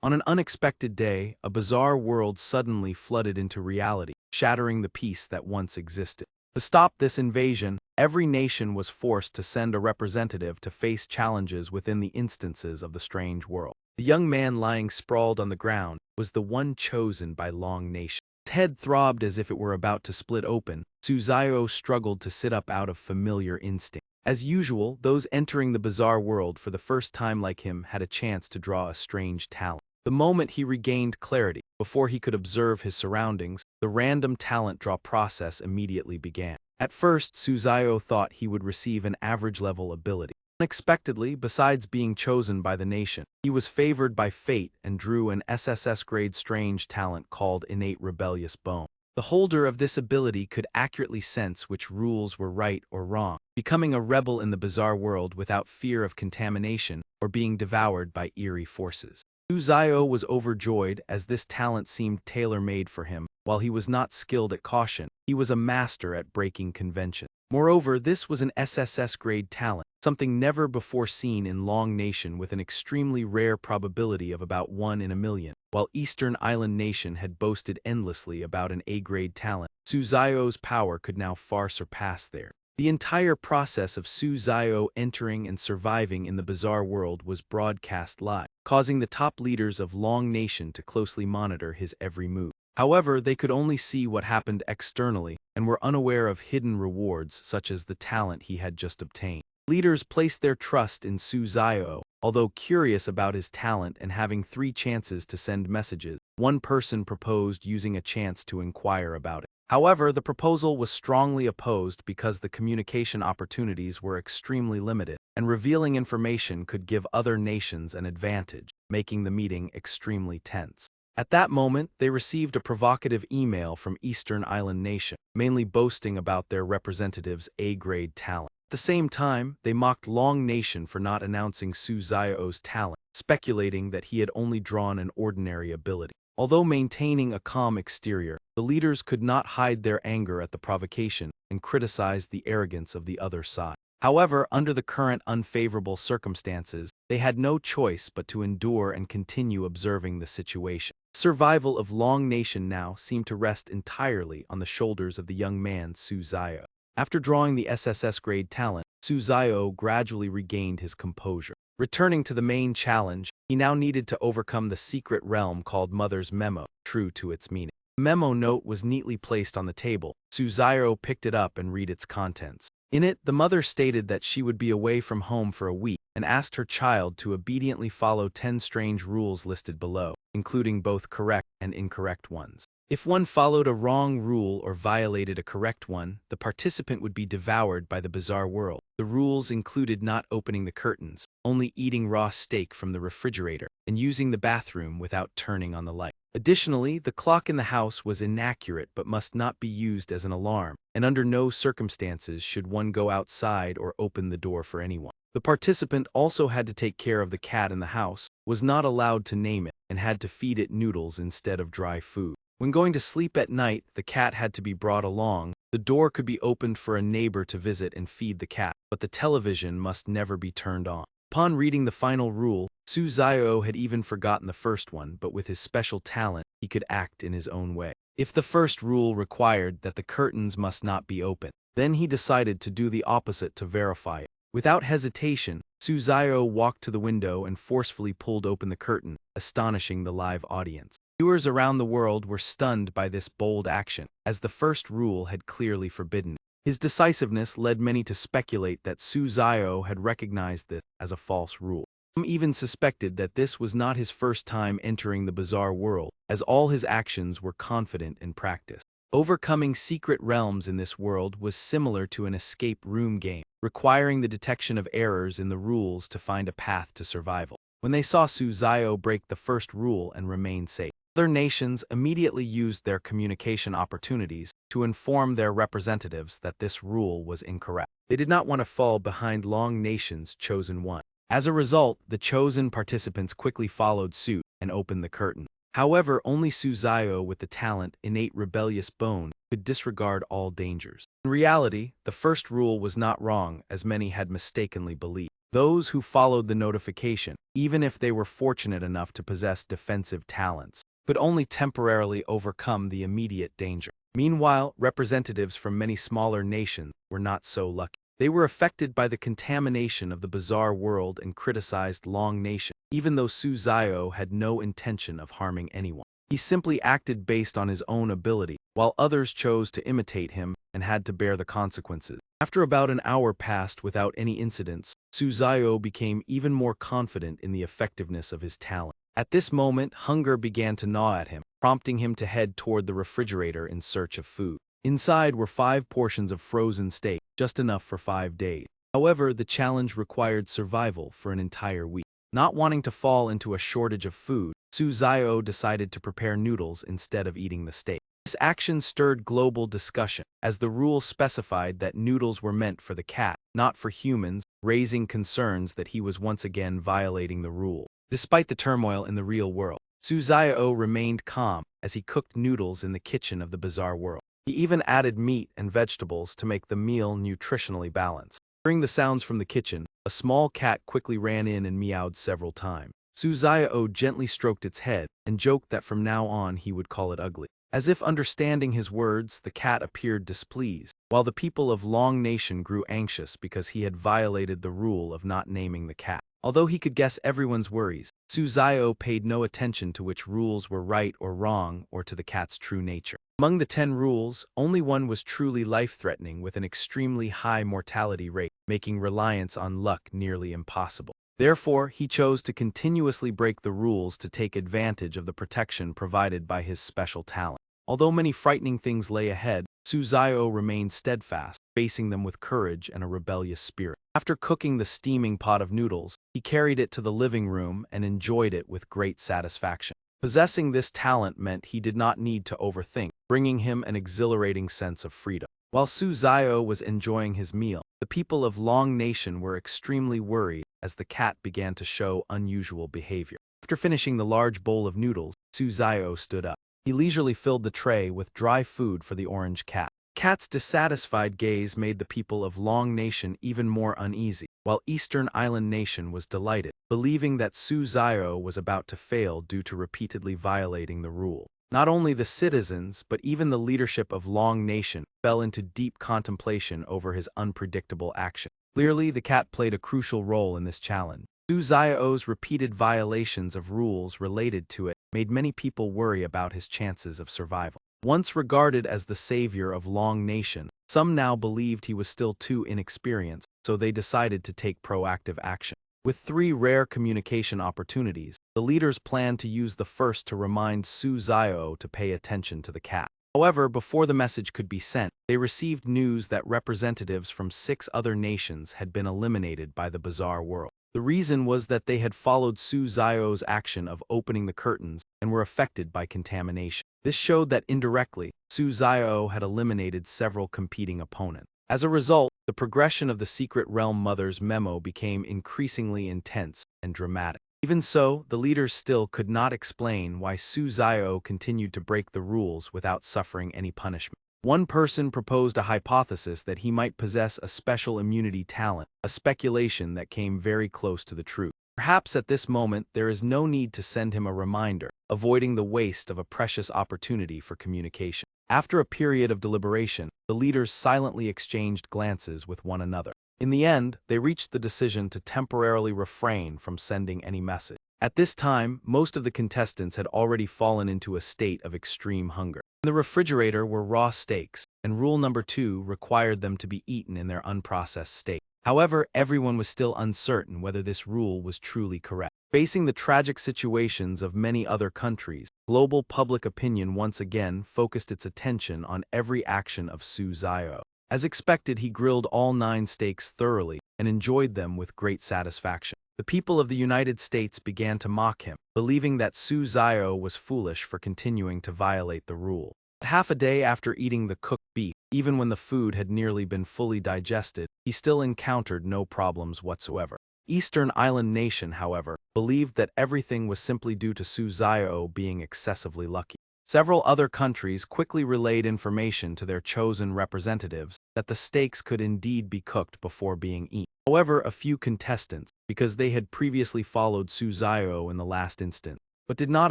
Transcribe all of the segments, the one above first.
On an unexpected day, a bizarre world suddenly flooded into reality, shattering the peace that once existed. To stop this invasion, every nation was forced to send a representative to face challenges within the instances of the strange world. The young man lying sprawled on the ground was the one chosen by Long Nation. His head throbbed as if it were about to split open. Suzayo struggled to sit up out of familiar instinct. As usual, those entering the bizarre world for the first time like him had a chance to draw a strange talent. The moment he regained clarity, before he could observe his surroundings, the random talent draw process immediately began. At first, Suzayo thought he would receive an average-level ability. Unexpectedly, besides being chosen by the nation, he was favored by fate and drew an SSS-grade strange talent called Innate Rebellious Bone. The holder of this ability could accurately sense which rules were right or wrong, becoming a rebel in the bizarre world without fear of contamination or being devoured by eerie forces. Suzayo was overjoyed as this talent seemed tailor-made for him. While he was not skilled at caution, he was a master at breaking convention. Moreover, this was an SSS-grade talent, something never before seen in Long Nation with an extremely rare probability of about 1 in a million. While Eastern Island Nation had boasted endlessly about an A-grade talent, Suzayo's power could now far surpass theirs. The entire process of Suzayo entering and surviving in the bizarre world was broadcast live, causing the top leaders of Long Nation to closely monitor his every move. However, they could only see what happened externally and were unaware of hidden rewards such as the talent he had just obtained. Leaders placed their trust in Suzayo. Although curious about his talent and having 3 chances to send messages, one person proposed using a chance to inquire about it. However, the proposal was strongly opposed because the communication opportunities were extremely limited, and revealing information could give other nations an advantage, making the meeting extremely tense. At that moment, they received a provocative email from Eastern Island Nation, mainly boasting about their representative's A-grade talent. At the same time, they mocked Long Nation for not announcing Suzayo's talent, speculating that he had only drawn an ordinary ability. Although maintaining a calm exterior, the leaders could not hide their anger at the provocation and criticized the arrogance of the other side. However, under the current unfavorable circumstances, they had no choice but to endure and continue observing the situation. The survival of Long Nation now seemed to rest entirely on the shoulders of the young man Suzayo. After drawing the SSS-grade talent, Suzayo gradually regained his composure. Returning to the main challenge, he now needed to overcome the secret realm called Mother's Memo, true to its meaning. The memo note was neatly placed on the table. Suzayo picked it up and read its contents. In it, the mother stated that she would be away from home for a week and asked her child to obediently follow 10 strange rules listed below, including both correct and incorrect ones. If one followed a wrong rule or violated a correct one, the participant would be devoured by the bizarre world. The rules included not opening the curtains, only eating raw steak from the refrigerator, and using the bathroom without turning on the light. Additionally, the clock in the house was inaccurate but must not be used as an alarm, and under no circumstances should one go outside or open the door for anyone. The participant also had to take care of the cat in the house, was not allowed to name it, and had to feed it noodles instead of dry food. When going to sleep at night, the cat had to be brought along. The door could be opened for a neighbor to visit and feed the cat, but the television must never be turned on. Upon reading the final rule, Suzayo had even forgotten the first one, but with his special talent, he could act in his own way. If the first rule required that the curtains must not be open, then he decided to do the opposite to verify it. Without hesitation, Suzayo walked to the window and forcefully pulled open the curtain, astonishing the live audience. Viewers around the world were stunned by this bold action, as the first rule had clearly forbidden it. His decisiveness led many to speculate that Suzayo had recognized this as a false rule. Some even suspected that this was not his first time entering the bizarre world, as all his actions were confident in practice. Overcoming secret realms in this world was similar to an escape room game, requiring the detection of errors in the rules to find a path to survival. When they saw Suzayo break the first rule and remain safe, other nations immediately used their communication opportunities to inform their representatives that this rule was incorrect. They did not want to fall behind Long Nation's chosen one. As a result, the chosen participants quickly followed suit and opened the curtain. However, only Suzayo with the talent Innate Rebellious Bone could disregard all dangers. In reality, the first rule was not wrong as many had mistakenly believed. those who followed the notification, even if they were fortunate enough to possess defensive talents, could only temporarily overcome the immediate danger. Meanwhile, representatives from many smaller nations were not so lucky. They were affected by the contamination of the bizarre world and criticized Long Nation, even though Su Zio had no intention of harming anyone. He simply acted based on his own ability, while others chose to imitate him and had to bear the consequences. After about an hour passed without any incidents, Su Zio became even more confident in the effectiveness of his talent. At this moment, hunger began to gnaw at him, prompting him to head toward the refrigerator in search of food. Inside were 5 portions of frozen steak, just enough for 5 days. However, the challenge required survival for an entire week. Not wanting to fall into a shortage of food, Su Zio decided to prepare noodles instead of eating the steak. This action stirred global discussion, as the rules specified that noodles were meant for the cat, not for humans, raising concerns that he was once again violating the rule. Despite the turmoil in the real world, Su Zio remained calm as he cooked noodles in the kitchen of the bizarre world. He even added meat and vegetables to make the meal nutritionally balanced. Hearing the sounds from the kitchen, a small cat quickly ran in and meowed several times. Su Zio gently stroked its head and joked that from now on he would call it ugly. As if understanding his words, the cat appeared displeased, while the people of Long Nation grew anxious because he had violated the rule of not naming the cat. Although he could guess everyone's worries, Su Zio paid no attention to which rules were right or wrong or to the cat's true nature. Among the 10 rules, only one was truly life-threatening with an extremely high mortality rate, making reliance on luck nearly impossible. Therefore, he chose to continuously break the rules to take advantage of the protection provided by his special talent. Although many frightening things lay ahead, Su Zio remained steadfast, facing them with courage and a rebellious spirit. After cooking the steaming pot of noodles, he carried it to the living room and enjoyed it with great satisfaction. Possessing this talent meant he did not need to overthink, bringing him an exhilarating sense of freedom. While Su Zio was enjoying his meal, the people of Long Nation were extremely worried as the cat began to show unusual behavior. After finishing the large bowl of noodles, Su Zio stood up. He leisurely filled the tray with dry food for the orange cat. Cat's dissatisfied gaze made the people of Long Nation even more uneasy, while Eastern Island Nation was delighted, believing that Su Zio was about to fail due to repeatedly violating the rule. Not only the citizens, but even the leadership of Long Nation fell into deep contemplation over his unpredictable action. Clearly, the cat played a crucial role in this challenge. Su Zio's repeated violations of rules related to it made many people worry about his chances of survival. Once regarded as the savior of Long Nation, some now believed he was still too inexperienced, so they decided to take proactive action. With 3 rare communication opportunities, the leaders planned to use the first to remind Su Zio to pay attention to the cat. However, before the message could be sent, they received news that representatives from 6 other nations had been eliminated by the bizarre world. The reason was that they had followed Su Zio's action of opening the curtains and were affected by contamination. This showed that indirectly, Su Zio had eliminated several competing opponents. As a result, the progression of the Secret Realm Mother's memo became increasingly intense and dramatic. Even so, the leaders still could not explain why Su Zio continued to break the rules without suffering any punishment. One person proposed a hypothesis that he might possess a special immunity talent, a speculation that came very close to the truth. Perhaps at this moment there is no need to send him a reminder, avoiding the waste of a precious opportunity for communication. After a period of deliberation, the leaders silently exchanged glances with one another. In the end, they reached the decision to temporarily refrain from sending any message. At this time, most of the contestants had already fallen into a state of extreme hunger. In the refrigerator were raw steaks, and rule number 2 required them to be eaten in their unprocessed state. However, everyone was still uncertain whether this rule was truly correct. Facing the tragic situations of many other countries, global public opinion once again focused its attention on every action of Su Zio. As expected, he grilled all 9 steaks thoroughly and enjoyed them with great satisfaction. The people of the United States began to mock him, believing that Su Zio was foolish for continuing to violate the rule. Half a day after eating the cooked beef, even when the food had nearly been fully digested, he still encountered no problems whatsoever. Eastern Island Nation, however, believed that everything was simply due to Su Zio being excessively lucky. Several other countries quickly relayed information to their chosen representatives that the steaks could indeed be cooked before being eaten. However, a few contestants, because they had previously followed Suzayo in the last instance, but did not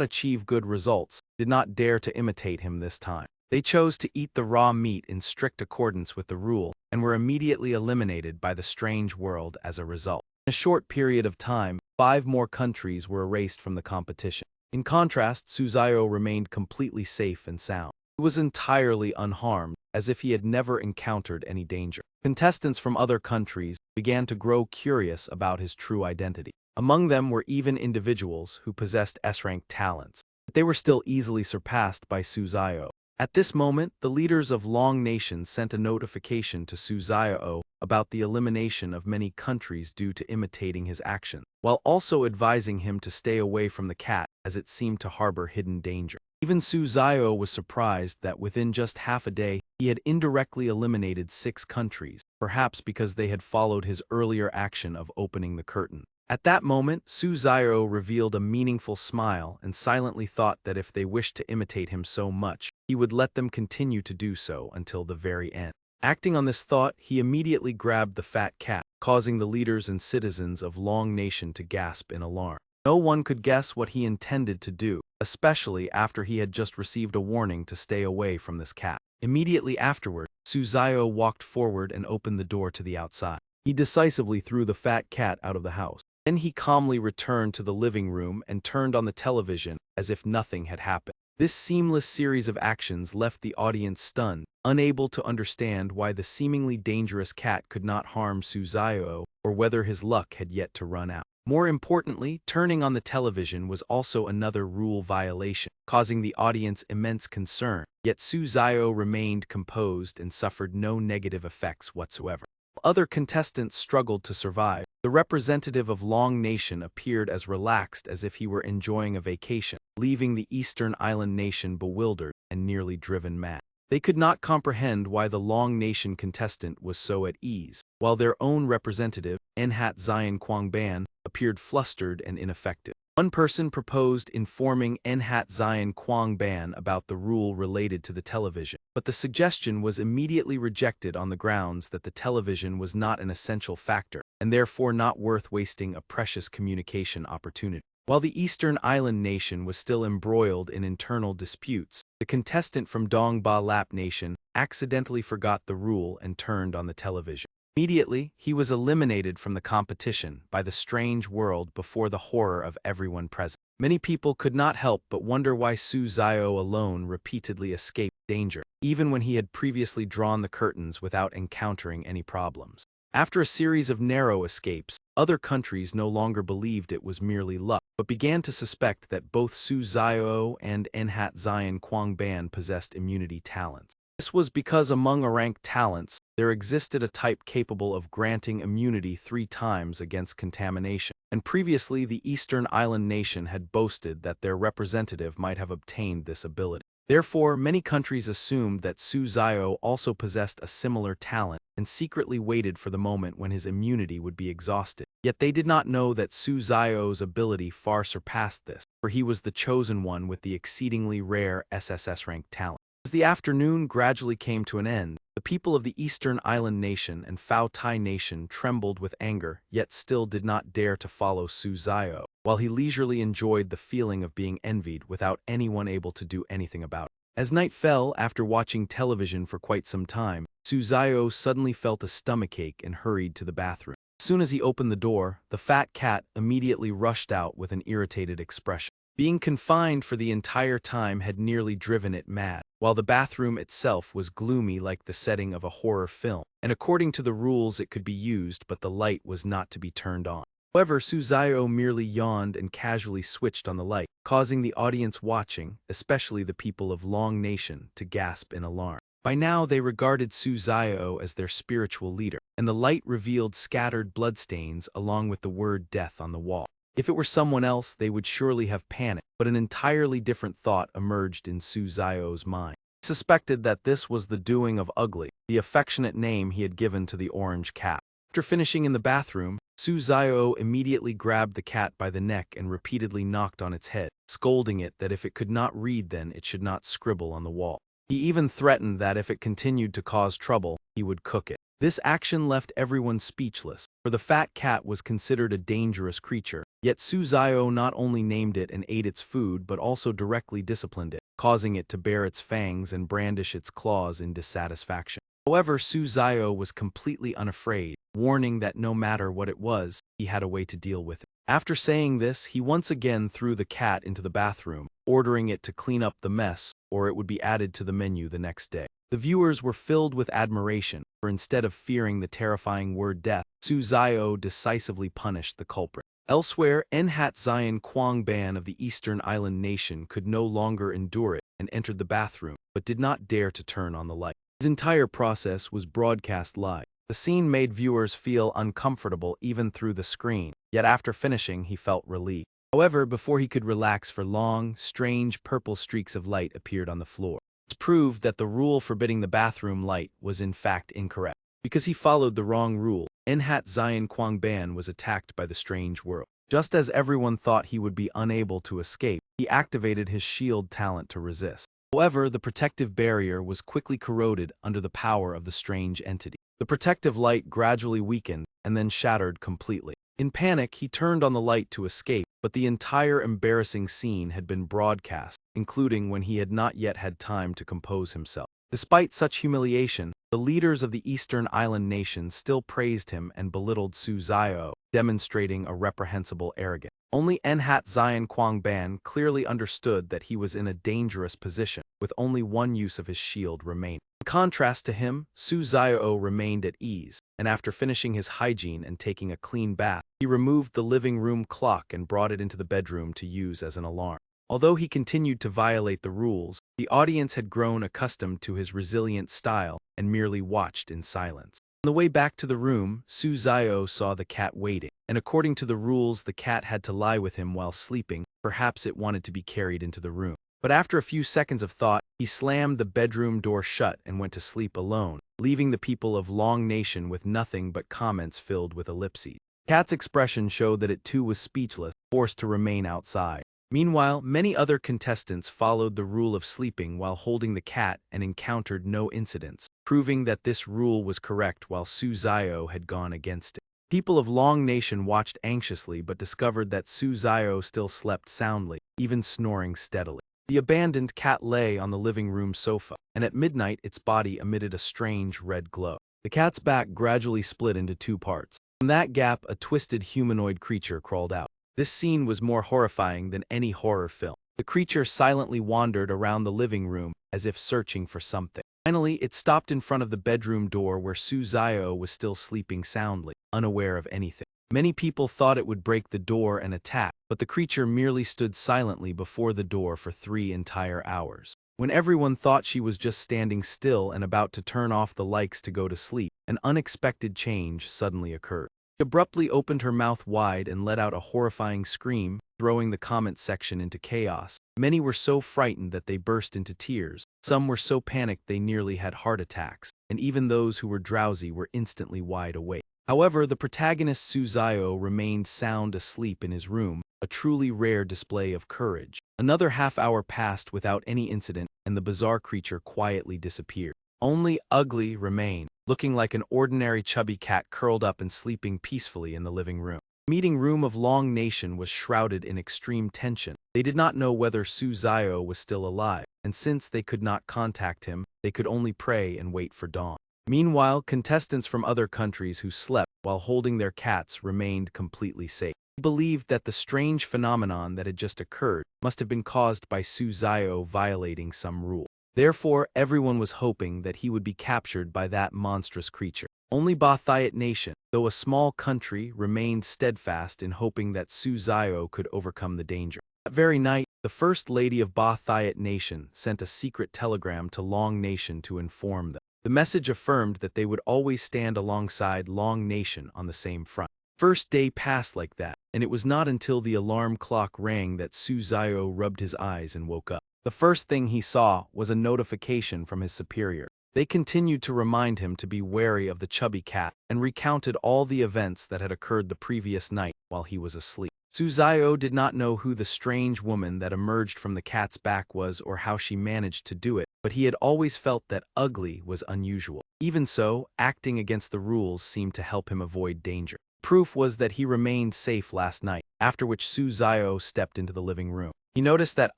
achieve good results, did not dare to imitate him this time. They chose to eat the raw meat in strict accordance with the rule, and were immediately eliminated by the strange world as a result. In a short period of time, 5 more countries were erased from the competition. In contrast, Suzayo remained completely safe and sound. He was entirely unharmed, as if he had never encountered any danger. Contestants from other countries began to grow curious about his true identity. Among them were even individuals who possessed S-rank talents, but they were still easily surpassed by Suzayo. At this moment, the leaders of Long Nation sent a notification to Suzayo about the elimination of many countries due to imitating his actions, while also advising him to stay away from the cat as it seemed to harbor hidden danger. Even Suzayo was surprised that within just half a day, he had indirectly eliminated 6 countries, perhaps because they had followed his earlier action of opening the curtain. At that moment, Suzayo revealed a meaningful smile and silently thought that if they wished to imitate him so much, he would let them continue to do so until the very end. Acting on this thought, he immediately grabbed the fat cat, causing the leaders and citizens of Long Nation to gasp in alarm. No one could guess what he intended to do, especially after he had just received a warning to stay away from this cat. Immediately afterward, Suzayo walked forward and opened the door to the outside. He decisively threw the fat cat out of the house. Then he calmly returned to the living room and turned on the television as if nothing had happened. This seamless series of actions left the audience stunned, unable to understand why the seemingly dangerous cat could not harm Suzayo or whether his luck had yet to run out. More importantly, turning on the television was also another rule violation, causing the audience immense concern. Yet Suzayo remained composed and suffered no negative effects whatsoever. Other contestants struggled to survive. The representative of Long Nation appeared as relaxed as if he were enjoying a vacation, leaving the Eastern Island nation bewildered and nearly driven mad. They could not comprehend why the Long Nation contestant was so at ease, while their own representative, Enhat Zion Kwangban, appeared flustered and ineffective. One person proposed informing Enhat Zion Kwangban about the rule related to the television, but the suggestion was immediately rejected on the grounds that the television was not an essential factor, and therefore not worth wasting a precious communication opportunity. While the Eastern Island nation was still embroiled in internal disputes, the contestant from Dongba Lap Nation accidentally forgot the rule and turned on the television. Immediately, he was eliminated from the competition by the strange world before the horror of everyone present. Many people could not help but wonder why Suzayo alone repeatedly escaped danger, even when he had previously drawn the curtains without encountering any problems. After a series of narrow escapes, other countries no longer believed it was merely luck, but began to suspect that both Suzayo and Enhat Zion Kwangban possessed immunity talents. This was because among ranked talents, there existed a type capable of granting immunity 3 times against contamination, and previously the Eastern Island nation had boasted that their representative might have obtained this ability. Therefore, many countries assumed that Suzayo also possessed a similar talent and secretly waited for the moment when his immunity would be exhausted. Yet they did not know that Suzayo's ability far surpassed this, for he was the chosen one with the exceedingly rare SSS rank talent. As the afternoon gradually came to an end, the people of the Eastern Island nation and Phao Tai nation trembled with anger, yet still did not dare to follow Suzayo, while he leisurely enjoyed the feeling of being envied without anyone able to do anything about it. As night fell, after watching television for quite some time, Suzayo suddenly felt a stomachache and hurried to the bathroom. As soon as he opened the door, the fat cat immediately rushed out with an irritated expression. Being confined for the entire time had nearly driven it mad, while the bathroom itself was gloomy like the setting of a horror film, and according to the rules it could be used but the light was not to be turned on. However, Suzayo merely yawned and casually switched on the light, causing the audience watching, especially the people of Long Nation, to gasp in alarm. By now they regarded Suzayo as their spiritual leader, and the light revealed scattered bloodstains along with the word death on the wall. If it were someone else, they would surely have panicked, but an entirely different thought emerged in Suzayo's mind. He suspected that this was the doing of Ugly, the affectionate name he had given to the orange cat. After finishing in the bathroom, Suzayo immediately grabbed the cat by the neck and repeatedly knocked on its head, scolding it that if it could not read then it should not scribble on the wall. He even threatened that if it continued to cause trouble, he would cook it. This action left everyone speechless, for the fat cat was considered a dangerous creature. Yet Suzayo not only named it and ate its food but also directly disciplined it, causing it to bare its fangs and brandish its claws in dissatisfaction. However, Suzayo was completely unafraid, warning that no matter what it was, he had a way to deal with it. After saying this, he once again threw the cat into the bathroom, ordering it to clean up the mess, or it would be added to the menu the next day. The viewers were filled with admiration, for instead of fearing the terrifying word death, Suzayo decisively punished the culprit. Elsewhere, Enhat Zion Kwangban of the Eastern Island Nation could no longer endure it and entered the bathroom, but did not dare to turn on the light. His entire process was broadcast live. The scene made viewers feel uncomfortable even through the screen, yet after finishing he felt relief. However, before he could relax for long, strange purple streaks of light appeared on the floor. This proved that the rule forbidding the bathroom light was in fact incorrect. Because he followed the wrong rule, Enhat Zion Kwangban was attacked by the strange world. Just as everyone thought he would be unable to escape, he activated his shield talent to resist. However, the protective barrier was quickly corroded under the power of the strange entity. The protective light gradually weakened and then shattered completely. In panic, he turned on the light to escape, but the entire embarrassing scene had been broadcast, including when he had not yet had time to compose himself. Despite such humiliation, the leaders of the Eastern Island Nation still praised him and belittled Suzayo, demonstrating a reprehensible arrogance. Only Enhat Zion Kwangban clearly understood that he was in a dangerous position, with only one use of his shield remaining. In contrast to him, Suzayo remained at ease, and after finishing his hygiene and taking a clean bath, he removed the living room clock and brought it into the bedroom to use as an alarm. Although he continued to violate the rules, the audience had grown accustomed to his resilient style and merely watched in silence. On the way back to the room, Suzayo saw the cat waiting, and according to the rules the cat had to lie with him while sleeping. Perhaps it wanted to be carried into the room. But after a few seconds of thought, he slammed the bedroom door shut and went to sleep alone, leaving the people of Long Nation with nothing but comments filled with ellipses. The cat's expression showed that it too was speechless, forced to remain outside. Meanwhile, many other contestants followed the rule of sleeping while holding the cat and encountered no incidents, proving that this rule was correct while Suzayo had gone against it. People of Long Nation watched anxiously but discovered that Suzayo still slept soundly, even snoring steadily. The abandoned cat lay on the living room sofa, and at midnight its body emitted a strange red glow. The cat's back gradually split into two parts. From that gap, a twisted humanoid creature crawled out. This scene was more horrifying than any horror film. The creature silently wandered around the living room as if searching for something. Finally, it stopped in front of the bedroom door where Suzayo was still sleeping soundly, unaware of anything. Many people thought it would break the door and attack, but the creature merely stood silently before the door for 3 entire hours. When everyone thought she was just standing still and about to turn off the lights to go to sleep, an unexpected change suddenly occurred. She abruptly opened her mouth wide and let out a horrifying scream, throwing the comment section into chaos. Many were so frightened that they burst into tears. Some were so panicked they nearly had heart attacks, and even those who were drowsy were instantly wide awake. However, the protagonist Suzayo remained sound asleep in his room, a truly rare display of courage. Another half-hour passed without any incident, and the bizarre creature quietly disappeared. Only Ugly remained, looking like an ordinary chubby cat curled up and sleeping peacefully in the living room. The meeting room of Long Nation was shrouded in extreme tension. They did not know whether Suzayo was still alive, and since they could not contact him, they could only pray and wait for dawn. Meanwhile, contestants from other countries who slept while holding their cats remained completely safe. They believed that the strange phenomenon that had just occurred must have been caused by Suzayo violating some rule. Therefore, everyone was hoping that he would be captured by that monstrous creature. Only Bathayat Nation, though a small country, remained steadfast in hoping that Suzayo could overcome the danger. That very night, the First Lady of Bathayat Nation sent a secret telegram to Long Nation to inform them. The message affirmed that they would always stand alongside Long Nation on the same front. First day passed like that, and it was not until the alarm clock rang that Suzayo rubbed his eyes and woke up. The first thing he saw was a notification from his superior. They continued to remind him to be wary of the chubby cat and recounted all the events that had occurred the previous night while he was asleep. Suzayo did not know who the strange woman that emerged from the cat's back was or how she managed to do it, but he had always felt that ugly was unusual. Even so, acting against the rules seemed to help him avoid danger. Proof was that he remained safe last night, after which Suzayo stepped into the living room. He noticed that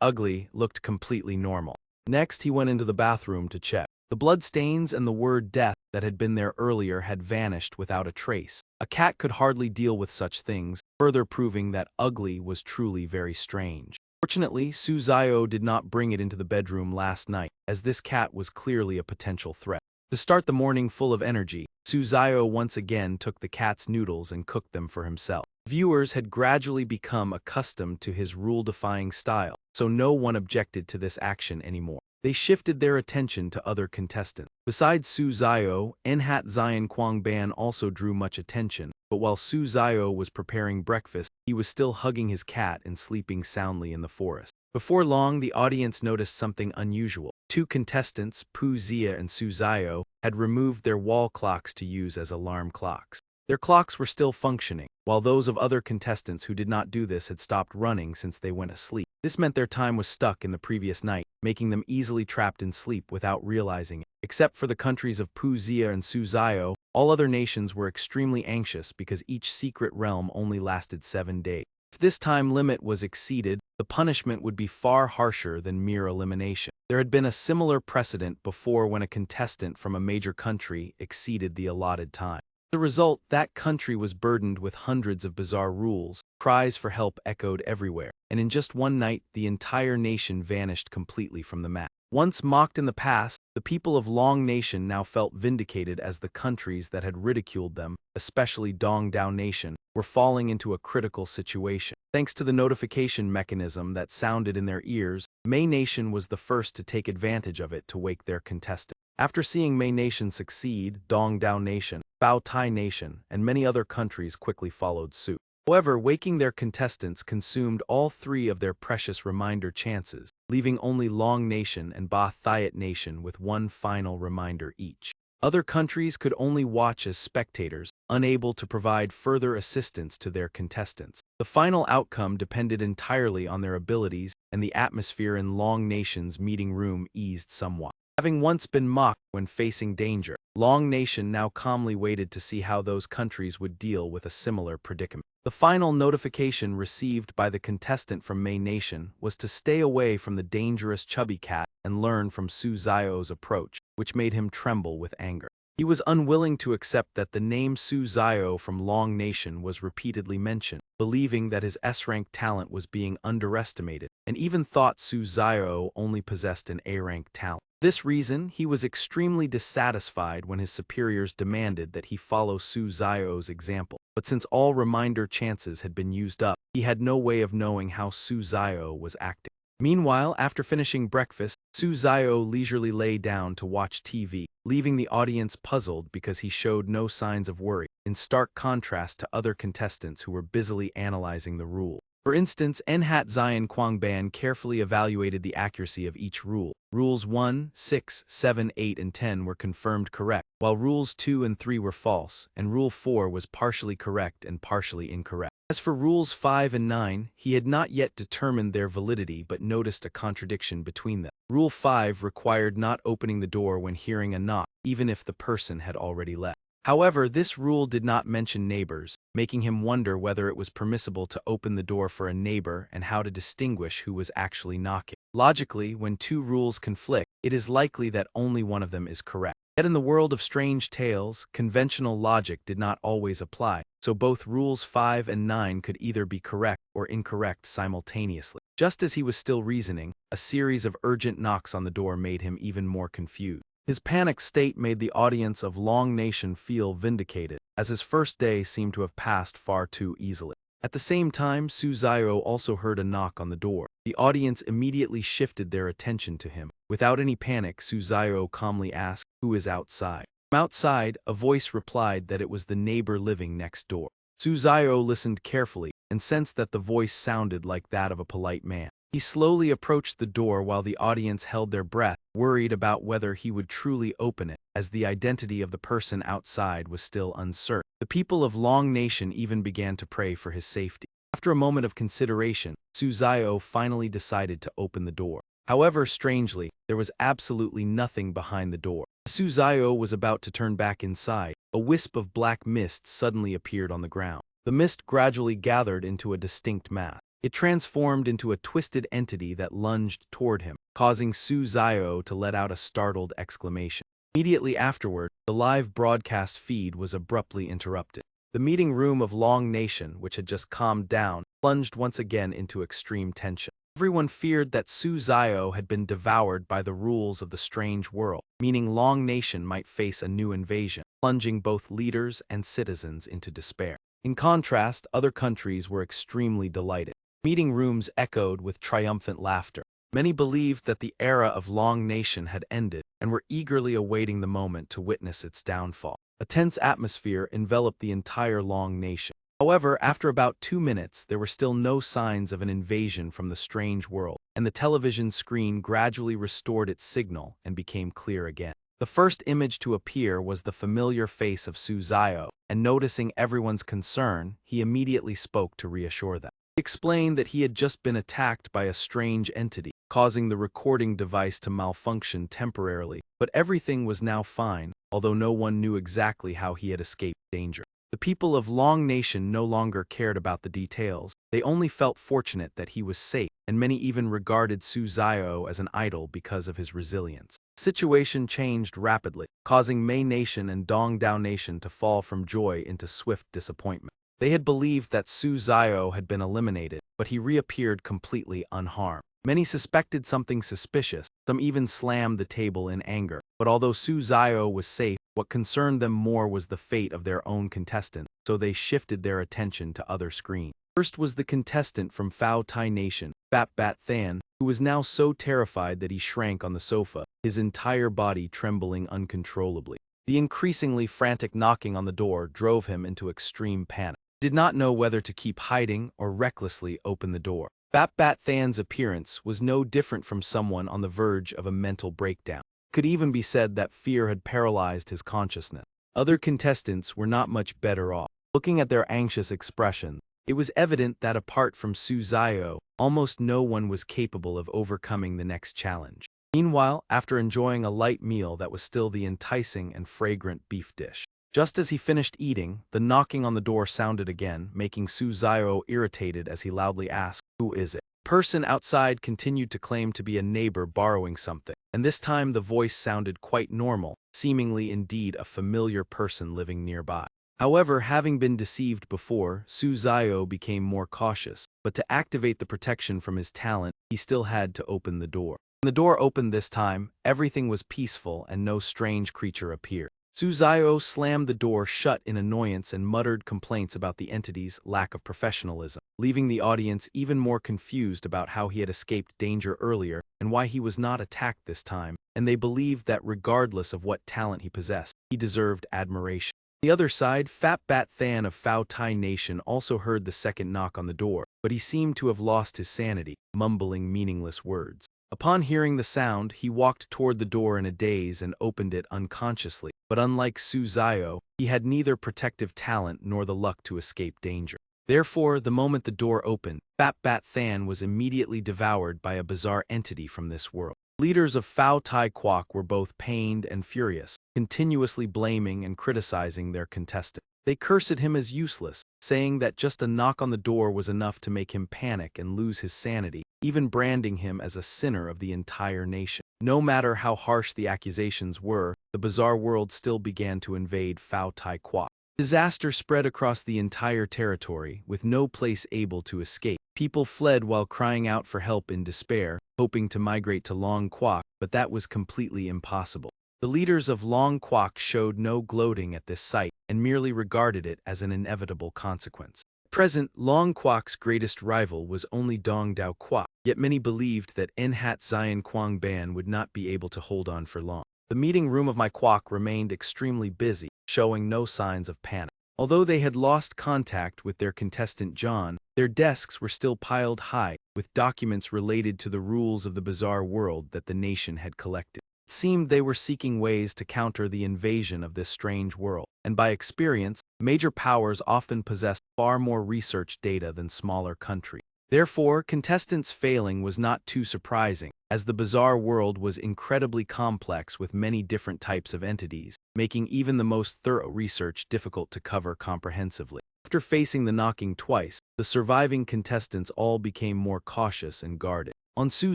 Ugly looked completely normal. Next, he went into the bathroom to check. The bloodstains and the word death that had been there earlier had vanished without a trace. A cat could hardly deal with such things, further proving that Ugly was truly very strange. Fortunately, Suzayo did not bring it into the bedroom last night, as this cat was clearly a potential threat. To start the morning full of energy, Suzayo once again took the cat's noodles and cooked them for himself. Viewers had gradually become accustomed to his rule-defying style, so no one objected to this action anymore. They shifted their attention to other contestants. Besides Suzayo, Enhat Zion Kwangban also drew much attention, but while Suzayo was preparing breakfast, he was still hugging his cat and sleeping soundly in the forest. Before long, the audience noticed something unusual. Two contestants, Pu Zia and Suzayo, had removed their wall clocks to use as alarm clocks. Their clocks were still functioning, while those of other contestants who did not do this had stopped running since they went asleep. This meant their time was stuck in the previous night, making them easily trapped in sleep without realizing it. Except for the countries of Pu Zia and Suzayo, all other nations were extremely anxious because each secret realm only lasted 7 days. If this time limit was exceeded, the punishment would be far harsher than mere elimination. There had been a similar precedent before when a contestant from a major country exceeded the allotted time. As a result, that country was burdened with hundreds of bizarre rules. Cries for help echoed everywhere, and in just one night, the entire nation vanished completely from the map. Once mocked in the past, the people of Long Nation now felt vindicated as the countries that had ridiculed them, especially Dongdao Nation, were falling into a critical situation. Thanks to the notification mechanism that sounded in their ears, Mei Nation was the first to take advantage of it to wake their contestant. After seeing Mei Nation succeed, Dongdao Nation, Bao Tai Nation, and many other countries quickly followed suit. However, waking their contestants consumed all 3 of their precious reminder chances, leaving only Long Nation and Ba Thiat Nation with 1 final reminder each. Other countries could only watch as spectators, unable to provide further assistance to their contestants. The final outcome depended entirely on their abilities, and the atmosphere in Long Nation's meeting room eased somewhat. Having once been mocked when facing danger, Long Nation now calmly waited to see how those countries would deal with a similar predicament. The final notification received by the contestant from Mei Nation was to stay away from the dangerous chubby cat and learn from Suzayo's approach, which made him tremble with anger. He was unwilling to accept that the name Suzayo from Long Nation was repeatedly mentioned, believing that his S-rank talent was being underestimated, and even thought Suzayo only possessed an A-rank talent. For this reason, he was extremely dissatisfied when his superiors demanded that he follow Suzayo's example. But since all reminder chances had been used up, he had no way of knowing how Suzayo was acting. Meanwhile, after finishing breakfast, Suzayo leisurely lay down to watch TV, leaving the audience puzzled because he showed no signs of worry, in stark contrast to other contestants who were busily analyzing the rule. For instance, Enhat Zion Kwangban carefully evaluated the accuracy of each rule. Rules 1, 6, 7, 8, and 10 were confirmed correct, while Rules 2 and 3 were false, and Rule 4 was partially correct and partially incorrect. As for Rules 5 and 9, he had not yet determined their validity but noticed a contradiction between them. Rule 5 required not opening the door when hearing a knock, even if the person had already left. However, this rule did not mention neighbors, making him wonder whether it was permissible to open the door for a neighbor and how to distinguish who was actually knocking. Logically, when 2 rules conflict, it is likely that only one of them is correct. Yet in the world of strange tales, conventional logic did not always apply, so both Rules 5 and 9 could either be correct or incorrect simultaneously. Just as he was still reasoning, a series of urgent knocks on the door made him even more confused. His panicked state made the audience of Long Nation feel vindicated, as his first day seemed to have passed far too easily. At the same time, Suzayo also heard a knock on the door. The audience immediately shifted their attention to him. Without any panic, Suzayo calmly asked, "Who is outside?" From outside, a voice replied that it was the neighbor living next door. Suzayo listened carefully and sensed that the voice sounded like that of a polite man. He slowly approached the door while the audience held their breath, worried about whether he would truly open it, as the identity of the person outside was still uncertain. The people of Long Nation even began to pray for his safety. After a moment of consideration, Suzayo finally decided to open the door. However, strangely, there was absolutely nothing behind the door. As Suzayo was about to turn back inside, a wisp of black mist suddenly appeared on the ground. The mist gradually gathered into a distinct mass. It transformed into a twisted entity that lunged toward him, causing Suzayo to let out a startled exclamation. Immediately afterward, the live broadcast feed was abruptly interrupted. The meeting room of Long Nation, which had just calmed down, plunged once again into extreme tension. Everyone feared that Suzayo had been devoured by the rules of the strange world, meaning Long Nation might face a new invasion, plunging both leaders and citizens into despair. In contrast, other countries were extremely delighted. Meeting rooms echoed with triumphant laughter. Many believed that the era of Long Nation had ended and were eagerly awaiting the moment to witness its downfall. A tense atmosphere enveloped the entire Long Nation. However, after about 2 minutes, there were still no signs of an invasion from the strange world, and the television screen gradually restored its signal and became clear again. The first image to appear was the familiar face of Suzayo, and noticing everyone's concern, he immediately spoke to reassure them. He explained that he had just been attacked by a strange entity, causing the recording device to malfunction temporarily, but everything was now fine, although no one knew exactly how he had escaped danger. The people of Long Nation no longer cared about the details. They only felt fortunate that he was safe, and many even regarded Suzayo as an idol because of his resilience. The situation changed rapidly, causing Mei Nation and Dongdao Nation to fall from joy into swift disappointment. They had believed that Suzayo had been eliminated, but he reappeared completely unharmed. Many suspected something suspicious, some even slammed the table in anger. But although Suzayo was safe, what concerned them more was the fate of their own contestant, so they shifted their attention to other screens. First was the contestant from Phao Tai Nation, Bat Bat Than, who was now so terrified that he shrank on the sofa, his entire body trembling uncontrollably. The increasingly frantic knocking on the door drove him into extreme panic. He did not know whether to keep hiding or recklessly open the door. Bat Bat Than's appearance was no different from someone on the verge of a mental breakdown. It could even be said that fear had paralyzed his consciousness. Other contestants were not much better off. Looking at their anxious expressions, it was evident that apart from Suzayo, almost no one was capable of overcoming the next challenge. Meanwhile, after enjoying a light meal that was still the enticing and fragrant beef dish, just as he finished eating, the knocking on the door sounded again, making Suzayo irritated as he loudly asked, "Who is it?" The person outside continued to claim to be a neighbor borrowing something, and this time the voice sounded quite normal, seemingly indeed a familiar person living nearby. However, having been deceived before, Suzayo became more cautious, but to activate the protection from his talent, he still had to open the door. When the door opened this time, everything was peaceful and no strange creature appeared. Suzayo slammed the door shut in annoyance and muttered complaints about the entity's lack of professionalism, leaving the audience even more confused about how he had escaped danger earlier and why he was not attacked this time, and they believed that regardless of what talent he possessed, he deserved admiration. On the other side, Fat Bat Than of Phao Tai Nation also heard the second knock on the door, but he seemed to have lost his sanity, mumbling meaningless words. Upon hearing the sound, he walked toward the door in a daze and opened it unconsciously, but unlike Suzayo, he had neither protective talent nor the luck to escape danger. Therefore, the moment the door opened, Bat Bat Than was immediately devoured by a bizarre entity from this world. Leaders of Phao Tai Quoc were both pained and furious, continuously blaming and criticizing their contestant. They cursed him as useless, saying that just a knock on the door was enough to make him panic and lose his sanity, even branding him as a sinner of the entire nation. No matter how harsh the accusations were, the bizarre world still began to invade Phao Tai Quoc. Disaster spread across the entire territory, with no place able to escape. People fled while crying out for help in despair, hoping to migrate to Long Quoc, but that was completely impossible. The leaders of Long Quoc showed no gloating at this sight and merely regarded it as an inevitable consequence. At present, Long Quoc's greatest rival was only Dongdao Quoc, yet many believed that Nhat Zion Quang Ban would not be able to hold on for long. The meeting room of my Quoc remained extremely busy, showing no signs of panic. Although they had lost contact with their contestant John, their desks were still piled high, with documents related to the rules of the bizarre world that the nation had collected. It seemed they were seeking ways to counter the invasion of this strange world, and by experience, major powers often possessed far more research data than smaller countries. Therefore, contestants failing was not too surprising, as the bizarre world was incredibly complex with many different types of entities, making even the most thorough research difficult to cover comprehensively. After facing the knocking twice, the surviving contestants all became more cautious and guarded. On Su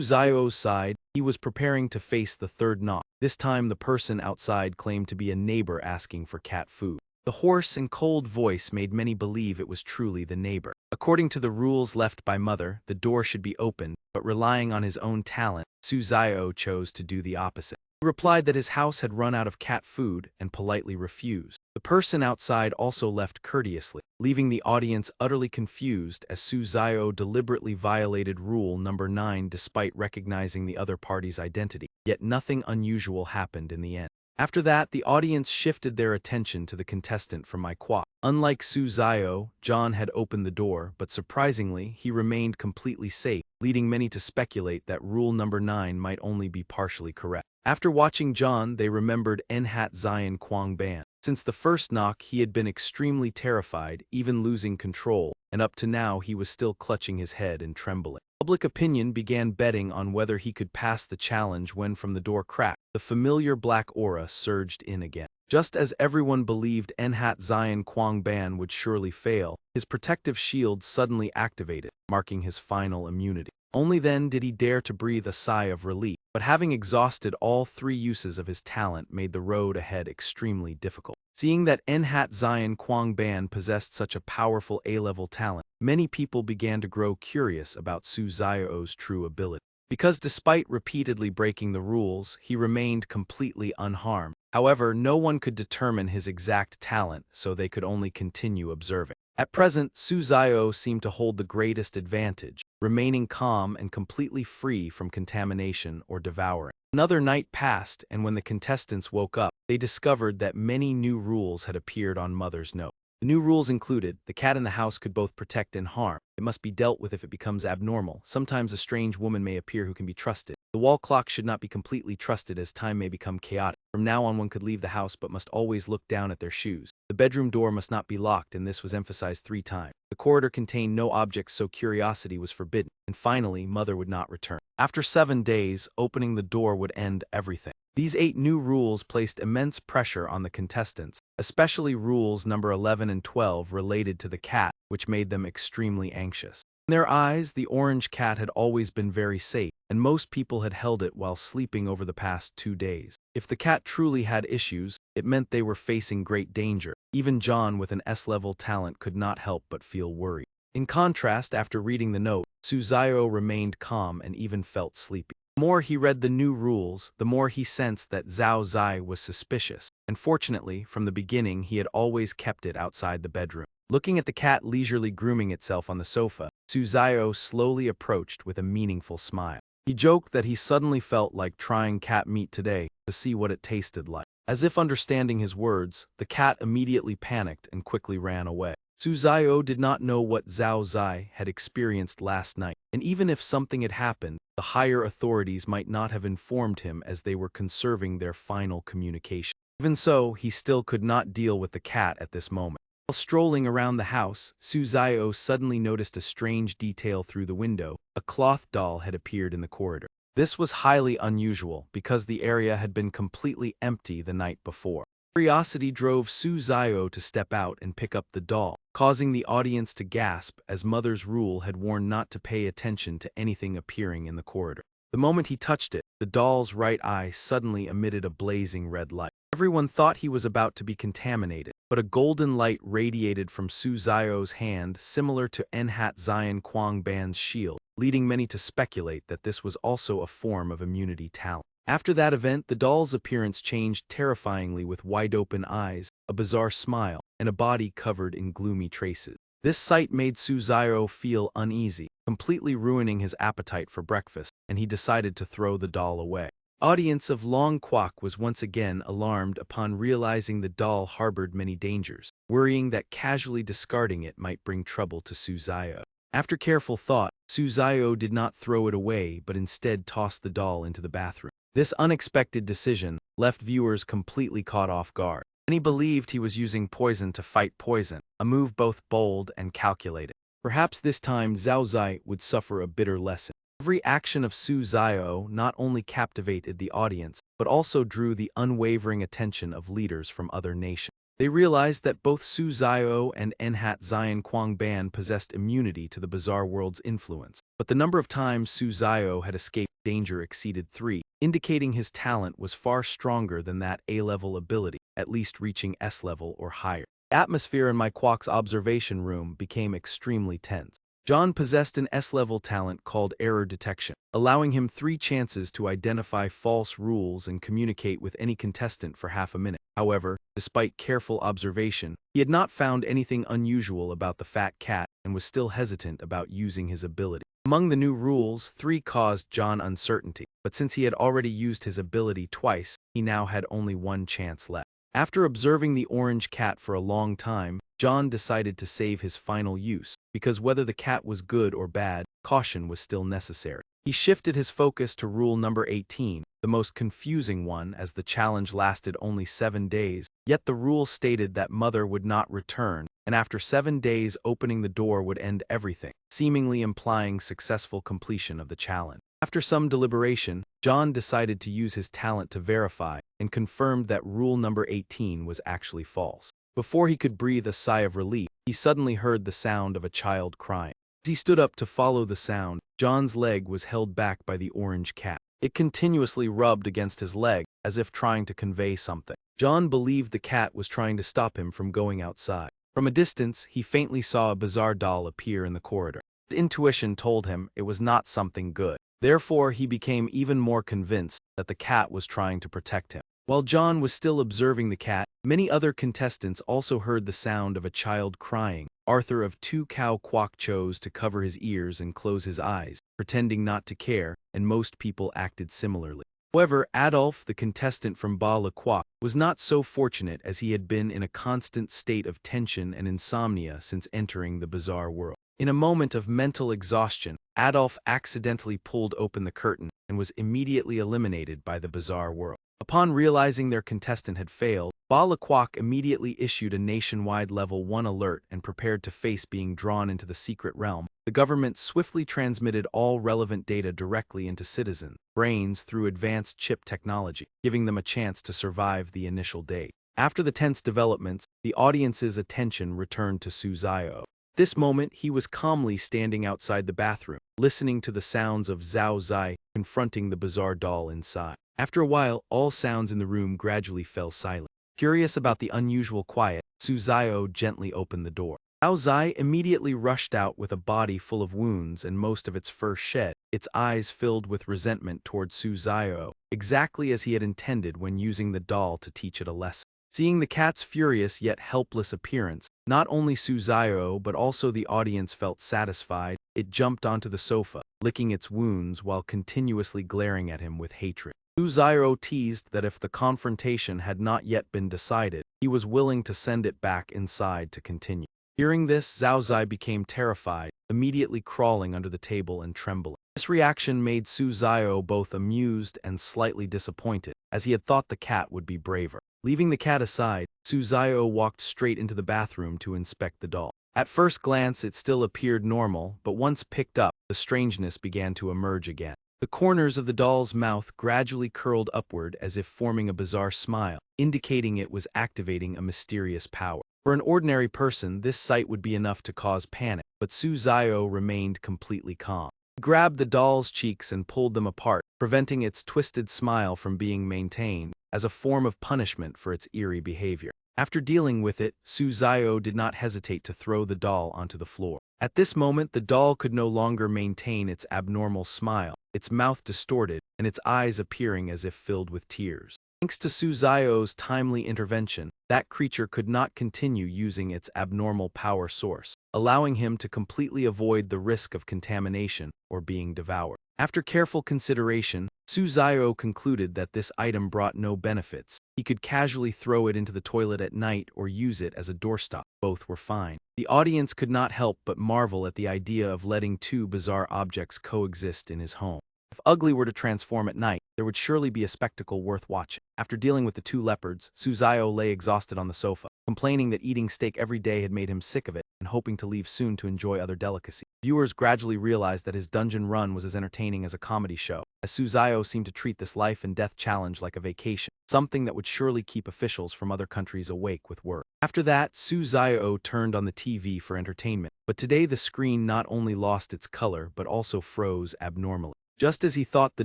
Zio's side, he was preparing to face the third knock. This time the person outside claimed to be a neighbor asking for cat food. The hoarse and cold voice made many believe it was truly the neighbor. According to the rules left by Mother, the door should be opened, but relying on his own talent, Su Zio chose to do the opposite. He replied that his house had run out of cat food and politely refused. The person outside also left courteously, leaving the audience utterly confused as Su Zio deliberately violated rule number 9 despite recognizing the other party's identity. Yet nothing unusual happened in the end. After that, the audience shifted their attention to the contestant from ManhwaCapped. Unlike Su Zio, John had opened the door, but surprisingly, he remained completely safe, leading many to speculate that rule number 9 might only be partially correct. After watching John, they remembered Enhat Zion Kwang Ban. Since the first knock, he had been extremely terrified, even losing control, and up to now he was still clutching his head and trembling. Public opinion began betting on whether he could pass the challenge when from the door cracked, the familiar black aura surged in again. Just as everyone believed Enhat Zion Kwang Ban would surely fail, his protective shield suddenly activated, marking his final immunity. Only then did he dare to breathe a sigh of relief, but having exhausted all 3 uses of his talent made the road ahead extremely difficult. Seeing that Enhat Zion Kwang Ban possessed such a powerful A-level talent, many people began to grow curious about Su Zio's true ability. Because despite repeatedly breaking the rules, he remained completely unharmed. However, no one could determine his exact talent, so they could only continue observing. At present, Su Zio seemed to hold the greatest advantage, remaining calm and completely free from contamination or devouring. Another night passed, and when the contestants woke up, they discovered that many new rules had appeared on Mother's note. The new rules included, the cat in the house could both protect and harm. It must be dealt with if it becomes abnormal. Sometimes a strange woman may appear who can be trusted. The wall clock should not be completely trusted as time may become chaotic. From now on one could leave the house but must always look down at their shoes. The bedroom door must not be locked, and this was emphasized 3 times. The corridor contained no objects, so curiosity was forbidden. And finally, Mother would not return. After 7 days, opening the door would end everything. These 8 new rules placed immense pressure on the contestants, especially rules number 11 and 12 related to the cat, which made them extremely anxious. In their eyes, the orange cat had always been very safe, and most people had held it while sleeping over the past 2 days. If the cat truly had issues, it meant they were facing great danger. Even John with an S-level talent could not help but feel worried. In contrast, after reading the note, Su Zio remained calm and even felt sleepy. The more he read the new rules, the more he sensed that Zhao Zai was suspicious, and fortunately, from the beginning he had always kept it outside the bedroom. Looking at the cat leisurely grooming itself on the sofa, Su Zio slowly approached with a meaningful smile. He joked that he suddenly felt like trying cat meat today to see what it tasted like. As if understanding his words, the cat immediately panicked and quickly ran away. Su Zio did not know what Zhao Zai had experienced last night, and even if something had happened, the higher authorities might not have informed him as they were conserving their final communication. Even so, he still could not deal with the cat at this moment. While strolling around the house, Su Zio suddenly noticed a strange detail through the window. A cloth doll had appeared in the corridor. This was highly unusual because the area had been completely empty the night before. Curiosity drove Su Zio to step out and pick up the doll, causing the audience to gasp as Mother's rule had warned not to pay attention to anything appearing in the corridor. The moment he touched it, the doll's right eye suddenly emitted a blazing red light. Everyone thought he was about to be contaminated, but a golden light radiated from Su Zio's hand similar to Enhat Zion Kwang Ban's shield, leading many to speculate that this was also a form of immunity talent. After that event, the doll's appearance changed terrifyingly with wide-open eyes, a bizarre smile, and a body covered in gloomy traces. This sight made Su Zio feel uneasy, completely ruining his appetite for breakfast, and he decided to throw the doll away. The audience of Long Kwok was once again alarmed upon realizing the doll harbored many dangers, worrying that casually discarding it might bring trouble to Su Zio. After careful thought, Suzayo did not throw it away but instead tossed the doll into the bathroom. This unexpected decision left viewers completely caught off guard. Many believed he was using poison to fight poison, a move both bold and calculated. Perhaps this time Zhao Zai would suffer a bitter lesson. Every action of Su Zhao not only captivated the audience, but also drew the unwavering attention of leaders from other nations. They realized that both Su Zhao and Enhat Zion Quangban possessed immunity to the bizarre world's influence, but the number of times Su Zhao had escaped danger exceeded 3, indicating his talent was far stronger than that A-level ability, at least reaching S-level or higher. The atmosphere in my Kwok's observation room became extremely tense. John possessed an S-level talent called error detection, allowing him 3 chances to identify false rules and communicate with any contestant for half a minute. However, despite careful observation, he had not found anything unusual about the fat cat and was still hesitant about using his ability. Among the new rules, 3 caused John uncertainty, but since he had already used his ability twice, he now had only 1 chance left. After observing the orange cat for a long time, John decided to save his final use, because whether the cat was good or bad, caution was still necessary. He shifted his focus to rule number 18, the most confusing one as the challenge lasted only 7 days, yet the rule stated that Mother would not return, and after 7 days opening the door would end everything, seemingly implying successful completion of the challenge. After some deliberation, John decided to use his talent to verify and confirmed that rule number 18 was actually false. Before he could breathe a sigh of relief, he suddenly heard the sound of a child crying. As he stood up to follow the sound, John's leg was held back by the orange cat. It continuously rubbed against his leg, as if trying to convey something. John believed the cat was trying to stop him from going outside. From a distance, he faintly saw a bizarre doll appear in the corridor. His intuition told him it was not something good. Therefore, he became even more convinced that the cat was trying to protect him. While John was still observing the cat, many other contestants also heard the sound of a child crying. Arthur of 2 Cow Kwok chose to cover his ears and close his eyes, pretending not to care, and most people acted similarly. However, Adolf, the contestant from Ba Le Kwok, was not so fortunate as he had been in a constant state of tension and insomnia since entering the bizarre world. In a moment of mental exhaustion, Adolf accidentally pulled open the curtain and was immediately eliminated by the bizarre world. Upon realizing their contestant had failed, Ba Le Kwok immediately issued a nationwide Level 1 alert and prepared to face being drawn into the secret realm. The government swiftly transmitted all relevant data directly into citizens' brains through advanced chip technology, giving them a chance to survive the initial day. After the tense developments, the audience's attention returned to Su Zhao. This moment, he was calmly standing outside the bathroom, listening to the sounds of Zhao Zai confronting the bizarre doll inside. After a while, all sounds in the room gradually fell silent. Curious about the unusual quiet, Su Zhao gently opened the door. Zhao Zai immediately rushed out with a body full of wounds and most of its fur shed, its eyes filled with resentment toward Su Zhao, exactly as he had intended when using the doll to teach it a lesson. Seeing the cat's furious yet helpless appearance, not only Su Zhao but also the audience felt satisfied. It jumped onto the sofa, licking its wounds while continuously glaring at him with hatred. Su Zhao teased that if the confrontation had not yet been decided, he was willing to send it back inside to continue. Hearing this, Zhao Zai became terrified, immediately crawling under the table and trembling. This reaction made Su Zhao both amused and slightly disappointed, as he had thought the cat would be braver. Leaving the cat aside, Su Zhao walked straight into the bathroom to inspect the doll. At first glance, it still appeared normal, but once picked up, the strangeness began to emerge again. The corners of the doll's mouth gradually curled upward as if forming a bizarre smile, indicating it was activating a mysterious power. For an ordinary person, this sight would be enough to cause panic, but Su Zhao remained completely calm. He grabbed the doll's cheeks and pulled them apart, preventing its twisted smile from being maintained, as a form of punishment for its eerie behavior. After dealing with it, Su Zhao did not hesitate to throw the doll onto the floor. At this moment, the doll could no longer maintain its abnormal smile, its mouth distorted, and its eyes appearing as if filled with tears. Thanks to Su Zhao's timely intervention, that creature could not continue using its abnormal power source, allowing him to completely avoid the risk of contamination or being devoured. After careful consideration, Su Zhao concluded that this item brought no benefits. He could casually throw it into the toilet at night or use it as a doorstop. Both were fine. The audience could not help but marvel at the idea of letting two bizarre objects coexist in his home. If Ugly were to transform at night, there would surely be a spectacle worth watching. After dealing with the two leopards, Suzayo lay exhausted on the sofa, complaining that eating steak every day had made him sick of it and hoping to leave soon to enjoy other delicacies. Viewers gradually realized that his dungeon run was as entertaining as a comedy show, as Suzayo seemed to treat this life and death challenge like a vacation, something that would surely keep officials from other countries awake with work. After that, Suzayo turned on the TV for entertainment, but today the screen not only lost its color but also froze abnormally. Just as he thought the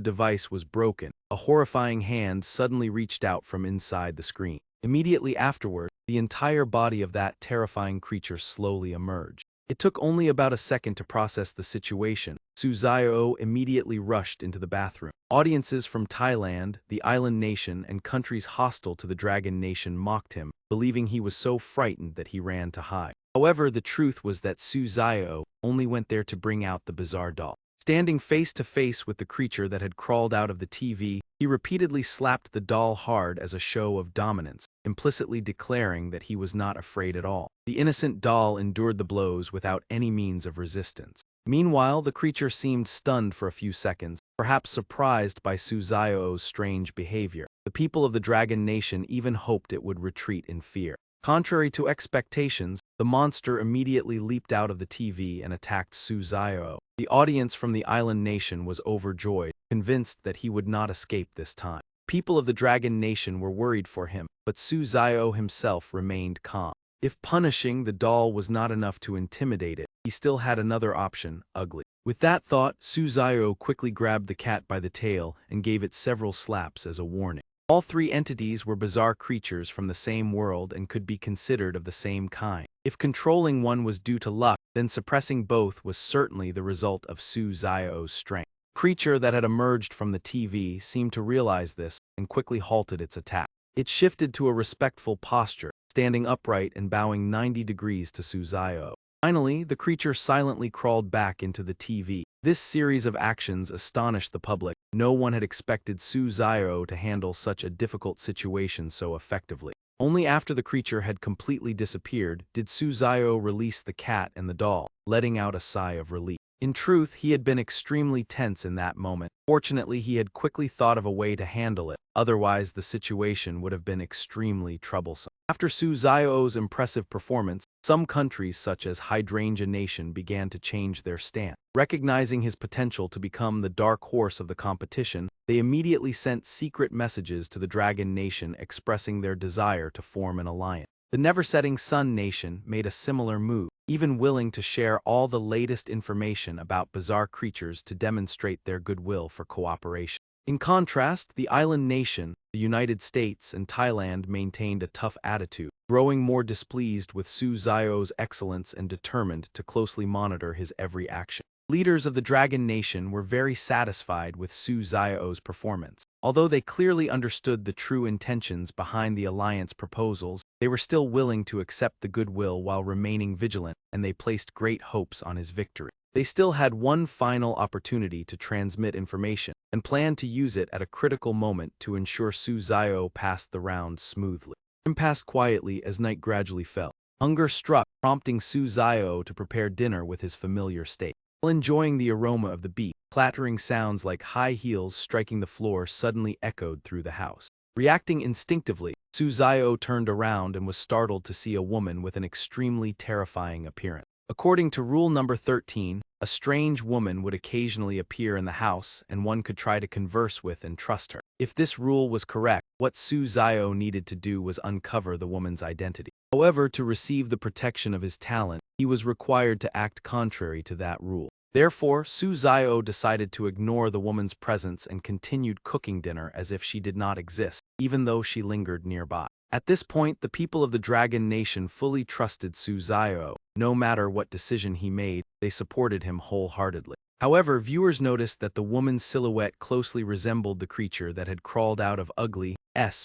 device was broken, a horrifying hand suddenly reached out from inside the screen. Immediately afterward, the entire body of that terrifying creature slowly emerged. It took only about a second to process the situation. Suzayo immediately rushed into the bathroom. Audiences from Thailand, the island nation, and countries hostile to the Dragon Nation mocked him, believing he was so frightened that he ran to hide. However, the truth was that Suzayo only went there to bring out the bizarre doll. Standing face to face with the creature that had crawled out of the TV, he repeatedly slapped the doll hard as a show of dominance, implicitly declaring that he was not afraid at all. The innocent doll endured the blows without any means of resistance. Meanwhile, the creature seemed stunned for a few seconds, perhaps surprised by Suzayo's strange behavior. The people of the Dragon Nation even hoped it would retreat in fear. Contrary to expectations, the monster immediately leaped out of the TV and attacked Suzayo. The audience from the island nation was overjoyed, convinced that he would not escape this time. People of the Dragon Nation were worried for him, but Suzayo himself remained calm. If punishing the doll was not enough to intimidate it, he still had another option: Ugly. With that thought, Suzayo quickly grabbed the cat by the tail and gave it several slaps as a warning. All three entities were bizarre creatures from the same world and could be considered of the same kind. If controlling one was due to luck, then suppressing both was certainly the result of Suzayo's strength. The creature that had emerged from the TV seemed to realize this and quickly halted its attack. It shifted to a respectful posture, standing upright and bowing 90 degrees to Suzayo. Finally, the creature silently crawled back into the TV. This series of actions astonished the public. No one had expected Suzayo to handle such a difficult situation so effectively. Only after the creature had completely disappeared did Suzayo release the cat and the doll, letting out a sigh of relief. In truth, he had been extremely tense in that moment. Fortunately, he had quickly thought of a way to handle it, otherwise the situation would have been extremely troublesome. After Suzayo's impressive performance, some countries such as Hydrangea Nation began to change their stance. Recognizing his potential to become the dark horse of the competition, they immediately sent secret messages to the Dragon Nation expressing their desire to form an alliance. The Never-Setting Sun Nation made a similar move, even willing to share all the latest information about bizarre creatures to demonstrate their goodwill for cooperation. In contrast, the island nation, the United States, and Thailand maintained a tough attitude, growing more displeased with Suzayo's excellence and determined to closely monitor his every action. Leaders of the Dragon Nation were very satisfied with Suzayo's performance. Although they clearly understood the true intentions behind the alliance proposals, they were still willing to accept the goodwill while remaining vigilant, and they placed great hopes on his victory. They still had one final opportunity to transmit information, and planned to use it at a critical moment to ensure Suzayo passed the round smoothly. Time passed quietly as night gradually fell. Hunger struck, prompting Suzayo to prepare dinner with his familiar steak. While enjoying the aroma of the beef, clattering sounds like high heels striking the floor suddenly echoed through the house. Reacting instinctively, Suzayo turned around and was startled to see a woman with an extremely terrifying appearance. According to rule number 13, a strange woman would occasionally appear in the house and one could try to converse with and trust her. If this rule was correct, what Suzayo needed to do was uncover the woman's identity. However, to receive the protection of his talent, he was required to act contrary to that rule. Therefore, Suzayo decided to ignore the woman's presence and continued cooking dinner as if she did not exist, even though she lingered nearby. At this point, the people of the Dragon Nation fully trusted Suzayo. No matter what decision he made, they supported him wholeheartedly. However, viewers noticed that the woman's silhouette closely resembled the creature that had crawled out of Ugly's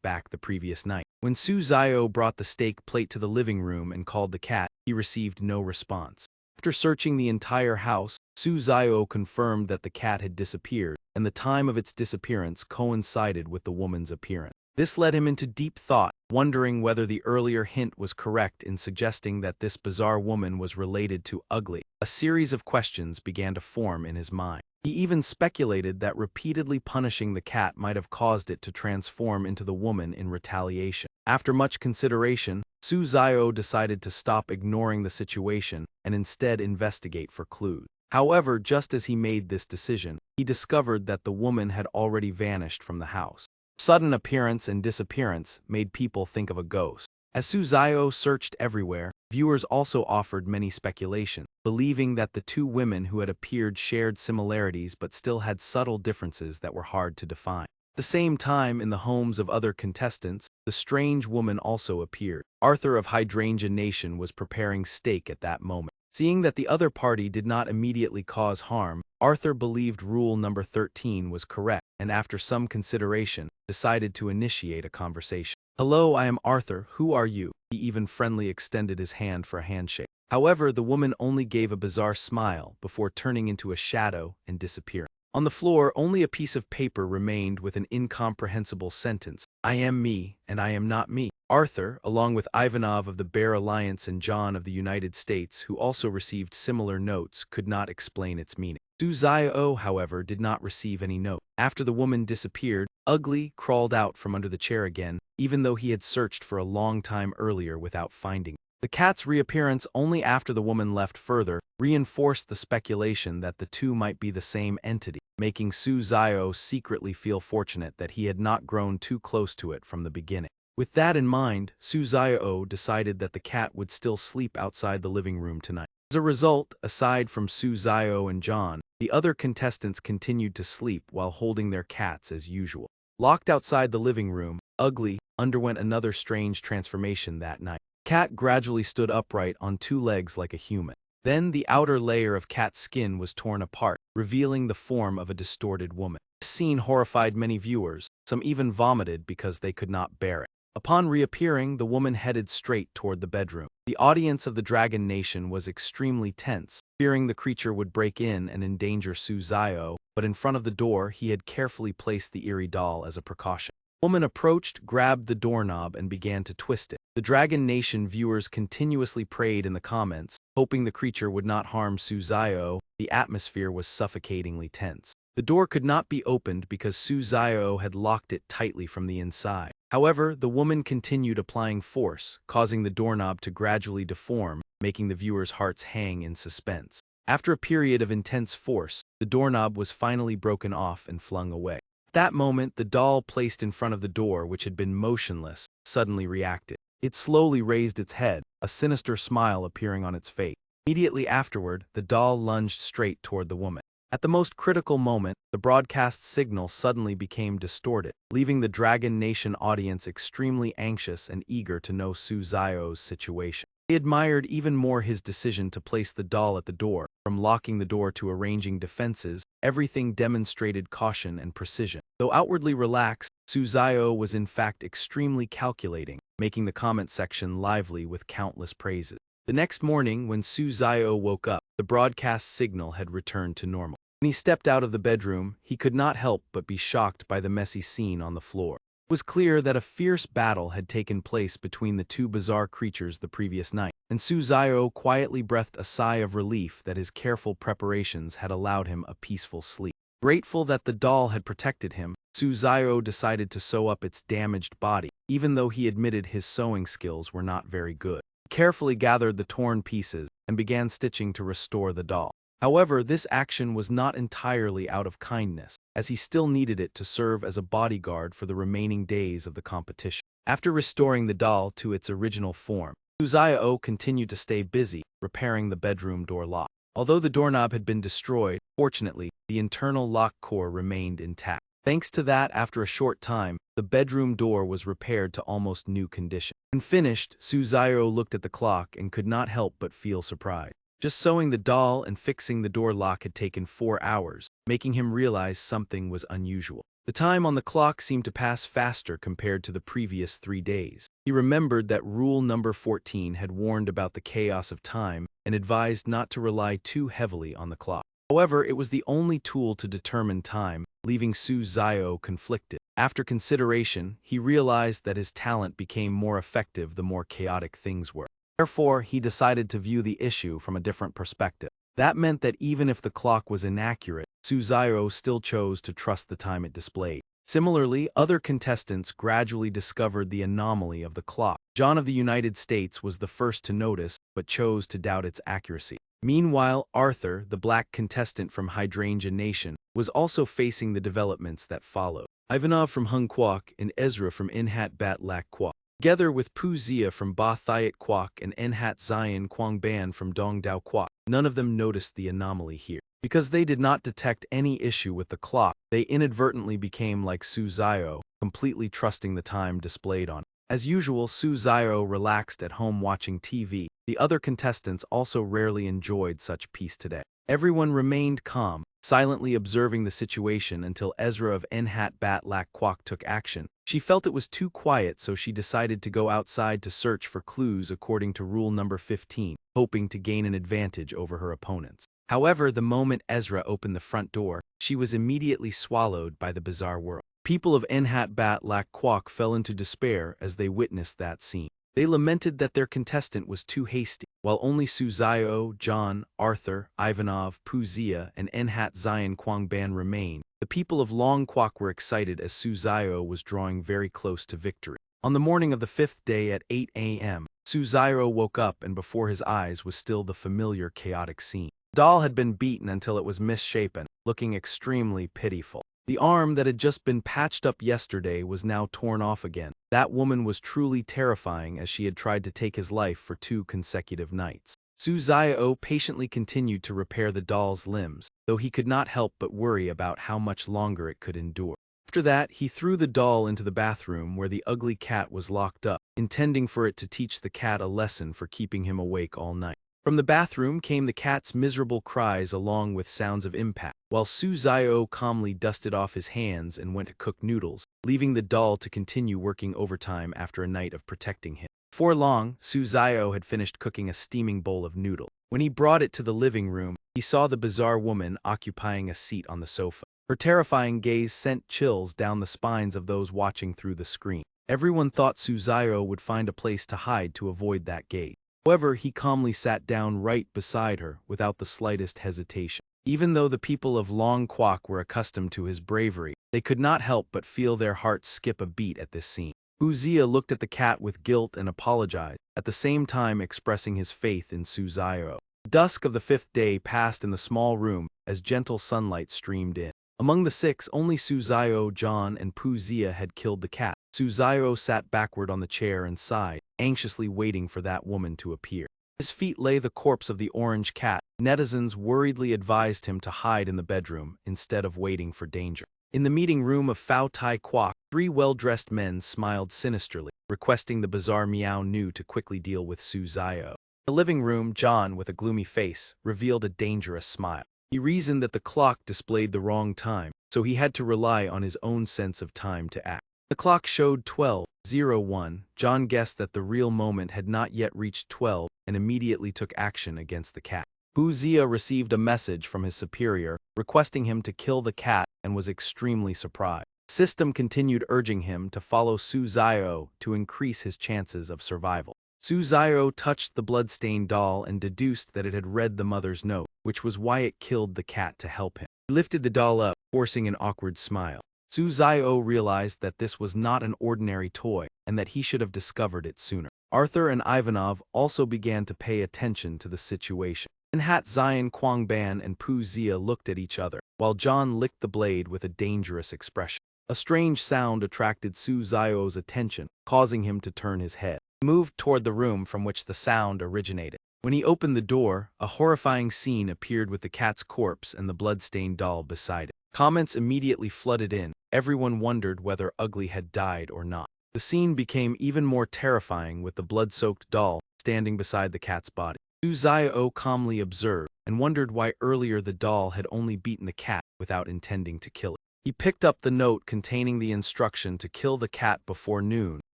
back the previous night. When Suzayo brought the steak plate to the living room and called the cat, he received no response. After searching the entire house, Suzayo confirmed that the cat had disappeared, and the time of its disappearance coincided with the woman's appearance. This led him into deep thought, wondering whether the earlier hint was correct in suggesting that this bizarre woman was related to Ugly. A series of questions began to form in his mind. He even speculated that repeatedly punishing the cat might have caused it to transform into the woman in retaliation. After much consideration, Su Zio decided to stop ignoring the situation and instead investigate for clues. However, just as he made this decision, he discovered that the woman had already vanished from the house. Sudden appearance and disappearance made people think of a ghost. As Su Zio searched everywhere, viewers also offered many speculations, believing that the two women who had appeared shared similarities but still had subtle differences that were hard to define. At the same time, in the homes of other contestants, the strange woman also appeared. Arthur of Hydrangea Nation was preparing steak at that moment. Seeing that the other party did not immediately cause harm, Arthur believed rule number 13 was correct, and after some consideration, decided to initiate a conversation. "Hello, I am Arthur, who are you?" He even friendly extended his hand for a handshake. However, the woman only gave a bizarre smile before turning into a shadow and disappearing. On the floor, only a piece of paper remained with an incomprehensible sentence: "I am me, and I am not me." Arthur, along with Ivanov of the Bear Alliance and John of the United States, who also received similar notes, could not explain its meaning. Su Zio, however, did not receive any note. After the woman disappeared, Ugly crawled out from under the chair again, even though he had searched for a long time earlier without finding it. The cat's reappearance only after the woman left further reinforced the speculation that the two might be the same entity, making Su Zio secretly feel fortunate that he had not grown too close to it from the beginning. With that in mind, Su Zio decided that the cat would still sleep outside the living room tonight. As a result, aside from Su Zio and John, the other contestants continued to sleep while holding their cats as usual. Locked outside the living room, Ugly underwent another strange transformation that night. Cat gradually stood upright on two legs like a human. Then the outer layer of cat's skin was torn apart, revealing the form of a distorted woman. This scene horrified many viewers, some even vomited because they could not bear it. Upon reappearing, the woman headed straight toward the bedroom. The audience of the Dragon Nation was extremely tense, fearing the creature would break in and endanger Su Zio, but in front of the door he had carefully placed the eerie doll as a precaution. The woman approached, grabbed the doorknob, and began to twist it. The Dragon Nation viewers continuously prayed in the comments, hoping the creature would not harm Su Zio. The atmosphere was suffocatingly tense. The door could not be opened because Su Zio had locked it tightly from the inside. However, the woman continued applying force, causing the doorknob to gradually deform, making the viewers' hearts hang in suspense. After a period of intense force, the doorknob was finally broken off and flung away. At that moment, the doll placed in front of the door, which had been motionless, suddenly reacted. It slowly raised its head, a sinister smile appearing on its face. Immediately afterward, the doll lunged straight toward the woman. At the most critical moment, the broadcast signal suddenly became distorted, leaving the Dragon Nation audience extremely anxious and eager to know Su Zio's situation. They admired even more his decision to place the doll at the door. From locking the door to arranging defenses, everything demonstrated caution and precision. Though outwardly relaxed, Su Zio was in fact extremely calculating, making the comment section lively with countless praises. The next morning, when Su Zio woke up, the broadcast signal had returned to normal. When he stepped out of the bedroom, he could not help but be shocked by the messy scene on the floor. It was clear that a fierce battle had taken place between the two bizarre creatures the previous night, and Su Zio quietly breathed a sigh of relief that his careful preparations had allowed him a peaceful sleep. Grateful that the doll had protected him, Su Zio decided to sew up its damaged body, even though he admitted his sewing skills were not very good. He carefully gathered the torn pieces and began stitching to restore the doll. However, this action was not entirely out of kindness, as he still needed it to serve as a bodyguard for the remaining days of the competition. After restoring the doll to its original form, Su Zio continued to stay busy, repairing the bedroom door lock. Although the doorknob had been destroyed, fortunately, the internal lock core remained intact. Thanks to that, after a short time, the bedroom door was repaired to almost new condition. When finished, Su Zio looked at the clock and could not help but feel surprised. Just sewing the doll and fixing the door lock had taken 4 hours, making him realize something was unusual. The time on the clock seemed to pass faster compared to the previous 3 days. He remembered that rule number 14 had warned about the chaos of time and advised not to rely too heavily on the clock. However, it was the only tool to determine time, leaving Su Zio conflicted. After consideration, he realized that his talent became more effective the more chaotic things were. Therefore, he decided to view the issue from a different perspective. That meant that even if the clock was inaccurate, Su Zio still chose to trust the time it displayed. Similarly, other contestants gradually discovered the anomaly of the clock. John of the United States was the first to notice, but chose to doubt its accuracy. Meanwhile, Arthur, the black contestant from Hydrangea Nation, was also facing the developments that followed. Ivanov from Hung Kwok and Ezra from Inhat Bat Lak Kwok, together with Pu Zia from Ba Thiat Kwok and Enhat Zion Kwang Ban from Dong Dao Kwok. None of them noticed the anomaly here. Because they did not detect any issue with the clock, they inadvertently became like Su Zio, completely trusting the time displayed on it. As usual, Su Zio relaxed at home watching TV. The other contestants also rarely enjoyed such peace today. Everyone remained calm, silently observing the situation until Ezra of Enhat Bat Lak Kwok took action. She felt it was too quiet, so she decided to go outside to search for clues according to rule number 15, hoping to gain an advantage over her opponents. However, the moment Ezra opened the front door, she was immediately swallowed by the bizarre world. People of Enhat Bat Lak Kwok fell into despair as they witnessed that scene. They lamented that their contestant was too hasty, while only Su Zio, John, Arthur, Ivanov, Pu Zia, and Enhat Zion Kwang Ban remained. The people of Long Kwok were excited as Su Zio was drawing very close to victory. On the morning of the 5th day at 8 a.m., Su Zio woke up and before his eyes was still the familiar chaotic scene. The doll had been beaten until it was misshapen, looking extremely pitiful. The arm that had just been patched up yesterday was now torn off again. That woman was truly terrifying as she had tried to take his life for 2 consecutive nights. Su Zio patiently continued to repair the doll's limbs, though he could not help but worry about how much longer it could endure. After that, he threw the doll into the bathroom where the ugly cat was locked up, intending for it to teach the cat a lesson for keeping him awake all night. From the bathroom came the cat's miserable cries along with sounds of impact, while Su Zio calmly dusted off his hands and went to cook noodles, leaving the doll to continue working overtime after a night of protecting him. Before long, Su Zio had finished cooking a steaming bowl of noodle. When he brought it to the living room, he saw the bizarre woman occupying a seat on the sofa. Her terrifying gaze sent chills down the spines of those watching through the screen. Everyone thought Su Zio would find a place to hide to avoid that gaze. However, he calmly sat down right beside her without the slightest hesitation. Even though the people of Long Kwok were accustomed to his bravery, they could not help but feel their hearts skip a beat at this scene. Pu Zia looked at the cat with guilt and apologized, at the same time expressing his faith in Su Zio. The dusk of the 5th day passed in the small room as gentle sunlight streamed in. Among the 6, only Su Zio, John, and Pu Zia had killed the cat. Su Zio sat backward on the chair and sighed, anxiously waiting for that woman to appear. At his feet lay the corpse of the orange cat. Netizens worriedly advised him to hide in the bedroom instead of waiting for danger. In the meeting room of Phao Tai Kwok, 3 well-dressed men smiled sinisterly, requesting the bizarre Miao Nu to quickly deal with Su Zio. In the living room, John, with a gloomy face, revealed a dangerous smile. He reasoned that the clock displayed the wrong time, so he had to rely on his own sense of time to act. The clock showed 12:01. John guessed that the real moment had not yet reached 12 and immediately took action against the cat. Pu Zia received a message from his superior, requesting him to kill the cat and was extremely surprised. The system continued urging him to follow Su Zio to increase his chances of survival. Su Zio touched the blood-stained doll and deduced that it had read the mother's note, which was why it killed the cat to help him. He lifted the doll up, forcing an awkward smile. Su Zio realized that this was not an ordinary toy, and that he should have discovered it sooner. Arthur and Ivanov also began to pay attention to the situation. Enhat Zion Kwang Ban and Pu Zia looked at each other, while John licked the blade with a dangerous expression. A strange sound attracted Su Zio's attention, causing him to turn his head. He moved toward the room from which the sound originated. When he opened the door, a horrifying scene appeared with the cat's corpse and the blood-stained doll beside it. Comments immediately flooded in. Everyone wondered whether Ugly had died or not. The scene became even more terrifying with the blood-soaked doll standing beside the cat's body. Su Zio calmly observed and wondered why earlier the doll had only beaten the cat without intending to kill it. He picked up the note containing the instruction to kill the cat before noon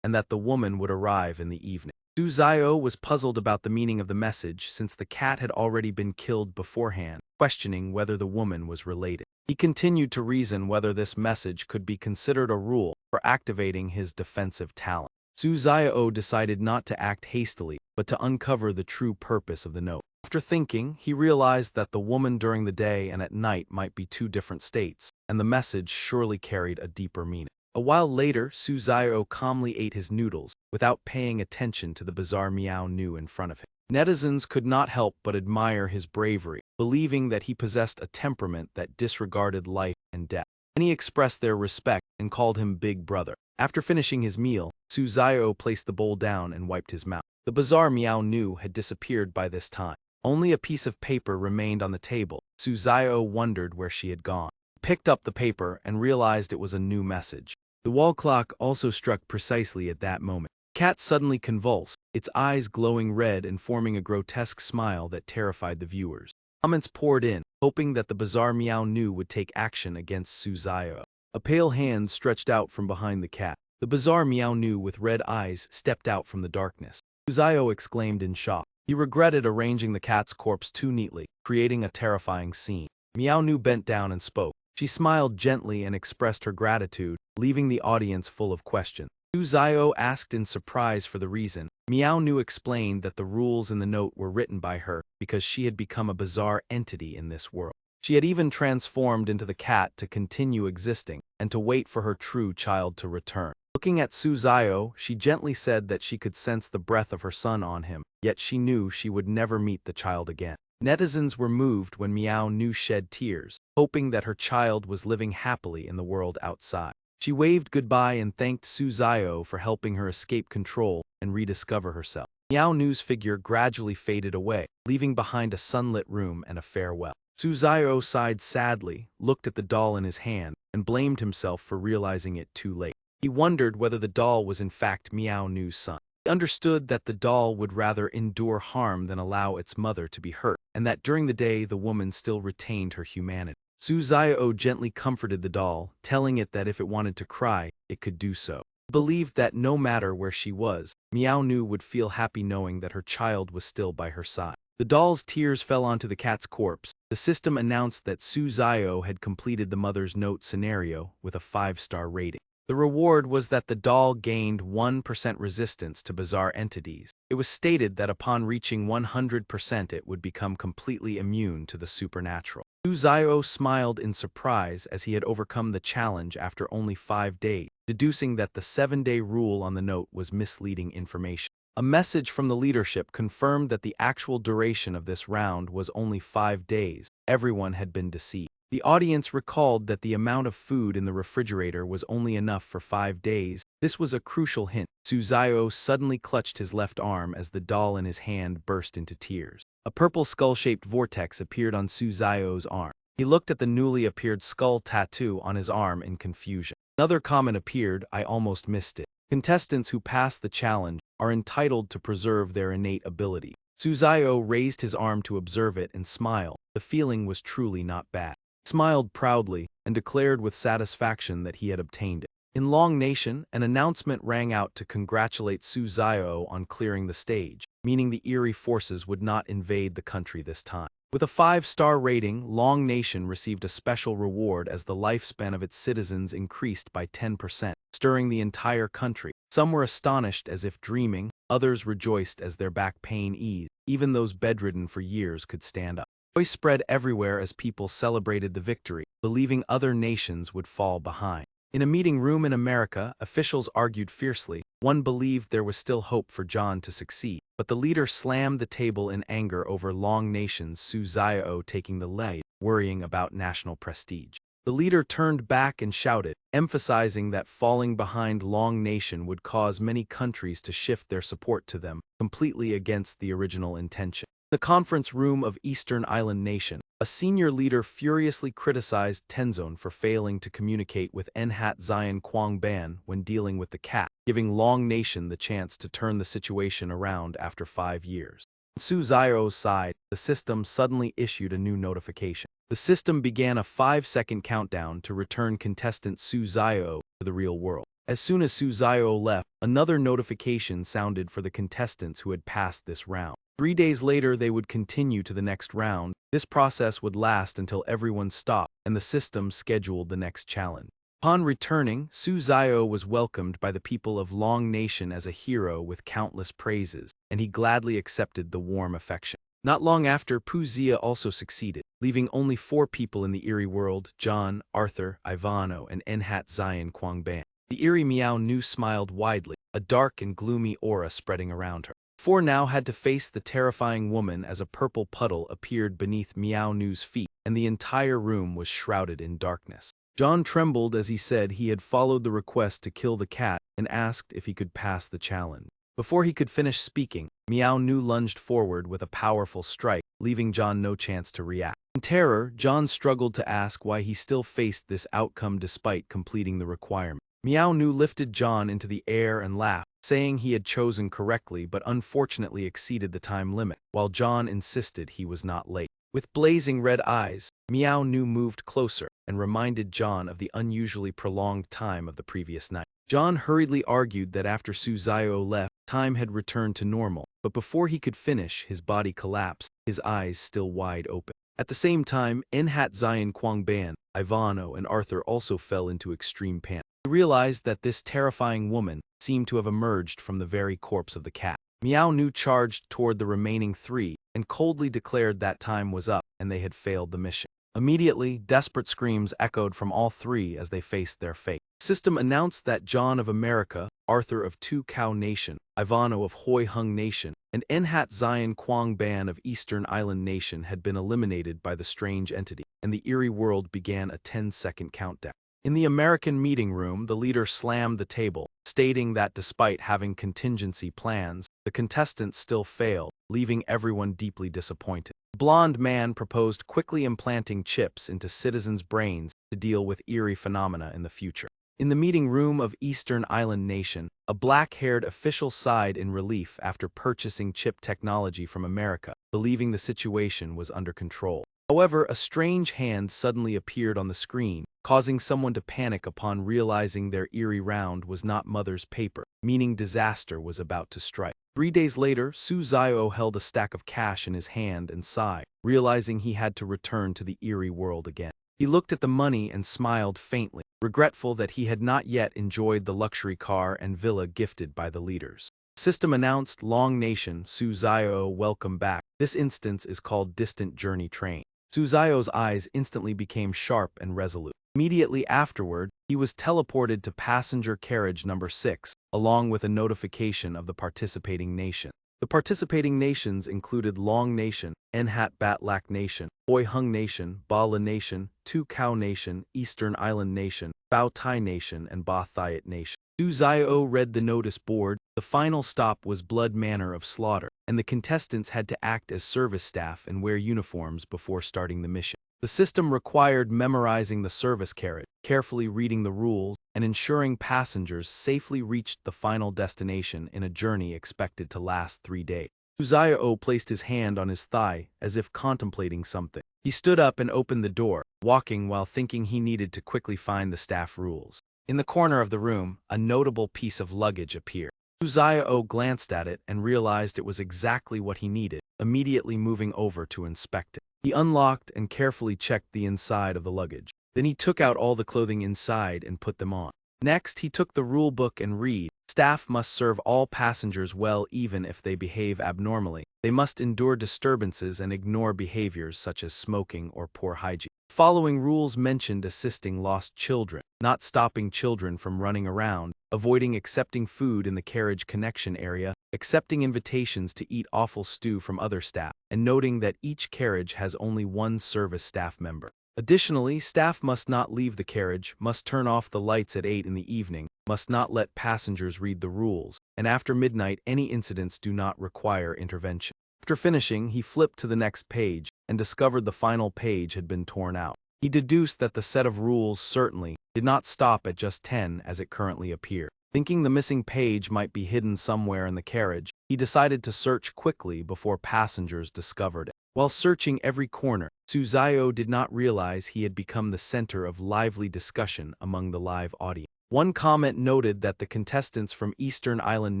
and that the woman would arrive in the evening. Su Zio was puzzled about the meaning of the message since the cat had already been killed beforehand, questioning whether the woman was related. He continued to reason whether this message could be considered a rule for activating his defensive talent. Su Zio decided not to act hastily, but to uncover the true purpose of the note. After thinking, he realized that the woman during the day and at night might be two different states, and the message surely carried a deeper meaning. A while later, Su Zio calmly ate his noodles, without paying attention to the bizarre Miao Nu in front of him. Netizens could not help but admire his bravery, believing that he possessed a temperament that disregarded life and death. Many expressed their respect and called him Big Brother. After finishing his meal, Su Zio placed the bowl down and wiped his mouth. The bizarre Miao Nu had disappeared by this time. Only a piece of paper remained on the table. Su Zio wondered where she had gone. He picked up the paper and realized it was a new message. The wall clock also struck precisely at that moment. The cat suddenly convulsed, its eyes glowing red and forming a grotesque smile that terrified the viewers. Comments poured in, hoping that the bizarre Miao Nu would take action against Su Zio. A pale hand stretched out from behind the cat. The bizarre Miao Nu with red eyes stepped out from the darkness. Su Zio exclaimed in shock. He regretted arranging the cat's corpse too neatly, creating a terrifying scene. Miao Nu bent down and spoke. She smiled gently and expressed her gratitude, leaving the audience full of questions. Su Zio asked in surprise for the reason. Miao Nu explained that the rules in the note were written by her because she had become a bizarre entity in this world. She had even transformed into the cat to continue existing and to wait for her true child to return. Looking at Su Zio, she gently said that she could sense the breath of her son on him, yet she knew she would never meet the child again. Netizens were moved when Miao Nu shed tears, hoping that her child was living happily in the world outside. She waved goodbye and thanked Su Zio for helping her escape control and rediscover herself. Miao Nu's figure gradually faded away, leaving behind a sunlit room and a farewell. Su Zio sighed sadly, looked at the doll in his hand, and blamed himself for realizing it too late. He wondered whether the doll was in fact Miao Nu's son. He understood that the doll would rather endure harm than allow its mother to be hurt, and that during the day the woman still retained her humanity. Su Zio gently comforted the doll, telling it that if it wanted to cry, it could do so. He believed that no matter where she was, Miao Nu would feel happy knowing that her child was still by her side. The doll's tears fell onto the cat's corpse. The system announced that Su Zio had completed the mother's note scenario with a 5-star rating. The reward was that the doll gained 1% resistance to bizarre entities. It was stated that upon reaching 100% it would become completely immune to the supernatural. Su Zio smiled in surprise as he had overcome the challenge after only 5 days, deducing that the 7-day rule on the note was misleading information. A message from the leadership confirmed that the actual duration of this round was only 5 days. Everyone had been deceived. The audience recalled that the amount of food in the refrigerator was only enough for 5 days. This was a crucial hint. Su Zio suddenly clutched his left arm as the doll in his hand burst into tears. A purple skull-shaped vortex appeared on Su Zio's arm. He looked at the newly appeared skull tattoo on his arm in confusion. Another comment appeared. I almost missed it. Contestants who pass the challenge are entitled to preserve their innate ability. Su Zio raised his arm to observe it and smiled. The feeling was truly not bad. He smiled proudly and declared with satisfaction that he had obtained it. In Long Nation, an announcement rang out to congratulate Su Zio on clearing the stage, meaning the eerie forces would not invade the country this time. With a 5-star rating, Long Nation received a special reward as the lifespan of its citizens increased by 10%, stirring the entire country. Some were astonished as if dreaming, others rejoiced as their back pain eased. Even those bedridden for years could stand up. Joy spread everywhere as people celebrated the victory, believing other nations would fall behind. In a meeting room in America, officials argued fiercely. One believed there was still hope for John to succeed, but the leader slammed the table in anger over Long Nation's Su Zio taking the lead, worrying about national prestige. The leader turned back and shouted, emphasizing that falling behind Long Nation would cause many countries to shift their support to them, completely against the original intention. In the conference room of Eastern Island Nation, a senior leader furiously criticized Tenzon for failing to communicate with Nhat Zion Quang Ban when dealing with the cat, giving Long Nation the chance to turn the situation around after 5 years. On Su Zio's side, the system suddenly issued a new notification. The system began a 5-second countdown to return contestant Su Zio to the real world. As soon as Suzayo left, another notification sounded for the contestants who had passed this round. 3 days later, they would continue to the next round. This process would last until everyone stopped and the system scheduled the next challenge. Upon returning, Suzayo was welcomed by the people of Long Nation as a hero with countless praises, and he gladly accepted the warm affection. Not long after, Puzia also succeeded, leaving only 4 people in the eerie world: John, Arthur, Ivano, and Enhat Zion Kwangban. The eerie Miao Nu smiled widely, a dark and gloomy aura spreading around her. 4 now had to face the terrifying woman as a purple puddle appeared beneath Miao Nu's feet, and the entire room was shrouded in darkness. John trembled as he said he had followed the request to kill the cat and asked if he could pass the challenge. Before he could finish speaking, Miao Nu lunged forward with a powerful strike, leaving John no chance to react. In terror, John struggled to ask why he still faced this outcome despite completing the requirement. Miao Nu lifted John into the air and laughed, saying he had chosen correctly but unfortunately exceeded the time limit, while John insisted he was not late. With blazing red eyes, Miao Nu moved closer and reminded John of the unusually prolonged time of the previous night. John hurriedly argued that after Suzayo left, time had returned to normal, but before he could finish, his body collapsed, his eyes still wide open. At the same time, Enhat Zion Kwangban, Ivano, and Arthur also fell into extreme panic. They realized that this terrifying woman seemed to have emerged from the very corpse of the cat. Miao Nu charged toward the remaining 3 and coldly declared that time was up and they had failed the mission. Immediately, desperate screams echoed from all 3 as they faced their fate. The system announced that John of America, Arthur of Tu Cow Nation, Ivano of Hoi Hung Nation, and Enhat Zion Kwangban of Eastern Island Nation had been eliminated by the strange entity, and the eerie world began a 10-second countdown. In the American meeting room, the leader slammed the table, stating that despite having contingency plans, the contestants still failed, leaving everyone deeply disappointed. The blonde man proposed quickly implanting chips into citizens' brains to deal with eerie phenomena in the future. In the meeting room of Eastern Island Nation, a black-haired official sighed in relief after purchasing chip technology from America, believing the situation was under control. However, a strange hand suddenly appeared on the screen, causing someone to panic upon realizing their eerie round was not Mother's paper, meaning disaster was about to strike. 3 days later, Suzayo held a stack of cash in his hand and sighed, realizing he had to return to the eerie world again. He looked at the money and smiled faintly, regretful that he had not yet enjoyed the luxury car and villa gifted by the leaders. System announced Long Nation, Suzayo, welcome back. This instance is called Distant Journey Train. Suzayo's eyes instantly became sharp and resolute. Immediately afterward, he was teleported to passenger carriage number 6, along with a notification of the participating nation. The participating nations included Long Nation, Enhat Batlak Nation, Hoi Hung Nation, Bala Nation, Tu Cow Nation, Eastern Island Nation, Bao Tai Nation, and Ba Thiat Nation. Suzayo read the notice board. The final stop was Blood Manor of Slaughter, and the contestants had to act as service staff and wear uniforms before starting the mission. The system required memorizing the service carriage, carefully reading the rules, and ensuring passengers safely reached the final destination in a journey expected to last 3 days. Suzayo placed his hand on his thigh as if contemplating something. He stood up and opened the door, walking while thinking he needed to quickly find the staff rules. In the corner of the room, a notable piece of luggage appeared. Suzayo glanced at it and realized it was exactly what he needed, immediately moving over to inspect it. He unlocked and carefully checked the inside of the luggage. Then he took out all the clothing inside and put them on. Next, he took the rule book and read. Staff must serve all passengers well even if they behave abnormally. They must endure disturbances and ignore behaviors such as smoking or poor hygiene. Following rules mentioned assisting lost children, not stopping children from running around, avoiding accepting food in the carriage connection area, accepting invitations to eat offal stew from other staff, and noting that each carriage has only one service staff member. Additionally, staff must not leave the carriage, must turn off the lights at 8 in the evening, must not let passengers read the rules, and after midnight any incidents do not require intervention. After finishing, he flipped to the next page and discovered the final page had been torn out. He deduced that the set of rules certainly did not stop at just 10 as it currently appeared. Thinking the missing page might be hidden somewhere in the carriage, he decided to search quickly before passengers discovered it. While searching every corner, Suzayo did not realize he had become the center of lively discussion among the live audience. One comment noted that the contestants from Eastern Island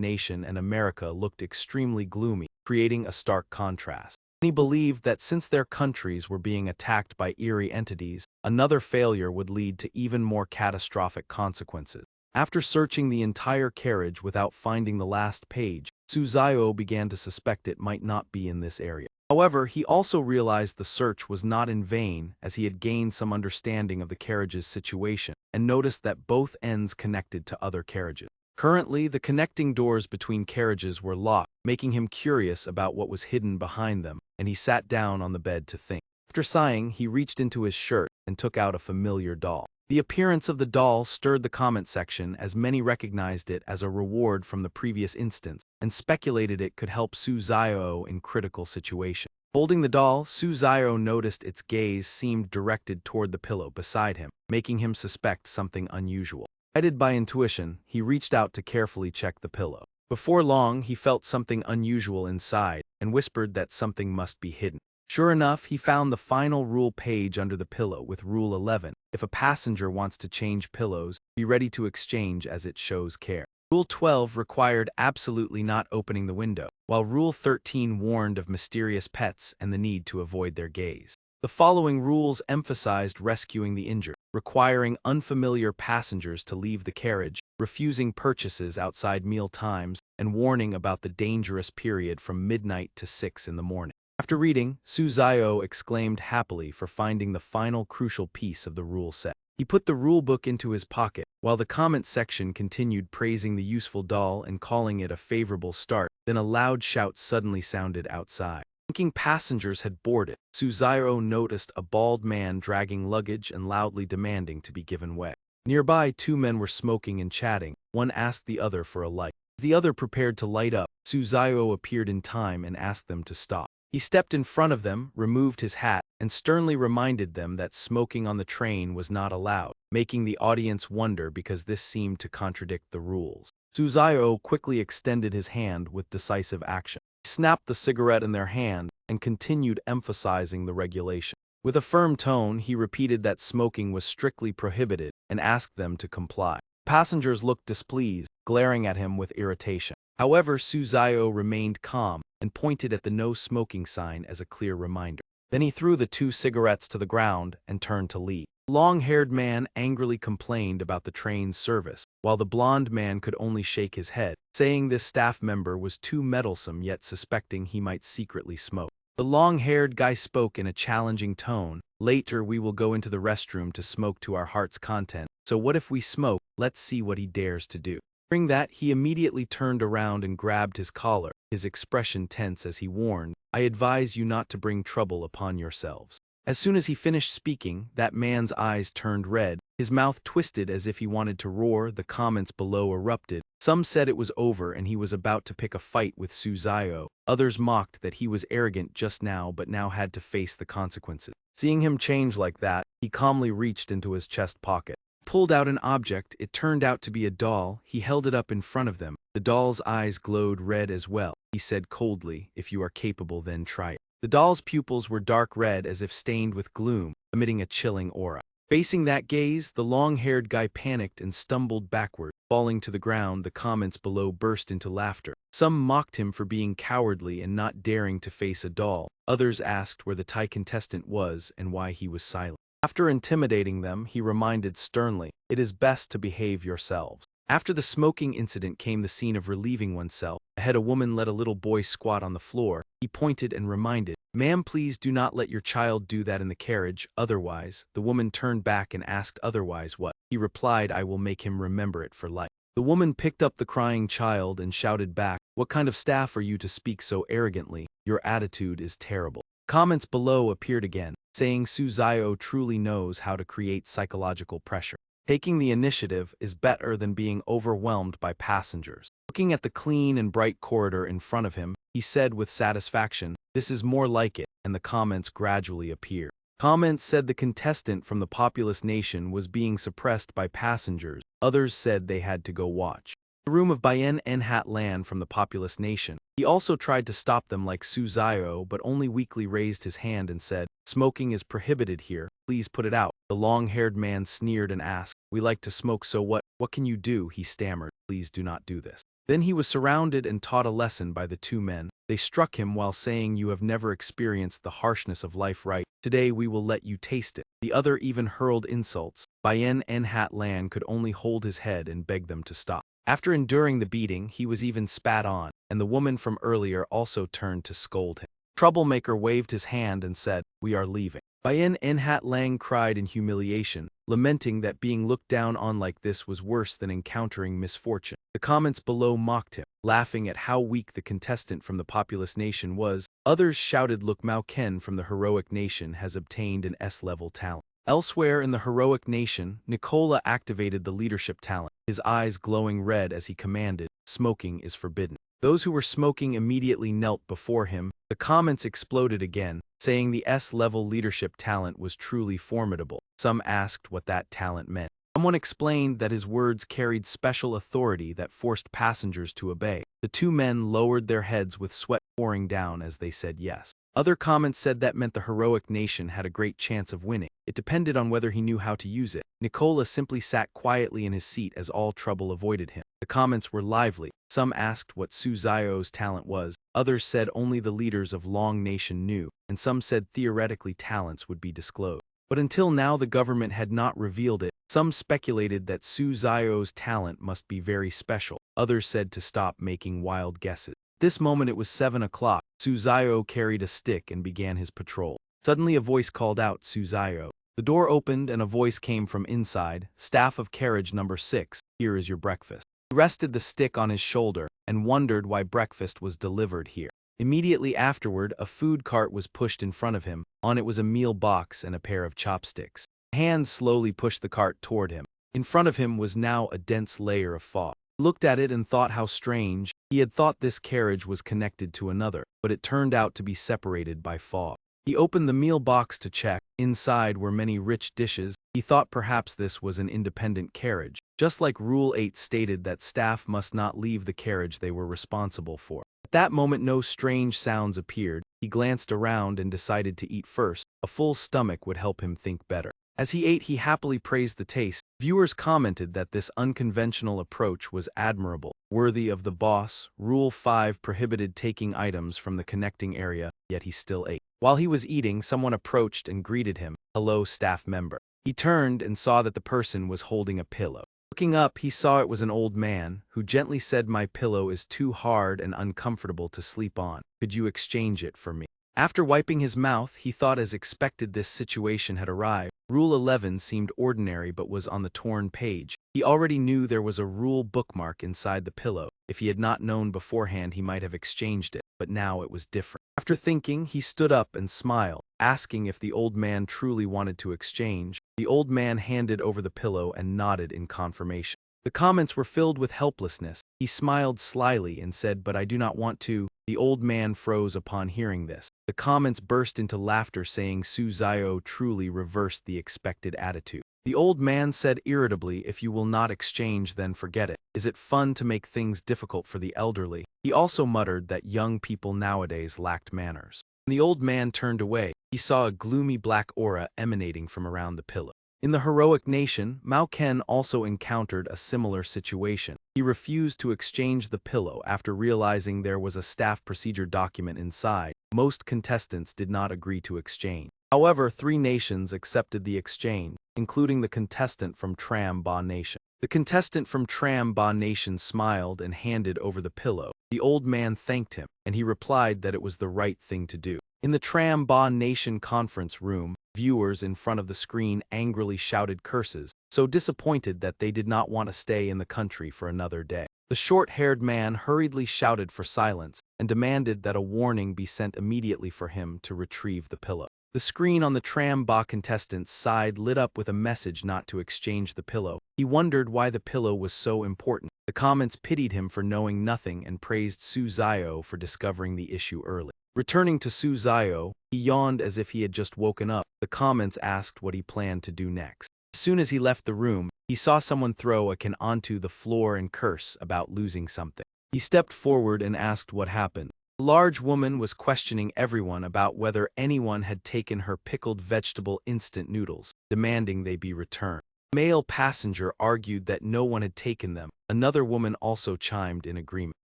Nation and America looked extremely gloomy, creating a stark contrast. He believed that since their countries were being attacked by eerie entities, another failure would lead to even more catastrophic consequences. After searching the entire carriage without finding the last page, Suzayo began to suspect it might not be in this area. However, he also realized the search was not in vain, as he had gained some understanding of the carriage's situation and noticed that both ends connected to other carriages. Currently, the connecting doors between carriages were locked, making him curious about what was hidden behind them, and he sat down on the bed to think. After sighing, he reached into his shirt and took out a familiar doll. The appearance of the doll stirred the comment section, as many recognized it as a reward from the previous instance and speculated it could help Suzayo in critical situations. Holding the doll, Suzayo noticed its gaze seemed directed toward the pillow beside him, making him suspect something unusual. Guided by intuition, he reached out to carefully check the pillow. Before long, he felt something unusual inside and whispered that something must be hidden. Sure enough, he found the final rule page under the pillow with Rule 11. If a passenger wants to change pillows, be ready to exchange as it shows care. Rule 12 required absolutely not opening the window, while Rule 13 warned of mysterious pets and the need to avoid their gaze. The following rules emphasized rescuing the injured, requiring unfamiliar passengers to leave the carriage, refusing purchases outside meal times, and warning about the dangerous period from midnight to 6 in the morning. After reading, Suzayo exclaimed happily for finding the final crucial piece of the rule set. He put the rulebook into his pocket, while the comment section continued praising the useful doll and calling it a favorable start. Then a loud shout suddenly sounded outside. Thinking passengers had boarded, Suzayo noticed a bald man dragging luggage and loudly demanding to be given way. Nearby, two men were smoking and chatting. One asked the other for a light. As the other prepared to light up, Suzayo appeared in time and asked them to stop. He stepped in front of them, removed his hat, and sternly reminded them that smoking on the train was not allowed, making the audience wonder because this seemed to contradict the rules. Suzayo quickly extended his hand with decisive action. He snapped the cigarette in their hand and continued emphasizing the regulation. With a firm tone, he repeated that smoking was strictly prohibited and asked them to comply. Passengers looked displeased, glaring at him with irritation. However, Suzayo remained calm and pointed at the no smoking sign as a clear reminder. Then he threw the 2 cigarettes to the ground and turned to leave. The long-haired man angrily complained about the train's service, while the blonde man could only shake his head, saying this staff member was too meddlesome yet suspecting he might secretly smoke. The long-haired guy spoke in a challenging tone. Later we will go into the restroom to smoke to our heart's content, so what if we smoke? Let's see what he dares to do. Hearing that, he immediately turned around and grabbed his collar, his expression tense as he warned, "I advise you not to bring trouble upon yourselves." As soon as he finished speaking, that man's eyes turned red, his mouth twisted as if he wanted to roar. The comments below erupted. Some said it was over and he was about to pick a fight with Suzayo. Others mocked that he was arrogant just now but now had to face the consequences. Seeing him change like that, he calmly reached into his chest pocket. Pulled out an object. It turned out to be a doll. He held it up in front of them. The doll's eyes glowed red as well. He said coldly, "If you are capable, then try it." The doll's pupils were dark red as if stained with gloom, emitting a chilling aura. Facing that gaze, the long-haired guy panicked and stumbled backward. Falling to the ground, the comments below burst into laughter. Some mocked him for being cowardly and not daring to face a doll. Others asked where the Thai contestant was and why he was silent. After intimidating them, he reminded sternly, "It is best to behave yourselves." After the smoking incident came the scene of relieving oneself. Ahead, a woman let a little boy squat on the floor. He pointed and reminded, "Ma'am, please do not let your child do that in the carriage, otherwise." The woman turned back and asked, "Otherwise what?" He replied, "I will make him remember it for life." The woman picked up the crying child and shouted back, "What kind of staff are you to speak so arrogantly? Your attitude is terrible." Comments below appeared again, saying Suzayo truly knows how to create psychological pressure. Taking the initiative is better than being overwhelmed by passengers. Looking at the clean and bright corridor in front of him, he said with satisfaction, "This is more like it," and the comments gradually appeared. Comments said the contestant from the populous nation was being suppressed by passengers. Others said they had to go watch. The room of Bayen Nhat Land from the populous nation. He also tried to stop them like Suzayo but only weakly raised his hand and said, Smoking is prohibited here. Please put it out. The long-haired man sneered and asked, "We like to smoke, so what? What can you do?" He stammered. "Please do not do this." Then he was surrounded and taught a lesson by the two men. They struck him while saying, "You have never experienced the harshness of life, right? Today we will let you taste it." The other even hurled insults. Bayan Nhat Lan could only hold his head and beg them to stop. After enduring the beating, he was even spat on, and the woman from earlier also turned to scold him. Troublemaker waved his hand and said, "We are leaving." Bayan Nhat Lang cried in humiliation, lamenting that being looked down on like this was worse than encountering misfortune. The comments below mocked him, laughing at how weak the contestant from the populous nation was. Others shouted, "Look, Mao Ken from the heroic nation has obtained an S-level talent." Elsewhere in the heroic nation, Nicola activated the leadership talent, his eyes glowing red as he commanded, "Smoking is forbidden." Those who were smoking immediately knelt before him. The comments exploded again, saying the S-level leadership talent was truly formidable. Some asked what that talent meant. Someone explained that his words carried special authority that forced passengers to obey. The two men lowered their heads with sweat pouring down as they said yes. Other comments said that meant the heroic nation had a great chance of winning. It depended on whether he knew how to use it. Nicola simply sat quietly in his seat as all trouble avoided him. The comments were lively. Some asked what Su Zio's talent was, others said only the leaders of Long Nation knew, and some said theoretically talents would be disclosed. But until now the government had not revealed it. Some speculated that Su Zio's talent must be very special. Others said to stop making wild guesses. This moment it was 7 o'clock. Su Zio carried a stick and began his patrol. Suddenly a voice called out, "Su Zio." The door opened and a voice came from inside, "Staff of carriage number 6, here is your breakfast." He rested the stick on his shoulder and wondered why breakfast was delivered here. Immediately afterward, a food cart was pushed in front of him. On it was a meal box and a pair of chopsticks. Hands slowly pushed the cart toward him. In front of him was now a dense layer of fog. He looked at it and thought how strange. He had thought this carriage was connected to another, but it turned out to be separated by fog. He opened the meal box to check. Inside were many rich dishes. He thought perhaps this was an independent carriage, just like Rule 8 stated that staff must not leave the carriage they were responsible for. At that moment no strange sounds appeared. He glanced around and decided to eat first. A full stomach would help him think better. As he ate, he happily praised the taste. Viewers commented that this unconventional approach was admirable, worthy of the boss. Rule 5 prohibited taking items from the connecting area, yet he still ate. While he was eating, someone approached and greeted him. "Hello, staff member." He turned and saw that the person was holding a pillow. Looking up, he saw it was an old man, who gently said, "My pillow is too hard and uncomfortable to sleep on. Could you exchange it for me?" After wiping his mouth, he thought as expected this situation had arrived. Rule 11 seemed ordinary but was on the torn page. He already knew there was a rule bookmark inside the pillow. If he had not known beforehand, he might have exchanged it, but now it was different. After thinking, he stood up and smiled, asking if the old man truly wanted to exchange. The old man handed over the pillow and nodded in confirmation. The comments were filled with helplessness. He smiled slyly and said, "But I do not want to." The old man froze upon hearing this. The comments burst into laughter, saying Su Zio truly reversed the expected attitude. The old man said irritably, "If you will not exchange, then forget it. Is it fun to make things difficult for the elderly?" He also muttered that young people nowadays lacked manners. When the old man turned away, he saw a gloomy black aura emanating from around the pillow. In the heroic nation, Mao Ken also encountered a similar situation. He refused to exchange the pillow after realizing there was a staff procedure document inside. Most contestants did not agree to exchange. However, 3 nations accepted the exchange, including the contestant from Tram Ba Nation. The contestant from Tram Ba Nation smiled and handed over the pillow. The old man thanked him, and he replied that it was the right thing to do. In the Tram Ba Nation conference room, viewers in front of the screen angrily shouted curses, so disappointed that they did not want to stay in the country for another day. The short-haired man hurriedly shouted for silence and demanded that a warning be sent immediately for him to retrieve the pillow. The screen on the Tram Ba contestant's side lit up with a message not to exchange the pillow. He wondered why the pillow was so important. The comments pitied him for knowing nothing and praised Su Zio for discovering the issue early. Returning to Su Zio, he yawned as if he had just woken up. The comments asked what he planned to do next. As soon as he left the room, he saw someone throw a can onto the floor and curse about losing something. He stepped forward and asked what happened. A large woman was questioning everyone about whether anyone had taken her pickled vegetable instant noodles, demanding they be returned. A male passenger argued that no one had taken them. Another woman also chimed in agreement.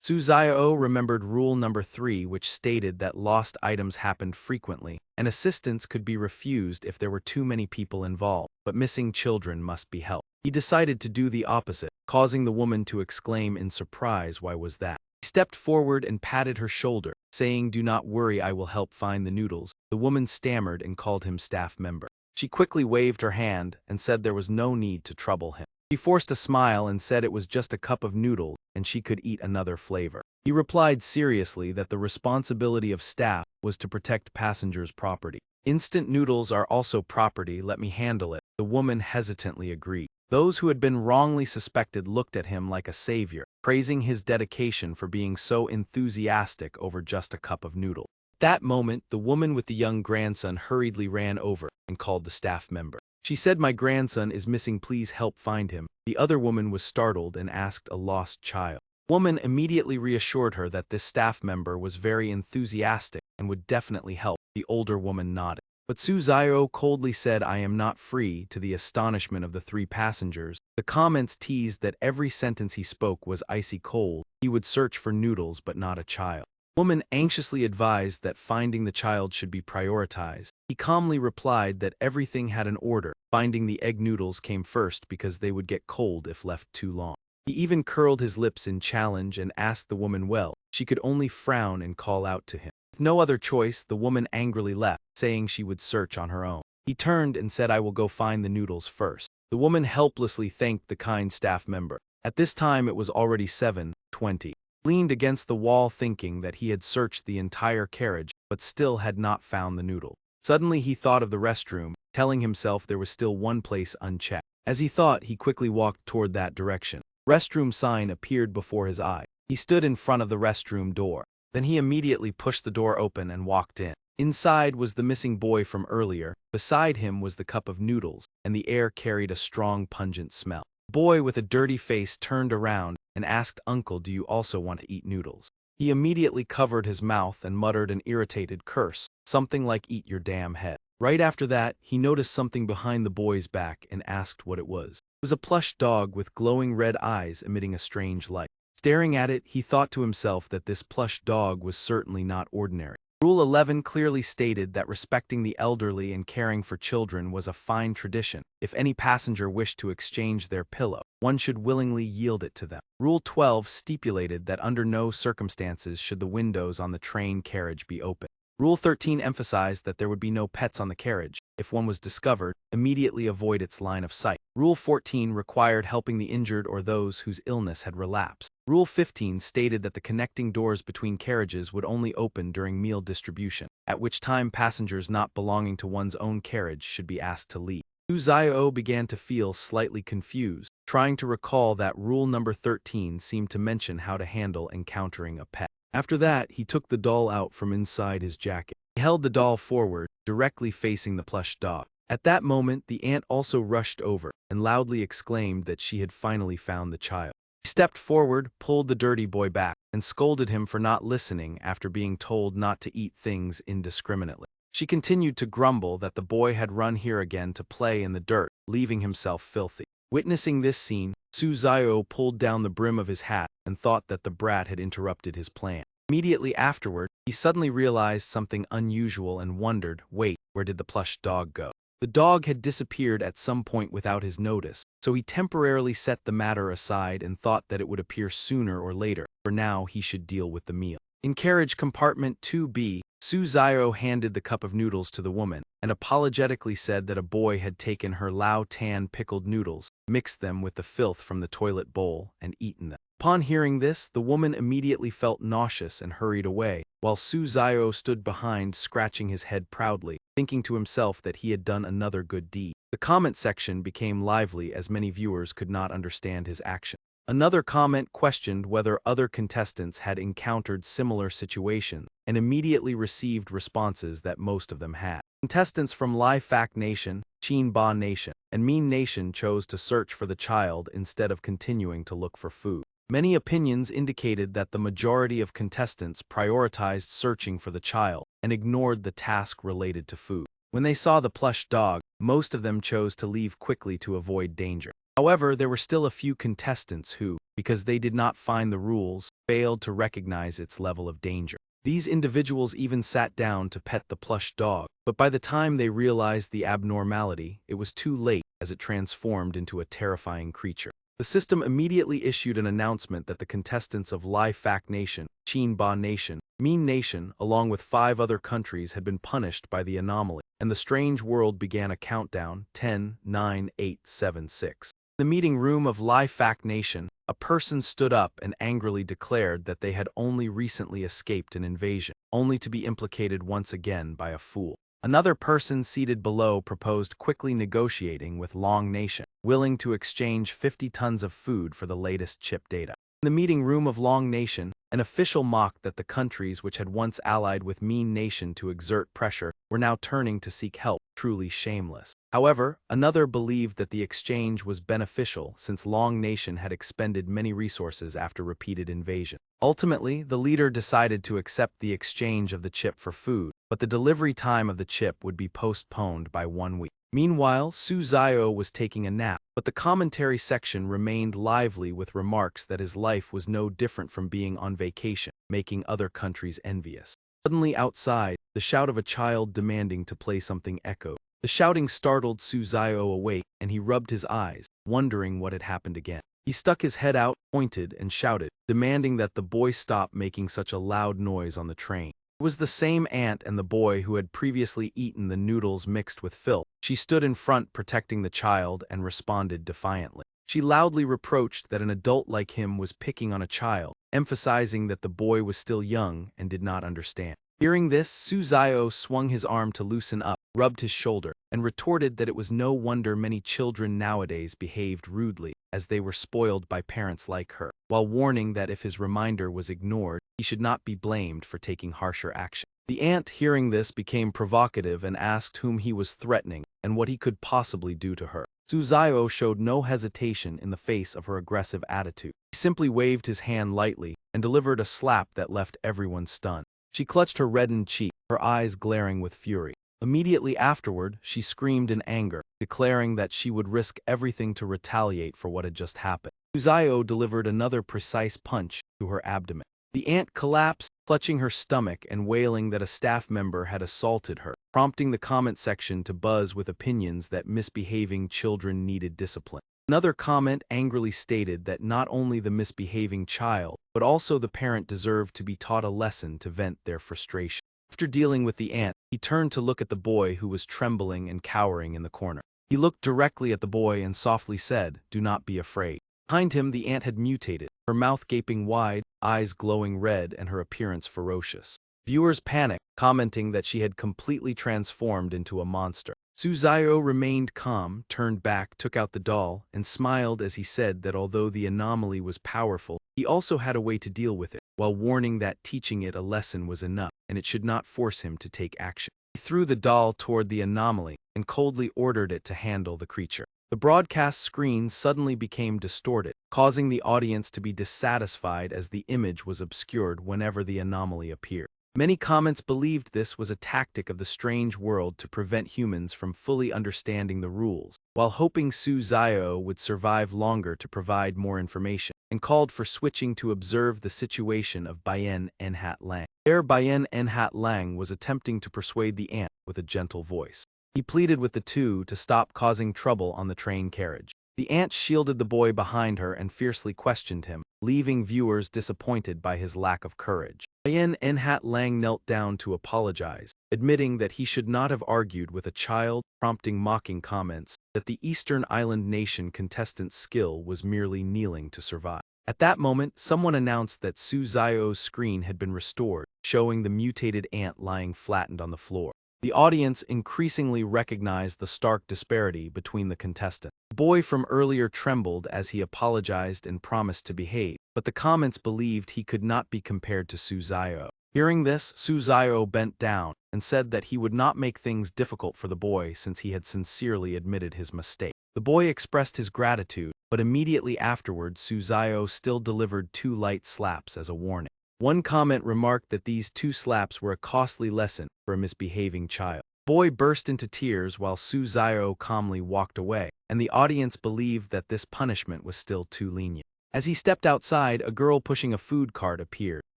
Suzayo remembered rule number 3, which stated that lost items happened frequently, and assistance could be refused if there were too many people involved, but missing children must be helped. He decided to do the opposite, causing the woman to exclaim in surprise, "Why was that?" He stepped forward and patted her shoulder, saying, "Do not worry, I will help find the noodles." The woman stammered and called him staff member. She quickly waved her hand and said there was no need to trouble him. She forced a smile and said it was just a cup of noodles and she could eat another flavor. He replied seriously that the responsibility of staff was to protect passengers' property. "Instant noodles are also property, let me handle it," the woman hesitantly agreed. Those who had been wrongly suspected looked at him like a savior, praising his dedication for being so enthusiastic over just a cup of noodles. At that moment, the woman with the young grandson hurriedly ran over and called the staff member. She said, "My grandson is missing, please help find him." The other woman was startled and asked, "A lost child?" The woman immediately reassured her that this staff member was very enthusiastic and would definitely help. The older woman nodded. But Suzayo coldly said, "I am not free," to the astonishment of the 3 passengers. The comments teased that every sentence he spoke was icy cold. He would search for noodles but not a child. The woman anxiously advised that finding the child should be prioritized. He calmly replied that everything had an order. Finding the egg noodles came first because they would get cold if left too long. He even curled his lips in challenge and asked the woman well. She could only frown and call out to him. With no other choice, the woman angrily left, saying she would search on her own. He turned and said, "I will go find the noodles first." The woman helplessly thanked the kind staff member. At this time it was already 7:20. Leaned against the wall thinking that he had searched the entire carriage but still had not found the noodle. Suddenly he thought of the restroom, telling himself there was still one place unchecked. As he thought, he quickly walked toward that direction. Restroom sign appeared before his eye. He stood in front of the restroom door. Then he immediately pushed the door open and walked in. Inside was the missing boy from earlier. Beside him was the cup of noodles, and the air carried a strong, pungent smell. The boy with a dirty face turned around and asked, "Uncle, do you also want to eat noodles?" He immediately covered his mouth and muttered an irritated curse, something like "Eat your damn head." Right after that, he noticed something behind the boy's back and asked what it was. It was a plush dog with glowing red eyes emitting a strange light. Staring at it, he thought to himself that this plush dog was certainly not ordinary. Rule 11 clearly stated that respecting the elderly and caring for children was a fine tradition. If any passenger wished to exchange their pillow, one should willingly yield it to them. Rule 12 stipulated that under no circumstances should the windows on the train carriage be open. Rule 13 emphasized that there would be no pets on the carriage. If one was discovered, immediately avoid its line of sight. Rule 14 required helping the injured or those whose illness had relapsed. Rule 15 stated that the connecting doors between carriages would only open during meal distribution, at which time passengers not belonging to one's own carriage should be asked to leave. Suzayo began to feel slightly confused, trying to recall that rule number 13 seemed to mention how to handle encountering a pet. After that, he took the doll out from inside his jacket. He held the doll forward, directly facing the plush dog. At that moment, the aunt also rushed over and loudly exclaimed that she had finally found the child. He stepped forward, pulled the dirty boy back, and scolded him for not listening after being told not to eat things indiscriminately. She continued to grumble that the boy had run here again to play in the dirt, leaving himself filthy. Witnessing this scene, Suzayo pulled down the brim of his hat and thought that the brat had interrupted his plan. Immediately afterward, he suddenly realized something unusual and wondered, wait, where did the plush dog go? The dog had disappeared at some point without his notice, so he temporarily set the matter aside and thought that it would appear sooner or later. For now, he should deal with the meal. In carriage compartment 2B, Suzayo handed the cup of noodles to the woman and apologetically said that a boy had taken her Lao Tan pickled noodles, mixed them with the filth from the toilet bowl, and eaten them. Upon hearing this, the woman immediately felt nauseous and hurried away, while Suzayo stood behind, scratching his head proudly, thinking to himself that he had done another good deed. The comment section became lively as many viewers could not understand his action. Another comment questioned whether other contestants had encountered similar situations, and immediately received responses that most of them had. Contestants from Lai Fak Nation, Chin Ba Nation, and Mean Nation chose to search for the child instead of continuing to look for food. Many opinions indicated that the majority of contestants prioritized searching for the child and ignored the task related to food. When they saw the plush dog, most of them chose to leave quickly to avoid danger. However, there were still a few contestants who, because they did not find the rules, failed to recognize its level of danger. These individuals even sat down to pet the plush dog, but by the time they realized the abnormality, it was too late as it transformed into a terrifying creature. The system immediately issued an announcement that the contestants of Lai Fak Nation, Chin Ba Nation, Min Nation, along with 5 other countries had been punished by the anomaly, and the strange world began a countdown: 10, 9, 8, 7, 6. In the meeting room of Lai Fak Nation, a person stood up and angrily declared that they had only recently escaped an invasion, only to be implicated once again by a fool. Another person seated below proposed quickly negotiating with Long Nation, willing to exchange 50 tons of food for the latest chip data. In the meeting room of Long Nation, an official mocked that the countries which had once allied with Mean Nation to exert pressure were now turning to seek help, truly shameless. However, another believed that the exchange was beneficial since Long Nation had expended many resources after repeated invasion. Ultimately, the leader decided to accept the exchange of the chip for food, but the delivery time of the chip would be postponed by 1 week. Meanwhile, Su Zio was taking a nap, but the commentary section remained lively with remarks that his life was no different from being on vacation, making other countries envious. Suddenly outside, the shout of a child demanding to play something echoed. The shouting startled Su Zio awake, and he rubbed his eyes, wondering what had happened again. He stuck his head out, pointed, and shouted, demanding that the boy stop making such a loud noise on the train. It was the same aunt and the boy who had previously eaten the noodles mixed with filth. She stood in front protecting the child and responded defiantly. She loudly reproached that an adult like him was picking on a child, emphasizing that the boy was still young and did not understand. Hearing this, Su Zio swung his arm to loosen up, rubbed his shoulder, and retorted that it was no wonder many children nowadays behaved rudely, as they were spoiled by parents like her, while warning that if his reminder was ignored, he should not be blamed for taking harsher action. The aunt, hearing this, became provocative and asked whom he was threatening and what he could possibly do to her. Su Zio showed no hesitation in the face of her aggressive attitude. He simply waved his hand lightly and delivered a slap that left everyone stunned. She clutched her reddened cheek, her eyes glaring with fury. Immediately afterward, she screamed in anger, declaring that she would risk everything to retaliate for what had just happened. Su Zio delivered another precise punch to her abdomen. The aunt collapsed, clutching her stomach and wailing that a staff member had assaulted her, prompting the comment section to buzz with opinions that misbehaving children needed discipline. Another comment angrily stated that not only the misbehaving child, but also the parent deserved to be taught a lesson to vent their frustration. After dealing with the aunt, he turned to look at the boy who was trembling and cowering in the corner. He looked directly at the boy and softly said, "Do not be afraid." Behind him, the aunt had mutated, her mouth gaping wide, eyes glowing red, and her appearance ferocious. Viewers panicked, commenting that she had completely transformed into a monster. Su Zio remained calm, turned back, took out the doll, and smiled as he said that although the anomaly was powerful, he also had a way to deal with it, while warning that teaching it a lesson was enough, and it should not force him to take action. He threw the doll toward the anomaly and coldly ordered it to handle the creature. The broadcast screen suddenly became distorted, causing the audience to be dissatisfied as the image was obscured whenever the anomaly appeared. Many comments believed this was a tactic of the strange world to prevent humans from fully understanding the rules, while hoping Su Zio would survive longer to provide more information, and called for switching to observe the situation of Bayen Enhat Lang. There, Bayen Enhat Lang was attempting to persuade the aunt with a gentle voice. He pleaded with the two to stop causing trouble on the train carriage. The aunt shielded the boy behind her and fiercely questioned him, leaving viewers disappointed by his lack of courage. Bayen Enhat Lang knelt down to apologize, admitting that he should not have argued with a child, prompting mocking comments that the Eastern Island nation contestant's skill was merely kneeling to survive. At that moment, someone announced that Su Zio's screen had been restored, showing the mutated aunt lying flattened on the floor. The audience increasingly recognized the stark disparity between the contestants. The boy from earlier trembled as he apologized and promised to behave, but the comments believed he could not be compared to Su Zio. Hearing this, Su Zio bent down and said that he would not make things difficult for the boy since he had sincerely admitted his mistake. The boy expressed his gratitude, but immediately afterward Suzayo still delivered 2 light slaps as a warning. One comment remarked that these 2 slaps were a costly lesson for a misbehaving child. The boy burst into tears while Suzayo calmly walked away, and the audience believed that this punishment was still too lenient. As he stepped outside, a girl pushing a food cart appeared,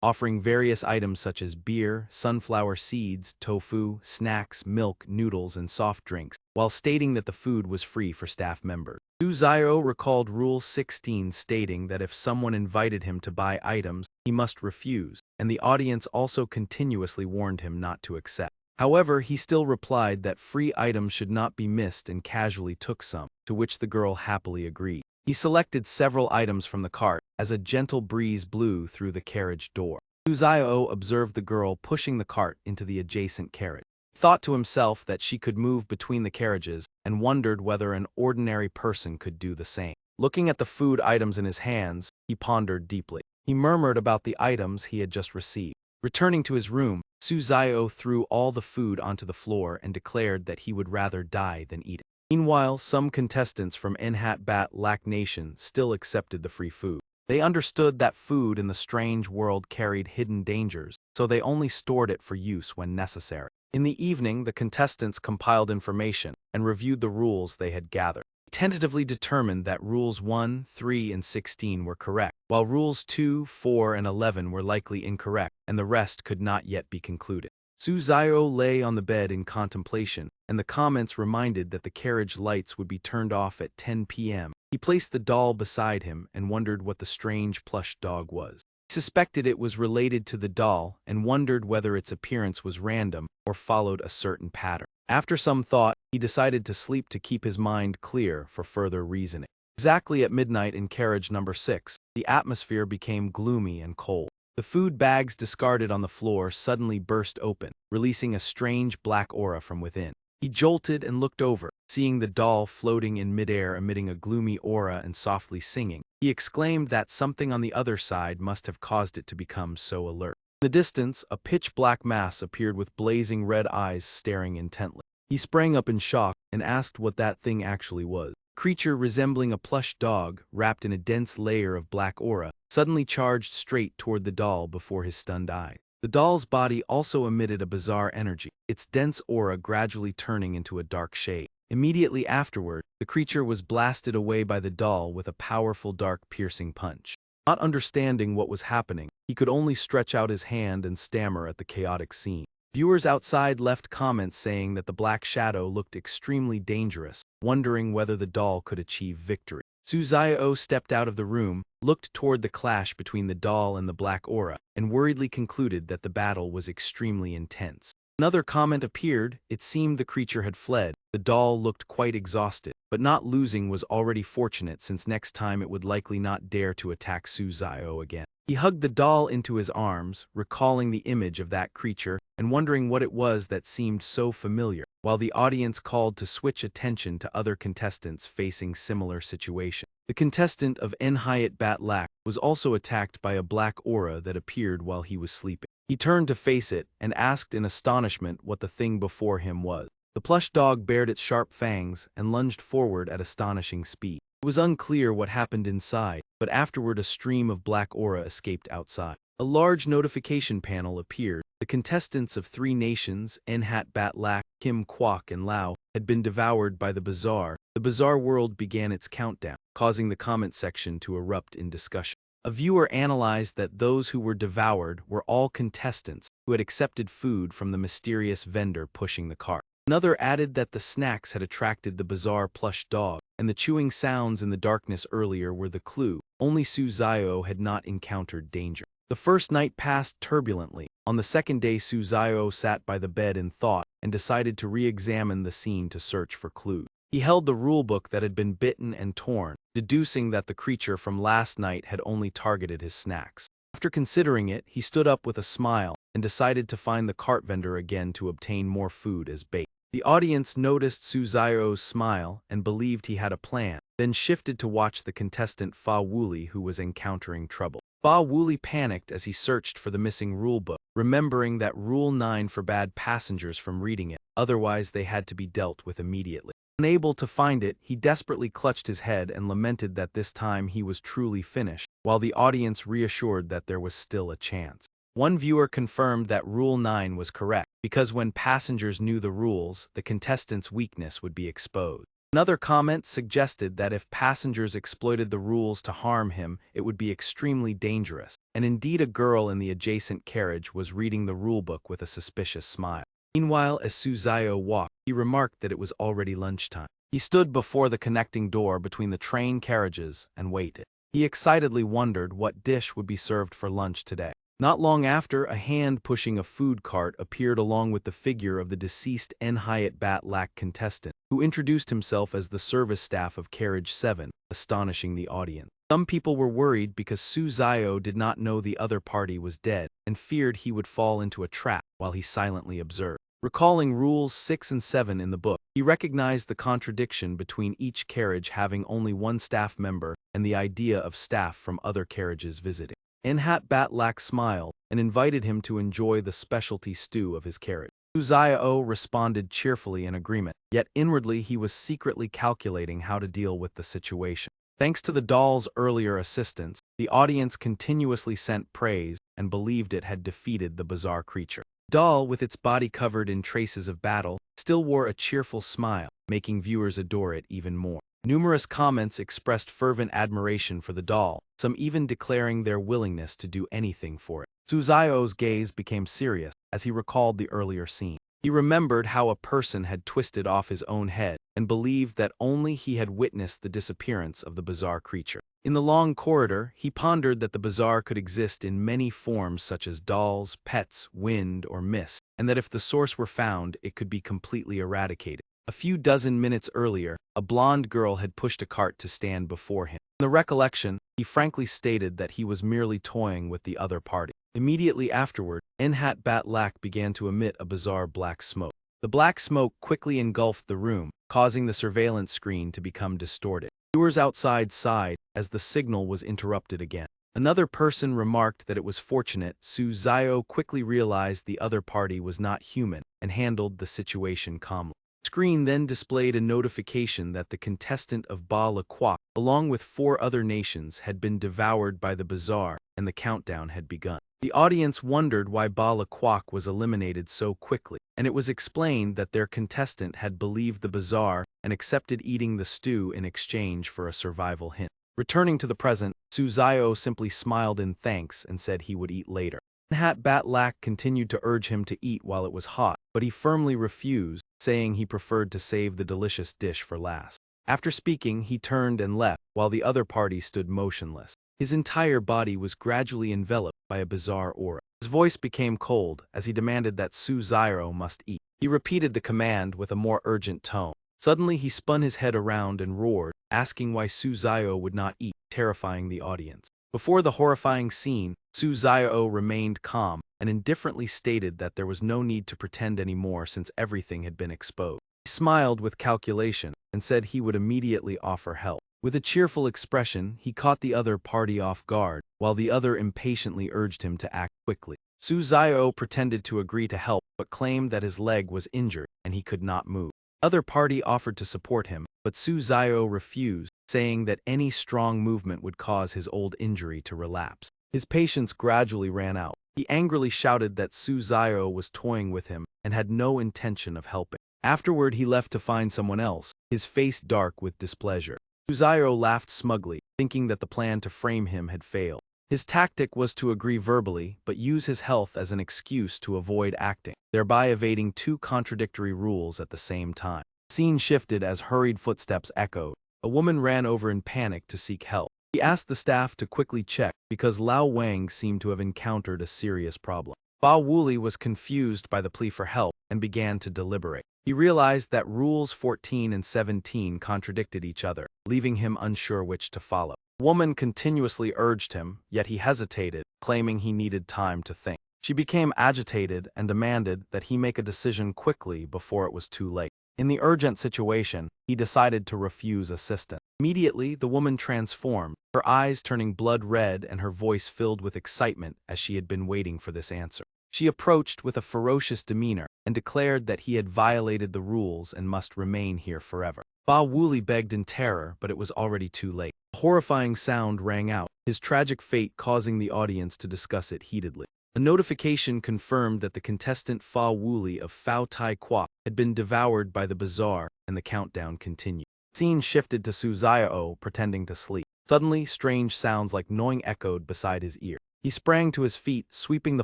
offering various items such as beer, sunflower seeds, tofu, snacks, milk, noodles, and soft drinks, while stating that the food was free for staff members. Suzayo recalled Rule 16 stating that if someone invited him to buy items, he must refuse, and the audience also continuously warned him not to accept. However, he still replied that free items should not be missed and casually took some, to which the girl happily agreed. He selected several items from the cart as a gentle breeze blew through the carriage door. Suzayo observed the girl pushing the cart into the adjacent carriage. He thought to himself that she could move between the carriages and wondered whether an ordinary person could do the same. Looking at the food items in his hands, he pondered deeply. He murmured about the items he had just received. Returning to his room, Suzayo threw all the food onto the floor and declared that he would rather die than eat it. Meanwhile, some contestants from Bat Nation still accepted the free food. They understood that food in the strange world carried hidden dangers, so they only stored it for use when necessary. In the evening, the contestants compiled information and reviewed the rules they had gathered. They tentatively determined that Rules 1, 3, and 16 were correct, while Rules 2, 4, and 11 were likely incorrect, and the rest could not yet be concluded. Suzayo lay on the bed in contemplation, and the comments reminded that the carriage lights would be turned off at 10 p.m. He placed the doll beside him and wondered what the strange plush dog was. He suspected it was related to the doll and wondered whether its appearance was random or followed a certain pattern. After some thought, he decided to sleep to keep his mind clear for further reasoning. Exactly at midnight in carriage number 6, the atmosphere became gloomy and cold. The food bags discarded on the floor suddenly burst open, releasing a strange black aura from within. He jolted and looked over, seeing the doll floating in midair emitting a gloomy aura and softly singing. He exclaimed that something on the other side must have caused it to become so alert. In the distance, a pitch-black mass appeared with blazing red eyes staring intently. He sprang up in shock and asked what that thing actually was. A creature resembling a plush dog, wrapped in a dense layer of black aura, suddenly charged straight toward the doll before his stunned eyes. The doll's body also emitted a bizarre energy, its dense aura gradually turning into a dark shade. Immediately afterward, the creature was blasted away by the doll with a powerful dark piercing punch. Not understanding what was happening, he could only stretch out his hand and stammer at the chaotic scene. Viewers outside left comments saying that the black shadow looked extremely dangerous, wondering whether the doll could achieve victory. Suzayo stepped out of the room, looked toward the clash between the doll and the black aura, and worriedly concluded that the battle was extremely intense. Another comment appeared. It seemed the creature had fled. The doll looked quite exhausted, but not losing was already fortunate since next time it would likely not dare to attack Suzayo again. He hugged the doll into his arms, recalling the image of that creature and wondering what it was that seemed so familiar, while the audience called to switch attention to other contestants facing similar situations. The contestant of Bat was also attacked by a black aura that appeared while he was sleeping. He turned to face it and asked in astonishment what the thing before him was. The plush dog bared its sharp fangs and lunged forward at astonishing speed. It was unclear what happened inside, but afterward a stream of black aura escaped outside. A large notification panel appeared. The contestants of 3 nations, Bat, Kim Kwok, and Lao, had been devoured by the bizarre. The bizarre world began its countdown, causing the comment section to erupt in discussion. A viewer analyzed that those who were devoured were all contestants who had accepted food from the mysterious vendor pushing the cart. Another added that the snacks had attracted the bizarre plush dog, and the chewing sounds in the darkness earlier were the clue. Only Suzayo had not encountered danger. The first night passed turbulently. On the second day, Suzayo sat by the bed in thought and decided to re-examine the scene to search for clues. He held the rulebook that had been bitten and torn, deducing that the creature from last night had only targeted his snacks. After considering it, he stood up with a smile and decided to find the cart vendor again to obtain more food as bait. The audience noticed Suzayo's smile and believed he had a plan, then shifted to watch the contestant Fa Wooly, who was encountering trouble. Fa Wooly panicked as he searched for the missing rulebook, remembering that Rule 9 forbade passengers from reading it, otherwise they had to be dealt with immediately. Unable to find it, he desperately clutched his head and lamented that this time he was truly finished, while the audience reassured that there was still a chance. One viewer confirmed that Rule 9 was correct, because when passengers knew the rules, the contestant's weakness would be exposed. Another comment suggested that if passengers exploited the rules to harm him, it would be extremely dangerous, and indeed a girl in the adjacent carriage was reading the rulebook with a suspicious smile. Meanwhile, as Suzayo walked, he remarked that it was already lunchtime. He stood before the connecting door between the train carriages and waited. He excitedly wondered what dish would be served for lunch today. Not long after, a hand pushing a food cart appeared along with the figure of the deceased Enhayat Batlak contestant, who introduced himself as the service staff of Carriage 7, astonishing the audience. Some people were worried because Suzayo did not know the other party was dead and feared he would fall into a trap while he silently observed. Recalling rules 6 and 7 in the book, he recognized the contradiction between each carriage having only one staff member and the idea of staff from other carriages visiting. Enhat Batlak smiled and invited him to enjoy the specialty stew of his carriage. Suzayo responded cheerfully in agreement, yet inwardly he was secretly calculating how to deal with the situation. Thanks to the doll's earlier assistance, the audience continuously sent praise and believed it had defeated the bizarre creature. The doll, with its body covered in traces of battle, still wore a cheerful smile, making viewers adore it even more. Numerous comments expressed fervent admiration for the doll, some even declaring their willingness to do anything for it. Suzayo's gaze became serious as he recalled the earlier scene. He remembered how a person had twisted off his own head and believed that only he had witnessed the disappearance of the bizarre creature. In the long corridor, he pondered that the bizarre could exist in many forms such as dolls, pets, wind, or mist, and that if the source were found, it could be completely eradicated. A few dozen minutes earlier, a blonde girl had pushed a cart to stand before him. In the recollection, he frankly stated that he was merely toying with the other party. Immediately afterward, Enhat Batlak began to emit a bizarre black smoke. The black smoke quickly engulfed the room, causing the surveillance screen to become distorted. Viewers outside sighed as the signal was interrupted again. Another person remarked that it was fortunate Suzayo quickly realized the other party was not human and handled the situation calmly. The screen then displayed a notification that the contestant of Ba La Kwak, along with 4 other nations, had been devoured by the bazaar, and the countdown had begun. The audience wondered why Ba La Kwak was eliminated so quickly, and it was explained that their contestant had believed the bazaar and accepted eating the stew in exchange for a survival hint. Returning to the present, Suzayo simply smiled in thanks and said he would eat later. Enhat Batlak continued to urge him to eat while it was hot, but he firmly refused, saying he preferred to save the delicious dish for last. After speaking, he turned and left, while the other party stood motionless. His entire body was gradually enveloped by a bizarre aura. His voice became cold as he demanded that Suzayo must eat. He repeated the command with a more urgent tone. Suddenly he spun his head around and roared, asking why Suzayo would not eat, terrifying the audience. Before the horrifying scene, Suzayo remained calm and indifferently stated that there was no need to pretend anymore since everything had been exposed. He smiled with calculation and said he would immediately offer help. With a cheerful expression, he caught the other party off guard, while the other impatiently urged him to act quickly. Suzayo pretended to agree to help but claimed that his leg was injured and he could not move. The other party offered to support him, but Suzayo refused, saying that any strong movement would cause his old injury to relapse. His patience gradually ran out. He angrily shouted that Suzayo was toying with him and had no intention of helping. Afterward, he left to find someone else, his face dark with displeasure. Suzayo laughed smugly, thinking that the plan to frame him had failed. His tactic was to agree verbally, but use his health as an excuse to avoid acting, thereby evading 2 contradictory rules at the same time. The scene shifted as hurried footsteps echoed. A woman ran over in panic to seek help. He asked the staff to quickly check, because Lao Wang seemed to have encountered a serious problem. Ba Wuli was confused by the plea for help and began to deliberate. He realized that rules 14 and 17 contradicted each other, leaving him unsure which to follow. The woman continuously urged him, yet he hesitated, claiming he needed time to think. She became agitated and demanded that he make a decision quickly before it was too late. In the urgent situation, he decided to refuse assistance. Immediately, the woman transformed, her eyes turning blood red and her voice filled with excitement as she had been waiting for this answer. She approached with a ferocious demeanor, and declared that he had violated the rules and must remain here forever. Fa Wuli begged in terror, but it was already too late. A horrifying sound rang out, his tragic fate causing the audience to discuss it heatedly. A notification confirmed that the contestant Fa Wuli of Phao Tai Kwok had been devoured by the bazaar, and the countdown continued. The scene shifted to Su Xiao pretending to sleep. Suddenly, strange sounds like gnawing echoed beside his ear. He sprang to his feet, sweeping the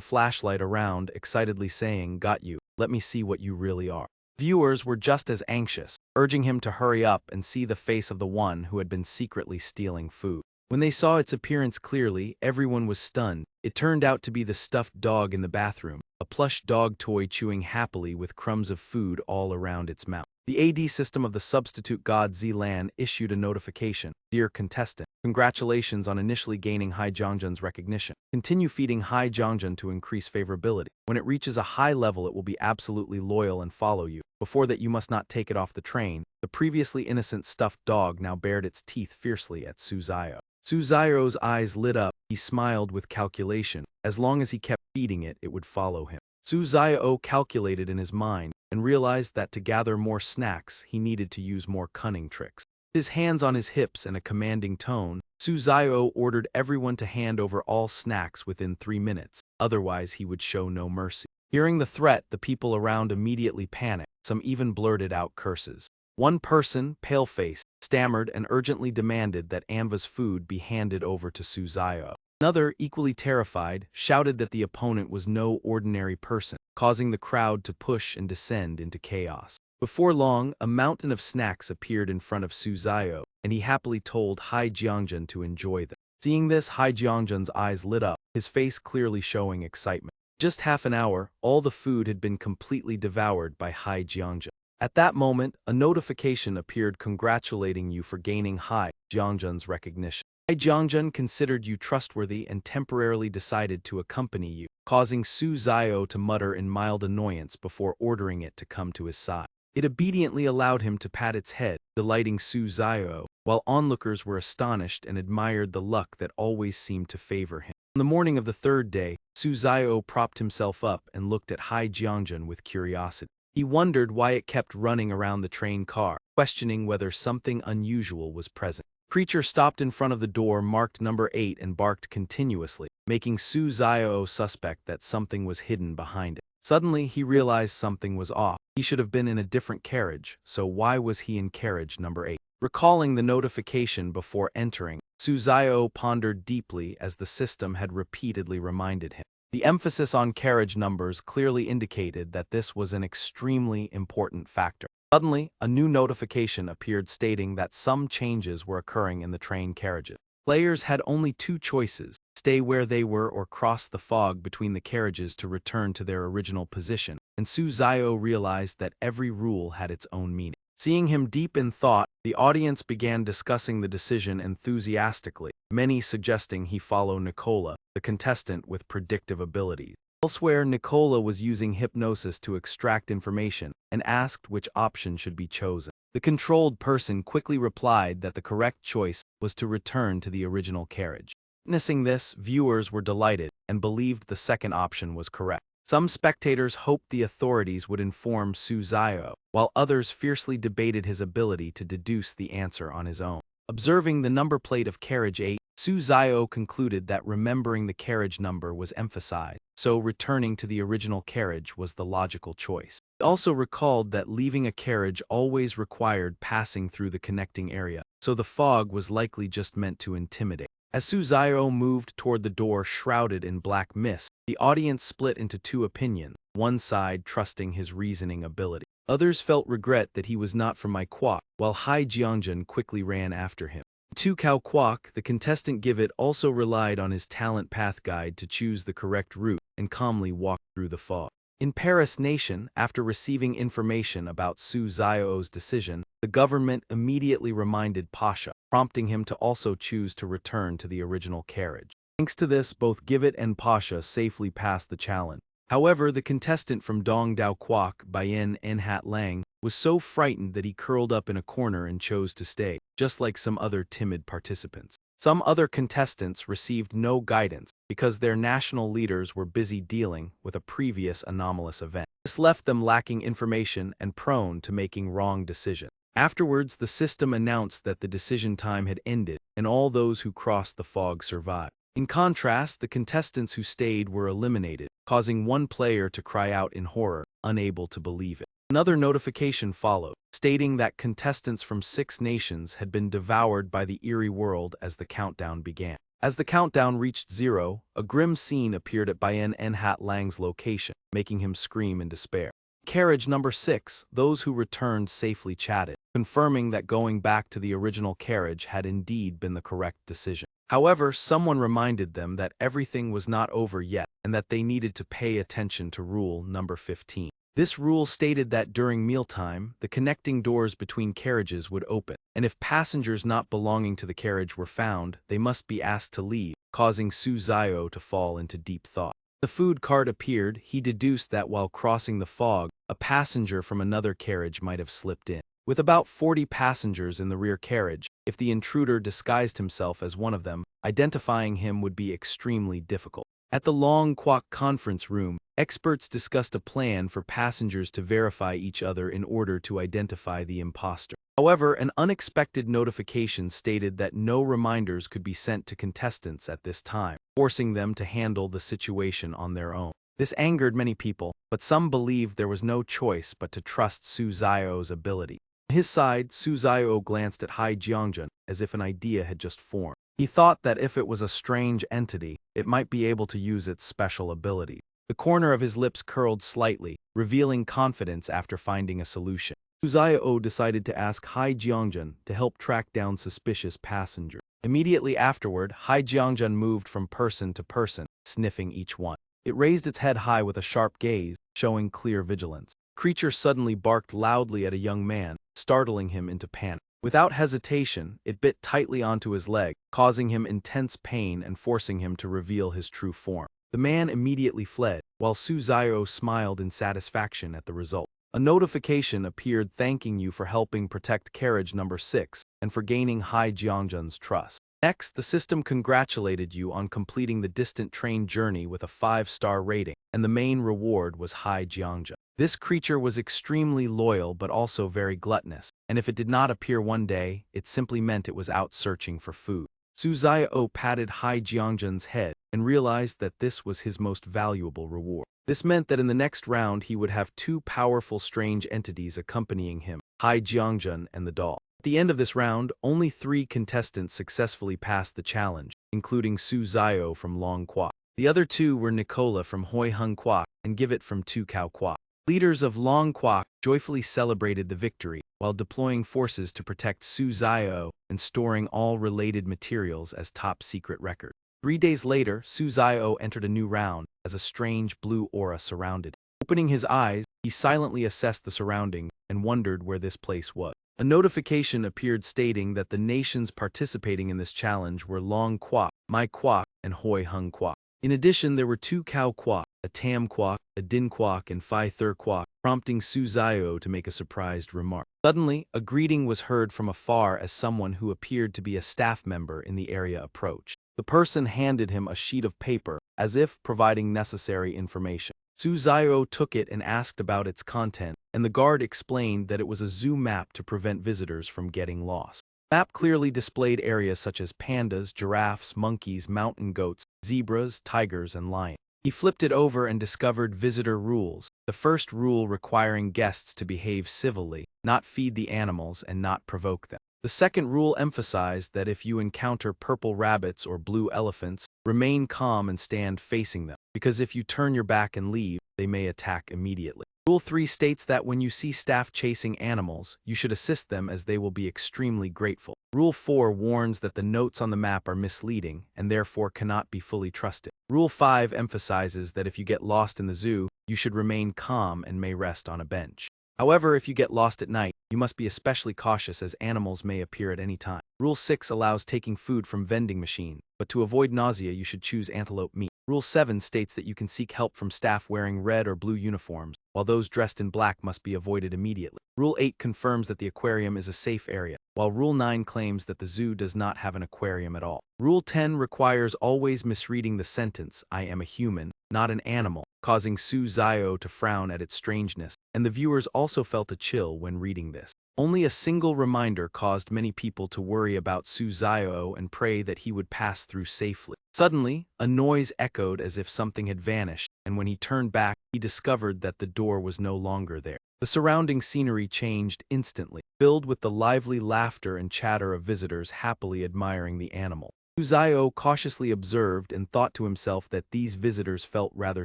flashlight around, excitedly saying, "Got you. Let me see what you really are." Viewers were just as anxious, urging him to hurry up and see the face of the one who had been secretly stealing food. When they saw its appearance clearly, everyone was stunned. It turned out to be the stuffed dog in the bathroom, a plush dog toy chewing happily with crumbs of food all around its mouth. The AD system of the substitute god Zilan issued a notification. "Dear contestant, congratulations on initially gaining Hai Jiangjun's recognition. Continue feeding Hai Jiangjun to increase favorability. When it reaches a high level, it will be absolutely loyal and follow you. Before that, you must not take it off the train." The previously innocent stuffed dog now bared its teeth fiercely at Su Xiao. Su Xiao's eyes lit up. He smiled with calculation. As long as he kept feeding it, it would follow him. Su Xiao calculated in his mind and realized that to gather more snacks, he needed to use more cunning tricks. His hands on his hips and a commanding tone, Su Xiao ordered everyone to hand over all snacks within 3 minutes, otherwise he would show no mercy. Hearing the threat, the people around immediately panicked. Some even blurted out curses. One person, pale-faced, stammered and urgently demanded that Anva's food be handed over to Su Xiao. Another, equally terrified, shouted that the opponent was no ordinary person, causing the crowd to push and descend into chaos. Before long, a mountain of snacks appeared in front of Su Xiao, and he happily told Hai Jiangjun to enjoy them. Seeing this, Hai Jiangjun's eyes lit up, his face clearly showing excitement. Just half an hour, all the food had been completely devoured by Hai Jiangjun. At that moment, a notification appeared congratulating you for gaining Hai Jiangjun's recognition. Hai Jiangjun considered you trustworthy and temporarily decided to accompany you, causing Su Xiao to mutter in mild annoyance before ordering it to come to his side. It obediently allowed him to pat its head, delighting Su Xiao, while onlookers were astonished and admired the luck that always seemed to favor him. On the morning of the third day, Su Xiao propped himself up and looked at Hai Jiangjun with curiosity. He wondered why it kept running around the train car, questioning whether something unusual was present. The creature stopped in front of the door marked number 8 and barked continuously, making Su Xiao suspect that something was hidden behind it. Suddenly, he realized something was off. He should have been in a different carriage, so why was he in carriage number 8? Recalling the notification before entering, Su Xiao pondered deeply as the system had repeatedly reminded him. The emphasis on carriage numbers clearly indicated that this was an extremely important factor. Suddenly, a new notification appeared stating that some changes were occurring in the train carriages. Players had only 2 choices: stay where they were or cross the fog between the carriages to return to their original position, and Su Xiao realized that every rule had its own meaning. Seeing him deep in thought, the audience began discussing the decision enthusiastically, many suggesting he follow Nicola, the contestant with predictive abilities. Elsewhere, Nicola was using hypnosis to extract information and asked which option should be chosen. The controlled person quickly replied that the correct choice was to return to the original carriage. Witnessing this, viewers were delighted and believed the second option was correct. Some spectators hoped the authorities would inform Su Xiao, while others fiercely debated his ability to deduce the answer on his own. Observing the number plate of carriage 8, Su Xiao concluded that remembering the carriage number was emphasized, so returning to the original carriage was the logical choice. He also recalled that leaving a carriage always required passing through the connecting area, so the fog was likely just meant to intimidate. As Su Xiao moved toward the door shrouded in black mist, the audience split into 2 opinions, one side trusting his reasoning ability. Others felt regret that he was not from Kwok, while Hai Jiangjun quickly ran after him. To Cao Kwok, the contestant Givet also relied on his talent path guide to choose the correct route and calmly walked through the fog. In Paris Nation, after receiving information about Su Xiao's decision, the government immediately reminded Pasha, prompting him to also choose to return to the original carriage. Thanks to this, both Givet and Pasha safely passed the challenge. However, the contestant from Dong Dao Kwok, Bayan Enhat Lang, was so frightened that he curled up in a corner and chose to stay, just like some other timid participants. Some other contestants received no guidance, because their national leaders were busy dealing with a previous anomalous event. This left them lacking information and prone to making wrong decisions. Afterwards, the system announced that the decision time had ended, and all those who crossed the fog survived. In contrast, the contestants who stayed were eliminated, causing one player to cry out in horror, unable to believe it. Another notification followed, stating that contestants from 6 nations had been devoured by the eerie world as the countdown began. As the countdown reached 0, a grim scene appeared at Bayan Nhat Lang's location, making him scream in despair. Carriage number 6, those who returned safely chatted, confirming that going back to the original carriage had indeed been the correct decision. However, someone reminded them that everything was not over yet and that they needed to pay attention to rule number 15. This rule stated that during mealtime, the connecting doors between carriages would open, and if passengers not belonging to the carriage were found, they must be asked to leave, causing Su Zio to fall into deep thought. The food cart appeared. He deduced that while crossing the fog, a passenger from another carriage might have slipped in. With about 40 passengers in the rear carriage, if the intruder disguised himself as one of them, identifying him would be extremely difficult. At the Long Kwok conference room, experts discussed a plan for passengers to verify each other in order to identify the imposter. However, an unexpected notification stated that no reminders could be sent to contestants at this time, forcing them to handle the situation on their own. This angered many people, but some believed there was no choice but to trust Su Zio's ability. On his side, Su Zio glanced at Hai Jiangjun as if an idea had just formed. He thought that if it was a strange entity, it might be able to use its special ability. The corner of his lips curled slightly, revealing confidence after finding a solution. Su Zio decided to ask Hai Jiangjun to help track down suspicious passengers. Immediately afterward, Hai Jiangjun moved from person to person, sniffing each one. It raised its head high with a sharp gaze, showing clear vigilance. The creature suddenly barked loudly at a young man, startling him into panic. Without hesitation, it bit tightly onto his leg, causing him intense pain and forcing him to reveal his true form. The man immediately fled, while Su Zio smiled in satisfaction at the result. A notification appeared thanking you for helping protect carriage number 6 and for gaining Hai Jiangjun's trust. Next, the system congratulated you on completing the distant train journey with a 5-star rating, and the main reward was Hai Jiangjun. This creature was extremely loyal but also very gluttonous, and if it did not appear one day, it simply meant it was out searching for food. Su Zio patted Hai Jiangjun's head and realized that this was his most valuable reward. This meant that in the next round he would have 2 powerful strange entities accompanying him, Hai Jiangjun and the doll. At the end of this round, only 3 contestants successfully passed the challenge, including Su Zio from Long Kwok. The other 2 were Nicola from Hoi Hung Kwok and Givit from Tu Kao Kwok. Leaders of Long Kwok joyfully celebrated the victory while deploying forces to protect Su Zio and storing all related materials as top-secret records. 3 days later, Su Zio entered a new round as a strange blue aura surrounded him. Opening his eyes, he silently assessed the surroundings and wondered where this place was. A notification appeared stating that the nations participating in this challenge were Long Kwok, Mai Kwok, and Hoi Hung Kwok. In addition, there were 2 Kao Kwok, a Tam Kwok, a Din Kwok, and Phi Thur Kwok, prompting Su Zio to make a surprised remark. Suddenly, a greeting was heard from afar as someone who appeared to be a staff member in the area approached. The person handed him a sheet of paper, as if providing necessary information. Su Zio took it and asked about its content, and the guard explained that it was a zoo map to prevent visitors from getting lost. The map clearly displayed areas such as pandas, giraffes, monkeys, mountain goats, zebras, tigers, and lions. He flipped it over and discovered visitor rules. The first rule requiring guests to behave civilly, not feed the animals, and not provoke them. The second rule emphasized that if you encounter purple rabbits or blue elephants, remain calm and stand facing them, because if you turn your back and leave, they may attack immediately. Rule 3 states that when you see staff chasing animals, you should assist them as they will be extremely grateful. Rule 4 warns that the notes on the map are misleading and therefore cannot be fully trusted. Rule 5 emphasizes that if you get lost in the zoo, you should remain calm and may rest on a bench. However, if you get lost at night, you must be especially cautious as animals may appear at any time. Rule 6 allows taking food from vending machines, but to avoid nausea you should choose antelope meat. Rule 7 states that you can seek help from staff wearing red or blue uniforms, while those dressed in black must be avoided immediately. Rule 8 confirms that the aquarium is a safe area. while Rule 9 claims that the zoo does not have an aquarium at all. Rule 10 requires always misreading the sentence, "I am a human, not an animal," causing Su Zio to frown at its strangeness, and the viewers also felt a chill when reading this. Only a single reminder caused many people to worry about Su Zio and pray that he would pass through safely. Suddenly, a noise echoed as if something had vanished, and when he turned back, he discovered that the door was no longer there. The surrounding scenery changed instantly, filled with the lively laughter and chatter of visitors happily admiring the animal. Su Zio cautiously observed and thought to himself that these visitors felt rather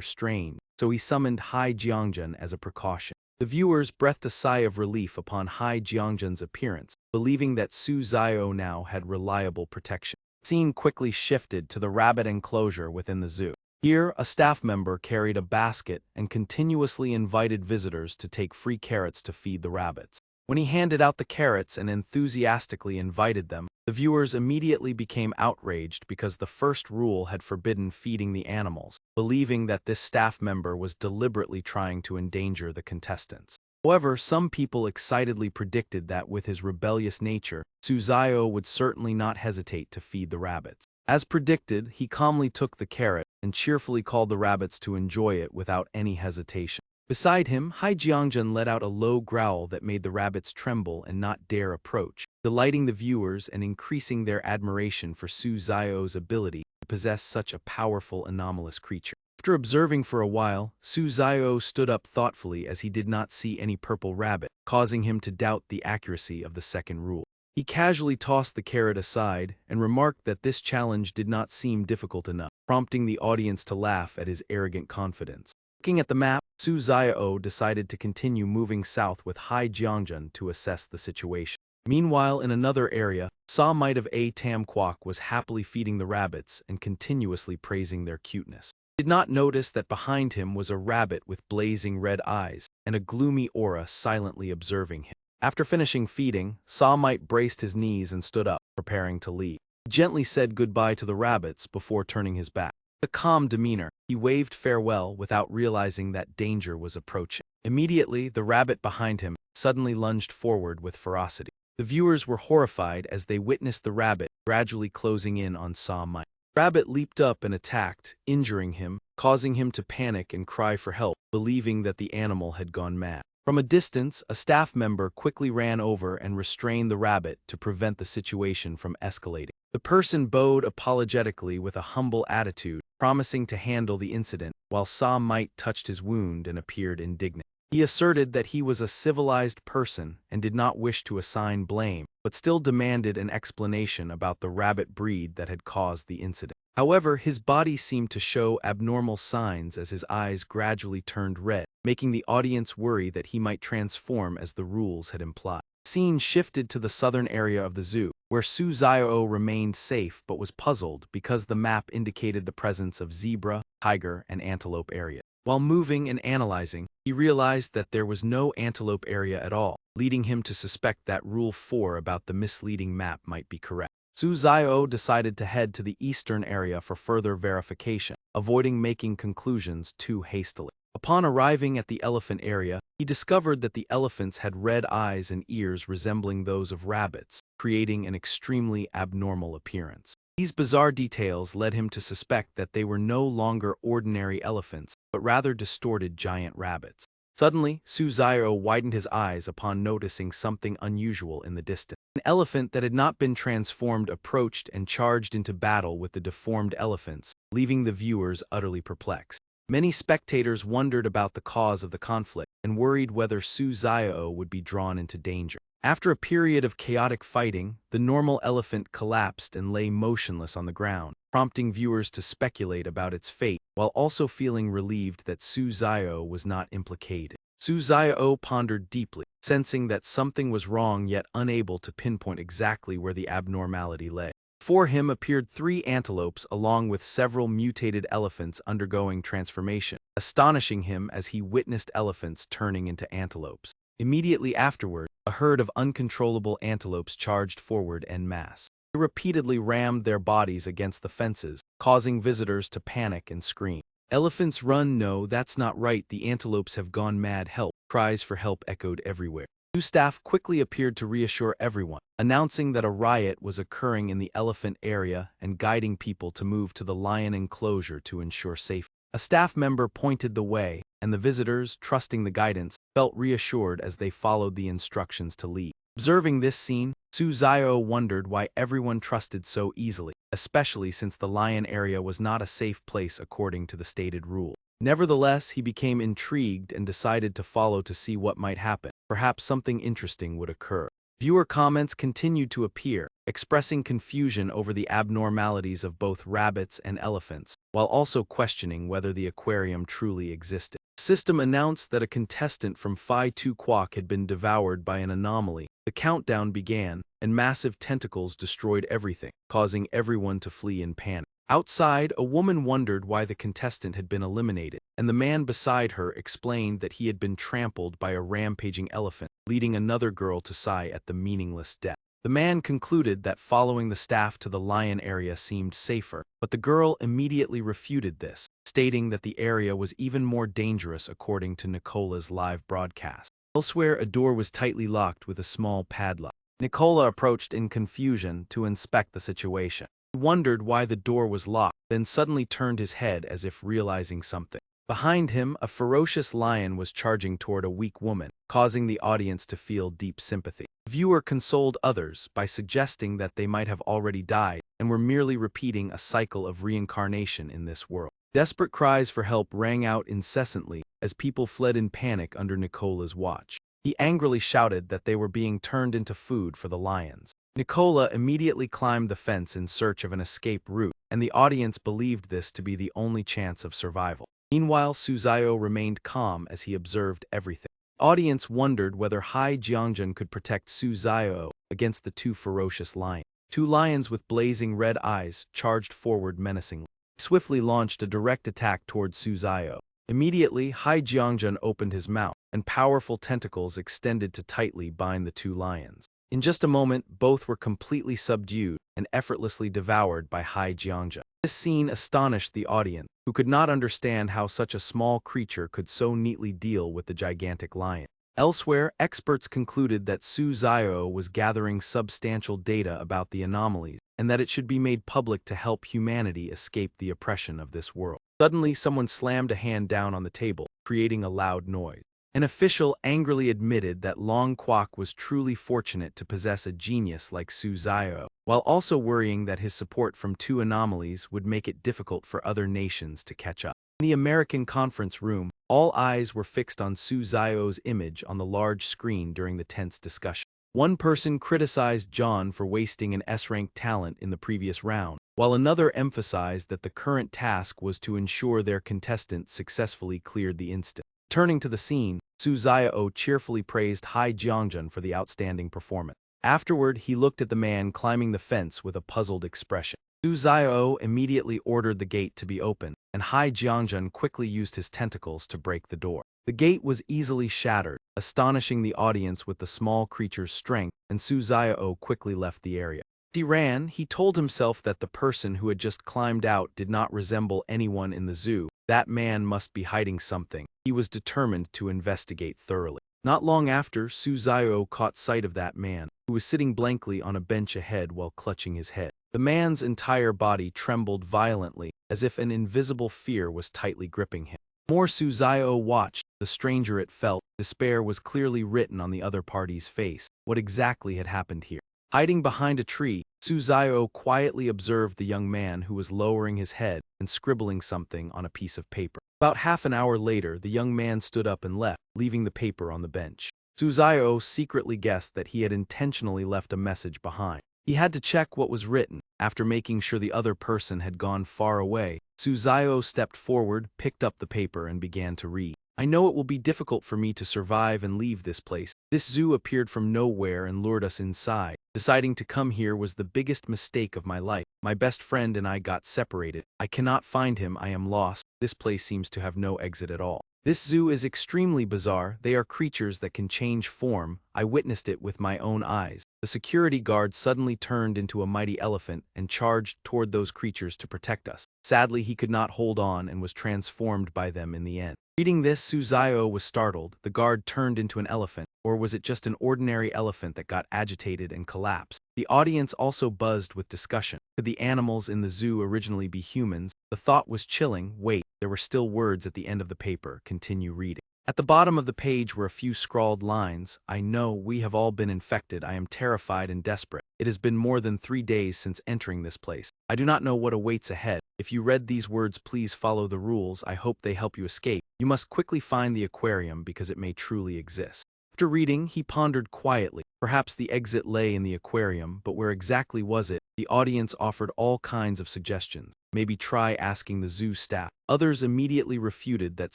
strange, so he summoned Hai Jiangjun as a precaution. The viewers breathed a sigh of relief upon Hai Jiangjun's appearance, believing that Su Zio now had reliable protection. The scene quickly shifted to the rabbit enclosure within the zoo. Here, a staff member carried a basket and continuously invited visitors to take free carrots to feed the rabbits. When he handed out the carrots and enthusiastically invited them, the viewers immediately became outraged because the first rule had forbidden feeding the animals, believing that this staff member was deliberately trying to endanger the contestants. However, some people excitedly predicted that with his rebellious nature, Su Zio would certainly not hesitate to feed the rabbits. As predicted, he calmly took the carrot and cheerfully called the rabbits to enjoy it without any hesitation. Beside him, Hai Jiangjun let out a low growl that made the rabbits tremble and not dare approach, delighting the viewers and increasing their admiration for Su Zio's ability to possess such a powerful anomalous creature. After observing for a while, Su Zio stood up thoughtfully as he did not see any purple rabbit, causing him to doubt the accuracy of the second rule. He casually tossed the carrot aside and remarked that this challenge did not seem difficult enough, prompting the audience to laugh at his arrogant confidence. Looking at the map, Su Zio decided to continue moving south with Hai Jiangjun to assess the situation. Meanwhile, in another area, Sa Might of A Tam Kwok was happily feeding the rabbits and continuously praising their cuteness. He did not notice that behind him was a rabbit with blazing red eyes and a gloomy aura silently observing him. After finishing feeding, Sa Might braced his knees and stood up, preparing to leave. He gently said goodbye to the rabbits before turning his back. With a calm demeanor, he waved farewell without realizing that danger was approaching. Immediately, the rabbit behind him suddenly lunged forward with ferocity. The viewers were horrified as they witnessed the rabbit gradually closing in on Sa Might. The rabbit leaped up and attacked, injuring him, causing him to panic and cry for help, believing that the animal had gone mad. From a distance, a staff member quickly ran over and restrained the rabbit to prevent the situation from escalating. The person bowed apologetically with a humble attitude, promising to handle the incident, while Sa Might touched his wound and appeared indignant. He asserted that he was a civilized person and did not wish to assign blame, but still demanded an explanation about the rabbit breed that had caused the incident. However, his body seemed to show abnormal signs as his eyes gradually turned red, making the audience worry that he might transform as the rules had implied. The scene shifted to the southern area of the zoo, where Su Zio remained safe but was puzzled because the map indicated the presence of zebra, tiger, and antelope area. While moving and analyzing, he realized that there was no antelope area at all, leading him to suspect that Rule 4 about the misleading map might be correct. Su Zio decided to head to the eastern area for further verification, avoiding making conclusions too hastily. Upon arriving at the elephant area, he discovered that the elephants had red eyes and ears resembling those of rabbits, creating an extremely abnormal appearance. These bizarre details led him to suspect that they were no longer ordinary elephants, but rather distorted giant rabbits. Suddenly, Su Zio widened his eyes upon noticing something unusual in the distance. An elephant that had not been transformed approached and charged into battle with the deformed elephants, leaving the viewers utterly perplexed. Many spectators wondered about the cause of the conflict and worried whether Su Zio would be drawn into danger. After a period of chaotic fighting, the normal elephant collapsed and lay motionless on the ground, prompting viewers to speculate about its fate, while also feeling relieved that Su Zio was not implicated. Su Zio pondered deeply, sensing that something was wrong yet unable to pinpoint exactly where the abnormality lay. Before him appeared 3 antelopes along with several mutated elephants undergoing transformation, astonishing him as he witnessed elephants turning into antelopes. Immediately afterward, a herd of uncontrollable antelopes charged forward en masse. They repeatedly rammed their bodies against the fences, causing visitors to panic and scream. "Elephants run, no, that's not right, the antelopes have gone mad, help." Cries for help echoed everywhere. New staff quickly appeared to reassure everyone, announcing that a riot was occurring in the elephant area and guiding people to move to the lion enclosure to ensure safety. A staff member pointed the way, and the visitors, trusting the guidance, felt reassured as they followed the instructions to leave. Observing this scene, Suzayo wondered why everyone trusted so easily, especially since the lion area was not a safe place according to the stated rule. Nevertheless, he became intrigued and decided to follow to see what might happen. Perhaps something interesting would occur. Viewer comments continued to appear, expressing confusion over the abnormalities of both rabbits and elephants, while also questioning whether the aquarium truly existed. The system announced that a contestant from Phi 2 Quack had been devoured by an anomaly. The countdown began, and massive tentacles destroyed everything, causing everyone to flee in panic. Outside, a woman wondered why the contestant had been eliminated, and the man beside her explained that he had been trampled by a rampaging elephant, leading another girl to sigh at the meaningless death. The man concluded that following the staff to the lion area seemed safer, but the girl immediately refuted this, stating that the area was even more dangerous according to Nicola's live broadcast. Elsewhere, a door was tightly locked with a small padlock. Nicola approached in confusion to inspect the situation. He wondered why the door was locked, then suddenly turned his head as if realizing something. Behind him, a ferocious lion was charging toward a weak woman, causing the audience to feel deep sympathy. The viewer consoled others by suggesting that they might have already died and were merely repeating a cycle of reincarnation in this world. Desperate cries for help rang out incessantly as people fled in panic under Nicola's watch. He angrily shouted that they were being turned into food for the lions. Nicola immediately climbed the fence in search of an escape route, and the audience believed this to be the only chance of survival. Meanwhile, Suzayo remained calm as he observed everything. The audience wondered whether Hai Jiangjun could protect Suzayo against the two ferocious lions. Two lions with blazing red eyes charged forward menacingly. He swiftly launched a direct attack toward Suzayo. Immediately, Hai Jiangjun opened his mouth, and powerful tentacles extended to tightly bind the two lions. In just a moment, both were completely subdued and effortlessly devoured by Hai Jiangjun. This scene astonished the audience, who could not understand how such a small creature could so neatly deal with the gigantic lion. Elsewhere, experts concluded that Suzayo was gathering substantial data about the anomalies, and that it should be made public to help humanity escape the oppression of this world. Suddenly, someone slammed a hand down on the table, creating a loud noise. An official angrily admitted that Long Kwok was truly fortunate to possess a genius like Suzayo, while also worrying that his support from two anomalies would make it difficult for other nations to catch up. In the American conference room, all eyes were fixed on Suzayo's image on the large screen during the tense discussion. One person criticized John for wasting an S-rank talent in the previous round, while another emphasized that the current task was to ensure their contestant successfully cleared the instant. Turning to the scene, Suzayo cheerfully praised Hai Jiangjun for the outstanding performance. Afterward, he looked at the man climbing the fence with a puzzled expression. Suzayo immediately ordered the gate to be opened, and Hai Jiangjun quickly used his tentacles to break the door. The gate was easily shattered, astonishing the audience with the small creature's strength, and Suzayo quickly left the area. As he ran, he told himself that the person who had just climbed out did not resemble anyone in the zoo. That man must be hiding something. He was determined to investigate thoroughly. Not long after, Suzayo caught sight of that man, who was sitting blankly on a bench ahead while clutching his head. The man's entire body trembled violently, as if an invisible fear was tightly gripping him. The more Suzayo watched, the stranger it felt. Despair was clearly written on the other party's face. What exactly had happened here? Hiding behind a tree, Suzayo quietly observed the young man who was lowering his head and scribbling something on a piece of paper. About half an hour later, the young man stood up and left, leaving the paper on the bench. Suzayo secretly guessed that he had intentionally left a message behind. He had to check what was written. After making sure the other person had gone far away, Suzayo stepped forward, picked up the paper, and began to read. I know it will be difficult for me to survive and leave this place. This zoo appeared from nowhere and lured us inside. Deciding to come here was the biggest mistake of my life. My best friend and I got separated. I cannot find him. I am lost. This place seems to have no exit at all. This zoo is extremely bizarre. They are creatures that can change form. I witnessed it with my own eyes. The security guard suddenly turned into a mighty elephant and charged toward those creatures to protect us. Sadly, he could not hold on and was transformed by them in the end. Reading this, Suzayo was startled. The guard turned into an elephant, or was it just an ordinary elephant that got agitated and collapsed? The audience also buzzed with discussion. Could the animals in the zoo originally be humans? The thought was chilling. Wait, there were still words at the end of the paper. Continue reading. At the bottom of the page were a few scrawled lines. I know we have all been infected. I am terrified and desperate. It has been more than 3 days since entering this place. I do not know what awaits ahead. If you read these words, please follow the rules. I hope they help you escape. You must quickly find the aquarium because it may truly exist. After reading, he pondered quietly. Perhaps the exit lay in the aquarium, but where exactly was it? The audience offered all kinds of suggestions. Maybe try asking the zoo staff. Others immediately refuted that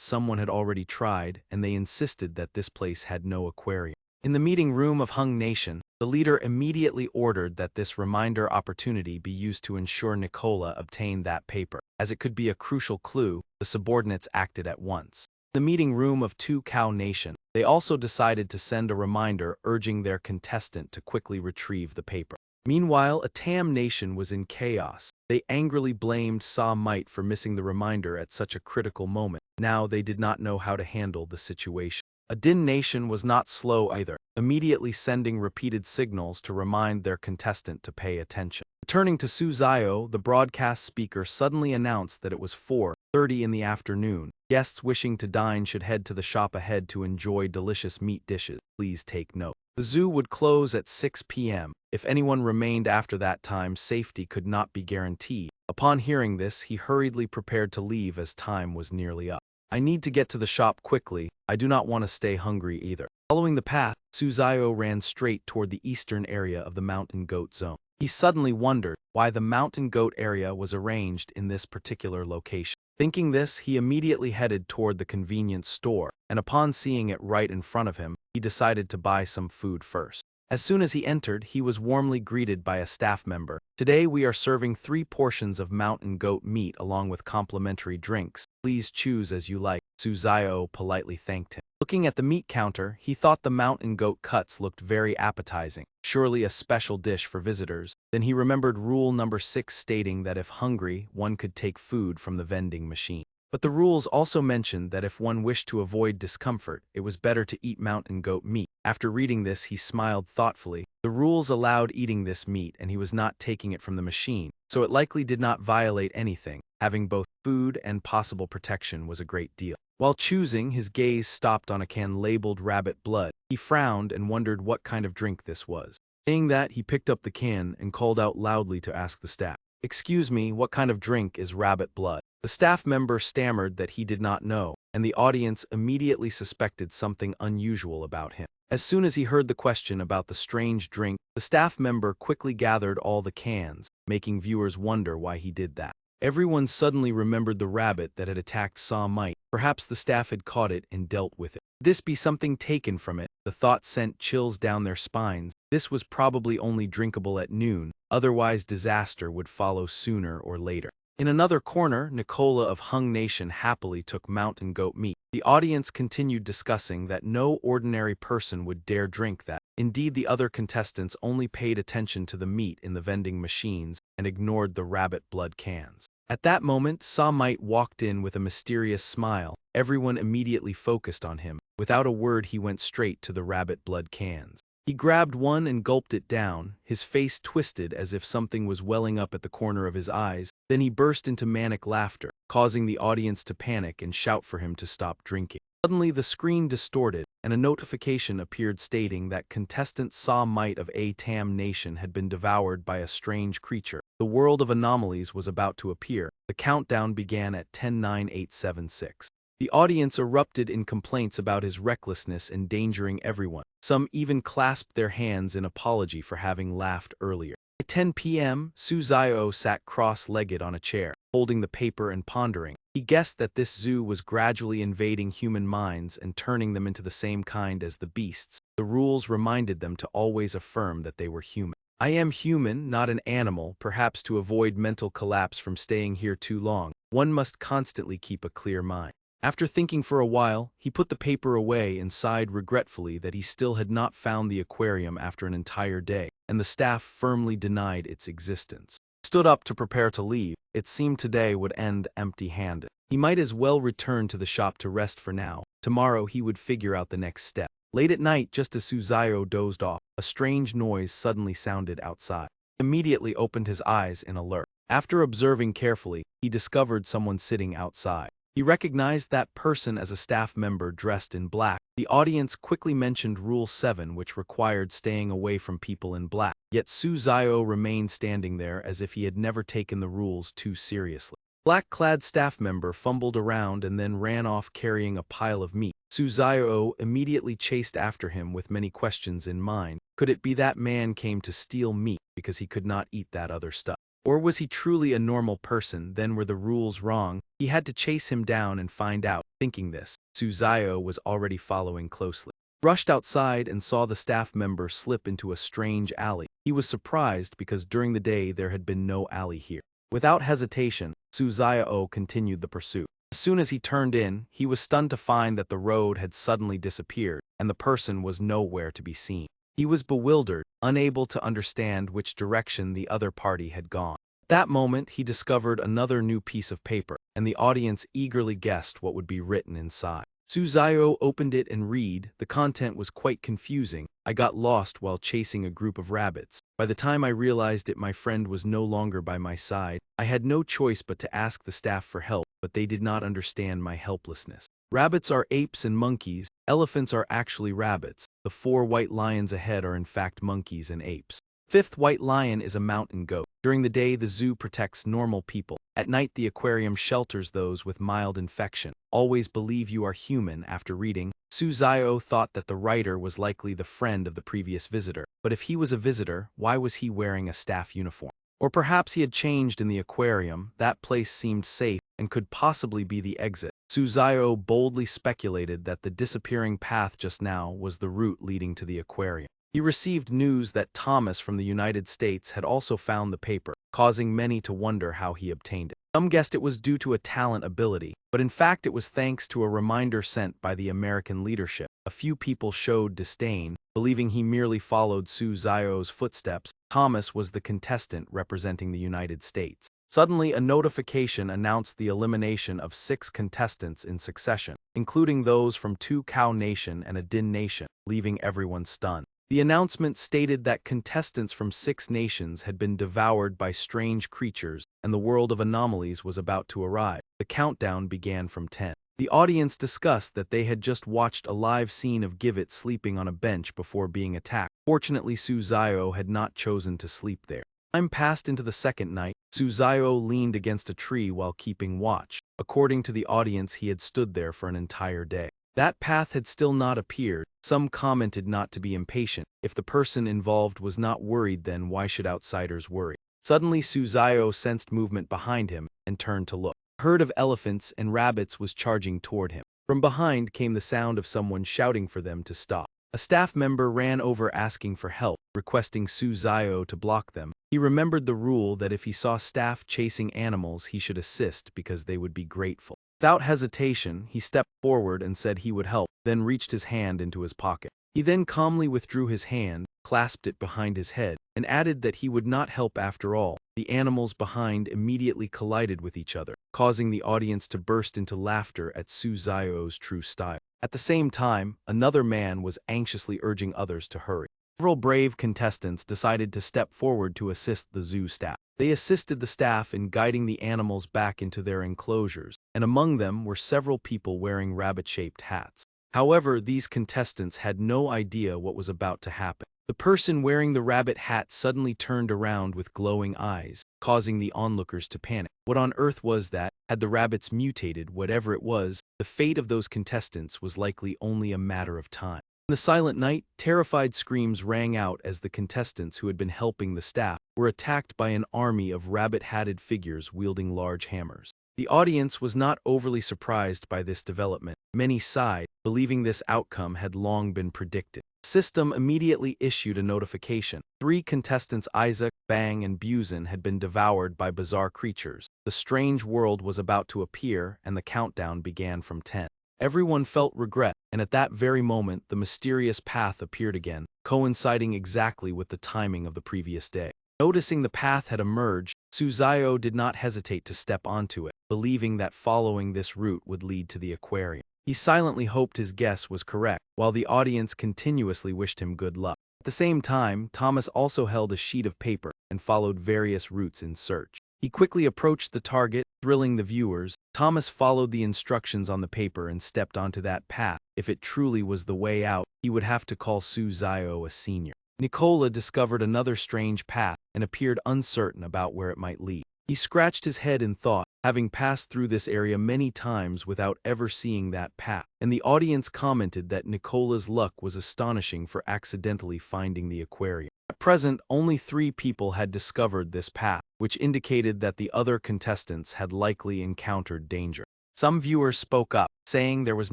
someone had already tried, and they insisted that this place had no aquarium. In the meeting room of Hung Nation, the leader immediately ordered that this reminder opportunity be used to ensure Nicola obtained that paper. As it could be a crucial clue, the subordinates acted at once. In the meeting room of Two Cow Nation, they also decided to send a reminder urging their contestant to quickly retrieve the paper. Meanwhile, a Tam Nation was in chaos. They angrily blamed Sa Might for missing the reminder at such a critical moment. Now they did not know how to handle the situation. A Din Nation was not slow either, immediately sending repeated signals to remind their contestant to pay attention. Returning to Suzayo, the broadcast speaker suddenly announced that it was 4:30 in the afternoon. Guests wishing to dine should head to the shop ahead to enjoy delicious meat dishes. Please take note. The zoo would close at 6 p.m. If anyone remained after that time, safety could not be guaranteed. Upon hearing this, he hurriedly prepared to leave as time was nearly up. I need to get to the shop quickly. I do not want to stay hungry either. Following the path, Suzayo ran straight toward the eastern area of the mountain goat zone. He suddenly wondered why the mountain goat area was arranged in this particular location. Thinking this, he immediately headed toward the convenience store, and upon seeing it right in front of him, he decided to buy some food first. As soon as he entered, he was warmly greeted by a staff member. Today we are serving 3 portions of mountain goat meat along with complimentary drinks. Please choose as you like. Suzayo politely thanked him. Looking at the meat counter, he thought the mountain goat cuts looked very appetizing. Surely a special dish for visitors. Then he remembered rule number 6 stating that if hungry, one could take food from the vending machine. But the rules also mentioned that if one wished to avoid discomfort, it was better to eat mountain goat meat. After reading this, he smiled thoughtfully. The rules allowed eating this meat and he was not taking it from the machine, so it likely did not violate anything. Having both food and possible protection was a great deal. While choosing, his gaze stopped on a can labeled rabbit blood. He frowned and wondered what kind of drink this was. Saying that, he picked up the can and called out loudly to ask the staff, "Excuse me, what kind of drink is rabbit blood?" The staff member stammered that he did not know, and the audience immediately suspected something unusual about him. As soon as he heard the question about the strange drink, the staff member quickly gathered all the cans, making viewers wonder why he did that. Everyone suddenly remembered the rabbit that had attacked Sa Might. Perhaps the staff had caught it and dealt with it. Could this be something taken from it? The thought sent chills down their spines. This was probably only drinkable at noon, otherwise disaster would follow sooner or later. In another corner, Nicola of Hung Nation happily took mountain goat meat. The audience continued discussing that no ordinary person would dare drink that. Indeed, the other contestants only paid attention to the meat in the vending machines and ignored the rabbit blood cans. At that moment, Sa Might walked in with a mysterious smile. Everyone immediately focused on him. Without a word, he went straight to the rabbit blood cans. He grabbed one and gulped it down, his face twisted as if something was welling up at the corner of his eyes. Then he burst into manic laughter, causing the audience to panic and shout for him to stop drinking. Suddenly the screen distorted, and a notification appeared stating that contestant Sa Might of A Tam Nation had been devoured by a strange creature. The world of anomalies was about to appear. The countdown began at 10:09:876. The audience erupted in complaints about his recklessness endangering everyone. Some even clasped their hands in apology for having laughed earlier. At 10 p.m., Suzayo sat cross-legged on a chair, holding the paper and pondering. He guessed that this zoo was gradually invading human minds and turning them into the same kind as the beasts. The rules reminded them to always affirm that they were human. I am human, not an animal. Perhaps to avoid mental collapse from staying here too long, one must constantly keep a clear mind. After thinking for a while, he put the paper away and sighed regretfully that he still had not found the aquarium after an entire day, and the staff firmly denied its existence. He stood up to prepare to leave. It seemed today would end empty-handed. He might as well return to the shop to rest for now. Tomorrow he would figure out the next step. Late at night, just as Suzayo dozed off, a strange noise suddenly sounded outside. He immediately opened his eyes in alert. After observing carefully, he discovered someone sitting outside. He recognized that person as a staff member dressed in black. The audience quickly mentioned Rule 7, which required staying away from people in black. Yet Suzayo remained standing there as if he had never taken the rules too seriously. Black-clad staff member fumbled around and then ran off carrying a pile of meat. Suzayo immediately chased after him with many questions in mind. Could it be that man came to steal meat because he could not eat that other stuff? Or was he truly a normal person? Then were the rules wrong? He had to chase him down and find out. Thinking this, Suzayo was already following closely. Rushed outside and saw the staff member slip into a strange alley. He was surprised because during the day there had been no alley here. Without hesitation, Suzayo continued the pursuit. As soon as he turned in, he was stunned to find that the road had suddenly disappeared, and the person was nowhere to be seen. He was bewildered, unable to understand which direction the other party had gone. At that moment, he discovered another new piece of paper, and the audience eagerly guessed what would be written inside. Suzayo opened it and read. The content was quite confusing. I got lost while chasing a group of rabbits. By the time I realized it, my friend was no longer by my side. I had no choice but to ask the staff for help, but they did not understand my helplessness. Rabbits are apes and monkeys. Elephants are actually rabbits. The 4 white lions ahead are in fact monkeys and apes. 5th white lion is a mountain goat. During the day, the zoo protects normal people. At night, the aquarium shelters those with mild infection. Always believe you are human. After reading, Suzayo thought that the writer was likely the friend of the previous visitor. But if he was a visitor, why was he wearing a staff uniform? Or perhaps he had changed in the aquarium. That place seemed safe and could possibly be the exit. Suzayo boldly speculated that the disappearing path just now was the route leading to the aquarium. He received news that Thomas from the United States had also found the paper, causing many to wonder how he obtained it. Some guessed it was due to a talent ability, but in fact it was thanks to a reminder sent by the American leadership. A few people showed disdain, believing he merely followed Suzayo's footsteps. Thomas was the contestant representing the United States. Suddenly, a notification announced the elimination of 6 contestants in succession, including those from 2 Cow Nation and a Din Nation, leaving everyone stunned. The announcement stated that contestants from 6 nations had been devoured by strange creatures, and the world of anomalies was about to arrive. The countdown began from 10. The audience discussed that they had just watched a live scene of Givit sleeping on a bench before being attacked. Fortunately, Suzayo had not chosen to sleep there. Time passed into the second night. Suzayo leaned against a tree while keeping watch. According to the audience, he had stood there for an entire day. That path had still not appeared. Some commented not to be impatient. If the person involved was not worried, then why should outsiders worry? Suddenly, Suzayo sensed movement behind him and turned to look. A herd of elephants and rabbits was charging toward him. From behind came the sound of someone shouting for them to stop. A staff member ran over asking for help, requesting Suzayo to block them. He remembered the rule that if he saw staff chasing animals, he should assist because they would be grateful. Without hesitation, he stepped forward and said he would help, then reached his hand into his pocket. He then calmly withdrew his hand, clasped it behind his head, and added that he would not help after all. The animals behind immediately collided with each other, causing the audience to burst into laughter at Suzayo's true style. At the same time, another man was anxiously urging others to hurry. Several brave contestants decided to step forward to assist the zoo staff. They assisted the staff in guiding the animals back into their enclosures, and among them were several people wearing rabbit-shaped hats. However, these contestants had no idea what was about to happen. The person wearing the rabbit hat suddenly turned around with glowing eyes, causing the onlookers to panic. What on earth was that? Had the rabbits mutated? Whatever it was, the fate of those contestants was likely only a matter of time. In the silent night, terrified screams rang out as the contestants who had been helping the staff were attacked by an army of rabbit-hatted figures wielding large hammers. The audience was not overly surprised by this development. Many sighed, believing this outcome had long been predicted. System immediately issued a notification. 3 contestants Isaac, Bang, and Buzen had been devoured by bizarre creatures. The strange world was about to appear, and the countdown began from 10. Everyone felt regret, and at that very moment the mysterious path appeared again, coinciding exactly with the timing of the previous day. Noticing the path had emerged, Suzayo did not hesitate to step onto it, believing that following this route would lead to the aquarium. He silently hoped his guess was correct, while the audience continuously wished him good luck. At the same time, Thomas also held a sheet of paper and followed various routes in search. He quickly approached the target, thrilling the viewers. Thomas followed the instructions on the paper and stepped onto that path. If it truly was the way out, he would have to call Suzayo a senior. Nicola discovered another strange path and appeared uncertain about where it might lead. He scratched his head in thought, having passed through this area many times without ever seeing that path, and the audience commented that Nicola's luck was astonishing for accidentally finding the aquarium. At present, only 3 people had discovered this path, which indicated that the other contestants had likely encountered danger. Some viewers spoke up, saying there was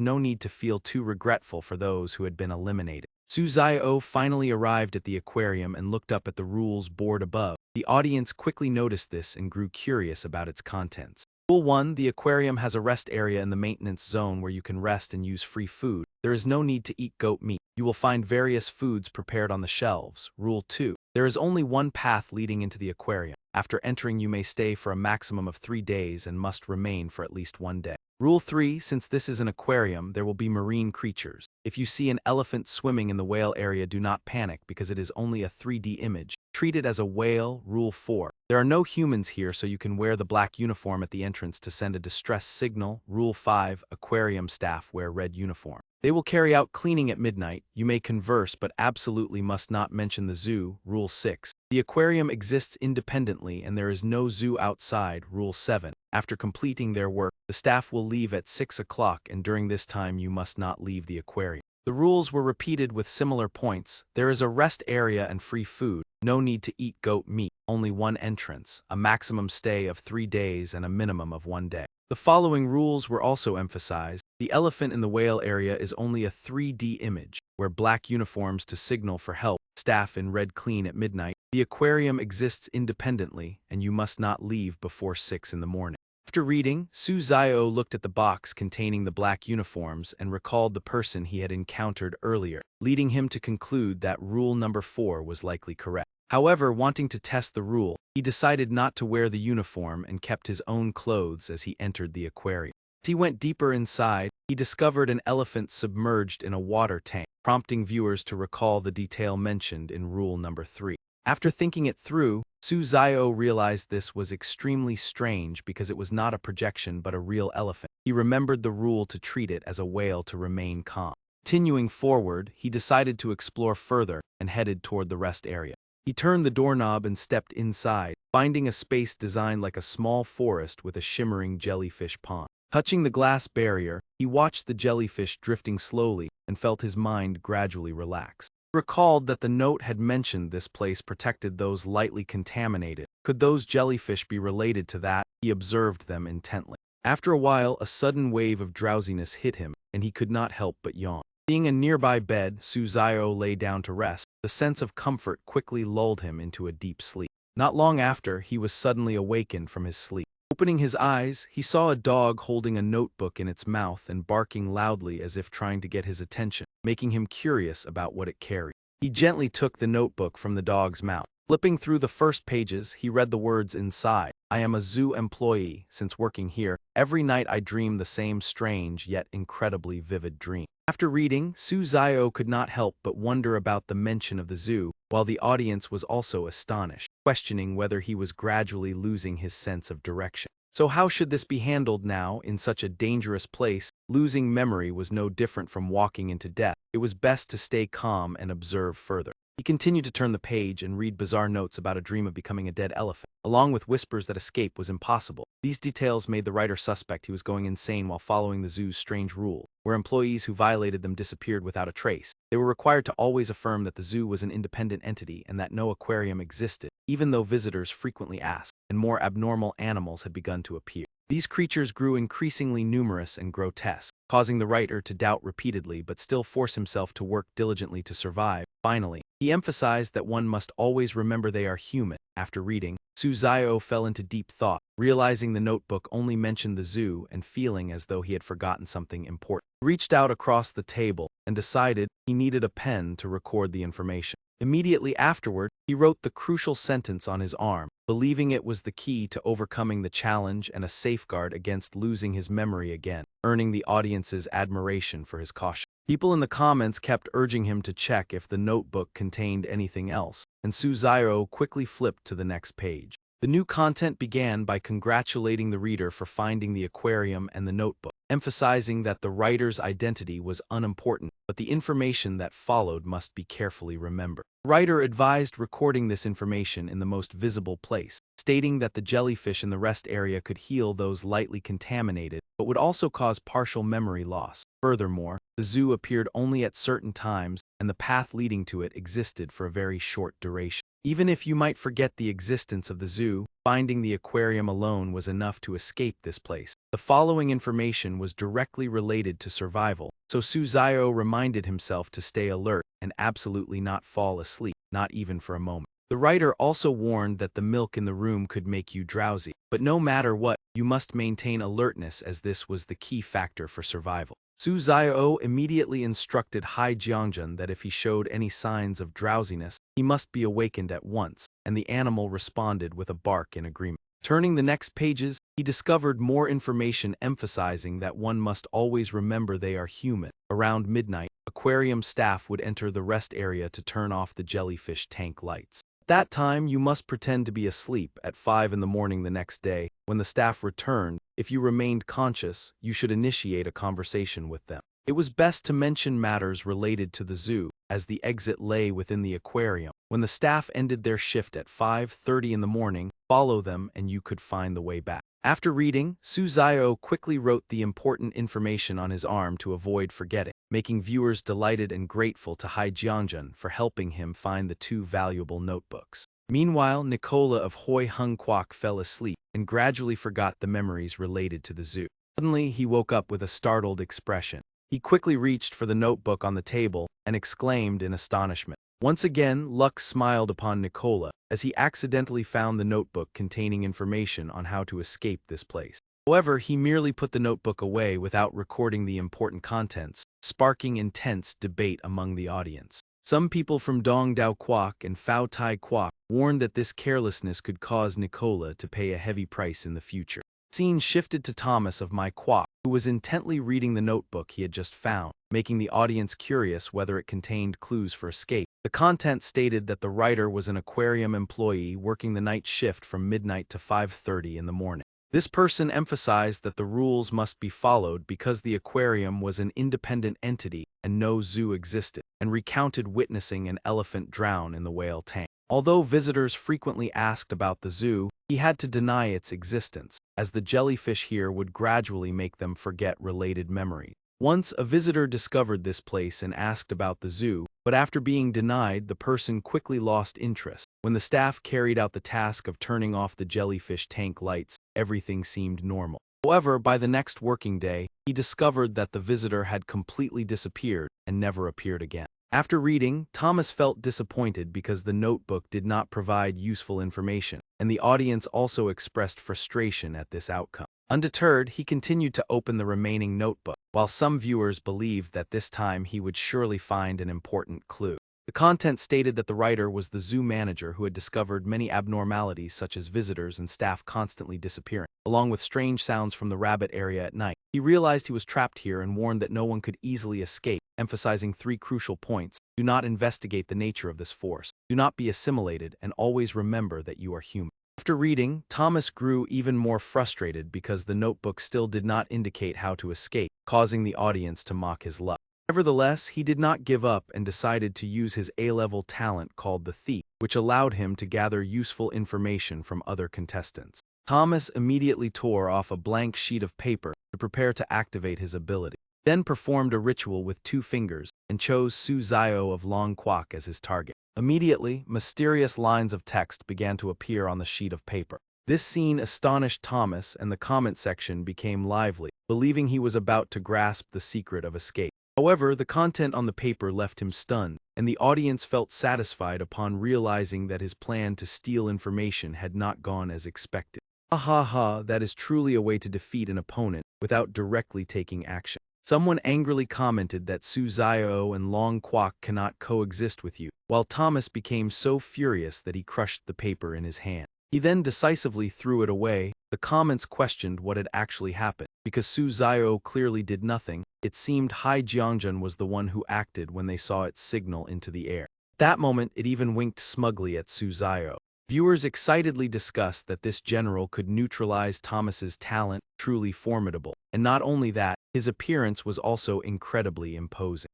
no need to feel too regretful for those who had been eliminated. Suzayo finally arrived at the aquarium and looked up at the rules board above. The audience quickly noticed this and grew curious about its contents. Rule 1. The aquarium has a rest area in the maintenance zone where you can rest and use free food. There is no need to eat goat meat. You will find various foods prepared on the shelves. Rule 2. There is only one path leading into the aquarium. After entering, you may stay for a maximum of 3 days and must remain for at least 1 day. Rule 3. Since this is an aquarium, there will be marine creatures. If you see an elephant swimming in the whale area, do not panic because it is only a 3D image. Treat it as a whale. Rule 4. There are no humans here, so you can wear the black uniform at the entrance to send a distress signal. Rule 5. Aquarium staff wear red uniform. They will carry out cleaning at midnight. You may converse but absolutely must not mention the zoo. Rule 6. The aquarium exists independently and there is no zoo outside. Rule 7. After completing their work, the staff will leave at 6 o'clock and during this time you must not leave the aquarium. The rules were repeated with similar points. There is a rest area and free food. No need to eat goat meat. Only one entrance. A maximum stay of 3 days and a minimum of 1 day. The following rules were also emphasized. The elephant in the whale area is only a 3D image. Wear black uniforms to signal for help. Staff in red clean at midnight. The aquarium exists independently, and you must not leave before 6 in the morning. After reading, Suzayo looked at the box containing the black uniforms and recalled the person he had encountered earlier, leading him to conclude that rule number 4 was likely correct. However, wanting to test the rule, he decided not to wear the uniform and kept his own clothes as he entered the aquarium. As he went deeper inside, he discovered an elephant submerged in a water tank, prompting viewers to recall the detail mentioned in rule number 3. After thinking it through, Suzayo realized this was extremely strange because it was not a projection but a real elephant. He remembered the rule to treat it as a whale to remain calm. Continuing forward, he decided to explore further and headed toward the rest area. He turned the doorknob and stepped inside, finding a space designed like a small forest with a shimmering jellyfish pond. Touching the glass barrier, he watched the jellyfish drifting slowly and felt his mind gradually relax. He recalled that the note had mentioned this place protected those lightly contaminated. Could those jellyfish be related to that? He observed them intently. After a while, a sudden wave of drowsiness hit him, and he could not help but yawn. Seeing a nearby bed, Suzayo lay down to rest. The sense of comfort quickly lulled him into a deep sleep. Not long after, he was suddenly awakened from his sleep. Opening his eyes, he saw a dog holding a notebook in its mouth and barking loudly as if trying to get his attention, making him curious about what it carried. He gently took the notebook from the dog's mouth. Flipping through the first pages, he read the words inside. I am a zoo employee. Since working here, every night I dream the same strange yet incredibly vivid dream. After reading, Suzayo could not help but wonder about the mention of the zoo, while the audience was also astonished, questioning whether he was gradually losing his sense of direction. So how should this be handled now in such a dangerous place? Losing memory was no different from walking into death. It was best to stay calm and observe further. He continued to turn the page and read bizarre notes about a dream of becoming a dead elephant, along with whispers that escape was impossible. These details made the writer suspect he was going insane while following the zoo's strange rule, where employees who violated them disappeared without a trace. They were required to always affirm that the zoo was an independent entity and that no aquarium existed, even though visitors frequently asked, and more abnormal animals had begun to appear. These creatures grew increasingly numerous and grotesque, causing the writer to doubt repeatedly but still force himself to work diligently to survive. Finally, he emphasized that one must always remember they are human. After reading, Suzayo fell into deep thought, realizing the notebook only mentioned the zoo and feeling as though he had forgotten something important. He reached out across the table and decided he needed a pen to record the information. Immediately afterward, he wrote the crucial sentence on his arm, believing it was the key to overcoming the challenge and a safeguard against losing his memory again, earning the audience's admiration for his caution. People in the comments kept urging him to check if the notebook contained anything else, and Suzairo quickly flipped to the next page. The new content began by congratulating the reader for finding the aquarium and the notebook, emphasizing that the writer's identity was unimportant, but the information that followed must be carefully remembered. The writer advised recording this information in the most visible place, stating that the jellyfish in the rest area could heal those lightly contaminated, but would also cause partial memory loss. Furthermore, the zoo appeared only at certain times, and the path leading to it existed for a very short duration. Even if you might forget the existence of the zoo, finding the aquarium alone was enough to escape this place. The following information was directly related to survival, so Suzayo reminded himself to stay alert and absolutely not fall asleep, not even for a moment. The writer also warned that the milk in the room could make you drowsy, but no matter what, you must maintain alertness as this was the key factor for survival. Suzayo immediately instructed Hai Jiangjun that if he showed any signs of drowsiness, he must be awakened at once, and the animal responded with a bark in agreement. Turning the next pages, he discovered more information emphasizing that one must always remember they are human. Around midnight, aquarium staff would enter the rest area to turn off the jellyfish tank lights. At that time, you must pretend to be asleep at 5 in the morning the next day. When the staff returned, if you remained conscious, you should initiate a conversation with them. It was best to mention matters related to the zoo, as the exit lay within the aquarium. When the staff ended their shift at 5:30 in the morning, follow them and you could find the way back. After reading, Suzayo quickly wrote the important information on his arm to avoid forgetting, making viewers delighted and grateful to Hai Jiangjun for helping him find the two valuable notebooks. Meanwhile, Nicola of Hoi Hung Kwok fell asleep and gradually forgot the memories related to the zoo. Suddenly, he woke up with a startled expression. He quickly reached for the notebook on the table and exclaimed in astonishment. Once again, luck smiled upon Nicola, as he accidentally found the notebook containing information on how to escape this place. However, he merely put the notebook away without recording the important contents, sparking intense debate among the audience. Some people from Dongdao Kwok and Phao Tai Kwok warned that this carelessness could cause Nicola to pay a heavy price in the future. The scene shifted to Thomas of My Kwok, who was intently reading the notebook he had just found, making the audience curious whether it contained clues for escape. The content stated that the writer was an aquarium employee working the night shift from midnight to 5:30 in the morning. This person emphasized that the rules must be followed because the aquarium was an independent entity and no zoo existed, and recounted witnessing an elephant drown in the whale tank. Although visitors frequently asked about the zoo, he had to deny its existence, as the jellyfish here would gradually make them forget related memories. Once a visitor discovered this place and asked about the zoo, but after being denied, the person quickly lost interest. When the staff carried out the task of turning off the jellyfish tank lights, everything seemed normal. However, by the next working day, he discovered that the visitor had completely disappeared and never appeared again. After reading, Thomas felt disappointed because the notebook did not provide useful information, and the audience also expressed frustration at this outcome. Undeterred, he continued to open the remaining notebook, while some viewers believed that this time he would surely find an important clue. The content stated that the writer was the zoo manager who had discovered many abnormalities such as visitors and staff constantly disappearing, along with strange sounds from the rabbit area at night. He realized he was trapped here and warned that no one could easily escape, emphasizing 3 crucial points. Do not investigate the nature of this force. Do not be assimilated, and always remember that you are human. After reading, Thomas grew even more frustrated because the notebook still did not indicate how to escape, causing the audience to mock his luck. Nevertheless, he did not give up and decided to use his A-level talent called the Thief, which allowed him to gather useful information from other contestants. Thomas immediately tore off a blank sheet of paper to prepare to activate his ability, then performed a ritual with 2 fingers and chose Su Zio of Long Kwok as his target. Immediately, mysterious lines of text began to appear on the sheet of paper. This scene astonished Thomas, and the comment section became lively, believing he was about to grasp the secret of escape. However, the content on the paper left him stunned, and the audience felt satisfied upon realizing that his plan to steal information had not gone as expected. Ha ha ha, that is truly a way to defeat an opponent without directly taking action. Someone angrily commented that Suzayo and Long Kwok cannot coexist with you, while Thomas became so furious that he crushed the paper in his hand. He then decisively threw it away. The comments questioned what had actually happened. Because Suzayo clearly did nothing, it seemed Hai Jiangjun was the one who acted when they saw its signal into the air. At that moment, it even winked smugly at Suzayo. Viewers excitedly discussed that this general could neutralize Thomas's talent, truly formidable. And not only that, his appearance was also incredibly imposing.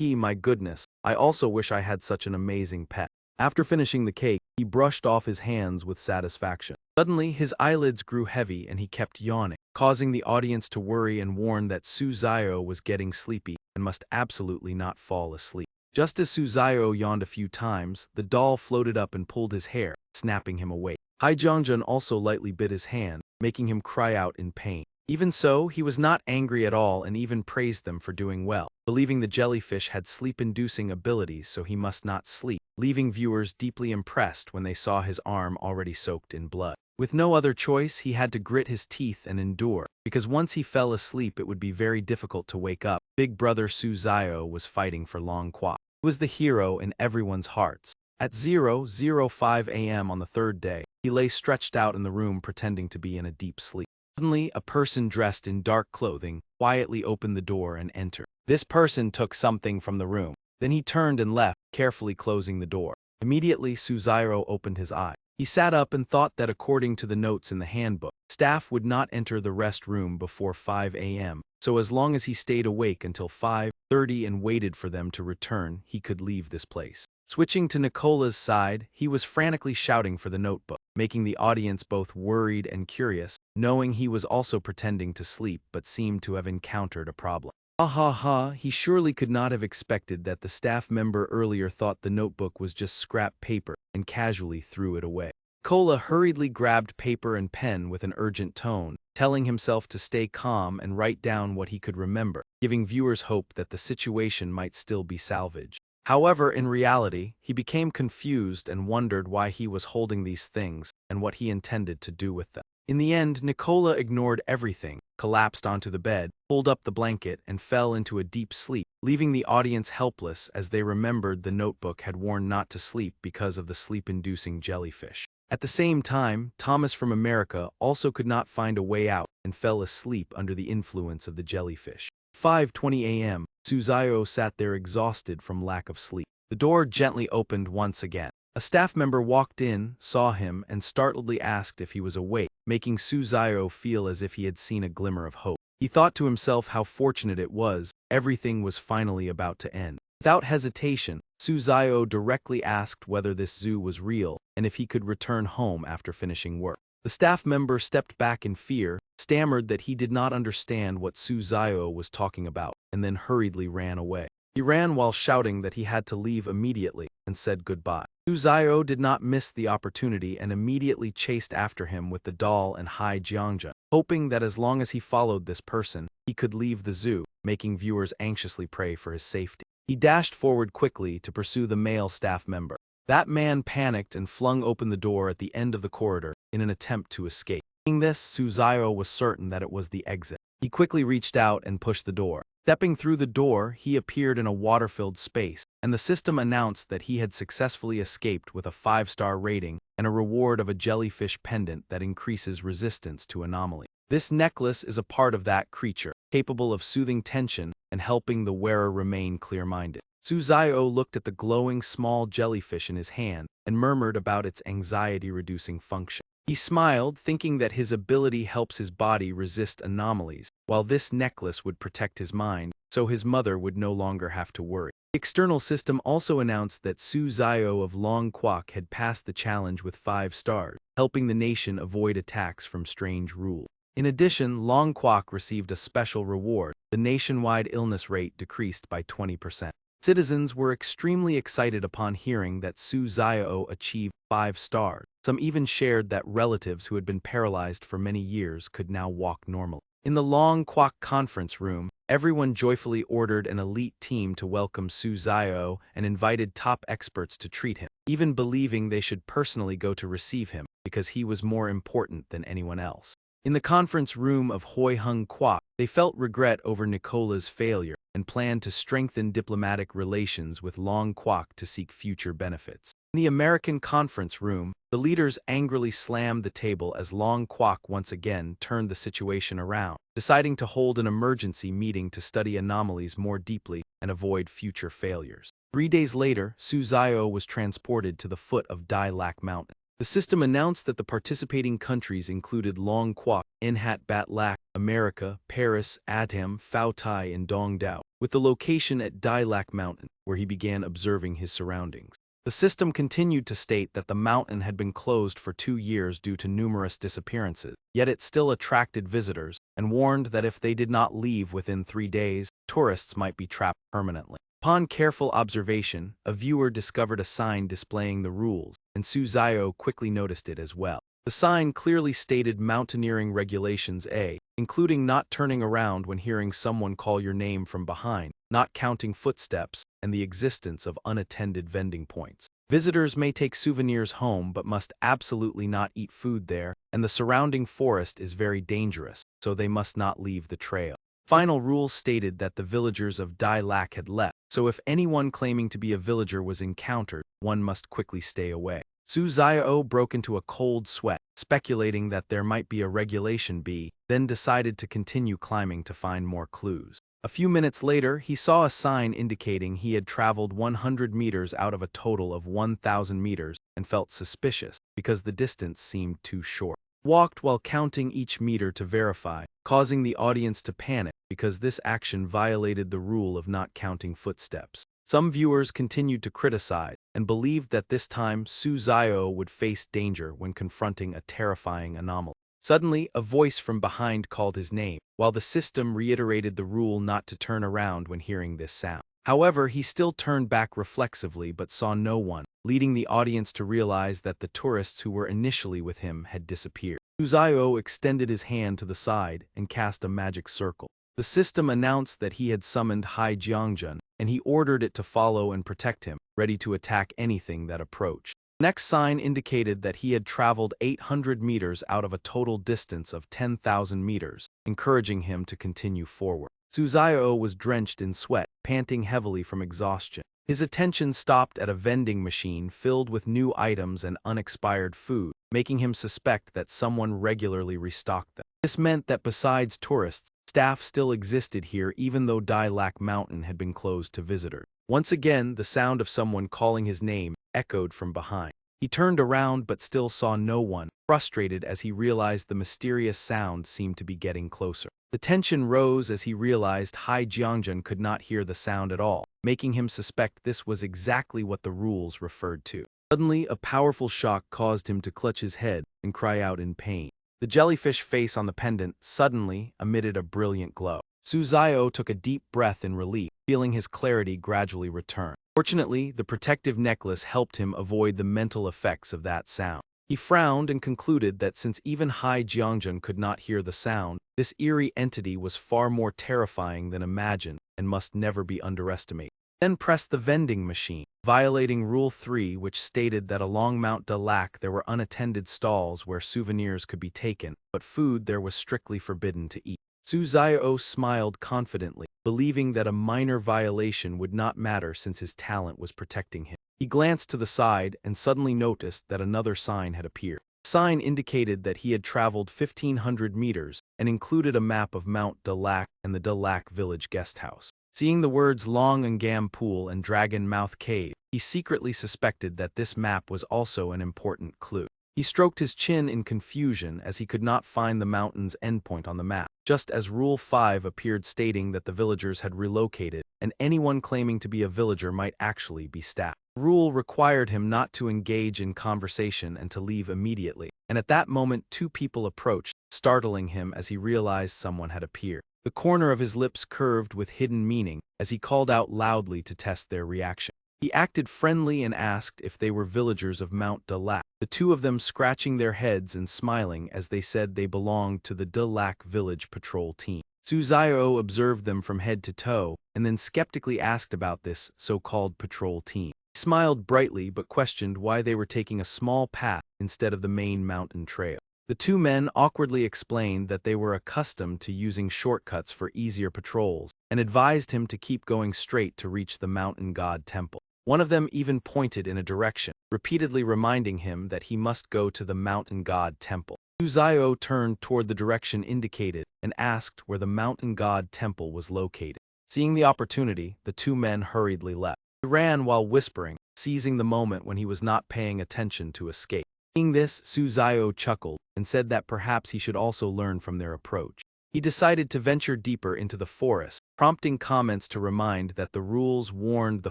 My goodness, I also wish I had such an amazing pet. After finishing the cake, he brushed off his hands with satisfaction. Suddenly, his eyelids grew heavy and he kept yawning, causing the audience to worry and warn that Suzayo was getting sleepy and must absolutely not fall asleep. Just as Suzayo yawned a few times, the doll floated up and pulled his hair, snapping him awake. Hai Jiangjun also lightly bit his hand, making him cry out in pain. Even so, he was not angry at all and even praised them for doing well, believing the jellyfish had sleep-inducing abilities so he must not sleep, leaving viewers deeply impressed when they saw his arm already soaked in blood. With no other choice, he had to grit his teeth and endure, because once he fell asleep it would be very difficult to wake up. Big brother Suzayo was fighting for Long Kwok. He was the hero in everyone's hearts. At 0:05 a.m. on the third day, he lay stretched out in the room pretending to be in a deep sleep. Suddenly, a person dressed in dark clothing quietly opened the door and entered. This person took something from the room. Then he turned and left, carefully closing the door. Immediately, Suzairo opened his eye. He sat up and thought that according to the notes in the handbook, staff would not enter the rest room before 5 a.m., so as long as he stayed awake until 5:30 and waited for them to return, he could leave this place. Switching to Nicola's side, he was frantically shouting for the notebook, making the audience both worried and curious, knowing he was also pretending to sleep but seemed to have encountered a problem. Ha ha ha, he surely could not have expected that the staff member earlier thought the notebook was just scrap paper and casually threw it away. Nicola hurriedly grabbed paper and pen with an urgent tone, telling himself to stay calm and write down what he could remember, giving viewers hope that the situation might still be salvaged. However, in reality, he became confused and wondered why he was holding these things and what he intended to do with them. In the end, Nicola ignored everything, collapsed onto the bed, pulled up the blanket, and fell into a deep sleep, leaving the audience helpless as they remembered the notebook had warned not to sleep because of the sleep-inducing jellyfish. At the same time, Thomas from America also could not find a way out and fell asleep under the influence of the jellyfish. 5:20 a.m., Suzayo sat there exhausted from lack of sleep. The door gently opened once again. A staff member walked in, saw him, and startledly asked if he was awake, making Suzayo feel as if he had seen a glimmer of hope. He thought to himself how fortunate it was, everything was finally about to end. Without hesitation, Suzayo directly asked whether this zoo was real and if he could return home after finishing work. The staff member stepped back in fear, stammered that he did not understand what Suzayo was talking about, and then hurriedly ran away. He ran while shouting that he had to leave immediately and said goodbye. Suzayo did not miss the opportunity and immediately chased after him with the doll and Hai Jiangjun, hoping that as long as he followed this person, he could leave the zoo, making viewers anxiously pray for his safety. He dashed forward quickly to pursue the male staff member. That man panicked and flung open the door at the end of the corridor in an attempt to escape. Seeing this, Suzayo was certain that it was the exit. He quickly reached out and pushed the door. Stepping through the door, he appeared in a water-filled space, and the system announced that he had successfully escaped with a 5-star rating and a reward of a jellyfish pendant that increases resistance to anomaly. This necklace is a part of that creature, capable of soothing tension and helping the wearer remain clear-minded. Suzayo looked at the glowing small jellyfish in his hand and murmured about its anxiety-reducing function. He smiled, thinking that his ability helps his body resist anomalies, while this necklace would protect his mind, so his mother would no longer have to worry. The external system also announced that Suzayo of Long Kwok had passed the challenge with 5 stars, helping the nation avoid attacks from strange rule. In addition, Long Kwok received a special reward. The nationwide illness rate decreased by 20%. Citizens were extremely excited upon hearing that Su Xiao achieved 5 stars. Some even shared that relatives who had been paralyzed for many years could now walk normally. In the long Kwok conference room, everyone joyfully ordered an elite team to welcome Su Xiao and invited top experts to treat him, even believing they should personally go to receive him because he was more important than anyone else. In the conference room of Hoi Hung Kwok, they felt regret over Nicola's failure and planned to strengthen diplomatic relations with Long Kwok to seek future benefits. In the American conference room, the leaders angrily slammed the table as Long Kwok once again turned the situation around, deciding to hold an emergency meeting to study anomalies more deeply and avoid future failures. 3 days later, Su Xiao was transported to the foot of Dai Lac Mountain. The system announced that the participating countries included Long Kwok, Nhat Bat Lac, America, Paris, Atam, Phao Tai, and Dong Dao, with the location at Dai Lac Mountain, where he began observing his surroundings. The system continued to state that the mountain had been closed for 2 years due to numerous disappearances, yet it still attracted visitors, and warned that if they did not leave within 3 days, tourists might be trapped permanently. Upon careful observation, a viewer discovered a sign displaying the rules, and Su Xiao quickly noticed it as well. The sign clearly stated Mountaineering Regulations A, including not turning around when hearing someone call your name from behind, not counting footsteps, and the existence of unattended vending points. Visitors may take souvenirs home but must absolutely not eat food there, and the surrounding forest is very dangerous, so they must not leave the trail. Final rules stated that the villagers of Dai Lac had left, so if anyone claiming to be a villager was encountered, one must quickly stay away. Su Xiao broke into a cold sweat, speculating that there might be a Regulation B, then decided to continue climbing to find more clues. A few minutes later, he saw a sign indicating he had traveled 100 meters out of a total of 1,000 meters and felt suspicious because the distance seemed too short. Walked while counting each meter to verify, causing the audience to panic because this action violated the rule of not counting footsteps. Some viewers continued to criticize and believed that this time Su Xiao would face danger when confronting a terrifying anomaly. Suddenly, a voice from behind called his name, while the system reiterated the rule not to turn around when hearing this sound. However, he still turned back reflexively but saw no one, leading the audience to realize that the tourists who were initially with him had disappeared. Su Xiao extended his hand to the side and cast a magic circle. The system announced that he had summoned Hai Jiangjun, and he ordered it to follow and protect him, ready to attack anything that approached. The next sign indicated that he had traveled 800 meters out of a total distance of 10,000 meters, encouraging him to continue forward. Su Xiao was drenched in sweat, panting heavily from exhaustion. His attention stopped at a vending machine filled with new items and unexpired food, making him suspect that someone regularly restocked them. This meant that besides tourists, staff still existed here even though Dai Lac Mountain had been closed to visitors. Once again, the sound of someone calling his name echoed from behind. He turned around but still saw no one, frustrated as he realized the mysterious sound seemed to be getting closer. The tension rose as he realized Hai Jiangjun could not hear the sound at all, making him suspect this was exactly what the rules referred to. Suddenly, a powerful shock caused him to clutch his head and cry out in pain. The jellyfish face on the pendant suddenly emitted a brilliant glow. Su Xiao took a deep breath in relief, feeling his clarity gradually return. Fortunately, the protective necklace helped him avoid the mental effects of that sound. He frowned and concluded that since even Hai Jiangjun could not hear the sound, this eerie entity was far more terrifying than imagined and must never be underestimated. Then pressed the vending machine, violating Rule 3, which stated that along Mount de Lac there were unattended stalls where souvenirs could be taken, but food there was strictly forbidden to eat. Su Xiao smiled confidently, believing that a minor violation would not matter since his talent was protecting him. He glanced to the side and suddenly noticed that another sign had appeared. The sign indicated that he had traveled 1,500 meters and included a map of Mount de Lac and the de Lac village guest house. Seeing the words Long Ngam Pool and Dragon Mouth Cave, he secretly suspected that this map was also an important clue. He stroked his chin in confusion as he could not find the mountain's endpoint on the map, just as Rule 5 appeared stating that the villagers had relocated and anyone claiming to be a villager might actually be stabbed. The rule required him not to engage in conversation and to leave immediately, and at that moment 2 people approached, startling him as he realized someone had appeared. The corner of his lips curved with hidden meaning as he called out loudly to test their reaction. He acted friendly and asked if they were villagers of Mount de Lac, the two of them scratching their heads and smiling as they said they belonged to the de Lac village patrol team. Suzayo observed them from head to toe and then skeptically asked about this so-called patrol team. He smiled brightly but questioned why they were taking a small path instead of the main mountain trail. The two men awkwardly explained that they were accustomed to using shortcuts for easier patrols and advised him to keep going straight to reach the mountain god temple. One of them even pointed in a direction, repeatedly reminding him that he must go to the mountain god temple. Suzayo turned toward the direction indicated and asked where the mountain god temple was located. Seeing the opportunity, the two men hurriedly left. He ran while whispering, seizing the moment when he was not paying attention to escape. Seeing this, Suzayo chuckled and said that perhaps he should also learn from their approach. He decided to venture deeper into the forest, prompting comments to remind that the rules warned the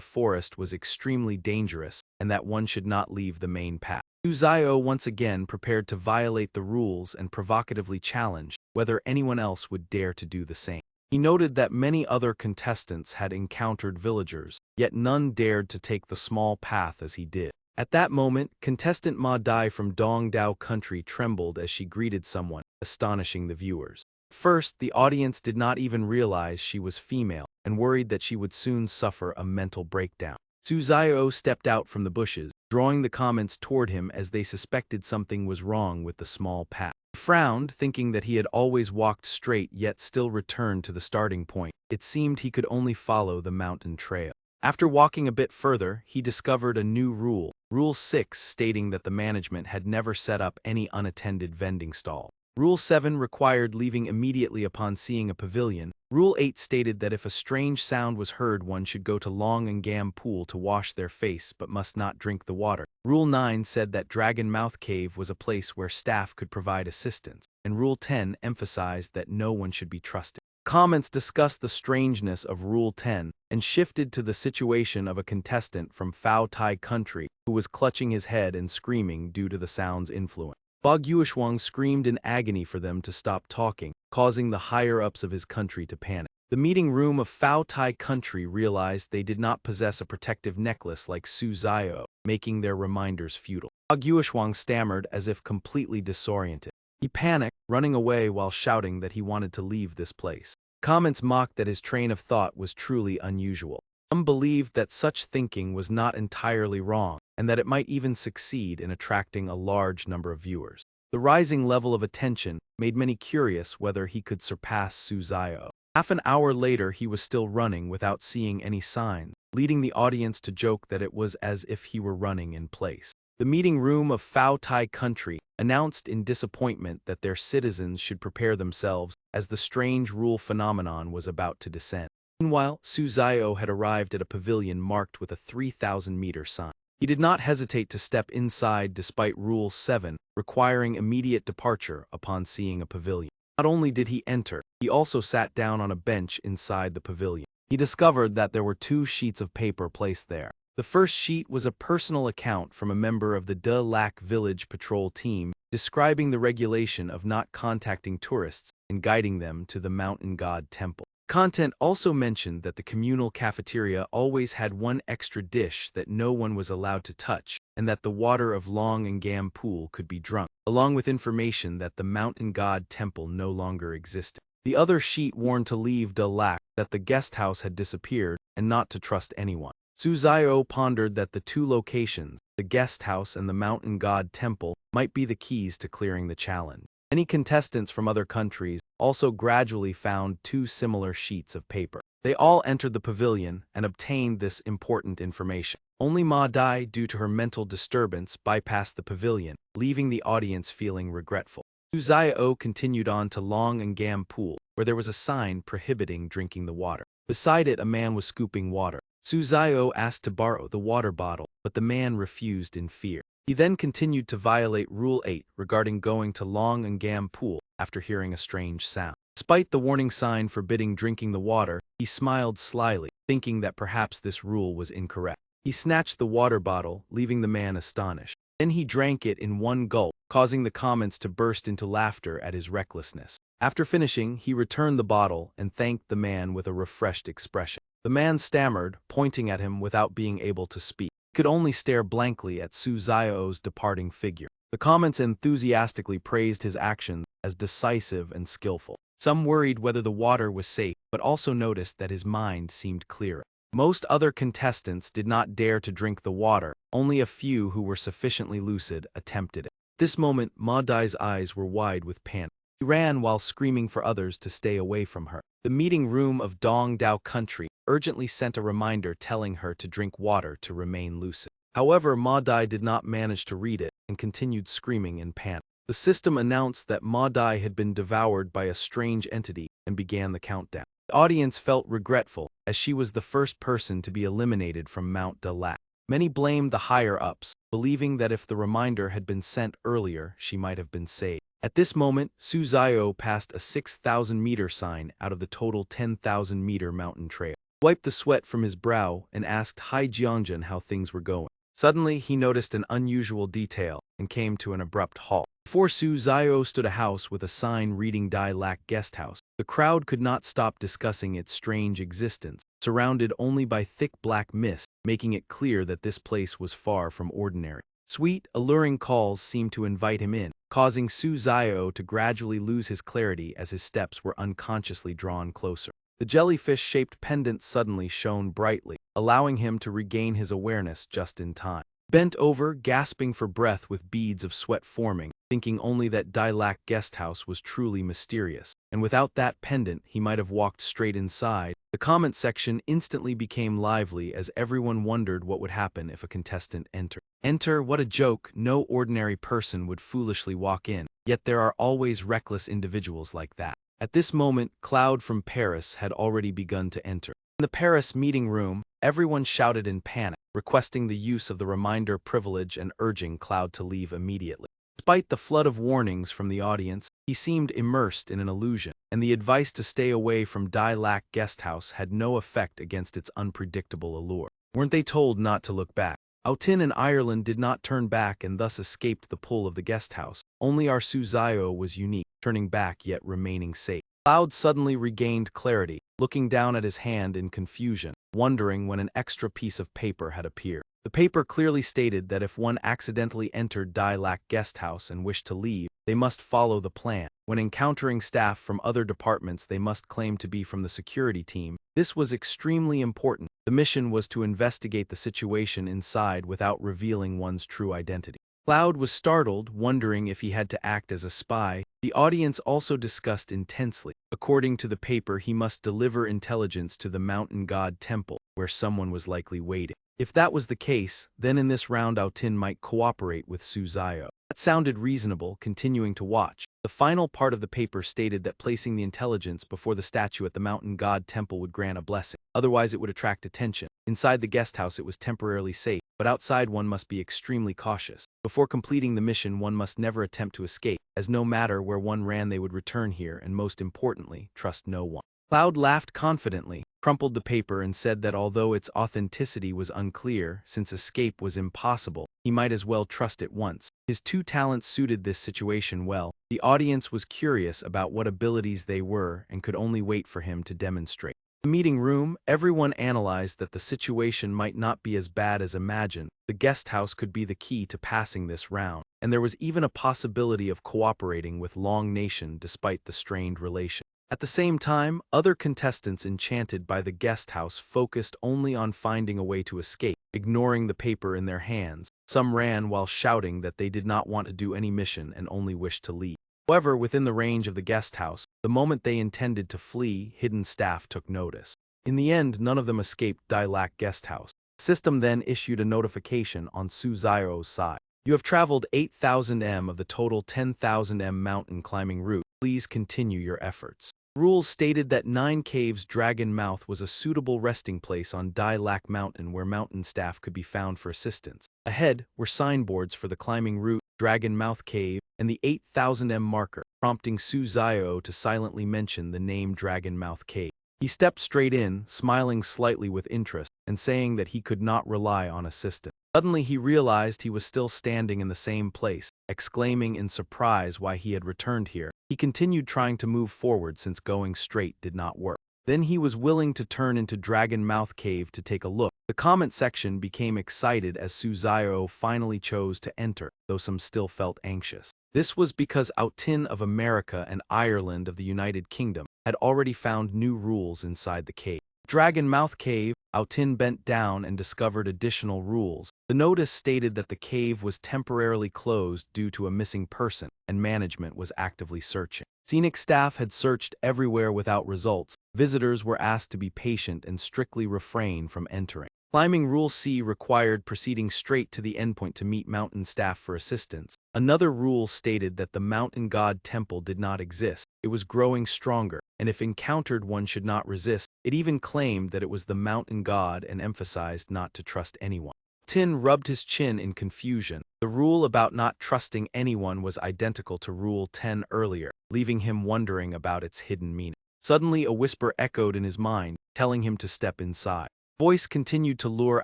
forest was extremely dangerous and that one should not leave the main path. Suzayo once again prepared to violate the rules and provocatively challenged whether anyone else would dare to do the same. He noted that many other contestants had encountered villagers, yet none dared to take the small path as he did. At that moment, contestant Ma Dai from Dongdao country trembled as she greeted someone, astonishing the viewers. First, the audience did not even realize she was female and worried that she would soon suffer a mental breakdown. Suzayo stepped out from the bushes, drawing the comments toward him as they suspected something was wrong with the small path. He frowned, thinking that he had always walked straight yet still returned to the starting point. It seemed he could only follow the mountain trail. After walking a bit further, he discovered a new rule, Rule 6, stating that the management had never set up any unattended vending stall. Rule 7 required leaving immediately upon seeing a pavilion. Rule 8 stated that if a strange sound was heard, one should go to Long and Gam Pool to wash their face but must not drink the water. Rule 9 said that Dragon Mouth Cave was a place where staff could provide assistance, and Rule 10 emphasized that no one should be trusted. Comments discussed the strangeness of Rule 10 and shifted to the situation of a contestant from Phao Tai country who was clutching his head and screaming due to the sound's influence. Bog Yueshuang screamed in agony for them to stop talking, causing the higher-ups of his country to panic. The meeting room of Phao Tai country realized they did not possess a protective necklace like Suzayo, making their reminders futile. Bog Yueshuang stammered as if completely disoriented. He panicked, running away while shouting that he wanted to leave this place. Comments mocked that his train of thought was truly unusual. Some believed that such thinking was not entirely wrong, and that it might even succeed in attracting a large number of viewers. The rising level of attention made many curious whether he could surpass Suzayo. Half an hour later he was still running without seeing any signs, leading the audience to joke that it was as if he were running in place. The meeting room of Phao Tai country announced in disappointment that their citizens should prepare themselves as the strange rule phenomenon was about to descend. Meanwhile, Suzayo had arrived at a pavilion marked with a 3,000-meter sign. He did not hesitate to step inside despite Rule 7, requiring immediate departure upon seeing a pavilion. Not only did he enter, he also sat down on a bench inside the pavilion. He discovered that there were 2 sheets of paper placed there. The first sheet was a personal account from a member of the De Lac Village Patrol team describing the regulation of not contacting tourists and guiding them to the mountain god temple. Content also mentioned that the communal cafeteria always had 1 extra dish that no one was allowed to touch, and that the water of Long and Gam Pool could be drunk, along with information that the mountain god temple no longer existed. The other sheet warned to leave De Lac, that the guest house had disappeared, and not to trust anyone. Suzayo pondered that the 2 locations, the guest house and the mountain god temple, might be the keys to clearing the challenge. Many contestants from other countries also gradually found 2 similar sheets of paper. They all entered the pavilion and obtained this important information. Only Ma Dai, due to her mental disturbance, bypassed the pavilion, leaving the audience feeling regretful. Suzayo continued on to Long and Gam Pool, where there was a sign prohibiting drinking the water. Beside it, a man was scooping water. Suzayo asked to borrow the water bottle, but the man refused in fear. He then continued to violate Rule 8 regarding going to Long and Gam Pool after hearing a strange sound. Despite the warning sign forbidding drinking the water, he smiled slyly, thinking that perhaps this rule was incorrect. He snatched the water bottle, leaving the man astonished. Then he drank it in one gulp, causing the comments to burst into laughter at his recklessness. After finishing, he returned the bottle and thanked the man with a refreshed expression. The man stammered, pointing at him without being able to speak. He could only stare blankly at Suzao's departing figure. The comments enthusiastically praised his actions as decisive and skillful. Some worried whether the water was safe, but also noticed that his mind seemed clearer. Most other contestants did not dare to drink the water. Only a few who were sufficiently lucid attempted it. At this moment, Ma Dai's eyes were wide with panic. He ran while screaming for others to stay away from her. The meeting room of Dong Dao Country urgently sent a reminder telling her to drink water to remain lucid. However, Ma Dai did not manage to read it and continued screaming in panic. The system announced that Ma Dai had been devoured by a strange entity and began the countdown. The audience felt regretful, as she was the first person to be eliminated from Mount De Lac. Many blamed the higher-ups, believing that if the reminder had been sent earlier, she might have been saved. At this moment, Su Zio passed a 6,000-meter sign out of the total 10,000-meter mountain trail. He wiped the sweat from his brow and asked Hai Jianjun how things were going. Suddenly, he noticed an unusual detail and came to an abrupt halt. Before Su Zio stood a house with a sign reading Dai Lac Guest House. The crowd could not stop discussing its strange existence, surrounded only by thick black mist, making it clear that this place was far from ordinary. Sweet, alluring calls seemed to invite him in, causing Su Zio to gradually lose his clarity as his steps were unconsciously drawn closer. The jellyfish-shaped pendant suddenly shone brightly, allowing him to regain his awareness just in time. Bent over, gasping for breath with beads of sweat forming, thinking only that Dai Lac Guest House was truly mysterious, and without that pendant he might have walked straight inside. The comment section instantly became lively as everyone wondered what would happen if a contestant entered. Enter, what a joke, no ordinary person would foolishly walk in, yet there are always reckless individuals like that. At this moment, Cloud from Paris had already begun to enter. In the Paris meeting room, everyone shouted in panic, requesting the use of the reminder privilege and urging Cloud to leave immediately. Despite the flood of warnings from the audience, he seemed immersed in an illusion, and the advice to stay away from Dai Lac Guest House had no effect against its unpredictable allure. Weren't they told not to look back? Autin and Ireland did not turn back and thus escaped the pull of the guest house. Only our Suzio was unique, turning back yet remaining safe. Cloud suddenly regained clarity, looking down at his hand in confusion, wondering when an extra piece of paper had appeared. The paper clearly stated that if one accidentally entered Dai Lac Guest House and wished to leave, they must follow the plan. When encountering staff from other departments, they must claim to be from the security team. This was extremely important. The mission was to investigate the situation inside without revealing one's true identity. Cloud was startled, wondering if he had to act as a spy. The audience also discussed intensely. According to the paper, he must deliver intelligence to the mountain god temple, where someone was likely waiting. If that was the case, then in this round Autin might cooperate with Suzio. That sounded reasonable, continuing to watch. The final part of the paper stated that placing the intelligence before the statue at the mountain god temple would grant a blessing. Otherwise it would attract attention. Inside the guest house it was temporarily safe, but outside one must be extremely cautious. Before completing the mission one must never attempt to escape, as no matter where one ran they would return here and most importantly, trust no one. Cloud laughed confidently, crumpled the paper and said that although its authenticity was unclear, since escape was impossible, he might as well trust it once. His two talents suited this situation well. The audience was curious about what abilities they were and could only wait for him to demonstrate. In the meeting room, everyone analyzed that the situation might not be as bad as imagined. The guest house could be the key to passing this round, and there was even a possibility of cooperating with Long Nation despite the strained relation. At the same time, other contestants enchanted by the guest house focused only on finding a way to escape, ignoring the paper in their hands. Some ran while shouting that they did not want to do any mission and only wished to leave. However, within the range of the guest house, the moment they intended to flee, hidden staff took notice. In the end, none of them escaped Dai Lac Guest House. The system then issued a notification on Suzio's side. You have traveled 8,000 m of the total 10,000 m mountain climbing route. Please continue your efforts. Rules stated that Nine Caves Dragon Mouth was a suitable resting place on Dai Lac Mountain where mountain staff could be found for assistance. Ahead were signboards for the climbing route, Dragon Mouth Cave, and the 8,000 m marker, prompting Su Zio to silently mention the name Dragon Mouth Cave. He stepped straight in, smiling slightly with interest, and saying that he could not rely on assistance. Suddenly he realized he was still standing in the same place, exclaiming in surprise why he had returned here. He continued trying to move forward since going straight did not work. Then he was willing to turn into Dragon Mouth Cave to take a look. The comment section became excited as Suzayo finally chose to enter, though some still felt anxious. This was because Autin of America and Ireland of the United Kingdom had already found new rules inside the cave. Dragon Mouth Cave, Autin bent down and discovered additional rules. The notice stated that the cave was temporarily closed due to a missing person, and management was actively searching. Scenic staff had searched everywhere without results. Visitors were asked to be patient and strictly refrain from entering. Climbing Rule C required proceeding straight to the endpoint to meet mountain staff for assistance. Another rule stated that the mountain god temple did not exist. It was growing stronger, and if encountered one should not resist. It even claimed that it was the mountain god and emphasized not to trust anyone. Tin rubbed his chin in confusion. The rule about not trusting anyone was identical to Rule 10 earlier, leaving him wondering about its hidden meaning. Suddenly a whisper echoed in his mind, telling him to step inside. Voice continued to lure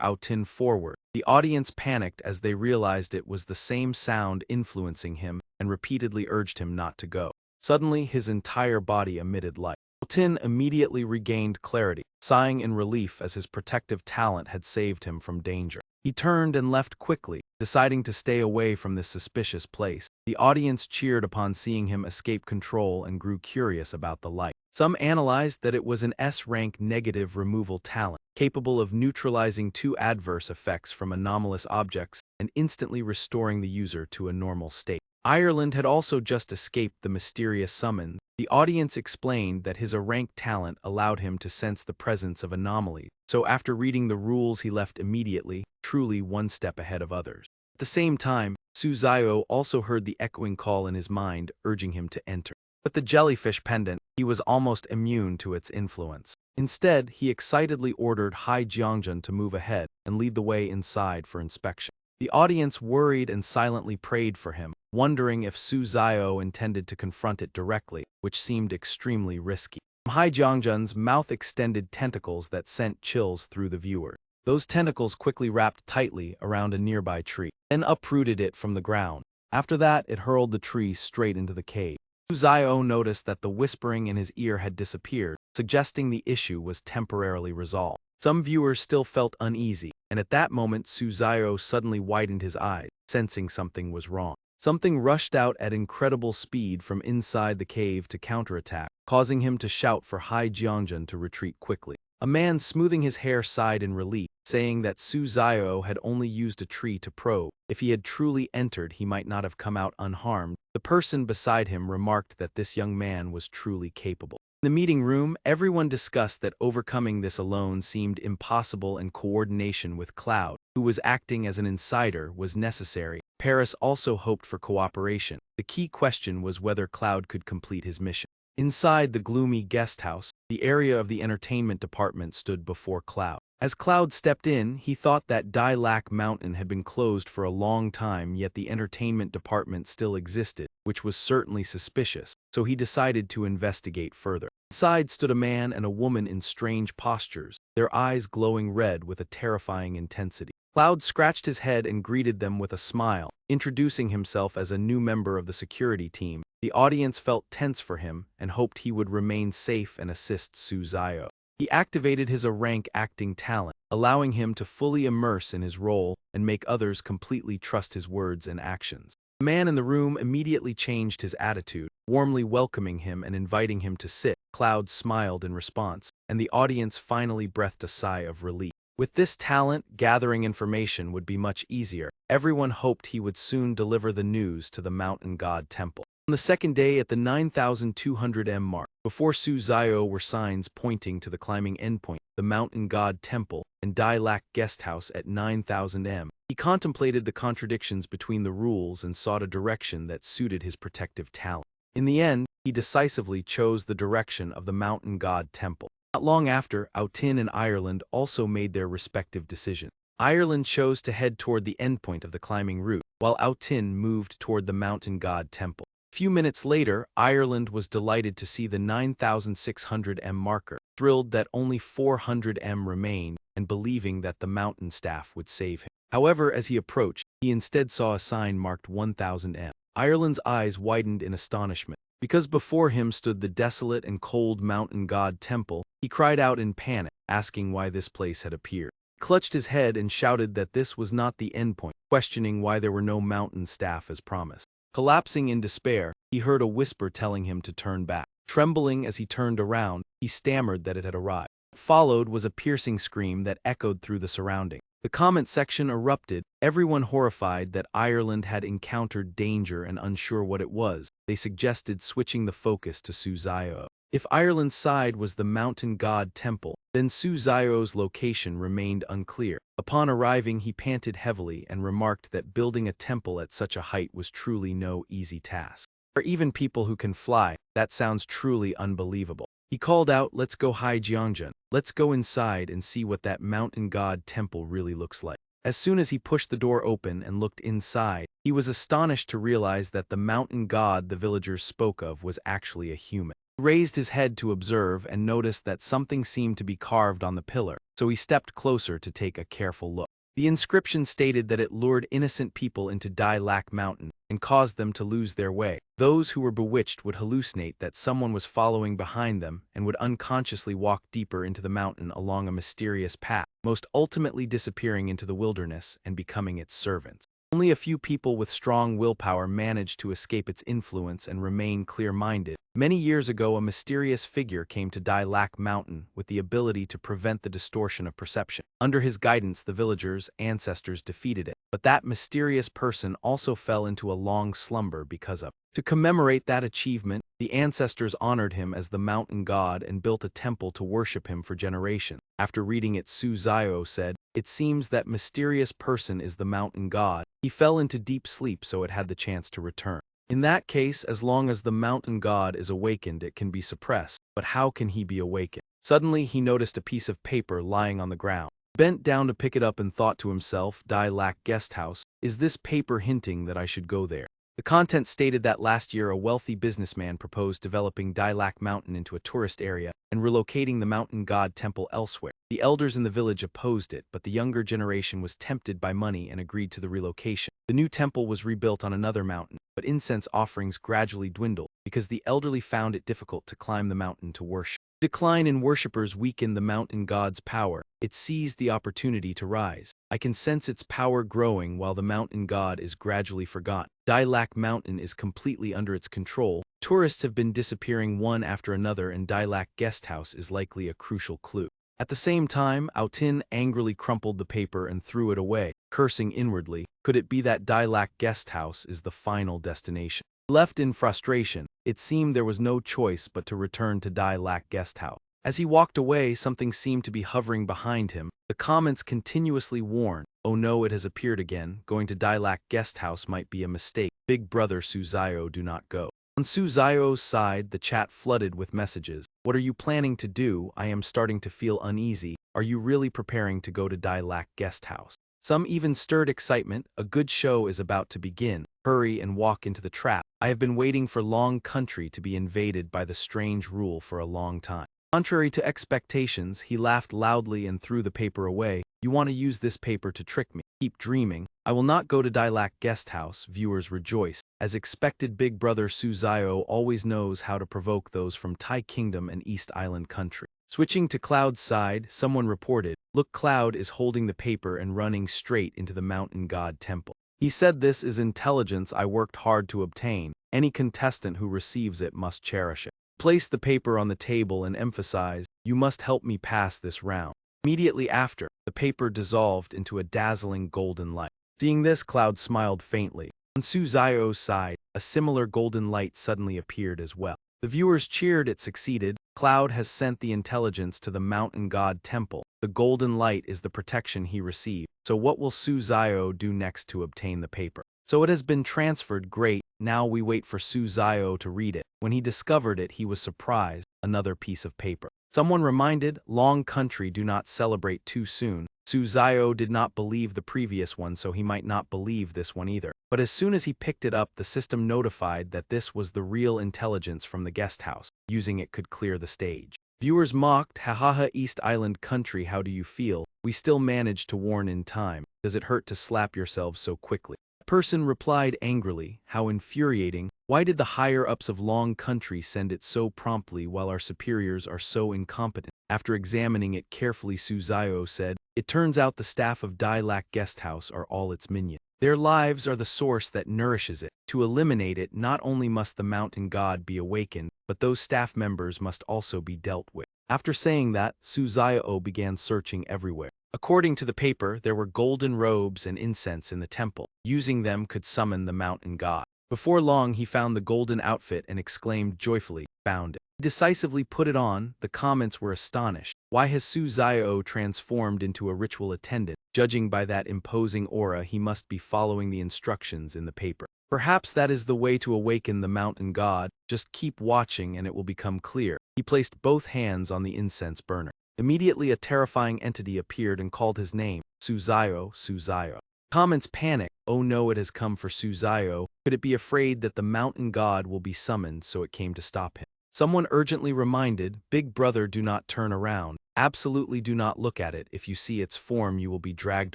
Autin forward. The audience panicked as they realized it was the same sound influencing him and repeatedly urged him not to go. Suddenly his entire body emitted light. Autin immediately regained clarity, sighing in relief as his protective talent had saved him from danger. He turned and left quickly, deciding to stay away from this suspicious place. The audience cheered upon seeing him escape control and grew curious about the light. Some analyzed that it was an S-rank negative removal talent, capable of neutralizing 2 adverse effects from anomalous objects and instantly restoring the user to a normal state. Ireland had also just escaped the mysterious summons. The audience explained that his A-rank talent allowed him to sense the presence of anomalies, so after reading the rules he left immediately, truly one step ahead of others. At the same time, Suzayo also heard the echoing call in his mind, urging him to enter. With the jellyfish pendant, he was almost immune to its influence. Instead, he excitedly ordered Hai Jiangjun to move ahead and lead the way inside for inspection. The audience worried and silently prayed for him, wondering if Suzayo intended to confront it directly, which seemed extremely risky. Hai Jiangjun's mouth extended tentacles that sent chills through the viewer. Those tentacles quickly wrapped tightly around a nearby tree, then uprooted it from the ground. After that, it hurled the tree straight into the cave. Suzayo noticed that the whispering in his ear had disappeared, suggesting the issue was temporarily resolved. Some viewers still felt uneasy, and at that moment Suzayo suddenly widened his eyes, sensing something was wrong. Something rushed out at incredible speed from inside the cave to counterattack, causing him to shout for Hai Jiangjun to retreat quickly. A man smoothing his hair sighed in relief, saying that Suzayo had only used a tree to probe. If he had truly entered, he might not have come out unharmed. The person beside him remarked that this young man was truly capable. In the meeting room, everyone discussed that overcoming this alone seemed impossible and coordination with Cloud, who was acting as an insider, was necessary. Paris also hoped for cooperation. The key question was whether Cloud could complete his mission. Inside the gloomy guest house, the area of the entertainment department stood before Cloud. As Cloud stepped in, he thought that Dilac Mountain had been closed for a long time, yet the entertainment department still existed, which was certainly suspicious, so he decided to investigate further. Inside stood a man and a woman in strange postures, their eyes glowing red with a terrifying intensity. Cloud scratched his head and greeted them with a smile, introducing himself as a new member of the security team. The audience felt tense for him and hoped he would remain safe and assist Suzayo. He activated his A-rank acting talent, allowing him to fully immerse in his role and make others completely trust his words and actions. The man in the room immediately changed his attitude, warmly welcoming him and inviting him to sit. Cloud smiled in response, and the audience finally breathed a sigh of relief. With this talent, gathering information would be much easier. Everyone hoped he would soon deliver the news to the Mountain God Temple. On the second day at the 9,200 m mark, before Suzayo were signs pointing to the climbing endpoint, the Mountain God Temple, and Dilac Guest House at 9,000 m. He contemplated the contradictions between the rules and sought a direction that suited his protective talent. In the end, he decisively chose the direction of the Mountain God Temple. Not long after, Autin and Ireland also made their respective decisions. Ireland chose to head toward the endpoint of the climbing route, while Autin moved toward the Mountain God Temple. A few minutes later, Ireland was delighted to see the 9,600 m marker. Thrilled that only 400 m remained, and believing that the mountain staff would save him. However, as he approached, he instead saw a sign marked 1000 M. Ireland's eyes widened in astonishment. Because before him stood the desolate and cold mountain god temple, he cried out in panic, asking why this place had appeared. He clutched his head and shouted that this was not the endpoint, questioning why there were no mountain staff as promised. Collapsing in despair, he heard a whisper telling him to turn back. Trembling as he turned around, he stammered that it had arrived. What followed was a piercing scream that echoed through the surrounding. The comment section erupted, everyone horrified that Ireland had encountered danger and unsure what it was. They suggested switching the focus to Suzayo. If Ireland's side was the mountain god temple, then Suzayo's location remained unclear. Upon arriving, he panted heavily and remarked that building a temple at such a height was truly no easy task. For even people who can fly, that sounds truly unbelievable. He called out, "Let's go Hai Jiangjun. Let's go inside and see what that mountain god temple really looks like." As soon as he pushed the door open and looked inside, he was astonished to realize that the mountain god the villagers spoke of was actually a human. He raised his head to observe and noticed that something seemed to be carved on the pillar, so he stepped closer to take a careful look. The inscription stated that it lured innocent people into Dai Lak Mountain and caused them to lose their way. Those who were bewitched would hallucinate that someone was following behind them and would unconsciously walk deeper into the mountain along a mysterious path, most ultimately disappearing into the wilderness and becoming its servants. Only a few people with strong willpower managed to escape its influence and remain clear-minded. Many years ago, a mysterious figure came to Dai Lak Mountain with the ability to prevent the distortion of perception. Under his guidance, the villagers' ancestors defeated it, but that mysterious person also fell into a long slumber because of it. To commemorate that achievement, the ancestors honored him as the mountain god and built a temple to worship him for generations. After reading it, Suzayo said, "It seems that mysterious person is the mountain god. He fell into deep sleep so it had the chance to return. In that case, as long as the mountain god is awakened, it can be suppressed. But how can he be awakened?" Suddenly, he noticed a piece of paper lying on the ground. Bent down to pick it up and thought to himself, Dai Lak Guest House, is this paper hinting that I should go there? The content stated that last year a wealthy businessman proposed developing Dai Lak Mountain into a tourist area and relocating the mountain god temple elsewhere. The elders in the village opposed it, but the younger generation was tempted by money and agreed to the relocation. The new temple was rebuilt on another mountain, but incense offerings gradually dwindled because the elderly found it difficult to climb the mountain to worship. Decline in worshippers weakened the mountain god's power. It seized the opportunity to rise. I can sense its power growing while the mountain god is gradually forgotten. Dai Lak Mountain is completely under its control. Tourists have been disappearing one after another, and Dai Lak Guest House is likely a crucial clue. At the same time, Aotin angrily crumpled the paper and threw it away, cursing inwardly. Could it be that Dai Lak Guest House is the final destination? Left in frustration, it seemed there was no choice but to return to Dai Lak Guest House. As he walked away, something seemed to be hovering behind him. The comments continuously warned, "Oh no, it has appeared again. Going to Dai Lak Guest House might be a mistake. Big brother Suzayo, do not go." On Suzayo's side, the chat flooded with messages. "What are you planning to do? I am starting to feel uneasy. Are you really preparing to go to Dai Lak Guest House?" Some even stirred excitement. "A good show is about to begin. Hurry and walk into the trap. I have been waiting for Long Country to be invaded by the strange rule for a long time." Contrary to expectations, he laughed loudly and threw the paper away. "You want to use this paper to trick me? Keep dreaming. I will not go to Dai Lak Guest House." Viewers rejoiced. As expected, Big Brother Suzayo always knows how to provoke those from Tai Kingdom and East Island Country. Switching to Cloud's side, someone reported, "Look, Cloud is holding the paper and running straight into the mountain god temple. He said this is intelligence I worked hard to obtain. Any contestant who receives it must cherish it." Placed the paper on the table and emphasized, "You must help me pass this round." Immediately after, the paper dissolved into a dazzling golden light. Seeing this, Cloud smiled faintly. On Suzayo's side, a similar golden light suddenly appeared as well. The viewers cheered. It succeeded. Cloud has sent the intelligence to the mountain god temple. The golden light is the protection he received. So what will Suzayo do next to obtain the paper? So it has been transferred. Great. Now we wait for Suzayo to read it. When he discovered it, he was surprised. Another piece of paper. Someone reminded, "Long Country, do not celebrate too soon." Suzayo did not believe the previous one, so he might not believe this one either. But as soon as he picked it up, the system notified that this was the real intelligence from the guest house. Using it could clear the stage. Viewers mocked, "Hahaha, East Island Country, how do you feel? We still managed to warn in time. Does it hurt to slap yourselves so quickly? The person replied angrily, how infuriating. Why did the higher-ups of Long Country send it so promptly while our superiors are so incompetent? After examining it carefully, Suzayo said, it turns out the staff of Dilac Guest House are all its minions. Their lives are the source that nourishes it. To eliminate it, not only must the mountain god be awakened, but those staff members must also be dealt with. After saying that, Suzayo began searching everywhere. According to the paper, there were golden robes and incense in the temple. Using them could summon the mountain god. Before long, he found the golden outfit and exclaimed joyfully, found it. He decisively put it on. The comments were astonished. Why has Suzayo transformed into a ritual attendant? Judging by that imposing aura, he must be following the instructions in the paper. Perhaps that is the way to awaken the mountain god. Just keep watching and it will become clear. He placed both hands on the incense burner. Immediately a terrifying entity appeared and called his name, Suzayo, Suzayo. Comments panicked. Oh no, it has come for Suzayo. Could it be afraid that the mountain god will be summoned, so it came to stop him? Someone urgently reminded, Big Brother, do not turn around. Absolutely do not look at it. If you see its form, you will be dragged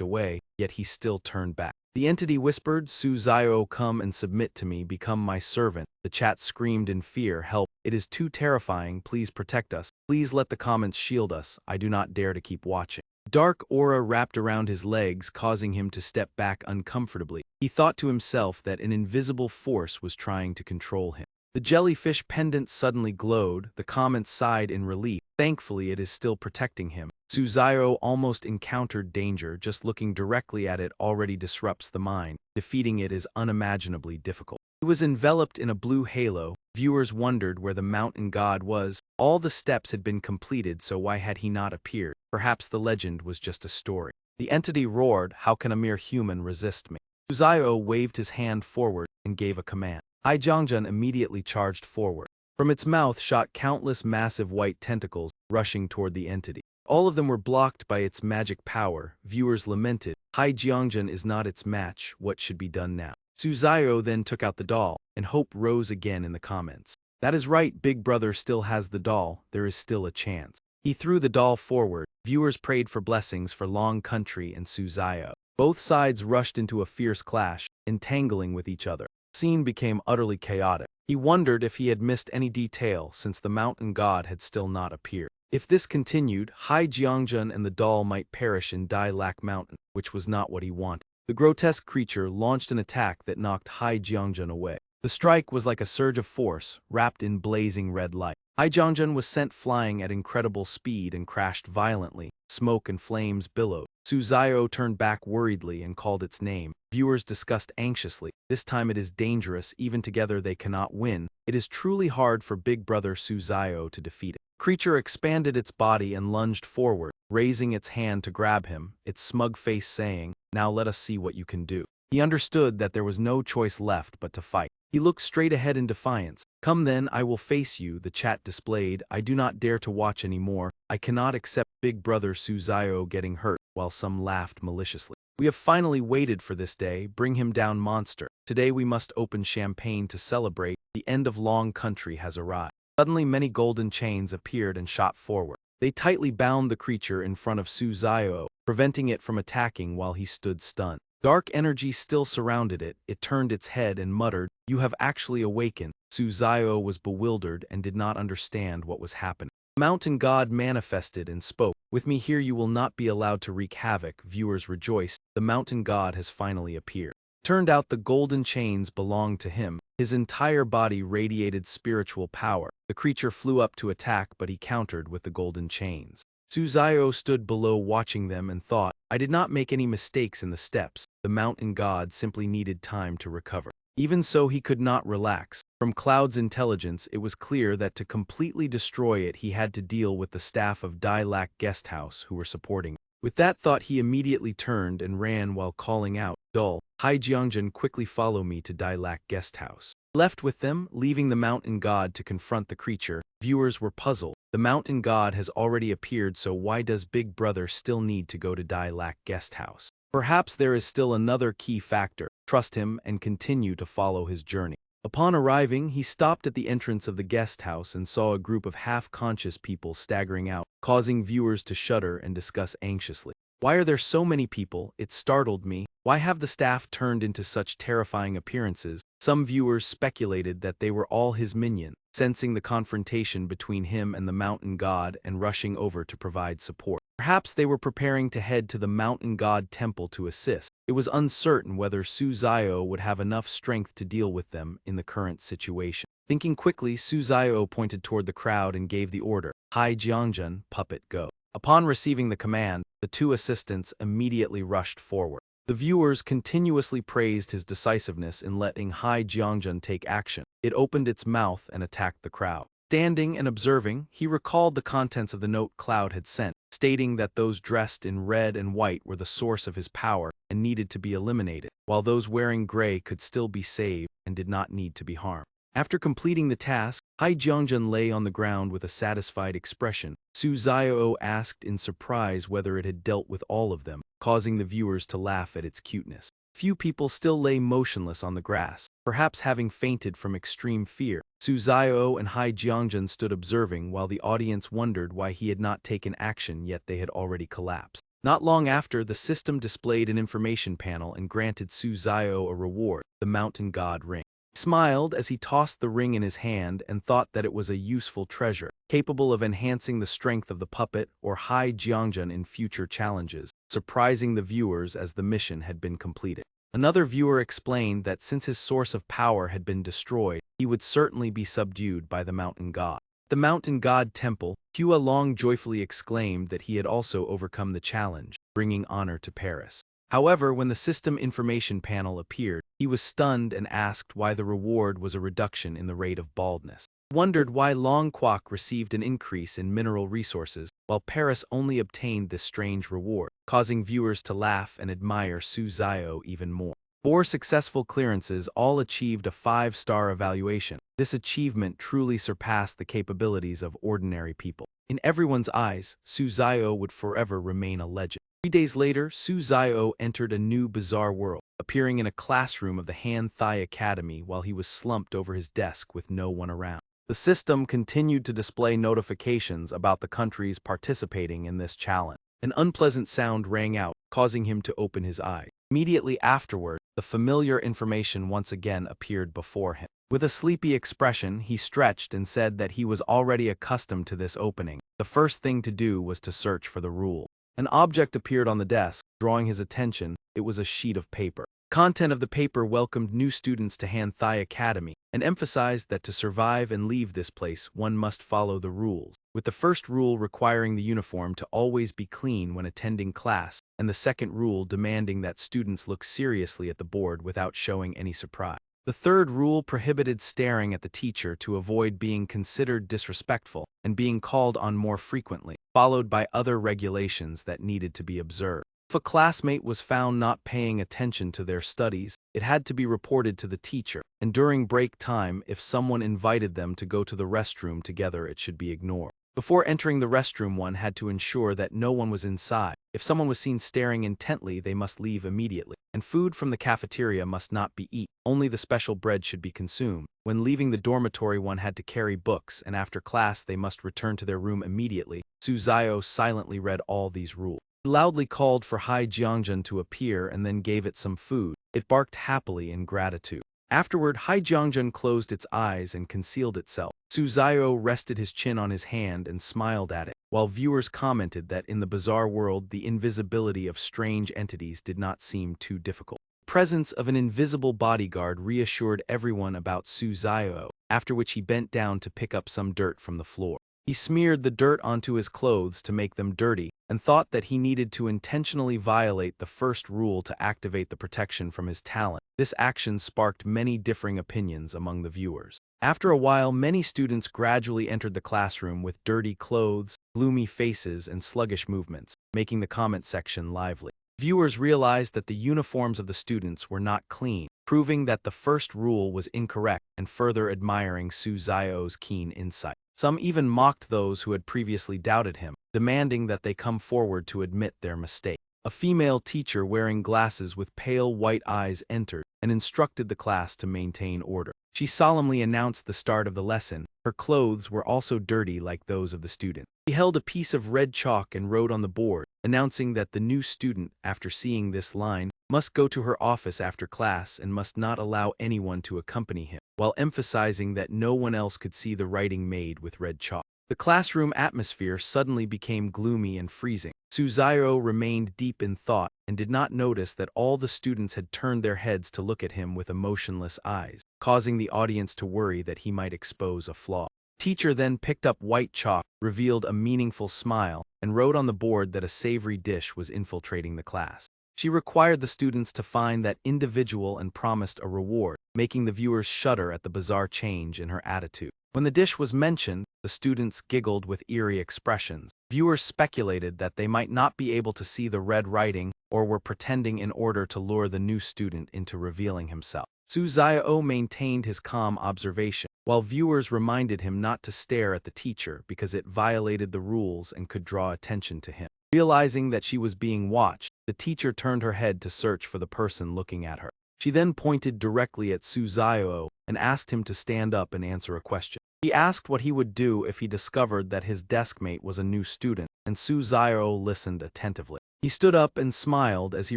away. Yet he still turned back. The entity whispered, Suzayo, come and submit to me, become my servant. The chat screamed in fear, help, it is too terrifying, please protect us. Please let the comments shield us, I do not dare to keep watching. Dark aura wrapped around his legs, causing him to step back uncomfortably. He thought to himself that an invisible force was trying to control him. The jellyfish pendant suddenly glowed. The comments sighed in relief. Thankfully, it is still protecting him. Suzayo almost encountered danger. Just looking directly at it already disrupts the mind. Defeating it is unimaginably difficult. He was enveloped in a blue halo. Viewers wondered where the mountain god was. All the steps had been completed, so why had he not appeared? Perhaps the legend was just a story. The entity roared, how can a mere human resist me? Suzayo waved his hand forward and gave a command. Ijongjun immediately charged forward. From its mouth shot countless massive white tentacles, rushing toward the entity. All of them were blocked by its magic power. Viewers lamented, Hai Jeongjun is not its match, what should be done now? Suzayo then took out the doll, and hope rose again in the comments. That is right, Big Brother still has the doll, there is still a chance. He threw the doll forward. Viewers prayed for blessings for Long Country and Suzayo. Both sides rushed into a fierce clash, entangling with each other. The scene became utterly chaotic. He wondered if he had missed any detail since the mountain god had still not appeared. If this continued, Hai Jeongjun and the doll might perish in Dai Lac Mountain, which was not what he wanted. The grotesque creature launched an attack that knocked Hai Jeongjun away. The strike was like a surge of force, wrapped in blazing red light. Hai Jeongjun was sent flying at incredible speed and crashed violently. Smoke and flames billowed. Suzayo turned back worriedly and called its name. Viewers discussed anxiously. This time it is dangerous, even together they cannot win. It is truly hard for Big Brother Suzayo to defeat it. Creature expanded its body and lunged forward, raising its hand to grab him, its smug face saying, now let us see what you can do. He understood that there was no choice left but to fight. He looked straight ahead in defiance. Come then, I will face you, the chat displayed. I do not dare to watch anymore. I cannot accept Big Brother Suzayo getting hurt, while some laughed maliciously. We have finally waited for this day. Bring him down, monster. Today we must open champagne to celebrate. The end of Long Country has arrived. Suddenly many golden chains appeared and shot forward. They tightly bound the creature in front of Suzayo, preventing it from attacking while he stood stunned. Dark energy still surrounded it. It turned its head and muttered, you have actually awakened. Suzayo was bewildered and did not understand what was happening. The mountain god manifested and spoke. With me here you will not be allowed to wreak havoc. Viewers rejoiced. The mountain god has finally appeared. Turned out the golden chains belonged to him. His entire body radiated spiritual power. The creature flew up to attack, but he countered with the golden chains. Suzayo stood below watching them and thought, I did not make any mistakes in the steps. The mountain god simply needed time to recover. Even so, he could not relax. From Cloud's intelligence, it was clear that to completely destroy it, he had to deal with the staff of Dai Lac Guest House who were supporting him. With that thought, he immediately turned and ran while calling out, Dull, Hai Jeongjun, quickly follow me to Dai Lac Guest House. Left with them, leaving the mountain god to confront the creature, viewers were puzzled. The mountain god has already appeared, so why does Big Brother still need to go to Dai Lac Guest House? Perhaps there is still another key factor. Trust him and continue to follow his journey. Upon arriving, he stopped at the entrance of the guest house and saw a group of half-conscious people staggering out, causing viewers to shudder and discuss anxiously. Why are there so many people? It startled me. Why have the staff turned into such terrifying appearances? Some viewers speculated that they were all his minions, sensing the confrontation between him and the mountain god and rushing over to provide support. Perhaps they were preparing to head to the mountain god temple to assist. It was uncertain whether Suzayo would have enough strength to deal with them in the current situation. Thinking quickly, Suzayo pointed toward the crowd and gave the order, "Hai Jiangjun, puppet, go." Upon receiving the command, the two assistants immediately rushed forward. The viewers continuously praised his decisiveness in letting Hai Jiangjun take action. It opened its mouth and attacked the crowd. Standing and observing, he recalled the contents of the note Cloud had sent, stating that those dressed in red and white were the source of his power and needed to be eliminated, while those wearing gray could still be saved and did not need to be harmed. After completing the task, Hai Jiangjun lay on the ground with a satisfied expression. Su Zio asked in surprise whether it had dealt with all of them, causing the viewers to laugh at its cuteness. Few people still lay motionless on the grass, perhaps having fainted from extreme fear. Su Zio and Hai Jiangjun stood observing while the audience wondered why he had not taken action, yet they had already collapsed. Not long after, the system displayed an information panel and granted Su Zio a reward, the mountain god ring. He smiled as he tossed the ring in his hand and thought that it was a useful treasure, capable of enhancing the strength of the puppet or Hai Jiangjun in future challenges, surprising the viewers as the mission had been completed. Another viewer explained that since his source of power had been destroyed, he would certainly be subdued by the mountain god. The mountain god temple, Hua Long joyfully exclaimed that he had also overcome the challenge, bringing honor to Paris. However, when the system information panel appeared, he was stunned and asked why the reward was a reduction in the rate of baldness. He wondered why Long Kwok received an increase in mineral resources, while Paris only obtained this strange reward, causing viewers to laugh and admire Su Zio even more. 4 successful clearances all achieved a 5-star evaluation. This achievement truly surpassed the capabilities of ordinary people. In everyone's eyes, Su Zio would forever remain a legend. 3 days later, Su Zio entered a new bizarre world, appearing in a classroom of the Han Thai Academy while he was slumped over his desk with no one around. The system continued to display notifications about the countries participating in this challenge. An unpleasant sound rang out, causing him to open his eyes. Immediately afterward, the familiar information once again appeared before him. With a sleepy expression, he stretched and said that he was already accustomed to this opening. The first thing to do was to search for the rule. An object appeared on the desk, drawing his attention. It was a sheet of paper. Content of the paper welcomed new students to Han Thai Academy and emphasized that to survive and leave this place, one must follow the rules, with the first rule requiring the uniform to always be clean when attending class, and the second rule demanding that students look seriously at the board without showing any surprise. The third rule prohibited staring at the teacher to avoid being considered disrespectful and being called on more frequently, followed by other regulations that needed to be observed. If a classmate was found not paying attention to their studies, it had to be reported to the teacher, and during break time, if someone invited them to go to the restroom together, it should be ignored. Before entering the restroom, one had to ensure that no one was inside. If someone was seen staring intently, they must leave immediately, and food from the cafeteria must not be eaten. Only the special bread should be consumed. When leaving the dormitory, one had to carry books, and after class they must return to their room immediately. Su Zio silently read all these rules. He loudly called for Hai Jiangjun to appear and then gave it some food. It barked happily in gratitude. Afterward, Hai Jiangjun closed its eyes and concealed itself. Su Zio rested his chin on his hand and smiled at it, while viewers commented that in the bizarre world the invisibility of strange entities did not seem too difficult. The presence of an invisible bodyguard reassured everyone about Su Zio, after which he bent down to pick up some dirt from the floor. He smeared the dirt onto his clothes to make them dirty, and thought that he needed to intentionally violate the first rule to activate the protection from his talent. This action sparked many differing opinions among the viewers. After a while, many students gradually entered the classroom with dirty clothes, gloomy faces, and sluggish movements, making the comment section lively. Viewers realized that the uniforms of the students were not clean, proving that the first rule was incorrect and further admiring Su Zio's keen insight. Some even mocked those who had previously doubted him, demanding that they come forward to admit their mistake. A female teacher wearing glasses with pale white eyes entered and instructed the class to maintain order. She solemnly announced the start of the lesson. Her clothes were also dirty like those of the student. She held a piece of red chalk and wrote on the board, announcing that the new student, after seeing this line, must go to her office after class and must not allow anyone to accompany him, while emphasizing that no one else could see the writing made with red chalk. The classroom atmosphere suddenly became gloomy and freezing. Suzairo remained deep in thought and did not notice that all the students had turned their heads to look at him with emotionless eyes, causing the audience to worry that he might expose a flaw. Teacher then picked up white chalk, revealed a meaningful smile, and wrote on the board that a savory dish was infiltrating the class. She required the students to find that individual and promised a reward, making the viewers shudder at the bizarre change in her attitude. When the dish was mentioned, the students giggled with eerie expressions. Viewers speculated that they might not be able to see the red writing or were pretending in order to lure the new student into revealing himself. Suzaio maintained his calm observation, while viewers reminded him not to stare at the teacher because it violated the rules and could draw attention to him. Realizing that she was being watched, the teacher turned her head to search for the person looking at her. She then pointed directly at Suzaio and asked him to stand up and answer a question. He asked what he would do if he discovered that his deskmate was a new student, and Suzaio listened attentively. He stood up and smiled as he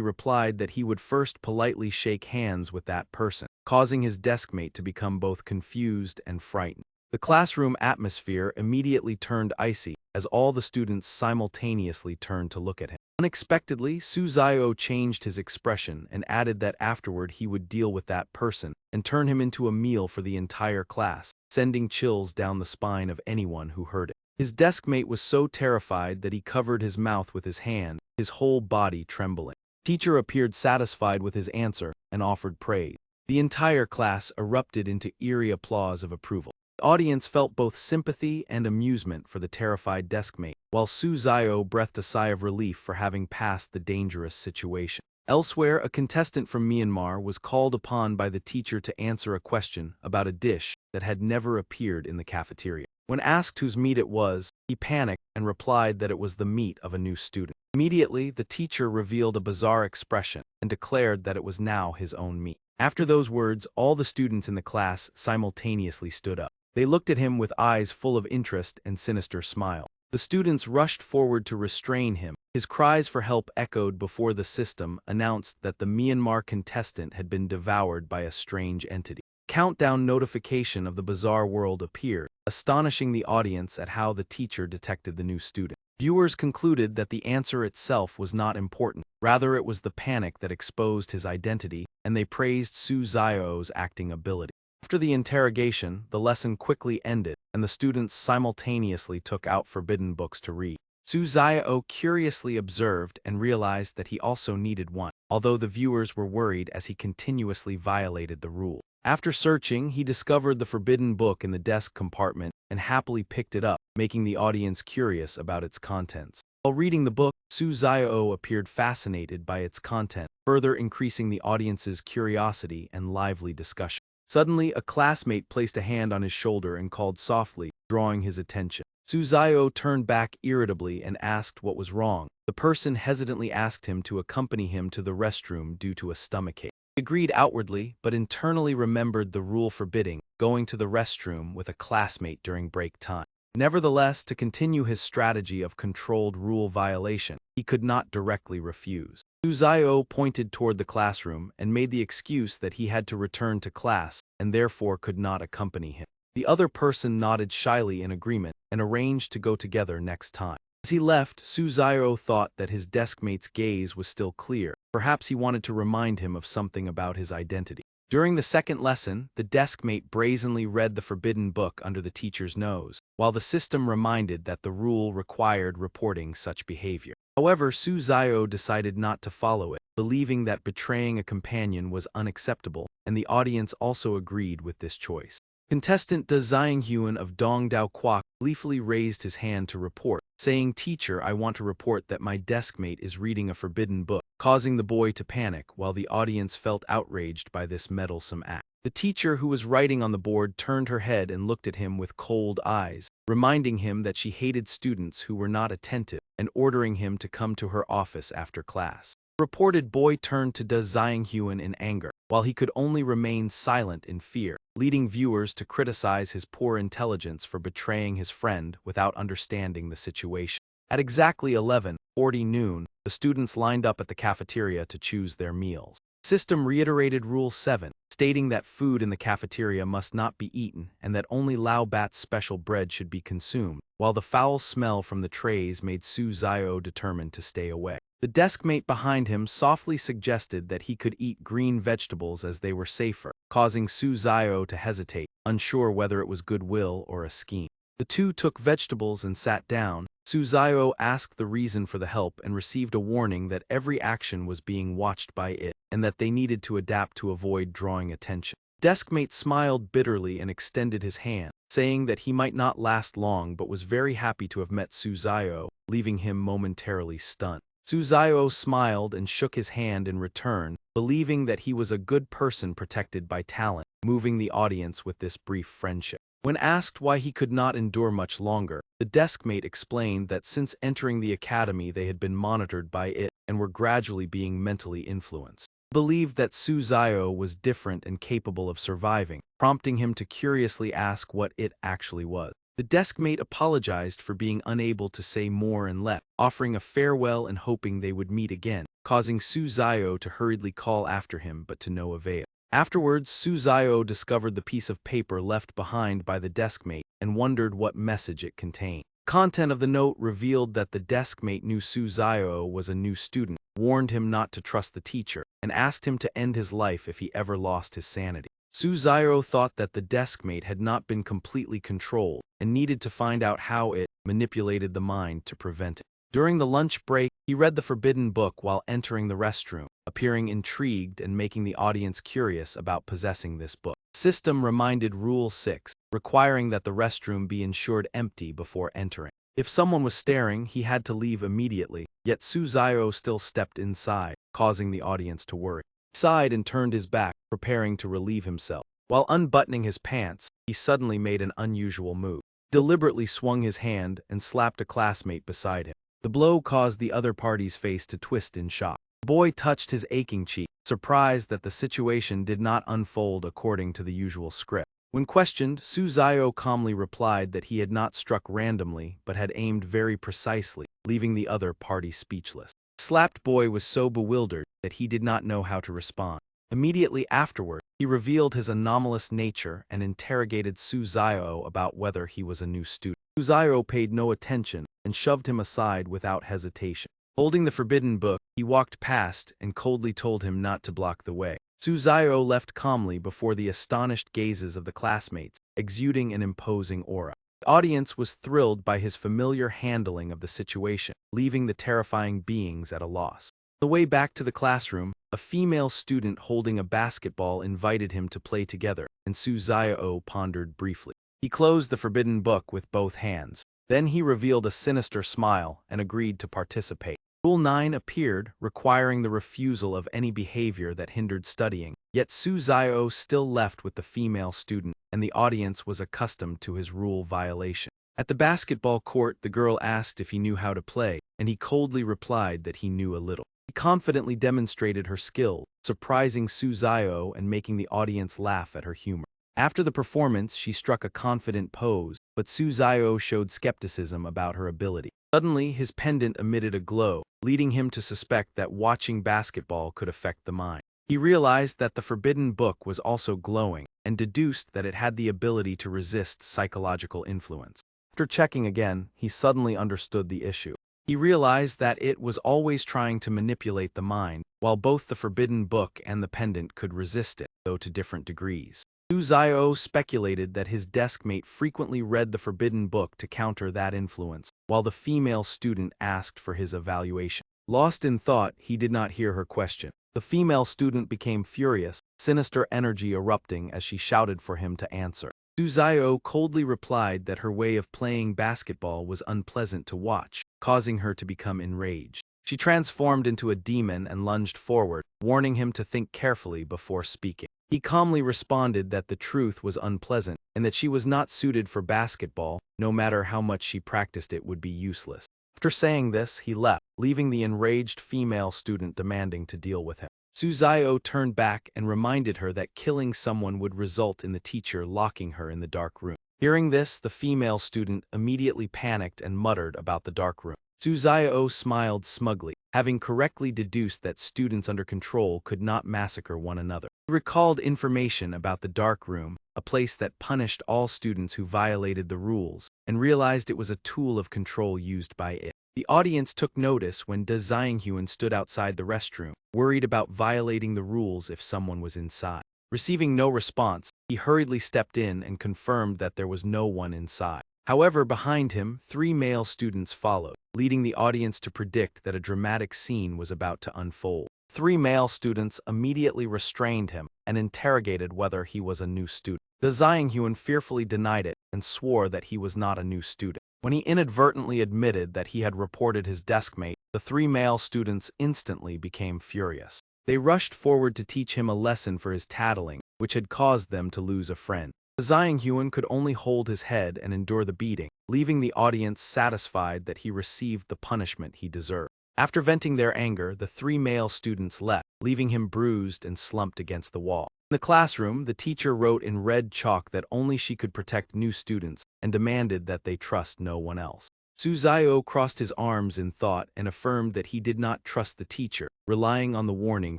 replied that he would first politely shake hands with that person, causing his deskmate to become both confused and frightened. The classroom atmosphere immediately turned icy as all the students simultaneously turned to look at him. Unexpectedly, Suzaio changed his expression and added that afterward he would deal with that person and turn him into a meal for the entire class, sending chills down the spine of anyone who heard it. His deskmate was so terrified that he covered his mouth with his hand, his whole body trembling. Teacher appeared satisfied with his answer and offered praise. The entire class erupted into eerie applause of approval. The audience felt both sympathy and amusement for the terrified deskmate, while Suzaio breathed a sigh of relief for having passed the dangerous situation. Elsewhere, a contestant from Myanmar was called upon by the teacher to answer a question about a dish that had never appeared in the cafeteria. When asked whose meat it was, he panicked and replied that it was the meat of a new student. Immediately, the teacher revealed a bizarre expression and declared that it was now his own meat. After those words, all the students in the class simultaneously stood up. They looked at him with eyes full of interest and sinister smile. The students rushed forward to restrain him. His cries for help echoed before the system announced that the Myanmar contestant had been devoured by a strange entity. Countdown notification of the bizarre world appeared, astonishing the audience at how the teacher detected the new student. Viewers concluded that the answer itself was not important, rather it was the panic that exposed his identity, and they praised Suzaio's acting ability. After the interrogation, the lesson quickly ended, and the students simultaneously took out forbidden books to read. Suzaio curiously observed and realized that he also needed one, although the viewers were worried as he continuously violated the rule. After searching, he discovered the forbidden book in the desk compartment and happily picked it up, making the audience curious about its contents. While reading the book, Suzaio appeared fascinated by its content, further increasing the audience's curiosity and lively discussion. Suddenly, a classmate placed a hand on his shoulder and called softly, drawing his attention. Suzaio turned back irritably and asked what was wrong. The person hesitantly asked him to accompany him to the restroom due to a stomachache. He agreed outwardly, but internally remembered the rule forbidding going to the restroom with a classmate during break time. Nevertheless, to continue his strategy of controlled rule violation, he could not directly refuse. Suzaio pointed toward the classroom and made the excuse that he had to return to class and therefore could not accompany him. The other person nodded shyly in agreement and arranged to go together next time. As he left, Suzaio thought that his deskmate's gaze was still clear. Perhaps he wanted to remind him of something about his identity. During the second lesson, the deskmate brazenly read the forbidden book under the teacher's nose, while the system reminded that the rule required reporting such behavior. However, Suzaio decided not to follow it, believing that betraying a companion was unacceptable, and the audience also agreed with this choice. Contestant Da Xianghuan of Dongdao Kwok gleefully raised his hand to report, saying, "Teacher, I want to report that my deskmate is reading a forbidden book," causing the boy to panic while the audience felt outraged by this meddlesome act. The teacher who was writing on the board turned her head and looked at him with cold eyes, reminding him that she hated students who were not attentive and ordering him to come to her office after class. Reported boy turned to Da Xianghuan in anger, while he could only remain silent in fear, leading viewers to criticize his poor intelligence for betraying his friend without understanding the situation. At exactly 11:40 noon, the students lined up at the cafeteria to choose their meals. System reiterated Rule 7, stating that food in the cafeteria must not be eaten and that only Lao Bat's special bread should be consumed, while the foul smell from the trays made Su Zio determined to stay away. The deskmate behind him softly suggested that he could eat green vegetables as they were safer, causing Su Zio to hesitate, unsure whether it was goodwill or a scheme. The two took vegetables and sat down. Su Zio asked the reason for the help and received a warning that every action was being watched by it, and that they needed to adapt to avoid drawing attention. Deskmate smiled bitterly and extended his hand, saying that he might not last long but was very happy to have met Su Zio, leaving him momentarily stunned. Su Zio smiled and shook his hand in return, believing that he was a good person protected by talent, moving the audience with this brief friendship. When asked why he could not endure much longer, the deskmate explained that since entering the academy they had been monitored by it and were gradually being mentally influenced. He believed that Su Zio was different and capable of surviving, prompting him to curiously ask what it actually was. The deskmate apologized for being unable to say more and left, offering a farewell and hoping they would meet again, causing Su Zio to hurriedly call after him but to no avail. Afterwards, Su Zio discovered the piece of paper left behind by the deskmate and wondered what message it contained. Content of the note revealed that the deskmate knew Su Zio was a new student, warned him not to trust the teacher, and asked him to end his life if he ever lost his sanity. Su Zio thought that the deskmate had not been completely controlled and needed to find out how it manipulated the mind to prevent it. During the lunch break, he read the forbidden book while entering the restroom, appearing intrigued and making the audience curious about possessing this book. System reminded Rule 6, requiring that the restroom be ensured empty before entering. If someone was staring, he had to leave immediately, yet Su Zio still stepped inside, causing the audience to worry. He sighed and turned his back, preparing to relieve himself. While unbuttoning his pants, he suddenly made an unusual move. Deliberately swung his hand and slapped a classmate beside him. The blow caused the other party's face to twist in shock. The boy touched his aching cheek, surprised that the situation did not unfold according to the usual script. When questioned, Su Zio calmly replied that he had not struck randomly but had aimed very precisely, leaving the other party speechless. The slapped boy was so bewildered that he did not know how to respond. Immediately afterward, he revealed his anomalous nature and interrogated Su Zio about whether he was a new student. Su Zio paid no attention and shoved him aside without hesitation. Holding the forbidden book, he walked past and coldly told him not to block the way. Su Zio left calmly before the astonished gazes of the classmates, exuding an imposing aura. The audience was thrilled by his familiar handling of the situation, leaving the terrifying beings at a loss. On the way back to the classroom, a female student holding a basketball invited him to play together, and Su Zio pondered briefly. He closed the forbidden book with both hands. Then he revealed a sinister smile and agreed to participate. Rule 9 appeared, requiring the refusal of any behavior that hindered studying, yet Su Zio still left with the female student, and the audience was accustomed to his rule violation. At the basketball court, the girl asked if he knew how to play, and he coldly replied that he knew a little. He confidently demonstrated her skill, surprising Su Zio and making the audience laugh at her humor. After the performance, she struck a confident pose, but Su Zio showed skepticism about her ability. Suddenly, his pendant emitted a glow, leading him to suspect that watching basketball could affect the mind. He realized that the forbidden book was also glowing, and deduced that it had the ability to resist psychological influence. After checking again, he suddenly understood the issue. He realized that it was always trying to manipulate the mind, while both the forbidden book and the pendant could resist it, though to different degrees. Su Zio speculated that his deskmate frequently read the forbidden book to counter that influence, while the female student asked for his evaluation. Lost in thought, he did not hear her question. The female student became furious, sinister energy erupting as she shouted for him to answer. Su Zio coldly replied that her way of playing basketball was unpleasant to watch, causing her to become enraged. She transformed into a demon and lunged forward, warning him to think carefully before speaking. He calmly responded that the truth was unpleasant and that she was not suited for basketball, no matter how much she practiced it would be useless. After saying this, he left, leaving the enraged female student demanding to deal with him. Suzayo turned back and reminded her that killing someone would result in the teacher locking her in the dark room. Hearing this, the female student immediately panicked and muttered about the dark room. Suzayo smiled smugly, having correctly deduced that students under control could not massacre one another. He recalled information about the dark room, a place that punished all students who violated the rules, and realized it was a tool of control used by it. The audience took notice when Da Xianghyun stood outside the restroom, worried about violating the rules if someone was inside. Receiving no response, he hurriedly stepped in and confirmed that there was no one inside. However, behind him, 3 male students followed, leading the audience to predict that a dramatic scene was about to unfold. 3 male students immediately restrained him and interrogated whether he was a new student. Da Xianghyun fearfully denied it and swore that he was not a new student. When he inadvertently admitted that he had reported his deskmate, the 3 male students instantly became furious. They rushed forward to teach him a lesson for his tattling, which had caused them to lose a friend. Xianghyun could only hold his head and endure the beating, leaving the audience satisfied that he received the punishment he deserved. After venting their anger, the 3 male students left, leaving him bruised and slumped against the wall. In the classroom, the teacher wrote in red chalk that only she could protect new students and demanded that they trust no one else. Suzayo crossed his arms in thought and affirmed that he did not trust the teacher, relying on the warning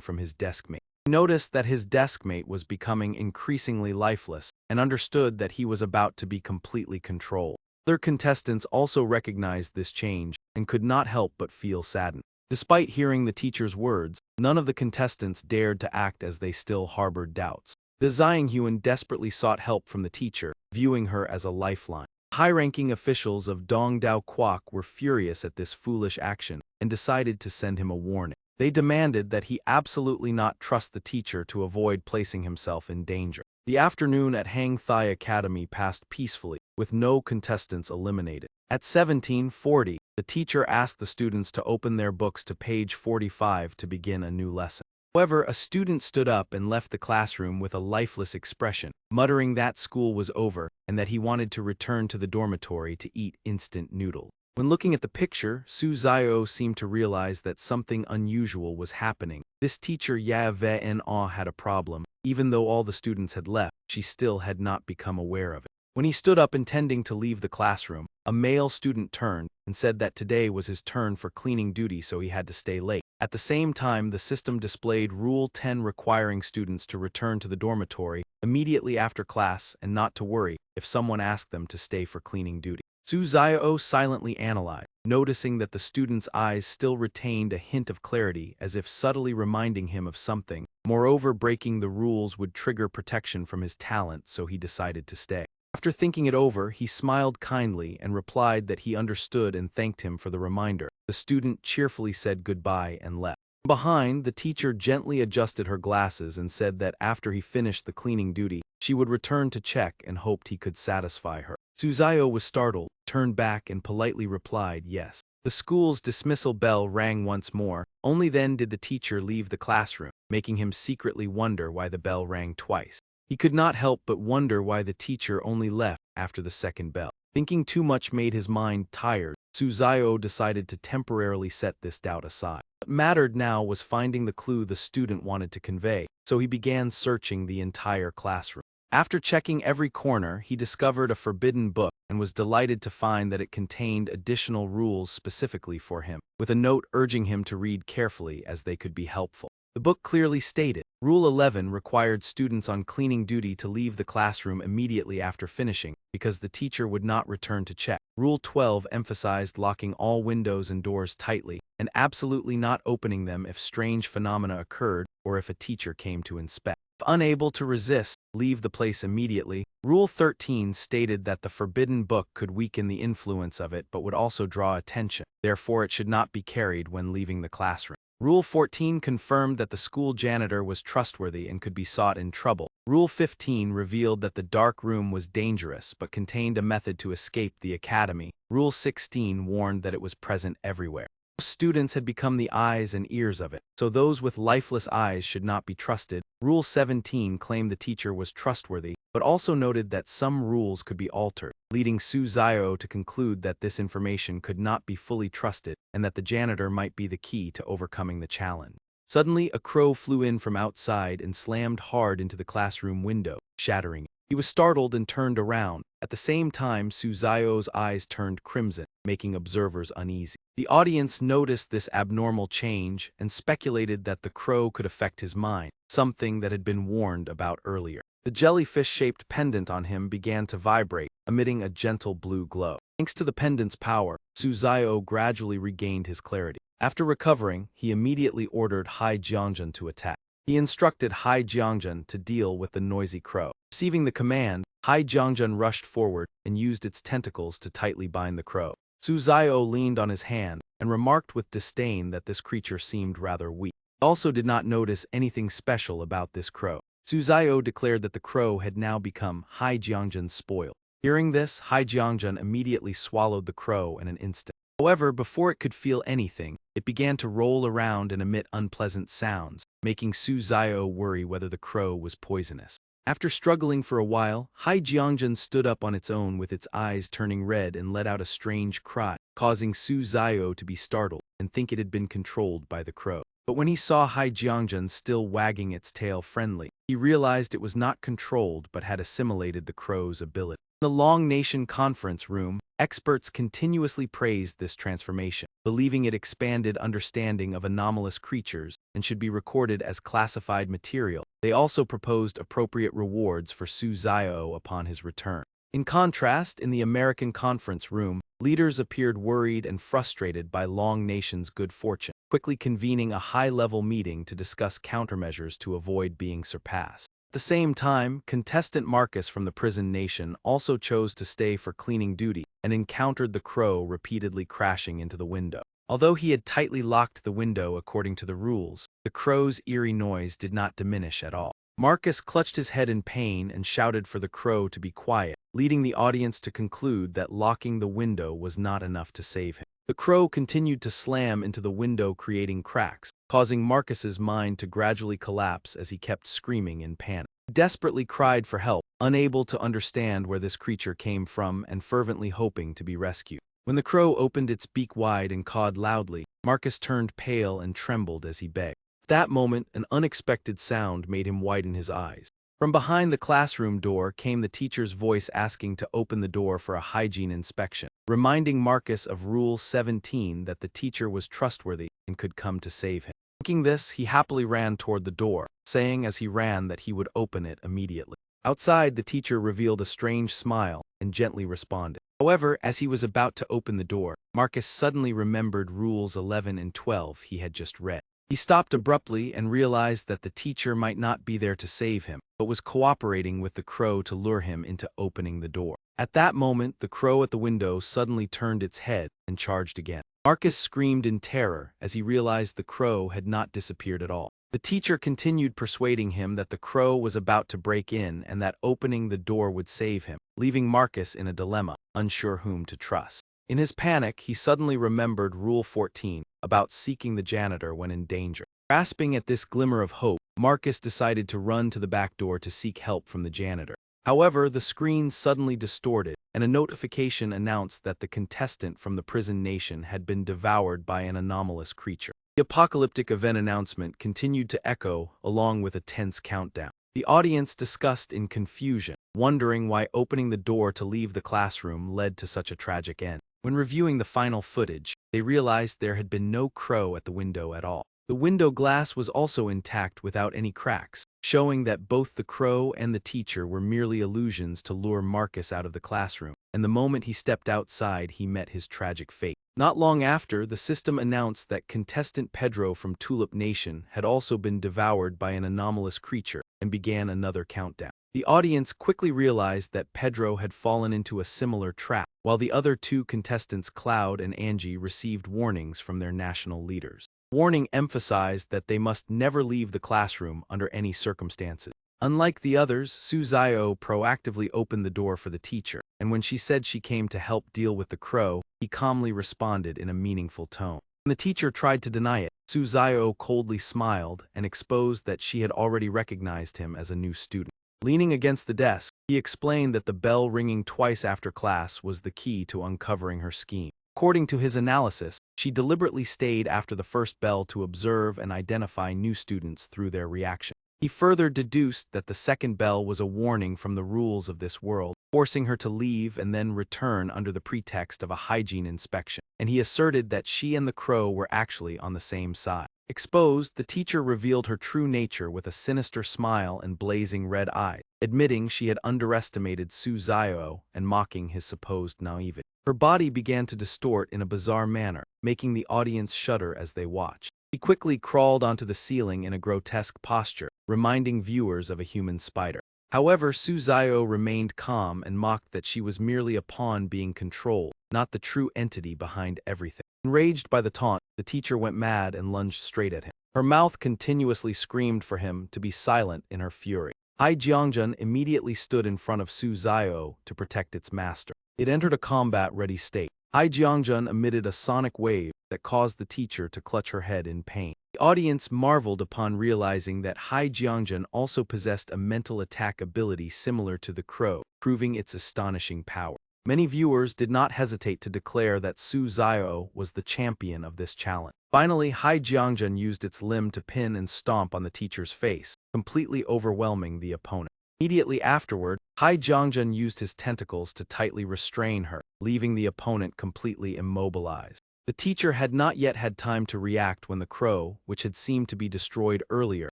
from his deskmate. He noticed that his deskmate was becoming increasingly lifeless and understood that he was about to be completely controlled. Other contestants also recognized this change and could not help but feel saddened. Despite hearing the teacher's words, none of the contestants dared to act as they still harbored doubts. Da Xianghyun desperately sought help from the teacher, viewing her as a lifeline. High-ranking officials of Dongdao Kwok were furious at this foolish action and decided to send him a warning. They demanded that he absolutely not trust the teacher to avoid placing himself in danger. The afternoon at Hang Thai Academy passed peacefully, with no contestants eliminated. At 17:40, the teacher asked the students to open their books to page 45 to begin a new lesson. However, a student stood up and left the classroom with a lifeless expression, muttering that school was over and that he wanted to return to the dormitory to eat instant noodle. When looking at the picture, Suzayo seemed to realize that something unusual was happening. This teacher Yahello had a problem. Even though all the students had left, she still had not become aware of it. When he stood up intending to leave the classroom, a male student turned and said that today was his turn for cleaning duty, so he had to stay late. At the same time, the system displayed Rule 10 requiring students to return to the dormitory immediately after class and not to worry if someone asked them to stay for cleaning duty. Suzayo silently analyzed, noticing that the student's eyes still retained a hint of clarity, as if subtly reminding him of something. Moreover, breaking the rules would trigger protection from his talent, so he decided to stay. After thinking it over, he smiled kindly and replied that he understood and thanked him for the reminder. The student cheerfully said goodbye and left. Behind, the teacher gently adjusted her glasses and said that after he finished the cleaning duty, she would return to check and hoped he could satisfy her. Suzayo was startled, turned back and politely replied yes. The school's dismissal bell rang once more. Only then did the teacher leave the classroom, making him secretly wonder why the bell rang twice. He could not help but wonder why the teacher only left after the second bell. Thinking too much made his mind tired, Suzayo decided to temporarily set this doubt aside. What mattered now was finding the clue the student wanted to convey, so he began searching the entire classroom. After checking every corner, he discovered a forbidden book and was delighted to find that it contained additional rules specifically for him, with a note urging him to read carefully as they could be helpful. The book clearly stated, Rule 11 required students on cleaning duty to leave the classroom immediately after finishing, because the teacher would not return to check. Rule 12 emphasized locking all windows and doors tightly, and absolutely not opening them if strange phenomena occurred or if a teacher came to inspect. If unable to resist, leave the place immediately. Rule 13 stated that the forbidden book could weaken the influence of it but would also draw attention, therefore it should not be carried when leaving the classroom. Rule 14 confirmed that the school janitor was trustworthy and could be sought in trouble. Rule 15 revealed that the dark room was dangerous but contained a method to escape the academy. Rule 16 warned that it was present everywhere. Students had become the eyes and ears of it, so those with lifeless eyes should not be trusted. Rule 17 claimed the teacher was trustworthy, but also noted that some rules could be altered, leading Su Zio to conclude that this information could not be fully trusted and that the janitor might be the key to overcoming the challenge. Suddenly, a crow flew in from outside and slammed hard into the classroom window, shattering it. He was startled and turned around. At the same time, Su Zio's eyes turned crimson, making observers uneasy. The audience noticed this abnormal change and speculated that the crow could affect his mind, something that had been warned about earlier. The jellyfish-shaped pendant on him began to vibrate, emitting a gentle blue glow. Thanks to the pendant's power, Su Zio gradually regained his clarity. After recovering, he immediately ordered Hai Jiangjun to attack. He instructed Hai Jiangjun to deal with the noisy crow. Receiving the command, Hai Jiangjun rushed forward and used its tentacles to tightly bind the crow. Su Zio leaned on his hand and remarked with disdain that this creature seemed rather weak. He also did not notice anything special about this crow. Su Zio declared that the crow had now become Hai Jiangjun's spoil. Hearing this, Hai Jiangjun immediately swallowed the crow in an instant. However, before it could feel anything, it began to roll around and emit unpleasant sounds, making Su Zio worry whether the crow was poisonous. After struggling for a while, Hai Jiangjun stood up on its own with its eyes turning red and let out a strange cry, causing Su Zio to be startled and think it had been controlled by the crow. But when he saw Hai Jiangjun still wagging its tail friendly, he realized it was not controlled but had assimilated the crow's ability. In the Long Nation conference room, experts continuously praised this transformation, believing it expanded understanding of anomalous creatures and should be recorded as classified material. They also proposed appropriate rewards for Su Zio upon his return. In contrast, in the American conference room, leaders appeared worried and frustrated by Long Nation's good fortune, quickly convening a high-level meeting to discuss countermeasures to avoid being surpassed. At the same time, contestant Marcus from the prison nation also chose to stay for cleaning duty and encountered the crow repeatedly crashing into the window. Although he had tightly locked the window according to the rules, the crow's eerie noise did not diminish at all. Marcus clutched his head in pain and shouted for the crow to be quiet, leading the audience to conclude that locking the window was not enough to save him. The crow continued to slam into the window, creating cracks, causing Marcus's mind to gradually collapse as he kept screaming in panic. He desperately cried for help, unable to understand where this creature came from and fervently hoping to be rescued. When the crow opened its beak wide and cawed loudly, Marcus turned pale and trembled as he begged. At that moment, an unexpected sound made him widen his eyes. From behind the classroom door came the teacher's voice asking to open the door for a hygiene inspection, reminding Marcus of Rule 17 that the teacher was trustworthy and could come to save him. Thinking this, he happily ran toward the door, saying as he ran that he would open it immediately. Outside, the teacher revealed a strange smile and gently responded. However, as he was about to open the door, Marcus suddenly remembered Rules 11 and 12 he had just read. He stopped abruptly and realized that the teacher might not be there to save him, but was cooperating with the crow to lure him into opening the door. At that moment, the crow at the window suddenly turned its head and charged again. Marcus screamed in terror as he realized the crow had not disappeared at all. The teacher continued persuading him that the crow was about to break in and that opening the door would save him, leaving Marcus in a dilemma, unsure whom to trust. In his panic, he suddenly remembered Rule 14 about seeking the janitor when in danger. Grasping at this glimmer of hope, Marcus decided to run to the back door to seek help from the janitor. However, the screen suddenly distorted, and a notification announced that the contestant from the prison nation had been devoured by an anomalous creature. The apocalyptic event announcement continued to echo along with a tense countdown. The audience discussed in confusion, wondering why opening the door to leave the classroom led to such a tragic end. When reviewing the final footage, they realized there had been no crow at the window at all. The window glass was also intact without any cracks, showing that both the crow and the teacher were merely illusions to lure Marcus out of the classroom, and the moment he stepped outside he met his tragic fate. Not long after, the system announced that contestant Pedro from Tulip Nation had also been devoured by an anomalous creature and began another countdown. The audience quickly realized that Pedro had fallen into a similar trap, while the other two contestants, Cloud and Angie, received warnings from their national leaders. Warning emphasized that they must never leave the classroom under any circumstances. Unlike the others, Su Zio proactively opened the door for the teacher, and when she said she came to help deal with the crow, he calmly responded in a meaningful tone. When the teacher tried to deny it, Suzayo coldly smiled and exposed that she had already recognized him as a new student. Leaning against the desk, he explained that the bell ringing twice after class was the key to uncovering her scheme. According to his analysis, she deliberately stayed after the first bell to observe and identify new students through their reaction. He further deduced that the second bell was a warning from the rules of this world, forcing her to leave and then return under the pretext of a hygiene inspection, and he asserted that she and the crow were actually on the same side. Exposed, the teacher revealed her true nature with a sinister smile and blazing red eyes, admitting she had underestimated Suzayo and mocking his supposed naivety. Her body began to distort in a bizarre manner, making the audience shudder as they watched. She quickly crawled onto the ceiling in a grotesque posture, reminding viewers of a human spider. However, Suzayo remained calm and mocked that she was merely a pawn being controlled, not the true entity behind everything. Enraged by the taunt, the teacher went mad and lunged straight at him. Her mouth continuously screamed for him to be silent in her fury. Hai Jiangjun immediately stood in front of Suzayo to protect its master. It entered a combat-ready state. Hai Jiangjun emitted a sonic wave that caused the teacher to clutch her head in pain. The audience marveled upon realizing that Hai Jiangjun also possessed a mental attack ability similar to the crow, proving its astonishing power. Many viewers did not hesitate to declare that Suzayo was the champion of this challenge. Finally, Hai Jiangjun used its limb to pin and stomp on the teacher's face, completely overwhelming the opponent. Immediately afterward, Hai Jiangjun used his tentacles to tightly restrain her, leaving the opponent completely immobilized. The teacher had not yet had time to react when the crow, which had seemed to be destroyed earlier,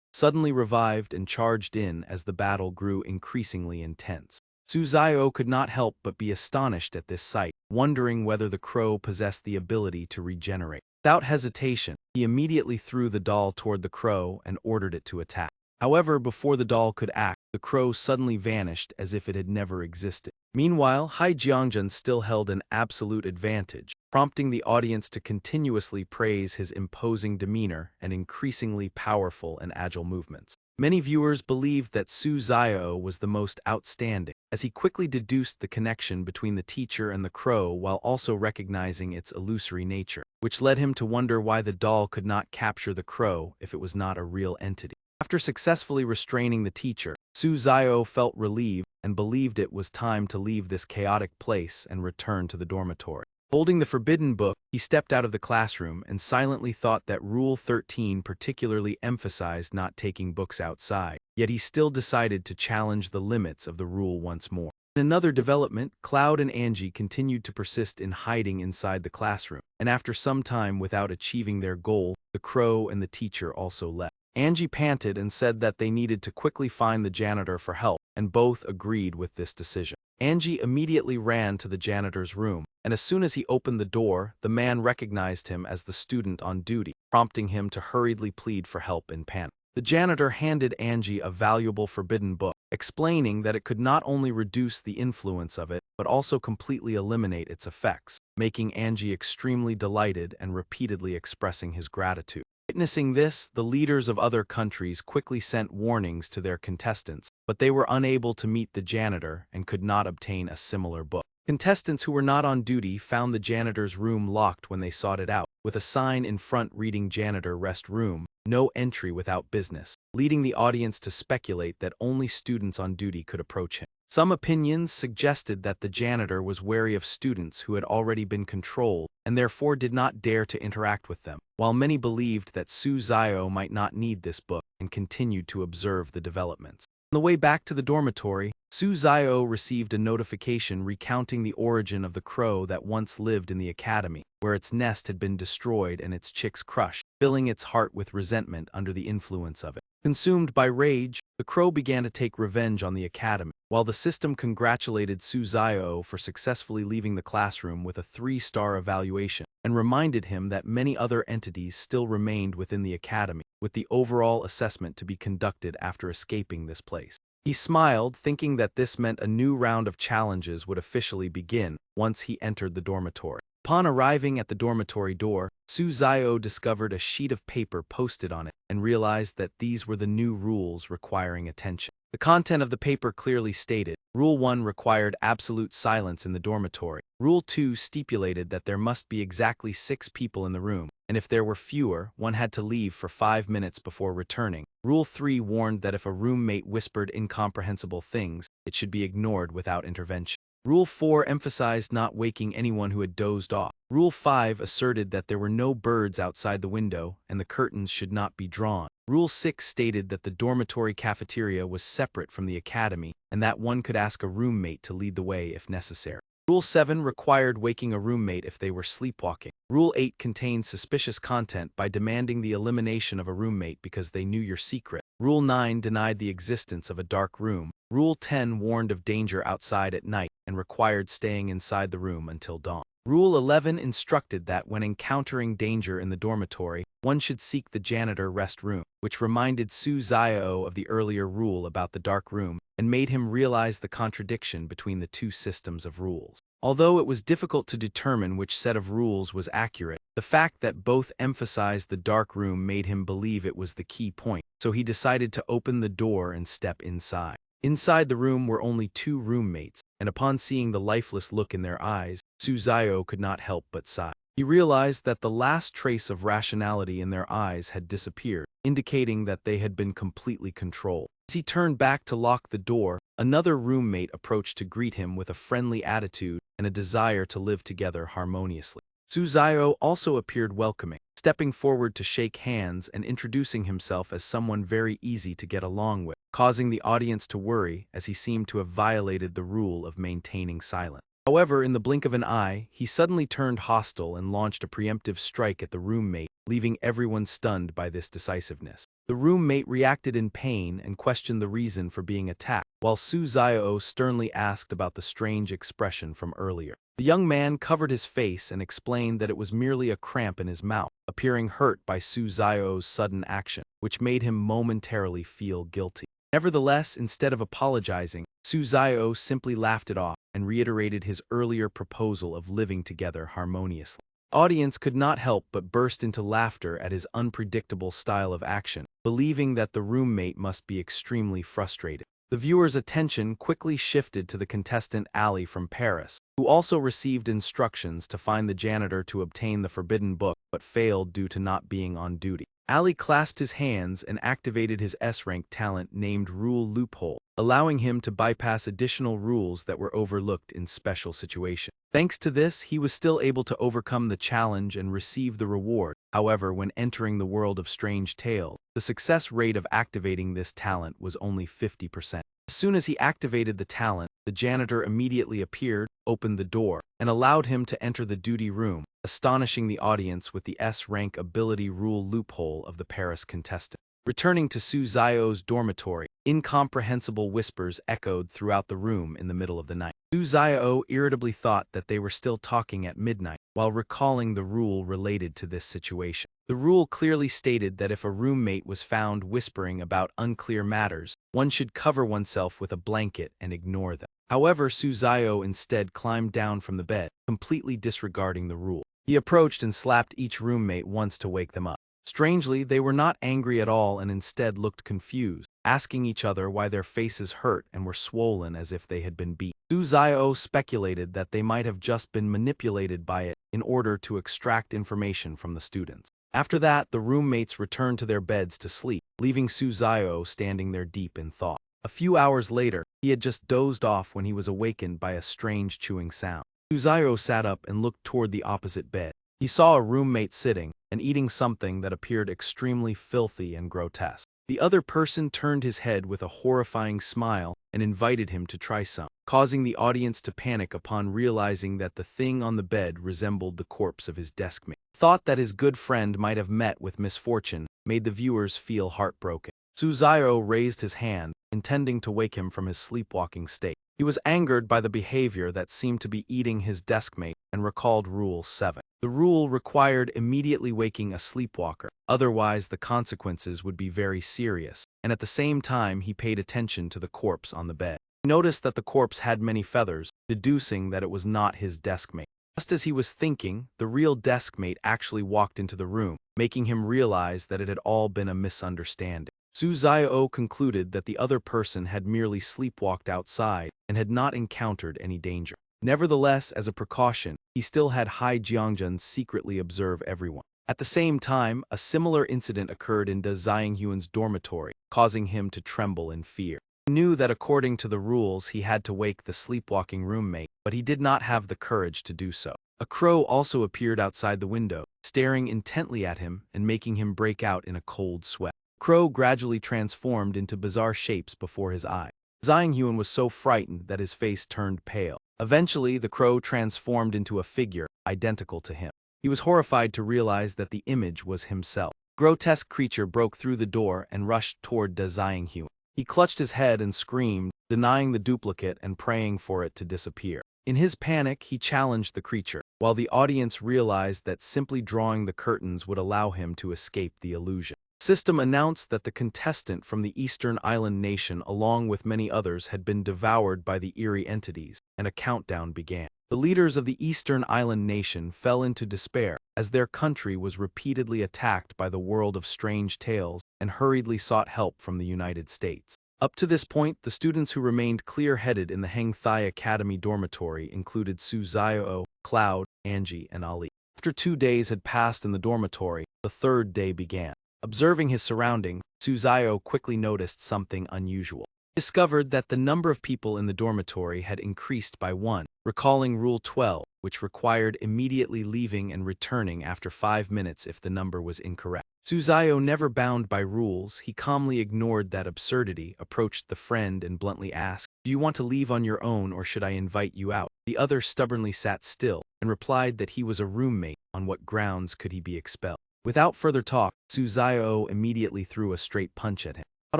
suddenly revived and charged in as the battle grew increasingly intense. Suzayo could not help but be astonished at this sight, wondering whether the crow possessed the ability to regenerate. Without hesitation, he immediately threw the doll toward the crow and ordered it to attack. However, before the doll could act, the crow suddenly vanished as if it had never existed. Meanwhile, Hai Jiangjun still held an absolute advantage, prompting the audience to continuously praise his imposing demeanor and increasingly powerful and agile movements. Many viewers believed that Suzayo was the most outstanding, as he quickly deduced the connection between the teacher and the crow while also recognizing its illusory nature, which led him to wonder why the doll could not capture the crow if it was not a real entity. After successfully restraining the teacher, Suzayo felt relieved and believed it was time to leave this chaotic place and return to the dormitory. Holding the forbidden book, he stepped out of the classroom and silently thought that Rule 13 particularly emphasized not taking books outside, yet he still decided to challenge the limits of the rule once more. In another development, Cloud and Angie continued to persist in hiding inside the classroom, and after some time without achieving their goal, the crow and the teacher also left. Angie panted and said that they needed to quickly find the janitor for help, and both agreed with this decision. Angie immediately ran to the janitor's room, and as soon as he opened the door, the man recognized him as the student on duty, prompting him to hurriedly plead for help in panic. The janitor handed Angie a valuable forbidden book, explaining that it could not only reduce the influence of it, but also completely eliminate its effects, making Angie extremely delighted and repeatedly expressing his gratitude. Witnessing this, the leaders of other countries quickly sent warnings to their contestants, but they were unable to meet the janitor and could not obtain a similar book. Contestants who were not on duty found the janitor's room locked when they sought it out, with a sign in front reading "Janitor Rest Room, no entry without business," leading the audience to speculate that only students on duty could approach him. Some opinions suggested that the janitor was wary of students who had already been controlled and therefore did not dare to interact with them, while many believed that Suzayo might not need this book and continued to observe the developments. On the way back to the dormitory, Suzayo received a notification recounting the origin of the crow that once lived in the academy, where its nest had been destroyed and its chicks crushed, filling its heart with resentment under the influence of it. Consumed by rage, the crow began to take revenge on the academy, while the system congratulated Suzayo for successfully leaving the classroom with a 3-star evaluation, and reminded him that many other entities still remained within the academy, with the overall assessment to be conducted after escaping this place. He smiled, thinking that this meant a new round of challenges would officially begin once he entered the dormitory. Upon arriving at the dormitory door, Suzayo discovered a sheet of paper posted on it and realized that these were the new rules requiring attention. The content of the paper clearly stated, Rule 1 required absolute silence in the dormitory. Rule 2 stipulated that there must be exactly 6 people in the room. and if there were fewer, one had to leave for 5 minutes before returning. Rule 3 warned that if a roommate whispered incomprehensible things, it should be ignored without intervention. Rule 4 emphasized not waking anyone who had dozed off. Rule 5 asserted that there were no birds outside the window and the curtains should not be drawn. Rule 6 stated that the dormitory cafeteria was separate from the academy and that one could ask a roommate to lead the way if necessary. Rule 7 required waking a roommate if they were sleepwalking. Rule 8 contained suspicious content by demanding the elimination of a roommate because they knew your secret. Rule 9 denied the existence of a dark room. Rule 10 warned of danger outside at night and required staying inside the room until dawn. Rule 11 instructed that when encountering danger in the dormitory, one should seek the janitor rest room, which reminded Su Xiao of the earlier rule about the dark room and made him realize the contradiction between the two systems of rules. Although it was difficult to determine which set of rules was accurate, the fact that both emphasized the dark room made him believe it was the key point, so he decided to open the door and step inside. Inside the room were only 2 roommates, and upon seeing the lifeless look in their eyes, Su Xiao could not help but sigh. He realized that the last trace of rationality in their eyes had disappeared, indicating that they had been completely controlled. As he turned back to lock the door, another roommate approached to greet him with a friendly attitude and a desire to live together harmoniously. Su Xiao also appeared welcoming, stepping forward to shake hands and introducing himself as someone very easy to get along with, causing the audience to worry as he seemed to have violated the rule of maintaining silence. However, in the blink of an eye, he suddenly turned hostile and launched a preemptive strike at the roommate, leaving everyone stunned by this decisiveness. The roommate reacted in pain and questioned the reason for being attacked, while Su Xiao sternly asked about the strange expression from earlier. The young man covered his face and explained that it was merely a cramp in his mouth, appearing hurt by Su Xiao's sudden action, which made him momentarily feel guilty. Nevertheless, instead of apologizing, Su Xiao simply laughed it off and reiterated his earlier proposal of living together harmoniously. The audience could not help but burst into laughter at his unpredictable style of action, believing that the roommate must be extremely frustrated. The viewer's attention quickly shifted to the contestant Ali from Paris, who also received instructions to find the janitor to obtain the forbidden book but failed due to not being on duty. Ali clasped his hands and activated his S-rank talent named Rule Loophole, allowing him to bypass additional rules that were overlooked in special situations. Thanks to this, he was still able to overcome the challenge and receive the reward. However, when entering the world of strange tales, the success rate of activating this talent was only 50%. As soon as he activated the talent, the janitor immediately appeared, opened the door, and allowed him to enter the duty room, astonishing the audience with the S-rank ability rule loophole of the Paris contestant. Returning to Su Xiao's dormitory, incomprehensible whispers echoed throughout the room in the middle of the night. Su Xiao irritably thought that they were still talking at midnight, while recalling the rule related to this situation. The rule clearly stated that if a roommate was found whispering about unclear matters, one should cover oneself with a blanket and ignore them. However, Su Xiao instead climbed down from the bed, completely disregarding the rule. He approached and slapped each roommate once to wake them up. Strangely, they were not angry at all and instead looked confused, asking each other why their faces hurt and were swollen as if they had been beat. Su Xiao speculated that they might have just been manipulated by it in order to extract information from the students. After that, the roommates returned to their beds to sleep, leaving Su Xiao standing there deep in thought. A few hours later, he had just dozed off when he was awakened by a strange chewing sound. Su Xiao sat up and looked toward the opposite bed. He saw a roommate sitting and eating something that appeared extremely filthy and grotesque. The other person turned his head with a horrifying smile and invited him to try some, causing the audience to panic upon realizing that the thing on the bed resembled the corpse of his deskmate. The thought that his good friend might have met with misfortune made the viewers feel heartbroken. Su Xiao raised his hand, intending to wake him from his sleepwalking state. He was angered by the behavior that seemed to be eating his deskmate and recalled Rule 7. The rule required immediately waking a sleepwalker, otherwise the consequences would be very serious, and at the same time he paid attention to the corpse on the bed. He noticed that the corpse had many feathers, deducing that it was not his deskmate. Just as he was thinking, the real deskmate actually walked into the room, making him realize that it had all been a misunderstanding. Su Xiao concluded that the other person had merely sleepwalked outside and had not encountered any danger. Nevertheless, as a precaution, he still had Hai Jiangjun secretly observe everyone. At the same time, a similar incident occurred in Hyun's dormitory, causing him to tremble in fear. He knew that according to the rules he had to wake the sleepwalking roommate, but he did not have the courage to do so. A crow also appeared outside the window, staring intently at him and making him break out in a cold sweat. Crow gradually transformed into bizarre shapes before his eyes. Hyun was so frightened that his face turned pale. Eventually, the crow transformed into a figure identical to him. He was horrified to realize that the image was himself. The grotesque creature broke through the door and rushed toward Hyun. He clutched his head and screamed, denying the duplicate and praying for it to disappear. In his panic, he challenged the creature, while the audience realized that simply drawing the curtains would allow him to escape the illusion. The system announced that the contestant from the Eastern Island nation, along with many others, had been devoured by the eerie entities, and a countdown began. The leaders of the Eastern Island nation fell into despair, as their country was repeatedly attacked by the world of strange tales and hurriedly sought help from the United States. Up to this point, the students who remained clear-headed in the Hengthai Academy dormitory included Suzayo, Cloud, Angie, and Ali. After 2 days had passed in the dormitory, the third day began. Observing his surroundings, Suzayo quickly noticed something unusual. He discovered that the number of people in the dormitory had increased by 1, recalling Rule 12, which required immediately leaving and returning after 5 minutes if the number was incorrect. Suzayo, never bound by rules, he calmly ignored that absurdity, approached the friend and bluntly asked, "Do you want to leave on your own or should I invite you out?" The other stubbornly sat still and replied that he was a roommate. On what grounds could he be expelled? Without further talk, Suzayo immediately threw a straight punch at him. Caught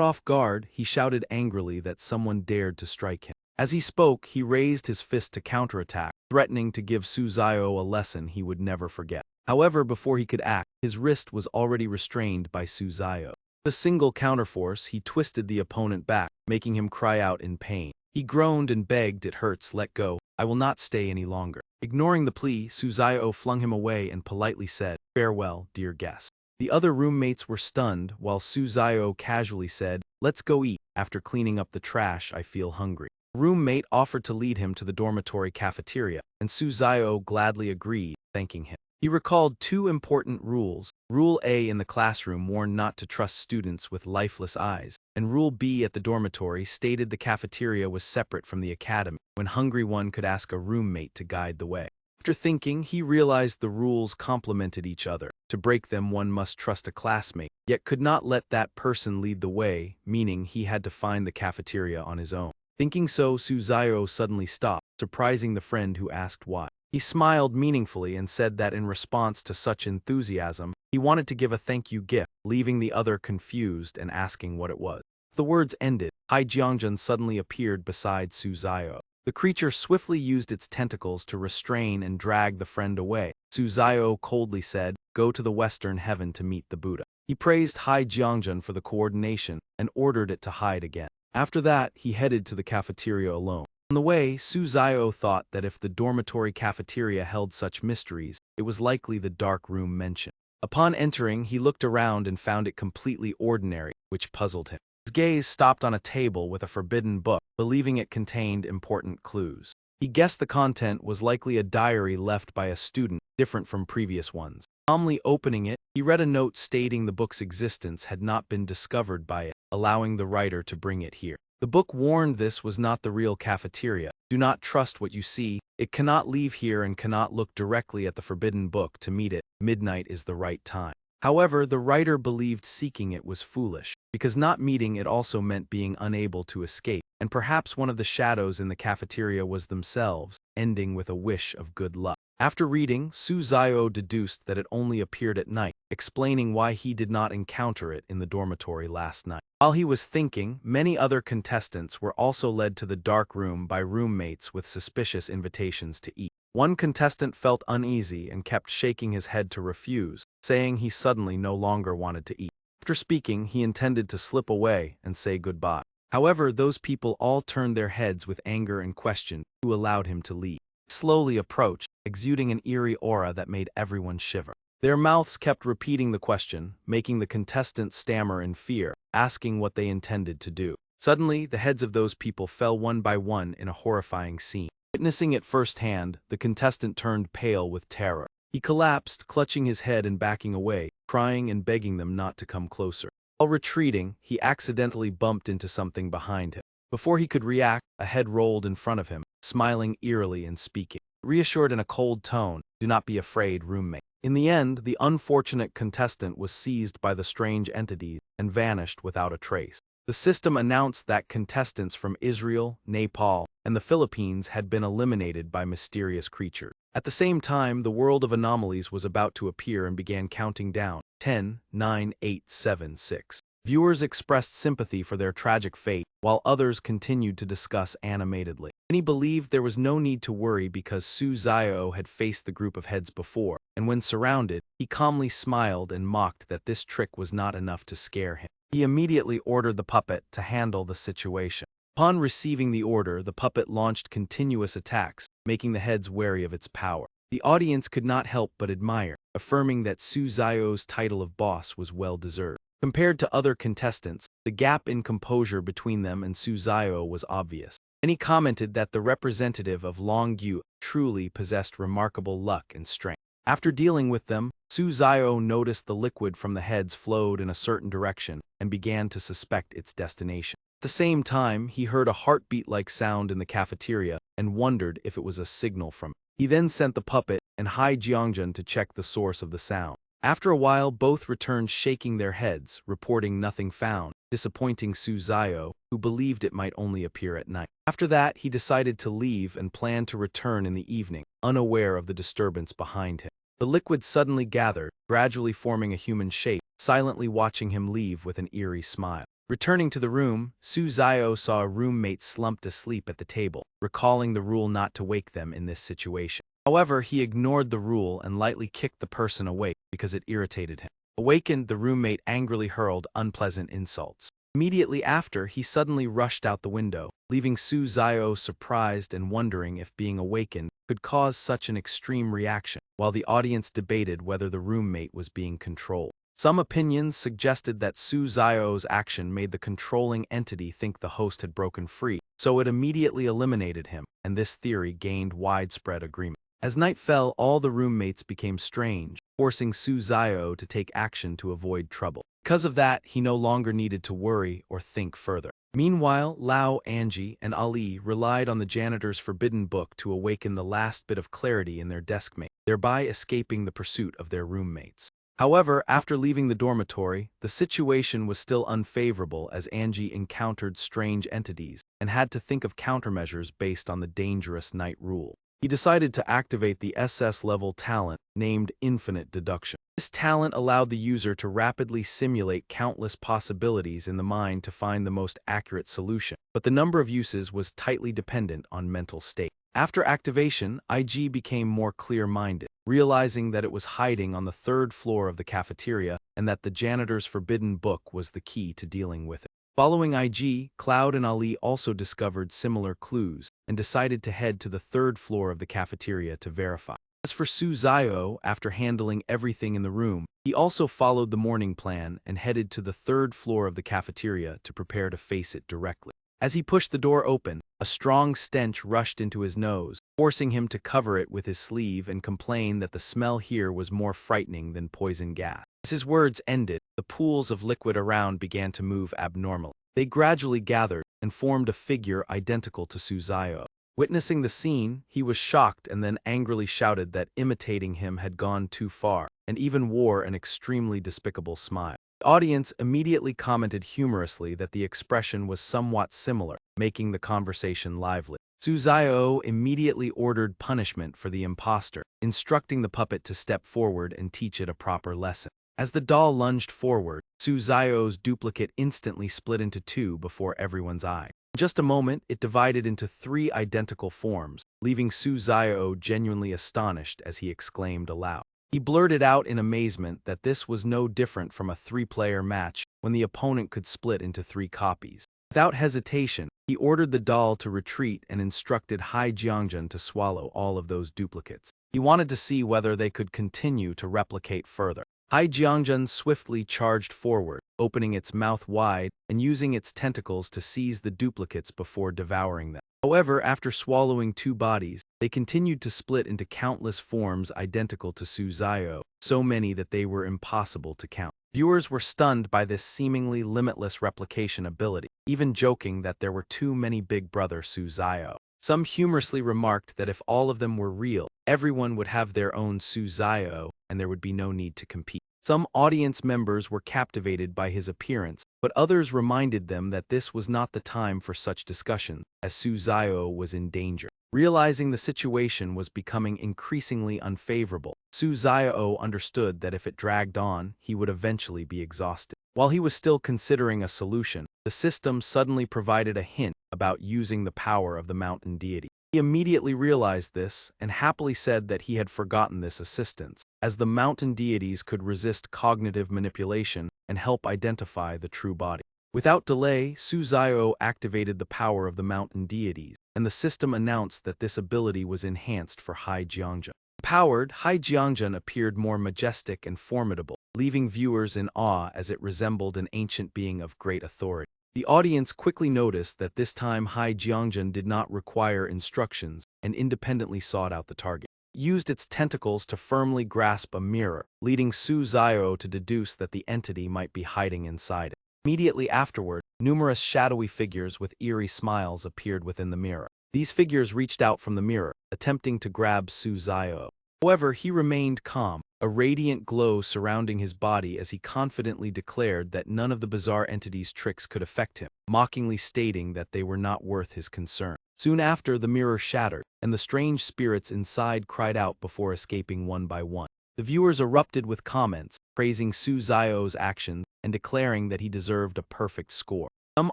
off guard, he shouted angrily that someone dared to strike him. As he spoke, he raised his fist to counterattack, threatening to give Suzayo a lesson he would never forget. However, before he could act, his wrist was already restrained by Suzayo. With a single counterforce, he twisted the opponent back, making him cry out in pain. He groaned and begged, "It hurts, let go. I will not stay any longer." Ignoring the plea, Suzayo flung him away and politely said, "Farewell, dear guest." The other roommates were stunned, while Suzayo casually said, "Let's go eat. After cleaning up the trash, I feel hungry." A roommate offered to lead him to the dormitory cafeteria, and Suzayo gladly agreed, thanking him. He recalled 2 important rules. Rule A in the classroom warned not to trust students with lifeless eyes, and Rule B at the dormitory stated the cafeteria was separate from the academy. When hungry, one could ask a roommate to guide the way. After thinking, he realized the rules complemented each other. To break them, one must trust a classmate, yet could not let that person lead the way, meaning he had to find the cafeteria on his own. Thinking so, Suzayo suddenly stopped, surprising the friend who asked why. He smiled meaningfully and said that in response to such enthusiasm, he wanted to give a thank you gift, leaving the other confused and asking what it was. The words ended, Hyunjun suddenly appeared beside Suzayo. The creature swiftly used its tentacles to restrain and drag the friend away. Suzayo coldly said, "Go to the Western Heaven to meet the Buddha." He praised Hyunjun for the coordination and ordered it to hide again. After that, he headed to the cafeteria alone. On the way, Suzayo thought that if the dormitory cafeteria held such mysteries, it was likely the dark room mentioned. Upon entering, he looked around and found it completely ordinary, which puzzled him. His gaze stopped on a table with a forbidden book, believing it contained important clues. He guessed the content was likely a diary left by a student, different from previous ones. Calmly opening it, he read a note stating the book's existence had not been discovered by it, allowing the writer to bring it here. The book warned this was not the real cafeteria. Do not trust what you see. It cannot leave here and cannot look directly at the forbidden book to meet it. Midnight is the right time. However, the writer believed seeking it was foolish, because not meeting it also meant being unable to escape, and perhaps one of the shadows in the cafeteria was themselves, ending with a wish of good luck. After reading, Suzayo deduced that it only appeared at night, explaining why he did not encounter it in the dormitory last night. While he was thinking, many other contestants were also led to the dark room by roommates with suspicious invitations to eat. One contestant felt uneasy and kept shaking his head to refuse, saying he suddenly no longer wanted to eat. After speaking, he intended to slip away and say goodbye. However, those people all turned their heads with anger and questioned who allowed him to leave. He slowly approached, exuding an eerie aura that made everyone shiver. Their mouths kept repeating the question, making the contestants stammer in fear, asking what they intended to do. Suddenly, the heads of those people fell one by one in a horrifying scene. Witnessing it firsthand, the contestant turned pale with terror. He collapsed, clutching his head and backing away, crying and begging them not to come closer. While retreating, he accidentally bumped into something behind him. Before he could react, a head rolled in front of him, smiling eerily and speaking. Reassured in a cold tone, "Do not be afraid, roommate." In the end, the unfortunate contestant was seized by the strange entities and vanished without a trace. The system announced that contestants from Israel, Nepal, and the Philippines had been eliminated by mysterious creatures. At the same time, the world of anomalies was about to appear and began counting down. 10, 9, 8, 7, 6. Viewers expressed sympathy for their tragic fate, while others continued to discuss animatedly. Many believed there was no need to worry because Su Zio had faced the group of heads before, and when surrounded, he calmly smiled and mocked that this trick was not enough to scare him. He immediately ordered the puppet to handle the situation. Upon receiving the order, the puppet launched continuous attacks, making the heads wary of its power. The audience could not help but admire, affirming that Su Zio's title of boss was well-deserved. Compared to other contestants, the gap in composure between them and Su Zio was obvious. Many commented that the representative of Longyu truly possessed remarkable luck and strength. After dealing with them, Su Zio noticed the liquid from the heads flowed in a certain direction and began to suspect its destination. At the same time, he heard a heartbeat-like sound in the cafeteria and wondered if it was a signal from it. He then sent the puppet and Hai Jiangjun to check the source of the sound. After a while, both returned shaking their heads, reporting nothing found, disappointing Su Zio, who believed it might only appear at night. After that, he decided to leave and planned to return in the evening, unaware of the disturbance behind him. The liquid suddenly gathered, gradually forming a human shape, silently watching him leave with an eerie smile. Returning to the room, Su Zio saw a roommate slumped asleep at the table, recalling the rule not to wake them in this situation. However, he ignored the rule and lightly kicked the person awake because it irritated him. Awakened, the roommate angrily hurled unpleasant insults. Immediately after, he suddenly rushed out the window, leaving Su Zio surprised and wondering if being awakened could cause such an extreme reaction, while the audience debated whether the roommate was being controlled. Some opinions suggested that Su Zio's action made the controlling entity think the host had broken free, so it immediately eliminated him, and this theory gained widespread agreement. As night fell, all the roommates became strange, forcing Su Zio to take action to avoid trouble. Because of that, he no longer needed to worry or think further. Meanwhile, Lao, Angie, and Ali relied on the janitor's forbidden book to awaken the last bit of clarity in their deskmate, thereby escaping the pursuit of their roommates. However, after leaving the dormitory, the situation was still unfavorable as Angie encountered strange entities and had to think of countermeasures based on the dangerous night rule. He decided to activate the SS-level talent named Infinite Deduction. This talent allowed the user to rapidly simulate countless possibilities in the mind to find the most accurate solution, but the number of uses was tightly dependent on mental state. After activation, IG became more clear-minded, realizing that it was hiding on the third floor of the cafeteria and that the janitor's forbidden book was the key to dealing with it. Following IG, Cloud and Ali also discovered similar clues and decided to head to the third floor of the cafeteria to verify. As for Su Zio, after handling everything in the room, he also followed the morning plan and headed to the third floor of the cafeteria to prepare to face it directly. As he pushed the door open, a strong stench rushed into his nose, forcing him to cover it with his sleeve and complain that the smell here was more frightening than poison gas. As his words ended, the pools of liquid around began to move abnormally. They gradually gathered and formed a figure identical to Su Zio. Witnessing the scene, he was shocked and then angrily shouted that imitating him had gone too far, and even wore an extremely despicable smile. The audience immediately commented humorously that the expression was somewhat similar, making the conversation lively. Su Zio immediately ordered punishment for the imposter, instructing the puppet to step forward and teach it a proper lesson. As the doll lunged forward, Su Zio's duplicate instantly split into two before everyone's eyes. In just a moment, it divided into three identical forms, leaving Su Zio genuinely astonished as he exclaimed aloud. He blurted out in amazement that this was no different from a three-player match when the opponent could split into three copies. Without hesitation, he ordered the doll to retreat and instructed Hai Jiangjun to swallow all of those duplicates. He wanted to see whether they could continue to replicate further. Hai Jiangjun swiftly charged forward, opening its mouth wide and using its tentacles to seize the duplicates before devouring them. However, after swallowing two bodies, They continued to split into countless forms identical to Suzayo, so many that they were impossible to count. Viewers were stunned by this seemingly limitless replication ability, even joking that there were too many Big Brother Suzayo. Some humorously remarked that if all of them were real, everyone would have their own Suzayo and there would be no need to compete. Some audience members were captivated by his appearance, but others reminded them that this was not the time for such discussions, as Suzayo was in danger. Realizing the situation was becoming increasingly unfavorable, Suzayo understood that if it dragged on, he would eventually be exhausted. While he was still considering a solution, the system suddenly provided a hint about using the power of the mountain deity. He immediately realized this and happily said that he had forgotten this assistance, as the mountain deities could resist cognitive manipulation and help identify the true body. Without delay, Suzayo activated the power of the mountain deities, and the system announced that this ability was enhanced for Hai Jiangjun. Empowered, Hai Jiangjun appeared more majestic and formidable, leaving viewers in awe as it resembled an ancient being of great authority. The audience quickly noticed that this time Hai Jiangjun did not require instructions and independently sought out the target. It used its tentacles to firmly grasp a mirror, leading Suzayo to deduce that the entity might be hiding inside it. Immediately afterward, numerous shadowy figures with eerie smiles appeared within the mirror. These figures reached out from the mirror, attempting to grab Suzayo. However, he remained calm, a radiant glow surrounding his body as he confidently declared that none of the bizarre entity's tricks could affect him, mockingly stating that they were not worth his concern. Soon after, the mirror shattered, and the strange spirits inside cried out before escaping one by one. The viewers erupted with comments, praising Suzayo's actions and declaring that he deserved a perfect score. Some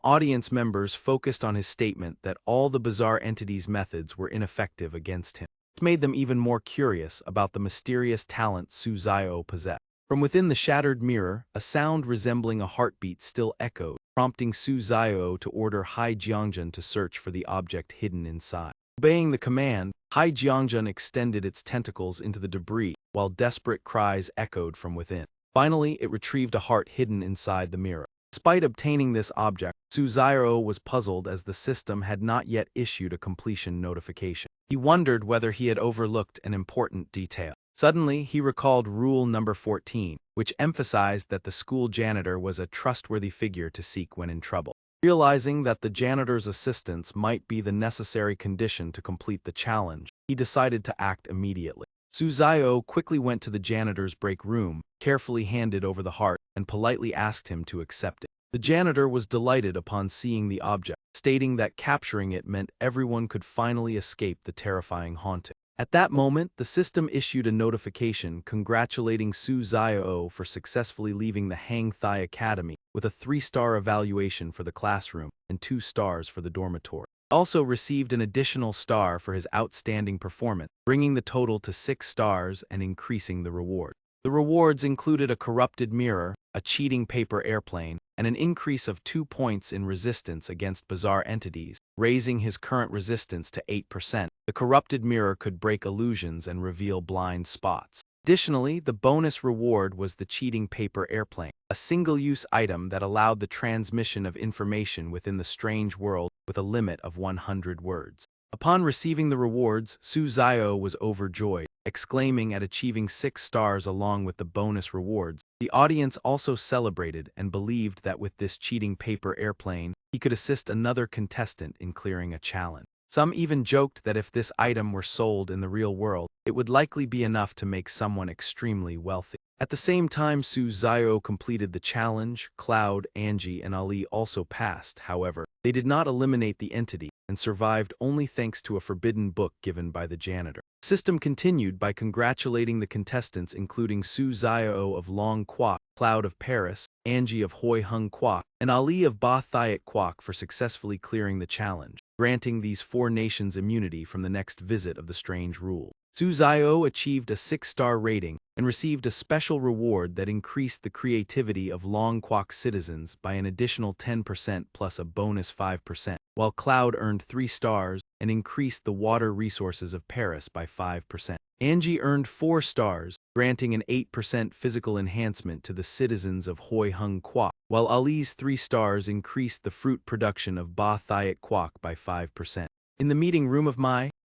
audience members focused on his statement that all the bizarre entity's methods were ineffective against him. This made them even more curious about the mysterious talent Suzayo possessed. From within the shattered mirror, a sound resembling a heartbeat still echoed, prompting Suzayo to order Hai Jiangjun to search for the object hidden inside. Obeying the command, Hai Jiangjun extended its tentacles into the debris, while desperate cries echoed from within. Finally, it retrieved a heart hidden inside the mirror. Despite obtaining this object, Suzayo was puzzled as the system had not yet issued a completion notification. He wondered whether he had overlooked an important detail. Suddenly, he recalled Rule Number 14, which emphasized that the school janitor was a trustworthy figure to seek when in trouble. Realizing that the janitor's assistance might be the necessary condition to complete the challenge, he decided to act immediately. Suzayo quickly went to the janitor's break room, carefully handed over the heart, and politely asked him to accept it. The janitor was delighted upon seeing the object, stating that capturing it meant everyone could finally escape the terrifying haunting. At that moment, the system issued a notification congratulating Suzayo for successfully leaving the Hang Thai Academy with a 3-star evaluation for the classroom and 2 stars for the dormitory. He also received an additional star for his outstanding performance, bringing the total to 6 stars and increasing the reward. The rewards included a corrupted mirror, a cheating paper airplane, and an increase of 2 points in resistance against bizarre entities, raising his current resistance to 8%. The corrupted mirror could break illusions and reveal blind spots. Additionally, the bonus reward was the cheating paper airplane, a single-use item that allowed the transmission of information within the strange world with a limit of 100 words. Upon receiving the rewards, Suzayo was overjoyed, exclaiming at achieving 6 stars along with the bonus rewards. The audience also celebrated and believed that with this cheating paper airplane, he could assist another contestant in clearing a challenge. Some even joked that if this item were sold in the real world, it would likely be enough to make someone extremely wealthy. At the same time Suzayo completed the challenge, Cloud, Angie, and Ali also passed. However, they did not eliminate the entity and survived only thanks to a forbidden book given by the janitor. The system continued by congratulating the contestants including Suzayo of Long Kwok, Cloud of Paris, Angie of Hoi Hung Kwok, and Ali of Ba Thiat Kwok for successfully clearing the challenge, granting these 4 nations immunity from the next visit of the strange rule. Suzayo achieved a 6-star rating and received a special reward that increased the creativity of Long Kwok citizens by an additional 10% plus a bonus 5%, while Cloud earned 3 stars and increased the water resources of Paris by 5%. Angie earned 4 stars, granting an 8% physical enhancement to the citizens of Hoi Hung Kwok, while Ali's 3 stars increased the fruit production of Ba Thiat Kwok by 5%. In the meeting room of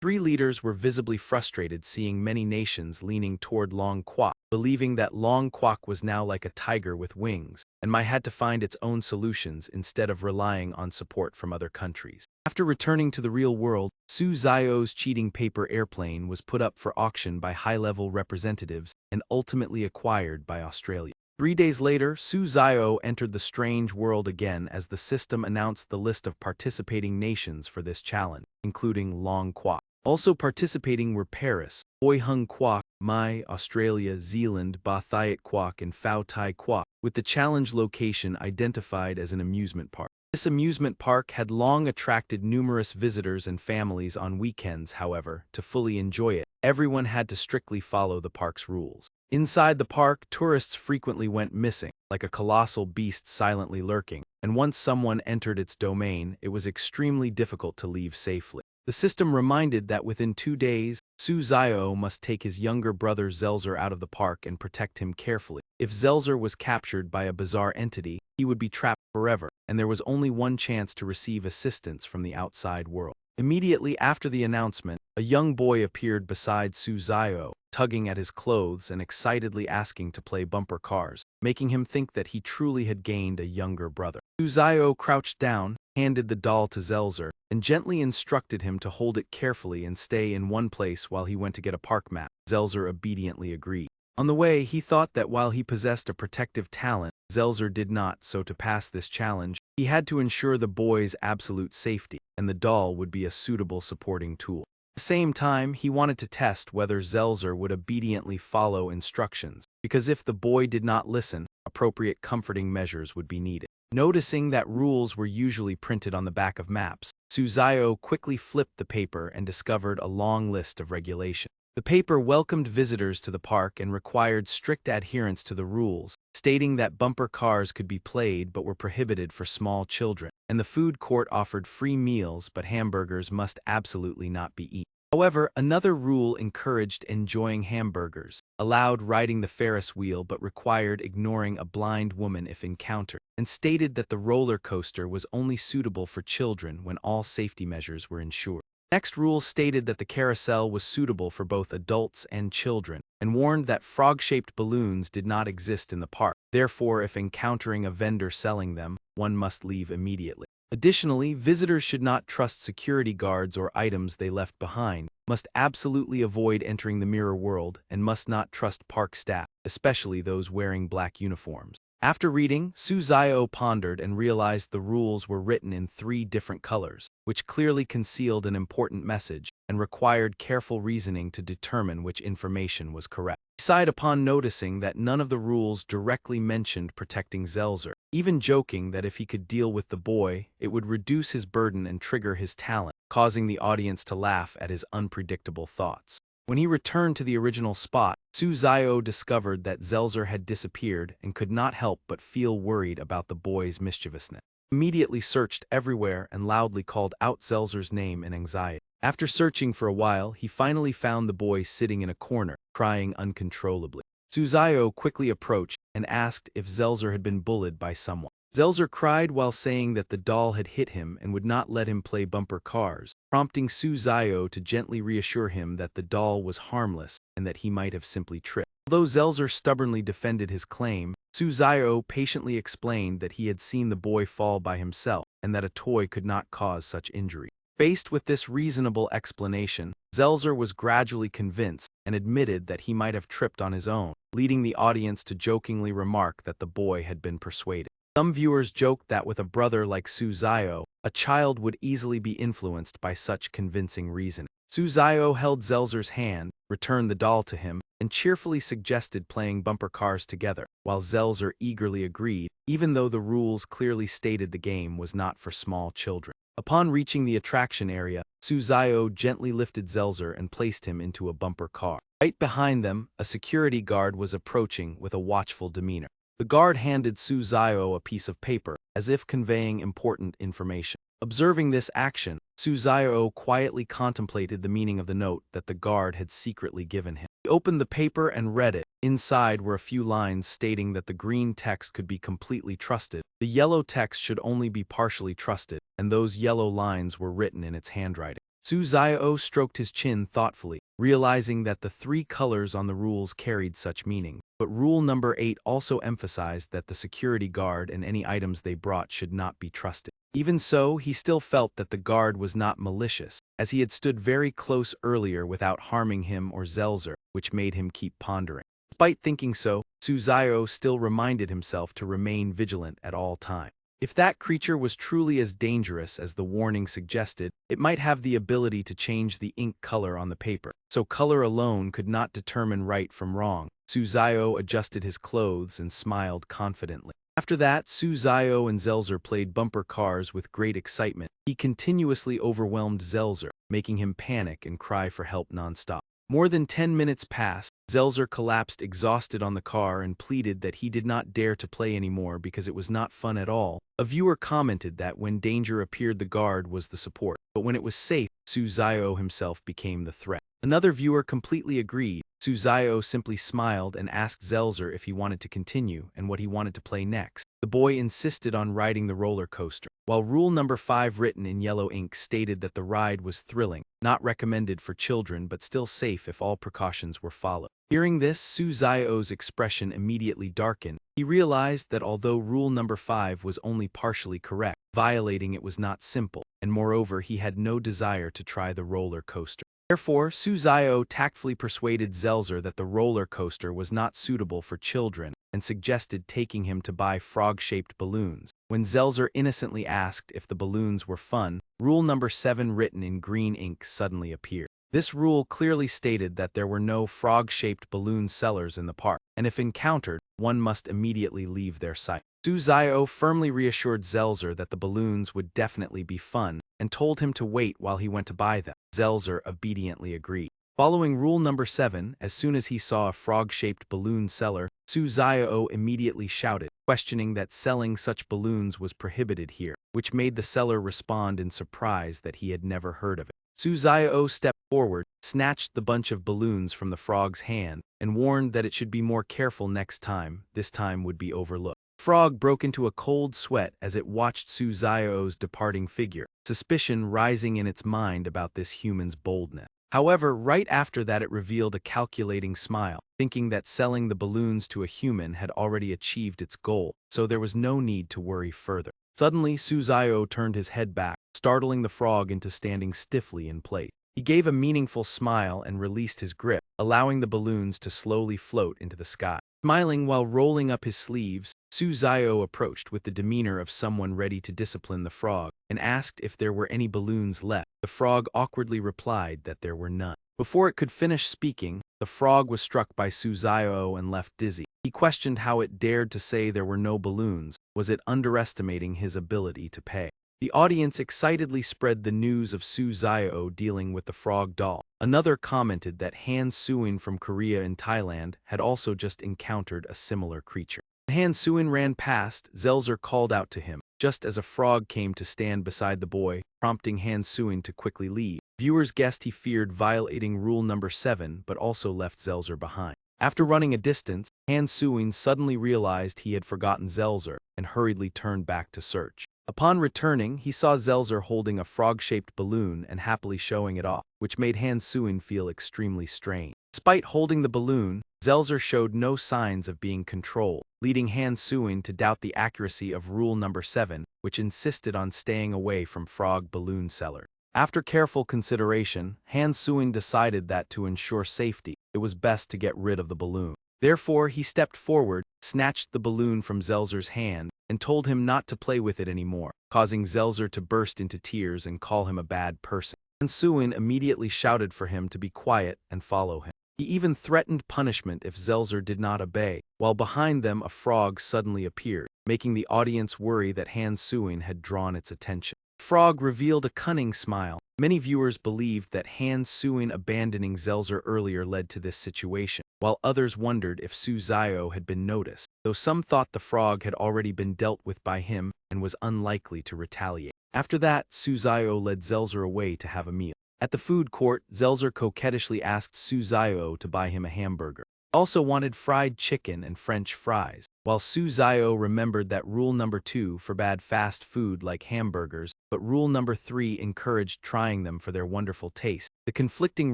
Three leaders were visibly frustrated seeing many nations leaning toward Long Quoc, believing that Long Quoc was now like a tiger with wings, and might had to find its own solutions instead of relying on support from other countries. After returning to the real world, Su Zio's cheating paper airplane was put up for auction by high-level representatives and ultimately acquired by Australia. 3 days later, Su Zio entered the strange world again as the system announced the list of participating nations for this challenge, including Long Quoc. Also participating were Paris, Hoi Hung Quoc, Mai, Australia, Zealand, Ba Thiet Quoc, and Phou Tai Quoc, with the challenge location identified as an amusement park. This amusement park had long attracted numerous visitors and families on weekends, however, to fully enjoy it, everyone had to strictly follow the park's rules. Inside the park, tourists frequently went missing, like a colossal beast silently lurking, and once someone entered its domain, it was extremely difficult to leave safely. The system reminded that within 2 days, Su Zio must take his younger brother Zelzer out of the park and protect him carefully. If Zelzer was captured by a bizarre entity, he would be trapped forever, and there was only one chance to receive assistance from the outside world. Immediately after the announcement, a young boy appeared beside Su Zio, tugging at his clothes and excitedly asking to play bumper cars, making him think that he truly had gained a younger brother. Su Zio crouched down, handed the doll to Zelzer, and gently instructed him to hold it carefully and stay in one place while he went to get a park map. Zelzer obediently agreed. On the way, he thought that while he possessed a protective talent, Zelzer did not, so to pass this challenge, he had to ensure the boy's absolute safety, and the doll would be a suitable supporting tool. At the same time, he wanted to test whether Zelzer would obediently follow instructions, because if the boy did not listen, appropriate comforting measures would be needed. Noticing that rules were usually printed on the back of maps, Su Zio quickly flipped the paper and discovered a long list of regulations. The paper welcomed visitors to the park and required strict adherence to the rules, stating that bumper cars could be played but were prohibited for small children, and the food court offered free meals but hamburgers must absolutely not be eaten. However, another rule encouraged enjoying hamburgers, allowed riding the Ferris wheel but required ignoring a blind woman if encountered, and stated that the roller coaster was only suitable for children when all safety measures were ensured. Next rule stated that the carousel was suitable for both adults and children, and warned that frog-shaped balloons did not exist in the park. Therefore, if encountering a vendor selling them, one must leave immediately. Additionally, visitors should not trust security guards or items they left behind, must absolutely avoid entering the mirror world, and must not trust park staff, especially those wearing black uniforms. After reading, Su Zio pondered and realized the rules were written in 3 different colors, which clearly concealed an important message and required careful reasoning to determine which information was correct. He sighed upon noticing that none of the rules directly mentioned protecting Zelzer, even joking that if he could deal with the boy, it would reduce his burden and trigger his talent, causing the audience to laugh at his unpredictable thoughts. When he returned to the original spot, Su Zio discovered that Zelzer had disappeared and could not help but feel worried about the boy's mischievousness. He immediately searched everywhere and loudly called out Zelzer's name in anxiety. After searching for a while, he finally found the boy sitting in a corner, crying uncontrollably. Su Zio quickly approached and asked if Zelzer had been bullied by someone. Zelzer cried while saying that the doll had hit him and would not let him play bumper cars, prompting Su Zio to gently reassure him that the doll was harmless and that he might have simply tripped. Although Zelzer stubbornly defended his claim, Su Zio patiently explained that he had seen the boy fall by himself and that a toy could not cause such injury. Faced with this reasonable explanation, Zelzer was gradually convinced and admitted that he might have tripped on his own, leading the audience to jokingly remark that the boy had been persuaded. Some viewers joked that with a brother like Su Zio, a child would easily be influenced by such convincing reasoning. Su Zio held Zelzer's hand, returned the doll to him, and cheerfully suggested playing bumper cars together, while Zelzer eagerly agreed, even though the rules clearly stated the game was not for small children. Upon reaching the attraction area, Su Zio gently lifted Zelzer and placed him into a bumper car. Right behind them, a security guard was approaching with a watchful demeanor. The guard handed Su Zio a piece of paper, as if conveying important information. Observing this action, Su Zio quietly contemplated the meaning of the note that the guard had secretly given him. He opened the paper and read it. Inside were a few lines stating that the green text could be completely trusted, the yellow text should only be partially trusted, and those yellow lines were written in its handwriting. Suzayo stroked his chin thoughtfully, realizing that the 3 colors on the rules carried such meaning. But rule number 8 also emphasized that the security guard and any items they brought should not be trusted. Even so, he still felt that the guard was not malicious, as he had stood very close earlier without harming him or Zelzer, which made him keep pondering. Despite thinking so, Suzayo still reminded himself to remain vigilant at all times. If that creature was truly as dangerous as the warning suggested, it might have the ability to change the ink color on the paper, so color alone could not determine right from wrong. Suzayo adjusted his clothes and smiled confidently. After that, Suzayo and Zelzer played bumper cars with great excitement. He continuously overwhelmed Zelzer, making him panic and cry for help nonstop. More than 10 minutes passed. Zelzer collapsed exhausted on the car and pleaded that he did not dare to play anymore because it was not fun at all. A viewer commented that when danger appeared the guard was the support, but when it was safe, Suzayo himself became the threat. Another viewer completely agreed. Suzayo simply smiled and asked Zelzer if he wanted to continue and what he wanted to play next. The boy insisted on riding the roller coaster, while rule number 5 written in yellow ink stated that the ride was thrilling, not recommended for children but still safe if all precautions were followed. Hearing this, Suzayo's expression immediately darkened. He realized that although rule number 5 was only partially correct, violating it was not simple, and moreover he had no desire to try the roller coaster. Therefore, Suzayo tactfully persuaded Zelzer that the roller coaster was not suitable for children and suggested taking him to buy frog-shaped balloons. When Zelzer innocently asked if the balloons were fun, rule number 7 written in green ink suddenly appeared. This rule clearly stated that there were no frog-shaped balloon sellers in the park, and if encountered, one must immediately leave their sight. Suzayo firmly reassured Zelzer that the balloons would definitely be fun, and told him to wait while he went to buy them. Zelzer obediently agreed. Following rule number 7, as soon as he saw a frog-shaped balloon seller, Suzayo immediately shouted, questioning that selling such balloons was prohibited here, which made the seller respond in surprise that he had never heard of it. Suzayo stepped forward, snatched the bunch of balloons from the frog's hand, and warned that it should be more careful next time. This time would be overlooked. Frog broke into a cold sweat as it watched Suzayo's departing figure, suspicion rising in its mind about this human's boldness. However, right after that it revealed a calculating smile, thinking that selling the balloons to a human had already achieved its goal, so there was no need to worry further. Suddenly, Suzayo turned his head back, startling the frog into standing stiffly in place. He gave a meaningful smile and released his grip, allowing the balloons to slowly float into the sky. Smiling while rolling up his sleeves, Suzayo approached with the demeanor of someone ready to discipline the frog, and asked if there were any balloons left. The frog awkwardly replied that there were none. Before it could finish speaking, the frog was struck by Suzayo and left dizzy. He questioned how it dared to say there were no balloons. Was it underestimating his ability to pay? The audience excitedly spread the news of Suzayo dealing with the frog doll. Another commented that Han Suin from Korea and Thailand had also just encountered a similar creature. When Han Suin ran past, Zelzer called out to him, just as a frog came to stand beside the boy, prompting Han Suin to quickly leave. Viewers guessed he feared violating rule number 7 but also left Zelzer behind. After running a distance, Han Suin suddenly realized he had forgotten Zelzer and hurriedly turned back to search. Upon returning, he saw Zelzer holding a frog-shaped balloon and happily showing it off, which made Han Suin feel extremely strange. Despite holding the balloon, Zelzer showed no signs of being controlled, leading Han Suin to doubt the accuracy of rule number 7, which insisted on staying away from frog balloon sellers. After careful consideration, Han Suin decided that to ensure safety, it was best to get rid of the balloon. Therefore, he stepped forward, snatched the balloon from Zelzer's hand, and told him not to play with it anymore, causing Zelzer to burst into tears and call him a bad person. Han Suin immediately shouted for him to be quiet and follow him. He even threatened punishment if Zelzer did not obey, while behind them a frog suddenly appeared, making the audience worry that Han Suin had drawn its attention. The frog revealed a cunning smile. Many viewers believed that Han Suin abandoning Zelzer earlier led to this situation, while others wondered if Suzayo had been noticed, though some thought the frog had already been dealt with by him and was unlikely to retaliate. After that, Suzayo led Zelzer away to have a meal. At the food court, Zelzer coquettishly asked Suzayo to buy him a hamburger. He also wanted fried chicken and French fries. while Su Zio remembered that rule number 2 forbade fast food like hamburgers, but rule number 3 encouraged trying them for their wonderful taste. The conflicting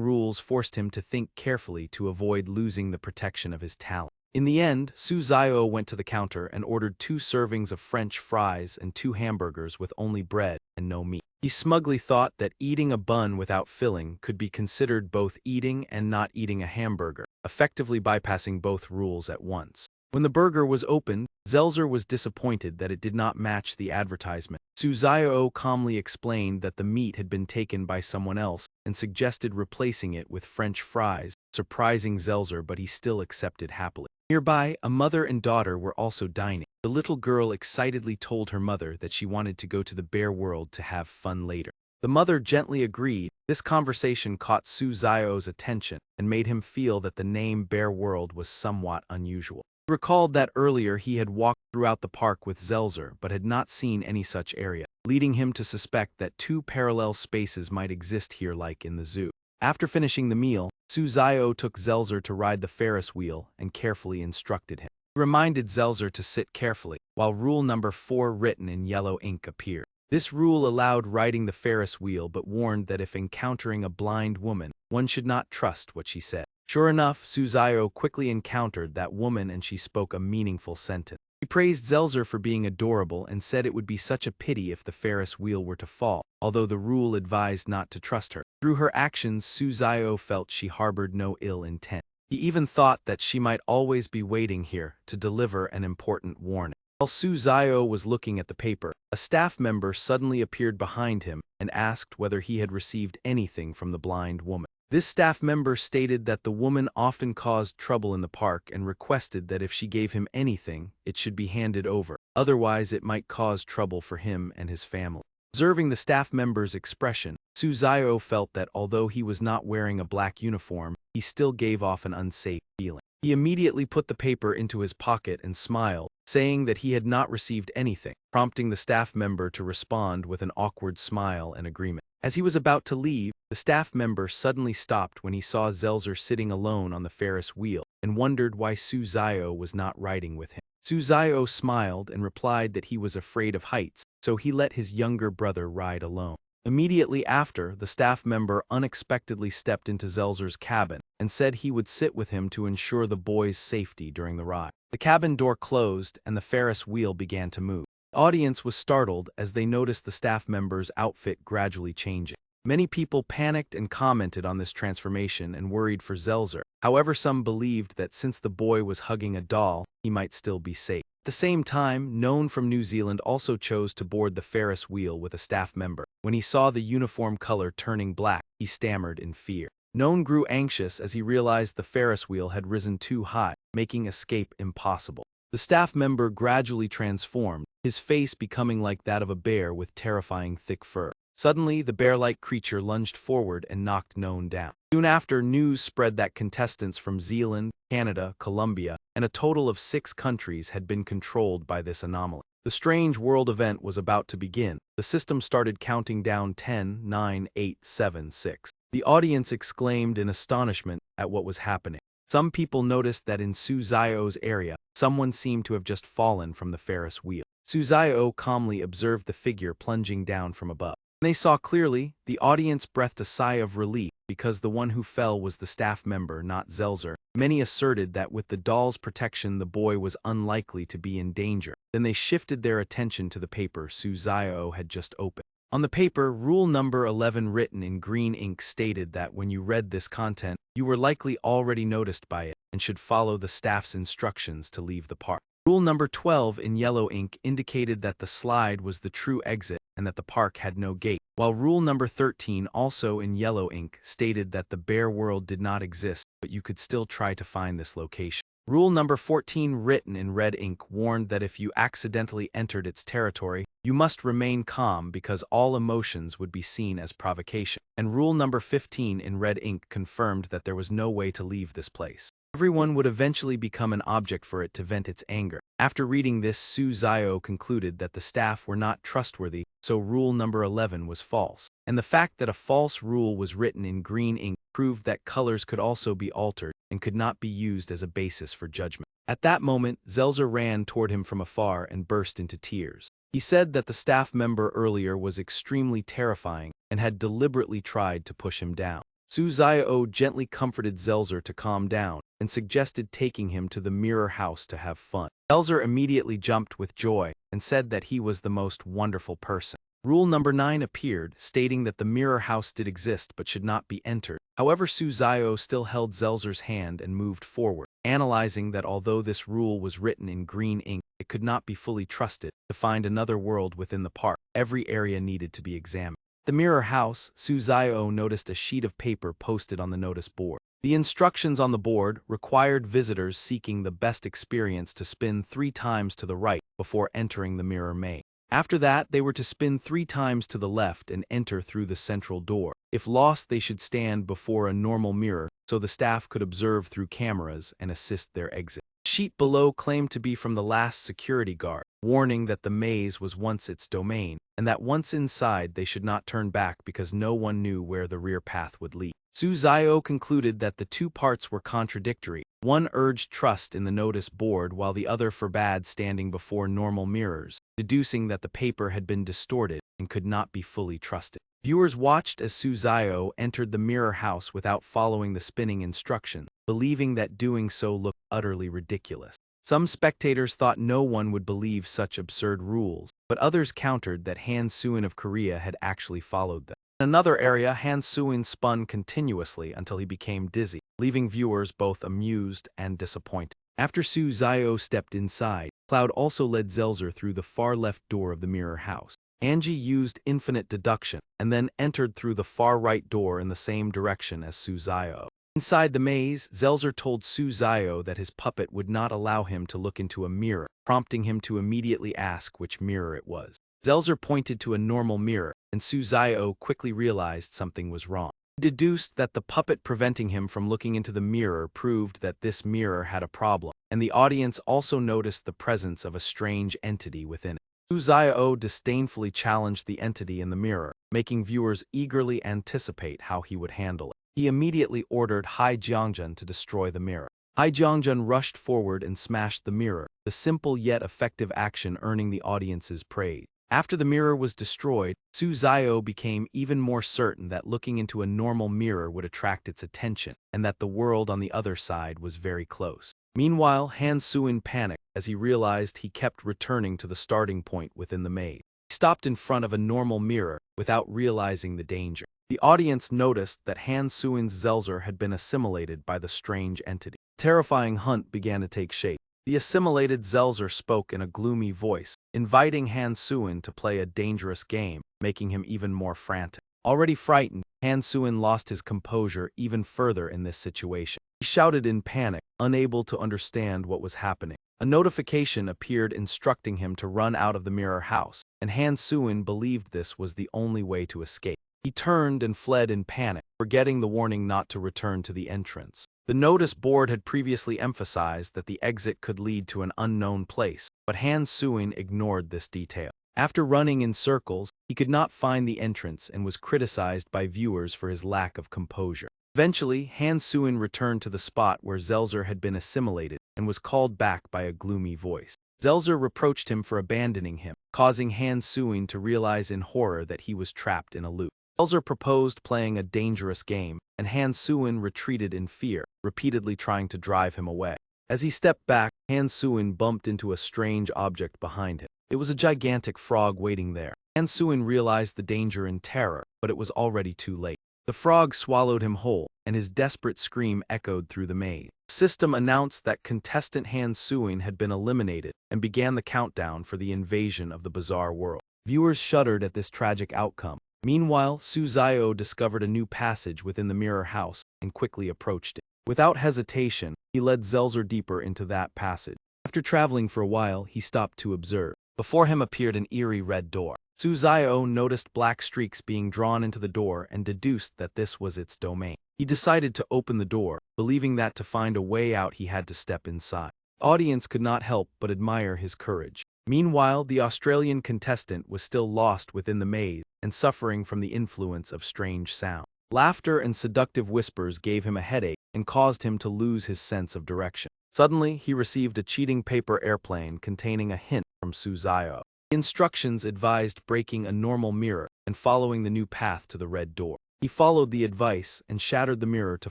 rules forced him to think carefully to avoid losing the protection of his talent. In the end, Su Zio went to the counter and ordered 2 servings of French fries and 2 hamburgers with only bread and no meat. He smugly thought that eating a bun without filling could be considered both eating and not eating a hamburger, effectively bypassing both rules at once. When the burger was opened, Zelzer was disappointed that it did not match the advertisement. Su Zio calmly explained that the meat had been taken by someone else and suggested replacing it with French fries, surprising Zelzer, but he still accepted happily. Nearby, a mother and daughter were also dining. The little girl excitedly told her mother that she wanted to go to the bear world to have fun later. The mother gently agreed. This conversation caught Su Zio's attention and made him feel that the name Bear World was somewhat unusual. He recalled that earlier he had walked throughout the park with Zelzer but had not seen any such area, leading him to suspect that 2 parallel spaces might exist here like in the zoo. After finishing the meal, Su Zio took Zelzer to ride the Ferris wheel and carefully instructed him. He reminded Zelzer to sit carefully, while rule number 4 written in yellow ink appeared. This rule allowed riding the Ferris wheel but warned that if encountering a blind woman, one should not trust what she said. Sure enough, Su Zio quickly encountered that woman and she spoke a meaningful sentence. He praised Zelzer for being adorable and said it would be such a pity if the Ferris wheel were to fall, although the rule advised not to trust her. Through her actions, Su Zio felt she harbored no ill intent. He even thought that she might always be waiting here to deliver an important warning. While Su Zio was looking at the paper, a staff member suddenly appeared behind him and asked whether he had received anything from the blind woman. This staff member stated that the woman often caused trouble in the park and requested that if she gave him anything, it should be handed over, otherwise it might cause trouble for him and his family. Observing the staff member's expression, Su Zio felt that although he was not wearing a black uniform, he still gave off an unsafe feeling. He immediately put the paper into his pocket and smiled, saying that he had not received anything, prompting the staff member to respond with an awkward smile and agreement. As he was about to leave, the staff member suddenly stopped when he saw Zelzer sitting alone on the Ferris wheel and wondered why Su Zio was not riding with him. Su Zio smiled and replied that he was afraid of heights, so he let his younger brother ride alone. Immediately after, the staff member unexpectedly stepped into Zelzer's cabin and said he would sit with him to ensure the boy's safety during the ride. The cabin door closed and the Ferris wheel began to move. The audience was startled as they noticed the staff member's outfit gradually changing. Many people panicked and commented on this transformation and worried for Zelzer. However, some believed that since the boy was hugging a doll, he might still be safe. At the same time, Known from New Zealand also chose to board the Ferris wheel with a staff member. When he saw the uniform color turning black, he stammered in fear. Known grew anxious as he realized the Ferris wheel had risen too high, making escape impossible. The staff member gradually transformed, his face becoming like that of a bear with terrifying thick fur. Suddenly, the bear-like creature lunged forward and knocked Known down. Soon after, news spread that contestants from Zealand, Canada, Colombia, and a total of 6 countries had been controlled by this anomaly. The strange world event was about to begin. The system started counting down 10, 9, 8, 7, 6. The audience exclaimed in astonishment at what was happening. Some people noticed that in Su Zio's area, someone seemed to have just fallen from the Ferris wheel. Su Zio calmly observed the figure plunging down from above. When they saw clearly, the audience breathed a sigh of relief because the one who fell was the staff member, not Zelzer. Many asserted that with the doll's protection the boy was unlikely to be in danger. Then they shifted their attention to the paper Su Zio had just opened. On the paper, rule number 11 written in green ink stated that when you read this content, you were likely already noticed by it and should follow the staff's instructions to leave the park. Rule number 12 in yellow ink indicated that the slide was the true exit and that the park had no gate, while rule number 13, also in yellow ink, stated that the bear world did not exist, but you could still try to find this location. Rule number 14, written in red ink, warned that if you accidentally entered its territory, you must remain calm because all emotions would be seen as provocation. And rule number 15 in red ink confirmed that there was no way to leave this place. Everyone would eventually become an object for it to vent its anger. After reading this, Su Zio concluded that the staff were not trustworthy, so rule number 11 was false. And the fact that a false rule was written in green ink proved that colors could also be altered and could not be used as a basis for judgment. At that moment, Zelzer ran toward him from afar and burst into tears. He said that the staff member earlier was extremely terrifying and had deliberately tried to push him down. Su Xiao gently comforted Zelzer to calm down and suggested taking him to the mirror house to have fun. Zelzer immediately jumped with joy and said that he was the most wonderful person. Rule number 9 appeared, stating that the mirror house did exist but should not be entered. However, Su Xiao still held Zelzer's hand and moved forward, analyzing that although this rule was written in green ink, it could not be fully trusted. To find another world within the park, every area needed to be examined. The mirror house, Su Xiao noticed a sheet of paper posted on the notice board. The instructions on the board required visitors seeking the best experience to spin 3 times to the right before entering the mirror maze. After that, they were to spin 3 times to the left and enter through the central door. If lost, they should stand before a normal mirror so the staff could observe through cameras and assist their exit. The sheet below claimed to be from the last security guard, warning that the maze was once its domain, and that once inside they should not turn back because no one knew where the rear path would lead. Su Xiao concluded that the 2 parts were contradictory. One urged trust in the notice board while the other forbade standing before normal mirrors, deducing that the paper had been distorted and could not be fully trusted. Viewers watched as Su Xiao entered the mirror house without following the spinning instructions, believing that doing so looked utterly ridiculous. Some spectators thought no one would believe such absurd rules, but others countered that Han Suin of Korea had actually followed them. In another area, Han Suin spun continuously until he became dizzy, leaving viewers both amused and disappointed. After Su Xiao stepped inside, Cloud also led Zelzer through the far left door of the mirror house. Angie used infinite deduction and then entered through the far right door in the same direction as Su Xiao. Inside the maze, Zelzer told Su Xiao that his puppet would not allow him to look into a mirror, prompting him to immediately ask which mirror it was. Zelzer pointed to a normal mirror, and Su Xiao quickly realized something was wrong. He deduced that the puppet preventing him from looking into the mirror proved that this mirror had a problem, and the audience also noticed the presence of a strange entity within it. Su Xiao disdainfully challenged the entity in the mirror, making viewers eagerly anticipate how he would handle it. He immediately ordered Hai Jiangjun to destroy the mirror. Hai Jiangjun rushed forward and smashed the mirror, the simple yet effective action earning the audience's praise. After the mirror was destroyed, Su Xiao became even more certain that looking into a normal mirror would attract its attention, and that the world on the other side was very close. Meanwhile, Han Suin panicked as he realized he kept returning to the starting point within the maze. He stopped in front of a normal mirror without realizing the danger. The audience noticed that Han Suin's Zelzer had been assimilated by the strange entity. A terrifying hunt began to take shape. The assimilated Zelzer spoke in a gloomy voice, inviting Han Suin to play a dangerous game, making him even more frantic. Already frightened, Han Suin lost his composure even further in this situation. He shouted in panic, unable to understand what was happening. A notification appeared instructing him to run out of the mirror house, and Han Suin believed this was the only way to escape. He turned and fled in panic, forgetting the warning not to return to the entrance. The notice board had previously emphasized that the exit could lead to an unknown place, but Han Suin ignored this detail. After running in circles, he could not find the entrance and was criticized by viewers for his lack of composure. Eventually, Han Suin returned to the spot where Zelzer had been assimilated and was called back by a gloomy voice. Zelzer reproached him for abandoning him, causing Han Suin to realize in horror that he was trapped in a loop. Dronzer proposed playing a dangerous game, and Han Suin retreated in fear, repeatedly trying to drive him away. As he stepped back, Han Suin bumped into a strange object behind him. It was a gigantic frog waiting there. Han Suin realized the danger in terror, but it was already too late. The frog swallowed him whole, and his desperate scream echoed through the maze. The system announced that contestant Han Suin had been eliminated and began the countdown for the invasion of the bizarre world. Viewers shuddered at this tragic outcome. Meanwhile, Su Xiao discovered a new passage within the mirror house and quickly approached it. Without hesitation, he led Zelzer deeper into that passage. After traveling for a while, he stopped to observe. Before him appeared an eerie red door. Su Xiao noticed black streaks being drawn into the door and deduced that this was its domain. He decided to open the door, believing that to find a way out he had to step inside. The audience could not help but admire his courage. Meanwhile, the Australian contestant was still lost within the maze and suffering from the influence of strange sound. Laughter and seductive whispers gave him a headache and caused him to lose his sense of direction. Suddenly, he received a cheating paper airplane containing a hint from Suzayo. The instructions advised breaking a normal mirror and following the new path to the red door. He followed the advice and shattered the mirror to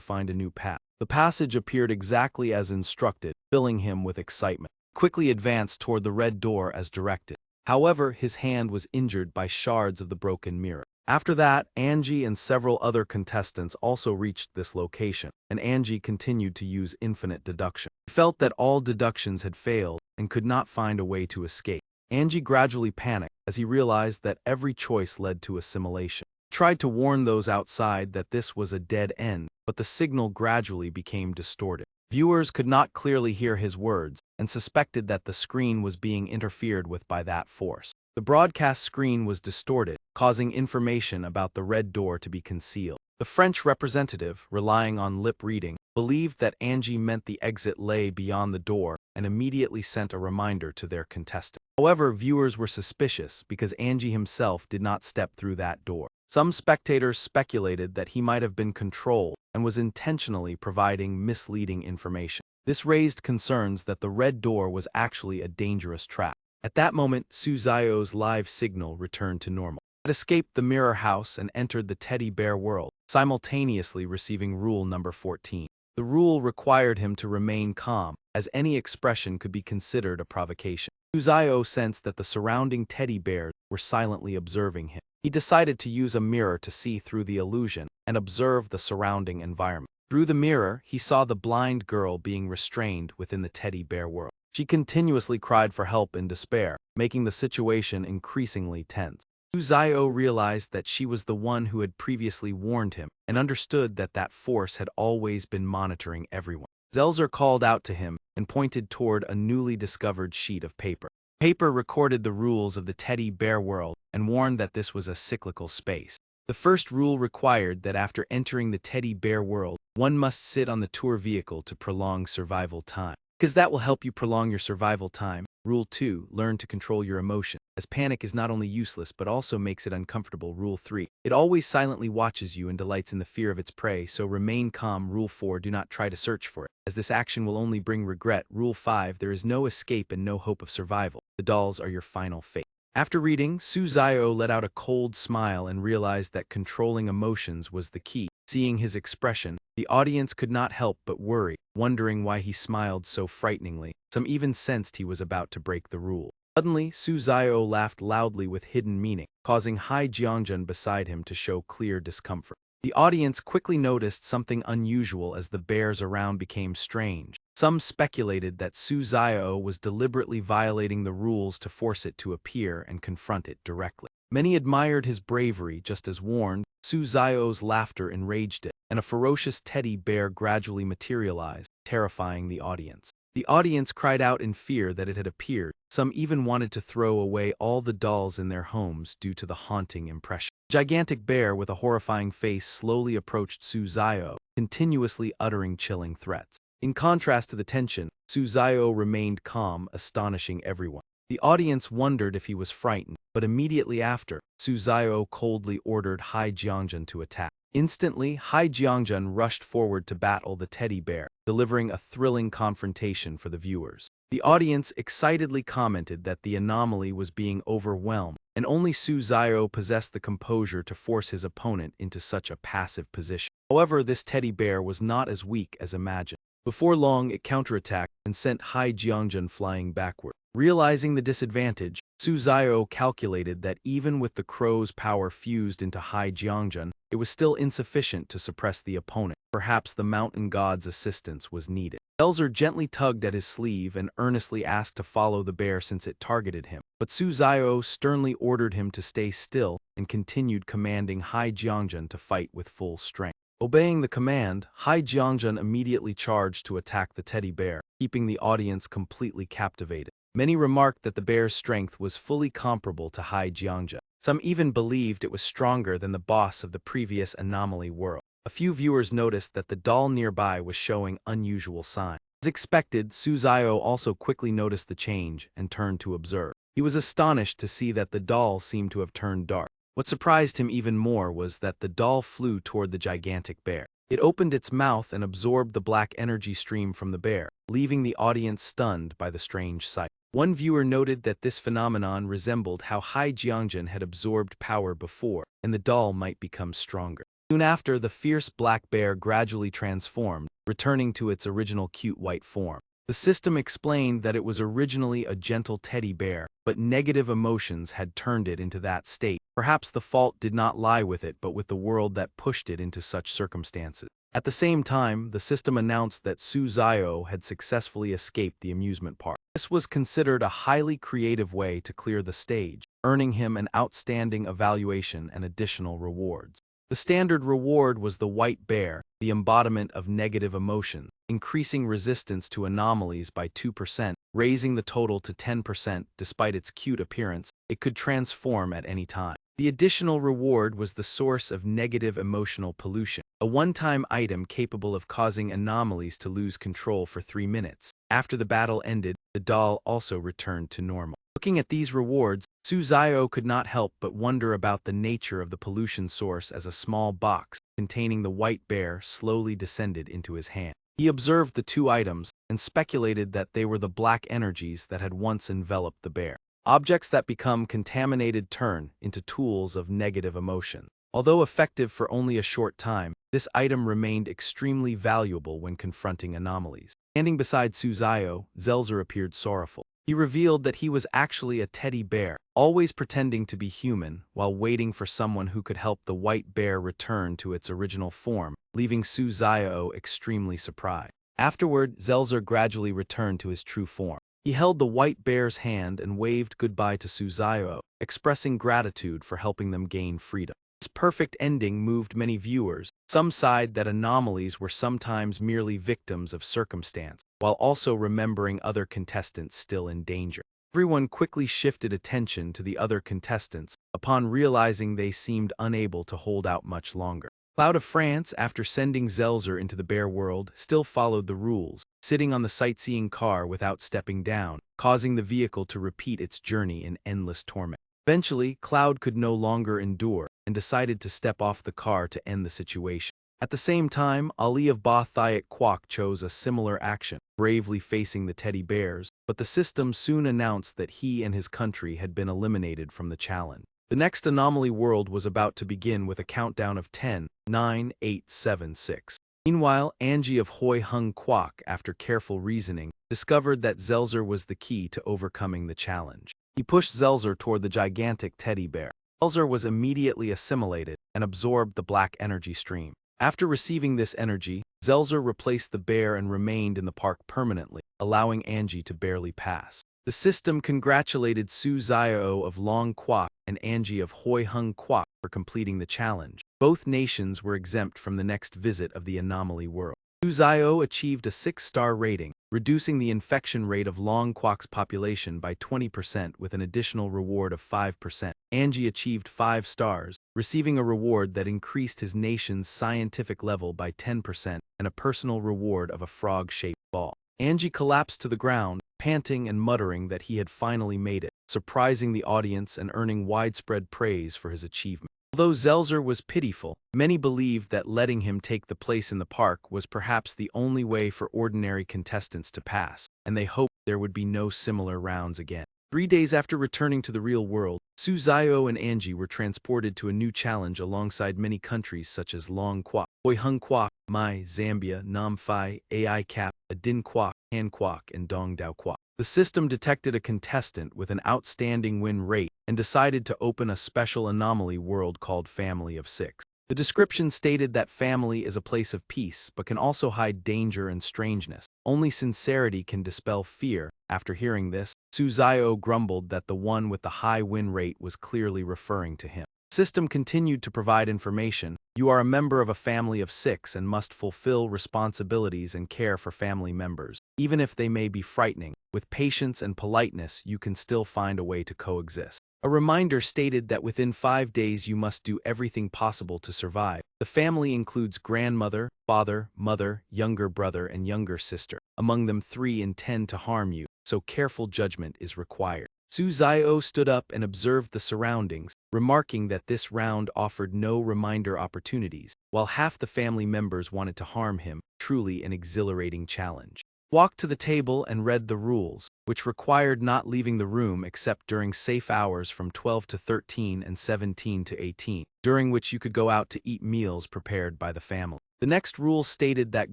find a new path. The passage appeared exactly as instructed, filling him with excitement. He quickly advanced toward the red door as directed. However, his hand was injured by shards of the broken mirror. After that, Angie and several other contestants also reached this location, and Angie continued to use infinite deduction. He felt that all deductions had failed and could not find a way to escape. Angie gradually panicked as he realized that every choice led to assimilation. He tried to warn those outside that this was a dead end, but the signal gradually became distorted. Viewers could not clearly hear his words and suspected that the screen was being interfered with by that force. The broadcast screen was distorted, causing information about the red door to be concealed. The French representative, relying on lip reading, believed that Angie meant the exit lay beyond the door and immediately sent a reminder to their contestant. However, viewers were suspicious because Angie himself did not step through that door. Some spectators speculated that he might have been controlled and was intentionally providing misleading information. This raised concerns that the red door was actually a dangerous trap. At that moment, Suzayo's live signal returned to normal. He escaped the mirror house and entered the teddy bear world, simultaneously receiving rule number 14. The rule required him to remain calm, as any expression could be considered a provocation. Suzayo sensed that the surrounding teddy bears were silently observing him. He decided to use a mirror to see through the illusion and observe the surrounding environment. Through the mirror, he saw the blind girl being restrained within the teddy bear world. She continuously cried for help in despair, making the situation increasingly tense. Suzayo realized that she was the one who had previously warned him and understood that that force had always been monitoring everyone. Zelzer called out to him and pointed toward a newly discovered sheet of paper. Paper recorded the rules of the teddy bear world and warned that this was a cyclical space. The first rule required that after entering the teddy bear world, one must sit on the tour vehicle to prolong survival time. Because that will help you prolong your survival time. Rule 2, learn to control your emotion, as panic is not only useless but also makes it uncomfortable. Rule 3, it always silently watches you and delights in the fear of its prey, so remain calm. Rule 4, do not try to search for it, as this action will only bring regret. Rule 5, there is no escape and no hope of survival. The dolls are your final fate. After reading, Suzayo let out a cold smile and realized that controlling emotions was the key. Seeing his expression, the audience could not help but worry, wondering why he smiled so frighteningly. Some even sensed he was about to break the rule. Suddenly, Suzayo laughed loudly with hidden meaning, causing Hai Jiangjun beside him to show clear discomfort. The audience quickly noticed something unusual as the bears around became strange. Some speculated that Suzayo was deliberately violating the rules to force it to appear and confront it directly. Many admired his bravery, just as warned. Suzayo's laughter enraged it, and a ferocious teddy bear gradually materialized, terrifying the audience. The audience cried out in fear that it had appeared. Some even wanted to throw away all the dolls in their homes due to the haunting impression. A gigantic bear with a horrifying face slowly approached Suzayo, continuously uttering chilling threats. In contrast to the tension, Suzayo remained calm, astonishing everyone. The audience wondered if he was frightened, but immediately after, Suzayo coldly ordered Hai Jiangjun to attack. Instantly, Hai Jiangjun rushed forward to battle the teddy bear, delivering a thrilling confrontation for the viewers. The audience excitedly commented that the anomaly was being overwhelmed, and only Suzayo possessed the composure to force his opponent into such a passive position. However, this teddy bear was not as weak as imagined. Before long, it counterattacked and sent Hai Jiangjun flying backward. Realizing the disadvantage, Suzayo calculated that even with the crow's power fused into Hai Jiangjun, it was still insufficient to suppress the opponent. Perhaps the mountain god's assistance was needed. Zelzer gently tugged at his sleeve and earnestly asked to follow the bear since it targeted him. But Suzayo sternly ordered him to stay still and continued commanding Hai Jiangjun to fight with full strength. Obeying the command, Hai Jiangjun immediately charged to attack the teddy bear, keeping the audience completely captivated. Many remarked that the bear's strength was fully comparable to Hai Jiangjun. Some even believed it was stronger than the boss of the previous anomaly world. A few viewers noticed that the doll nearby was showing unusual signs. As expected, Suzayo also quickly noticed the change and turned to observe. He was astonished to see that the doll seemed to have turned dark. What surprised him even more was that the doll flew toward the gigantic bear. It opened its mouth and absorbed the black energy stream from the bear, leaving the audience stunned by the strange sight. One viewer noted that this phenomenon resembled how Hai Jiangjin had absorbed power before, and the doll might become stronger. Soon after, the fierce black bear gradually transformed, returning to its original cute white form. The system explained that it was originally a gentle teddy bear, but negative emotions had turned it into that state. Perhaps the fault did not lie with it but with the world that pushed it into such circumstances. At the same time, the system announced that Su Zio had successfully escaped the amusement park. This was considered a highly creative way to clear the stage, earning him an outstanding evaluation and additional rewards. The standard reward was the white bear, the embodiment of negative emotion, increasing resistance to anomalies by 2%, raising the total to 10%. Despite its cute appearance, it could transform at any time. The additional reward was the source of negative emotional pollution, a one-time item capable of causing anomalies to lose control for 3 minutes. After the battle ended, the doll also returned to normal. Looking at these rewards, Su Zio could not help but wonder about the nature of the pollution source as a small box containing the white bear slowly descended into his hand. He observed the two items and speculated that they were the black energies that had once enveloped the bear. Objects that become contaminated turn into tools of negative emotion. Although effective for only a short time, this item remained extremely valuable when confronting anomalies. Standing beside Su Zio, Zelzer appeared sorrowful. He revealed that he was actually a teddy bear, always pretending to be human while waiting for someone who could help the white bear return to its original form, leaving Su Zio extremely surprised. Afterward, Zelzer gradually returned to his true form. He held the white bear's hand and waved goodbye to Su Zio, expressing gratitude for helping them gain freedom. This perfect ending moved many viewers. Some sighed that anomalies were sometimes merely victims of circumstance, while also remembering other contestants still in danger. Everyone quickly shifted attention to the other contestants upon realizing they seemed unable to hold out much longer. Cloud of France, after sending Zelzer into the bear world, still followed the rules, sitting on the sightseeing car without stepping down, causing the vehicle to repeat its journey in endless torment. Eventually, Cloud could no longer endure and decided to step off the car to end the situation. At the same time, Ali of Ba Thiat Kwok chose a similar action, bravely facing the teddy bears, but the system soon announced that he and his country had been eliminated from the challenge. The next anomaly world was about to begin with a countdown of 10, 9, 8, 7, 6. Meanwhile, Angie of Hoi Hung Kwok, after careful reasoning, discovered that Zelzer was the key to overcoming the challenge. He pushed Zelzer toward the gigantic teddy bear. Zelzer was immediately assimilated and absorbed the black energy stream. After receiving this energy, Zelzer replaced the bear and remained in the park permanently, allowing Angie to barely pass. The system congratulated Su Zio of Long Kwok and Angie of Hoi Hung Kwok for completing the challenge. Both nations were exempt from the next visit of the anomaly world. Su Zio achieved a 6-star rating, reducing the infection rate of Long Kwok's population by 20% with an additional reward of 5%. Angie achieved 5 stars, receiving a reward that increased his nation's scientific level by 10% and a personal reward of a frog-shaped ball. Angie collapsed to the ground, panting and muttering that he had finally made it, surprising the audience and earning widespread praise for his achievement. Although Zelzer was pitiful, many believed that letting him take the place in the park was perhaps the only way for ordinary contestants to pass, and they hoped there would be no similar rounds again. 3 days after returning to the real world, Su Zio and Angie were transported to a new challenge alongside many countries such as Long Kwok, Hoi Hung Kwok, Mai, Zambia, Nam Phi, Aicap, Adin Kwok, Han Kwok, and Dong Dao Kwok. The system detected a contestant with an outstanding win rate and decided to open a special anomaly world called Family of 6. The description stated that family is a place of peace but can also hide danger and strangeness. Only sincerity can dispel fear. After hearing this, Su Zio grumbled that the one with the high win rate was clearly referring to him. The system continued to provide information. You are a member of a family of 6 and must fulfill responsibilities and care for family members. Even if they may be frightening, with patience and politeness you can still find a way to coexist. A reminder stated that within 5 days you must do everything possible to survive. The family includes grandmother, father, mother, younger brother, and younger sister. Among them 3 intend to harm you, so careful judgment is required. Suzayo stood up and observed the surroundings, remarking that this round offered no reminder opportunities, while half the family members wanted to harm him, truly an exhilarating challenge. Walked to the table and read the rules, which required not leaving the room except during safe hours from 12 to 13 and 17 to 18, during which you could go out to eat meals prepared by the family. The next rule stated that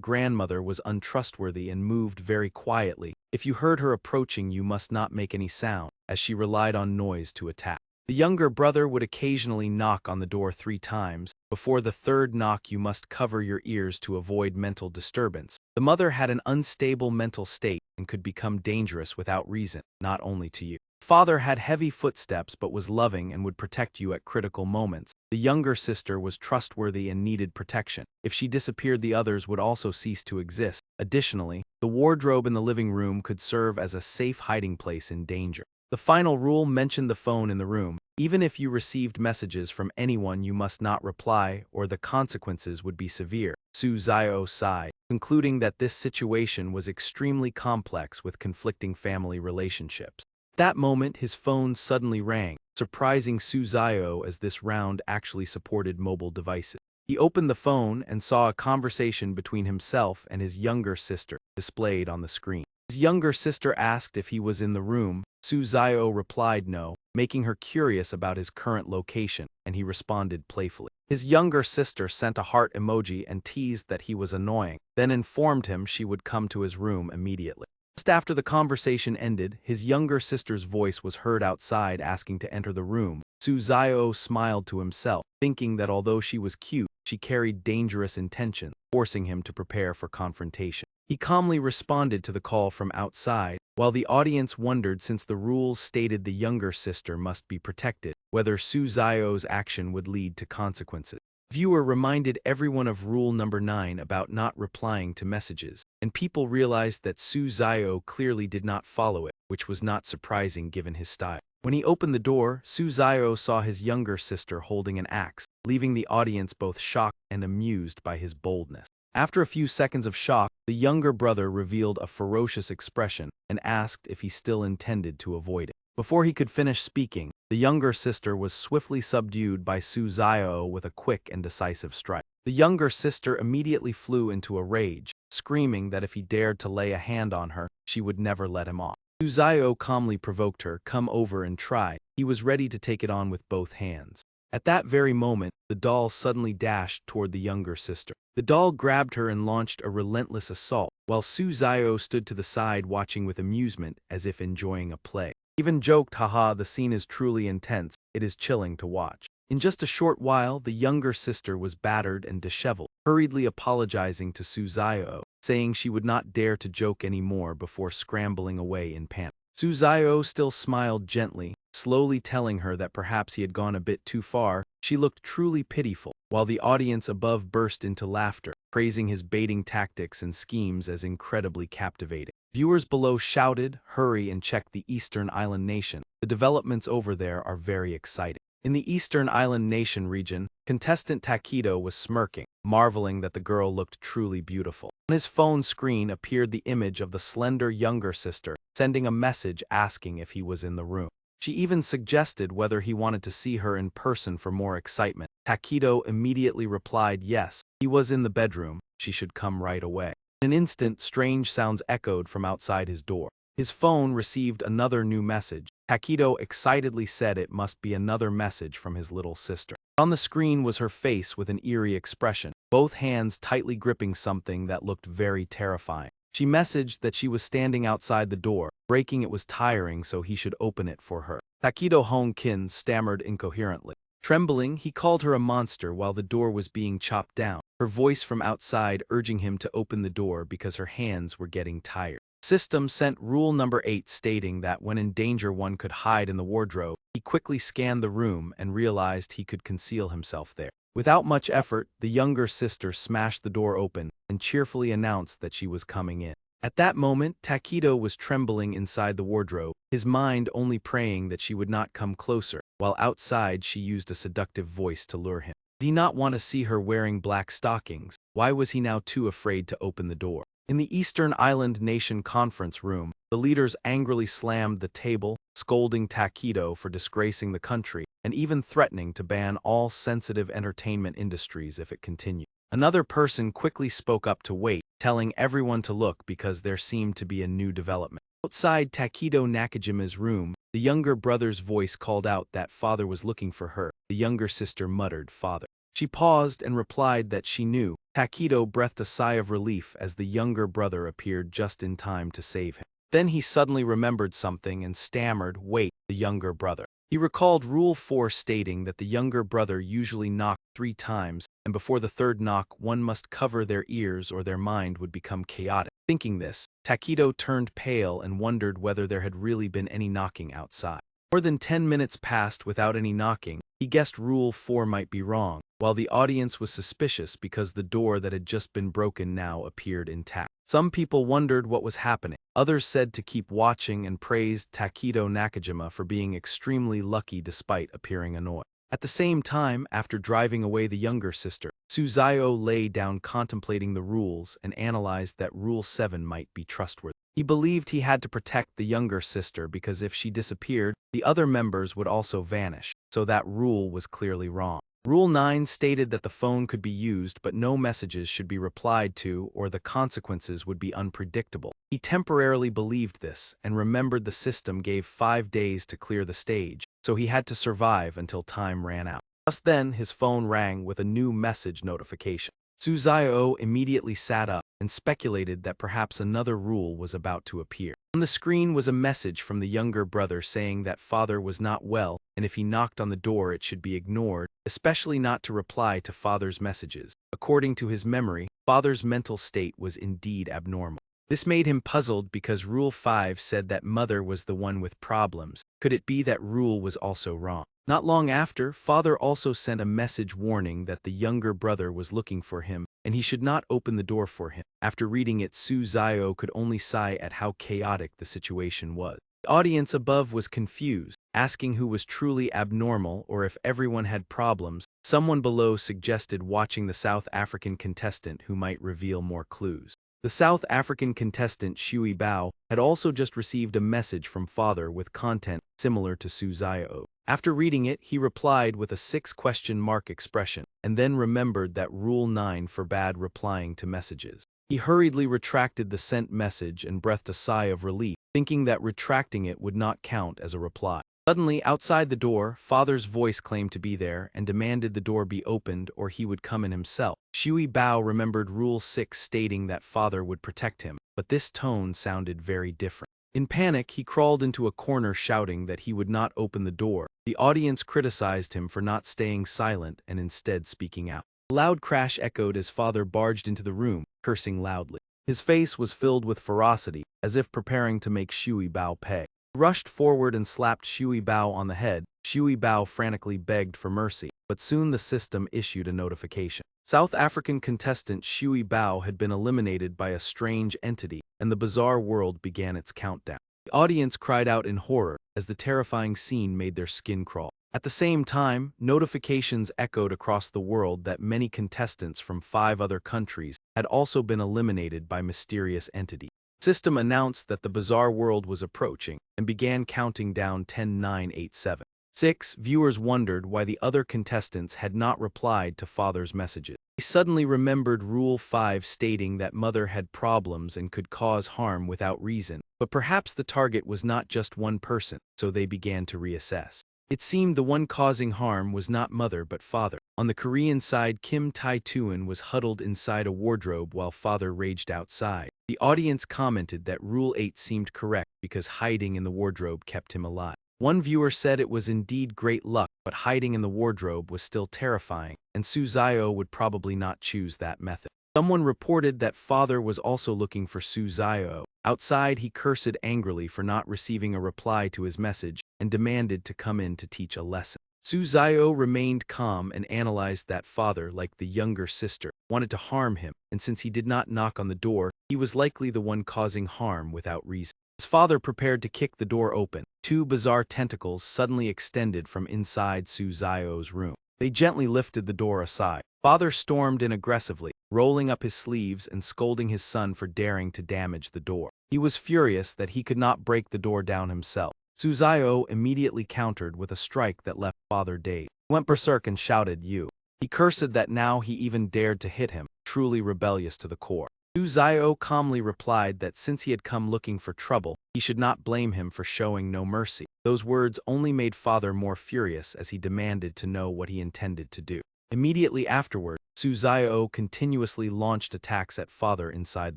grandmother was untrustworthy and moved very quietly. If you heard her approaching, you must not make any sound, as she relied on noise to attack. The younger brother would occasionally knock on the door 3 times. Before the third knock, you must cover your ears to avoid mental disturbance. The mother had an unstable mental state and could become dangerous without reason, not only to you. Father had heavy footsteps but was loving and would protect you at critical moments. The younger sister was trustworthy and needed protection. If she disappeared, the others would also cease to exist. Additionally, the wardrobe in the living room could serve as a safe hiding place in danger. The final rule mentioned the phone in the room. Even if you received messages from anyone, you must not reply or the consequences would be severe. Suzayo sighed, concluding that this situation was extremely complex with conflicting family relationships. At that moment, his phone suddenly rang, surprising Suzayo as this round actually supported mobile devices. He opened the phone and saw a conversation between himself and his younger sister displayed on the screen. His younger sister asked if he was in the room. Suzayo replied no, making her curious about his current location, and he responded playfully. His younger sister sent a heart emoji and teased that he was annoying, then informed him she would come to his room immediately. Just after the conversation ended, his younger sister's voice was heard outside asking to enter the room. Suzayo smiled to himself, thinking that although she was cute, she carried dangerous intentions, forcing him to prepare for confrontation. He calmly responded to the call from outside, while the audience wondered, since the rules stated the younger sister must be protected, whether Suzayo's action would lead to consequences. Viewer reminded everyone of rule number 9 about not replying to messages, and people realized that Suzayo clearly did not follow it, which was not surprising given his style. When he opened the door, Suzayo saw his younger sister holding an axe, leaving the audience both shocked and amused by his boldness. After a few seconds of shock, the younger brother revealed a ferocious expression and asked if he still intended to avoid it. Before he could finish speaking, the younger sister was swiftly subdued by Suzayo with a quick and decisive strike. The younger sister immediately flew into a rage, screaming that if he dared to lay a hand on her, she would never let him off. Suzayo calmly provoked her, "Come over and try." He was ready to take it on with both hands. At that very moment, the doll suddenly dashed toward the younger sister. The doll grabbed her and launched a relentless assault, while Suzayo stood to the side watching with amusement as if enjoying a play. Even joked, "Haha, the scene is truly intense. It is chilling to watch." In just a short while, the younger sister was battered and disheveled, hurriedly apologizing to Suzayo, saying she would not dare to joke anymore before scrambling away in panic. Suzayo still smiled gently, slowly telling her that perhaps he had gone a bit too far. She looked truly pitiful, while the audience above burst into laughter, praising his baiting tactics and schemes as incredibly captivating. Viewers below shouted, "Hurry and check the Eastern Island Nation. The developments over there are very exciting." In the Eastern Island Nation region, contestant Takedo was smirking, marveling that the girl looked truly beautiful. On his phone screen appeared the image of the slender younger sister, sending a message asking if he was in the room. She even suggested whether he wanted to see her in person for more excitement. Takedo immediately replied yes, he was in the bedroom, she should come right away. In an instant, strange sounds echoed from outside his door. His phone received another new message. Takedo excitedly said it must be another message from his little sister. On the screen was her face with an eerie expression, both hands tightly gripping something that looked very terrifying. She messaged that she was standing outside the door. Breaking it was tiring, so he should open it for her. Takedo Honkin stammered incoherently. Trembling, he called her a monster while the door was being chopped down, her voice from outside urging him to open the door because her hands were getting tired. System sent rule number 8 stating that when in danger one could hide in the wardrobe. He quickly scanned the room and realized he could conceal himself there. Without much effort, the younger sister smashed the door open and cheerfully announced that she was coming in. At that moment, Takedo was trembling inside the wardrobe, his mind only praying that she would not come closer, while outside she used a seductive voice to lure him. Did he not want to see her wearing black stockings? Why was he now too afraid to open the door? In the Eastern Island Nation conference room, the leaders angrily slammed the table, scolding Takedo for disgracing the country, and even threatening to ban all sensitive entertainment industries if it continued. Another person quickly spoke up to wait, telling everyone to look because there seemed to be a new development. Outside Takedo Nakajima's room, the younger brother's voice called out that father was looking for her. The younger sister muttered, "Father." She paused and replied that she knew. Takedo breathed a sigh of relief as the younger brother appeared just in time to save him. Then he suddenly remembered something and stammered, "Wait," the younger brother. He recalled Rule 4 stating that the younger brother usually knocked 3 times, and before the third knock one must cover their ears or their mind would become chaotic. Thinking this, Takedo turned pale and wondered whether there had really been any knocking outside. More than 10 minutes passed without any knocking. He guessed Rule 4 might be wrong, while the audience was suspicious because the door that had just been broken now appeared intact. Some people wondered what was happening. Others said to keep watching and praised Takedo Nakajima for being extremely lucky despite appearing annoyed. At the same time, after driving away the younger sister, Suzayo lay down contemplating the rules and analyzed that Rule 7 might be trustworthy. He believed he had to protect the younger sister because if she disappeared, the other members would also vanish, so that rule was clearly wrong. Rule 9 stated that the phone could be used but no messages should be replied to or the consequences would be unpredictable. He temporarily believed this and remembered the system gave 5 days to clear the stage, so he had to survive until time ran out. Just then, his phone rang with a new message notification. Suzayo immediately sat up and speculated that perhaps another rule was about to appear. On the screen was a message from the younger brother saying that father was not well, and if he knocked on the door it should be ignored, especially not to reply to father's messages. According to his memory, father's mental state was indeed abnormal. This made him puzzled because Rule 5 said that mother was the one with problems. Could it be that rule was also wrong? Not long after, father also sent a message warning that the younger brother was looking for him, and he should not open the door for him. After reading it, Suzayo could only sigh at how chaotic the situation was. The audience above was confused, asking who was truly abnormal or if everyone had problems. Someone below suggested watching the South African contestant who might reveal more clues. The South African contestant Shui Bao had also just received a message from father with content similar to Suzayo. After reading it, he replied with a 6-question-mark expression, and then remembered that Rule 9 forbade replying to messages. He hurriedly retracted the sent message and breathed a sigh of relief, thinking that retracting it would not count as a reply. Suddenly, outside the door, father's voice claimed to be there and demanded the door be opened or he would come in himself. Shui Bao remembered Rule 6 stating that father would protect him, but this tone sounded very different. In panic, he crawled into a corner shouting that he would not open the door. The audience criticized him for not staying silent and instead speaking out. A loud crash echoed as father barged into the room, cursing loudly. His face was filled with ferocity, as if preparing to make Shui Bao pay. He rushed forward and slapped Shui Bao on the head. Shui Bao frantically begged for mercy, but soon the system issued a notification. South African contestant Shui Bao had been eliminated by a strange entity, and the bizarre world began its countdown. The audience cried out in horror as the terrifying scene made their skin crawl. At the same time, notifications echoed across the world that many contestants from 5 other countries had also been eliminated by mysterious entities. The system announced that the bizarre world was approaching and began counting down 10, 9, 8, 7, 6. Viewers wondered why the other contestants had not replied to father's messages. He suddenly remembered Rule 5 stating that mother had problems and could cause harm without reason, but perhaps the target was not just one person, so they began to reassess. It seemed the one causing harm was not mother but father. On the Korean side, Kim Tae-tuan was huddled inside a wardrobe while father raged outside. The audience commented that Rule 8 seemed correct because hiding in the wardrobe kept him alive. One viewer said it was indeed great luck, but hiding in the wardrobe was still terrifying, and Suzayo would probably not choose that method. Someone reported that father was also looking for Suzayo. Outside, he cursed angrily for not receiving a reply to his message and demanded to come in to teach a lesson. Suzayo remained calm and analyzed that father, like the younger sister, wanted to harm him, and since he did not knock on the door, he was likely the one causing harm without reason. His father prepared to kick the door open. 2 bizarre tentacles suddenly extended from inside Suzayo's room. They gently lifted the door aside. Father stormed in aggressively, rolling up his sleeves and scolding his son for daring to damage the door. He was furious that he could not break the door down himself. Suzayo immediately countered with a strike that left father dazed. He went berserk and shouted, "You." He cursed that now he even dared to hit him, truly rebellious to the core. Suzayo calmly replied that since he had come looking for trouble, he should not blame him for showing no mercy. Those words only made father more furious as he demanded to know what he intended to do. Immediately afterward, Suzayo continuously launched attacks at father inside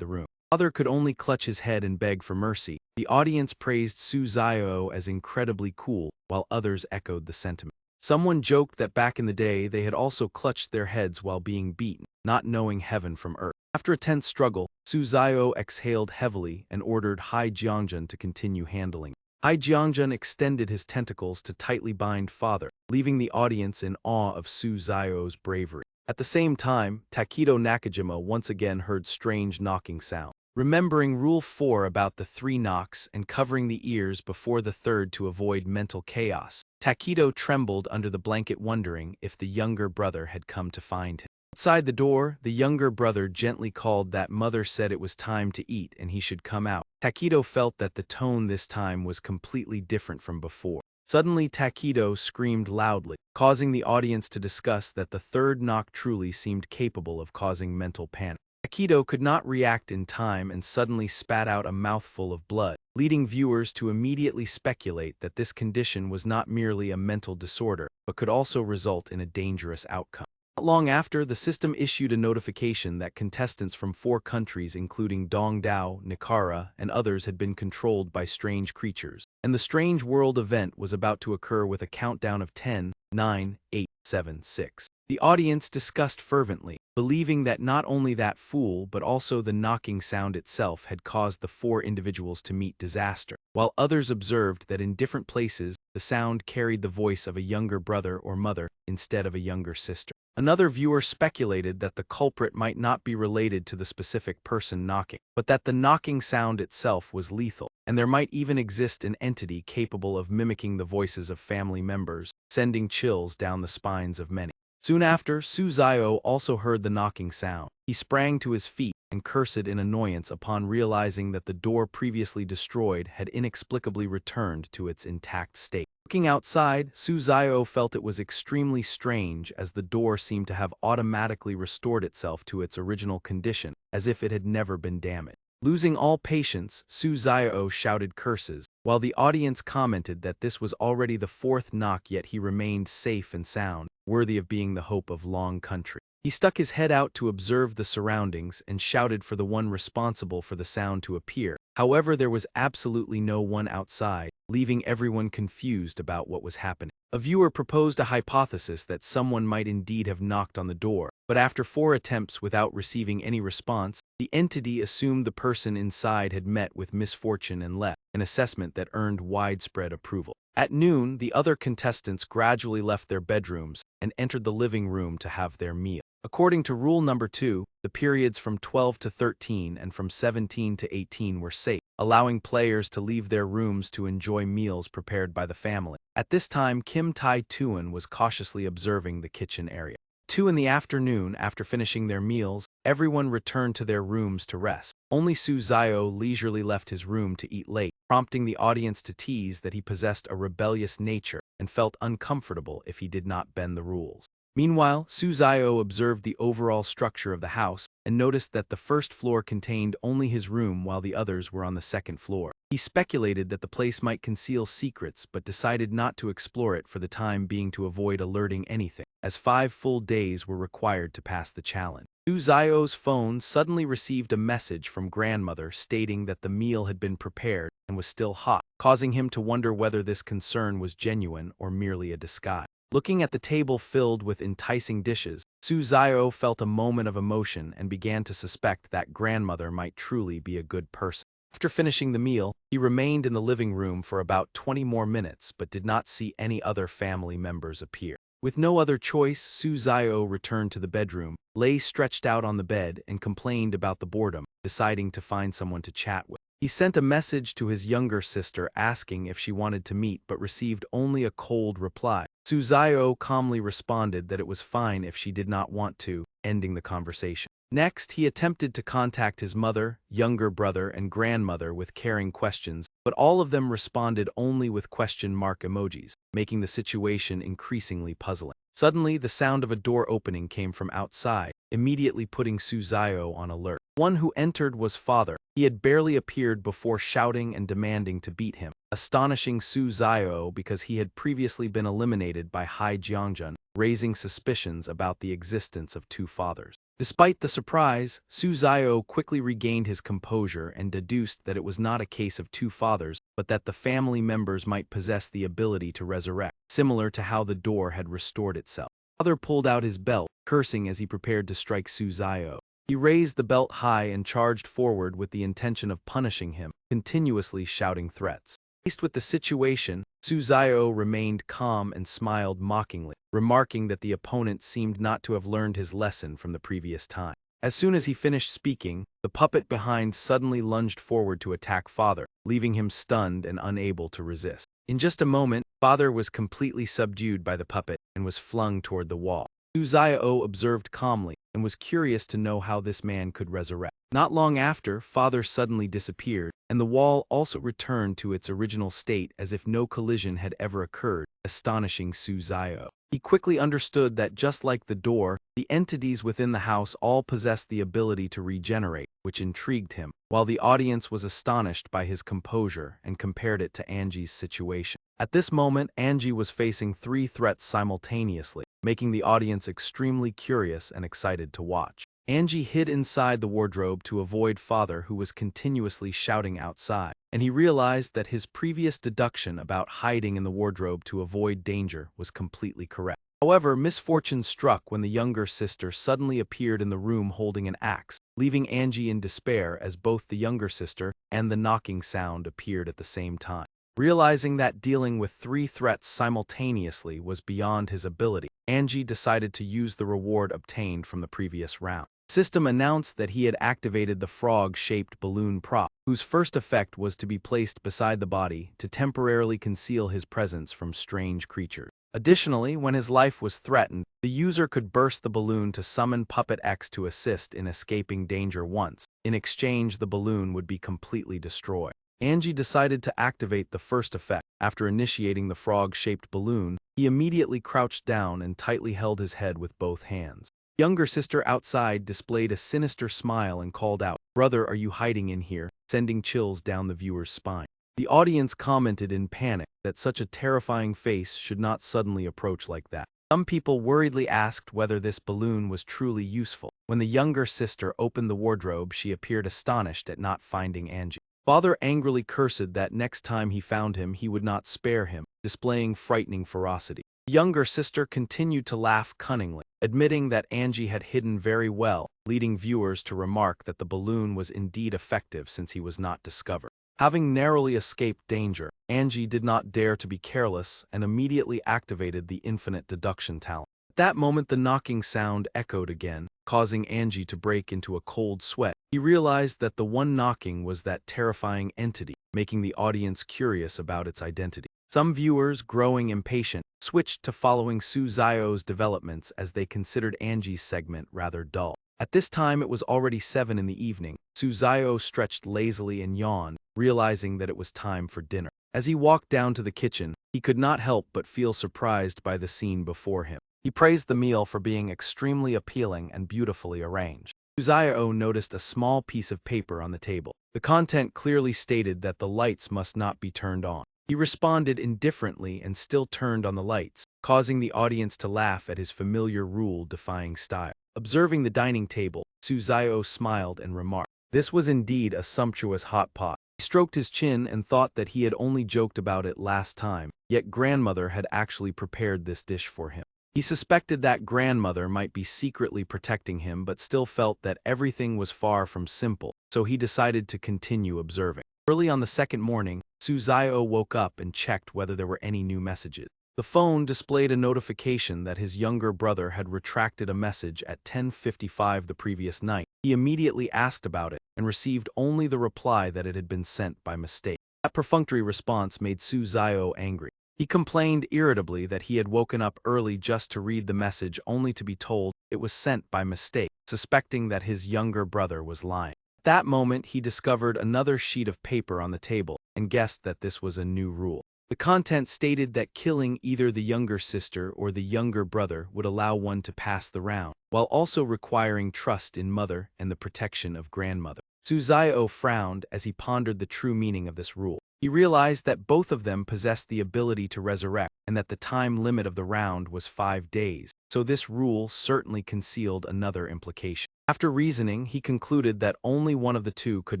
the room. Father could only clutch his head and beg for mercy. The audience praised Suzayo as incredibly cool, while others echoed the sentiment. Someone joked that back in the day they had also clutched their heads while being beaten, not knowing heaven from earth. After a tense struggle, Suzayo exhaled heavily and ordered Hai Jiangjun to continue handling. Hai Jiangjun extended his tentacles to tightly bind father, leaving the audience in awe of Suzayo's bravery. At the same time, Takedo Nakajima once again heard strange knocking sound. Remembering Rule 4 about the 3 knocks and covering the ears before the third to avoid mental chaos, Takedo trembled under the blanket wondering if the younger brother had come to find him. Outside the door, the younger brother gently called that mother said it was time to eat and he should come out. Takedo felt that the tone this time was completely different from before. Suddenly Takedo screamed loudly, causing the audience to discuss that the third knock truly seemed capable of causing mental panic. Takedo could not react in time and suddenly spat out a mouthful of blood, leading viewers to immediately speculate that this condition was not merely a mental disorder, but could also result in a dangerous outcome. Not long after, the system issued a notification that contestants from 4 countries including Dongdao, Nicara, and others had been controlled by strange creatures, and the Strange World event was about to occur with a countdown of 10, 9, 8, 7, 6. The audience discussed fervently, believing that not only that fool but also the knocking sound itself had caused the 4 individuals to meet disaster, while others observed that in different places the sound carried the voice of a younger brother or mother instead of a younger sister. Another viewer speculated that the culprit might not be related to the specific person knocking, but that the knocking sound itself was lethal, and there might even exist an entity capable of mimicking the voices of family members, sending chills down the spines of many. Soon after, Suzayo also heard the knocking sound. He sprang to his feet and cursed in annoyance upon realizing that the door previously destroyed had inexplicably returned to its intact state. Looking outside, Suzayo felt it was extremely strange as the door seemed to have automatically restored itself to its original condition, as if it had never been damaged. Losing all patience, Suzayo shouted curses, while the audience commented that this was already the 4th knock yet he remained safe and sound, worthy of being the hope of Long Country. He stuck his head out to observe the surroundings and shouted for the one responsible for the sound to appear. However, there was absolutely no one outside, leaving everyone confused about what was happening. A viewer proposed a hypothesis that someone might indeed have knocked on the door, but after 4 attempts without receiving any response, the entity assumed the person inside had met with misfortune and left, an assessment that earned widespread approval. At noon, the other contestants gradually left their bedrooms and entered the living room to have their meal. According to rule number 2, the periods from 12 to 13 and from 17 to 18 were safe, allowing players to leave their rooms to enjoy meals prepared by the family. At this time, Kim Tai-tuan was cautiously observing the kitchen area. 2 in the afternoon, after finishing their meals, everyone returned to their rooms to rest. Only Suzayo leisurely left his room to eat late, prompting the audience to tease that he possessed a rebellious nature and felt uncomfortable if he did not bend the rules. Meanwhile, Suzayo observed the overall structure of the house and noticed that the first floor contained only his room while the others were on the second floor. He speculated that the place might conceal secrets but decided not to explore it for the time being to avoid alerting anything, as 5 full days were required to pass the challenge. Suzayo's phone suddenly received a message from grandmother stating that the meal had been prepared and was still hot, causing him to wonder whether this concern was genuine or merely a disguise. Looking at the table filled with enticing dishes, Suzayo felt a moment of emotion and began to suspect that grandmother might truly be a good person. After finishing the meal, he remained in the living room for about 20 more minutes but did not see any other family members appear. With no other choice, Suzayo returned to the bedroom, lay stretched out on the bed, and complained about the boredom, deciding to find someone to chat with. He sent a message to his younger sister asking if she wanted to meet but received only a cold reply. Suzayo calmly responded that it was fine if she did not want to, ending the conversation. Next, he attempted to contact his mother, younger brother, and grandmother with caring questions, but all of them responded only with question mark emojis, making the situation increasingly puzzling. Suddenly, the sound of a door opening came from outside, immediately putting Suzayo on alert. One who entered was father. He had barely appeared before shouting and demanding to beat him, astonishing Suzayo because he had previously been eliminated by Hai Jiangjun, raising suspicions about the existence of two fathers. Despite the surprise, Suzayo quickly regained his composure and deduced that it was not a case of two fathers, but that the family members might possess the ability to resurrect, similar to how the door had restored itself. Father pulled out his belt, cursing as he prepared to strike Suzayo. He raised the belt high and charged forward with the intention of punishing him, continuously shouting threats. Faced with the situation, Suzayo remained calm and smiled mockingly, remarking that the opponent seemed not to have learned his lesson from the previous time. As soon as he finished speaking, the puppet behind suddenly lunged forward to attack Father, leaving him stunned and unable to resist. In just a moment, Father was completely subdued by the puppet and was flung toward the wall. Suzayo observed calmly and was curious to know how this man could resurrect. Not long after, Father suddenly disappeared, and the wall also returned to its original state as if no collision had ever occurred, astonishing Suzayo. He quickly understood that just like the door, the entities within the house all possessed the ability to regenerate, which intrigued him, while the audience was astonished by his composure and compared it to Angie's situation. At this moment, Angie was facing 3 threats simultaneously, making the audience extremely curious and excited to watch. Angie hid inside the wardrobe to avoid Father, who was continuously shouting outside, and he realized that his previous deduction about hiding in the wardrobe to avoid danger was completely correct. However, misfortune struck when the younger sister suddenly appeared in the room holding an axe, leaving Angie in despair as both the younger sister and the knocking sound appeared at the same time. Realizing that dealing with 3 threats simultaneously was beyond his ability, Angie decided to use the reward obtained from the previous round. The system announced that he had activated the frog-shaped balloon prop, whose first effect was to be placed beside the body to temporarily conceal his presence from strange creatures. Additionally, when his life was threatened, the user could burst the balloon to summon Puppet X to assist in escaping danger once. In exchange, the balloon would be completely destroyed. Angie decided to activate the first effect. After initiating the frog-shaped balloon, he immediately crouched down and tightly held his head with both hands. The younger sister outside displayed a sinister smile and called out, "Brother, are you hiding in here?" sending chills down the viewer's spine. The audience commented in panic that such a terrifying face should not suddenly approach like that. Some people worriedly asked whether this balloon was truly useful. When the younger sister opened the wardrobe, she appeared astonished at not finding Angie. Father angrily cursed that next time he found him, he would not spare him, displaying frightening ferocity. The younger sister continued to laugh cunningly, admitting that Angie had hidden very well, leading viewers to remark that the balloon was indeed effective since he was not discovered. Having narrowly escaped danger, Angie did not dare to be careless and immediately activated the infinite deduction talent. At that moment, the knocking sound echoed again, causing Angie to break into a cold sweat. He realized that the one knocking was that terrifying entity, making the audience curious about its identity. Some viewers, growing impatient, switched to following Suzayo's developments as they considered Angie's segment rather dull. At this time, it was already 7 in the evening. Suzayo stretched lazily and yawned, realizing that it was time for dinner. As he walked down to the kitchen, he could not help but feel surprised by the scene before him. He praised the meal for being extremely appealing and beautifully arranged. Suzayo noticed a small piece of paper on the table. The content clearly stated that the lights must not be turned on. He responded indifferently and still turned on the lights, causing the audience to laugh at his familiar rule-defying style. Observing the dining table, Suzayo smiled and remarked, "This was indeed a sumptuous hot pot." He stroked his chin and thought that he had only joked about it last time, yet grandmother had actually prepared this dish for him. He suspected that grandmother might be secretly protecting him but still felt that everything was far from simple, so he decided to continue observing. Early on the second morning, Suzayo woke up and checked whether there were any new messages. The phone displayed a notification that his younger brother had retracted a message at 10:55 the previous night. He immediately asked about it and received only the reply that it had been sent by mistake. That perfunctory response made Suzayo angry. He complained irritably that he had woken up early just to read the message only to be told it was sent by mistake, suspecting that his younger brother was lying. At that moment, he discovered another sheet of paper on the table and guessed that this was a new rule. The content stated that killing either the younger sister or the younger brother would allow one to pass the round, while also requiring trust in mother and the protection of grandmother. Suzayo frowned as he pondered the true meaning of this rule. He realized that both of them possessed the ability to resurrect and that the time limit of the round was 5 days, so this rule certainly concealed another implication. After reasoning, he concluded that only one of the two could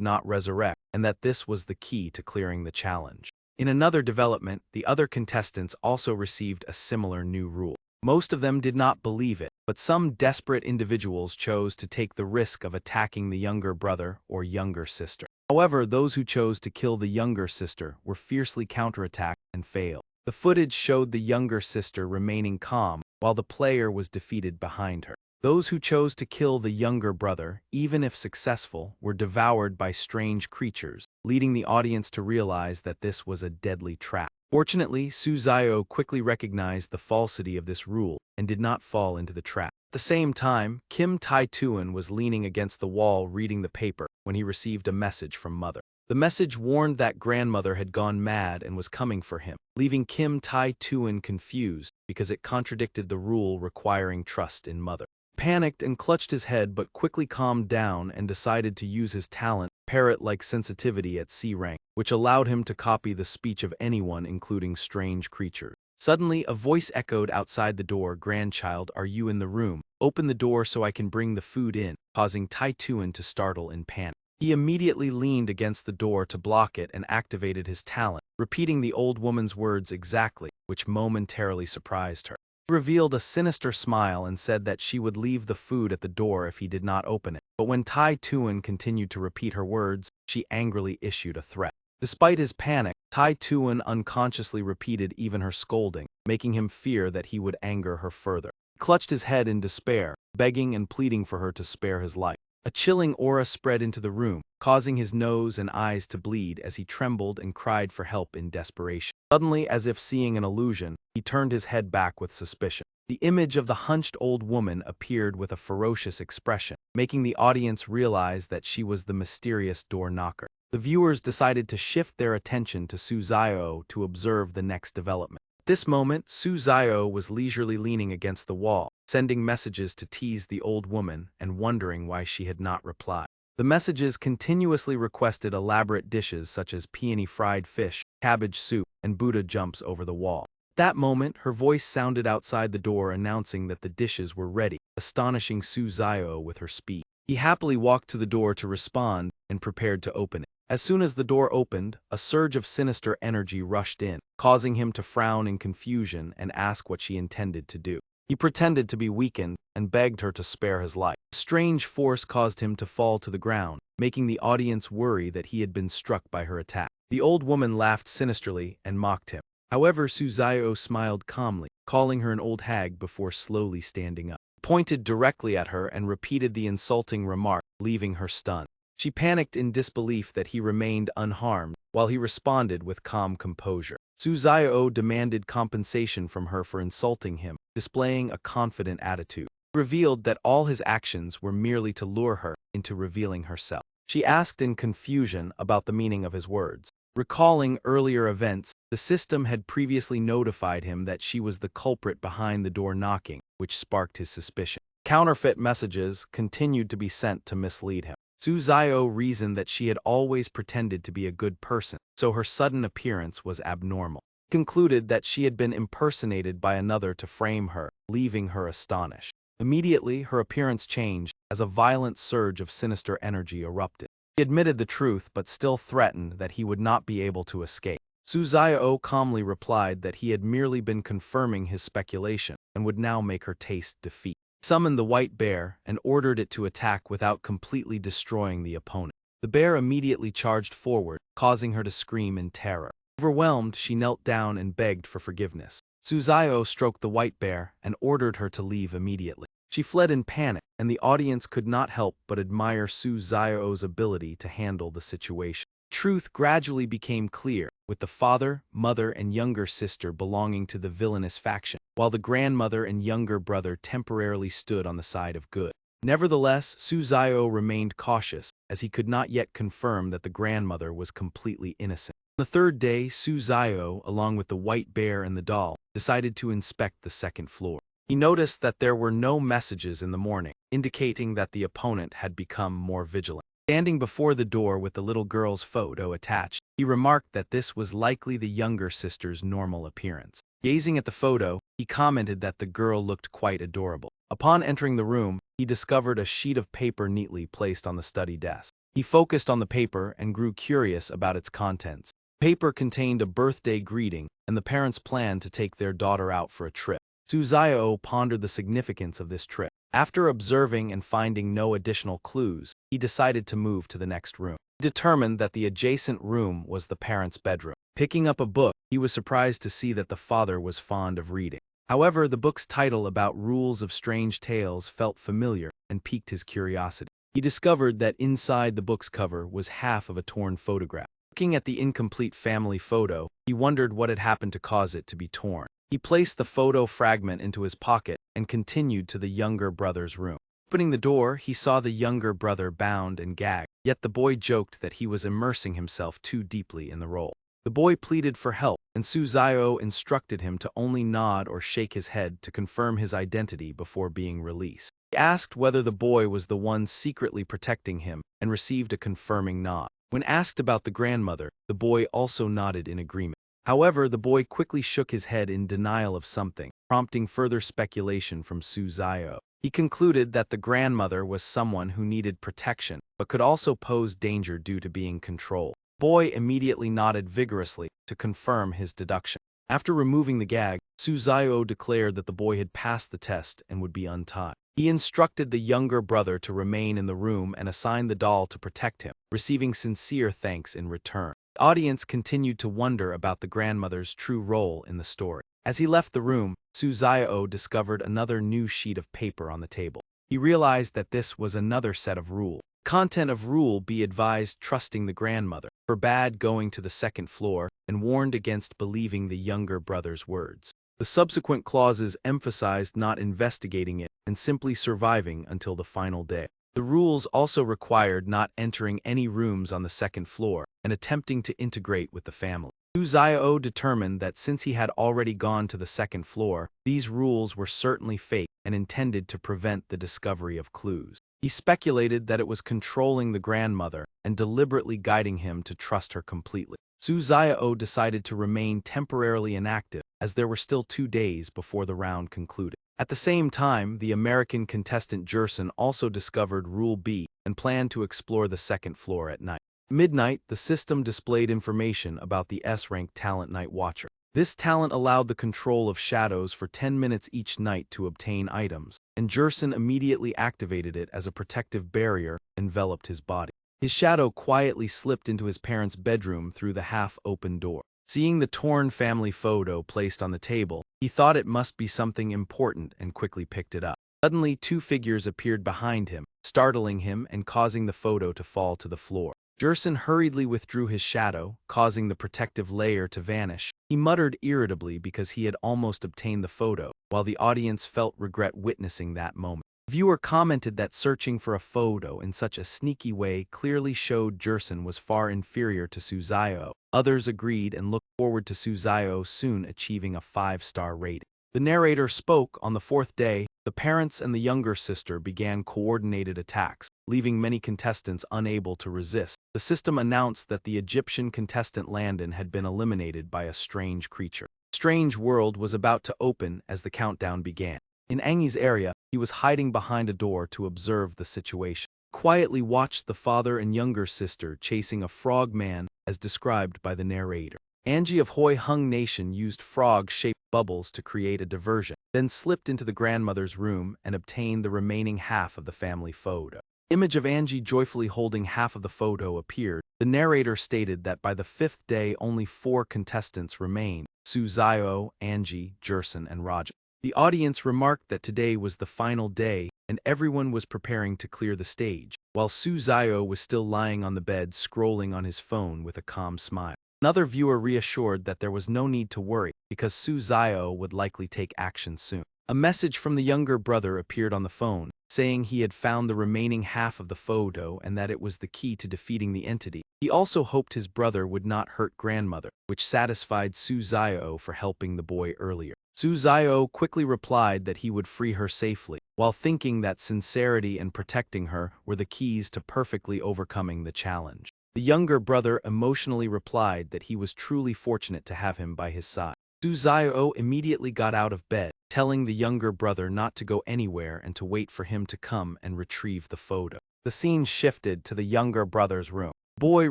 not resurrect and that this was the key to clearing the challenge. In another development, the other contestants also received a similar new rule. Most of them did not believe it, but some desperate individuals chose to take the risk of attacking the younger brother or younger sister. However, those who chose to kill the younger sister were fiercely counterattacked and failed. The footage showed the younger sister remaining calm while the player was defeated behind her. Those who chose to kill the younger brother, even if successful, were devoured by strange creatures, leading the audience to realize that this was a deadly trap. Fortunately, Suzayo quickly recognized the falsity of this rule and did not fall into the trap. At the same time, Kim Tai-tuan was leaning against the wall reading the paper when he received a message from mother. The message warned that grandmother had gone mad and was coming for him, leaving Kim Tai-tuan confused because it contradicted the rule requiring trust in mother. Panicked and clutched his head but quickly calmed down and decided to use his talent, parrot-like sensitivity at C rank, which allowed him to copy the speech of anyone including strange creatures. Suddenly, a voice echoed outside the door, "Grandchild, are you in the room? Open the door so I can bring the food in," causing Tai-tuan to startle in panic. He immediately leaned against the door to block it and activated his talent, repeating the old woman's words exactly, which momentarily surprised her. He revealed a sinister smile and said that she would leave the food at the door if he did not open it. But when Tai-tuan continued to repeat her words, she angrily issued a threat. Despite his panic, Tai-tuan unconsciously repeated even her scolding, making him fear that he would anger her further. He clutched his head in despair, begging and pleading for her to spare his life. A chilling aura spread into the room, causing his nose and eyes to bleed as he trembled and cried for help in desperation. Suddenly, as if seeing an illusion, he turned his head back with suspicion. The image of the hunched old woman appeared with a ferocious expression, making the audience realize that she was the mysterious door knocker. The viewers decided to shift their attention to Suzayo to observe the next development. At this moment, Suzayo was leisurely leaning against the wall, sending messages to tease the old woman and wondering why she had not replied. The messages continuously requested elaborate dishes such as peony fried fish, cabbage soup, and Buddha jumps over the wall. At that moment, her voice sounded outside the door announcing that the dishes were ready, astonishing Suzayo with her speed. He happily walked to the door to respond and prepared to open it. As soon as the door opened, a surge of sinister energy rushed in, causing him to frown in confusion and ask what she intended to do. He pretended to be weakened and begged her to spare his life. A strange force caused him to fall to the ground, making the audience worry that he had been struck by her attack. The old woman laughed sinisterly and mocked him. However, Suzayo smiled calmly, calling her an old hag before slowly standing up. He pointed directly at her and repeated the insulting remark, leaving her stunned. She panicked in disbelief that he remained unharmed, while he responded with calm composure. Suzayo demanded compensation from her for insulting him, displaying a confident attitude. He revealed that all his actions were merely to lure her into revealing herself. She asked in confusion about the meaning of his words. Recalling earlier events, the system had previously notified him that she was the culprit behind the door knocking, which sparked his suspicion. Counterfeit messages continued to be sent to mislead him. Suzayo reasoned that she had always pretended to be a good person, so her sudden appearance was abnormal. He concluded that she had been impersonated by another to frame her, leaving her astonished. Immediately, her appearance changed as a violent surge of sinister energy erupted. He admitted the truth but still threatened that he would not be able to escape. Suzayo calmly replied that he had merely been confirming his speculation and would now make her taste defeat. Summoned the white bear and ordered it to attack without completely destroying the opponent. The bear immediately charged forward, causing her to scream in terror. Overwhelmed, she knelt down and begged for forgiveness. Suzayo stroked the white bear and ordered her to leave immediately. She fled in panic, and the audience could not help but admire Suzayo's ability to handle the situation. Truth gradually became clear, with the father, mother, and younger sister belonging to the villainous faction, while the grandmother and younger brother temporarily stood on the side of good. Nevertheless, Suzayo remained cautious, as he could not yet confirm that the grandmother was completely innocent. On the third day, Suzayo, along with the white bear and the doll, decided to inspect the second floor. He noticed that there were no messages in the morning, indicating that the opponent had become more vigilant. Standing before the door with the little girl's photo attached, he remarked that this was likely the younger sister's normal appearance. Gazing at the photo, he commented that the girl looked quite adorable. Upon entering the room, he discovered a sheet of paper neatly placed on the study desk. He focused on the paper and grew curious about its contents. The paper contained a birthday greeting and the parents' plan to take their daughter out for a trip. Suzayo pondered the significance of this trip. After observing and finding no additional clues, he decided to move to the next room. He determined that the adjacent room was the parents' bedroom. Picking up a book, he was surprised to see that the father was fond of reading. However, the book's title about rules of strange tales felt familiar and piqued his curiosity. He discovered that inside the book's cover was half of a torn photograph. Looking at the incomplete family photo, he wondered what had happened to cause it to be torn. He placed the photo fragment into his pocket and continued to the younger brother's room. Opening the door, he saw the younger brother bound and gagged, yet the boy joked that he was immersing himself too deeply in the role. The boy pleaded for help, and Suzayo instructed him to only nod or shake his head to confirm his identity before being released. He asked whether the boy was the one secretly protecting him and received a confirming nod. When asked about the grandmother, the boy also nodded in agreement. However, the boy quickly shook his head in denial of something, prompting further speculation from Suzayo. He concluded that the grandmother was someone who needed protection, but could also pose danger due to being controlled. The boy immediately nodded vigorously to confirm his deduction. After removing the gag, Suzayo declared that the boy had passed the test and would be untied. He instructed the younger brother to remain in the room and assigned the doll to protect him, receiving sincere thanks in return. The audience continued to wonder about the grandmother's true role in the story. As he left the room, Suzayo discovered another new sheet of paper on the table. He realized that this was another set of rules. Content of rule: be advised trusting the grandmother, forbade going to the second floor, and warned against believing the younger brother's words. The subsequent clauses emphasized not investigating it and simply surviving until the final day. The rules also required not entering any rooms on the second floor and attempting to integrate with the family. Suzayo determined that since he had already gone to the second floor, these rules were certainly fake and intended to prevent the discovery of clues. He speculated that it was controlling the grandmother and deliberately guiding him to trust her completely. Suzayo decided to remain temporarily inactive, as there were still 2 days before the round concluded. At the same time, the American contestant Jerson also discovered Rule B and planned to explore the second floor at night. Midnight, the system displayed information about the S-rank talent Night Watcher. This talent allowed the control of shadows for 10 minutes each night to obtain items, and Jerson immediately activated it as a protective barrier enveloped his body. His shadow quietly slipped into his parents' bedroom through the half-open door. Seeing the torn family photo placed on the table, he thought it must be something important and quickly picked it up. Suddenly, 2 figures appeared behind him, startling him and causing the photo to fall to the floor. Jerson hurriedly withdrew his shadow, causing the protective layer to vanish. He muttered irritably because he had almost obtained the photo, while the audience felt regret witnessing that moment. The viewer commented that searching for a photo in such a sneaky way clearly showed Jerson was far inferior to Suzayo. Others agreed and looked forward to Suzayo soon achieving a 5-star rating. The narrator spoke. On the 4th day, the parents and the younger sister began coordinated attacks, leaving many contestants unable to resist. The system announced that the Egyptian contestant Landon had been eliminated by a strange creature. The strange world was about to open as the countdown began. In Angi's area, he was hiding behind a door to observe the situation. He quietly watched the father and younger sister chasing a frog man as described by the narrator. Angie of Hoi Hung Nation used frog-shaped bubbles to create a diversion, then slipped into the grandmother's room and obtained the remaining half of the family photo. Image of Angie joyfully holding half of the photo appeared. The narrator stated that by the 5th day only 4 contestants remained: Suzayo, Angie, Jerson, and Raja. The audience remarked that today was the final day, and everyone was preparing to clear the stage, while Su Zio was still lying on the bed scrolling on his phone with a calm smile. Another viewer reassured that there was no need to worry, because Su Zio would likely take action soon. A message from the younger brother appeared on the phone, saying he had found the remaining half of the photo and that it was the key to defeating the entity. He also hoped his brother would not hurt grandmother, which satisfied Su Zio for helping the boy earlier. Su Zio quickly replied that he would free her safely, while thinking that sincerity and protecting her were the keys to perfectly overcoming the challenge. The younger brother emotionally replied that he was truly fortunate to have him by his side. Su Zio immediately got out of bed, telling the younger brother not to go anywhere and to wait for him to come and retrieve the photo. The scene shifted to the younger brother's room. The boy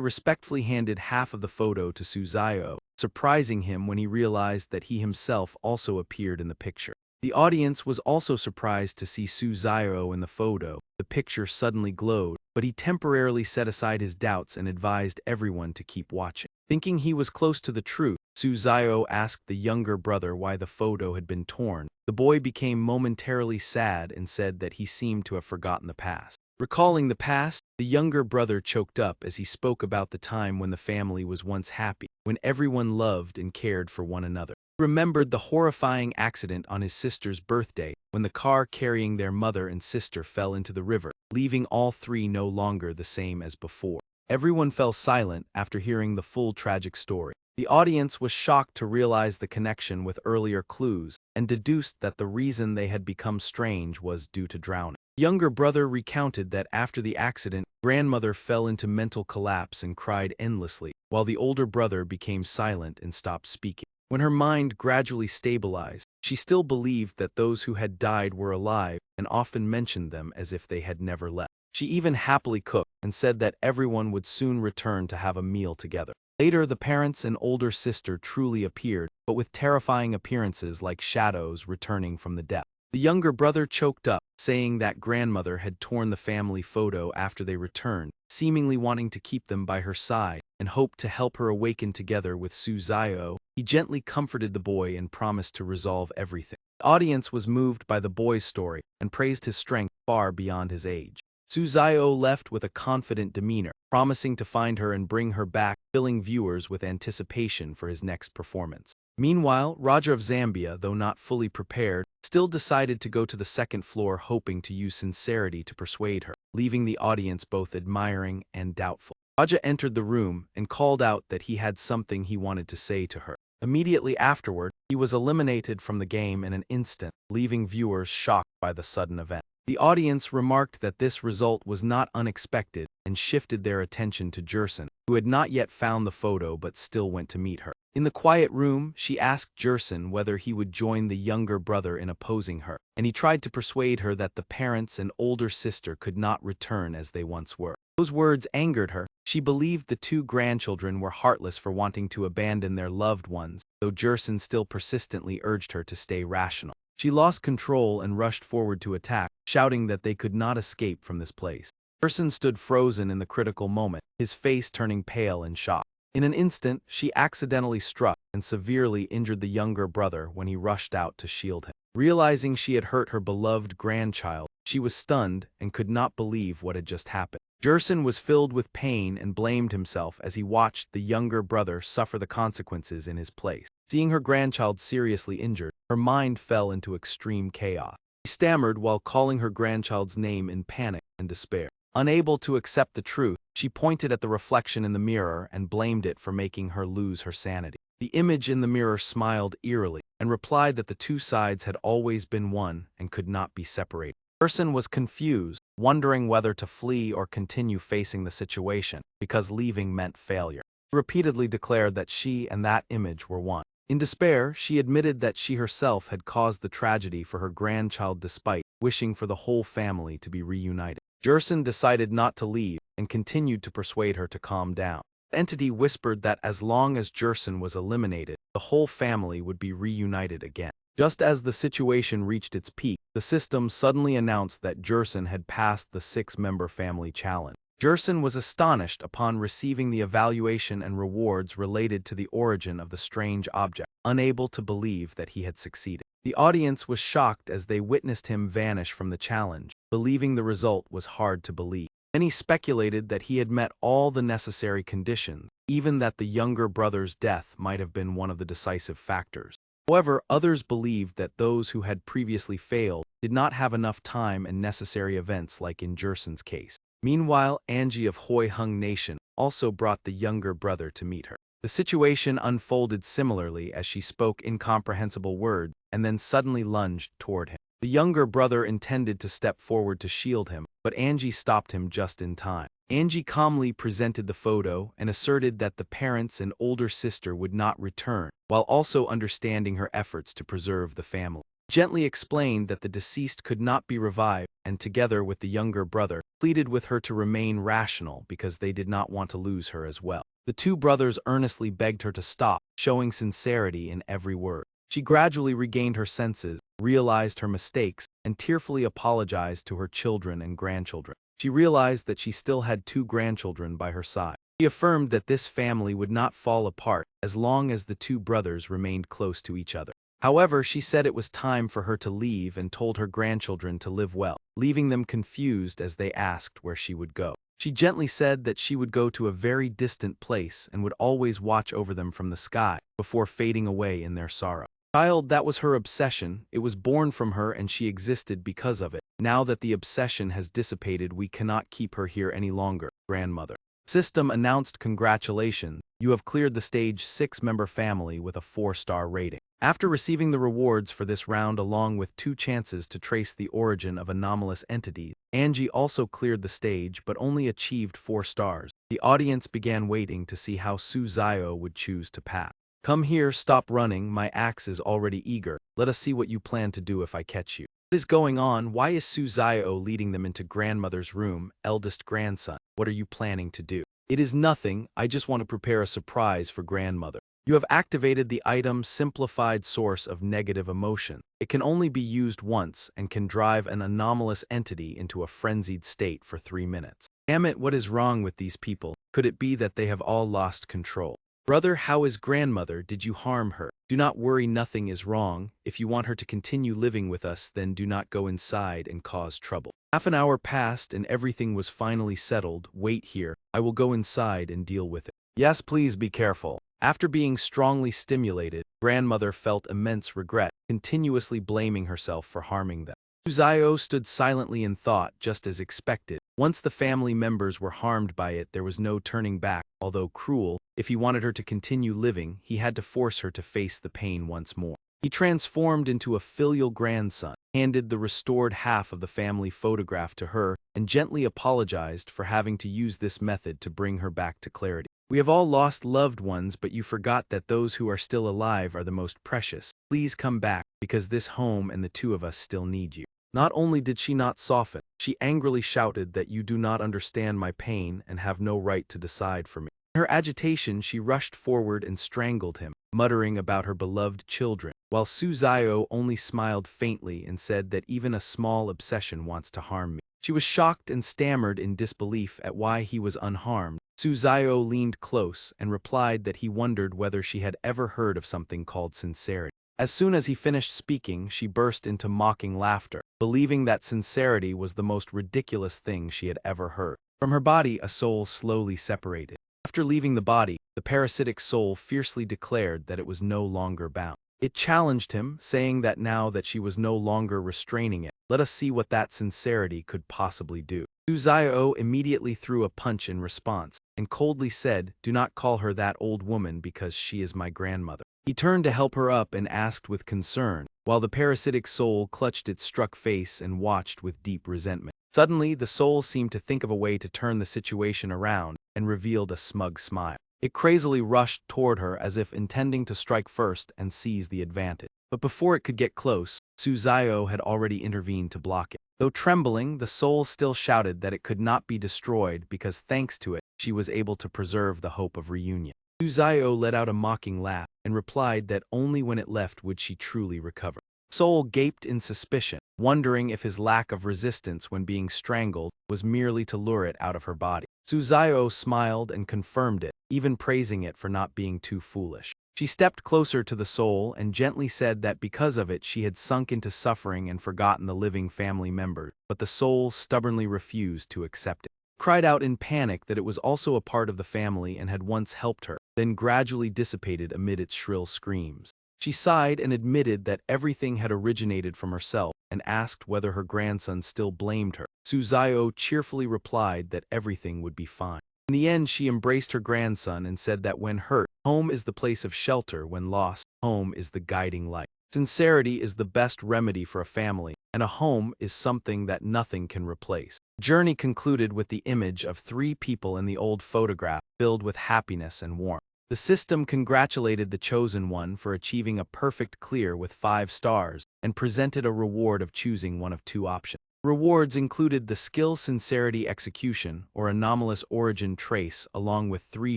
respectfully handed half of the photo to Su Zio, surprising him when he realized that he himself also appeared in the picture. The audience was also surprised to see Su Zio in the photo. The picture suddenly glowed, but he temporarily set aside his doubts and advised everyone to keep watching. Thinking he was close to the truth, Su Zio asked the younger brother why the photo had been torn. The boy became momentarily sad and said that he seemed to have forgotten the past. Recalling the past, the younger brother choked up as he spoke about the time when the family was once happy, when everyone loved and cared for one another. He remembered the horrifying accident on his sister's birthday, when the car carrying their mother and sister fell into the river, leaving all three no longer the same as before. Everyone fell silent after hearing the full tragic story. The audience was shocked to realize the connection with earlier clues, and deduced that the reason they had become strange was due to drowning. The younger brother recounted that after the accident, grandmother fell into mental collapse and cried endlessly, while the older brother became silent and stopped speaking. When her mind gradually stabilized, she still believed that those who had died were alive and often mentioned them as if they had never left. She even happily cooked and said that everyone would soon return to have a meal together. Later, the parents and older sister truly appeared, but with terrifying appearances like shadows returning from the depths. The younger brother choked up, saying that grandmother had torn the family photo after they returned, seemingly wanting to keep them by her side, and hoped to help her awaken together with Su Zio. He gently comforted the boy and promised to resolve everything. The audience was moved by the boy's story and praised his strength far beyond his age. Su Zio left with a confident demeanor, promising to find her and bring her back, filling viewers with anticipation for his next performance. Meanwhile, Raja of Zambia, though not fully prepared, still decided to go to the second floor, hoping to use sincerity to persuade her, leaving the audience both admiring and doubtful. Raja entered the room and called out that he had something he wanted to say to her. Immediately afterward, he was eliminated from the game in an instant, leaving viewers shocked by the sudden event. The audience remarked that this result was not unexpected and shifted their attention to Jerson, who had not yet found the photo but still went to meet her. In the quiet room, she asked Jerson whether he would join the younger brother in opposing her, and he tried to persuade her that the parents and older sister could not return as they once were. Those words angered her. She believed the two grandchildren were heartless for wanting to abandon their loved ones, though Jerson still persistently urged her to stay rational. She lost control and rushed forward to attack, shouting that they could not escape from this place. Jerson stood frozen in the critical moment, his face turning pale in shock. In an instant, she accidentally struck and severely injured the younger brother when he rushed out to shield him. Realizing she had hurt her beloved grandchild, she was stunned and could not believe what had just happened. Jerson was filled with pain and blamed himself as he watched the younger brother suffer the consequences in his place. Seeing her grandchild seriously injured, her mind fell into extreme chaos. She stammered while calling her grandchild's name in panic and despair. Unable to accept the truth, she pointed at the reflection in the mirror and blamed it for making her lose her sanity. The image in the mirror smiled eerily and replied that the two sides had always been one and could not be separated. Jerson was confused, wondering whether to flee or continue facing the situation, because leaving meant failure. She repeatedly declared that she and that image were one. In despair, she admitted that she herself had caused the tragedy for her grandchild despite wishing for the whole family to be reunited. Jerson decided not to leave and continued to persuade her to calm down. The entity whispered that as long as Jerson was eliminated, the whole family would be reunited again. Just as the situation reached its peak, the system suddenly announced that Jerson had passed the 6-member family challenge. Jerson was astonished upon receiving the evaluation and rewards related to the origin of the strange object. unable to believe that he had succeeded. The audience was shocked as they witnessed him vanish from the challenge, believing the result was hard to believe. Many speculated that he had met all the necessary conditions, even that the younger brother's death might have been one of the decisive factors. However, others believed that those who had previously failed did not have enough time and necessary events like in Jerson's case. Meanwhile, Angie of Hoi Hung Nation also brought the younger brother to meet her. The situation unfolded similarly as she spoke incomprehensible words and then suddenly lunged toward him. The younger brother intended to step forward to shield him, but Angie stopped him just in time. Angie calmly presented the photo and asserted that the parents and older sister would not return, while also understanding her efforts to preserve the family. Gently explained that the deceased could not be revived and, together with the younger brother, pleaded with her to remain rational because they did not want to lose her as well. The two brothers earnestly begged her to stop, showing sincerity in every word. She gradually regained her senses, realized her mistakes, and tearfully apologized to her children and grandchildren. She realized that she still had two grandchildren by her side. She affirmed that this family would not fall apart as long as the two brothers remained close to each other. However, she said it was time for her to leave and told her grandchildren to live well, leaving them confused as they asked where she would go. She gently said that she would go to a very distant place and would always watch over them from the sky before fading away in their sorrow. Child, that was her obsession. It was born from her and she existed because of it. Now that the obsession has dissipated, we cannot keep her here any longer, grandmother. System announced congratulations. You have cleared the stage 6-member family with a 4-star rating. After receiving the rewards for this round along with 2 chances to trace the origin of anomalous entities, Angie also cleared the stage but only achieved 4 stars. The audience began waiting to see how Su Zio would choose to pass. Come here, stop running, my axe is already eager. Let us see what you plan to do if I catch you. What is going on? Why is Su Zio leading them into grandmother's room, eldest grandson? What are you planning to do? It is nothing, I just want to prepare a surprise for grandmother. You have activated the item Simplified Source of Negative Emotion. It can only be used once and can drive an anomalous entity into a frenzied state for 3 minutes. Damn it, what is wrong with these people? Could it be that they have all lost control? Brother, how is grandmother? Did you harm her? Do not worry, nothing is wrong. If you want her to continue living with us, then do not go inside and cause trouble. Half an hour passed and everything was finally settled. Wait here, I will go inside and deal with it. Yes, please be careful. After being strongly stimulated, grandmother felt immense regret, continuously blaming herself for harming them. Zio stood silently in thought, just as expected. Once the family members were harmed by it, there was no turning back. Although cruel, if he wanted her to continue living, he had to force her to face the pain once more. He transformed into a filial grandson, handed the restored half of the family photograph to her, and gently apologized for having to use this method to bring her back to clarity. We have all lost loved ones, but you forgot that those who are still alive are the most precious. Please come back, because this home and the two of us still need you. Not only did she not soften, she angrily shouted that you do not understand my pain and have no right to decide for me. In her agitation, she rushed forward and strangled him, muttering about her beloved children, while Su Zio only smiled faintly and said that even a small obsession wants to harm me. She was shocked and stammered in disbelief at why he was unharmed. Su Zio leaned close and replied that he wondered whether she had ever heard of something called sincerity. As soon as he finished speaking, she burst into mocking laughter, believing that sincerity was the most ridiculous thing she had ever heard. From her body, a soul slowly separated. After leaving the body, the parasitic soul fiercely declared that it was no longer bound. It challenged him, saying that now that she was no longer restraining it, let us see what that sincerity could possibly do. Su Zio immediately threw a punch in response, and coldly said, do not call her that old woman because she is my grandmother. He turned to help her up and asked with concern, while the parasitic soul clutched its struck face and watched with deep resentment. Suddenly, the soul seemed to think of a way to turn the situation around and revealed a smug smile. It crazily rushed toward her as if intending to strike first and seize the advantage. But before it could get close, Su Zio had already intervened to block it. Though trembling, the soul still shouted that it could not be destroyed because thanks to it, she was able to preserve the hope of reunion. Su Zio let out a mocking laugh and replied that only when it left would she truly recover. Soul gaped in suspicion, wondering if his lack of resistance when being strangled was merely to lure it out of her body. Su Zio smiled and confirmed it, even praising it for not being too foolish. She stepped closer to the soul and gently said that because of it she had sunk into suffering and forgotten the living family members, but the soul stubbornly refused to accept it. Cried out in panic that it was also a part of the family and had once helped her, then gradually dissipated amid its shrill screams. She sighed and admitted that everything had originated from herself and asked whether her grandson still blamed her. Suzayo cheerfully replied that everything would be fine. In the end, she embraced her grandson and said that when hurt, home is the place of shelter; when lost, home is the guiding light. Sincerity is the best remedy for a family, and a home is something that nothing can replace. Journey concluded with the image of 3 people in the old photograph, filled with happiness and warmth. The system congratulated the chosen one for achieving a perfect clear with 5 stars, and presented a reward of choosing one of 2 options. Rewards included the skill sincerity execution or anomalous origin trace along with 3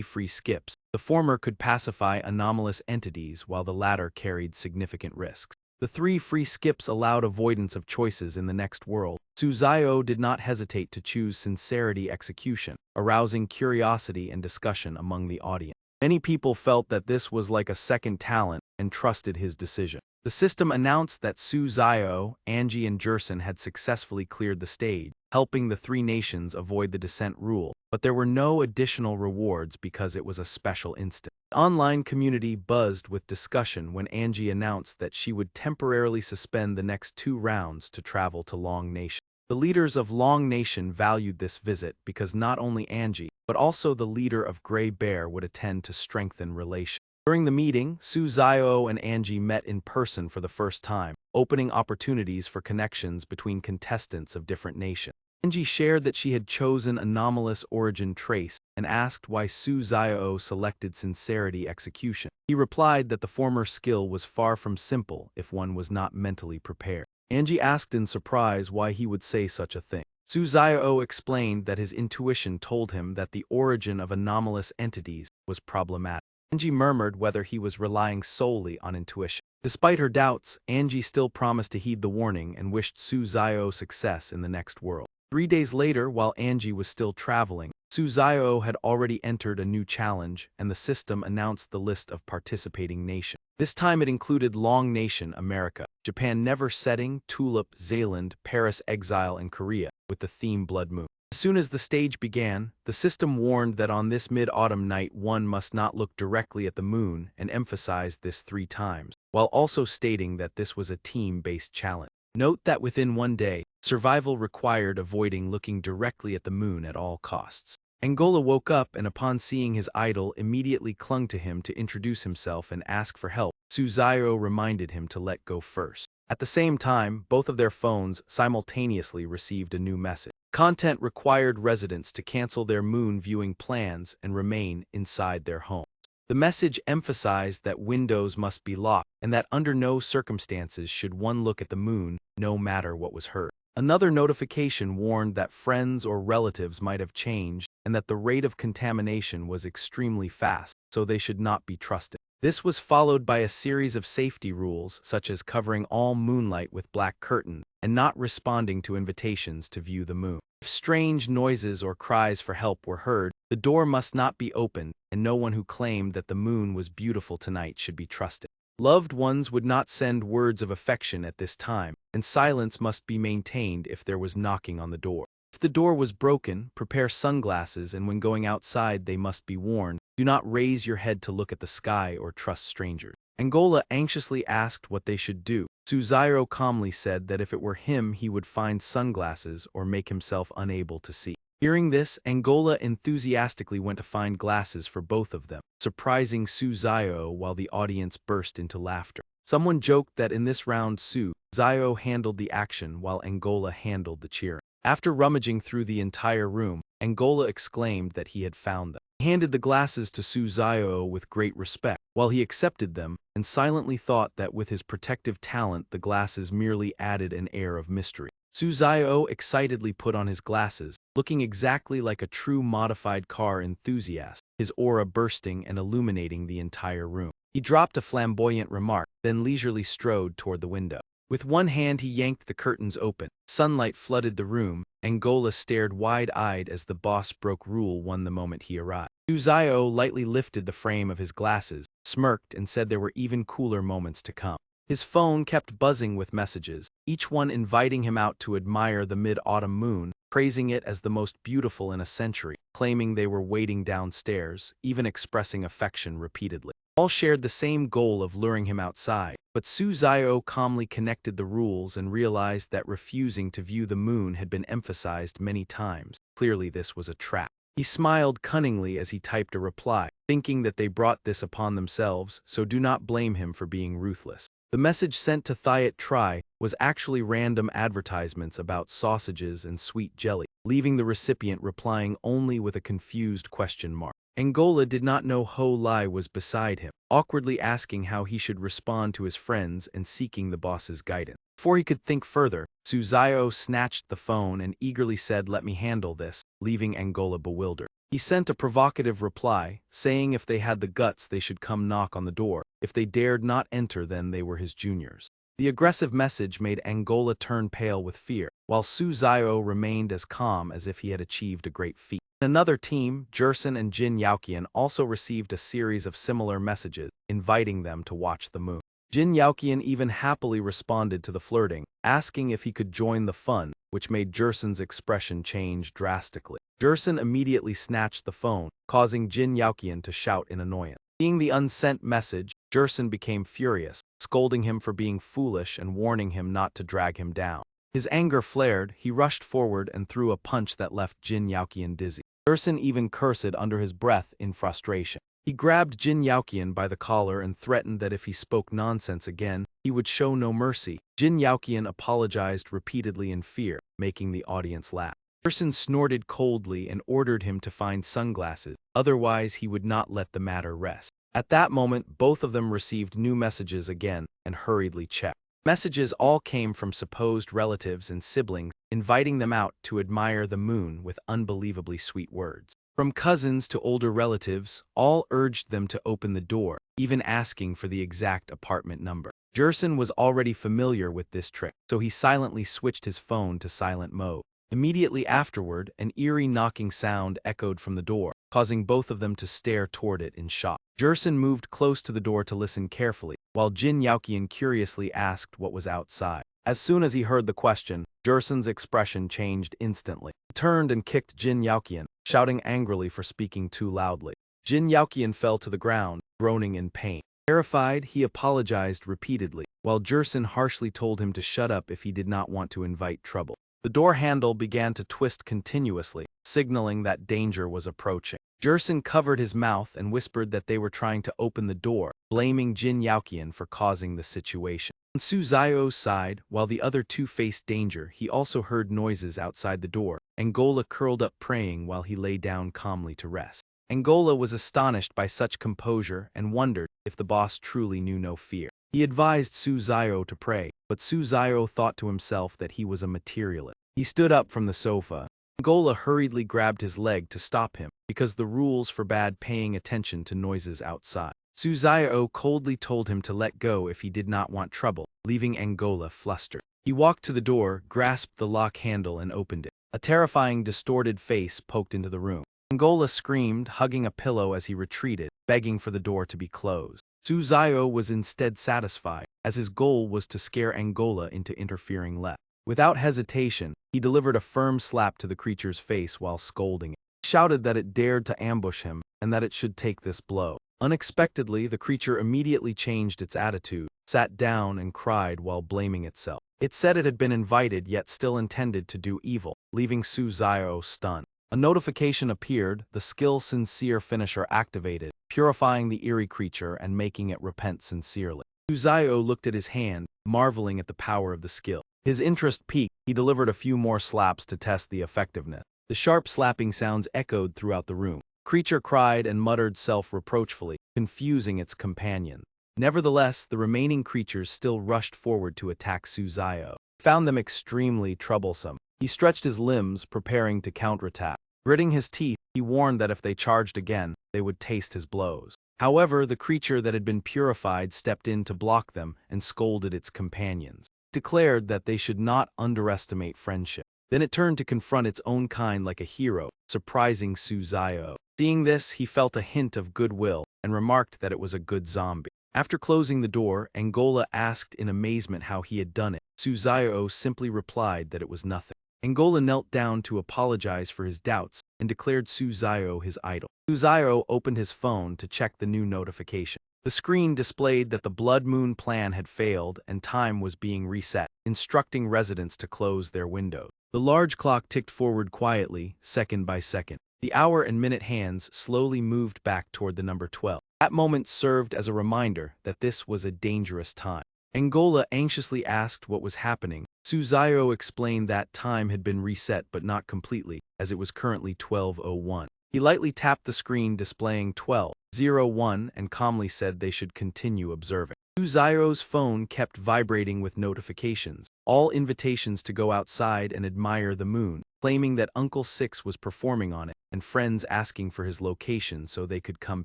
free skips. The former could pacify anomalous entities while the latter carried significant risks. The 3 free skips allowed avoidance of choices in the next world. Suzayo did not hesitate to choose sincerity execution, arousing curiosity and discussion among the audience. Many people felt that this was like a second talent and trusted his decision. The system announced that Suzayo, Angie and Jerson had successfully cleared the stage, helping the 3 nations avoid the descent rule, but there were no additional rewards because it was a special instance. The online community buzzed with discussion when Angie announced that she would temporarily suspend the next 2 rounds to travel to Long Nation. The leaders of Long Nation valued this visit because not only Angie, but also the leader of Grey Bear would attend to strengthen relations. During the meeting, Suzayo and Angie met in person for the first time, opening opportunities for connections between contestants of different nations. Angie shared that she had chosen anomalous origin trace and asked why Suzayo selected sincerity execution. He replied that the former skill was far from simple if one was not mentally prepared. Angie asked in surprise why he would say such a thing. Suzayo explained that his intuition told him that the origin of anomalous entities was problematic. Angie murmured whether he was relying solely on intuition. Despite her doubts, Angie still promised to heed the warning and wished Suzayo success in the next world. 3 days later, while Angie was still traveling, Suzayo had already entered a new challenge, and the system announced the list of participating nations. This time it included Long Nation, America, Japan Never Setting, Tulip, Zealand, Paris Exile, and Korea, with the theme Blood Moon. As soon as the stage began, the system warned that on this mid-autumn night one must not look directly at the moon and emphasized this 3 times, while also stating that this was a team-based challenge. Note that within 1 day, survival required avoiding looking directly at the moon at all costs. Angola woke up and upon seeing his idol immediately clung to him to introduce himself and ask for help. Suzayo reminded him to let go first. At the same time, both of their phones simultaneously received a new message. Content required residents to cancel their moon viewing plans and remain inside their homes. The message emphasized that windows must be locked and that under no circumstances should one look at the moon, no matter what was heard. Another notification warned that friends or relatives might have changed and that the rate of contamination was extremely fast, so they should not be trusted. This was followed by a series of safety rules, such as covering all moonlight with black curtains and not responding to invitations to view the moon. If strange noises or cries for help were heard, the door must not be opened, and no one who claimed that the moon was beautiful tonight should be trusted. Loved ones would not send words of affection at this time, and silence must be maintained if there was knocking on the door. If the door was broken, prepare sunglasses, and when going outside they must be worn. Do not raise your head to look at the sky or trust strangers. Angola anxiously asked what they should do. Suzairo calmly said that if it were him he would find sunglasses or make himself unable to see. Hearing this, Angola enthusiastically went to find glasses for both of them, surprising while the audience burst into laughter. Someone joked that in this round Suzairo handled the action while Angola handled the cheering. After rummaging through the entire room, Angola exclaimed that he had found them. He handed the glasses to Suzairo with great respect, while he accepted them, and silently thought that with his protective talent the glasses merely added an air of mystery. Suzairo excitedly put on his glasses, looking exactly like a true modified car enthusiast, his aura bursting and illuminating the entire room. He dropped a flamboyant remark, then leisurely strode toward the window. With one hand he yanked the curtains open. Sunlight flooded the room. Angola stared wide-eyed as the boss broke rule one the moment he arrived. Suzayo lightly lifted the frame of his glasses, smirked and said there were even cooler moments to come. His phone kept buzzing with messages, each one inviting him out to admire the mid-autumn moon, praising it as the most beautiful in a century, claiming they were waiting downstairs, even expressing affection repeatedly. All shared the same goal of luring him outside, but Suzayo calmly connected the rules and realized that refusing to view the moon had been emphasized many times. Clearly this was a trap. He smiled cunningly as he typed a reply, thinking that they brought this upon themselves, so do not blame him for being ruthless. The message sent to Thiat Tri was actually random advertisements about sausages and sweet jelly, leaving the recipient replying only with a confused question mark. Angola did not know Ho Lai was beside him, awkwardly asking how he should respond to his friends and seeking the boss's guidance. Before he could think further, Suzayo snatched the phone and eagerly said, "Let me handle this," leaving Angola bewildered. He sent a provocative reply, saying if they had the guts they should come knock on the door. If they dared not enter, then they were his juniors. The aggressive message made Angola turn pale with fear, while Suzayo remained as calm as if he had achieved a great feat. In another team, Jerson and Jin Yaoqian also received a series of similar messages, inviting them to watch the moon. Jin Yaoqian even happily responded to the flirting, asking if he could join the fun, which made Jerson's expression change drastically. Jerson immediately snatched the phone, causing Jin Yaoqian to shout in annoyance. Seeing the unsent message, Jerson became furious, scolding him for being foolish and warning him not to drag him down. His anger flared, he rushed forward and threw a punch that left Jin Yaoqian dizzy. Jerson even cursed under his breath in frustration. He grabbed Jin Yaoqian by the collar and threatened that if he spoke nonsense again, he would show no mercy. Jin Yaoqian apologized repeatedly in fear, making the audience laugh. Jerson snorted coldly and ordered him to find sunglasses, otherwise he would not let the matter rest. At that moment, both of them received new messages again and hurriedly checked. Messages all came from supposed relatives and siblings, inviting them out to admire the moon with unbelievably sweet words. From cousins to older relatives, all urged them to open the door, even asking for the exact apartment number. Jerson was already familiar with this trick, so he silently switched his phone to silent mode. Immediately afterward, an eerie knocking sound echoed from the door, causing both of them to stare toward it in shock. Jerson moved close to the door to listen carefully, while Jin Yaoqian curiously asked what was outside. As soon as he heard the question, Jerson's expression changed instantly. He turned and kicked Jin Yaoqian, shouting angrily for speaking too loudly. Jin Yaoqian fell to the ground, groaning in pain. Terrified, he apologized repeatedly, while Jerson harshly told him to shut up if he did not want to invite trouble. The door handle began to twist continuously, signaling that danger was approaching. Jerson covered his mouth and whispered that they were trying to open the door, blaming Jin Yaoqian for causing the situation. On Suzayo's side, while the other two faced danger, he also heard noises outside the door. Angola curled up praying while he lay down calmly to rest. Angola was astonished by such composure and wondered if the boss truly knew no fear. He advised Suzayo to pray, but Suzayo thought to himself that he was a materialist. He stood up from the sofa. Angola hurriedly grabbed his leg to stop him, because the rules forbade paying attention to noises outside. Suzayo coldly told him to let go if he did not want trouble, leaving Angola flustered. He walked to the door, grasped the lock handle and opened it. A terrifying, distorted face poked into the room. Angola screamed, hugging a pillow as he retreated, begging for the door to be closed. Suzayo was instead satisfied, as his goal was to scare Angola into interfering less. Without hesitation, he delivered a firm slap to the creature's face while scolding it. He shouted that it dared to ambush him, and that it should take this blow. Unexpectedly, the creature immediately changed its attitude, sat down and cried while blaming itself. It said it had been invited yet still intended to do evil, leaving Suzayo stunned. A notification appeared, the skill Sincere finisher activated, purifying the eerie creature and making it repent sincerely. Suzayo looked at his hand, marveling at the power of the skill. His interest piqued, he delivered a few more slaps to test the effectiveness. The sharp slapping sounds echoed throughout the room. The creature cried and muttered self-reproachfully, confusing its companions. Nevertheless, the remaining creatures still rushed forward to attack Suzayo. He found them extremely troublesome. He stretched his limbs, preparing to counterattack. Gritting his teeth, he warned that if they charged again, they would taste his blows. However, the creature that had been purified stepped in to block them and scolded its companions. It declared that they should not underestimate friendship. Then it turned to confront its own kind like a hero, surprising Suzayo. Seeing this, he felt a hint of goodwill and remarked that it was a good zombie. After closing the door, Angola asked in amazement how he had done it. Suzayo simply replied that it was nothing. Angola knelt down to apologize for his doubts and declared Suzayo his idol. Suzayo opened his phone to check the new notification. The screen displayed that the Blood Moon plan had failed and time was being reset, instructing residents to close their windows. The large clock ticked forward quietly, second by second. The hour and minute hands slowly moved back toward the number 12. That moment served as a reminder that this was a dangerous time. Angola anxiously asked what was happening. Suzayo explained that time had been reset but not completely, as it was currently 12:01. He lightly tapped the screen displaying 12:01 and calmly said they should continue observing. Suzayo's phone kept vibrating with notifications, all invitations to go outside and admire the moon, claiming that Uncle Six was performing on it, and friends asking for his location so they could come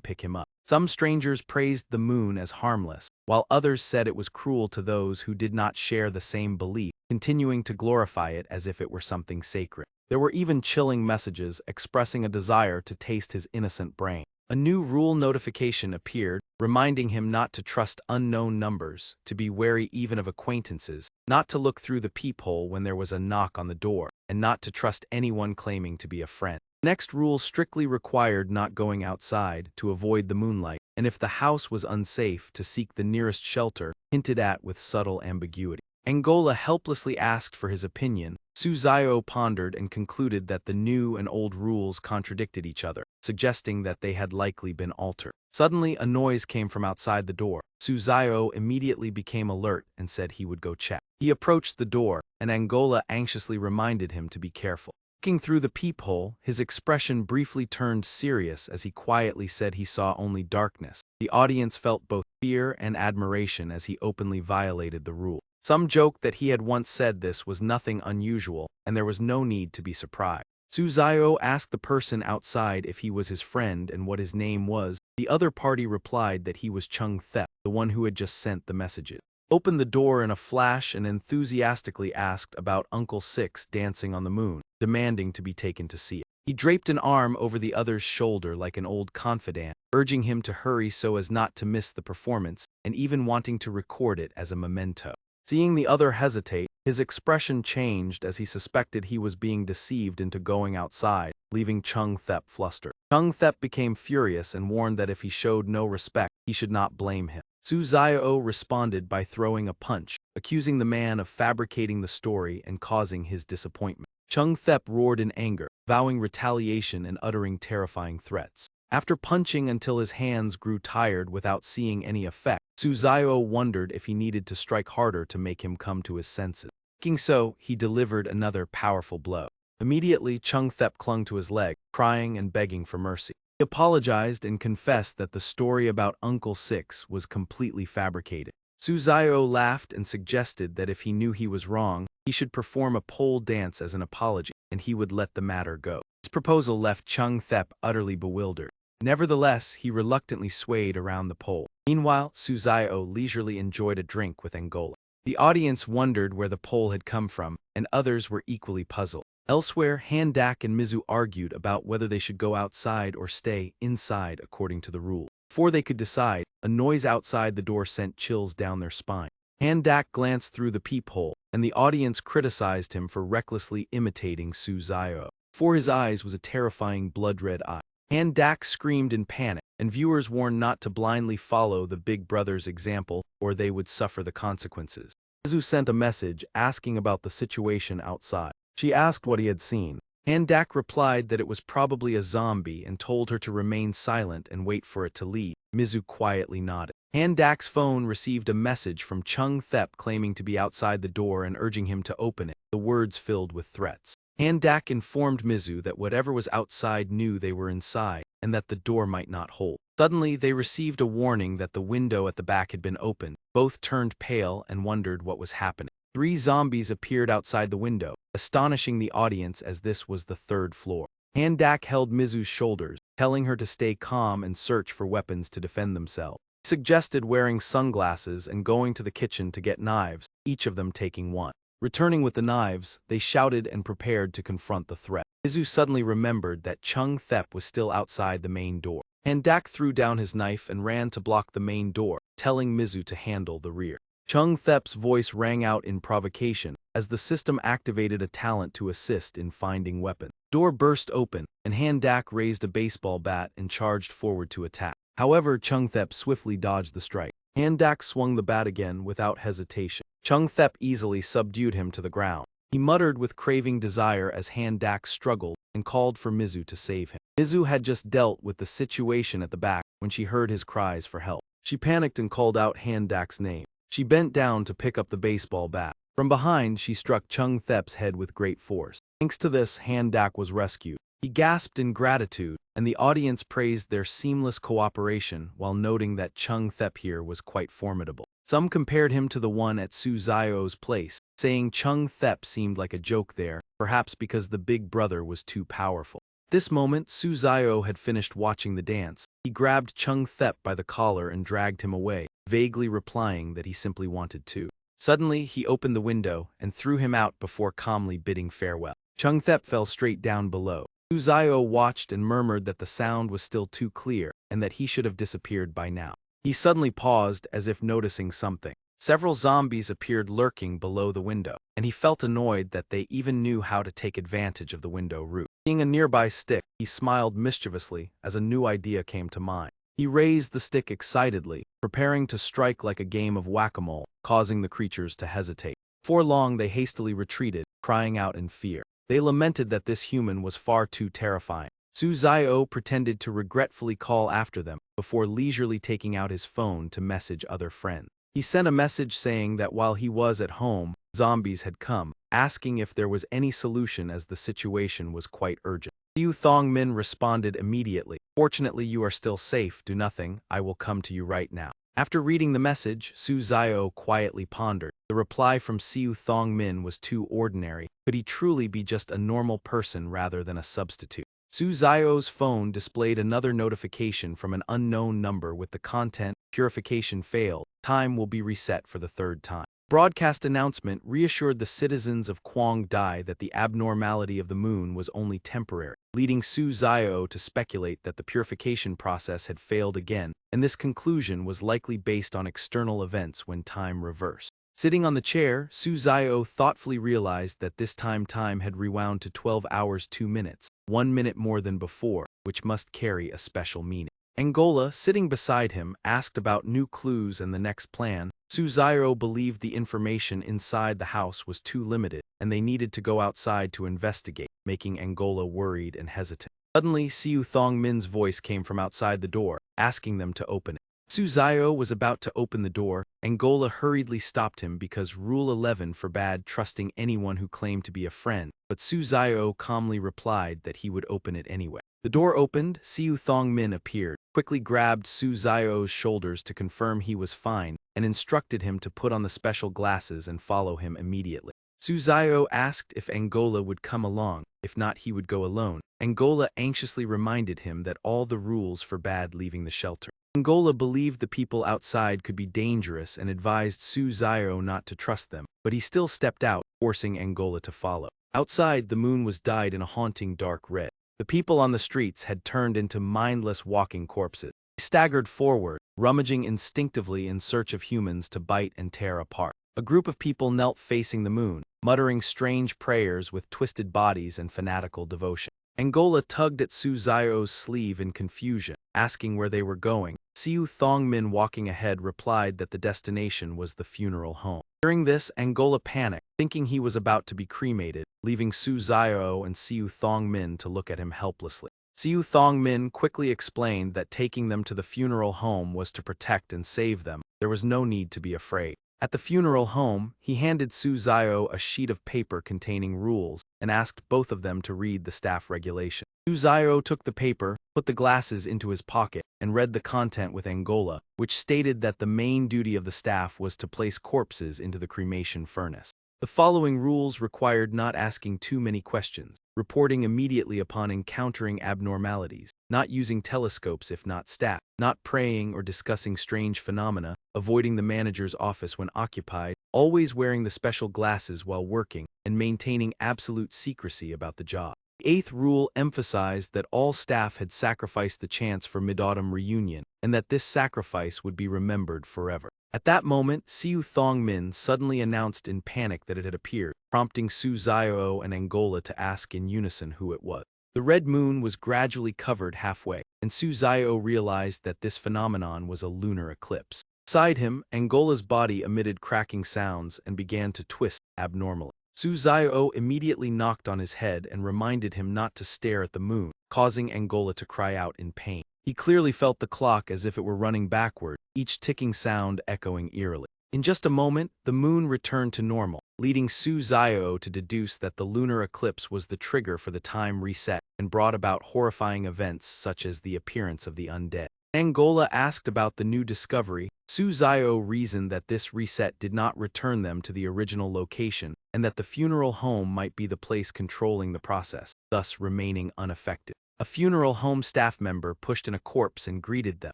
pick him up. Some strangers praised the moon as harmless, while others said it was cruel to those who did not share the same belief, continuing to glorify it as if it were something sacred. There were even chilling messages expressing a desire to taste his innocent brain. A new rule notification appeared, reminding him not to trust unknown numbers, to be wary even of acquaintances, not to look through the peephole when there was a knock on the door, and not to trust anyone claiming to be a friend. The next rule strictly required not going outside to avoid the moonlight, and if the house was unsafe, to seek the nearest shelter, hinted at with subtle ambiguity. Angola helplessly asked for his opinion. Suzayo pondered and concluded that the new and old rules contradicted each other, suggesting that they had likely been altered. Suddenly, a noise came from outside the door. Suzayo immediately became alert and said he would go check. He approached the door, and Angola anxiously reminded him to be careful. Looking through the peephole, his expression briefly turned serious as he quietly said he saw only darkness. The audience felt both fear and admiration as he openly violated the rule. Some joked that he had once said this was nothing unusual, and there was no need to be surprised. Suzayo asked the person outside if he was his friend and what his name was. The other party replied that he was Chung Thep, the one who had just sent the messages. Opened the door in a flash and enthusiastically asked about Uncle Six dancing on the moon, demanding to be taken to see it. He draped an arm over the other's shoulder like an old confidant, urging him to hurry so as not to miss the performance, and even wanting to record it as a memento. Seeing the other hesitate, his expression changed as he suspected he was being deceived into going outside, leaving Chung Thep flustered. Chung Thep became furious and warned that if he showed no respect, he should not blame him. Suzayo responded by throwing a punch, accusing the man of fabricating the story and causing his disappointment. Chung Thep roared in anger, vowing retaliation and uttering terrifying threats. After punching until his hands grew tired without seeing any effect, Suzayo wondered if he needed to strike harder to make him come to his senses. Thinking so, he delivered another powerful blow. Immediately, Chung Thep clung to his leg, crying and begging for mercy. He apologized and confessed that the story about Uncle Six was completely fabricated. Suzayo laughed and suggested that if he knew he was wrong, he should perform a pole dance as an apology, and he would let the matter go. This proposal left Chung Thep utterly bewildered. Nevertheless, he reluctantly swayed around the pole. Meanwhile, Suzayo leisurely enjoyed a drink with Angola. The audience wondered where the pole had come from, and others were equally puzzled. Elsewhere, Handak and Mizu argued about whether they should go outside or stay inside according to the rule. Before they could decide, a noise outside the door sent chills down their spine. Handak glanced through the peephole, and the audience criticized him for recklessly imitating Suzayo. Before his eyes was a terrifying blood-red eye. Handak screamed in panic, and viewers warned not to blindly follow the big brother's example or they would suffer the consequences. Mizu sent a message asking about the situation outside. She asked what he had seen. Handak replied that it was probably a zombie and told her to remain silent and wait for it to leave. Mizu quietly nodded. Handak's phone received a message from Chung Thep claiming to be outside the door and urging him to open it, the words filled with threats. Handak informed Mizu that whatever was outside knew they were inside, and that the door might not hold. Suddenly, they received a warning that the window at the back had been opened. Both turned pale and wondered what was happening. 3 zombies appeared outside the window, astonishing the audience as this was the 3rd floor. Handak held Mizu's shoulders, telling her to stay calm and search for weapons to defend themselves. He suggested wearing sunglasses and going to the kitchen to get knives, each of them taking one. Returning with the knives, they shouted and prepared to confront the threat. Mizu suddenly remembered that Chung Thep was still outside the main door. Handak threw down his knife and ran to block the main door, telling Mizu to handle the rear. Chung Thep's voice rang out in provocation as the system activated a talent to assist in finding weapons. Door burst open, and Handak raised a baseball bat and charged forward to attack. However, Chung Thep swiftly dodged the strike. Handak swung the bat again without hesitation. Chung Thep easily subdued him to the ground. He muttered with craving desire as Handak struggled and called for Mizu to save him. Mizu had just dealt with the situation at the back when she heard his cries for help. She panicked and called out Handak's name. She bent down to pick up the baseball bat. From behind, she struck Chung Thep's head with great force. Thanks to this, Handak was rescued. He gasped in gratitude, and the audience praised their seamless cooperation while noting that Chung Thep here was quite formidable. Some compared him to the one at Su Zio's place, saying Chung Thep seemed like a joke there, perhaps because the big brother was too powerful. At this moment, Su Zio had finished watching the dance. He grabbed Chung Thep by the collar and dragged him away, vaguely replying that he simply wanted to. Suddenly, he opened the window and threw him out before calmly bidding farewell. Chung Thep fell straight down below. Su Zio watched and murmured that the sound was still too clear and that he should have disappeared by now. He suddenly paused as if noticing something. Several zombies appeared lurking below the window, and he felt annoyed that they even knew how to take advantage of the window route. Seeing a nearby stick, he smiled mischievously as a new idea came to mind. He raised the stick excitedly, preparing to strike like a game of whack-a-mole, causing the creatures to hesitate. Before long, they hastily retreated, crying out in fear. They lamented that this human was far too terrifying. Su Zio pretended to regretfully call after them before leisurely taking out his phone to message other friends. He sent a message saying that while he was at home, zombies had come, asking if there was any solution as the situation was quite urgent. Liu Thongmin responded immediately. Fortunately, you are still safe, do nothing, I will come to you right now. After reading the message, Su Zio quietly pondered. The reply from Liu Thongmin was too ordinary. Could he truly be just a normal person rather than a substitute? Su Zio's phone displayed another notification from an unknown number with the content, "Purification failed. Time will be reset for the third time." Broadcast announcement reassured the citizens of Kwangdai that the abnormality of the moon was only temporary, leading Su Zio to speculate that the purification process had failed again, and this conclusion was likely based on external events when time reversed. Sitting on the chair, Su Zio thoughtfully realized that this time had rewound to 12 hours 2 minutes, 1 minute more than before, which must carry a special meaning. Angola, sitting beside him, asked about new clues and the next plan. Su Zio believed the information inside the house was too limited, and they needed to go outside to investigate, making Angola worried and hesitant. Suddenly, Liu Thongmin's voice came from outside the door, asking them to open it. Su Zio was about to open the door. Angola hurriedly stopped him because Rule 11 forbade trusting anyone who claimed to be a friend, but Su Zio calmly replied that he would open it anyway. The door opened, Liu Thongmin appeared, quickly grabbed Su Zio's shoulders to confirm he was fine, and instructed him to put on the special glasses and follow him immediately. Su Zio asked if Angola would come along. If not, he would go alone. Angola anxiously reminded him that all the rules forbade leaving the shelter. Angola believed the people outside could be dangerous and advised Su Zio not to trust them, but he still stepped out, forcing Angola to follow. Outside, the moon was dyed in a haunting dark red. The people on the streets had turned into mindless walking corpses. They staggered forward, rummaging instinctively in search of humans to bite and tear apart. A group of people knelt facing the moon, muttering strange prayers with twisted bodies and fanatical devotion. Angola tugged at Su Zio's sleeve in confusion, asking where they were going. Liu Thongmin, walking ahead, replied that the destination was the funeral home. During this, Angola panicked, thinking he was about to be cremated, leaving Su Zio and Liu Thongmin to look at him helplessly. Liu Thongmin quickly explained that taking them to the funeral home was to protect and save them. There was no need to be afraid. At the funeral home, he handed Su Zio a sheet of paper containing rules and asked both of them to read the staff regulation. Su Zio took the paper, put the glasses into his pocket, and read the content with Angola, which stated that the main duty of the staff was to place corpses into the cremation furnace. The following rules required not asking too many questions, reporting immediately upon encountering abnormalities, not using telescopes if not staffed, not praying or discussing strange phenomena, avoiding the manager's office when occupied, always wearing the special glasses while working, and maintaining absolute secrecy about the job. The eighth rule emphasized that all staff had sacrificed the chance for mid-autumn reunion, and that this sacrifice would be remembered forever. At that moment, Siu Thongmin suddenly announced in panic that it had appeared, prompting Su Xiao and Angola to ask in unison who it was. The red moon was gradually covered halfway, and Su Xiao realized that this phenomenon was a lunar eclipse. Beside him, Angola's body emitted cracking sounds and began to twist abnormally. Su Xiao immediately knocked on his head and reminded him not to stare at the moon, causing Angola to cry out in pain. He clearly felt the clock as if it were running backward, each ticking sound echoing eerily. In just a moment, the moon returned to normal, leading Su Xiao to deduce that the lunar eclipse was the trigger for the time reset and brought about horrifying events such as the appearance of the undead. Angola asked about the new discovery. Su Xiao reasoned that this reset did not return them to the original location, and that the funeral home might be the place controlling the process, thus remaining unaffected. A funeral home staff member pushed in a corpse and greeted them,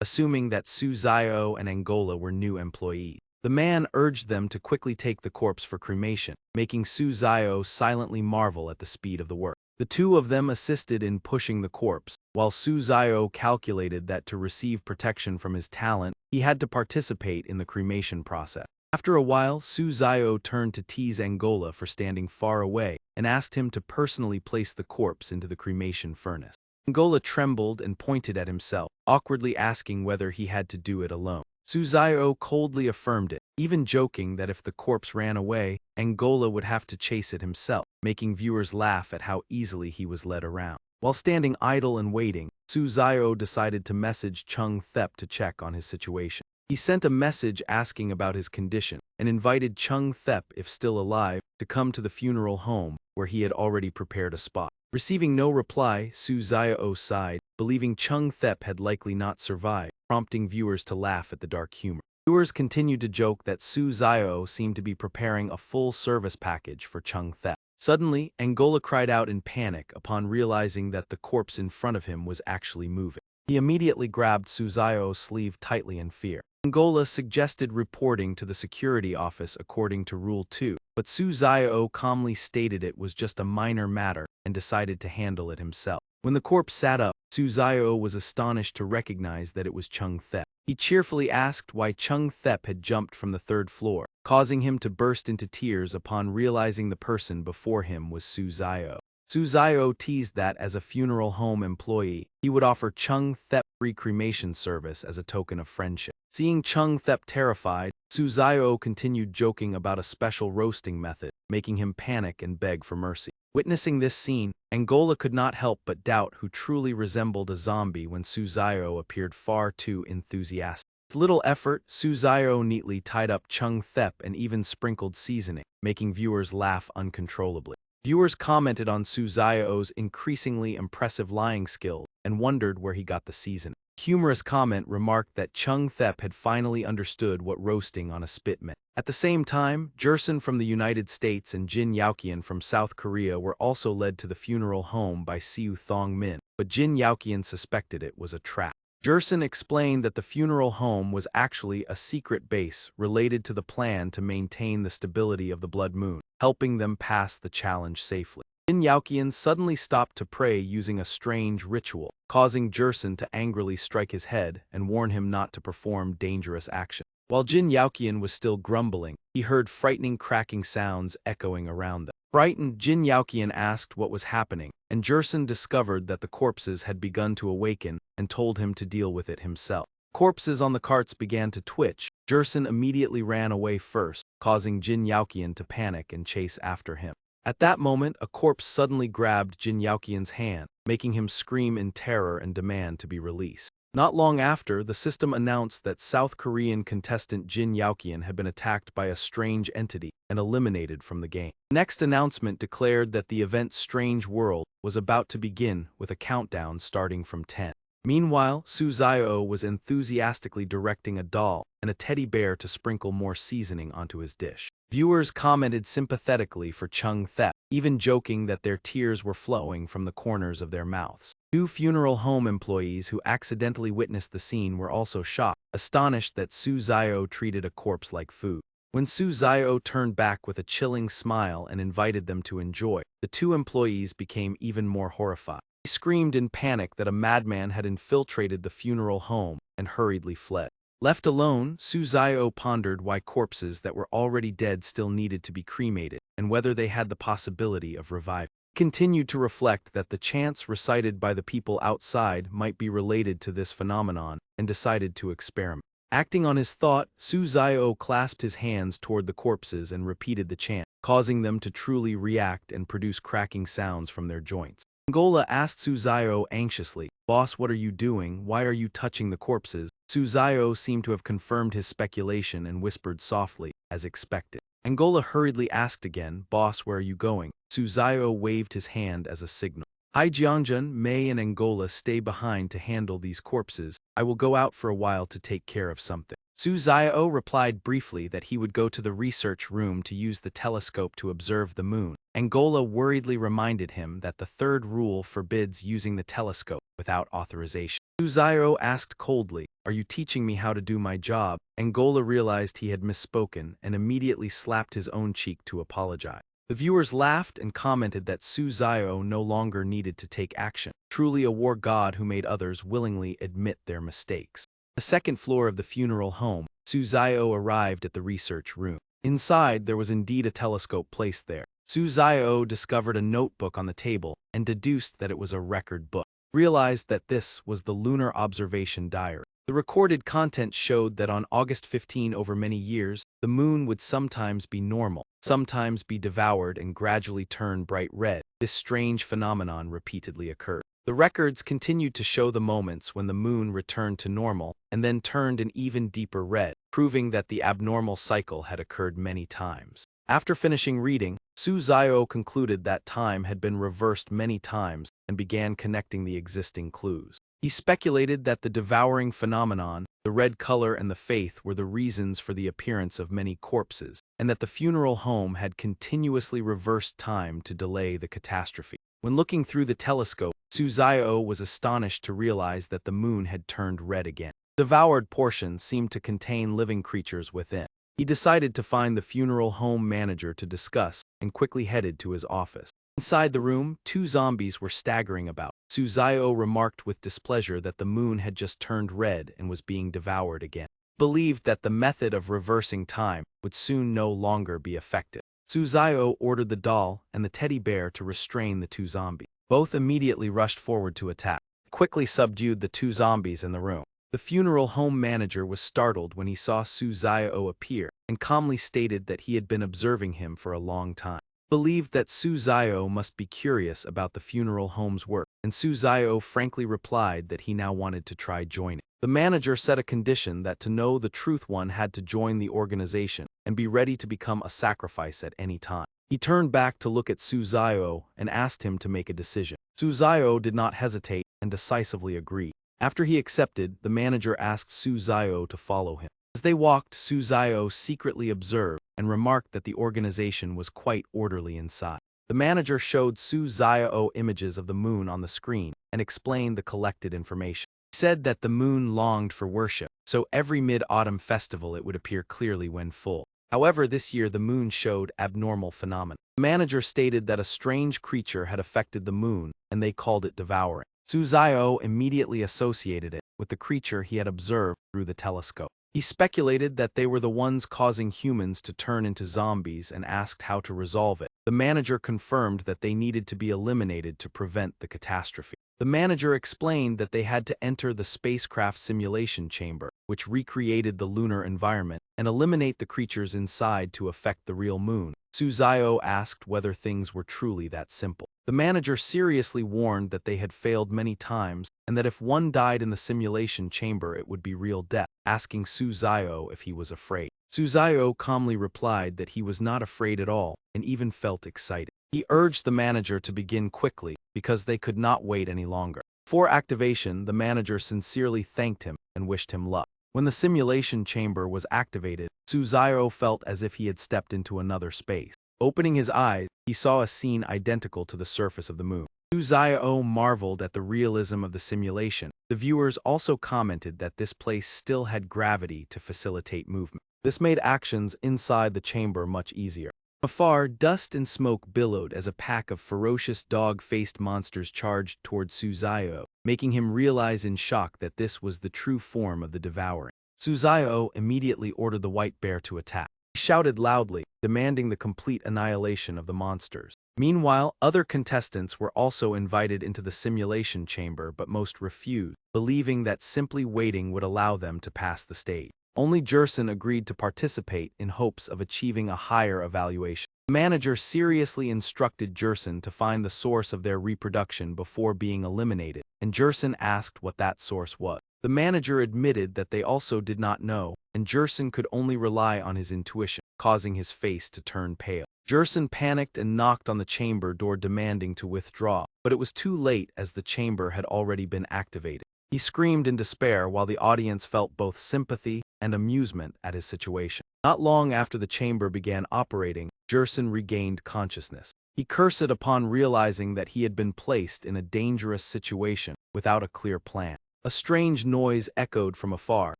assuming that Su Xiao and Angola were new employees. The man urged them to quickly take the corpse for cremation, making Su Xiao silently marvel at the speed of the work. The two of them assisted in pushing the corpse, while Su Xiao calculated that to receive protection from his talent, he had to participate in the cremation process. After a while, Su Xiao turned to tease Angola for standing far away and asked him to personally place the corpse into the cremation furnace. Angola trembled and pointed at himself, awkwardly asking whether he had to do it alone. Su Xiao coldly affirmed it, even joking that if the corpse ran away, Angola would have to chase it himself, making viewers laugh at how easily he was led around. While standing idle and waiting, Su Xiao decided to message Chung Thep to check on his situation. He sent a message asking about his condition, and invited Chung Thep, if still alive, to come to the funeral home, where he had already prepared a spot. Receiving no reply, Su Xiao sighed, believing Chung Thep had likely not survived, prompting viewers to laugh at the dark humor. Viewers continued to joke that Su Xiao seemed to be preparing a full service package for Chung Thep. Suddenly, Angola cried out in panic upon realizing that the corpse in front of him was actually moving. He immediately grabbed Su Xiao's sleeve tightly in fear. Angola suggested reporting to the security office according to Rule 2, but Su Xiao calmly stated it was just a minor matter and decided to handle it himself. When the corpse sat up, Su Xiao was astonished to recognize that it was Chung Thep. He cheerfully asked why Chung Thep had jumped from the third floor, causing him to burst into tears upon realizing the person before him was Su Xiao. Su Xiao teased that as a funeral home employee, he would offer Chung Thep free cremation service as a token of friendship. Seeing Chung Thep terrified, Su Xiao continued joking about a special roasting method, making him panic and beg for mercy. Witnessing this scene, Angola could not help but doubt who truly resembled a zombie when Su Xiao appeared far too enthusiastic. With little effort, Su Xiao neatly tied up Chung Thep and even sprinkled seasoning, making viewers laugh uncontrollably. Viewers commented on Su Xiao's increasingly impressive lying skills and wondered where he got the seasoning. A humorous comment remarked that Chung Thep had finally understood what roasting on a spit meant. At the same time, Jerson from the United States and Jin Yaoqian from South Korea were also led to the funeral home by Siu Thongmin, but Jin Yaoqian suspected it was a trap. Jerson explained that the funeral home was actually a secret base related to the plan to maintain the stability of the blood moon, helping them pass the challenge safely. Jin Yaoqian suddenly stopped to pray using a strange ritual, causing Jerson to angrily strike his head and warn him not to perform dangerous actions. While Jin Yaoqian was still grumbling, he heard frightening cracking sounds echoing around them. Frightened, Jin Yaoqian asked what was happening, and Jerson discovered that the corpses had begun to awaken and told him to deal with it himself. Corpses on the carts began to twitch. Jerson immediately ran away first, causing Jin Yaoqian to panic and chase after him. At that moment, a corpse suddenly grabbed Jin Yaoqian's hand, making him scream in terror and demand to be released. Not long after, the system announced that South Korean contestant Jin Yaoqian had been attacked by a strange entity and eliminated from the game. The next announcement declared that the event Strange World was about to begin with a countdown starting from 10. Meanwhile, Su Xiao was enthusiastically directing a doll and a teddy bear to sprinkle more seasoning onto his dish. Viewers commented sympathetically for Chung Thep, even joking that their tears were flowing from the corners of their mouths. Two funeral home employees who accidentally witnessed the scene were also shocked, astonished that Su Xiao treated a corpse like food. When Suzayo turned back with a chilling smile and invited them to enjoy, the two employees became even more horrified. They screamed in panic that a madman had infiltrated the funeral home and hurriedly fled. Left alone, Suzayo pondered why corpses that were already dead still needed to be cremated, and whether they had the possibility of reviving. He continued to reflect that the chants recited by the people outside might be related to this phenomenon, and decided to experiment. Acting on his thought, Suzayo clasped his hands toward the corpses and repeated the chant, causing them to truly react and produce cracking sounds from their joints. Angola asked Suzayo anxiously, "Boss, what are you doing? Why are you touching the corpses?" Suzayo seemed to have confirmed his speculation and whispered softly, as expected. Angola hurriedly asked again, "Boss, where are you going?" Suzayo waved his hand as a signal. "Hai Jianjun, Mei and Angola stay behind to handle these corpses. I will go out for a while to take care of something." Suzayo replied briefly that he would go to the research room to use the telescope to observe the moon. Angola worriedly reminded him that the third rule forbids using the telescope without authorization. Suzayo asked coldly, "Are you teaching me how to do my job?" Angola realized he had misspoken and immediately slapped his own cheek to apologize. The viewers laughed and commented that Suzayo no longer needed to take action. Truly a war god who made others willingly admit their mistakes. The second floor of the funeral home, Suzayo arrived at the research room. Inside, there was indeed a telescope placed there. Suzayo discovered a notebook on the table and deduced that it was a record book. Realized that this was the Lunar Observation Diary. The recorded content showed that on August 15 over many years, the moon would sometimes be normal, sometimes be devoured and gradually turn bright red. This strange phenomenon repeatedly occurred. The records continued to show the moments when the moon returned to normal and then turned an even deeper red, proving that the abnormal cycle had occurred many times. After finishing reading, Suzayo concluded that time had been reversed many times and began connecting the existing clues. He speculated that the devouring phenomenon, the red color and the faith were the reasons for the appearance of many corpses, and that the funeral home had continuously reversed time to delay the catastrophe. When looking through the telescope, Suzayo was astonished to realize that the moon had turned red again. Devoured portions seemed to contain living creatures within. He decided to find the funeral home manager to discuss, and quickly headed to his office. Inside the room, two zombies were staggering about. Suzayo remarked with displeasure that the moon had just turned red and was being devoured again. Believed that the method of reversing time would soon no longer be effective. Suzayo ordered the doll and the teddy bear to restrain the two zombies. Both immediately rushed forward to attack. Quickly subdued the two zombies in the room. The funeral home manager was startled when he saw Suzayo appear, and calmly stated that he had been observing him for a long time. Believed that Suzayo must be curious about the funeral home's work, and Suzayo frankly replied that he now wanted to try joining. The manager set a condition that to know the truth one had to join the organization and be ready to become a sacrifice at any time. He turned back to look at Suzayo and asked him to make a decision. Suzayo did not hesitate and decisively agreed. After he accepted, the manager asked Suzayo to follow him. As they walked, Suzayo secretly observed and remarked that the organization was quite orderly inside. The manager showed Suzayo images of the moon on the screen and explained the collected information. He said that the moon longed for worship, so every mid-autumn festival it would appear clearly when full. However, this year the moon showed abnormal phenomena. The manager stated that a strange creature had affected the moon, and they called it devouring. Suzayo immediately associated it with the creature he had observed through the telescope. He speculated that they were the ones causing humans to turn into zombies and asked how to resolve it. The manager confirmed that they needed to be eliminated to prevent the catastrophe. The manager explained that they had to enter the spacecraft simulation chamber, which recreated the lunar environment, and eliminate the creatures inside to affect the real moon. Suzayo asked whether things were truly that simple. The manager seriously warned that they had failed many times, and that if one died in the simulation chamber it would be real death, asking Suzayo if he was afraid. Suzayo calmly replied that he was not afraid at all, and even felt excited. He urged the manager to begin quickly, because they could not wait any longer. Before activation, the manager sincerely thanked him and wished him luck. When the simulation chamber was activated, Suzayo felt as if he had stepped into another space. Opening his eyes, he saw a scene identical to the surface of the moon. Suzayo marveled at the realism of the simulation, The viewers also commented that this place still had gravity to facilitate movement. This made actions inside the chamber much easier. Afar, dust and smoke billowed as a pack of ferocious dog-faced monsters charged toward Suzayo, making him realize in shock that this was the true form of the devouring. Suzayo immediately ordered the white bear to attack. He shouted loudly, demanding the complete annihilation of the monsters. Meanwhile, other contestants were also invited into the simulation chamber, but most refused, believing that simply waiting would allow them to pass the stage. Only Jerson agreed to participate in hopes of achieving a higher evaluation. The manager seriously instructed Jerson to find the source of their reproduction before being eliminated, and Jerson asked what that source was. The manager admitted that they also did not know, and Jerson could only rely on his intuition, causing his face to turn pale. Jerson panicked and knocked on the chamber door demanding to withdraw, but it was too late as the chamber had already been activated. He screamed in despair while the audience felt both sympathy and amusement at his situation. Not long after the chamber began operating, Jerson regained consciousness. He cursed upon realizing that he had been placed in a dangerous situation without a clear plan. A strange noise echoed from afar,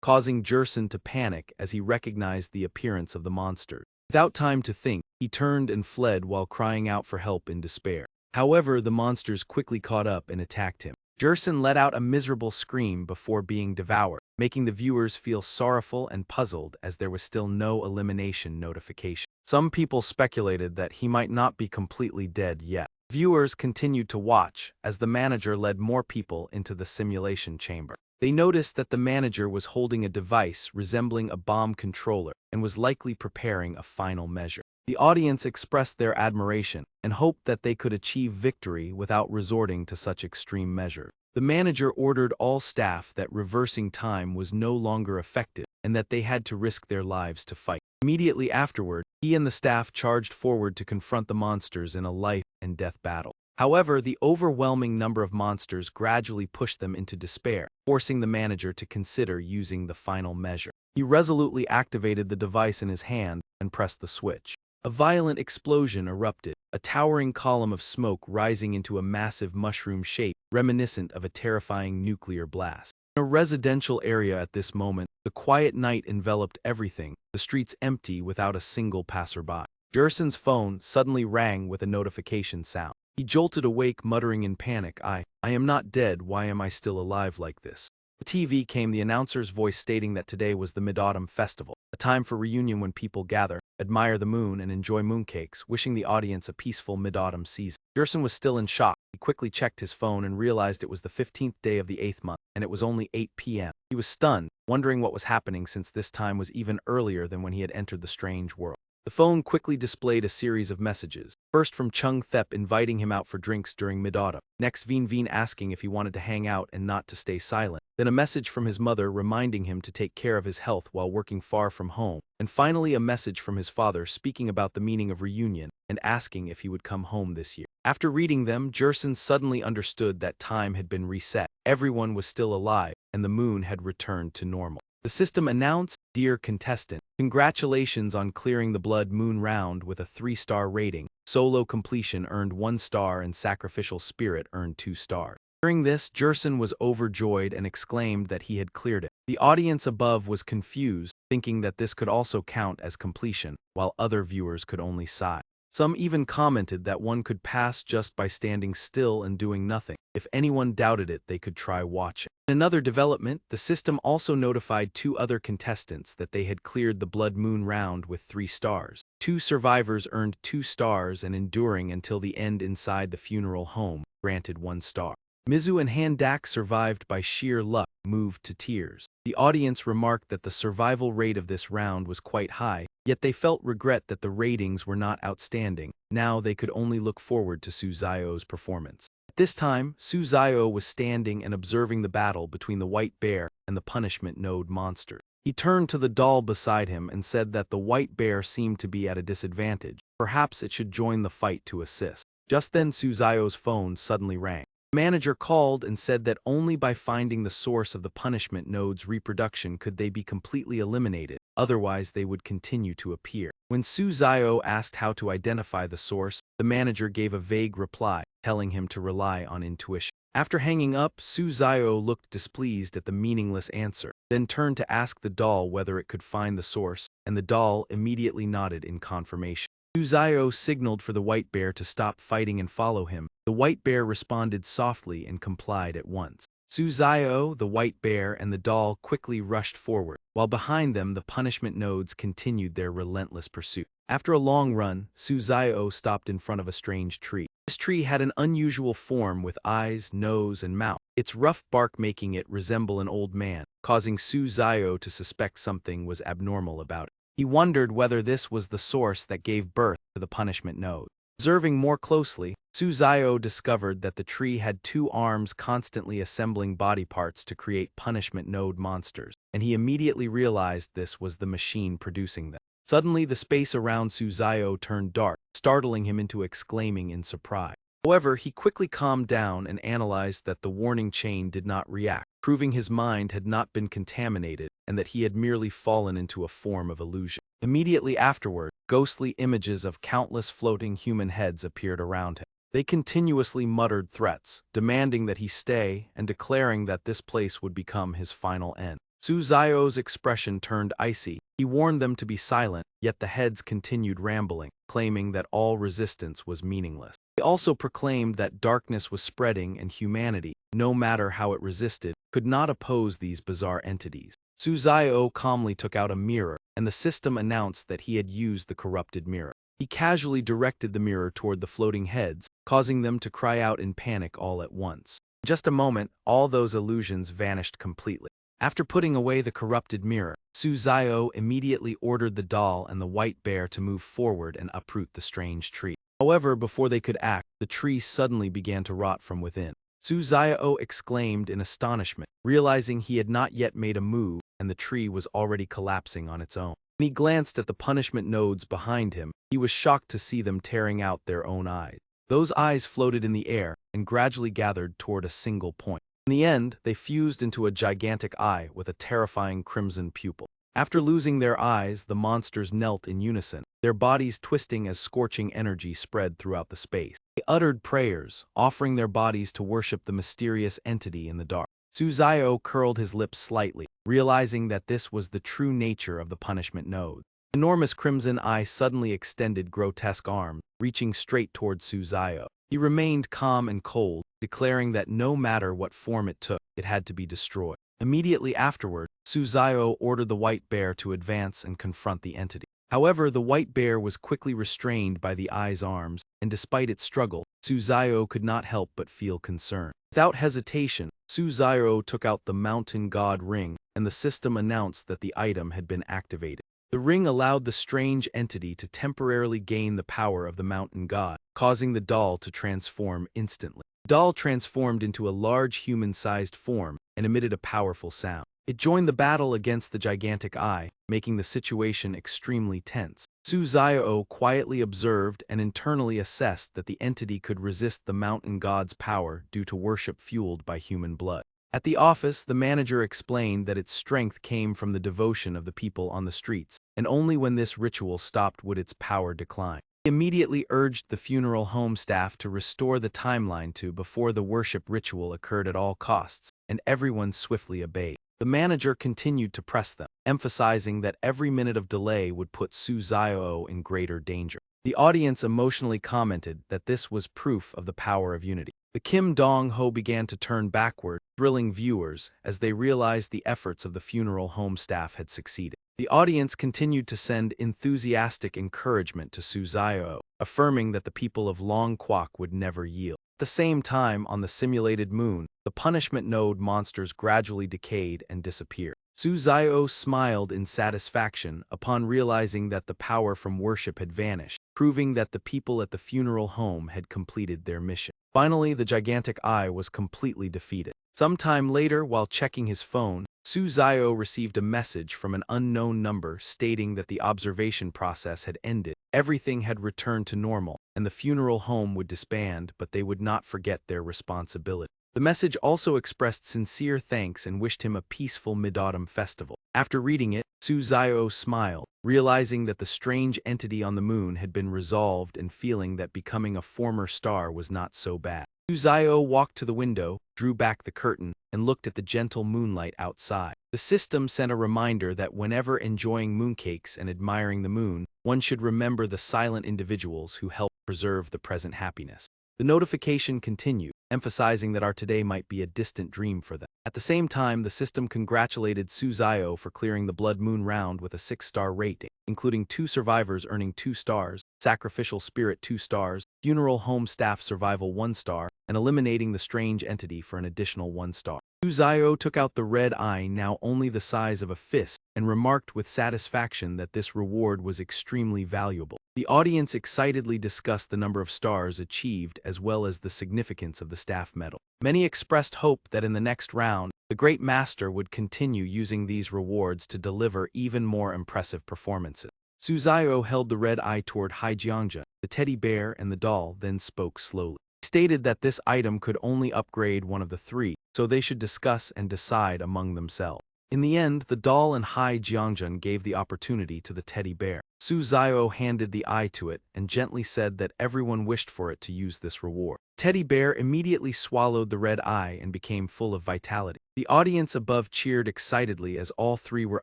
causing Jerson to panic as he recognized the appearance of the monsters. Without time to think, he turned and fled while crying out for help in despair. However, the monsters quickly caught up and attacked him. Jerson let out a miserable scream before being devoured, making the viewers feel sorrowful and puzzled as there was still no elimination notification. Some people speculated that he might not be completely dead yet. Viewers continued to watch as the manager led more people into the simulation chamber. They noticed that the manager was holding a device resembling a bomb controller and was likely preparing a final measure. The audience expressed their admiration and hoped that they could achieve victory without resorting to such extreme measures. The manager ordered all staff that reversing time was no longer effective and that they had to risk their lives to fight. Immediately afterward, he and the staff charged forward to confront the monsters in a life and death battle. However, the overwhelming number of monsters gradually pushed them into despair, forcing the manager to consider using the final measure. He resolutely activated the device in his hand and pressed the switch. A violent explosion erupted, a towering column of smoke rising into a massive mushroom shape reminiscent of a terrifying nuclear blast. In a residential area at this moment, the quiet night enveloped everything, the streets empty without a single passerby. Jerson's phone suddenly rang with a notification sound. He jolted awake, muttering in panic, I am not dead, why am I still alive like this? The TV came the announcer's voice stating that today was the Mid-Autumn Festival, a time for reunion when people gather, admire the moon and enjoy mooncakes, wishing the audience a peaceful mid-autumn season. Jerson was still in shock. He quickly checked his phone and realized it was the 15th day of the 8th month, and it was only 8 p.m. He was stunned, wondering what was happening since this time was even earlier than when he had entered the strange world. The phone quickly displayed a series of messages. First from Chung Thep inviting him out for drinks during mid-autumn. Next Veen Veen asking if he wanted to hang out and not to stay silent. Then a message from his mother reminding him to take care of his health while working far from home. And finally a message from his father speaking about the meaning of reunion and asking if he would come home this year. After reading them, Jerson suddenly understood that time had been reset. Everyone was still alive and the moon had returned to normal. The system announced, "Dear contestant, congratulations on clearing the Blood Moon round with a 3-star rating. Solo completion earned 1 star and Sacrificial Spirit earned 2 stars. Hearing this, Jerson was overjoyed and exclaimed that he had cleared it. The audience above was confused, thinking that this could also count as completion, while other viewers could only sigh. Some even commented that one could pass just by standing still and doing nothing. If anyone doubted it, they could try watching. In another development, the system also notified 2 other contestants that they had cleared the Blood Moon round with 3 stars. 2 survivors earned 2 stars and enduring until the end inside the funeral home, granted 1 star. Mizu and Handak survived by sheer luck, moved to tears. The audience remarked that the survival rate of this round was quite high, yet they felt regret that the ratings were not outstanding. Now they could only look forward to Suzayo's performance. At this time, Suzayo was standing and observing the battle between the white bear and the punishment node monster. He turned to the doll beside him and said that the white bear seemed to be at a disadvantage. Perhaps it should join the fight to assist. Just then Suzayo's phone suddenly rang. The manager called and said that only by finding the source of the punishment node's reproduction could they be completely eliminated, otherwise they would continue to appear. When Suzayo asked how to identify the source, the manager gave a vague reply, telling him to rely on intuition. After hanging up, Suzayo looked displeased at the meaningless answer, then turned to ask the doll whether it could find the source, and the doll immediately nodded in confirmation. Suzayo signaled for the white bear to stop fighting and follow him. The white bear responded softly and complied at once. Suzayo, the white bear, and the doll quickly rushed forward, while behind them the punishment nodes continued their relentless pursuit. After a long run, Suzayo stopped in front of a strange tree. This tree had an unusual form with eyes, nose, and mouth, its rough bark making it resemble an old man, causing Suzayo to suspect something was abnormal about it. He wondered whether this was the source that gave birth to the punishment node. Observing more closely, Suzayo discovered that the tree had two arms constantly assembling body parts to create punishment node monsters, and he immediately realized this was the machine producing them. Suddenly, the space around Suzayo turned dark, startling him into exclaiming in surprise. However, he quickly calmed down and analyzed that the warning chain did not react, proving his mind had not been contaminated and that he had merely fallen into a form of illusion. Immediately afterward, ghostly images of countless floating human heads appeared around him. They continuously muttered threats, demanding that he stay and declaring that this place would become his final end. Suzayo's expression turned icy. He warned them to be silent, yet the heads continued rambling, claiming that all resistance was meaningless. He also proclaimed that darkness was spreading and humanity, no matter how it resisted, could not oppose these bizarre entities. Suzayo calmly took out a mirror, and the system announced that he had used the corrupted mirror. He casually directed the mirror toward the floating heads, causing them to cry out in panic all at once. In just a moment, all those illusions vanished completely. After putting away the corrupted mirror, Suzayo immediately ordered the doll and the white bear to move forward and uproot the strange tree. However, before they could act, the tree suddenly began to rot from within. Suzayo exclaimed in astonishment, realizing he had not yet made a move and the tree was already collapsing on its own. When he glanced at the punishment nodes behind him, he was shocked to see them tearing out their own eyes. Those eyes floated in the air and gradually gathered toward a single point. In the end, they fused into a gigantic eye with a terrifying crimson pupil. After losing their eyes, the monsters knelt in unison, their bodies twisting as scorching energy spread throughout the space. They uttered prayers, offering their bodies to worship the mysterious entity in the dark. Suzayo curled his lips slightly, realizing that this was the true nature of the punishment node. The enormous crimson eye suddenly extended grotesque arms, reaching straight toward Suzayo. He remained calm and cold, declaring that no matter what form it took, it had to be destroyed. Immediately afterward, Suzayo ordered the white bear to advance and confront the entity. However, the white bear was quickly restrained by the eye's arms, and despite its struggle, Suzayo could not help but feel concern. Without hesitation, Suzayo took out the mountain god ring, and the system announced that the item had been activated. The ring allowed the strange entity to temporarily gain the power of the mountain god, causing the doll to transform instantly. The doll transformed into a large human-sized form and emitted a powerful sound. It joined the battle against the gigantic eye, making the situation extremely tense. Suzayo quietly observed and internally assessed that the entity could resist the mountain god's power due to worship fueled by human blood. At the office, the manager explained that its strength came from the devotion of the people on the streets, and only when this ritual stopped would its power decline. He immediately urged the funeral home staff to restore the timeline to before the worship ritual occurred at all costs, and everyone swiftly obeyed. The manager continued to press them, emphasizing that every minute of delay would put Suzayo in greater danger. The audience emotionally commented that this was proof of the power of unity. The Kim Dong-ho began to turn backward, thrilling viewers as they realized the efforts of the funeral home staff had succeeded. The audience continued to send enthusiastic encouragement to Suzayo, affirming that the people of Long Kwok would never yield. At the same time, on the simulated moon, the punishment node monsters gradually decayed and disappeared. Suzayo smiled in satisfaction upon realizing that the power from worship had vanished, proving that the people at the funeral home had completed their mission. Finally, the gigantic eye was completely defeated. Sometime later, while checking his phone, Suzayo received a message from an unknown number stating that the observation process had ended, everything had returned to normal, and the funeral home would disband, but they would not forget their responsibility. The message also expressed sincere thanks and wished him a peaceful Mid-Autumn festival. After reading it, Suzayo smiled, realizing that the strange entity on the moon had been resolved and feeling that becoming a former star was not so bad. Suzayo walked to the window, drew back the curtain, and looked at the gentle moonlight outside. The system sent a reminder that whenever enjoying mooncakes and admiring the moon, one should remember the silent individuals who help preserve the present happiness. The notification continued, emphasizing that our today might be a distant dream for them. At the same time, the system congratulated Suzayo for clearing the blood moon round with a 6-star rating, including 2 survivors earning 2 stars, sacrificial spirit 2 stars, funeral home staff survival 1 star, and eliminating the strange entity for an additional 1 star. Suzayo took out the red eye, now only the size of a fist, and remarked with satisfaction that this reward was extremely valuable. The audience excitedly discussed the number of stars achieved as well as the significance of the staff medal. Many expressed hope that in the next round, the Great Master would continue using these rewards to deliver even more impressive performances. Suzayo held the red eye toward Haijiangja, the teddy bear and the doll, then spoke slowly. He stated that this item could only upgrade one of the 3, so they should discuss and decide among themselves. In the end, the doll and Haijiangja gave the opportunity to the teddy bear. Suzayo handed the eye to it and gently said that everyone wished for it to use this reward. Teddy bear immediately swallowed the red eye and became full of vitality. The audience above cheered excitedly as all 3 were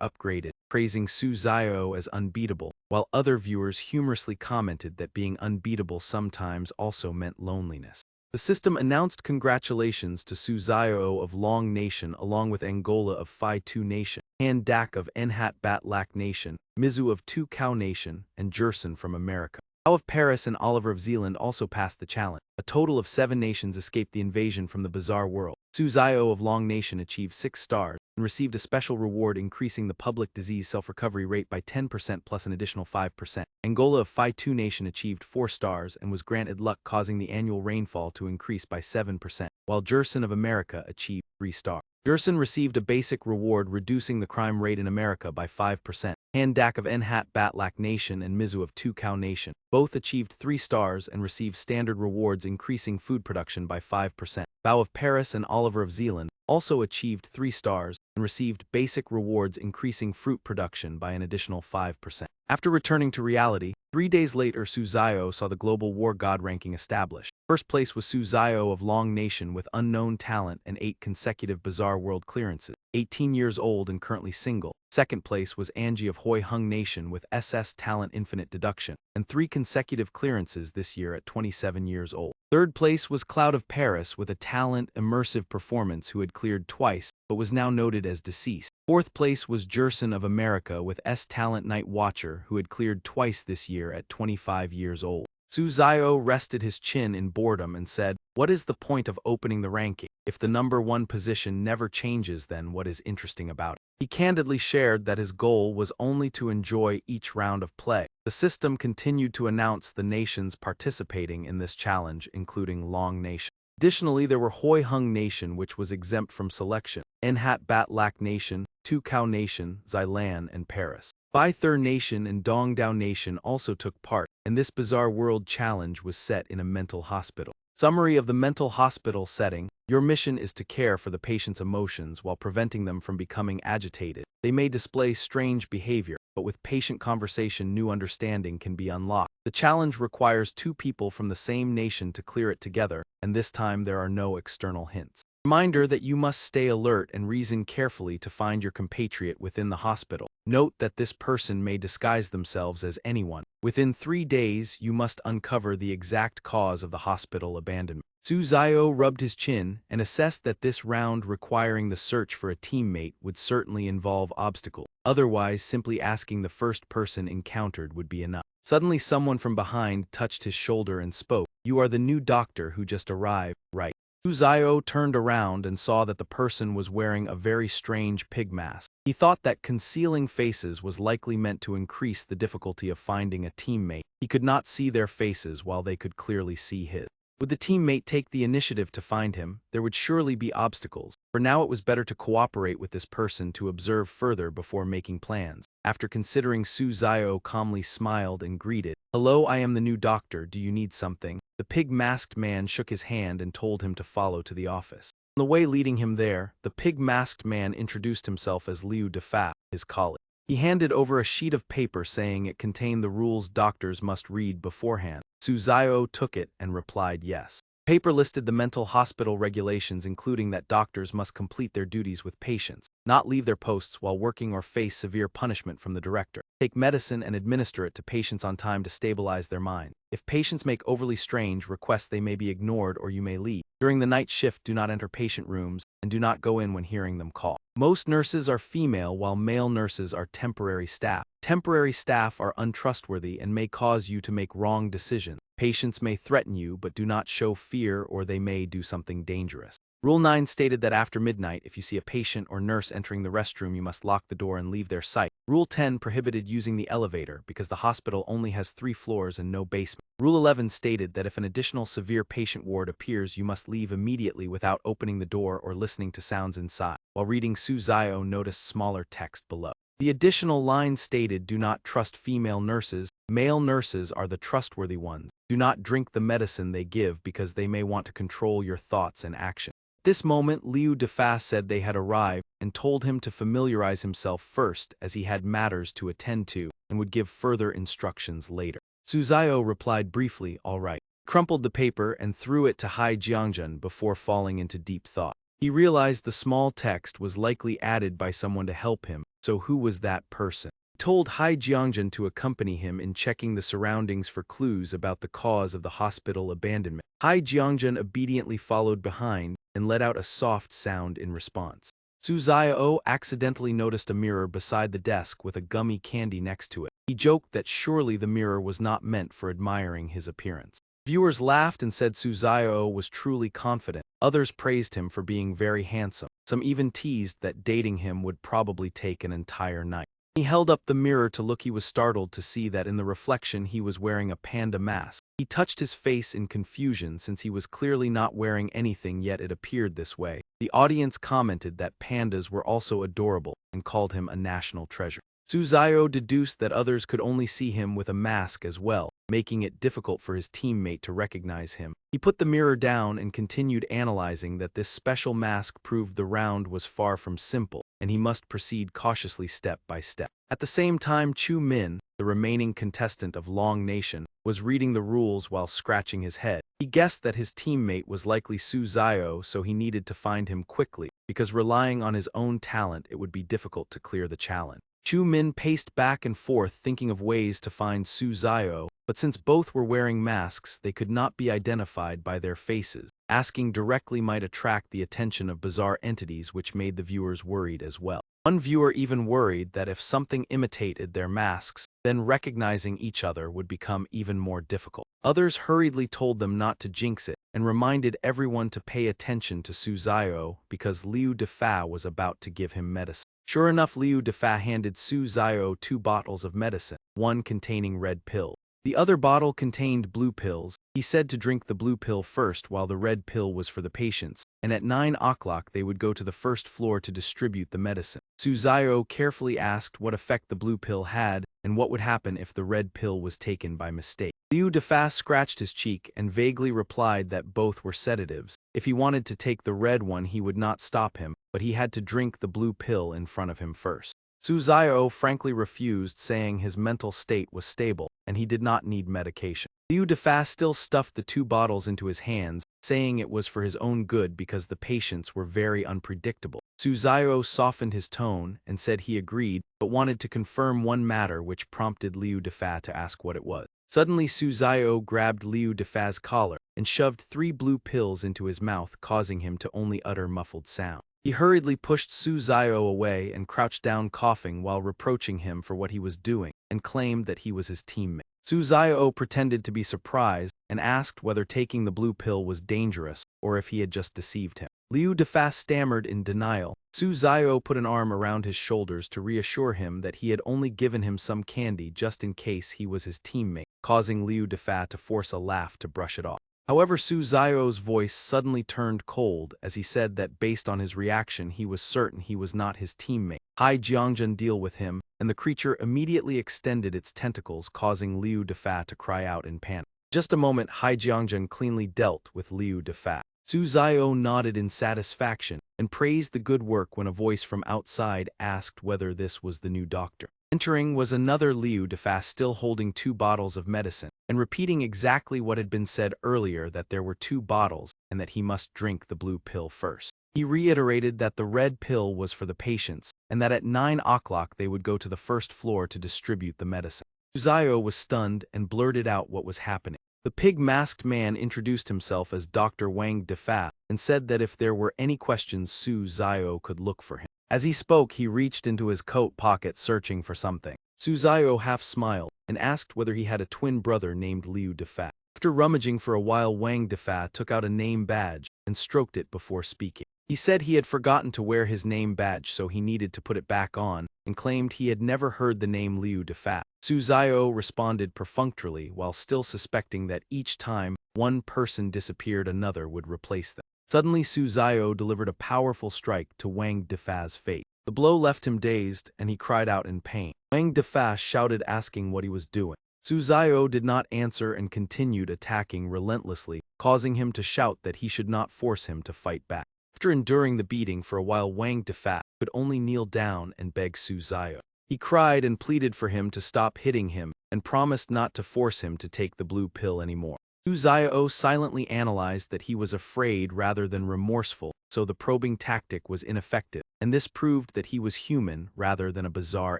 upgraded, praising Suzayo as unbeatable, while other viewers humorously commented that being unbeatable sometimes also meant loneliness. The system announced congratulations to Suzayo of Long Nation along with Angola of Phi 2 Nation, Han Dak of Nhat Bat Lak Nation, Mizu of 2 Cow Nation, and Jerson from America. How of Paris and Oliver of Zealand also passed the challenge. A total of 7 nations escaped the invasion from the bizarre world. Suzayo of Long Nation achieved 6 stars and received a special reward increasing the public disease self-recovery rate by 10% plus an additional 5%. Angola of Phi 2 Nation achieved 4 stars and was granted luck causing the annual rainfall to increase by 7%, while Jerson of America achieved 3 stars. Jerson received a basic reward reducing the crime rate in America by 5%. Han Dak of Nhat Bat Lak Nation and Mizu of 2 Cow Nation both achieved 3 stars and received standard rewards increasing food production by 5%. Bao of Paris and Oliver of Zealand also achieved 3 stars and received basic rewards increasing fruit production by an additional 5%. After returning to reality, 3 days later Suzayo saw the global war god ranking established. First place was Suzayo of Long Nation with unknown talent and 8 consecutive bizarre world clearances, 18 years old and currently single. Second place was Angie of Hoi Hung Nation with SS talent infinite deduction, and 3 consecutive clearances this year at 27 years old. Third place was Cloud of Paris with a talent immersive performance who had cleared twice, but was now noted as deceased. Fourth place was Jerson of America with S talent Night Watcher who had cleared twice this year at 25 years old. Suzayo rested his chin in boredom and said, "What is the point of opening the ranking? If the number 1 position never changes, then what is interesting about it?" He candidly shared that his goal was only to enjoy each round of play. The system continued to announce the nations participating in this challenge, including Long Nation. Additionally, there were Hoi Hung Nation, which was exempt from selection, Nhat Bat Lak Nation, 2 Cow Nation, Xilan, and Paris. Phi Thur Nation and Dongdao Nation also took part, and this bizarre world challenge was set in a mental hospital. Summary of the mental hospital setting: your mission is to care for the patient's emotions while preventing them from becoming agitated. They may display strange behavior, but with patient conversation, new understanding can be unlocked. The challenge requires 2 people from the same nation to clear it together, and this time there are no external hints. Reminder that you must stay alert and reason carefully to find your compatriot within the hospital. Note that this person may disguise themselves as anyone. Within 3 days, you must uncover the exact cause of the hospital abandonment. Suzayo rubbed his chin and assessed that this round requiring the search for a teammate would certainly involve obstacles. Otherwise, simply asking the first person encountered would be enough. Suddenly, someone from behind touched his shoulder and spoke, "You are the new doctor who just arrived, right?" Suzayo turned around and saw that the person was wearing a very strange pig mask. He thought that concealing faces was likely meant to increase the difficulty of finding a teammate. He could not see their faces while they could clearly see his. Would the teammate take the initiative to find him? There would surely be obstacles. For now it was better to cooperate with this person to observe further before making plans. After considering, Suzayo calmly smiled and greeted, "Hello, I am the new doctor. Do you need something?" The pig-masked man shook his hand and told him to follow to the office. On the way leading him there, the pig-masked man introduced himself as Liu Defat, his colleague. He handed over a sheet of paper saying it contained the rules doctors must read beforehand. Suzayo took it and replied yes. Paper listed the mental hospital regulations, including that doctors must complete their duties with patience, not leave their posts while working or face severe punishment from the director, take medicine and administer it to patients on time to stabilize their mind. If patients make overly strange requests, they may be ignored or you may leave. During the night shift, do not enter patient rooms and do not go in when hearing them call. Most nurses are female, while male nurses are temporary staff. Temporary staff are untrustworthy and may cause you to make wrong decisions. Patients may threaten you but do not show fear, or they may do something dangerous. Rule 9 stated that after midnight, if you see a patient or nurse entering the restroom, you must lock the door and leave their sight. Rule 10 prohibited using the elevator because the hospital only has 3 floors and no basement. Rule 11 stated that if an additional severe patient ward appears, you must leave immediately without opening the door or listening to sounds inside. While reading, Suzayo noticed smaller text below. The additional line stated, do not trust female nurses. Male nurses are the trustworthy ones. Do not drink the medicine they give because they may want to control your thoughts and actions. At this moment, Liu Defa said they had arrived and told him to familiarize himself first, as he had matters to attend to and would give further instructions later. Suzayo replied briefly, all right. He crumpled the paper and threw it to Hai Jiangjun before falling into deep thought. He realized the small text was likely added by someone to help him, so who was that person? He told Hai Jiangjun to accompany him in checking the surroundings for clues about the cause of the hospital abandonment. Hai Jiangjun obediently followed behind and let out a soft sound in response. Suzayo accidentally noticed a mirror beside the desk with a gummy candy next to it. He joked that surely the mirror was not meant for admiring his appearance. Viewers laughed and said Suzayo was truly confident. Others praised him for being very handsome. Some even teased that dating him would probably take an entire night. He held up the mirror to look. He was startled to see that in the reflection he was wearing a panda mask. He touched his face in confusion since he was clearly not wearing anything, yet it appeared this way. The audience commented that pandas were also adorable and called him a national treasure. Suzayo deduced that others could only see him with a mask as well, making it difficult for his teammate to recognize him. He put the mirror down and continued analyzing that this special mask proved the round was far from simple, and he must proceed cautiously step by step. At the same time, Chu Min, the remaining contestant of Long Nation, was reading the rules while scratching his head. He guessed that his teammate was likely Suzayo, so he needed to find him quickly, because relying on his own talent it would be difficult to clear the challenge. Chu Min paced back and forth thinking of ways to find Suzayo, but since both were wearing masks, they could not be identified by their faces. Asking directly might attract the attention of bizarre entities, which made the viewers worried as well. One viewer even worried that if something imitated their masks, then recognizing each other would become even more difficult. Others hurriedly told them not to jinx it and reminded everyone to pay attention to Suzayo because Liu Defa was about to give him medicine. Sure enough, Liu Defa handed Suzayo 2 bottles of medicine, one containing red pills. The other bottle contained blue pills. He said to drink the blue pill first while the red pill was for the patients, and at 9 o'clock they would go to the first floor to distribute the medicine. Suzayo carefully asked what effect the blue pill had and what would happen if the red pill was taken by mistake. Liu Defa scratched his cheek and vaguely replied that both were sedatives. If he wanted to take the red one, he would not stop him, but he had to drink the blue pill in front of him first. Suzayo frankly refused, saying his mental state was stable and he did not need medication. Liu Defa still stuffed the 2 bottles into his hands, saying it was for his own good because the patients were very unpredictable. Suzayo softened his tone and said he agreed, but wanted to confirm one matter, which prompted Liu Defa to ask what it was. Suddenly, Suzayo grabbed Liu Defa's collar and shoved 3 blue pills into his mouth, causing him to only utter muffled sound. He hurriedly pushed Suzayo away and crouched down coughing while reproaching him for what he was doing and claimed that he was his teammate. Suzayo pretended to be surprised and asked whether taking the blue pill was dangerous or if he had just deceived him. Liu Defa stammered in denial. Suzayo put an arm around his shoulders to reassure him that he had only given him some candy just in case he was his teammate, causing Liu Defa to force a laugh to brush it off. However, Suzayo's voice suddenly turned cold as he said that based on his reaction he was certain he was not his teammate. Hai Jiangjun deal with him, and the creature immediately extended its tentacles, causing Liu Defa to cry out in panic. Just a moment, Hai Jiangjun cleanly dealt with Liu Defa. Suzayo nodded in satisfaction and praised the good work when a voice from outside asked whether this was the new doctor. Entering was another Liu Defa still holding 2 bottles of medicine. and repeating exactly what had been said earlier, that there were 2 bottles and that he must drink the blue pill first. He reiterated that the red pill was for the patients and that at 9 o'clock they would go to the first floor to distribute the medicine. Suzayo was stunned and blurted out what was happening. The pig-masked man introduced himself as Dr. Wang Defa and said that if there were any questions, Suzayo could look for him. As he spoke, he reached into his coat pocket searching for something. Suzayo half smiled and asked whether he had a twin brother named Liu Defa. After rummaging for a while, Wang Defa took out a name badge and stroked it before speaking. He said he had forgotten to wear his name badge, so he needed to put it back on, and claimed he had never heard the name Liu Defa. Suzayo responded perfunctorily while still suspecting that each time one person disappeared, another would replace them. Suddenly, Suzayo delivered a powerful strike to Wang Defa's face. The blow left him dazed, and he cried out in pain. Wang Defa shouted, asking what he was doing. Suzayo did not answer and continued attacking relentlessly, causing him to shout that he should not force him to fight back. After enduring the beating for a while, Wang Defa could only kneel down and beg Suzayo. He cried and pleaded for him to stop hitting him and promised not to force him to take the blue pill anymore. Suzayo silently analyzed that he was afraid rather than remorseful, so the probing tactic was ineffective, and this proved that he was human rather than a bizarre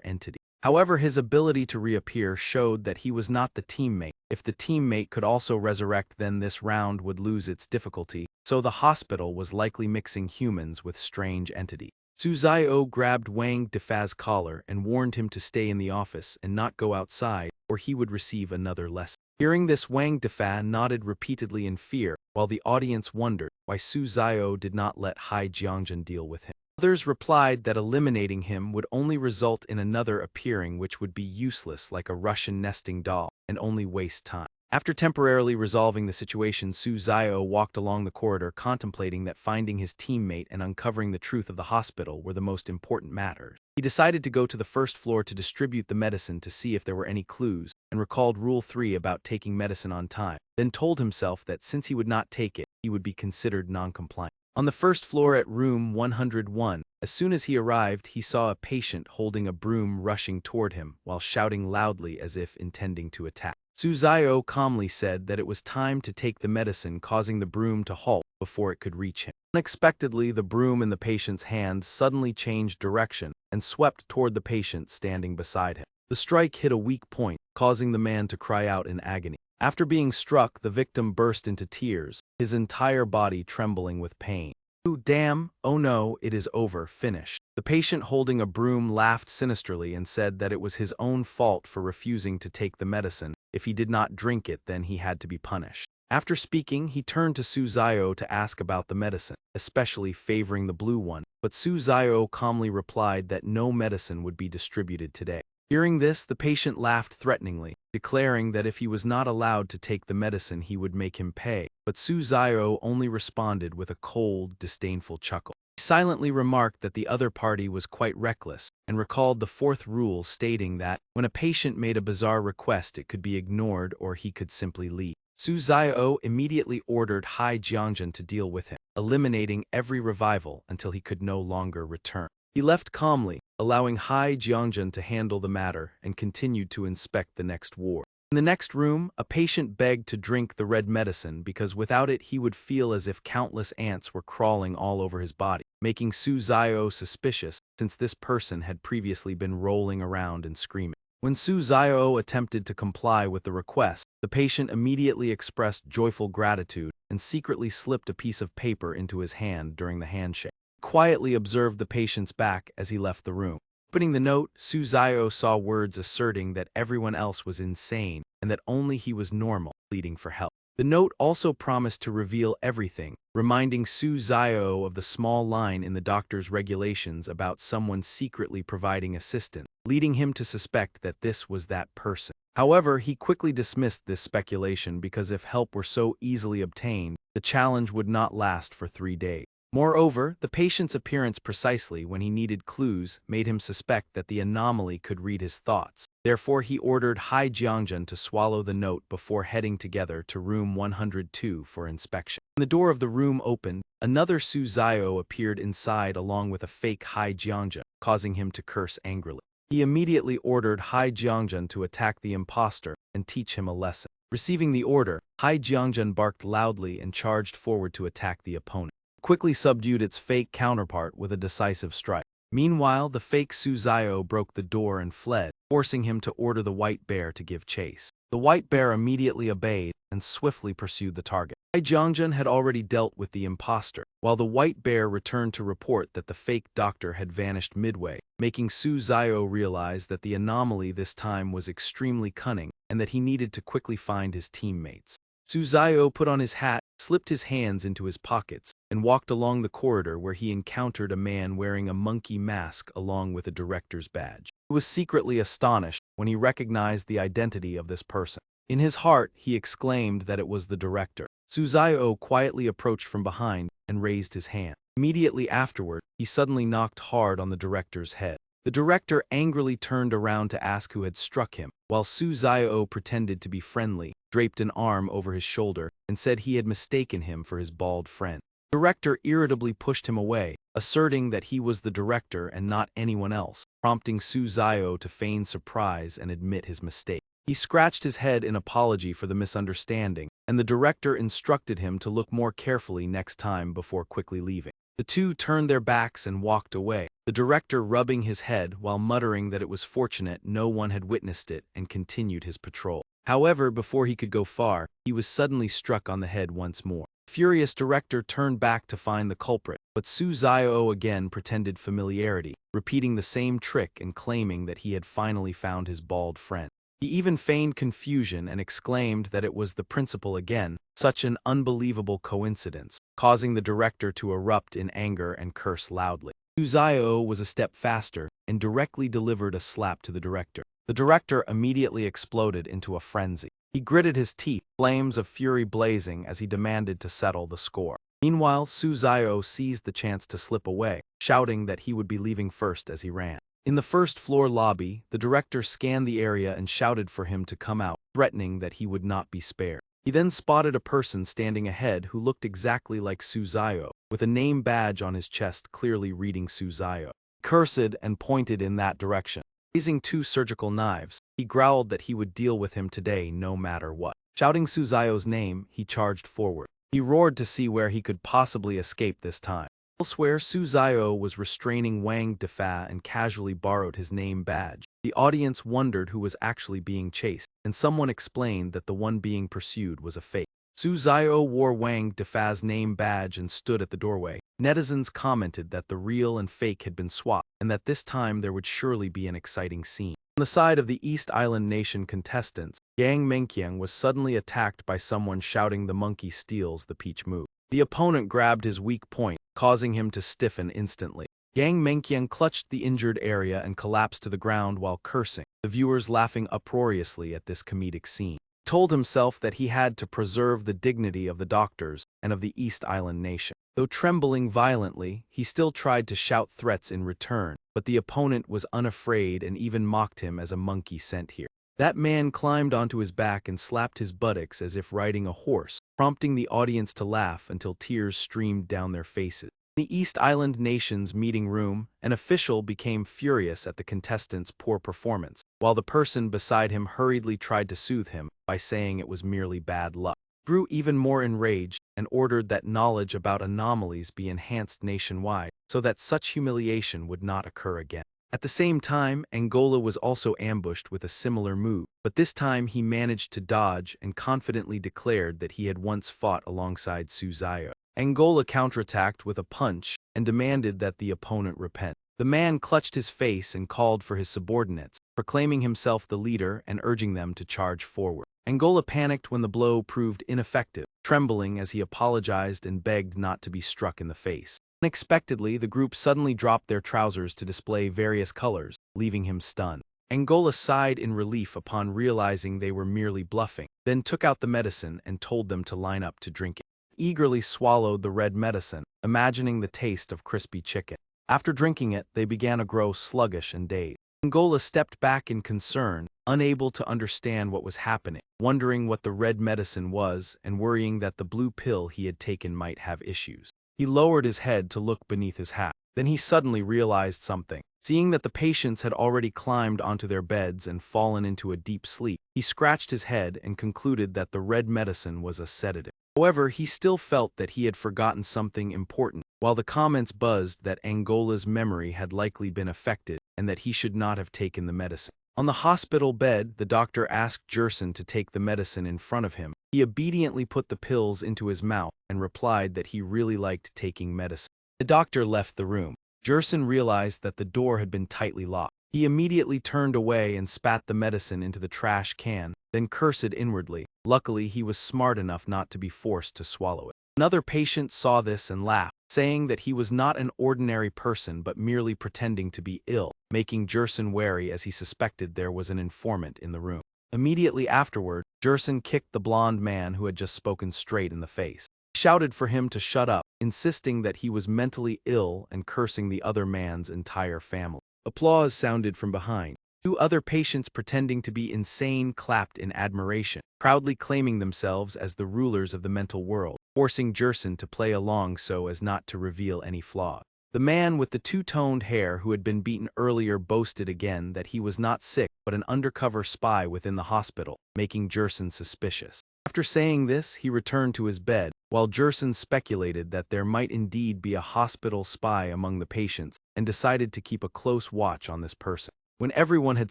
entity. However, his ability to reappear showed that he was not the teammate. If the teammate could also resurrect, then this round would lose its difficulty, so the hospital was likely mixing humans with strange entities. Suzayo grabbed Wang Defa's collar and warned him to stay in the office and not go outside, or he would receive another lesson. Hearing this, Wang Defa nodded repeatedly in fear, while the audience wondered why Suzayo did not let Hai Jiangjun deal with him. Others replied that eliminating him would only result in another appearing, which would be useless like a Russian nesting doll and only waste time. After temporarily resolving the situation, Suzayo walked along the corridor, contemplating that finding his teammate and uncovering the truth of the hospital were the most important matters. He decided to go to the first floor to distribute the medicine to see if there were any clues, and recalled Rule 3 about taking medicine on time, then told himself that since he would not take it, he would be considered non-compliant. On the first floor at room 101, as soon as he arrived, he saw a patient holding a broom rushing toward him while shouting loudly as if intending to attack. Suzayo calmly said that it was time to take the medicine, causing the broom to halt before it could reach him. Unexpectedly, the broom in the patient's hand suddenly changed direction and swept toward the patient standing beside him. The strike hit a weak point, causing the man to cry out in agony. After being struck, the victim burst into tears, his entire body trembling with pain. "Oh, damn, oh no, it is over, finished." The patient holding a broom laughed sinisterly and said that it was his own fault for refusing to take the medicine. If he did not drink it, then he had to be punished. After speaking, he turned to Suzayo to ask about the medicine, especially favoring the blue one, but Suzayo calmly replied that no medicine would be distributed today. Hearing this, the patient laughed threateningly, declaring that if he was not allowed to take the medicine, he would make him pay, but Suzayo only responded with a cold, disdainful chuckle. He silently remarked that the other party was quite reckless, and recalled the 4th rule stating that, when a patient made a bizarre request, it could be ignored or he could simply leave. Suzayo immediately ordered Hai Jiangjun to deal with him, eliminating every revival until he could no longer return. He left calmly, allowing Hai Jiangjun to handle the matter, and continued to inspect the next ward. In the next room, a patient begged to drink the red medicine because without it he would feel as if countless ants were crawling all over his body, making Suzayo suspicious since this person had previously been rolling around and screaming. When Suzayo attempted to comply with the request, the patient immediately expressed joyful gratitude and secretly slipped a piece of paper into his hand during the handshake. Quietly observed the patient's back as he left the room. Opening the note, Suzayo saw words asserting that everyone else was insane and that only he was normal, pleading for help. The note also promised to reveal everything, reminding Suzayo of the small line in the doctor's regulations about someone secretly providing assistance, leading him to suspect that this was that person. However, he quickly dismissed this speculation because if help were so easily obtained, the challenge would not last for 3 days. Moreover, the patient's appearance precisely when he needed clues made him suspect that the anomaly could read his thoughts. Therefore, he ordered Hai Jiangjun to swallow the note before heading together to room 102 for inspection. When the door of the room opened, another Suzayo appeared inside along with a fake Hai Jiangjun, causing him to curse angrily. He immediately ordered Hai Jiangjun to attack the impostor and teach him a lesson. Receiving the order, Hai Jiangjun barked loudly and charged forward to attack the opponent. Quickly subdued its fake counterpart with a decisive strike. Meanwhile, the fake Su Zio broke the door and fled, forcing him to order the white bear to give chase. The white bear immediately obeyed and swiftly pursued the target. Hai Jiangjun had already dealt with the impostor, while the white bear returned to report that the fake doctor had vanished midway, making Su Zio realize that the anomaly this time was extremely cunning and that he needed to quickly find his teammates. Su Zio put on his hat, slipped his hands into his pockets, and walked along the corridor where he encountered a man wearing a monkey mask along with a director's badge. He was secretly astonished when he recognized the identity of this person. In his heart, he exclaimed that it was the director. Su Zio quietly approached from behind and raised his hand. Immediately afterward, he suddenly knocked hard on the director's head. The director angrily turned around to ask who had struck him, while Su Zio pretended to be friendly, draped an arm over his shoulder, and said he had mistaken him for his bald friend. The director irritably pushed him away, asserting that he was the director and not anyone else, prompting Su Zio to feign surprise and admit his mistake. He scratched his head in apology for the misunderstanding, and the director instructed him to look more carefully next time before quickly leaving. The two turned their backs and walked away, the director rubbing his head while muttering that it was fortunate no one had witnessed it and continued his patrol. However, before he could go far, he was suddenly struck on the head once more. The furious director turned back to find the culprit, but Su Zio again pretended familiarity, repeating the same trick and claiming that he had finally found his bald friend. He even feigned confusion and exclaimed that it was the principal again, such an unbelievable coincidence, causing the director to erupt in anger and curse loudly. Su Zio was a step faster and directly delivered a slap to the director. The director immediately exploded into a frenzy. He gritted his teeth, flames of fury blazing as he demanded to settle the score. Meanwhile, Su Zio seized the chance to slip away, shouting that he would be leaving first as he ran. In the first-floor lobby, the director scanned the area and shouted for him to come out, threatening that he would not be spared. He then spotted a person standing ahead who looked exactly like Su Zio, with a name badge on his chest clearly reading Su Zio. He cursed and pointed in that direction. Raising two surgical knives, he growled that he would deal with him today no matter what. Shouting Su Zio's name, he charged forward. He roared to see where he could possibly escape this time. Elsewhere, Su Zio was restraining Wang Defa and casually borrowed his name badge. The audience wondered who was actually being chased, and someone explained that the one being pursued was a fake. Su Zio wore Wang Defa's name badge and stood at the doorway. Netizens commented that the real and fake had been swapped, and that this time there would surely be an exciting scene. On the side of the East Island Nation contestants, Yang Mengqiang was suddenly attacked by someone shouting the monkey steals the peach move. The opponent grabbed his weak point, causing him to stiffen instantly. Yang Mengqiang clutched the injured area and collapsed to the ground while cursing, the viewers laughing uproariously at this comedic scene. He told himself that he had to preserve the dignity of the doctors and of the East Island Nation. Though trembling violently, he still tried to shout threats in return, but the opponent was unafraid and even mocked him as a monkey sent here. That man climbed onto his back and slapped his buttocks as if riding a horse, prompting the audience to laugh until tears streamed down their faces. In the East Island Nation's meeting room, an official became furious at the contestant's poor performance, while the person beside him hurriedly tried to soothe him by saying it was merely bad luck. He grew even more enraged and ordered that knowledge about anomalies be enhanced nationwide so that such humiliation would not occur again. At the same time, Angola was also ambushed with a similar move, but this time he managed to dodge and confidently declared that he had once fought alongside Su Zio. Angola counterattacked with a punch and demanded that the opponent repent. The man clutched his face and called for his subordinates, proclaiming himself the leader and urging them to charge forward. Angola panicked when the blow proved ineffective, trembling as he apologized and begged not to be struck in the face. Unexpectedly, the group suddenly dropped their trousers to display various colors, leaving him stunned. Angola sighed in relief upon realizing they were merely bluffing, then took out the medicine and told them to line up to drink it. He eagerly swallowed the red medicine, imagining the taste of crispy chicken. After drinking it, they began to grow sluggish and dazed. Angola stepped back in concern, unable to understand what was happening, wondering what the red medicine was and worrying that the blue pill he had taken might have issues. He lowered his head to look beneath his hat. Then he suddenly realized something. Seeing that the patients had already climbed onto their beds and fallen into a deep sleep, he scratched his head and concluded that the red medicine was a sedative. However, he still felt that he had forgotten something important, while the comments buzzed that Angola's memory had likely been affected and that he should not have taken the medicine. On the hospital bed, the doctor asked Jerson to take the medicine in front of him. He obediently put the pills into his mouth and replied that he really liked taking medicine. The doctor left the room. Jerson realized that the door had been tightly locked. He immediately turned away and spat the medicine into the trash can, then cursed inwardly. Luckily, he was smart enough not to be forced to swallow it. Another patient saw this and laughed, saying that he was not an ordinary person but merely pretending to be ill, making Jerson wary as he suspected there was an informant in the room. Immediately afterward, Jerson kicked the blonde man who had just spoken straight in the face. He shouted for him to shut up, insisting that he was mentally ill and cursing the other man's entire family. Applause sounded from behind. Two other patients pretending to be insane clapped in admiration, proudly claiming themselves as the rulers of the mental world, forcing Jerson to play along so as not to reveal any flaws. The man with the two-toned hair who had been beaten earlier boasted again that he was not sick but an undercover spy within the hospital, making Jerson suspicious. After saying this, he returned to his bed, while Jerson speculated that there might indeed be a hospital spy among the patients and decided to keep a close watch on this person. When everyone had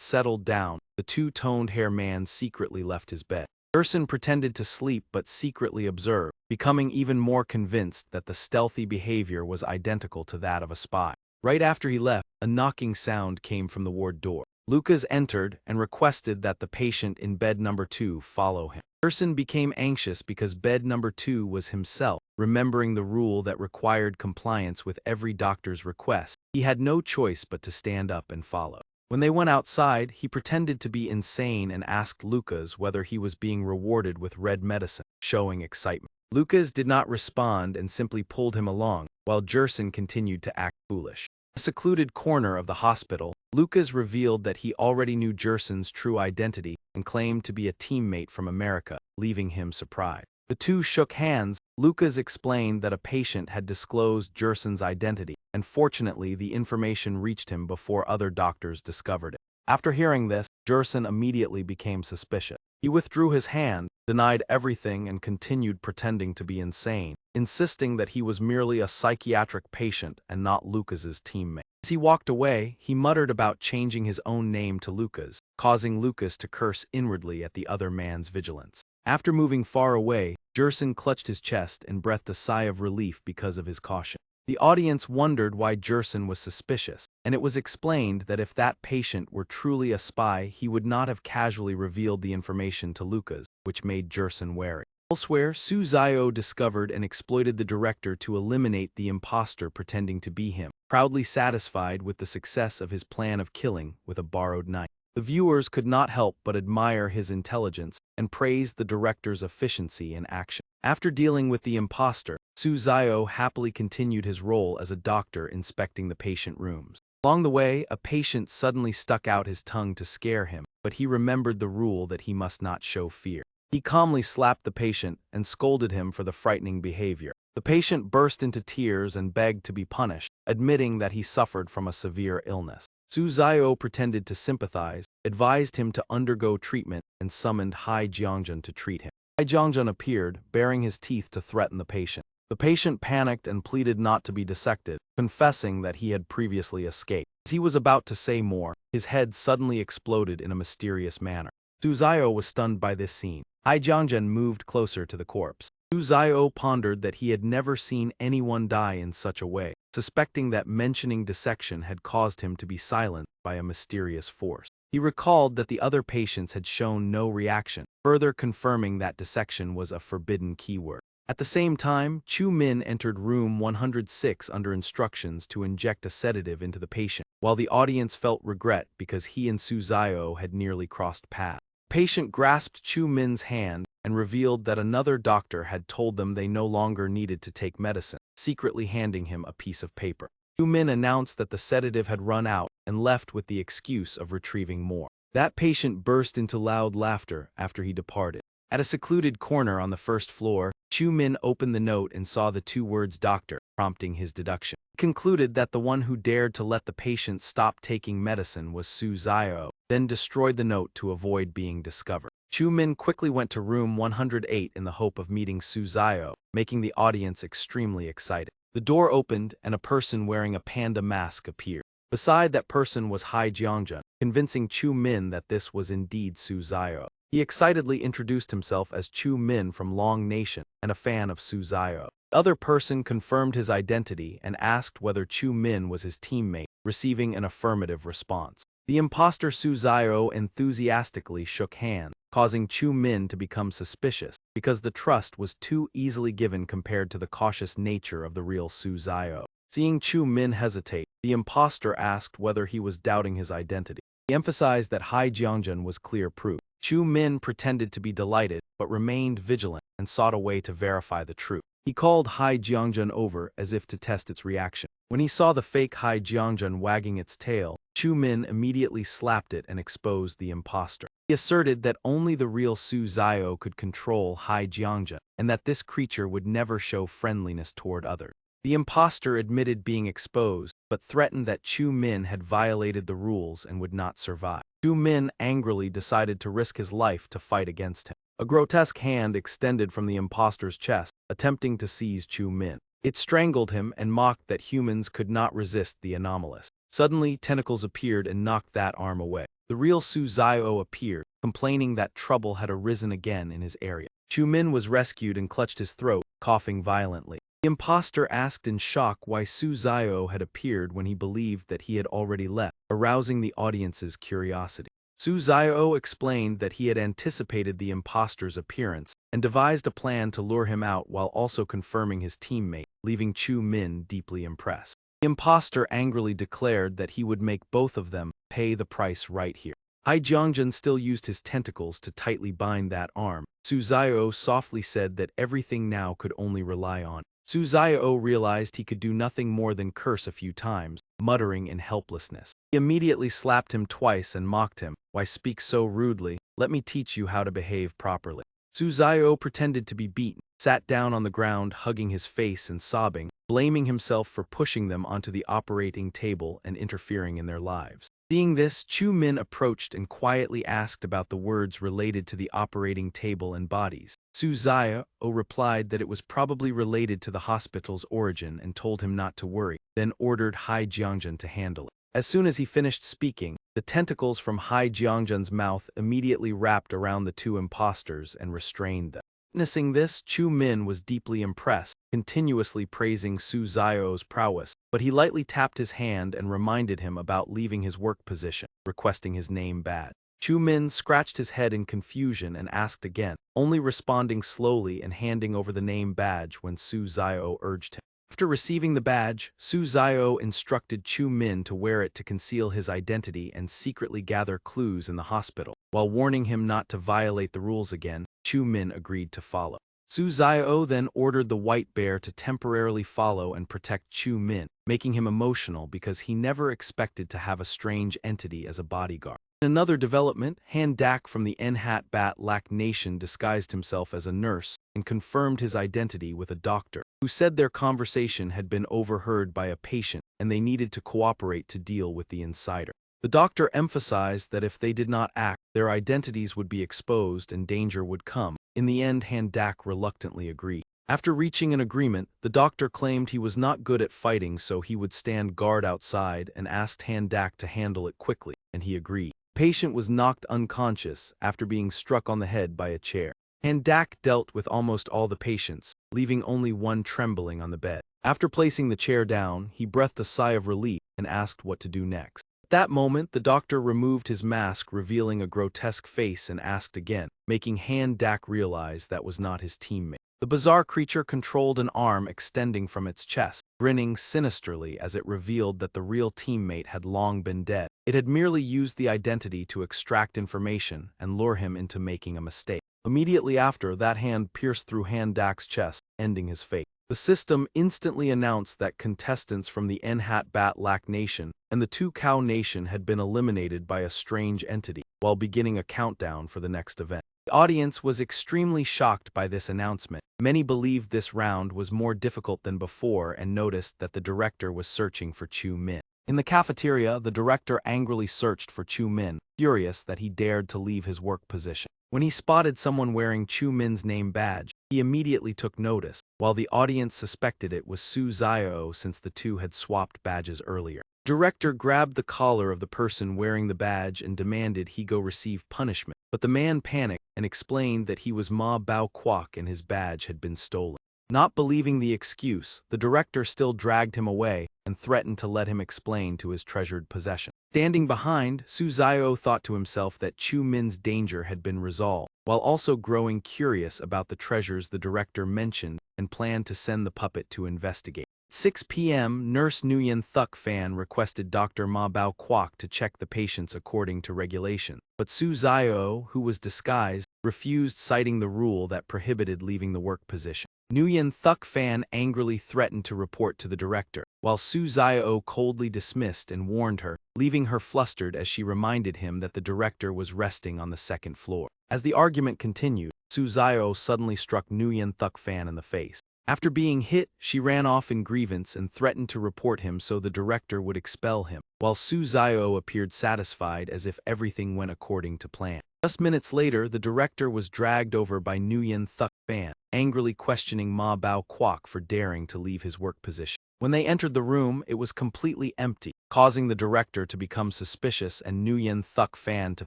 settled down, the two-toned hair man secretly left his bed. Jerson pretended to sleep but secretly observed, becoming even more convinced that the stealthy behavior was identical to that of a spy. Right after he left, a knocking sound came from the ward door. Lucas entered and requested that the patient in bed number 2 follow him. Jerson became anxious because bed number 2 was himself, remembering the rule that required compliance with every doctor's request. He had no choice but to stand up and follow. When they went outside, he pretended to be insane and asked Lucas whether he was being rewarded with red medicine, showing excitement. Lucas did not respond and simply pulled him along, while Jerson continued to act foolish. In a secluded corner of the hospital, Lucas revealed that he already knew Jerson's true identity and claimed to be a teammate from America, leaving him surprised. The two shook hands. Lucas explained that a patient had disclosed Jerson's identity, and fortunately the information reached him before other doctors discovered it. After hearing this, Jerson immediately became suspicious. He withdrew his hand, denied everything and continued pretending to be insane, insisting that he was merely a psychiatric patient and not Lucas's teammate. As he walked away, he muttered about changing his own name to Lucas, causing Lucas to curse inwardly at the other man's vigilance. After moving far away, Jerson clutched his chest and breathed a sigh of relief because of his caution. The audience wondered why Jerson was suspicious, and it was explained that if that patient were truly a spy, he would not have casually revealed the information to Lucas, which made Jerson wary. Elsewhere, Su Zio discovered and exploited the director to eliminate the imposter pretending to be him, proudly satisfied with the success of his plan of killing with a borrowed knife. The viewers could not help but admire his intelligence and praise the director's efficiency in action. After dealing with the imposter, Su Zio happily continued his role as a doctor inspecting the patient rooms. Along the way, a patient suddenly stuck out his tongue to scare him, but he remembered the rule that he must not show fear. He calmly slapped the patient and scolded him for the frightening behavior. The patient burst into tears and begged to be punished, admitting that he suffered from a severe illness. Su Zio pretended to sympathize, advised him to undergo treatment, and summoned Hai Jiangjun to treat him. Hai Jiangjun appeared, baring his teeth to threaten the patient. The patient panicked and pleaded not to be dissected, confessing that he had previously escaped. As he was about to say more, his head suddenly exploded in a mysterious manner. Su Zio was stunned by this scene. Hai Jiangjun moved closer to the corpse. Su Zio pondered that he had never seen anyone die in such a way, suspecting that mentioning dissection had caused him to be silenced by a mysterious force. He recalled that the other patients had shown no reaction, further confirming that dissection was a forbidden keyword. At the same time, Chu Min entered room 106 under instructions to inject a sedative into the patient, while the audience felt regret because he and Su Zio had nearly crossed paths. The patient grasped Chu Min's hand and revealed that another doctor had told them they no longer needed to take medicine, secretly handing him a piece of paper. Chu Min announced that the sedative had run out and left with the excuse of retrieving more. That patient burst into loud laughter after he departed. At a secluded corner on the first floor, Chu Min opened the note and saw the two words doctor, prompting his deduction. He concluded that the one who dared to let the patient stop taking medicine was Su Zio, then destroyed the note to avoid being discovered. Chu Min quickly went to room 108 in the hope of meeting Su Zio, making the audience extremely excited. The door opened and a person wearing a panda mask appeared. Beside that person was Hai Jiangjun, convincing Chu Min that this was indeed Su Zio. He excitedly introduced himself as Chu Min from Long Nation and a fan of Su Zio. The other person confirmed his identity and asked whether Chu Min was his teammate, receiving an affirmative response. The imposter Su Zio enthusiastically shook hands, causing Chu Min to become suspicious, because the trust was too easily given compared to the cautious nature of the real Su Zio. Seeing Chu Min hesitate, the imposter asked whether he was doubting his identity. He emphasized that Hai Jiangjun was clear proof. Chu Min pretended to be delighted, but remained vigilant and sought a way to verify the truth. He called Hai Jiangjun over as if to test its reaction. When he saw the fake Hai Jiangjun wagging its tail, Chu Min immediately slapped it and exposed the imposter. He asserted that only the real Su Zio could control Hai Jiangjun, and that this creature would never show friendliness toward others. The imposter admitted being exposed, but threatened that Chu Min had violated the rules and would not survive. Chu Min angrily decided to risk his life to fight against him. A grotesque hand extended from the imposter's chest, attempting to seize Chu Min. It strangled him and mocked that humans could not resist the anomalous. Suddenly, tentacles appeared and knocked that arm away. The real Su Zio appeared, complaining that trouble had arisen again in his area. Chu Min was rescued and clutched his throat, coughing violently. The imposter asked in shock why Su Zio had appeared when he believed that he had already left, arousing the audience's curiosity. Su Zio explained that he had anticipated the imposter's appearance and devised a plan to lure him out while also confirming his teammate, leaving Chu Min deeply impressed. The imposter angrily declared that he would make both of them pay the price right here. Hai Jiangjun still used his tentacles to tightly bind that arm. Su Zio softly said that everything now could only rely on. Su Zio realized he could do nothing more than curse a few times, muttering in helplessness. He immediately slapped him twice and mocked him. "Why speak so rudely? Let me teach you how to behave properly." Su Zio pretended to be beaten, sat down on the ground hugging his face and sobbing, blaming himself for pushing them onto the operating table and interfering in their lives. Seeing this, Chu Min approached and quietly asked about the words related to the operating table and bodies. Su Zio replied that it was probably related to the hospital's origin and told him not to worry, then ordered Hai Jiangjun to handle it. As soon as he finished speaking, the tentacles from Hai Jiangjun's mouth immediately wrapped around the two imposters and restrained them. Witnessing this, Chu Min was deeply impressed, continuously praising Su Zio's prowess, but he lightly tapped his hand and reminded him about leaving his work position, requesting his name badge. Chu Min scratched his head in confusion and asked again, only responding slowly and handing over the name badge when Su Zio urged him. After receiving the badge, Su Zio instructed Chu Min to wear it to conceal his identity and secretly gather clues in the hospital. While warning him not to violate the rules again, Chu Min agreed to follow. Su Zio then ordered the white bear to temporarily follow and protect Chu Min, making him emotional because he never expected to have a strange entity as a bodyguard. In another development, Han Dak from the Nhat Bat Lak Nation disguised himself as a nurse and confirmed his identity with a doctor, who said their conversation had been overheard by a patient and they needed to cooperate to deal with the insider. The doctor emphasized that if they did not act, their identities would be exposed and danger would come. In the end, Han Dak reluctantly agreed. After reaching an agreement, the doctor claimed he was not good at fighting, so he would stand guard outside and asked Han Dak to handle it quickly, and he agreed. The patient was knocked unconscious after being struck on the head by a chair. Han Dak dealt with almost all the patients, leaving only one trembling on the bed. After placing the chair down, he breathed a sigh of relief and asked what to do next. At that moment, the doctor removed his mask, revealing a grotesque face, and asked again, making Han Dak realize that was not his teammate. The bizarre creature controlled an arm extending from its chest, grinning sinisterly as it revealed that the real teammate had long been dead. It had merely used the identity to extract information and lure him into making a mistake. Immediately after, that hand pierced through Han Dak's chest, ending his fate. The system instantly announced that contestants from the Nhat Bat Lak Nation and the Tu Cow Nation had been eliminated by a strange entity, while beginning a countdown for the next event. The audience was extremely shocked by this announcement. Many believed this round was more difficult than before and noticed that the director was searching for Chu Min. In the cafeteria, the director angrily searched for Chu Min, furious that he dared to leave his work position. When he spotted someone wearing Chu Min's name badge, he immediately took notice, while the audience suspected it was Su Zio since the two had swapped badges earlier. Director grabbed the collar of the person wearing the badge and demanded he go receive punishment, but the man panicked and explained that he was Ma Bao Kwok and his badge had been stolen. Not believing the excuse, the director still dragged him away and threatened to let him explain to his treasured possession. Standing behind, Su Zio thought to himself that Chu Min's danger had been resolved, while also growing curious about the treasures the director mentioned and planned to send the puppet to investigate. At 6 p.m., Nurse Nguyen Thuc Fan requested Dr. Ma Bao Kwok to check the patients according to regulation, but Su Zio, who was disguised, refused, citing the rule that prohibited leaving the work position. Nguyen Thuc Fan angrily threatened to report to the director, while Su Zio coldly dismissed and warned her, leaving her flustered as she reminded him that the director was resting on the second floor. As the argument continued, Su Zio suddenly struck Nguyen Thuc Fan in the face. After being hit, she ran off in grievance and threatened to report him so the director would expel him, while Su Zio appeared satisfied as if everything went according to plan. Just minutes later, the director was dragged over by Nguyen Thuc Fan, angrily questioning Ma Bao Kwok for daring to leave his work position. When they entered the room, it was completely empty, causing the director to become suspicious and Nguyen Thuc Fan to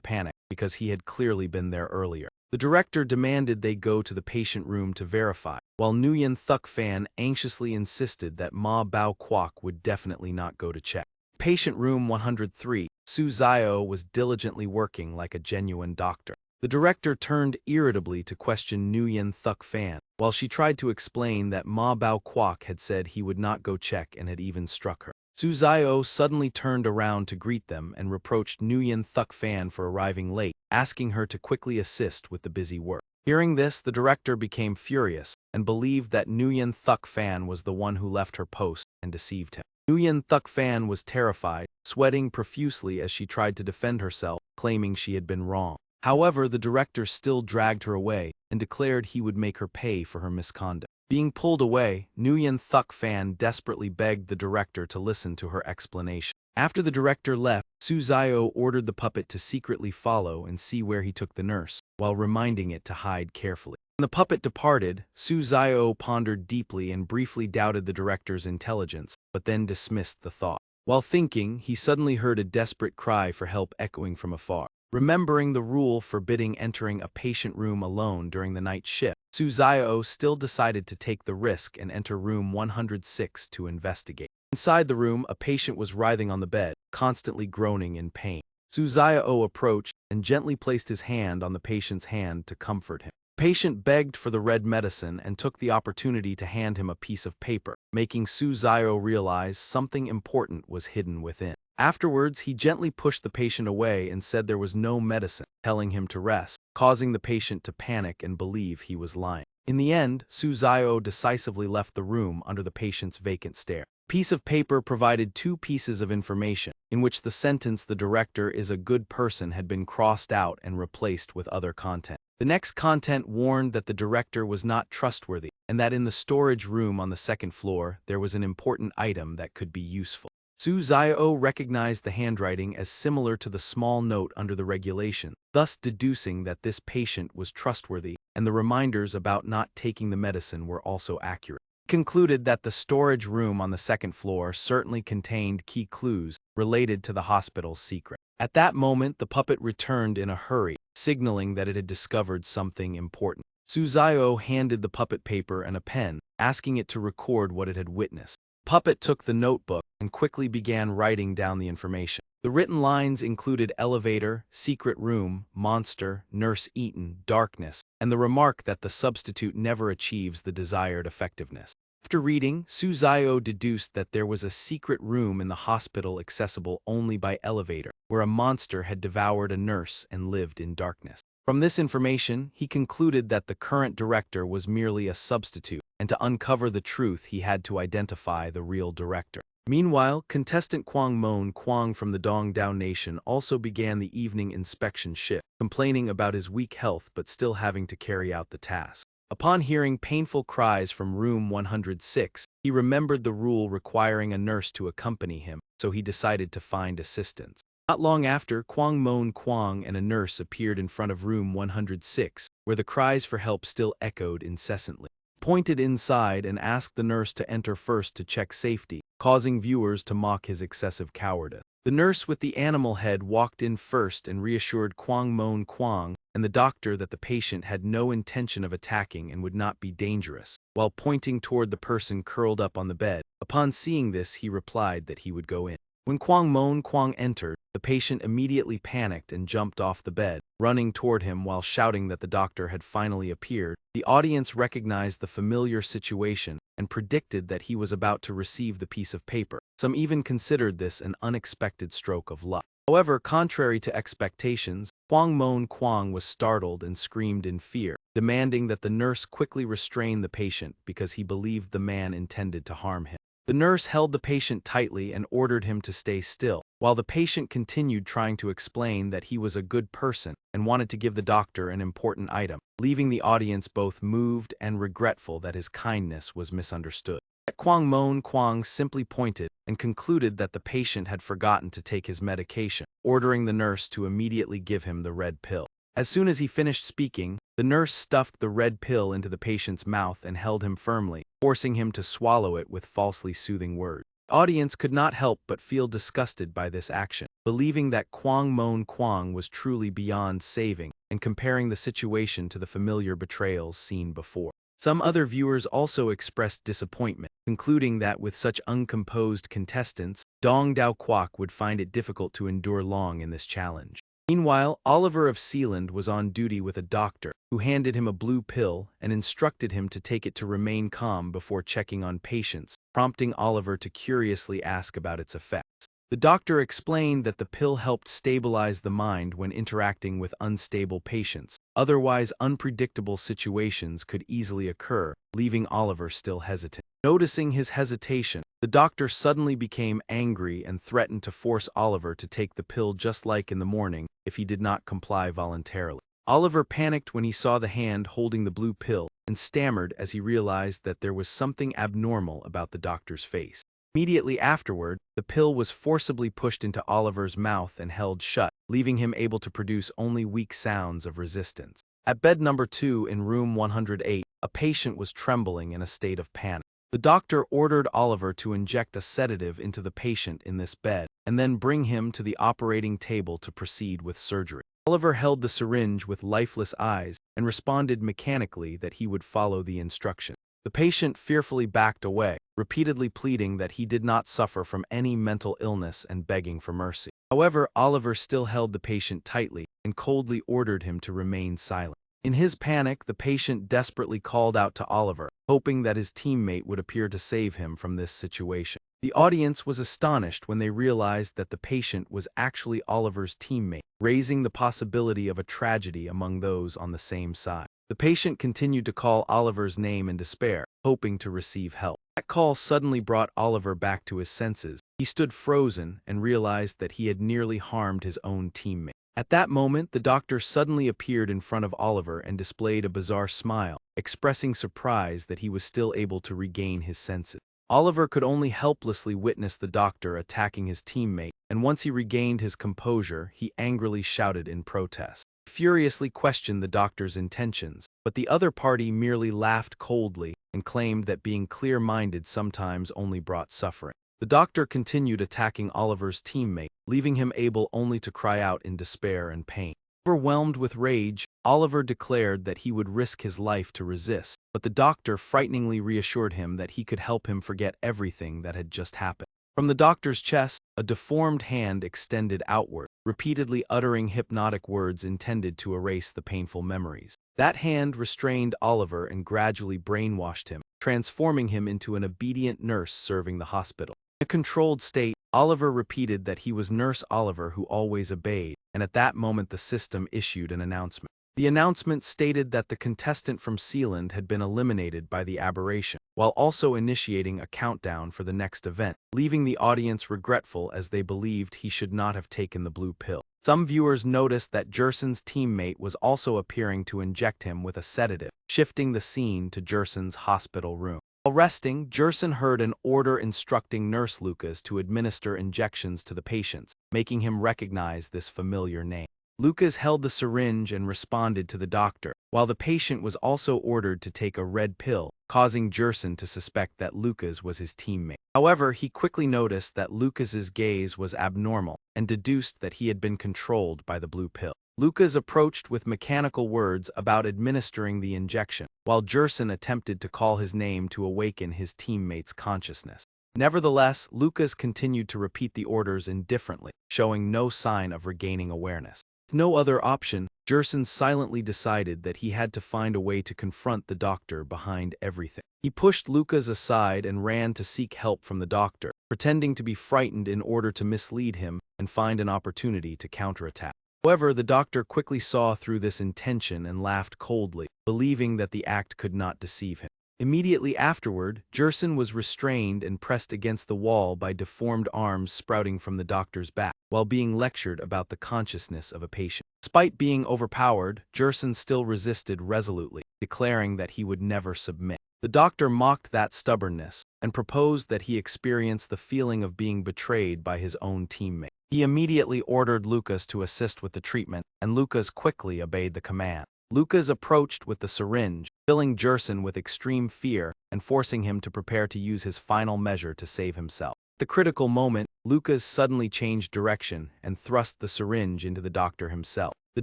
panic because he had clearly been there earlier. The director demanded they go to the patient room to verify, while Nguyen Thuc Fan anxiously insisted that Ma Bao Kwok would definitely not go to check. Patient room 103, Su Zio was diligently working like a genuine doctor. The director turned irritably to question Nguyen Thuc Fan, while she tried to explain that Ma Bao Kwok had said he would not go check and had even struck her. Su Zio suddenly turned around to greet them and reproached Nguyen Thuc Fan for arriving late, asking her to quickly assist with the busy work. Hearing this, the director became furious and believed that Nguyen Thuc Fan was the one who left her post and deceived him. Nguyen Thuc Fan was terrified, sweating profusely as she tried to defend herself, claiming she had been wrong. However, the director still dragged her away and declared he would make her pay for her misconduct. Being pulled away, Nguyen Thuc Fan desperately begged the director to listen to her explanation. After the director left, Su Zio ordered the puppet to secretly follow and see where he took the nurse, while reminding it to hide carefully. When the puppet departed, Su Zio pondered deeply and briefly doubted the director's intelligence, but then dismissed the thought. While thinking, he suddenly heard a desperate cry for help echoing from afar. Remembering the rule forbidding entering a patient room alone during the night shift, Su Zio still decided to take the risk and enter room 106 to investigate. Inside the room, a patient was writhing on the bed, constantly groaning in pain. Su Zio approached and gently placed his hand on the patient's hand to comfort him. The patient begged for the red medicine and took the opportunity to hand him a piece of paper, making Su Zio realize something important was hidden within. Afterwards, he gently pushed the patient away and said there was no medicine, telling him to rest, causing the patient to panic and believe he was lying. In the end, Su Zio decisively left the room under the patient's vacant stare. The piece of paper provided two pieces of information, in which the sentence "the director is a good person" had been crossed out and replaced with other content. The next content warned that the director was not trustworthy, and that in the storage room on the second floor there was an important item that could be useful. Su Zio recognized the handwriting as similar to the small note under the regulation, thus deducing that this patient was trustworthy and the reminders about not taking the medicine were also accurate. He concluded that the storage room on the second floor certainly contained key clues related to the hospital's secret. At that moment, the puppet returned in a hurry, signaling that it had discovered something important. Su Zio handed the puppet paper and a pen, asking it to record what it had witnessed. The puppet took the notebook and quickly began writing down the information. The written lines included elevator, secret room, monster, nurse eaten, darkness, and the remark that the substitute never achieves the desired effectiveness. After reading, Su Zio deduced that there was a secret room in the hospital accessible only by elevator, where a monster had devoured a nurse and lived in darkness. From this information, he concluded that the current director was merely a substitute, and to uncover the truth he had to identify the real director. Meanwhile, contestant Kwang Mon Kwang from the Dongdao Nation also began the evening inspection shift, complaining about his weak health but still having to carry out the task. Upon hearing painful cries from room 106, he remembered the rule requiring a nurse to accompany him, so he decided to find assistance. Not long after, Kwang Mon Kwang and a nurse appeared in front of room 106, where the cries for help still echoed incessantly. Pointed inside and asked the nurse to enter first to check safety, causing viewers to mock his excessive cowardice. The nurse with the animal head walked in first and reassured Kwang Mon Kwang and the doctor that the patient had no intention of attacking and would not be dangerous, while pointing toward the person curled up on the bed. Upon seeing this, he replied that he would go in. When Kwang Mon Kwang entered, the patient immediately panicked and jumped off the bed, running toward him while shouting that the doctor had finally appeared. The audience recognized the familiar situation and predicted that he was about to receive the piece of paper. Some even considered this an unexpected stroke of luck. However, contrary to expectations, Kwang Mon Kwang was startled and screamed in fear, demanding that the nurse quickly restrain the patient because he believed the man intended to harm him. The nurse held the patient tightly and ordered him to stay still, while the patient continued trying to explain that he was a good person and wanted to give the doctor an important item, leaving the audience both moved and regretful that his kindness was misunderstood. Kwang Mon Kwang simply pointed and concluded that the patient had forgotten to take his medication, ordering the nurse to immediately give him the red pill. As soon as he finished speaking, the nurse stuffed the red pill into the patient's mouth and held him firmly, forcing him to swallow it with falsely soothing words. The audience could not help but feel disgusted by this action, believing that Kwang Mon Kwang was truly beyond saving and comparing the situation to the familiar betrayals seen before. Some other viewers also expressed disappointment, concluding that with such uncomposed contestants, Dong Dao Kwok would find it difficult to endure long in this challenge. Meanwhile, Oliver of Sealand was on duty with a doctor, who handed him a blue pill and instructed him to take it to remain calm before checking on patients, prompting Oliver to curiously ask about its effects. The doctor explained that the pill helped stabilize the mind when interacting with unstable patients. Otherwise, unpredictable situations could easily occur, leaving Oliver still hesitant. Noticing his hesitation, the doctor suddenly became angry and threatened to force Oliver to take the pill just like in the morning if he did not comply voluntarily. Oliver panicked when he saw the hand holding the blue pill and stammered as he realized that there was something abnormal about the doctor's face. Immediately afterward, the pill was forcibly pushed into Oliver's mouth and held shut, leaving him able to produce only weak sounds of resistance. At bed number 2 in room 108, a patient was trembling in a state of panic. The doctor ordered Oliver to inject a sedative into the patient in this bed, and then bring him to the operating table to proceed with surgery. Oliver held the syringe with lifeless eyes and responded mechanically that he would follow the instructions. The patient fearfully backed away, repeatedly pleading that he did not suffer from any mental illness and begging for mercy. However, Oliver still held the patient tightly and coldly ordered him to remain silent. In his panic, the patient desperately called out to Oliver, hoping that his teammate would appear to save him from this situation. The audience was astonished when they realized that the patient was actually Oliver's teammate, raising the possibility of a tragedy among those on the same side. The patient continued to call Oliver's name in despair, hoping to receive help. That call suddenly brought Oliver back to his senses. He stood frozen and realized that he had nearly harmed his own teammate. At that moment, the doctor suddenly appeared in front of Oliver and displayed a bizarre smile, expressing surprise that he was still able to regain his senses. Oliver could only helplessly witness the doctor attacking his teammate, and once he regained his composure, he angrily shouted in protest. He furiously questioned the doctor's intentions, but the other party merely laughed coldly and claimed that being clear-minded sometimes only brought suffering. The doctor continued attacking Oliver's teammate, leaving him able only to cry out in despair and pain. Overwhelmed with rage, Oliver declared that he would risk his life to resist, but the doctor frighteningly reassured him that he could help him forget everything that had just happened. From the doctor's chest, a deformed hand extended outward, repeatedly uttering hypnotic words intended to erase the painful memories. That hand restrained Oliver and gradually brainwashed him, transforming him into an obedient nurse serving the hospital. In a controlled state, Oliver repeated that he was Nurse Oliver who always obeyed, and at that moment the system issued an announcement. The announcement stated that the contestant from Sealand had been eliminated by the aberration. while also initiating a countdown for the next event, leaving the audience regretful as they believed he should not have taken the blue pill. Some viewers noticed that Jerson's teammate was also appearing to inject him with a sedative, shifting the scene to Jerson's hospital room. While resting, Jerson heard an order instructing Nurse Lucas to administer injections to the patients, making him recognize this familiar name. Lucas held the syringe and responded to the doctor, while the patient was also ordered to take a red pill, causing Jerson to suspect that Lucas was his teammate. However, he quickly noticed that Lucas's gaze was abnormal and deduced that he had been controlled by the blue pill. Lucas approached with mechanical words about administering the injection, while Jerson attempted to call his name to awaken his teammate's consciousness. Nevertheless, Lucas continued to repeat the orders indifferently, showing no sign of regaining awareness. With no other option, Jerson silently decided that he had to find a way to confront the doctor behind everything. He pushed Lucas aside and ran to seek help from the doctor, pretending to be frightened in order to mislead him and find an opportunity to counterattack. However, the doctor quickly saw through this intention and laughed coldly, believing that the act could not deceive him. Immediately afterward, Jerson was restrained and pressed against the wall by deformed arms sprouting from the doctor's back, while being lectured about the consciousness of a patient. Despite being overpowered, Jerson still resisted resolutely, declaring that he would never submit. The doctor mocked that stubbornness and proposed that he experience the feeling of being betrayed by his own teammate. He immediately ordered Lucas to assist with the treatment, and Lucas quickly obeyed the command. Lucas approached with the syringe, filling Jerson with extreme fear and forcing him to prepare to use his final measure to save himself. At the critical moment, Lucas suddenly changed direction and thrust the syringe into the doctor himself. The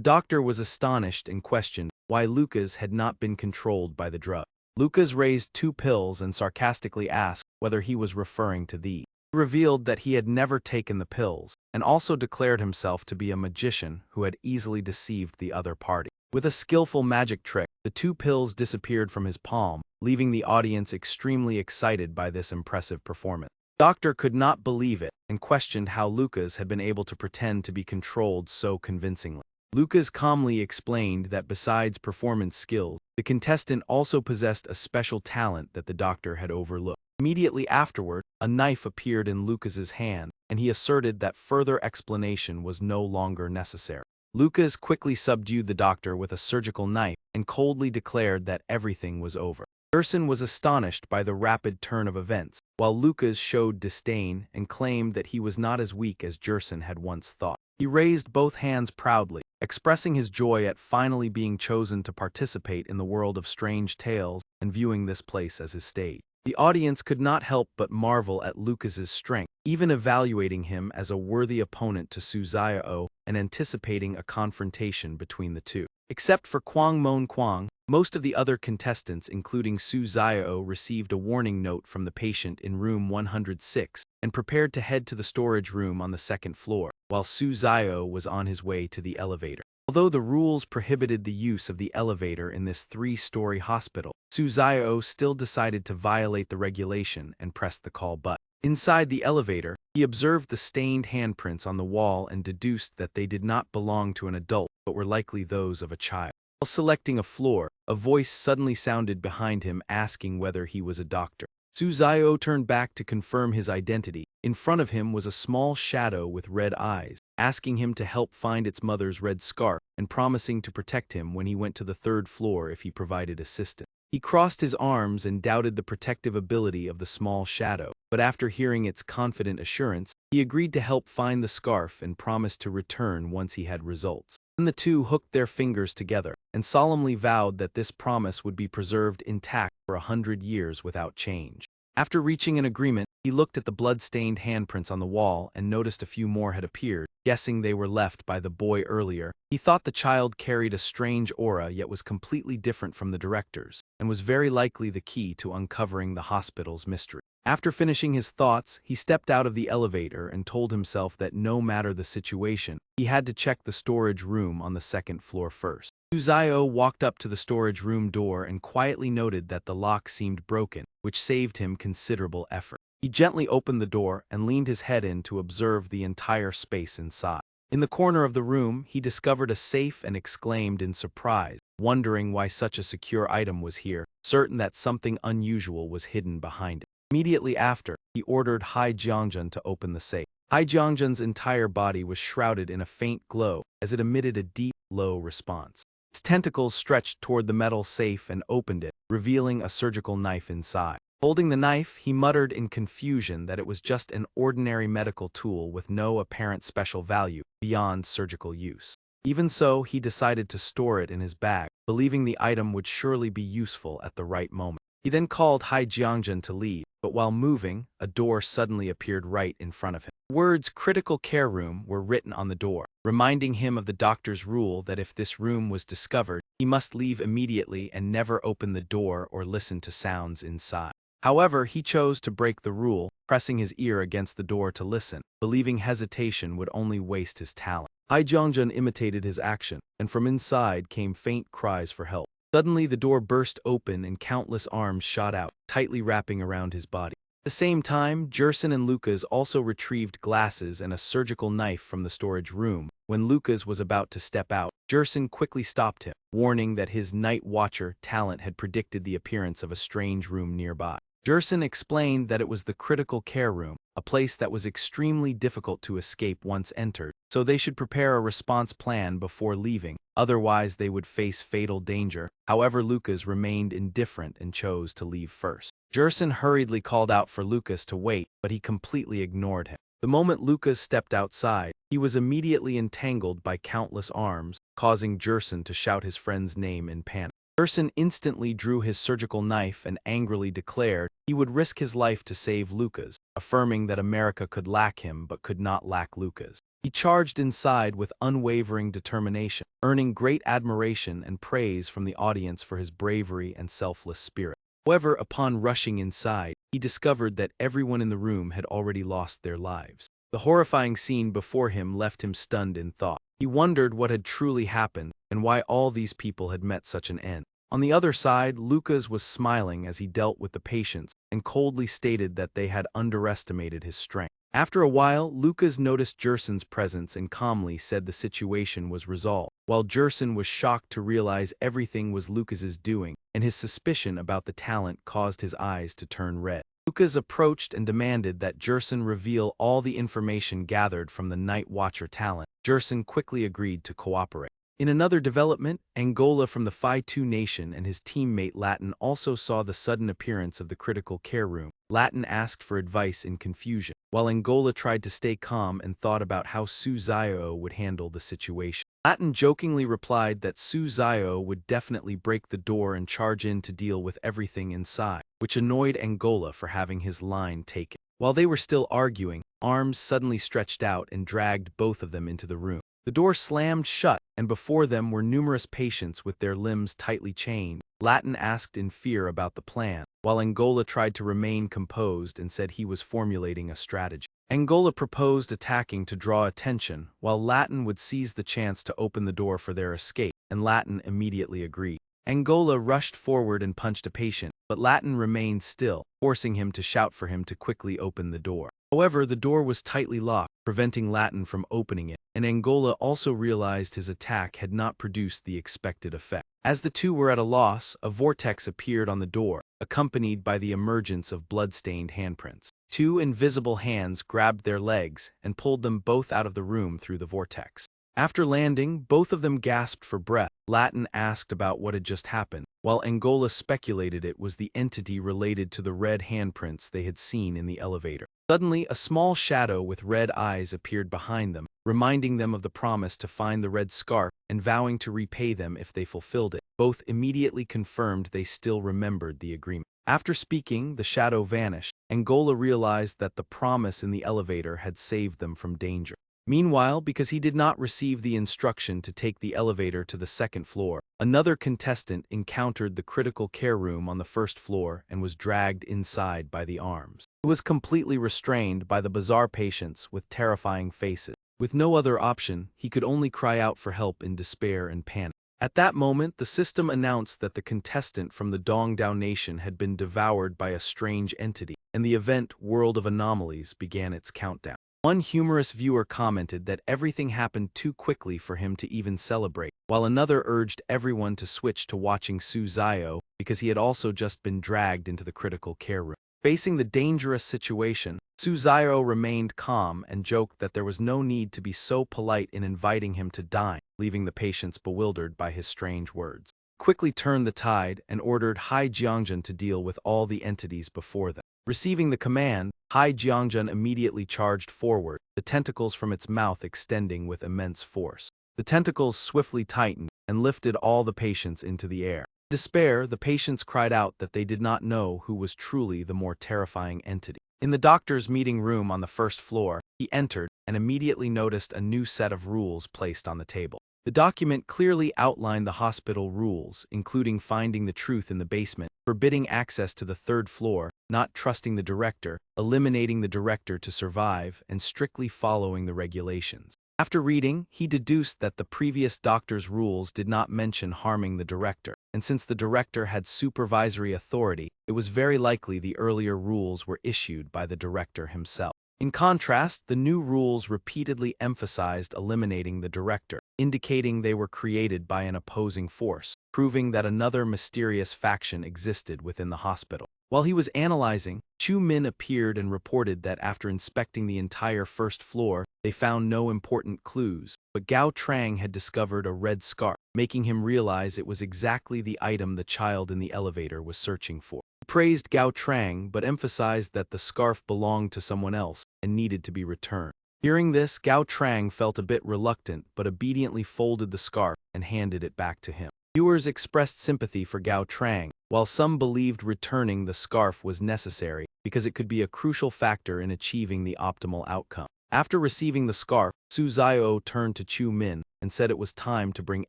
doctor was astonished and questioned why Lucas had not been controlled by the drug. Lucas raised 2 pills and sarcastically asked whether he was referring to these. He revealed that he had never taken the pills, and also declared himself to be a magician who had easily deceived the other party. With a skillful magic trick, the 2 pills disappeared from his palm, leaving the audience extremely excited by this impressive performance. The doctor could not believe it and questioned how Lucas had been able to pretend to be controlled so convincingly. Lucas calmly explained that besides performance skills, the contestant also possessed a special talent that the doctor had overlooked. Immediately afterward, a knife appeared in Lucas's hand, and he asserted that further explanation was no longer necessary. Lucas quickly subdued the doctor with a surgical knife and coldly declared that everything was over. Jerson was astonished by the rapid turn of events, while Lucas showed disdain and claimed that he was not as weak as Jerson had once thought. He raised both hands proudly, expressing his joy at finally being chosen to participate in the world of strange tales and viewing this place as his stage. The audience could not help but marvel at Lucas's strength, even evaluating him as a worthy opponent to Suzayo and anticipating a confrontation between the two. Except for Kwang Mon Kwang, most of the other contestants, including Suzayo, received a warning note from the patient in room 106 and prepared to head to the storage room on the 2nd floor, while Suzayo was on his way to the elevator. Although the rules prohibited the use of the elevator in this 3-story hospital, Suzayo still decided to violate the regulation and pressed the call button. Inside the elevator, he observed the stained handprints on the wall and deduced that they did not belong to an adult but were likely those of a child. While selecting a floor, a voice suddenly sounded behind him asking whether he was a doctor. Suzayo turned back to confirm his identity. In front of him was a small shadow with red eyes, asking him to help find its mother's red scarf and promising to protect him when he went to the 3rd floor if he provided assistance. He crossed his arms and doubted the protective ability of the small shadow, but after hearing its confident assurance, he agreed to help find the scarf and promised to return once he had results. Then the two hooked their fingers together and solemnly vowed that this promise would be preserved intact for 100 years without change. After reaching an agreement, he looked at the blood-stained handprints on the wall and noticed a few more had appeared, guessing they were left by the boy earlier. He thought the child carried a strange aura yet was completely different from the director's, and was very likely the key to uncovering the hospital's mystery. After finishing his thoughts, he stepped out of the elevator and told himself that no matter the situation, he had to check the storage room on the 2nd floor first. Suzayo walked up to the storage room door and quietly noted that the lock seemed broken, which saved him considerable effort. He gently opened the door and leaned his head in to observe the entire space inside. In the corner of the room, he discovered a safe and exclaimed in surprise, wondering why such a secure item was here. certain that something unusual was hidden behind it. Immediately after, he ordered Hai Jiangjun to open the safe. Hai Jiangjun's entire body was shrouded in a faint glow as it emitted a deep, low response. Its tentacles stretched toward the metal safe and opened it, revealing a surgical knife inside. Holding the knife, he muttered in confusion that it was just an ordinary medical tool with no apparent special value beyond surgical use. Even so, he decided to store it in his bag, believing the item would surely be useful at the right moment. He then called Hai Jiangjun to leave, but while moving, a door suddenly appeared right in front of him. Words "critical care room" were written on the door, reminding him of the doctor's rule that if this room was discovered, he must leave immediately and never open the door or listen to sounds inside. However, he chose to break the rule, pressing his ear against the door to listen, believing hesitation would only waste his talent. Hai Jiangjun imitated his action, and from inside came faint cries for help. Suddenly, the door burst open and countless arms shot out, tightly wrapping around his body. At the same time, Jerson and Lucas also retrieved glasses and a surgical knife from the storage room. When Lucas was about to step out, Jerson quickly stopped him, warning that his Night Watcher talent had predicted the appearance of a strange room nearby. Jerson explained that it was the critical care room, a place that was extremely difficult to escape once entered, so they should prepare a response plan before leaving, otherwise they would face fatal danger. However, Lucas remained indifferent and chose to leave first. Jerson hurriedly called out for Lucas to wait, but he completely ignored him. The moment Lucas stepped outside, he was immediately entangled by countless arms, causing Jerson to shout his friend's name in panic. Jerson instantly drew his surgical knife and angrily declared he would risk his life to save Lucas, affirming that America could lack him but could not lack Lucas. He charged inside with unwavering determination, earning great admiration and praise from the audience for his bravery and selfless spirit. However, upon rushing inside, he discovered that everyone in the room had already lost their lives. The horrifying scene before him left him stunned in thought. He wondered what had truly happened and why all these people had met such an end. On the other side, Lucas was smiling as he dealt with the patients and coldly stated that they had underestimated his strength. After a while, Lucas noticed Jerson's presence and calmly said the situation was resolved, while Jerson was shocked to realize everything was Lucas's doing, and his suspicion about the talent caused his eyes to turn red. Lucas approached and demanded that Jerson reveal all the information gathered from the Night Watcher talent. Jerson quickly agreed to cooperate. In another development, Angola from the Phi 2 nation and his teammate Latin also saw the sudden appearance of the critical care room. Latin asked for advice in confusion, while Angola tried to stay calm and thought about how Su Zio would handle the situation. Latin jokingly replied that Su Zio would definitely break the door and charge in to deal with everything inside, which annoyed Angola for having his line taken. While they were still arguing, arms suddenly stretched out and dragged both of them into the room. The door slammed shut, and before them were numerous patients with their limbs tightly chained. Latin asked in fear about the plan, while Angola tried to remain composed and said he was formulating a strategy. Angola proposed attacking to draw attention, while Latin would seize the chance to open the door for their escape, and Latin immediately agreed. Angola rushed forward and punched a patient, but Latin remained still, forcing him to shout for him to quickly open the door. However, the door was tightly locked, preventing Latin from opening it, and Angola also realized his attack had not produced the expected effect. As the two were at a loss, a vortex appeared on the door, accompanied by the emergence of blood-stained handprints. Two invisible hands grabbed their legs and pulled them both out of the room through the vortex. After landing, both of them gasped for breath. Latin asked about what had just happened, while Angola speculated it was the entity related to the red handprints they had seen in the elevator. Suddenly, a small shadow with red eyes appeared behind them, reminding them of the promise to find the red scarf and vowing to repay them if they fulfilled it. Both immediately confirmed they still remembered the agreement. After speaking, the shadow vanished. Angola realized that the promise in the elevator had saved them from danger. Meanwhile, because he did not receive the instruction to take the elevator to the second floor, another contestant encountered the critical care room on the first floor and was dragged inside by the arms. He was completely restrained by the bizarre patients with terrifying faces. With no other option, he could only cry out for help in despair and panic. At that moment, the system announced that the contestant from the Dongdao nation had been devoured by a strange entity, and the event World of Anomalies began its countdown. One humorous viewer commented that everything happened too quickly for him to even celebrate, while another urged everyone to switch to watching Suzayo because he had also just been dragged into the critical care room. Facing the dangerous situation, Suzayo remained calm and joked that there was no need to be so polite in inviting him to dine, leaving the patients bewildered by his strange words. Quickly turned the tide and ordered Hai Jiangjun to deal with all the entities before them. Receiving the command, Hai Jiangjun immediately charged forward, the tentacles from its mouth extending with immense force. The tentacles swiftly tightened and lifted all the patients into the air. In despair, the patients cried out that they did not know who was truly the more terrifying entity. In the doctor's meeting room on the first floor, he entered and immediately noticed a new set of rules placed on the table. The document clearly outlined the hospital rules, including finding the truth in the basement, forbidding access to the third floor, not trusting the director, eliminating the director to survive, and strictly following the regulations. After reading, he deduced that the previous doctor's rules did not mention harming the director, and since the director had supervisory authority, it was very likely the earlier rules were issued by the director himself. In contrast, the new rules repeatedly emphasized eliminating the director, indicating they were created by an opposing force, proving that another mysterious faction existed within the hospital. While he was analyzing, Chu Min appeared and reported that after inspecting the entire first floor, they found no important clues, but Gao Trang had discovered a red scarf, making him realize it was exactly the item the child in the elevator was searching for. He praised Gao Trang but emphasized that the scarf belonged to someone else and needed to be returned. Hearing this, Gao Trang felt a bit reluctant but obediently folded the scarf and handed it back to him. Viewers expressed sympathy for Gao Trang, while some believed returning the scarf was necessary because it could be a crucial factor in achieving the optimal outcome. After receiving the scarf, Su Zio turned to Chu Min and said it was time to bring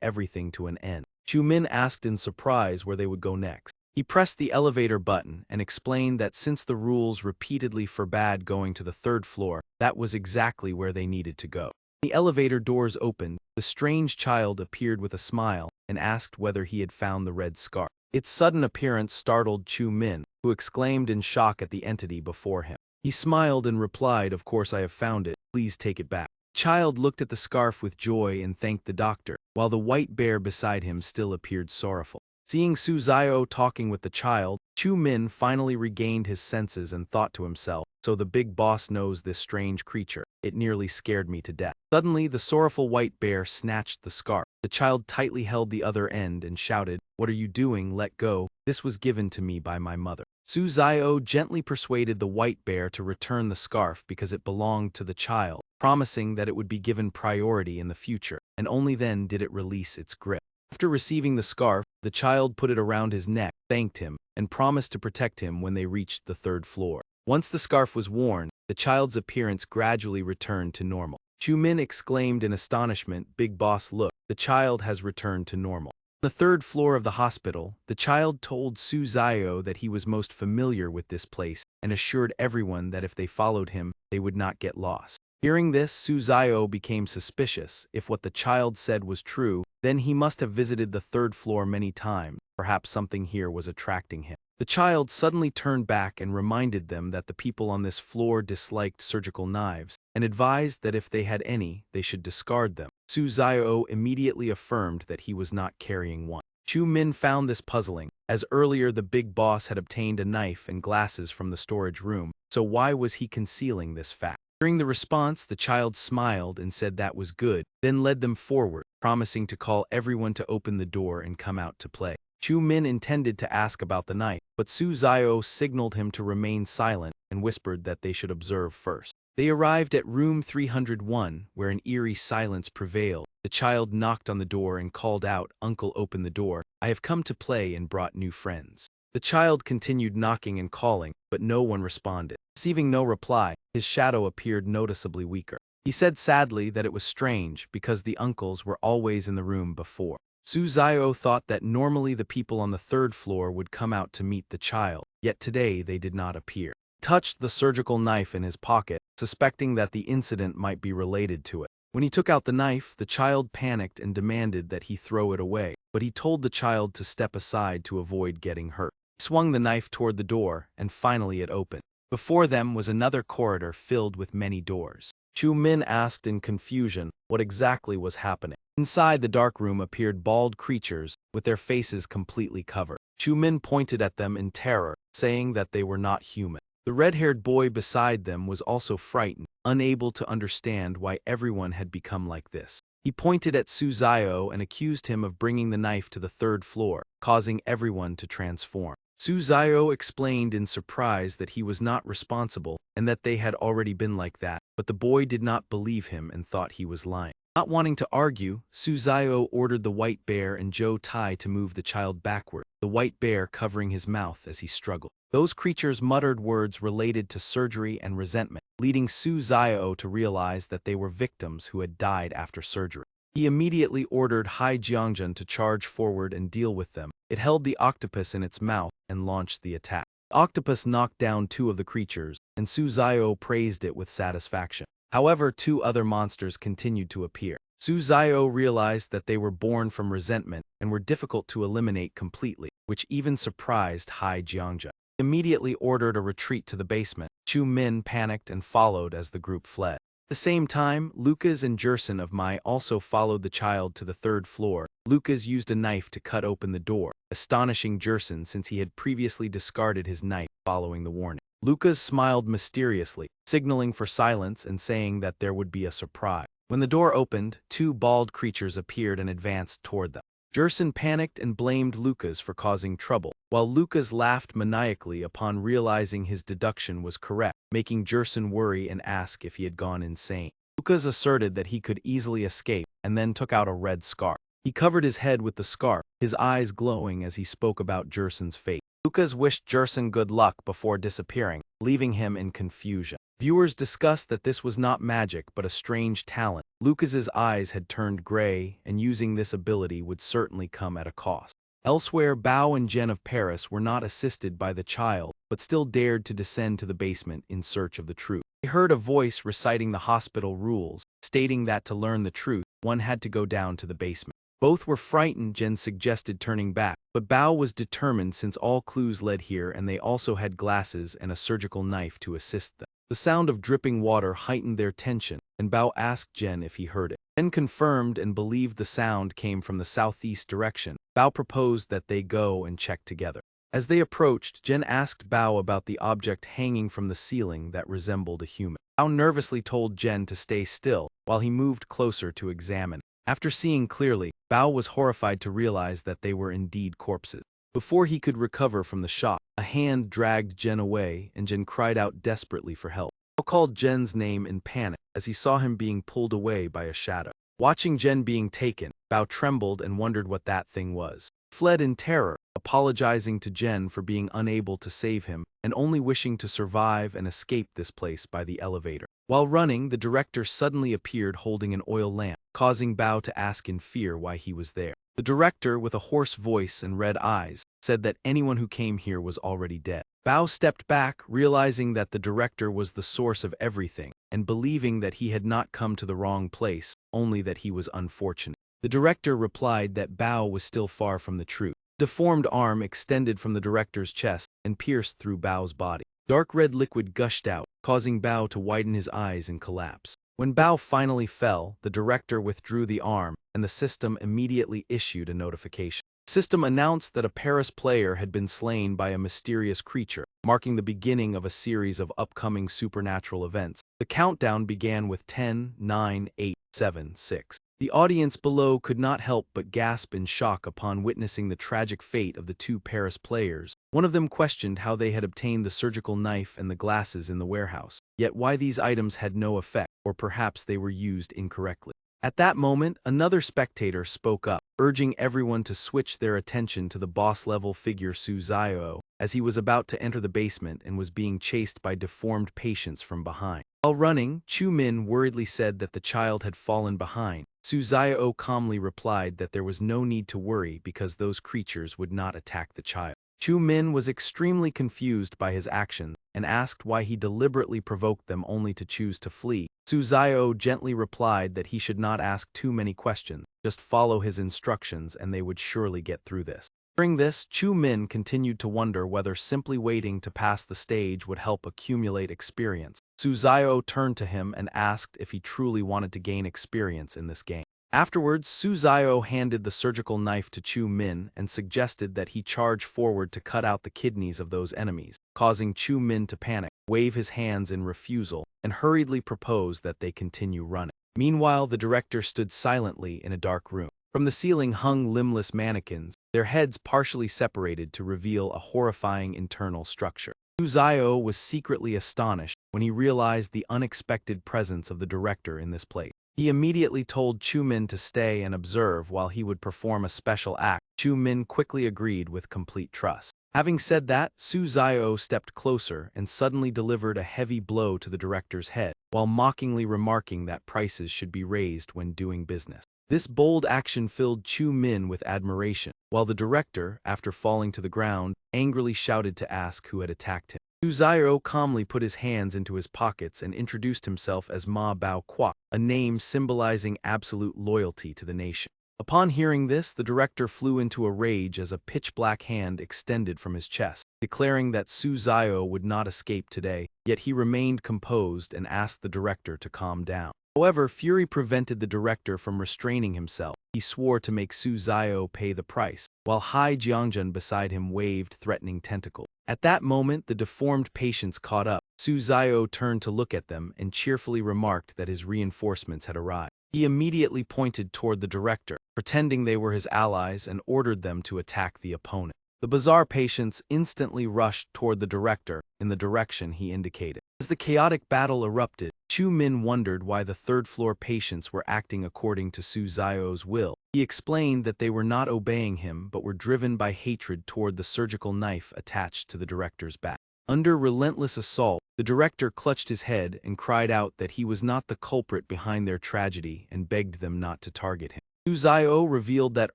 everything to an end. Chu Min asked in surprise where they would go next. He pressed the elevator button and explained that since the rules repeatedly forbade going to the third floor, that was exactly where they needed to go. The elevator doors opened, the strange child appeared with a smile and asked whether he had found the red scarf. Its sudden appearance startled Chu Min, who exclaimed in shock at the entity before him. He smiled and replied, "Of course I have found it, please take it back." The child looked at the scarf with joy and thanked the doctor, while the white bear beside him still appeared sorrowful. Seeing Su Zio talking with the child, Chu Min finally regained his senses and thought to himself, "So the big boss knows this strange creature. It nearly scared me to death." Suddenly, the sorrowful white bear snatched the scarf. The child tightly held the other end and shouted, "What are you doing? Let go. This was given to me by my mother." Su Zio gently persuaded the white bear to return the scarf because it belonged to the child, promising that it would be given priority in the future, and only then did it release its grip. After receiving the scarf, the child put it around his neck, thanked him, and promised to protect him when they reached the third floor. Once the scarf was worn, the child's appearance gradually returned to normal. Chu Min exclaimed in astonishment, "Big boss, look, the child has returned to normal." On the third floor of the hospital, the child told Su Zio that he was most familiar with this place and assured everyone that if they followed him, they would not get lost. Hearing this, Su Zio became suspicious. If what the child said was true, then he must have visited the third floor many times. Perhaps something here was attracting him. The child suddenly turned back and reminded them that the people on this floor disliked surgical knives, and advised that if they had any, they should discard them. Su Zio immediately affirmed that he was not carrying one. Chu Min found this puzzling, as earlier the big boss had obtained a knife and glasses from the storage room, so why was he concealing this fact? During the response, the child smiled and said that was good, then led them forward, promising to call everyone to open the door and come out to play. Chu Min intended to ask about the knife, but Su Zio signaled him to remain silent and whispered that they should observe first. They arrived at room 301, where an eerie silence prevailed. The child knocked on the door and called out, "Uncle, open the door. I have come to play and brought new friends." The child continued knocking and calling, but no one responded. Receiving no reply, his shadow appeared noticeably weaker. He said sadly that it was strange because the uncles were always in the room before. Su Zio thought that normally the people on the third floor would come out to meet the child, yet today they did not appear. He touched the surgical knife in his pocket, suspecting that the incident might be related to it. When he took out the knife, the child panicked and demanded that he throw it away, but he told the child to step aside to avoid getting hurt. He swung the knife toward the door, and finally it opened. Before them was another corridor filled with many doors. Chu Min asked in confusion what exactly was happening. Inside the dark room appeared bald creatures with their faces completely covered. Chu Min pointed at them in terror, saying that they were not human. The red-haired boy beside them was also frightened, unable to understand why everyone had become like this. He pointed at Su Zio and accused him of bringing the knife to the third floor, causing everyone to transform. Su Zio explained in surprise that he was not responsible and that they had already been like that, but the boy did not believe him and thought he was lying. Not wanting to argue, Su Zio ordered the white bear and Zhou Tai to move the child backward, the white bear covering his mouth as he struggled. Those creatures muttered words related to surgery and resentment, leading Su Zio to realize that they were victims who had died after surgery. He immediately ordered Hai Jiangjun to charge forward and deal with them. It held the octopus in its mouth and launched the attack. The octopus knocked down 2 of the creatures, and Su Zio praised it with satisfaction. However, 2 other monsters continued to appear. Su Zio realized that they were born from resentment and were difficult to eliminate completely, which even surprised Hai Jiangjun. He immediately ordered a retreat to the basement. Chu Min panicked and followed as the group fled. At the same time, Lucas and Jerson of Mai also followed the child to the 3rd floor. Lucas used a knife to cut open the door, astonishing Jerson since he had previously discarded his knife following the warning. Lucas smiled mysteriously, signaling for silence and saying that there would be a surprise. When the door opened, 2 bald creatures appeared and advanced toward them. Jerson panicked and blamed Lucas for causing trouble, while Lucas laughed maniacally upon realizing his deduction was correct, making Jerson worry and ask if he had gone insane. Lucas asserted that he could easily escape and then took out a red scarf. He covered his head with the scarf, his eyes glowing as he spoke about Jerson's fate. Lucas wished Jerson good luck before disappearing, leaving him in confusion. Viewers discussed that this was not magic but a strange talent. Lucas's eyes had turned gray, and using this ability would certainly come at a cost. Elsewhere, Bao and Jen of Paris were not assisted by the child, but still dared to descend to the basement in search of the truth. They heard a voice reciting the hospital rules, stating that to learn the truth, one had to go down to the basement. Both were frightened. Jen suggested turning back, but Bao was determined since all clues led here and they also had glasses and a surgical knife to assist them. The sound of dripping water heightened their tension, and Bao asked Jen if he heard it. Jen confirmed and believed the sound came from the southeast direction. Bao proposed that they go and check together. As they approached, Jen asked Bao about the object hanging from the ceiling that resembled a human. Bao nervously told Jen to stay still, while he moved closer to examine. After seeing clearly, Bao was horrified to realize that they were indeed corpses. Before he could recover from the shock, a hand dragged Jen away and Jen cried out desperately for help. Bao called Jen's name in panic as he saw him being pulled away by a shadow. Watching Jen being taken, Bao trembled and wondered what that thing was. He fled in terror, apologizing to Jen for being unable to save him and only wishing to survive and escape this place by the elevator. While running, the director suddenly appeared holding an oil lamp, causing Bao to ask in fear why he was there. The director, with a hoarse voice and red eyes, said that anyone who came here was already dead. Bao stepped back, realizing that the director was the source of everything, and believing that he had not come to the wrong place, only that he was unfortunate. The director replied that Bao was still far from the truth. A deformed arm extended from the director's chest and pierced through Bao's body. Dark red liquid gushed out, causing Bao to widen his eyes and collapse. When Bao finally fell, the director withdrew the arm, and the system immediately issued a notification. The system announced that a Paris player had been slain by a mysterious creature, marking the beginning of a series of upcoming supernatural events. The countdown began with 10, 9, 8, 7, 6. The audience below could not help but gasp in shock upon witnessing the tragic fate of the 2 Paris players. One of them questioned how they had obtained the surgical knife and the glasses in the warehouse, yet why these items had no effect, or perhaps they were used incorrectly. At that moment, another spectator spoke up, urging everyone to switch their attention to the boss-level figure Su Zio, as he was about to enter the basement and was being chased by deformed patients from behind. While running, Chu Min worriedly said that the child had fallen behind. Su Zio calmly replied that there was no need to worry because those creatures would not attack the child. Chu Min was extremely confused by his actions and asked why he deliberately provoked them only to choose to flee. Su Zio gently replied that he should not ask too many questions, just follow his instructions and they would surely get through this. During this, Chu Min continued to wonder whether simply waiting to pass the stage would help accumulate experience. Su Zio turned to him and asked if he truly wanted to gain experience in this game. Afterwards, Su Zio handed the surgical knife to Chu Min and suggested that he charge forward to cut out the kidneys of those enemies, causing Chu Min to panic, wave his hands in refusal, and hurriedly propose that they continue running. Meanwhile, the director stood silently in a dark room. From the ceiling hung limbless mannequins, their heads partially separated to reveal a horrifying internal structure. Su Zio was secretly astonished when he realized the unexpected presence of the director in this place. He immediately told Chu Min to stay and observe while he would perform a special act. Chu Min quickly agreed with complete trust. Having said that, Su Zio stepped closer and suddenly delivered a heavy blow to the director's head, while mockingly remarking that prices should be raised when doing business. This bold action filled Chu Min with admiration, while the director, after falling to the ground, angrily shouted to ask who had attacked him. Su Zio calmly put his hands into his pockets and introduced himself as Ma Bao Kwa, a name symbolizing absolute loyalty to the nation. Upon hearing this, the director flew into a rage as a pitch-black hand extended from his chest, declaring that Su Zio would not escape today, yet he remained composed and asked the director to calm down. However, fury prevented the director from restraining himself. He swore to make Su Zio pay the price, while Hai Jiangjun beside him waved threatening tentacles. At that moment, the deformed patients caught up. Su Zio turned to look at them and cheerfully remarked that his reinforcements had arrived. He immediately pointed toward the director, pretending they were his allies, and ordered them to attack the opponent. The bizarre patients instantly rushed toward the director in the direction he indicated. As the chaotic battle erupted, Chu Min wondered why the third-floor patients were acting according to Su Zio's will. He explained that they were not obeying him but were driven by hatred toward the surgical knife attached to the director's back. Under relentless assault, the director clutched his head and cried out that he was not the culprit behind their tragedy and begged them not to target him. Su Zio revealed that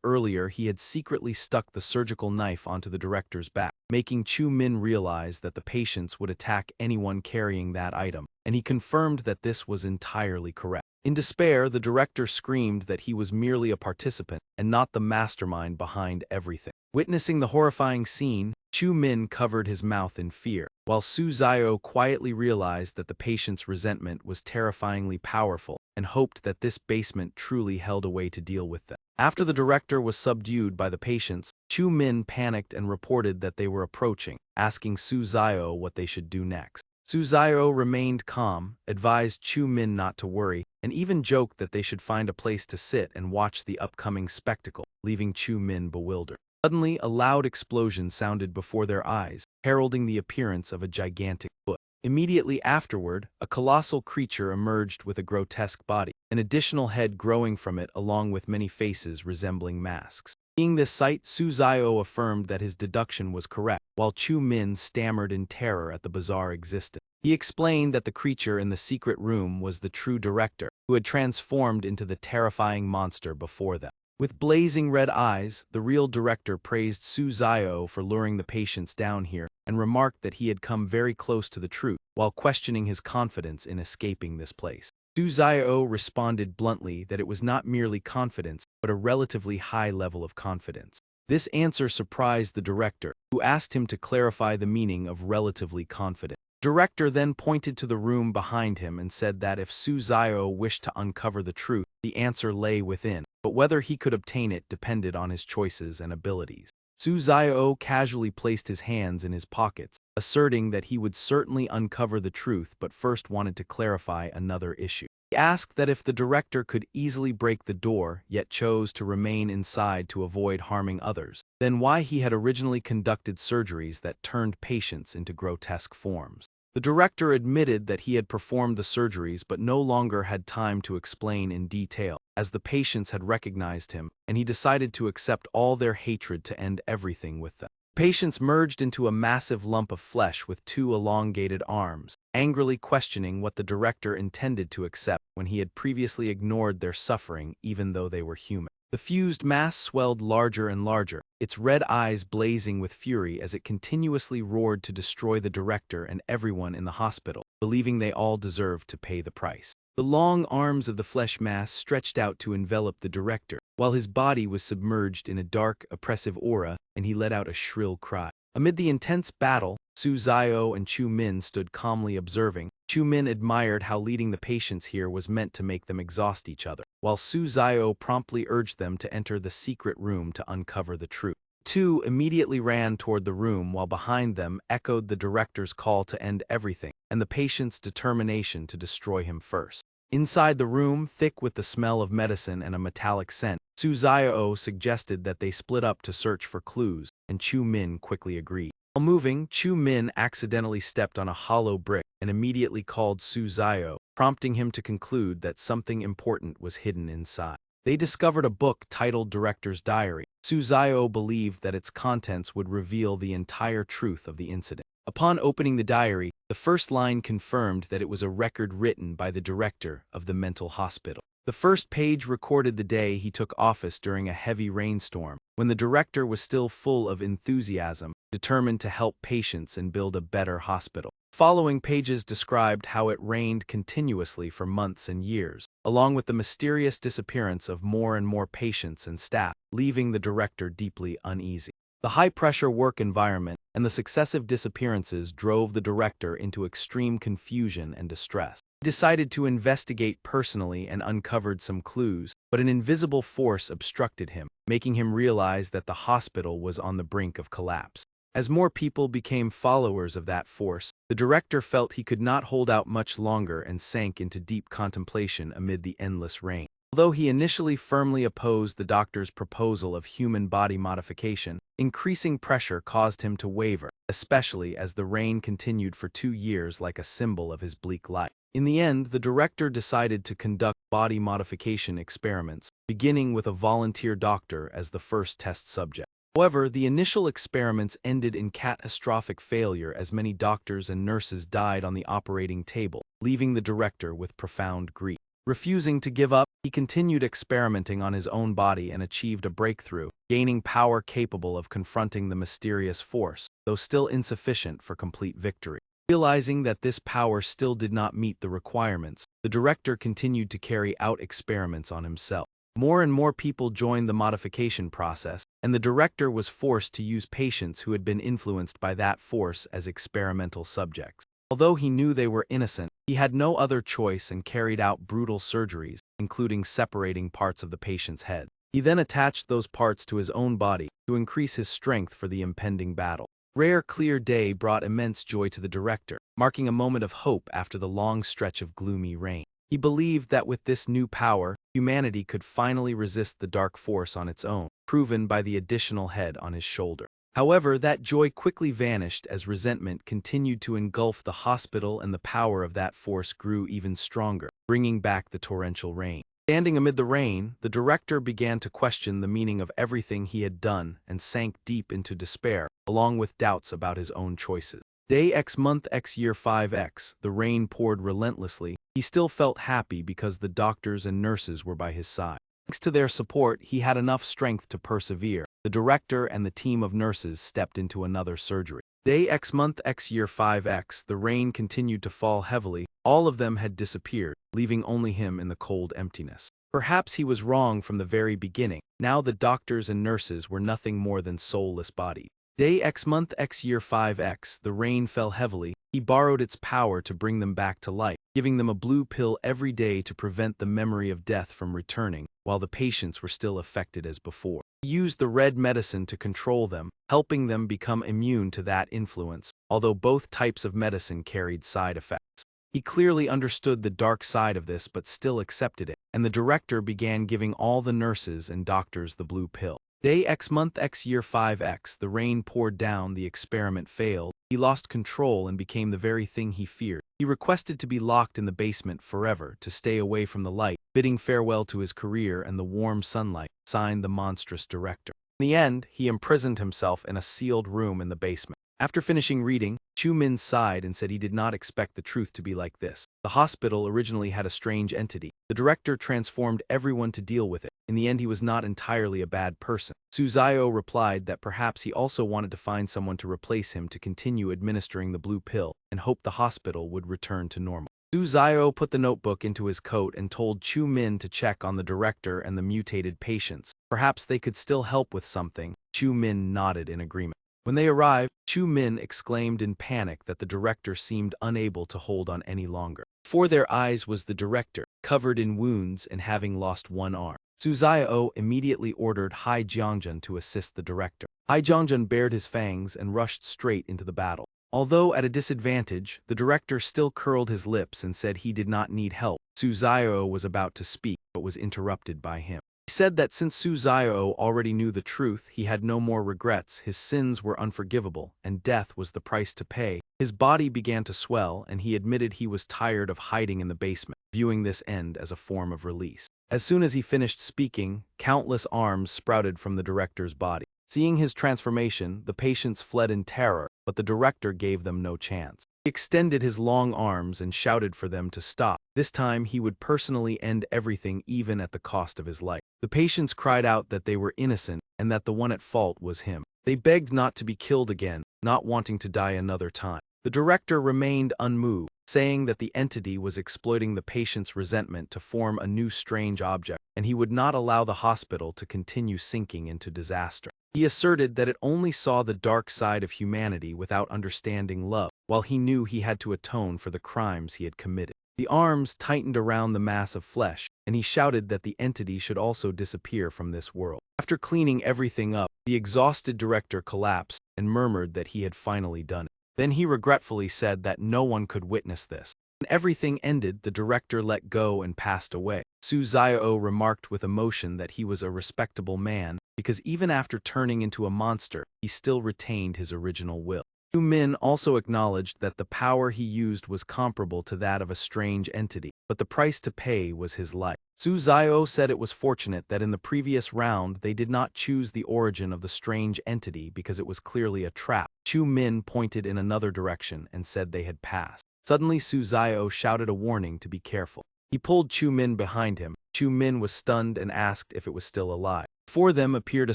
earlier he had secretly stuck the surgical knife onto the director's back, making Chu Min realize that the patients would attack anyone carrying that item, and he confirmed that this was entirely correct. In despair, the director screamed that he was merely a participant and not the mastermind behind everything. Witnessing the horrifying scene, Chu Min covered his mouth in fear, while Su Zio quietly realized that the patient's resentment was terrifyingly powerful and hoped that this basement truly held a way to deal with them. After the director was subdued by the patients, Chu Min panicked and reported that they were approaching, asking Su Zio what they should do next. Su Zio remained calm, advised Chu Min not to worry, and even joked that they should find a place to sit and watch the upcoming spectacle, leaving Chu Min bewildered. Suddenly, a loud explosion sounded before their eyes, heralding the appearance of a gigantic foot. Immediately afterward, a colossal creature emerged with a grotesque body, an additional head growing from it along with many faces resembling masks. Seeing this sight, Su Zio affirmed that his deduction was correct, while Chu Min stammered in terror at the bizarre existence. He explained that the creature in the secret room was the true director, who had transformed into the terrifying monster before them. With blazing red eyes, the real director praised Su Zio for luring the patients down here and remarked that he had come very close to the truth, while questioning his confidence in escaping this place. Su Zio responded bluntly that it was not merely confidence, but a relatively high level of confidence. This answer surprised the director, who asked him to clarify the meaning of relatively confident. The director then pointed to the room behind him and said that if Su Zio wished to uncover the truth, the answer lay within, but whether he could obtain it depended on his choices and abilities. Su Zio casually placed his hands in his pockets, asserting that he would certainly uncover the truth but first wanted to clarify another issue. He asked that if the director could easily break the door yet chose to remain inside to avoid harming others, then why he had originally conducted surgeries that turned patients into grotesque forms. The director admitted that he had performed the surgeries but no longer had time to explain in detail, as the patients had recognized him, and he decided to accept all their hatred to end everything with them. Patients merged into a massive lump of flesh with two elongated arms, angrily questioning what the director intended to accept when he had previously ignored their suffering even though they were human. The fused mass swelled larger and larger, its red eyes blazing with fury as it continuously roared to destroy the director and everyone in the hospital, believing they all deserved to pay the price. The long arms of the flesh mass stretched out to envelop the director, while his body was submerged in a dark, oppressive aura, and he let out a shrill cry. Amid the intense battle, Su Zio and Chu Min stood calmly observing. Chu Min admired how leading the patients here was meant to make them exhaust each other, while Su Zio promptly urged them to enter the secret room to uncover the truth. Two immediately ran toward the room while behind them echoed the director's call to end everything, and the patient's determination to destroy him first. Inside the room, thick with the smell of medicine and a metallic scent, Su Zio suggested that they split up to search for clues, and Chu Min quickly agreed. While moving, Chu Min accidentally stepped on a hollow brick and immediately called Su Zio, prompting him to conclude that something important was hidden inside. They discovered a book titled Director's Diary. Su Zio believed that its contents would reveal the entire truth of the incident. Upon opening the diary, the first line confirmed that it was a record written by the director of the mental hospital. The first page recorded the day he took office during a heavy rainstorm, when the director was still full of enthusiasm, determined to help patients and build a better hospital. Following pages described how it rained continuously for months and years, along with the mysterious disappearance of more and more patients and staff, leaving the director deeply uneasy. The high-pressure work environment and the successive disappearances drove the director into extreme confusion and distress. He decided to investigate personally and uncovered some clues, but an invisible force obstructed him, making him realize that the hospital was on the brink of collapse. As more people became followers of that force, the director felt he could not hold out much longer and sank into deep contemplation amid the endless rain. Although he initially firmly opposed the doctor's proposal of human body modification, increasing pressure caused him to waver, especially as the rain continued for 2 years like a symbol of his bleak life. In the end, the director decided to conduct body modification experiments, beginning with a volunteer doctor as the first test subject. However, the initial experiments ended in catastrophic failure as many doctors and nurses died on the operating table, leaving the director with profound grief. Refusing to give up, he continued experimenting on his own body and achieved a breakthrough, gaining power capable of confronting the mysterious force, though still insufficient for complete victory. Realizing that this power still did not meet the requirements, the director continued to carry out experiments on himself. More and more people joined the modification process, and the director was forced to use patients who had been influenced by that force as experimental subjects. Although he knew they were innocent, he had no other choice and carried out brutal surgeries, including separating parts of the patient's head. He then attached those parts to his own body to increase his strength for the impending battle. Rare clear day brought immense joy to the director, marking a moment of hope after the long stretch of gloomy rain. He believed that with this new power, humanity could finally resist the dark force on its own, proven by the additional head on his shoulder. However, that joy quickly vanished as resentment continued to engulf the hospital and the power of that force grew even stronger, bringing back the torrential rain. Standing amid the rain, the director began to question the meaning of everything he had done and sank deep into despair, along with doubts about his own choices. Day X month X year 5X, the rain poured relentlessly. He still felt happy because the doctors and nurses were by his side. Thanks to their support, he had enough strength to persevere. The director and the team of nurses stepped into another surgery. Day X month X year 5X, the rain continued to fall heavily. All of them had disappeared, leaving only him in the cold emptiness. Perhaps he was wrong from the very beginning. Now the doctors and nurses were nothing more than soulless bodies. Day X month X year 5X, the rain fell heavily. He borrowed its power to bring them back to life, giving them a blue pill every day to prevent the memory of death from returning, while the patients were still affected as before. He used the red medicine to control them, helping them become immune to that influence, although both types of medicine carried side effects. He clearly understood the dark side of this but still accepted it, and the director began giving all the nurses and doctors the blue pill. Day X month X year 5X, the rain poured down, the experiment failed. He lost control and became the very thing he feared. He requested to be locked in the basement forever, to stay away from the light, bidding farewell to his career and the warm sunlight, signed the monstrous director. In the end, he imprisoned himself in a sealed room in the basement. After finishing reading, Chu Min sighed and said he did not expect the truth to be like this. The hospital originally had a strange entity. The director transformed everyone to deal with it. In the end, he was not entirely a bad person. Su Zio replied that perhaps he also wanted to find someone to replace him to continue administering the blue pill and hoped the hospital would return to normal. Su Zio put the notebook into his coat and told Chu Min to check on the director and the mutated patients. Perhaps they could still help with something. Chu Min nodded in agreement. When they arrived, Chu Min exclaimed in panic that the director seemed unable to hold on any longer. Before their eyes was the director, covered in wounds and having lost one arm. Su Zio immediately ordered Hai Jiangjun to assist the director. Hai Jiangjun bared his fangs and rushed straight into the battle. Although at a disadvantage, the director still curled his lips and said he did not need help. Su Zio was about to speak, but was interrupted by him. He said that since Su Zio already knew the truth, he had no more regrets, his sins were unforgivable, and death was the price to pay. His body began to swell, and he admitted he was tired of hiding in the basement, viewing this end as a form of release. As soon as he finished speaking, countless arms sprouted from the director's body. Seeing his transformation, the patients fled in terror, but the director gave them no chance. He extended his long arms and shouted for them to stop. This time he would personally end everything, even at the cost of his life. The patients cried out that they were innocent and that the one at fault was him. They begged not to be killed again, not wanting to die another time. The director remained unmoved, saying that the entity was exploiting the patient's resentment to form a new strange object, and he would not allow the hospital to continue sinking into disaster. He asserted that it only saw the dark side of humanity without understanding love, while he knew he had to atone for the crimes he had committed. The arms tightened around the mass of flesh, and he shouted that the entity should also disappear from this world. After cleaning everything up, the exhausted director collapsed and murmured that he had finally done it. Then he regretfully said that no one could witness this. When everything ended, the director let go and passed away. Su Zio remarked with emotion that he was a respectable man, because even after turning into a monster, he still retained his original will. Chu Min also acknowledged that the power he used was comparable to that of a strange entity, but the price to pay was his life. Su Zio said it was fortunate that in the previous round they did not choose the origin of the strange entity because it was clearly a trap. Chu Min pointed in another direction and said they had passed. Suddenly Su Zio shouted a warning to be careful. He pulled Chu Min behind him. Chu Min was stunned and asked if it was still alive. Before them appeared a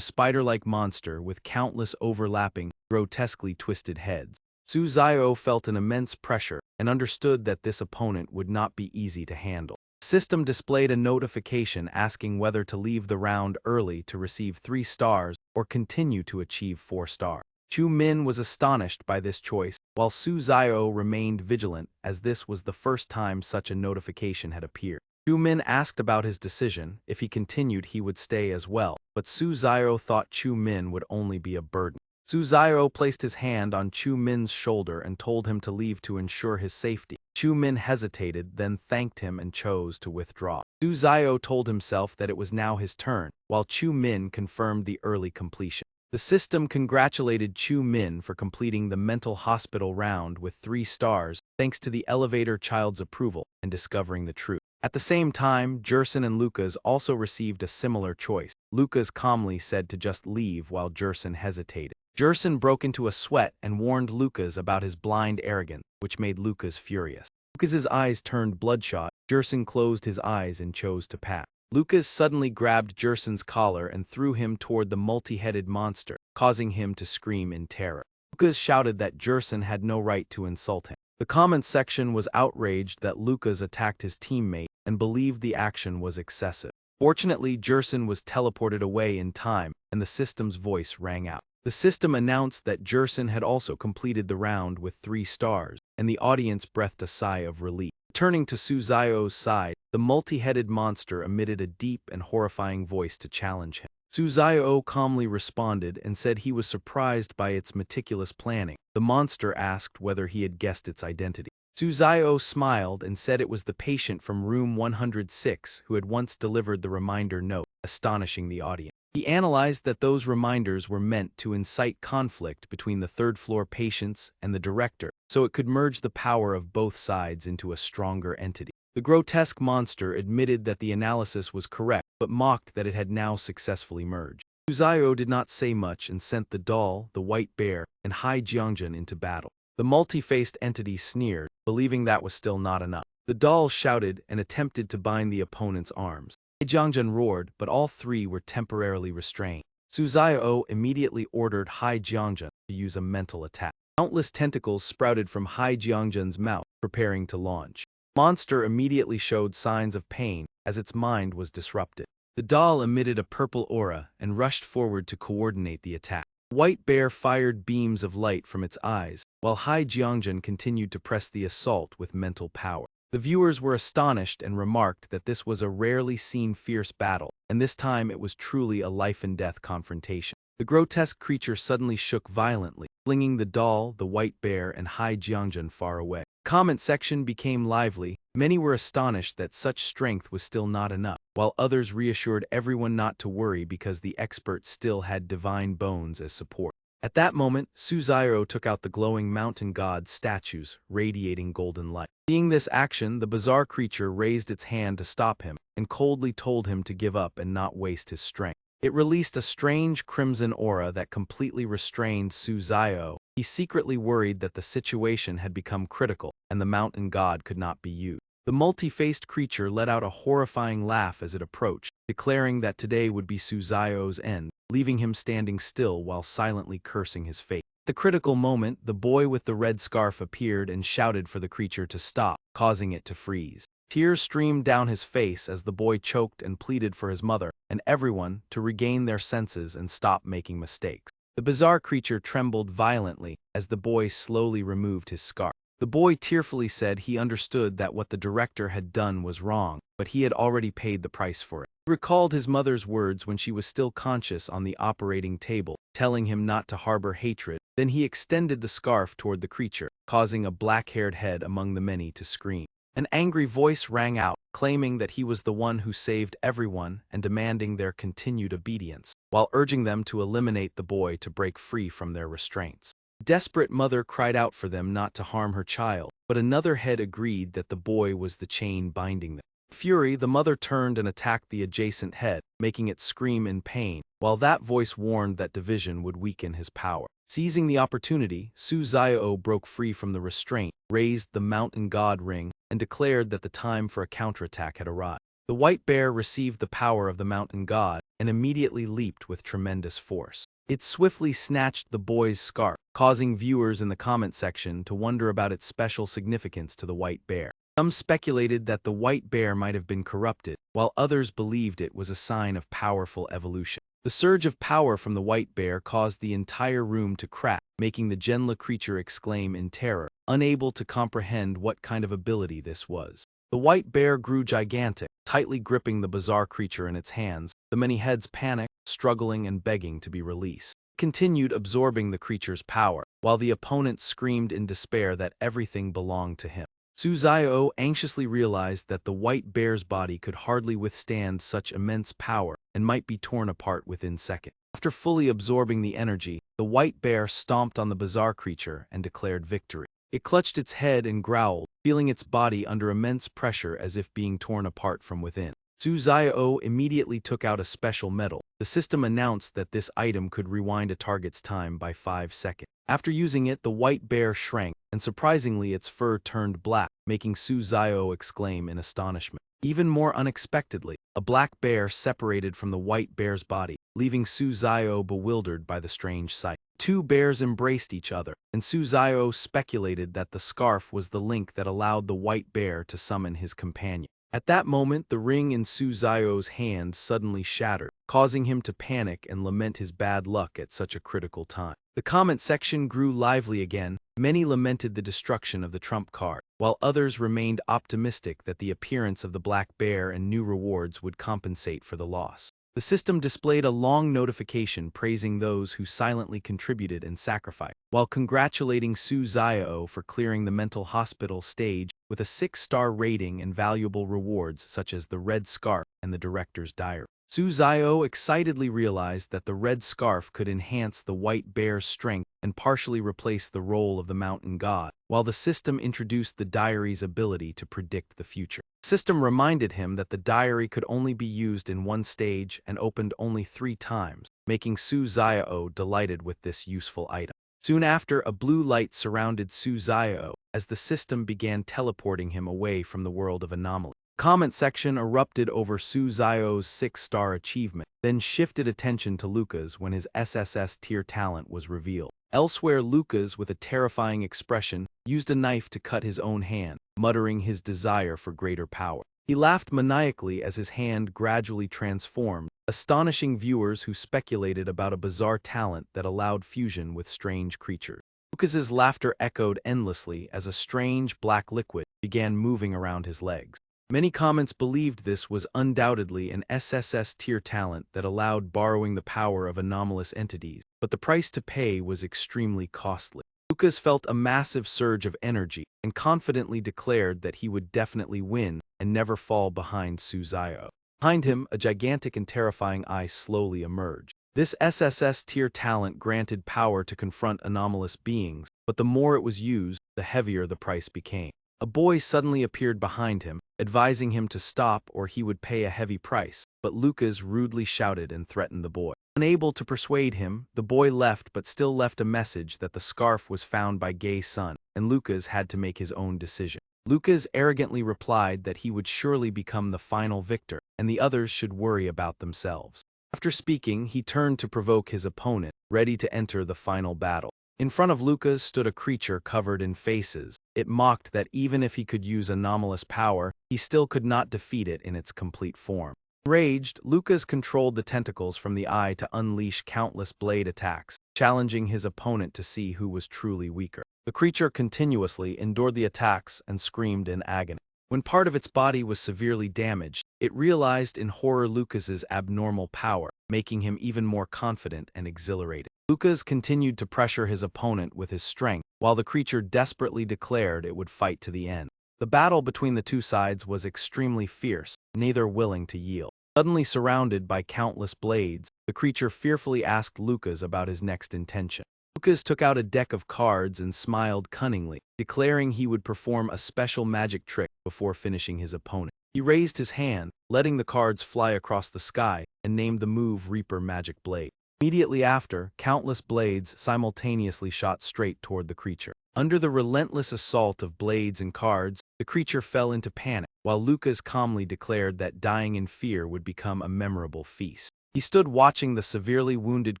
spider-like monster with countless overlapping, grotesquely twisted heads. Su Zio felt an immense pressure and understood that this opponent would not be easy to handle. The system displayed a notification asking whether to leave the round early to receive 3 stars or continue to achieve 4 stars. Chu Min was astonished by this choice, while Su Zio remained vigilant as this was the first time such a notification had appeared. Chu Min asked about his decision. If he continued, he would stay as well, but Su Zio thought Chu Min would only be a burden. Su Zio placed his hand on Chu Min's shoulder and told him to leave to ensure his safety. Chu Min hesitated, then thanked him and chose to withdraw. Su Zio told himself that it was now his turn, while Chu Min confirmed the early completion. The system congratulated Chu Min for completing the mental hospital round with 3 stars, thanks to the elevator child's approval and discovering the truth. At the same time, Jerson and Lucas also received a similar choice. Lucas calmly said to just leave while Jerson hesitated. Jerson broke into a sweat and warned Lucas about his blind arrogance, which made Lucas furious. Lucas's eyes turned bloodshot. Jerson closed his eyes and chose to pass. Lucas suddenly grabbed Jerson's collar and threw him toward the multi-headed monster, causing him to scream in terror. Lucas shouted that Jerson had no right to insult him. The comments section was outraged that Lucas attacked his teammate and believed the action was excessive. Fortunately, Jerson was teleported away in time, and the system's voice rang out. The system announced that Jerson had also completed the round with 3 stars, and the audience breathed a sigh of relief. Turning to Su Zio's side, the multi-headed monster emitted a deep and horrifying voice to challenge him. Su Zio calmly responded and said he was surprised by its meticulous planning. The monster asked whether he had guessed its identity. Su Zio smiled and said it was the patient from room 106 who had once delivered the reminder note, astonishing the audience. He analyzed that those reminders were meant to incite conflict between the third-floor patients and the director, so it could merge the power of both sides into a stronger entity. The grotesque monster admitted that the analysis was correct, but mocked that it had now successfully merged. Suzayo did not say much and sent the doll, the white bear, and Hai Jiangjun into battle. The multi-faced entity sneered, believing that was still not enough. The doll shouted and attempted to bind the opponent's arms. Hai Jiangjun roared, but all three were temporarily restrained. Suzayo immediately ordered Hai Jiangjun to use a mental attack. Countless tentacles sprouted from Hai Jiangjun's mouth, preparing to launch. The monster immediately showed signs of pain as its mind was disrupted. The doll emitted a purple aura and rushed forward to coordinate the attack. The white bear fired beams of light from its eyes, while Hai Jiangjun continued to press the assault with mental power. The viewers were astonished and remarked that this was a rarely seen fierce battle, and this time it was truly a life-and-death confrontation. The grotesque creature suddenly shook violently, flinging the doll, the white bear, and Hai Jiangjun far away. The comment section became lively. Many were astonished that such strength was still not enough, while others reassured everyone not to worry because the expert still had divine bones as support. At that moment, Suzairo took out the glowing mountain god statues, radiating golden light. Seeing this action, the bizarre creature raised its hand to stop him, and coldly told him to give up and not waste his strength. It released a strange crimson aura that completely restrained Suzaio. He secretly worried that the situation had become critical, and the mountain god could not be used. The multi-faced creature let out a horrifying laugh as it approached, declaring that today would be Suzaio's end, leaving him standing still while silently cursing his fate. At the critical moment, the boy with the red scarf appeared and shouted for the creature to stop, causing it to freeze. Tears streamed down his face as the boy choked and pleaded for his mother and everyone to regain their senses and stop making mistakes. The bizarre creature trembled violently as the boy slowly removed his scarf. The boy tearfully said he understood that what the director had done was wrong, but he had already paid the price for it. He recalled his mother's words when she was still conscious on the operating table, telling him not to harbor hatred. Then he extended the scarf toward the creature, causing a black-haired head among the many to scream. An angry voice rang out, claiming that he was the one who saved everyone and demanding their continued obedience, while urging them to eliminate the boy to break free from their restraints. A desperate mother cried out for them not to harm her child, but another head agreed that the boy was the chain binding them. In fury, the mother turned and attacked the adjacent head, making it scream in pain, while that voice warned that division would weaken his power. Seizing the opportunity, Suzaio broke free from the restraint, raised the mountain god ring, and declared that the time for a counterattack had arrived. The white bear received the power of the mountain god and immediately leaped with tremendous force. It swiftly snatched the boy's scarf, causing viewers in the comment section to wonder about its special significance to the white bear. Some speculated that the white bear might have been corrupted, while others believed it was a sign of powerful evolution. The surge of power from the white bear caused the entire room to crack, making the Genla creature exclaim in terror, unable to comprehend what kind of ability this was. The white bear grew gigantic, tightly gripping the bizarre creature in its hands. The many heads panicked, struggling and begging to be released. It continued absorbing the creature's power, while the opponent screamed in despair that everything belonged to him. Suzaio anxiously realized that the white bear's body could hardly withstand such immense power and might be torn apart within seconds. After fully absorbing the energy, the white bear stomped on the bizarre creature and declared victory. It clutched its head and growled, feeling its body under immense pressure as if being torn apart from within. Suzaio immediately took out a special medal. The system announced that this item could rewind a target's time by 5 seconds. After using it, the white bear shrank, and surprisingly its fur turned black, making Suzaio exclaim in astonishment. Even more unexpectedly, a black bear separated from the white bear's body, leaving Suzaio bewildered by the strange sight. Two bears embraced each other, and Suzaio speculated that the scarf was the link that allowed the white bear to summon his companion. At that moment, the ring in Suzaio's hand suddenly shattered, causing him to panic and lament his bad luck at such a critical time. The comment section grew lively again. Many lamented the destruction of the trump card, while others remained optimistic that the appearance of the black bear and new rewards would compensate for the loss. The system displayed a long notification praising those who silently contributed and sacrificed, while congratulating Suzaio for clearing the mental hospital stage with a 6-star rating and valuable rewards such as the red scarf and the director's diary. Suzaio excitedly realized that the red scarf could enhance the white bear's strength and partially replace the role of the mountain god, while the system introduced the diary's ability to predict the future. The System reminded him that the diary could only be used in one stage and opened only 3 times, making Su Xiao delighted with this useful item. Soon after, a blue light surrounded Su Xiao as the system began teleporting him away from the world of anomaly. Comment section erupted over Su Xiao's 6-star achievement, then shifted attention to Luca's when his SSS tier talent was revealed. Elsewhere, Lucas, with a terrifying expression, used a knife to cut his own hand, muttering his desire for greater power. He laughed maniacally as his hand gradually transformed, astonishing viewers who speculated about a bizarre talent that allowed fusion with strange creatures. Lucas's laughter echoed endlessly as a strange black liquid began moving around his legs. Many comments believed this was undoubtedly an SSS tier talent that allowed borrowing the power of anomalous entities, but the price to pay was extremely costly. Lucas felt a massive surge of energy and confidently declared that he would definitely win and never fall behind Su Xiao. Behind him, a gigantic and terrifying eye slowly emerged. This SSS tier talent granted power to confront anomalous beings, but the more it was used, the heavier the price became. A boy suddenly appeared behind him, advising him to stop or he would pay a heavy price, but Lucas rudely shouted and threatened the boy. Unable to persuade him, the boy left but still left a message that the scarf was found by Gay Sun, and Lucas had to make his own decision. Lucas arrogantly replied that he would surely become the final victor, and the others should worry about themselves. After speaking, he turned to provoke his opponent, ready to enter the final battle. In front of Lucas stood a creature covered in faces. It mocked that even if he could use anomalous power, he still could not defeat it in its complete form. Enraged, Lucas controlled the tentacles from the eye to unleash countless blade attacks, challenging his opponent to see who was truly weaker. The creature continuously endured the attacks and screamed in agony. When part of its body was severely damaged, it realized in horror Lucas's abnormal power, making him even more confident and exhilarated. Lucas continued to pressure his opponent with his strength, while the creature desperately declared it would fight to the end. The battle between the two sides was extremely fierce, neither willing to yield. Suddenly surrounded by countless blades, the creature fearfully asked Lucas about his next intention. Lucas took out a deck of cards and smiled cunningly, declaring he would perform a special magic trick before finishing his opponent. He raised his hand, letting the cards fly across the sky, and named the move Reaper Magic Blade. Immediately after, countless blades simultaneously shot straight toward the creature. Under the relentless assault of blades and cards, the creature fell into panic, while Lucas calmly declared that dying in fear would become a memorable feast. He stood watching the severely wounded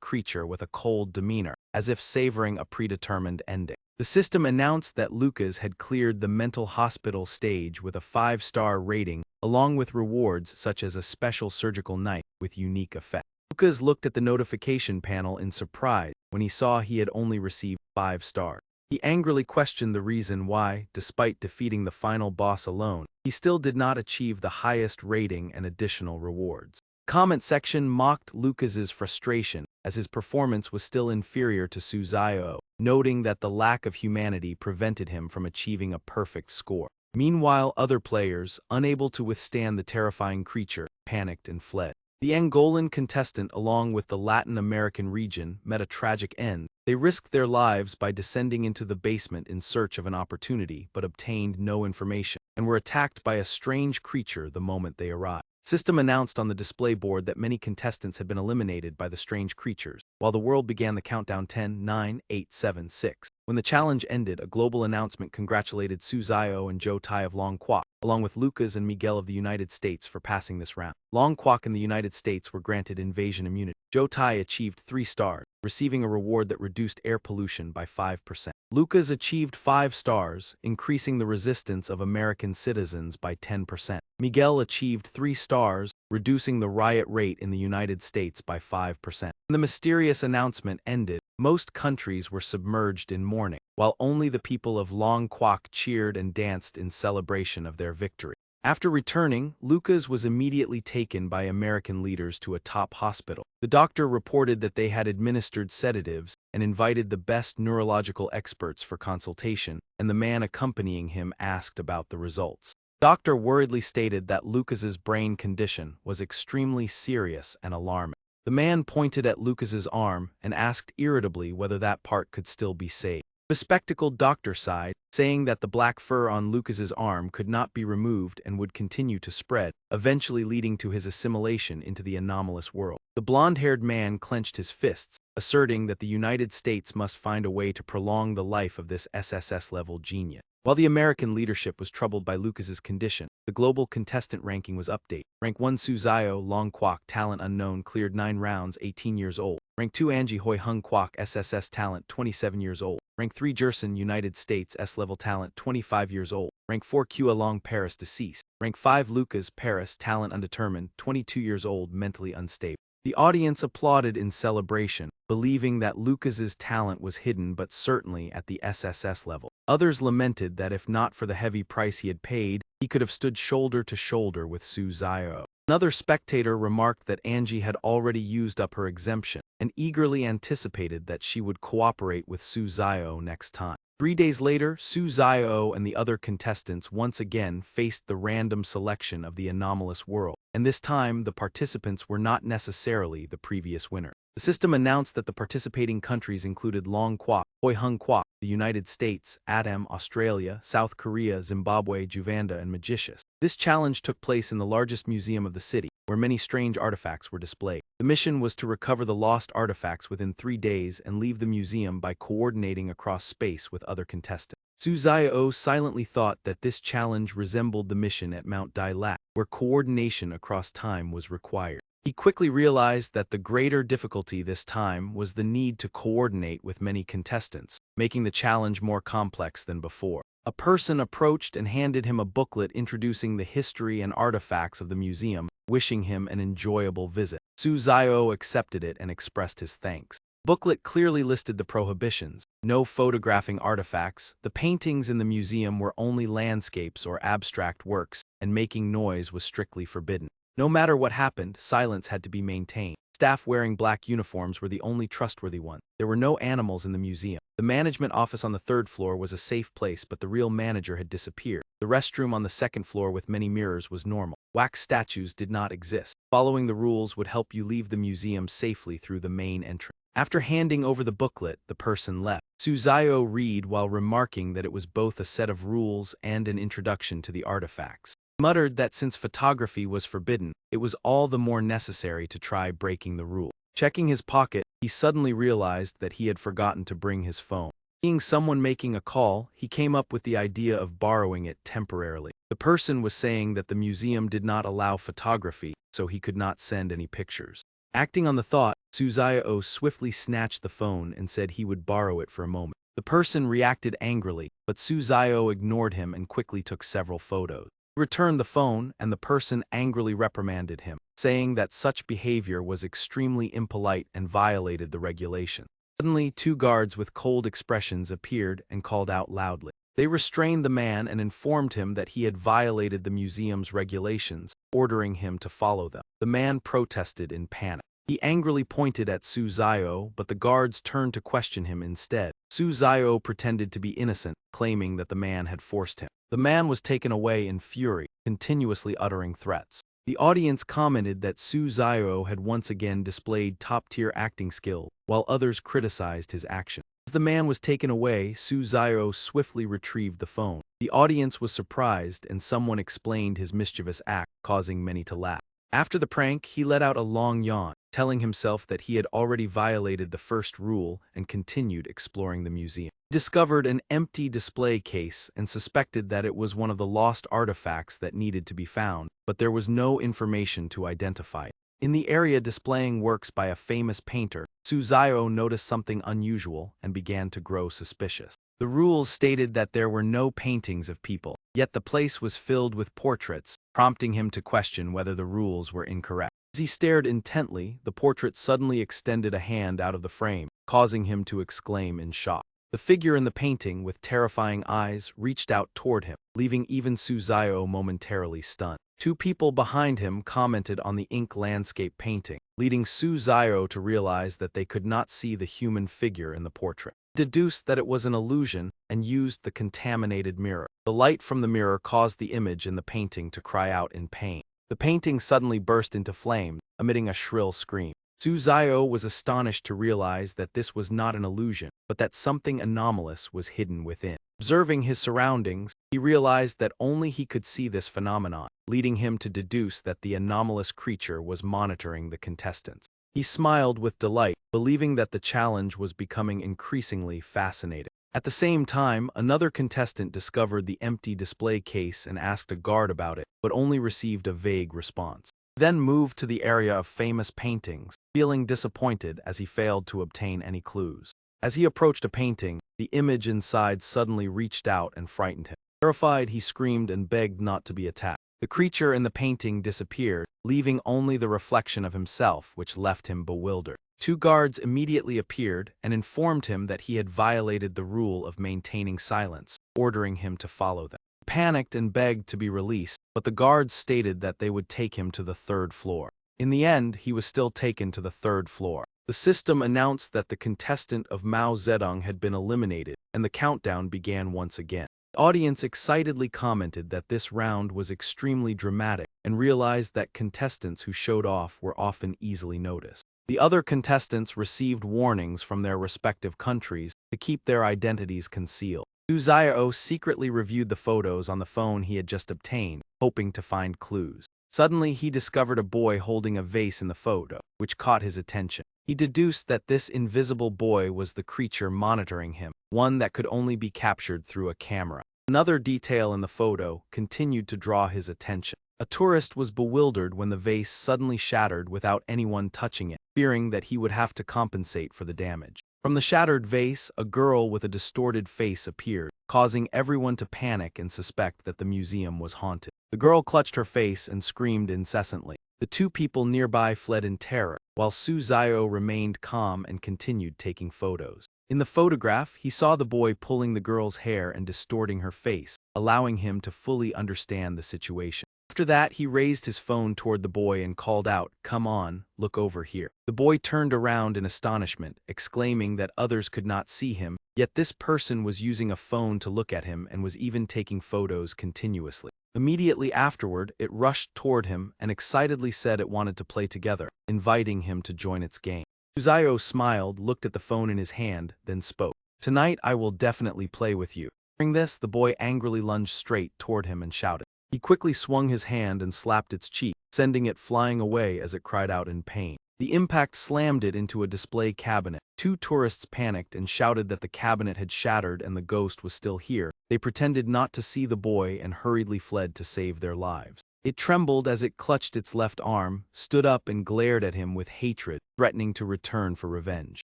creature with a cold demeanor, as if savoring a predetermined ending. The system announced that Lucas had cleared the mental hospital stage with a 5-star rating, along with rewards such as a special surgical knife with unique effect. Lucas looked at the notification panel in surprise when he saw he had only received 5 stars. He angrily questioned the reason why, despite defeating the final boss alone, he still did not achieve the highest rating and additional rewards. Comment section mocked Lucas's frustration as his performance was still inferior to Su Xiao, noting that the lack of humanity prevented him from achieving a perfect score. Meanwhile, other players, unable to withstand the terrifying creature, panicked and fled. The Angolan contestant along with the Latin American region met a tragic end. They risked their lives by descending into the basement in search of an opportunity but obtained no information, and were attacked by a strange creature the moment they arrived. System announced on the display board that many contestants had been eliminated by the strange creatures, while the world began the countdown 10, 9, 8, 7, 6. When the challenge ended, a global announcement congratulated Su Xiao and Zhou Tai of Long Quoc, along with Lucas and Miguel of the United States for passing this round. Long Quoc and the United States were granted invasion immunity. Zhou Tai achieved 3 stars, receiving a reward that reduced air pollution by 5%. Lucas achieved 5 stars, increasing the resistance of American citizens by 10%. Miguel achieved 3 stars, reducing the riot rate in the United States by 5%. When the mysterious announcement ended, most countries were submerged in mourning, while only the people of Long Quoc cheered and danced in celebration of their victory. After returning, Lucas was immediately taken by American leaders to a top hospital. The doctor reported that they had administered sedatives and invited the best neurological experts for consultation, and the man accompanying him asked about the results. The doctor worriedly stated that Lucas's brain condition was extremely serious and alarming. The man pointed at Lucas's arm and asked irritably whether that part could still be saved. The bespectacled doctor sighed, saying that the black fur on Lucas's arm could not be removed and would continue to spread, eventually leading to his assimilation into the anomalous world. The blonde-haired man clenched his fists, asserting that the United States must find a way to prolong the life of this SSS-level genius. While the American leadership was troubled by Lucas's condition, the global contestant ranking was updated. Rank 1 Su Zio, Long Kwok, talent unknown, cleared 9 rounds, 18 years old. Rank 2 Angie Hoi Hung Kwok, SSS talent, 27 years old. Rank 3 Jerson, United States, S-level talent, 25 years old. Rank 4 Kua Long, Paris, deceased. Rank 5 Lucas, Paris, talent undetermined, 22 years old, mentally unstable. The audience applauded in celebration, believing that Lucas's talent was hidden but certainly at the SSS level. Others lamented that if not for the heavy price he had paid, he could have stood shoulder to shoulder with Su Zio. Another spectator remarked that Angie had already used up her exemption and eagerly anticipated that she would cooperate with Su Zio next time. 3 days later, Su Zio and the other contestants once again faced the random selection of the anomalous world, and this time the participants were not necessarily the previous winner. The system announced that the participating countries included Long Kwok, Hoi Hung Kwok, the United States, Adam, Australia, South Korea, Zimbabwe, Juvanda, and Magicius. This challenge took place in the largest museum of the city, where many strange artifacts were displayed. The mission was to recover the lost artifacts within 3 days and leave the museum by coordinating across space with other contestants. Su Zio silently thought that this challenge resembled the mission at Mount Dai Lat, where coordination across time was required. He quickly realized that the greater difficulty this time was the need to coordinate with many contestants, making the challenge more complex than before. A person approached and handed him a booklet introducing the history and artifacts of the museum, wishing him an enjoyable visit. Su Zio accepted it and expressed his thanks. The booklet clearly listed the prohibitions: no photographing artifacts, the paintings in the museum were only landscapes or abstract works, and making noise was strictly forbidden. No matter what happened, silence had to be maintained. Staff wearing black uniforms were the only trustworthy ones. There were no animals in the museum. The management office on the 3rd floor was a safe place, but the real manager had disappeared. The restroom on the 2nd floor with many mirrors was normal. Wax statues did not exist. Following the rules would help you leave the museum safely through the main entrance. After handing over the booklet, the person left. Su Zio read while remarking that it was both a set of rules and an introduction to the artifacts. Muttered that since photography was forbidden, it was all the more necessary to try breaking the rule. Checking his pocket, he suddenly realized that he had forgotten to bring his phone. Seeing someone making a call, he came up with the idea of borrowing it temporarily. The person was saying that the museum did not allow photography, so he could not send any pictures. Acting on the thought, Su Zio swiftly snatched the phone and said he would borrow it for a moment. The person reacted angrily, but Su Zio ignored him and quickly took several photos. He returned the phone, and the person angrily reprimanded him, saying that such behavior was extremely impolite and violated the regulation. Suddenly, 2 guards with cold expressions appeared and called out loudly. They restrained the man and informed him that he had violated the museum's regulations, ordering him to follow them. The man protested in panic. He angrily pointed at Su Zio, but the guards turned to question him instead. Su Zio pretended to be innocent, claiming that the man had forced him. The man was taken away in fury, continuously uttering threats. The audience commented that Su Zio had once again displayed top-tier acting skill, while others criticized his action. As the man was taken away, Su Zio swiftly retrieved the phone. The audience was surprised, and someone explained his mischievous act, causing many to laugh. After the prank, he let out a long yawn, telling himself that he had already violated the first rule and continued exploring the museum. He discovered an empty display case and suspected that it was one of the lost artifacts that needed to be found, but there was no information to identify it. In the area displaying works by a famous painter, Su Zio noticed something unusual and began to grow suspicious. The rules stated that there were no paintings of people, yet the place was filled with portraits, prompting him to question whether the rules were incorrect. As he stared intently, the portrait suddenly extended a hand out of the frame, causing him to exclaim in shock. The figure in the painting, with terrifying eyes, reached out toward him, leaving even Su Zio momentarily stunned. 2 people behind him commented on the ink landscape painting, leading Su Zio to realize that they could not see the human figure in the portrait. He deduced that it was an illusion and used the contaminated mirror. The light from the mirror caused the image in the painting to cry out in pain. The painting suddenly burst into flames, emitting a shrill scream. Su Zio was astonished to realize that this was not an illusion, but that something anomalous was hidden within. Observing his surroundings, he realized that only he could see this phenomenon, leading him to deduce that the anomalous creature was monitoring the contestants. He smiled with delight, believing that the challenge was becoming increasingly fascinating. At the same time, another contestant discovered the empty display case and asked a guard about it, but only received a vague response. He then moved to the area of famous paintings, feeling disappointed as he failed to obtain any clues. As he approached a painting, the image inside suddenly reached out and frightened him. Terrified, he screamed and begged not to be attacked. The creature in the painting disappeared, leaving only the reflection of himself, which left him bewildered. Two guards immediately appeared and informed him that he had violated the rule of maintaining silence, ordering him to follow them. He panicked and begged to be released, but the guards stated that they would take him to the third floor. In the end, he was still taken to the third floor. The system announced that the contestant of Mao Zedong had been eliminated, and the countdown began once again. The audience excitedly commented that this round was extremely dramatic and realized that contestants who showed off were often easily noticed. The other contestants received warnings from their respective countries to keep their identities concealed. Su Xiao secretly reviewed the photos on the phone he had just obtained, hoping to find clues. Suddenly, he discovered a boy holding a vase in the photo, which caught his attention. He deduced that this invisible boy was the creature monitoring him, one that could only be captured through a camera. Another detail in the photo continued to draw his attention. A tourist was bewildered when the vase suddenly shattered without anyone touching it, fearing that he would have to compensate for the damage. From the shattered vase, a girl with a distorted face appeared, causing everyone to panic and suspect that the museum was haunted. The girl clutched her face and screamed incessantly. The two people nearby fled in terror, while Su Xiao remained calm and continued taking photos. In the photograph, he saw the boy pulling the girl's hair and distorting her face, allowing him to fully understand the situation. After that, he raised his phone toward the boy and called out, "Come on, look over here." The boy turned around in astonishment, exclaiming that others could not see him, yet this person was using a phone to look at him and was even taking photos continuously. Immediately afterward, it rushed toward him and excitedly said it wanted to play together, inviting him to join its game. Xiao smiled, looked at the phone in his hand, then spoke. "Tonight I will definitely play with you." Hearing this, the boy angrily lunged straight toward him and shouted. He quickly swung his hand and slapped its cheek, sending it flying away as it cried out in pain. The impact slammed it into a display cabinet. Two tourists panicked and shouted that the cabinet had shattered and the ghost was still here. They pretended not to see the boy and hurriedly fled to save their lives. It trembled as it clutched its left arm, stood up and glared at him with hatred, threatening to return for revenge.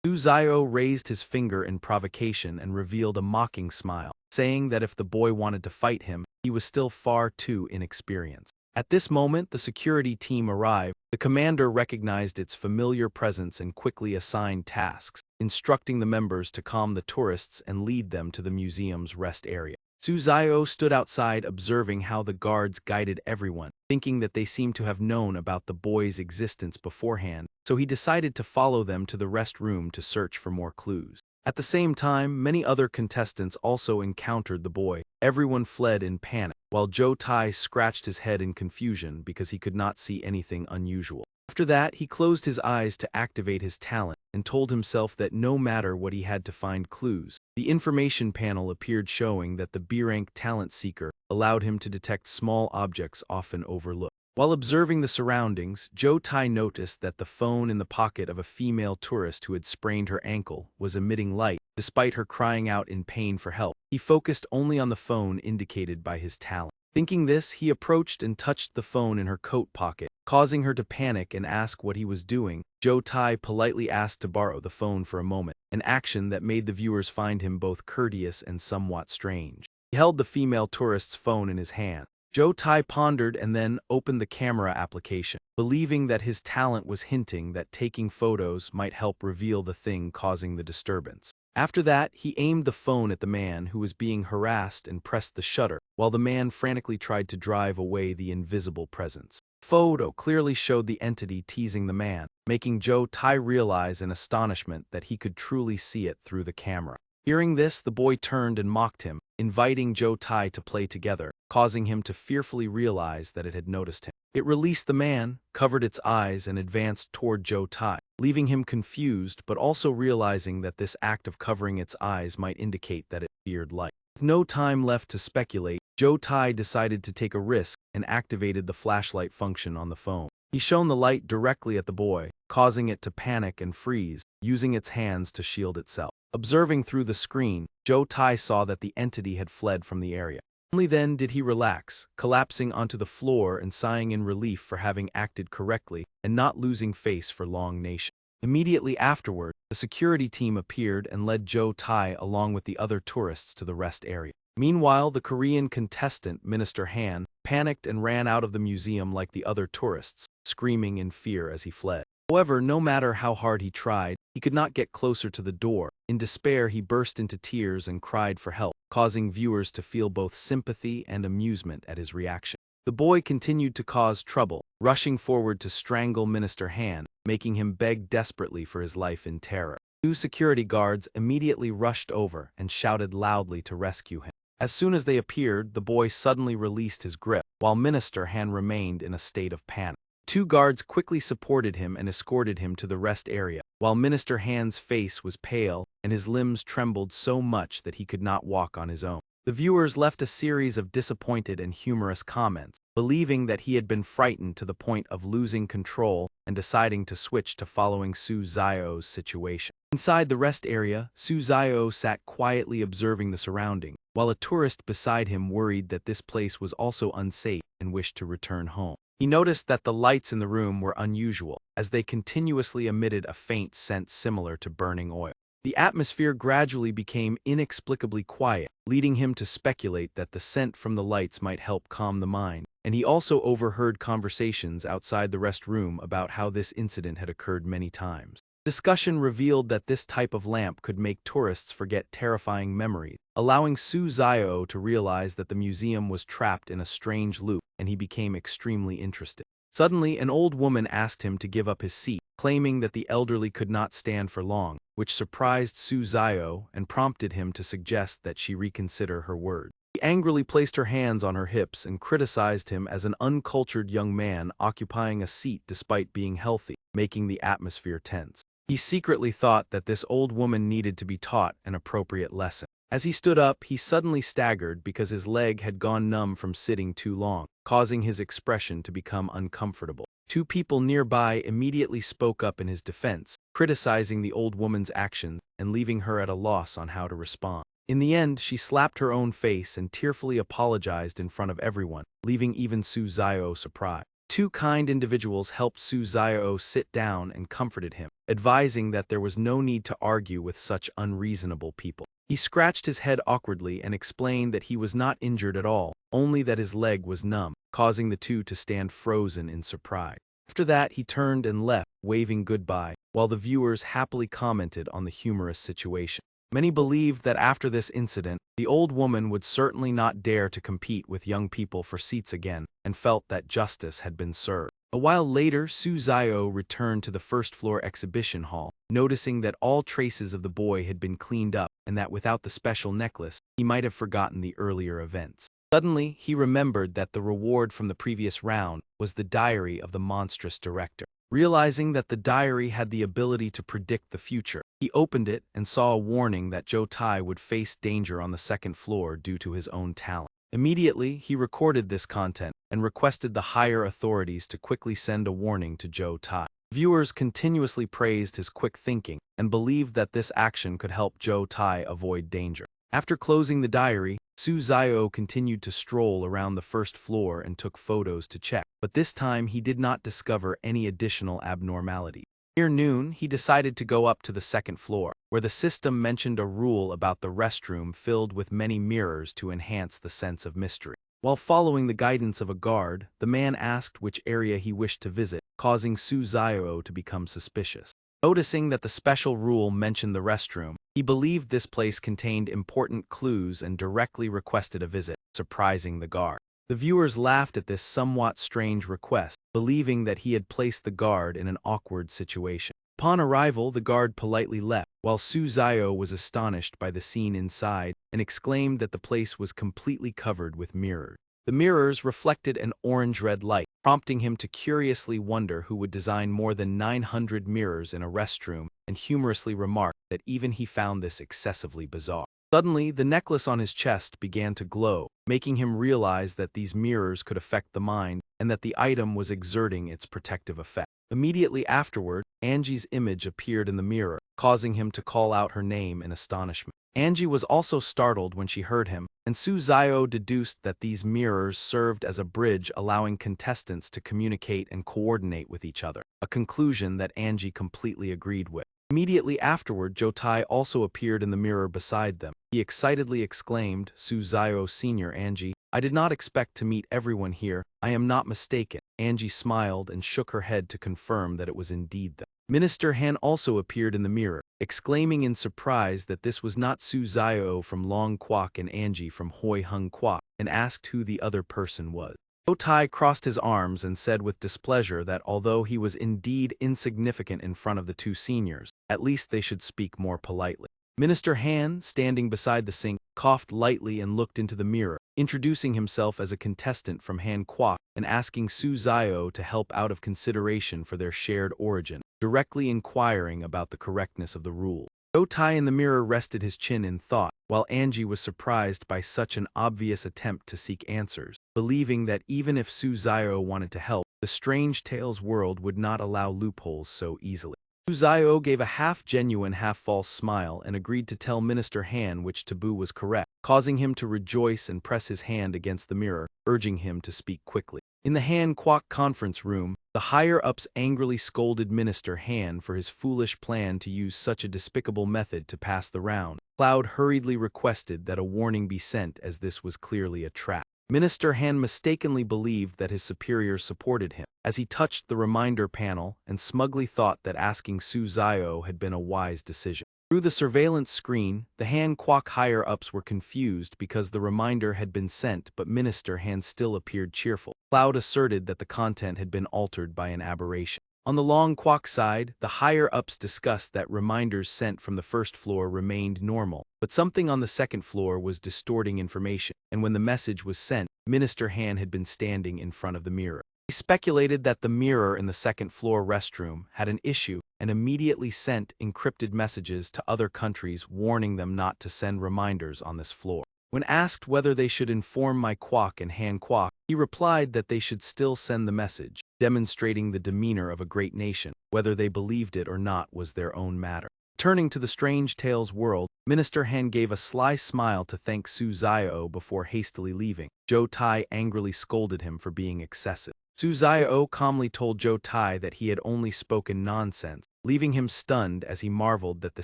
Su Xiao raised his finger in provocation and revealed a mocking smile, saying that if the boy wanted to fight him, he was still far too inexperienced. At this moment, the security team arrived. The commander recognized its familiar presence and quickly assigned tasks, instructing the members to calm the tourists and lead them to the museum's rest area. Su Xiao stood outside observing how the guards guided everyone, thinking that they seemed to have known about the boy's existence beforehand, so he decided to follow them to the rest room to search for more clues. At the same time, many other contestants also encountered the boy. Everyone fled in panic, while Zhou Tai scratched his head in confusion because he could not see anything unusual. After that, he closed his eyes to activate his talent and told himself that no matter what he had to find clues. The information panel appeared showing that the B-rank talent seeker allowed him to detect small objects often overlooked. While observing the surroundings, Zhou Tai noticed that the phone in the pocket of a female tourist who had sprained her ankle was emitting light, despite her crying out in pain for help. He focused only on the phone indicated by his talent. Thinking this, he approached and touched the phone in her coat pocket, causing her to panic and ask what he was doing. Zhou Tai politely asked to borrow the phone for a moment, an action that made the viewers find him both courteous and somewhat strange. He held the female tourist's phone in his hand. Zhou Tai pondered and then opened the camera application, believing that his talent was hinting that taking photos might help reveal the thing causing the disturbance. After that, he aimed the phone at the man who was being harassed and pressed the shutter, while the man frantically tried to drive away the invisible presence. The photo clearly showed the entity teasing the man, making Zhou Tai realize in astonishment that he could truly see it through the camera. Hearing this, the boy turned and mocked him, inviting Zhou Tai to play together, causing him to fearfully realize that it had noticed him. It released the man, covered its eyes, and advanced toward Joe Tai, leaving him confused but also realizing that this act of covering its eyes might indicate that it feared light. With no time left to speculate, Joe Tai decided to take a risk and activated the flashlight function on the phone. He shone the light directly at the boy, causing it to panic and freeze, using its hands to shield itself. Observing through the screen, Joe Tai saw that the entity had fled from the area. Only then did he relax, collapsing onto the floor and sighing in relief for having acted correctly and not losing face for Long Nation. Immediately afterward, the security team appeared and led Joe Tai along with the other tourists to the rest area. Meanwhile, the Korean contestant, Minister Han, panicked and ran out of the museum like the other tourists, screaming in fear as he fled. However, no matter how hard he tried, he could not get closer to the door. In despair, he burst into tears and cried for help, causing viewers to feel both sympathy and amusement at his reaction. The boy continued to cause trouble, rushing forward to strangle Minister Han, making him beg desperately for his life in terror. Two security guards immediately rushed over and shouted loudly to rescue him. As soon as they appeared, the boy suddenly released his grip, while Minister Han remained in a state of panic. Two guards quickly supported him and escorted him to the rest area, while Minister Han's face was pale and his limbs trembled so much that he could not walk on his own. The viewers left a series of disappointed and humorous comments, believing that he had been frightened to the point of losing control and deciding to switch to following Su Zio's situation. Inside the rest area, Su Zio sat quietly observing the surrounding, while a tourist beside him worried that this place was also unsafe and wished to return home. He noticed that the lights in the room were unusual, as they continuously emitted a faint scent similar to burning oil. The atmosphere gradually became inexplicably quiet, leading him to speculate that the scent from the lights might help calm the mind, and he also overheard conversations outside the rest room about how this incident had occurred many times. Discussion revealed that this type of lamp could make tourists forget terrifying memories, allowing Su Zio to realize that the museum was trapped in a strange loop, and he became extremely interested. Suddenly, an old woman asked him to give up his seat, claiming that the elderly could not stand for long, which surprised Su Zio and prompted him to suggest that she reconsider her words. She angrily placed her hands on her hips and criticized him as an uncultured young man occupying a seat despite being healthy, making the atmosphere tense. He secretly thought that this old woman needed to be taught an appropriate lesson. As he stood up, he suddenly staggered because his leg had gone numb from sitting too long, causing his expression to become uncomfortable. Two people nearby immediately spoke up in his defense, criticizing the old woman's actions and leaving her at a loss on how to respond. In the end, she slapped her own face and tearfully apologized in front of everyone, leaving even Su Zio surprised. Two kind individuals helped Su Zio sit down and comforted him, advising that there was no need to argue with such unreasonable people. He scratched his head awkwardly and explained that he was not injured at all, only that his leg was numb, causing the two to stand frozen in surprise. After that, he turned and left, waving goodbye, while the viewers happily commented on the humorous situation. Many believed that after this incident, the old woman would certainly not dare to compete with young people for seats again, and felt that justice had been served. A while later, Su Zio returned to the first-floor exhibition hall, noticing that all traces of the boy had been cleaned up and that without the special necklace, he might have forgotten the earlier events. Suddenly, he remembered that the reward from the previous round was the diary of the monstrous director. Realizing that the diary had the ability to predict the future, he opened it and saw a warning that Joe Tai would face danger on the second floor due to his own talent. Immediately, he recorded this content and requested the higher authorities to quickly send a warning to Joe Tai. Viewers continuously praised his quick thinking and believed that this action could help Joe Tai avoid danger. After closing the diary, Su Zio continued to stroll around the first floor and took photos to check, but this time he did not discover any additional abnormality. Near noon, he decided to go up to the second floor, where the system mentioned a rule about the restroom filled with many mirrors to enhance the sense of mystery. While following the guidance of a guard, the man asked which area he wished to visit, causing Su Zio to become suspicious. Noticing that the special rule mentioned the restroom, he believed this place contained important clues and directly requested a visit, surprising the guard. The viewers laughed at this somewhat strange request, believing that he had placed the guard in an awkward situation. Upon arrival, the guard politely left, while Su Zio was astonished by the scene inside and exclaimed that the place was completely covered with mirrors. The mirrors reflected an orange-red light, prompting him to curiously wonder who would design more than 900 mirrors in a restroom, and humorously remarked that even he found this excessively bizarre. Suddenly, the necklace on his chest began to glow, making him realize that these mirrors could affect the mind and that the item was exerting its protective effect. Immediately afterward, Angie's image appeared in the mirror, causing him to call out her name in astonishment. Angie was also startled when she heard him, and Suzayo deduced that these mirrors served as a bridge allowing contestants to communicate and coordinate with each other, a conclusion that Angie completely agreed with. Immediately afterward, Jotai also appeared in the mirror beside them. He excitedly exclaimed, "Suzayo Senior Angie, I did not expect to meet everyone here. I am not mistaken." Angie smiled and shook her head to confirm that it was indeed them. Minister Han also appeared in the mirror, exclaiming in surprise that this was not Suzayo from Long Kwok and Angie from Hoi Hung Kwok, and asked who the other person was. Jotai crossed his arms and said with displeasure that although he was indeed insignificant in front of the two seniors, at least they should speak more politely. Minister Han, standing beside the sink, coughed lightly and looked into the mirror, introducing himself as a contestant from Han Kwok and asking Suzayo to help out of consideration for their shared origin, directly inquiring about the correctness of the rule. Jotai in the mirror rested his chin in thought, while Angie was surprised by such an obvious attempt to seek answers, believing that even if Suzayo wanted to help, the Strange Tales world would not allow loopholes so easily. Suzayo gave a half-genuine, half-false smile and agreed to tell Minister Han which taboo was correct, causing him to rejoice and press his hand against the mirror, urging him to speak quickly. In the Han Kwok conference room, the higher-ups angrily scolded Minister Han for his foolish plan to use such a despicable method to pass the round. Cloud hurriedly requested that a warning be sent as this was clearly a trap. Minister Han mistakenly believed that his superiors supported him, as he touched the reminder panel and smugly thought that asking Suzayo had been a wise decision. Through the surveillance screen, the Han Kwok higher-ups were confused because the reminder had been sent, but Minister Han still appeared cheerful. Cloud asserted that the content had been altered by an aberration. On the Long Kwok side, the higher-ups discussed that reminders sent from the first floor remained normal, but something on the second floor was distorting information, and when the message was sent, Minister Han had been standing in front of the mirror. He speculated that the mirror in the second-floor restroom had an issue and immediately sent encrypted messages to other countries warning them not to send reminders on this floor. When asked whether they should inform my Kwok and Han Kwok, he replied that they should still send the message, demonstrating the demeanor of a great nation. Whether they believed it or not was their own matter. Turning to the Strange Tales world, Minister Han gave a sly smile to thank Suzayo before hastily leaving. Jotai angrily scolded him for being excessive. Suzayo calmly told Jotai that he had only spoken nonsense, leaving him stunned as he marveled that the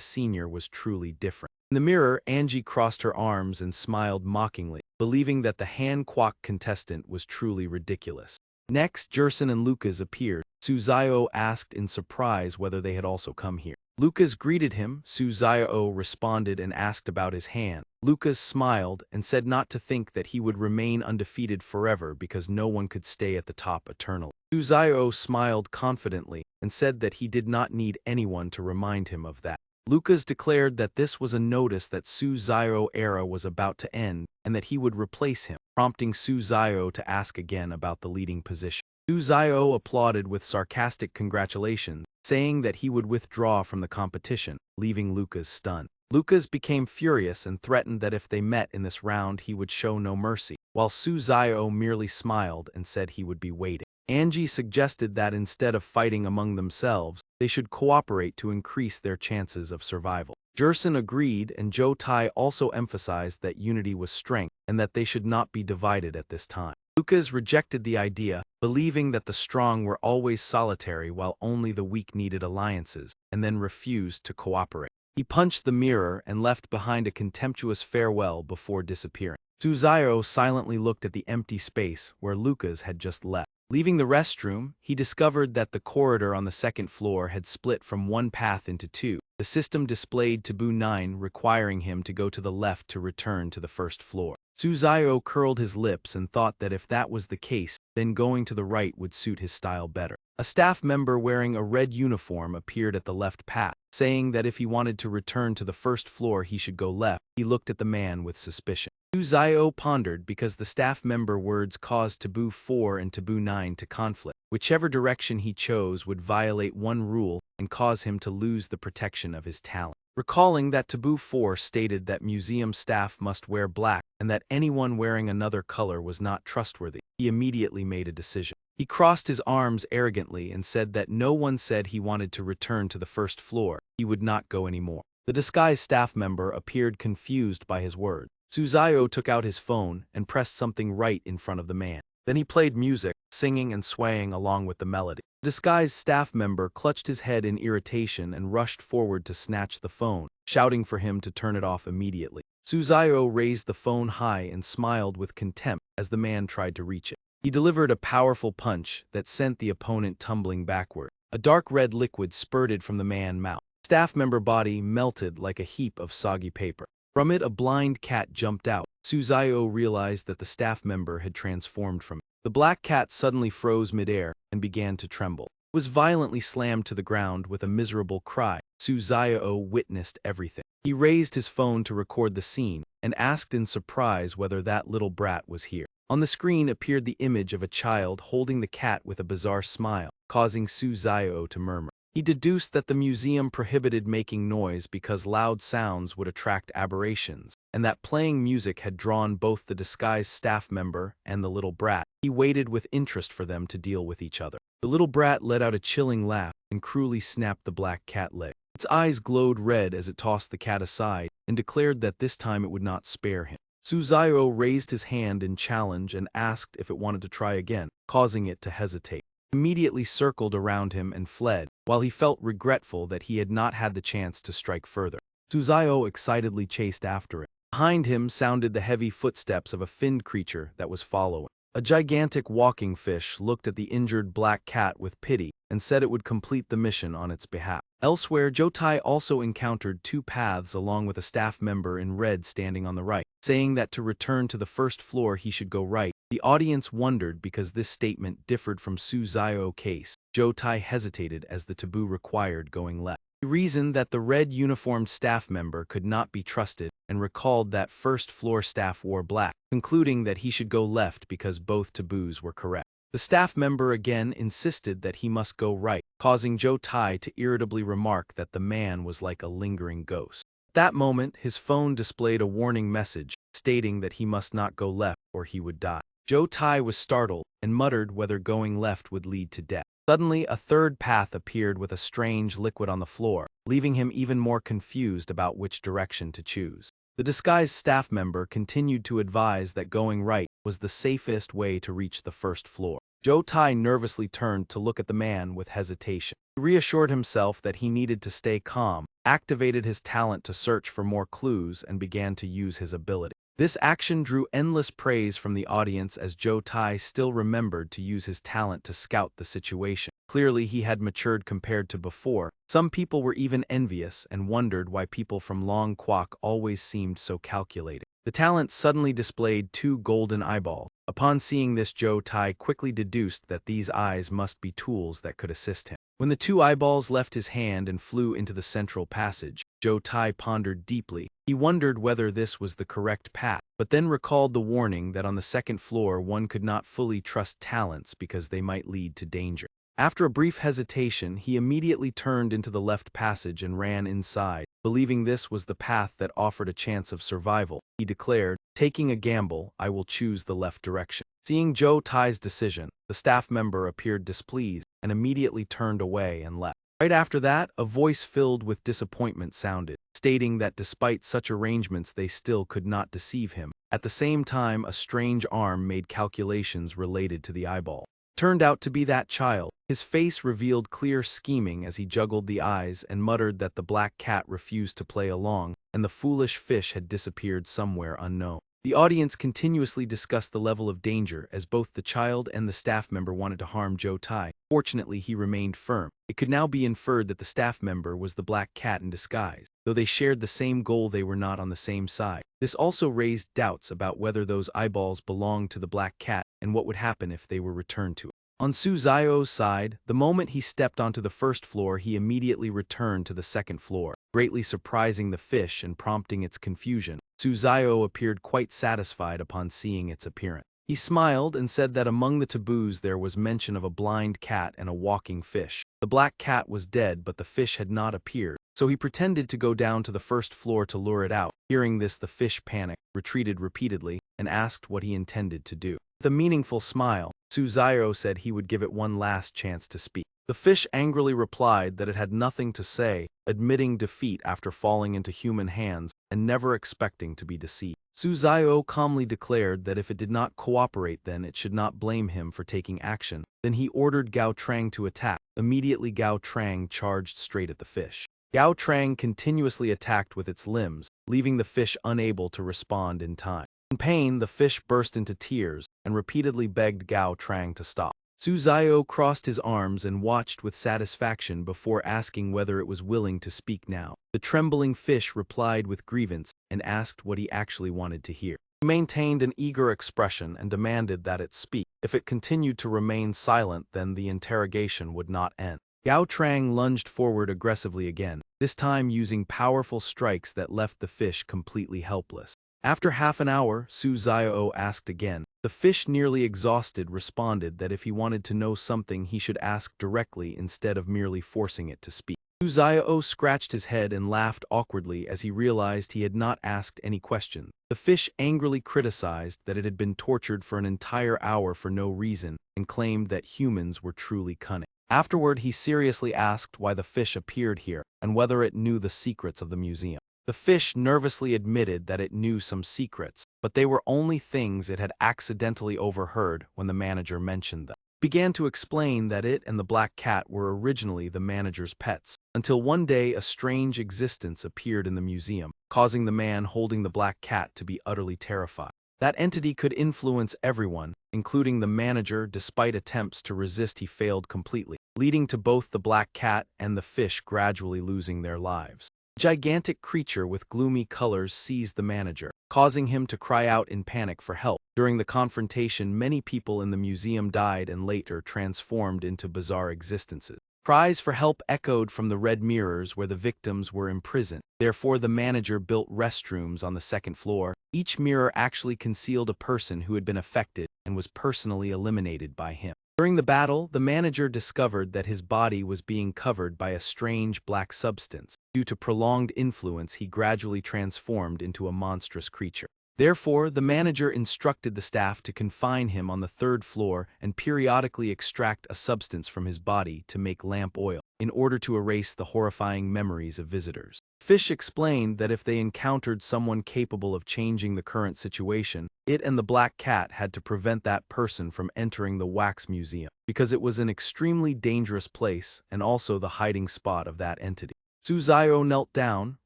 senior was truly different. In the mirror, Angie crossed her arms and smiled mockingly, believing that the Han Kwok contestant was truly ridiculous. Next, Jerson and Lucas appeared. Suzayo asked in surprise whether they had also come here. Lucas greeted him. Suzayo responded and asked about his hand. Lucas smiled and said not to think that he would remain undefeated forever because no one could stay at the top eternally. Suzayo smiled confidently and said that he did not need anyone to remind him of that. Lucas declared that this was a notice that Suzayo era was about to end and that he would replace him, prompting Suzayo to ask again about the leading position. Suzayo applauded with sarcastic congratulations, saying that he would withdraw from the competition, leaving Lucas stunned. Lucas became furious and threatened that if they met in this round he would show no mercy, while Suzayo merely smiled and said he would be waiting. Angie suggested that instead of fighting among themselves, they should cooperate to increase their chances of survival. Jerson agreed, and Jotai also emphasized that unity was strength and that they should not be divided at this time. Lucas rejected the idea, believing that the strong were always solitary while only the weak needed alliances, and then refused to cooperate. He punched the mirror and left behind a contemptuous farewell before disappearing. Suzayo silently looked at the empty space where Lucas had just left. Leaving the restroom, he discovered that the corridor on the second floor had split from one path into two. The system displayed Taboo 9 requiring him to go to the left to return to the first floor. Suzayo curled his lips and thought that if that was the case, then going to the right would suit his style better. A staff member wearing a red uniform appeared at the left path, saying that if he wanted to return to the first floor he should go left. He looked at the man with suspicion. Zio pondered because the staff member words caused Taboo 4 and Taboo 9 to conflict. Whichever direction he chose would violate one rule and cause him to lose the protection of his talent. Recalling that Taboo 4 stated that museum staff must wear black and that anyone wearing another color was not trustworthy, he immediately made a decision. He crossed his arms arrogantly and said that no one said he wanted to return to the first floor. He would not go anymore. The disguised staff member appeared confused by his words. Suzayo took out his phone and pressed something right in front of the man. Then he played music, singing and swaying along with the melody. The disguised staff member clutched his head in irritation and rushed forward to snatch the phone, shouting for him to turn it off immediately. Suzayo raised the phone high and smiled with contempt as the man tried to reach it. He delivered a powerful punch that sent the opponent tumbling backward. A dark red liquid spurted from the man's mouth. Staff member body melted like a heap of soggy paper. From it, a blind cat jumped out. Suzayo realized that the staff member had transformed from it. The black cat suddenly froze midair and began to tremble. It was violently slammed to the ground with a miserable cry. Suzayo witnessed everything. He raised his phone to record the scene and asked in surprise whether that little brat was here. On the screen appeared the image of a child holding the cat with a bizarre smile, causing Suzayo to murmur. He deduced that the museum prohibited making noise because loud sounds would attract aberrations, and that playing music had drawn both the disguised staff member and the little brat. He waited with interest for them to deal with each other. The little brat let out a chilling laugh and cruelly snapped the black cat leg. Its eyes glowed red as it tossed the cat aside and declared that this time it would not spare him. Suzayo raised his hand in challenge and asked if it wanted to try again, causing it to hesitate. Immediately circled around him and fled, while he felt regretful that he had not had the chance to strike further. Suzayo excitedly chased after it. Behind him sounded the heavy footsteps of a finned creature that was following. A gigantic walking fish looked at the injured black cat with pity and said it would complete the mission on its behalf. Elsewhere, Jotai also encountered two paths along with a staff member in red standing on the right, saying that to return to the first floor he should go right. The audience wondered because this statement differed from Suzayo's case. Jotai hesitated as the taboo required going left. He reasoned that the red uniformed staff member could not be trusted and recalled that first floor staff wore black, concluding that he should go left because both taboos were correct. The staff member again insisted that he must go right, causing Jotai to irritably remark that the man was like a lingering ghost. At that moment, his phone displayed a warning message stating that he must not go left or he would die. Jotai was startled and muttered whether going left would lead to death. Suddenly, a third path appeared with a strange liquid on the floor, leaving him even more confused about which direction to choose. The disguised staff member continued to advise that going right was the safest way to reach the first floor. Jotai nervously turned to look at the man with hesitation. He reassured himself that he needed to stay calm, activated his talent to search for more clues, and began to use his ability. This action drew endless praise from the audience as Jotai still remembered to use his talent to scout the situation. Clearly, he had matured compared to before. Some people were even envious and wondered why people from Long Kwok always seemed so calculated. The talent suddenly displayed two golden eyeballs. Upon seeing this, Jotai quickly deduced that these eyes must be tools that could assist him. When the two eyeballs left his hand and flew into the central passage, Jotai pondered deeply. He wondered whether this was the correct path, but then recalled the warning that on the second floor one could not fully trust talents because they might lead to danger. After a brief hesitation, he immediately turned into the left passage and ran inside, believing this was the path that offered a chance of survival. He declared, "Taking a gamble, I will choose the left direction." Seeing Jotai's decision, the staff member appeared displeased and immediately turned away and left. Right after that, a voice filled with disappointment sounded, stating that despite such arrangements they still could not deceive him. At the same time, a strange arm made calculations related to the eyeball. Turned out to be that child. His face revealed clear scheming as he juggled the eyes and muttered that the black cat refused to play along, and the foolish fish had disappeared somewhere unknown. The audience continuously discussed the level of danger as both the child and the staff member wanted to harm Jotai. Fortunately, he remained firm. It could now be inferred that the staff member was the black cat in disguise. Though they shared the same goal, they were not on the same side. This also raised doubts about whether those eyeballs belonged to the black cat and what would happen if they were returned to it. On Su Zio's side, the moment he stepped onto the first floor, he immediately returned to the second floor, greatly surprising the fish and prompting its confusion. Su Zio appeared quite satisfied upon seeing its appearance. He smiled and said that among the taboos there was mention of a blind cat and a walking fish. The black cat was dead, but the fish had not appeared, so he pretended to go down to the first floor to lure it out. Hearing this, the fish panicked, retreated repeatedly, and asked what he intended to do. With a meaningful smile, Su Zio said he would give it one last chance to speak. The fish angrily replied that it had nothing to say, admitting defeat after falling into human hands and never expecting to be deceived. Su Zio calmly declared that if it did not cooperate, then it should not blame him for taking action. Then he ordered Gao Trang to attack. Immediately Gao Trang charged straight at the fish. Gao Trang continuously attacked with its limbs, leaving the fish unable to respond in time. In pain, the fish burst into tears and repeatedly begged Gao Trang to stop. Su Zio crossed his arms and watched with satisfaction before asking whether it was willing to speak now. The trembling fish replied with grievance and asked what he actually wanted to hear. He maintained an eager expression and demanded that it speak. If it continued to remain silent, then the interrogation would not end. Gao Trang lunged forward aggressively again, this time using powerful strikes that left the fish completely helpless. After half an hour, Su Zio asked again. The fish, nearly exhausted, responded that if he wanted to know something he should ask directly instead of merely forcing it to speak. Su Zio scratched his head and laughed awkwardly as he realized he had not asked any questions. The fish angrily criticized that it had been tortured for an entire hour for no reason and claimed that humans were truly cunning. Afterward, he seriously asked why the fish appeared here and whether it knew the secrets of the museum. The fish nervously admitted that it knew some secrets, but they were only things it had accidentally overheard when the manager mentioned them. It began to explain that it and the black cat were originally the manager's pets, until one day a strange existence appeared in the museum, causing the man holding the black cat to be utterly terrified. That entity could influence everyone, including the manager. Despite attempts to resist, he failed completely, leading to both the black cat and the fish gradually losing their lives. A gigantic creature with gloomy colors seized the manager, causing him to cry out in panic for help. During the confrontation, many people in the museum died and later transformed into bizarre existences. Cries for help echoed from the red mirrors where the victims were imprisoned. Therefore, the manager built restrooms on the second floor. Each mirror actually concealed a person who had been affected and was personally eliminated by him. During the battle, the manager discovered that his body was being covered by a strange black substance. Due to prolonged influence, he gradually transformed into a monstrous creature. Therefore, the manager instructed the staff to confine him on the third floor and periodically extract a substance from his body to make lamp oil, in order to erase the horrifying memories of visitors. Fish explained that if they encountered someone capable of changing the current situation, it and the black cat had to prevent that person from entering the wax museum, because it was an extremely dangerous place and also the hiding spot of that entity. Su Zio knelt down,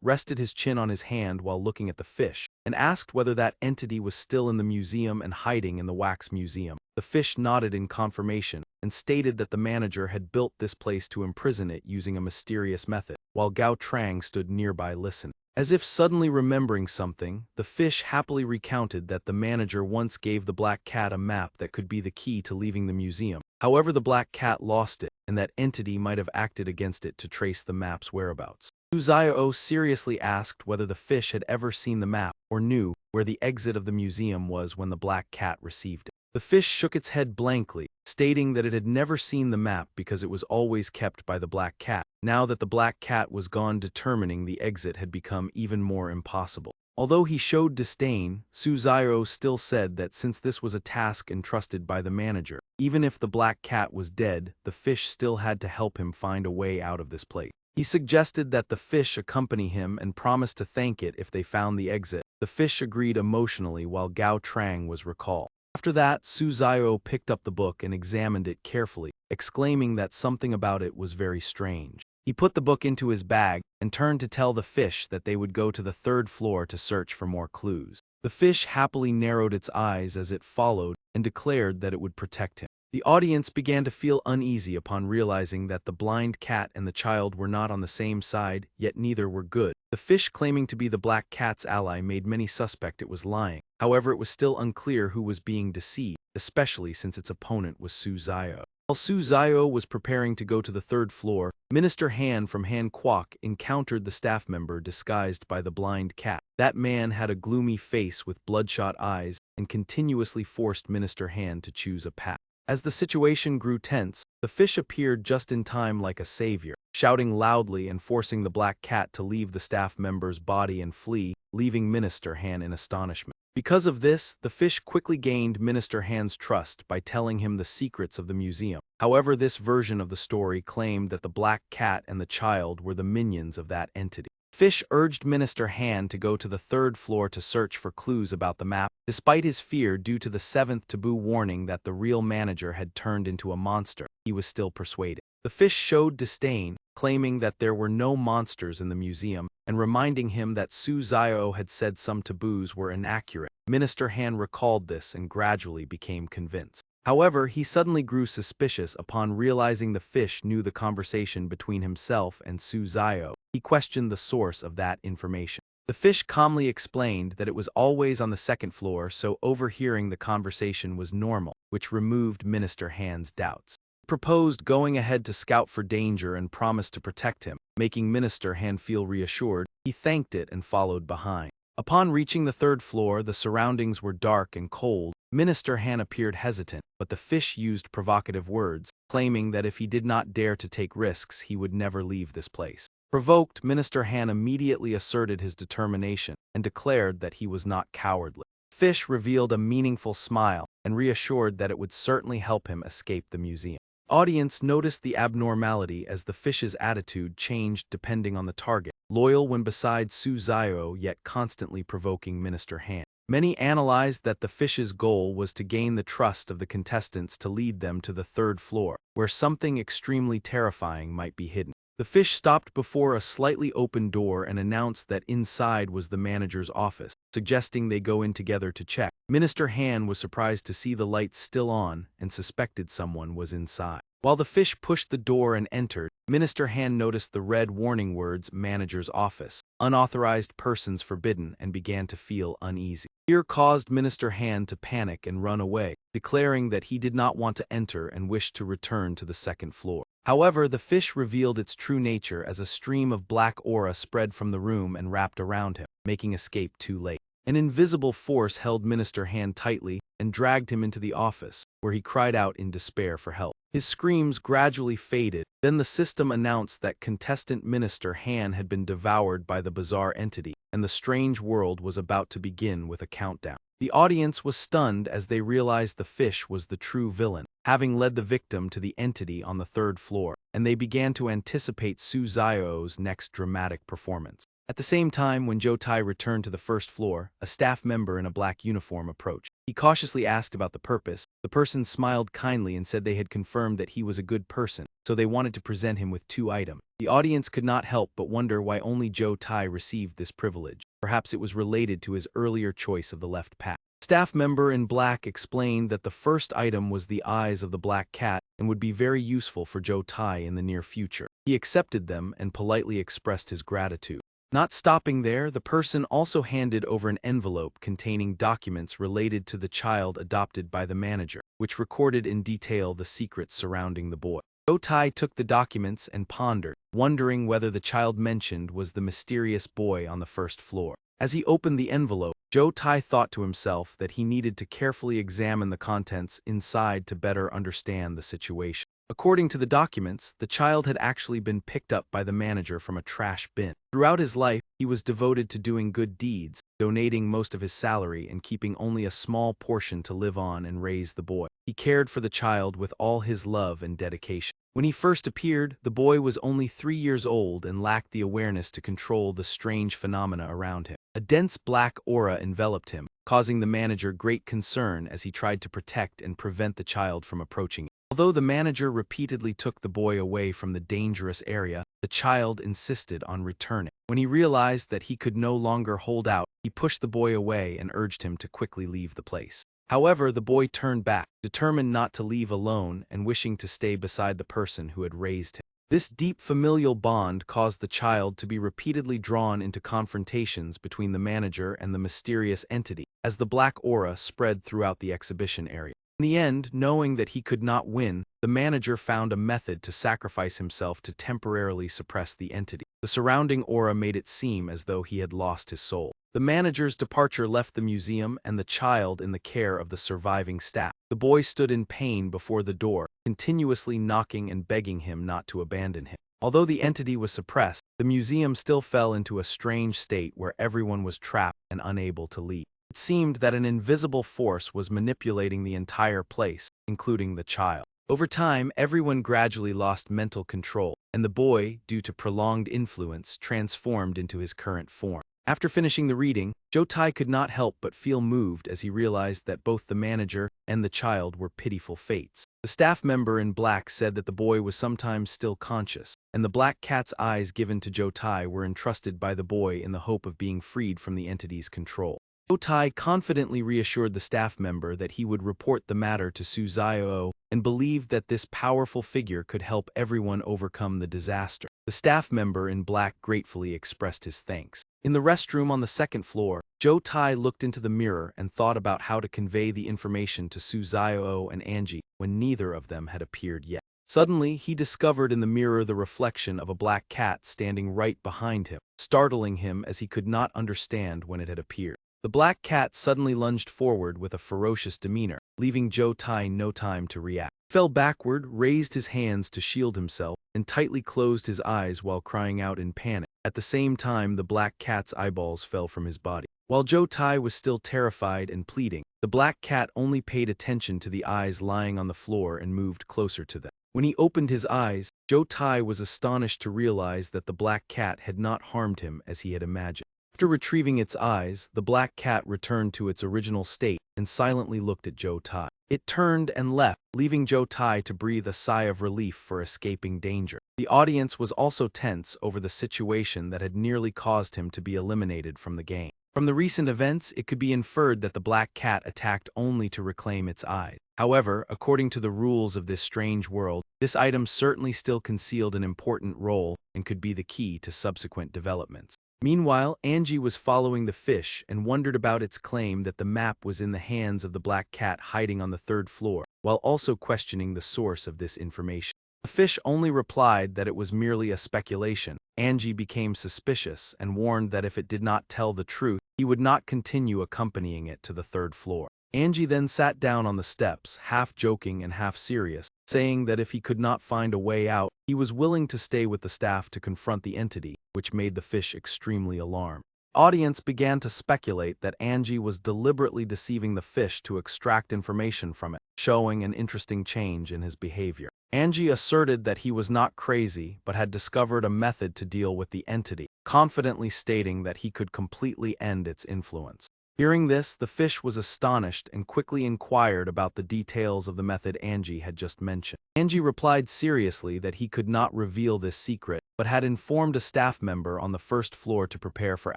rested his chin on his hand while looking at the fish, and asked whether that entity was still in the museum and hiding in the wax museum. The fish nodded in confirmation and stated that the manager had built this place to imprison it using a mysterious method, while Gao Trang stood nearby listening. As if suddenly remembering something, the fish happily recounted that the manager once gave the black cat a map that could be the key to leaving the museum. However, the black cat lost it, and that entity might have acted against it to trace the map's whereabouts. Su Zio seriously asked whether the fish had ever seen the map or knew where the exit of the museum was when the black cat received it. The fish shook its head blankly, stating that it had never seen the map because it was always kept by the black cat. Now that the black cat was gone, determining the exit had become even more impossible. Although he showed disdain, Su Zio still said that since this was a task entrusted by the manager, even if the black cat was dead, the fish still had to help him find a way out of this place. He suggested that the fish accompany him and promised to thank it if they found the exit. The fish agreed emotionally while Gao Trang was recalled. After that, Su Zio picked up the book and examined it carefully, exclaiming that something about it was very strange. He put the book into his bag and turned to tell the fish that they would go to the third floor to search for more clues. The fish happily narrowed its eyes as it followed and declared that it would protect him. The audience began to feel uneasy upon realizing that the blind cat and the child were not on the same side, yet neither were good. The fish claiming to be the black cat's ally made many suspect it was lying. However, it was still unclear who was being deceived, especially since its opponent was Su Zio. While Su Zio was preparing to go to the third floor, Minister Han from Han Kwok encountered the staff member disguised by the blind cat. That man had a gloomy face with bloodshot eyes and continuously forced Minister Han to choose a path. As the situation grew tense, the fish appeared just in time like a savior, shouting loudly and forcing the black cat to leave the staff member's body and flee, leaving Minister Han in astonishment. Because of this, the fish quickly gained Minister Han's trust by telling him the secrets of the museum. However, this version of the story claimed that the black cat and the child were the minions of that entity. Fish urged Minister Han to go to the third floor to search for clues about the map, despite his fear due to the seventh taboo warning that the real manager had turned into a monster. He was still persuaded. The fish showed disdain, claiming that there were no monsters in the museum, and reminding him that Su Zio had said some taboos were inaccurate. Minister Han recalled this and gradually became convinced. However, he suddenly grew suspicious upon realizing the fish knew the conversation between himself and Su Zio. He questioned the source of that information. The fish calmly explained that it was always on the second floor, so overhearing the conversation was normal, which removed Minister Han's doubts. Proposed going ahead to scout for danger and promised to protect him, making Minister Han feel reassured. He thanked it and followed behind. Upon reaching the third floor, the surroundings were dark and cold. Minister Han appeared hesitant, but the fish used provocative words, claiming that if he did not dare to take risks, he would never leave this place. Provoked, Minister Han immediately asserted his determination and declared that he was not cowardly. Fish revealed a meaningful smile and reassured that it would certainly help him escape the museum. Audience noticed the abnormality as the fish's attitude changed depending on the target, loyal when beside Su Zio yet constantly provoking Minister Han. Many analyzed that the fish's goal was to gain the trust of the contestants to lead them to the third floor, where something extremely terrifying might be hidden. The fish stopped before a slightly open door and announced that inside was the manager's office, suggesting they go in together to check. Minister Han was surprised to see the lights still on and suspected someone was inside. While the fish pushed the door and entered, Minister Han noticed the red warning words "Manager's Office," "Unauthorized Persons Forbidden," and began to feel uneasy. Fear caused Minister Han to panic and run away, declaring that he did not want to enter and wished to return to the second floor. However, the fish revealed its true nature as a stream of black aura spread from the room and wrapped around him, making escape too late. An invisible force held Minister Han tightly and dragged him into the office, where he cried out in despair for help. His screams gradually faded. Then the system announced that contestant Minister Han had been devoured by the bizarre entity, and the strange world was about to begin with a countdown. The audience was stunned as they realized the fish was the true villain, having led the victim to the entity on the third floor, and they began to anticipate Su Zio's next dramatic performance. At the same time, when Joe Tai returned to the first floor, a staff member in a black uniform approached. He cautiously asked about the purpose. The person smiled kindly and said they had confirmed that he was a good person, so they wanted to present him with 2 items. The audience could not help but wonder why only Joe Tai received this privilege. Perhaps it was related to his earlier choice of the left path. Staff member in black explained that the first item was the eyes of the black cat and would be very useful for Joe Tai in the near future. He accepted them and politely expressed his gratitude. Not stopping there, the person also handed over an envelope containing documents related to the child adopted by the manager, which recorded in detail the secrets surrounding the boy. Joe Tai took the documents and pondered, wondering whether the child mentioned was the mysterious boy on the first floor. As he opened the envelope, Joe Tai thought to himself that he needed to carefully examine the contents inside to better understand the situation. According to the documents, the child had actually been picked up by the manager from a trash bin. Throughout his life, he was devoted to doing good deeds, donating most of his salary and keeping only a small portion to live on and raise the boy. He cared for the child with all his love and dedication. When he first appeared, the boy was only 3 years old and lacked the awareness to control the strange phenomena around him. A dense black aura enveloped him, causing the manager great concern as he tried to protect and prevent the child from approaching it. Although the manager repeatedly took the boy away from the dangerous area, the child insisted on returning. When he realized that he could no longer hold out, he pushed the boy away and urged him to quickly leave the place. However, the boy turned back, determined not to leave alone and wishing to stay beside the person who had raised him. This deep familial bond caused the child to be repeatedly drawn into confrontations between the manager and the mysterious entity, as the black aura spread throughout the exhibition area. In the end, knowing that he could not win, the manager found a method to sacrifice himself to temporarily suppress the entity. The surrounding aura made it seem as though he had lost his soul. The manager's departure left the museum and the child in the care of the surviving staff. The boy stood in pain before the door, continuously knocking and begging him not to abandon him. Although the entity was suppressed, the museum still fell into a strange state where everyone was trapped and unable to leave. It seemed that an invisible force was manipulating the entire place, including the child. Over time, everyone gradually lost mental control, and the boy, due to prolonged influence, transformed into his current form. After finishing the reading, Jotai could not help but feel moved as he realized that both the manager and the child were pitiful fates. The staff member in black said that the boy was sometimes still conscious, and the black cat's eyes given to Jotai were entrusted by the boy in the hope of being freed from the entity's control. Jotai confidently reassured the staff member that he would report the matter to Suzuo and believed that this powerful figure could help everyone overcome the disaster. The staff member in black gratefully expressed his thanks. In the restroom on the second floor, Jotai looked into the mirror and thought about how to convey the information to Suzuo and Angie when neither of them had appeared yet. Suddenly, he discovered in the mirror the reflection of a black cat standing right behind him, startling him as he could not understand when it had appeared. The black cat suddenly lunged forward with a ferocious demeanor, leaving Jotai no time to react. He fell backward, raised his hands to shield himself, and tightly closed his eyes while crying out in panic. At the same time, the black cat's eyeballs fell from his body. While Jotai was still terrified and pleading, the black cat only paid attention to the eyes lying on the floor and moved closer to them. When he opened his eyes, Jotai was astonished to realize that the black cat had not harmed him as he had imagined. After retrieving its eyes, the black cat returned to its original state and silently looked at Jotai. It turned and left, leaving Jotai to breathe a sigh of relief for escaping danger. The audience was also tense over the situation that had nearly caused him to be eliminated from the game. From the recent events, it could be inferred that the black cat attacked only to reclaim its eyes. However, according to the rules of this strange world, this item certainly still concealed an important role and could be the key to subsequent developments. Meanwhile, Angie was following the fish and wondered about its claim that the map was in the hands of the black cat hiding on the third floor, while also questioning the source of this information. The fish only replied that it was merely a speculation. Angie became suspicious and warned that if it did not tell the truth, he would not continue accompanying it to the third floor. Angie then sat down on the steps, half joking and half serious, saying that if he could not find a way out, he was willing to stay with the staff to confront the entity, which made the fish extremely alarmed. The audience began to speculate that Angie was deliberately deceiving the fish to extract information from it, showing an interesting change in his behavior. Angie asserted that he was not crazy but had discovered a method to deal with the entity, confidently stating that he could completely end its influence. Hearing this, the fish was astonished and quickly inquired about the details of the method Angie had just mentioned. Angie replied seriously that he could not reveal this secret, but had informed a staff member on the first floor to prepare for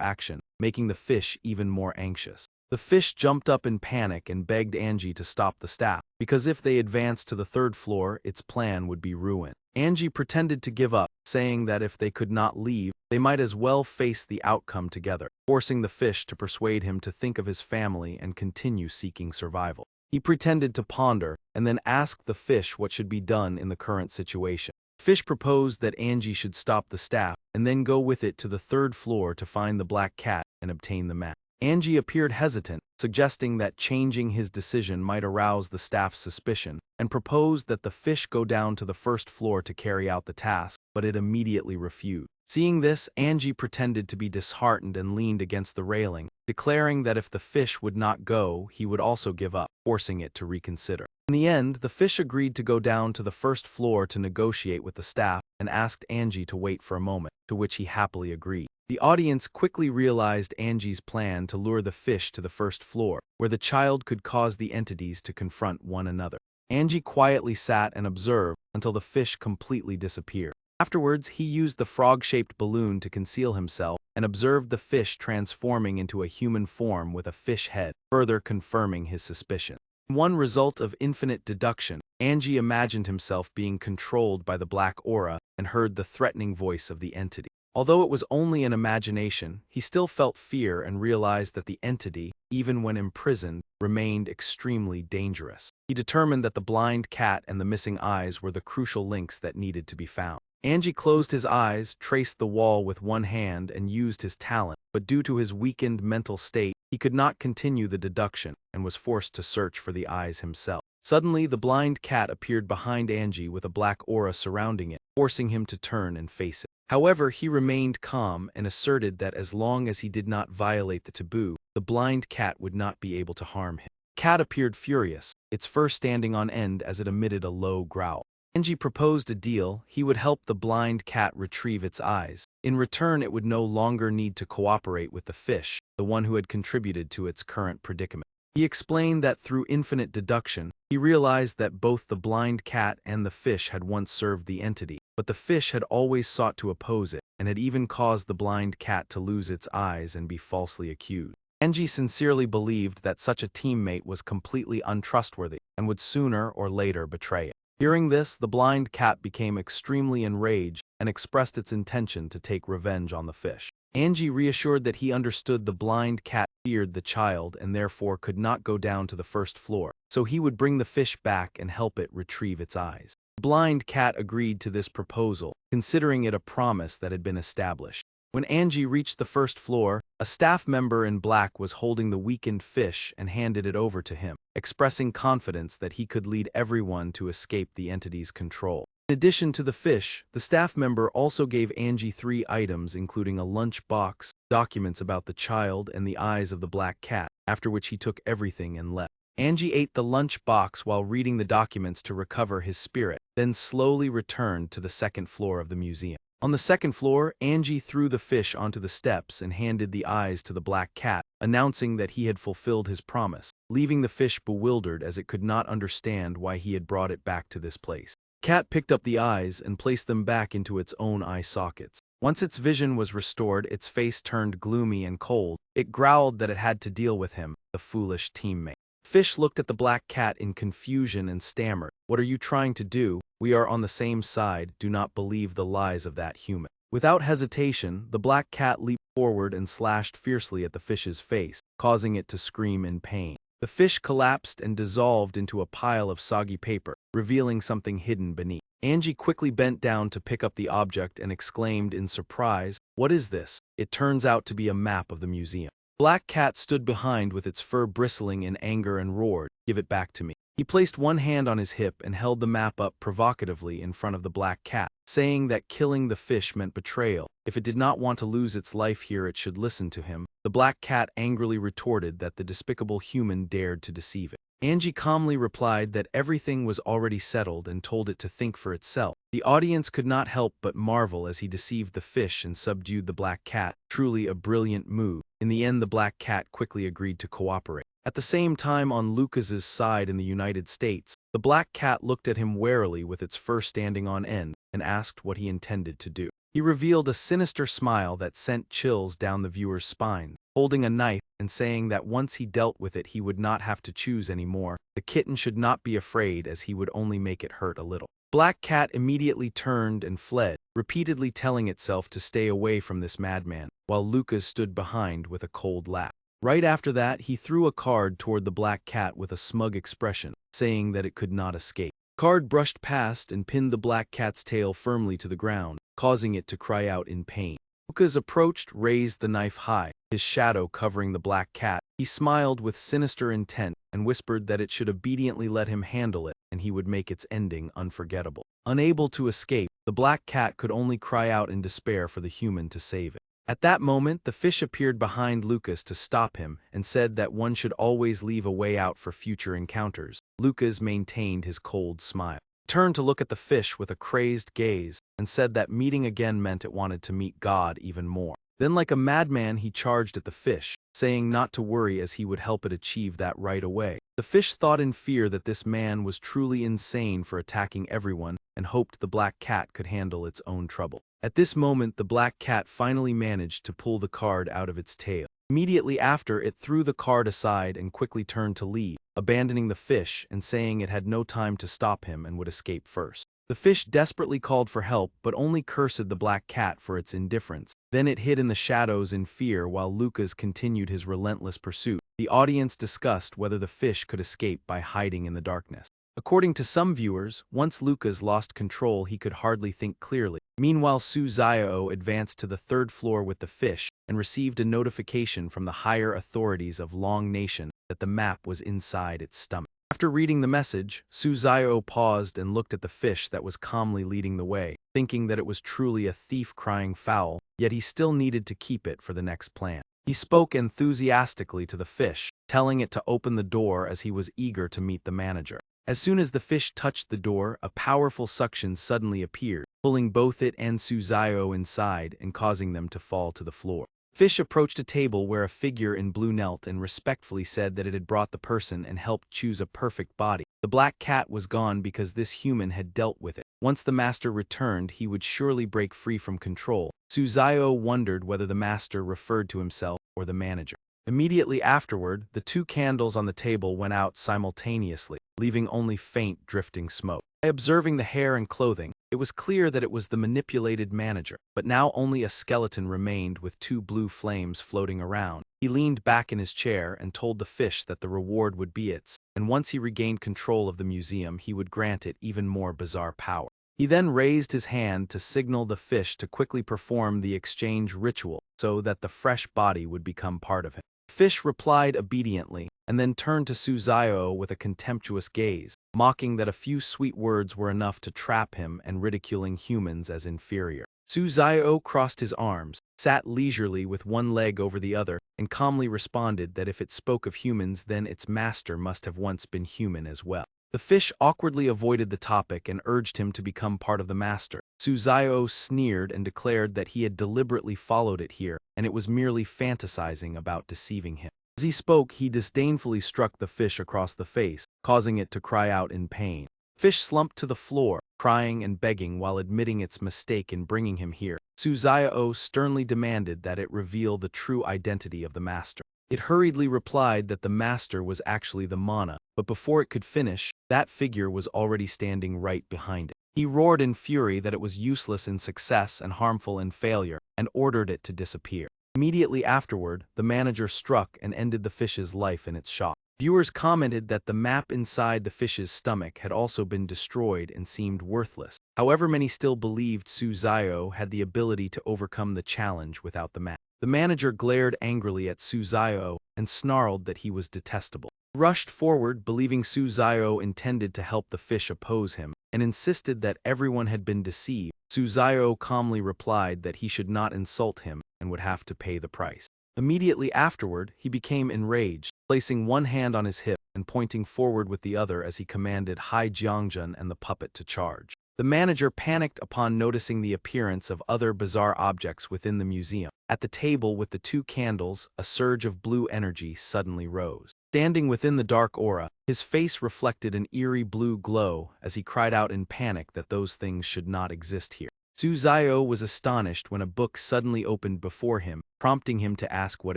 action, making the fish even more anxious. The fish jumped up in panic and begged Angie to stop the staff, because if they advanced to the third floor, its plan would be ruined. Angie pretended to give up, saying that if they could not leave, they might as well face the outcome together, forcing the fish to persuade him to think of his family and continue seeking survival. He pretended to ponder, and then asked the fish what should be done in the current situation. The fish proposed that Angie should stop the staff, and then go with it to the third floor to find the black cat and obtain the map. Angie appeared hesitant, suggesting that changing his decision might arouse the staff's suspicion, and proposed that the fish go down to the first floor to carry out the task, but it immediately refused. Seeing this, Angie pretended to be disheartened and leaned against the railing, declaring that if the fish would not go, he would also give up, forcing it to reconsider. In the end, the fish agreed to go down to the first floor to negotiate with the staff and asked Angie to wait for a moment, to which he happily agreed. The audience quickly realized Angie's plan to lure the fish to the first floor, where the child could cause the entities to confront one another. Angie quietly sat and observed until the fish completely disappeared. Afterwards, he used the frog-shaped balloon to conceal himself and observed the fish transforming into a human form with a fish head, further confirming his suspicion. One result of infinite deduction, Angie imagined himself being controlled by the black aura and heard the threatening voice of the entity. Although it was only an imagination, he still felt fear and realized that the entity, even when imprisoned, remained extremely dangerous. He determined that the blind cat and the missing eyes were the crucial links that needed to be found. Angie closed his eyes, traced the wall with one hand, and used his talent, but due to his weakened mental state, he could not continue the deduction and was forced to search for the eyes himself. Suddenly, the blind cat appeared behind Angie with a black aura surrounding it, forcing him to turn and face it. However, he remained calm and asserted that as long as he did not violate the taboo, the blind cat would not be able to harm him. Cat appeared furious, its fur standing on end as it emitted a low growl. Angie proposed a deal. He would help the blind cat retrieve its eyes. In return, it would no longer need to cooperate with the fish, the one who had contributed to its current predicament. He explained that through infinite deduction, he realized that both the blind cat and the fish had once served the entity, but the fish had always sought to oppose it, and had even caused the blind cat to lose its eyes and be falsely accused. Angie sincerely believed that such a teammate was completely untrustworthy, and would sooner or later betray it. Hearing this, the blind cat became extremely enraged and expressed its intention to take revenge on the fish. Angie reassured that he understood the blind cat feared the child and therefore could not go down to the first floor, so he would bring the fish back and help it retrieve its eyes. The blind cat agreed to this proposal, considering it a promise that had been established. When Angie reached the first floor, a staff member in black was holding the weakened fish and handed it over to him, expressing confidence that he could lead everyone to escape the entity's control. In addition to the fish, the staff member also gave Angie 3 items including a lunch box, documents about the child, and the eyes of the black cat, after which he took everything and left. Angie ate the lunch box while reading the documents to recover his spirit, then slowly returned to the second floor of the museum. On the second floor, Angie threw the fish onto the steps and handed the eyes to the black cat, announcing that he had fulfilled his promise, leaving the fish bewildered as it could not understand why he had brought it back to this place. Cat picked up the eyes and placed them back into its own eye sockets. Once its vision was restored, its face turned gloomy and cold. It growled that it had to deal with him, the foolish teammate. Fish looked at the black cat in confusion and stammered, "What are you trying to do? We are on the same side. Do not believe the lies of that human." Without hesitation, the black cat leaped forward and slashed fiercely at the fish's face, causing it to scream in pain. The fish collapsed and dissolved into a pile of soggy paper, revealing something hidden beneath. Angie quickly bent down to pick up the object and exclaimed in surprise, "What is this?" It turns out to be a map of the museum. Black Cat stood behind with its fur bristling in anger and roared, "Give it back to me." He placed one hand on his hip and held the map up provocatively in front of the black cat, saying that killing the fish meant betrayal. If it did not want to lose its life here, it should listen to him. The black cat angrily retorted that the despicable human dared to deceive it. Angie calmly replied that everything was already settled and told it to think for itself. The audience could not help but marvel as he deceived the fish and subdued the black cat. Truly a brilliant move. In the end, the black cat quickly agreed to cooperate. At the same time, on Lucas's side in the United States, the black cat looked at him warily with its fur standing on end and asked what he intended to do. He revealed a sinister smile that sent chills down the viewer's spine, holding a knife and saying that once he dealt with it he would not have to choose anymore. The kitten should not be afraid as he would only make it hurt a little. Black Cat immediately turned and fled, repeatedly telling itself to stay away from this madman, while Lucas stood behind with a cold laugh. Right after that, he threw a card toward the black cat with a smug expression, saying that it could not escape. Card brushed past and pinned the black cat's tail firmly to the ground, causing it to cry out in pain. Lucas approached, raised the knife high, his shadow covering the black cat. He smiled with sinister intent and whispered that it should obediently let him handle it and he would make its ending unforgettable. Unable to escape, the black cat could only cry out in despair for the human to save it. At that moment, the fish appeared behind Lucas to stop him and said that one should always leave a way out for future encounters. Lucas maintained his cold smile. He turned to look at the fish with a crazed gaze and said that meeting again meant it wanted to meet God even more. Then like a madman he charged at the fish, saying not to worry as he would help it achieve that right away. The fish thought in fear that this man was truly insane for attacking everyone and hoped the black cat could handle its own trouble. At this moment, the black cat finally managed to pull the card out of its tail. Immediately after, it threw the card aside and quickly turned to leave, abandoning the fish and saying it had no time to stop him and would escape first. The fish desperately called for help but only cursed the black cat for its indifference. Then it hid in the shadows in fear while Lucas continued his relentless pursuit. The audience discussed whether the fish could escape by hiding in the darkness. According to some viewers, once Lucas lost control he could hardly think clearly. Meanwhile Suzayo advanced to the third floor with the fish and received a notification from the higher authorities of Long Nation that the map was inside its stomach. After reading the message, Suzayo paused and looked at the fish that was calmly leading the way, thinking that it was truly a thief crying foul, yet he still needed to keep it for the next plan. He spoke enthusiastically to the fish, telling it to open the door as he was eager to meet the manager. As soon as the fish touched the door, a powerful suction suddenly appeared, pulling both it and Suzayo inside and causing them to fall to the floor. Fish approached a table where a figure in blue knelt and respectfully said that it had brought the person and helped choose a perfect body. The black cat was gone because this human had dealt with it. Once the master returned, he would surely break free from control. Suzayo wondered whether the master referred to himself or the manager. Immediately afterward, the two candles on the table went out simultaneously, leaving only faint drifting smoke. By observing the hair and clothing, it was clear that it was the manipulated manager, but now only a skeleton remained with two blue flames floating around. He leaned back in his chair and told the fish that the reward would be its, and once he regained control of the museum he would grant it even more bizarre power. He then raised his hand to signal the fish to quickly perform the exchange ritual so that the fresh body would become part of him. The fish replied obediently, and then turned to Suzayo with a contemptuous gaze, mocking that a few sweet words were enough to trap him and ridiculing humans as inferior. Suzayo crossed his arms, sat leisurely with one leg over the other, and calmly responded that if it spoke of humans then its master must have once been human as well. The fish awkwardly avoided the topic and urged him to become part of the master. Suzayo sneered and declared that he had deliberately followed it here, and it was merely fantasizing about deceiving him. As he spoke, he disdainfully struck the fish across the face, causing it to cry out in pain. Fish slumped to the floor, crying and begging while admitting its mistake in bringing him here. Suzayo sternly demanded that it reveal the true identity of the master. It hurriedly replied that the master was actually the mana, but before it could finish, that figure was already standing right behind it. He roared in fury that it was useless in success and harmful in failure, and ordered it to disappear. Immediately afterward, the manager struck and ended the fish's life in its shock. Viewers commented that the map inside the fish's stomach had also been destroyed and seemed worthless. However, many still believed Suzayo had the ability to overcome the challenge without the map. The manager glared angrily at Suzayo and snarled that he was detestable. He rushed forward, believing Suzayo intended to help the fish oppose him, and insisted that everyone had been deceived. Suzayo calmly replied that he should not insult him and would have to pay the price. Immediately afterward, he became enraged, placing one hand on his hip and pointing forward with the other as he commanded Hai Jiangjun and the puppet to charge. The manager panicked upon noticing the appearance of other bizarre objects within the museum. At the table with the two candles, a surge of blue energy suddenly rose. Standing within the dark aura, his face reflected an eerie blue glow as he cried out in panic that those things should not exist here. Suzayo was astonished when a book suddenly opened before him, prompting him to ask what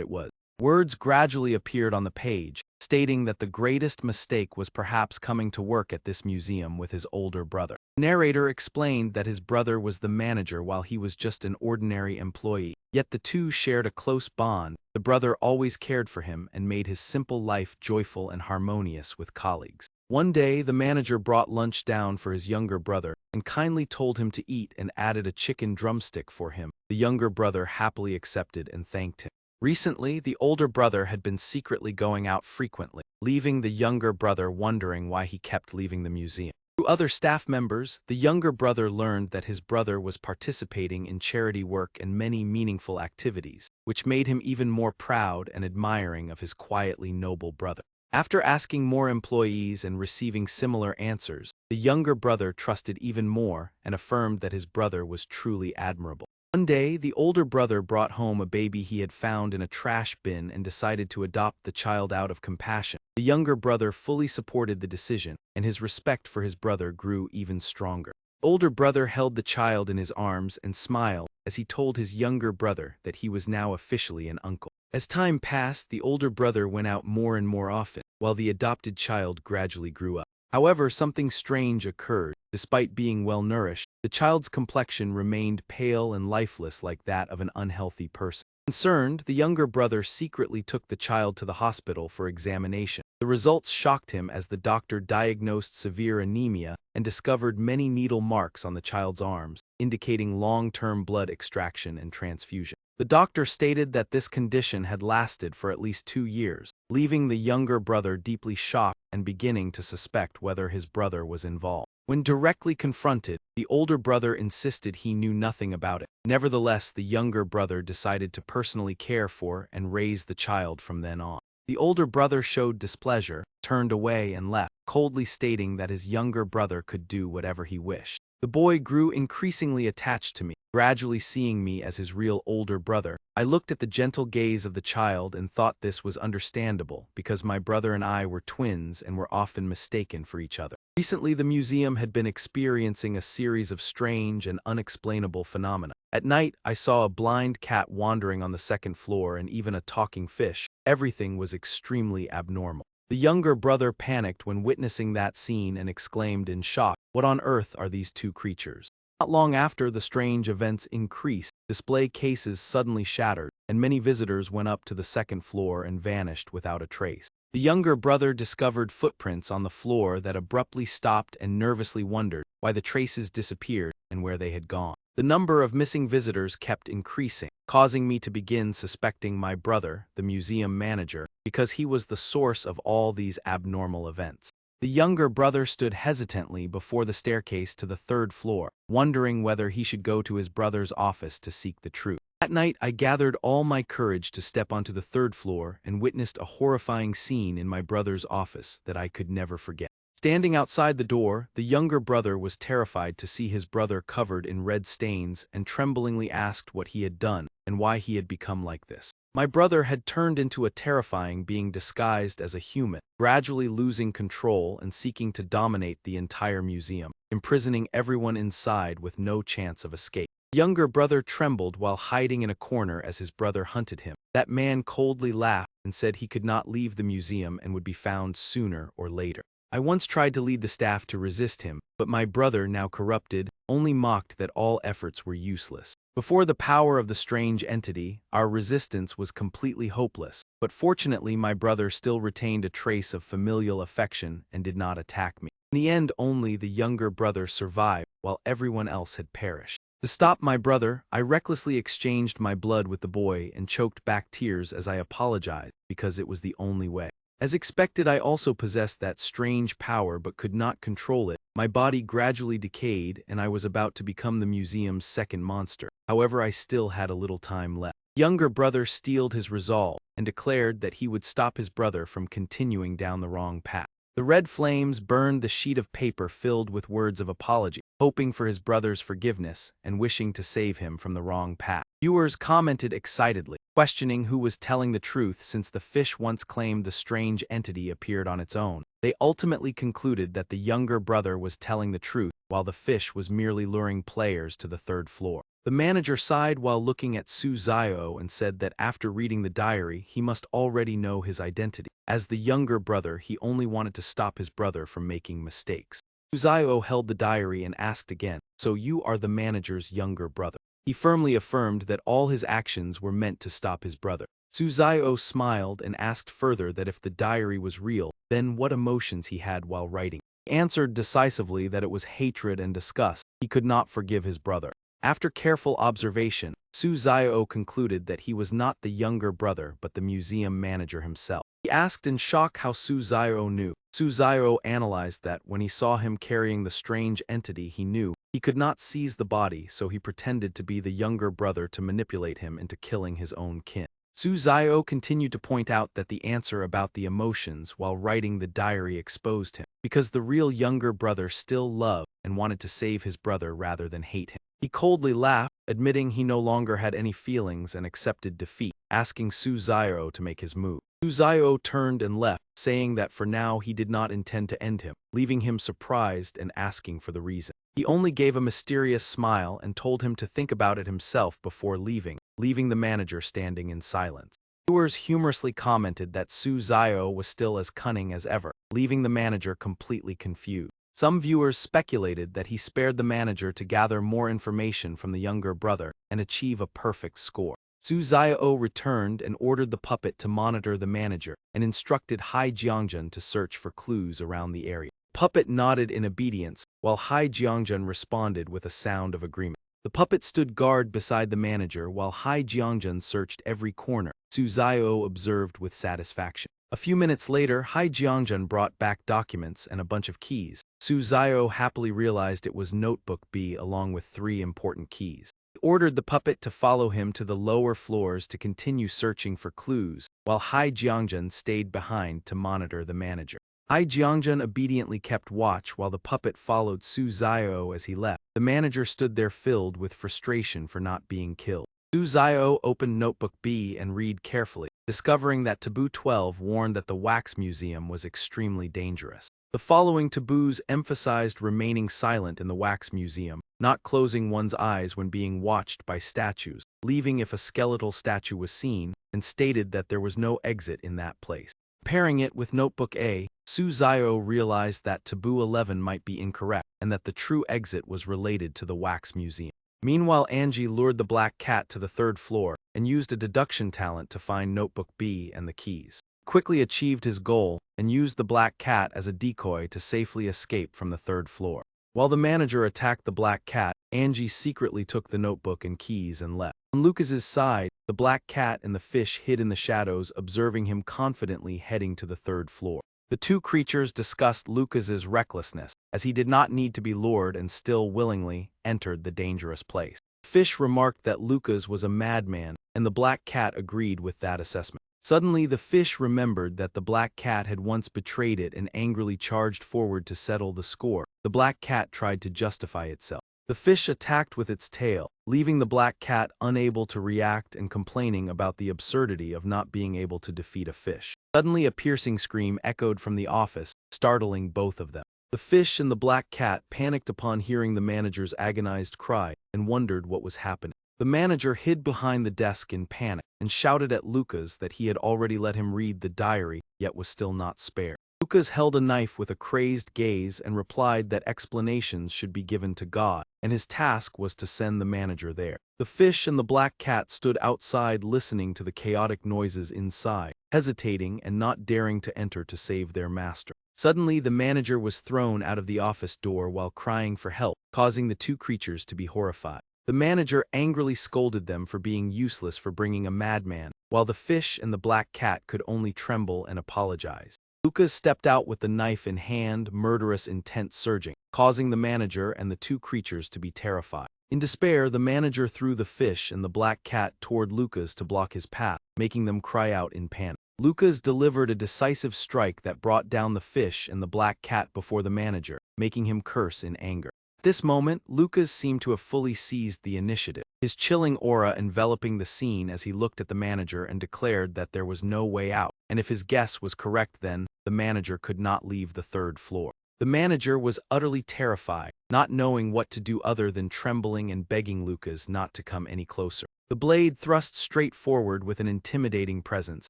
it was. Words gradually appeared on the page, stating that the greatest mistake was perhaps coming to work at this museum with his older brother. The narrator explained that his brother was the manager while he was just an ordinary employee. Yet the two shared a close bond. The brother always cared for him and made his simple life joyful and harmonious with colleagues. One day, the manager brought lunch down for his younger brother and kindly told him to eat and added a chicken drumstick for him. The younger brother happily accepted and thanked him. Recently, the older brother had been secretly going out frequently, leaving the younger brother wondering why he kept leaving the museum. Through other staff members, the younger brother learned that his brother was participating in charity work and many meaningful activities, which made him even more proud and admiring of his quietly noble brother. After asking more employees and receiving similar answers, the younger brother trusted even more and affirmed that his brother was truly admirable. One day, the older brother brought home a baby he had found in a trash bin and decided to adopt the child out of compassion. The younger brother fully supported the decision, and his respect for his brother grew even stronger. The older brother held the child in his arms and smiled as he told his younger brother that he was now officially an uncle. As time passed, the older brother went out more and more often, while the adopted child gradually grew up. However, something strange occurred. Despite being well-nourished, the child's complexion remained pale and lifeless like that of an unhealthy person. Concerned, the younger brother secretly took the child to the hospital for examination. The results shocked him as the doctor diagnosed severe anemia and discovered many needle marks on the child's arms, indicating long-term blood extraction and transfusion. The doctor stated that this condition had lasted for at least 2 years, leaving the younger brother deeply shocked and beginning to suspect whether his brother was involved. When directly confronted, the older brother insisted he knew nothing about it. Nevertheless, the younger brother decided to personally care for and raise the child from then on. The older brother showed displeasure, turned away and left, coldly stating that his younger brother could do whatever he wished. The boy grew increasingly attached to me, gradually seeing me as his real older brother. I looked at the gentle gaze of the child and thought this was understandable because my brother and I were twins and were often mistaken for each other. Recently, the museum had been experiencing a series of strange and unexplainable phenomena. At night, I saw a blind cat wandering on the second floor and even a talking fish. Everything was extremely abnormal. The younger brother panicked when witnessing that scene and exclaimed in shock, "What on earth are these two creatures?" Not long after the strange events increased, display cases suddenly shattered, and many visitors went up to the second floor and vanished without a trace. The younger brother discovered footprints on the floor that abruptly stopped and nervously wondered why the traces disappeared and where they had gone. The number of missing visitors kept increasing, causing me to begin suspecting my brother, the museum manager, because he was the source of all these abnormal events. The younger brother stood hesitantly before the staircase to the third floor, wondering whether he should go to his brother's office to seek the truth. That night, I gathered all my courage to step onto the third floor and witnessed a horrifying scene in my brother's office that I could never forget. Standing outside the door, the younger brother was terrified to see his brother covered in red stains and tremblingly asked what he had done and why he had become like this. My brother had turned into a terrifying being disguised as a human, gradually losing control and seeking to dominate the entire museum, imprisoning everyone inside with no chance of escape. The younger brother trembled while hiding in a corner as his brother hunted him. That man coldly laughed and said he could not leave the museum and would be found sooner or later. I once tried to lead the staff to resist him, but my brother, now corrupted, only mocked that all efforts were useless. Before the power of the strange entity, our resistance was completely hopeless, but fortunately my brother still retained a trace of familial affection and did not attack me. In the end, only the younger brother survived, while everyone else had perished. To stop my brother, I recklessly exchanged my blood with the boy and choked back tears as I apologized, because it was the only way. As expected, I also possessed that strange power but could not control it. My body gradually decayed and I was about to become the museum's second monster. However, I still had a little time left. Younger brother steeled his resolve and declared that he would stop his brother from continuing down the wrong path. The red flames burned the sheet of paper filled with words of apology, hoping for his brother's forgiveness and wishing to save him from the wrong path. Viewers commented excitedly, questioning who was telling the truth since the fish once claimed the strange entity appeared on its own. They ultimately concluded that the younger brother was telling the truth, while the fish was merely luring players to the third floor. The manager sighed while looking at Suzayo and said that after reading the diary, he must already know his identity. As the younger brother, he only wanted to stop his brother from making mistakes. Suzayo held the diary and asked again, "So you are the manager's younger brother?" He firmly affirmed that all his actions were meant to stop his brother. Suzayo smiled and asked further that if the diary was real, then what emotions he had while writing. He answered decisively that it was hatred and disgust. He could not forgive his brother. After careful observation, Suzayo concluded that he was not the younger brother but the museum manager himself. He asked in shock how Suzayo knew. Suzayo analyzed that when he saw him carrying the strange entity he knew, he could not seize the body, so he pretended to be the younger brother to manipulate him into killing his own kin. Suzayo continued to point out that the answer about the emotions while writing the diary exposed him, because the real younger brother still loved and wanted to save his brother rather than hate him. He coldly laughed, admitting he no longer had any feelings and accepted defeat, asking Suzayo to make his move. Suzayo turned and left, saying that for now he did not intend to end him, leaving him surprised and asking for the reason. He only gave a mysterious smile and told him to think about it himself before leaving the manager standing in silence. Viewers humorously commented that Suzayo was still as cunning as ever, leaving the manager completely confused. Some viewers speculated that he spared the manager to gather more information from the younger brother and achieve a perfect score. Su Xiao returned and ordered the puppet to monitor the manager and instructed Hai Jiangjun to search for clues around the area. Puppet nodded in obedience, while Hai Jiangjun responded with a sound of agreement. The puppet stood guard beside the manager while Hai Jiangjun searched every corner. Su Xiao observed with satisfaction. A few minutes later, Hai Jiangjun brought back documents and a bunch of keys. Su Xiao happily realized it was Notebook B along with 3 important keys. He ordered the puppet to follow him to the lower floors to continue searching for clues, while Hai Jiangjun stayed behind to monitor the manager. Hai Jiangjun obediently kept watch while the puppet followed Su Xiao as he left. The manager stood there filled with frustration for not being killed. Su Xiao opened Notebook B and read carefully, discovering that Taboo 12 warned that the wax museum was extremely dangerous. The following taboos emphasized remaining silent in the wax museum, not closing one's eyes when being watched by statues, leaving if a skeletal statue was seen, and stated that there was no exit in that place. Pairing it with Notebook A, Su Xiao realized that Taboo 11 might be incorrect, and that the true exit was related to the wax museum. Meanwhile, Angie lured the black cat to the 3rd floor and used a deduction talent to find Notebook B and the keys. Quickly achieved his goal and used the black cat as a decoy to safely escape from the 3rd floor. While the manager attacked the black cat, Angie secretly took the notebook and keys and left. On Lucas's side, the black cat and the fish hid in the shadows, observing him confidently heading to the 3rd floor. The 2 creatures discussed Lucas's recklessness, as he did not need to be lured and still willingly entered the dangerous place. Fish remarked that Lucas was a madman, and the black cat agreed with that assessment. Suddenly, the fish remembered that the black cat had once betrayed it and angrily charged forward to settle the score. The black cat tried to justify itself. The fish attacked with its tail, leaving the black cat unable to react and complaining about the absurdity of not being able to defeat a fish. Suddenly, a piercing scream echoed from the office, startling both of them. The fish and the black cat panicked upon hearing the manager's agonized cry and wondered what was happening. The manager hid behind the desk in panic and shouted at Lucas that he had already let him read the diary, yet was still not spared. Lucas held a knife with a crazed gaze and replied that explanations should be given to God, and his task was to send the manager there. The fish and the black cat stood outside listening to the chaotic noises inside, hesitating and not daring to enter to save their master. Suddenly, the manager was thrown out of the office door while crying for help, causing the 2 creatures to be horrified. The manager angrily scolded them for being useless for bringing a madman, while the fish and the black cat could only tremble and apologize. Lucas stepped out with the knife in hand, murderous intent surging, causing the manager and the 2 creatures to be terrified. In despair, the manager threw the fish and the black cat toward Lucas to block his path, making them cry out in panic. Lucas delivered a decisive strike that brought down the fish and the black cat before the manager, making him curse in anger. At this moment, Lucas seemed to have fully seized the initiative, his chilling aura enveloping the scene as he looked at the manager and declared that there was no way out, and if his guess was correct then, the manager could not leave the 3rd floor. The manager was utterly terrified, not knowing what to do other than trembling and begging Lucas not to come any closer. The blade thrust straight forward with an intimidating presence,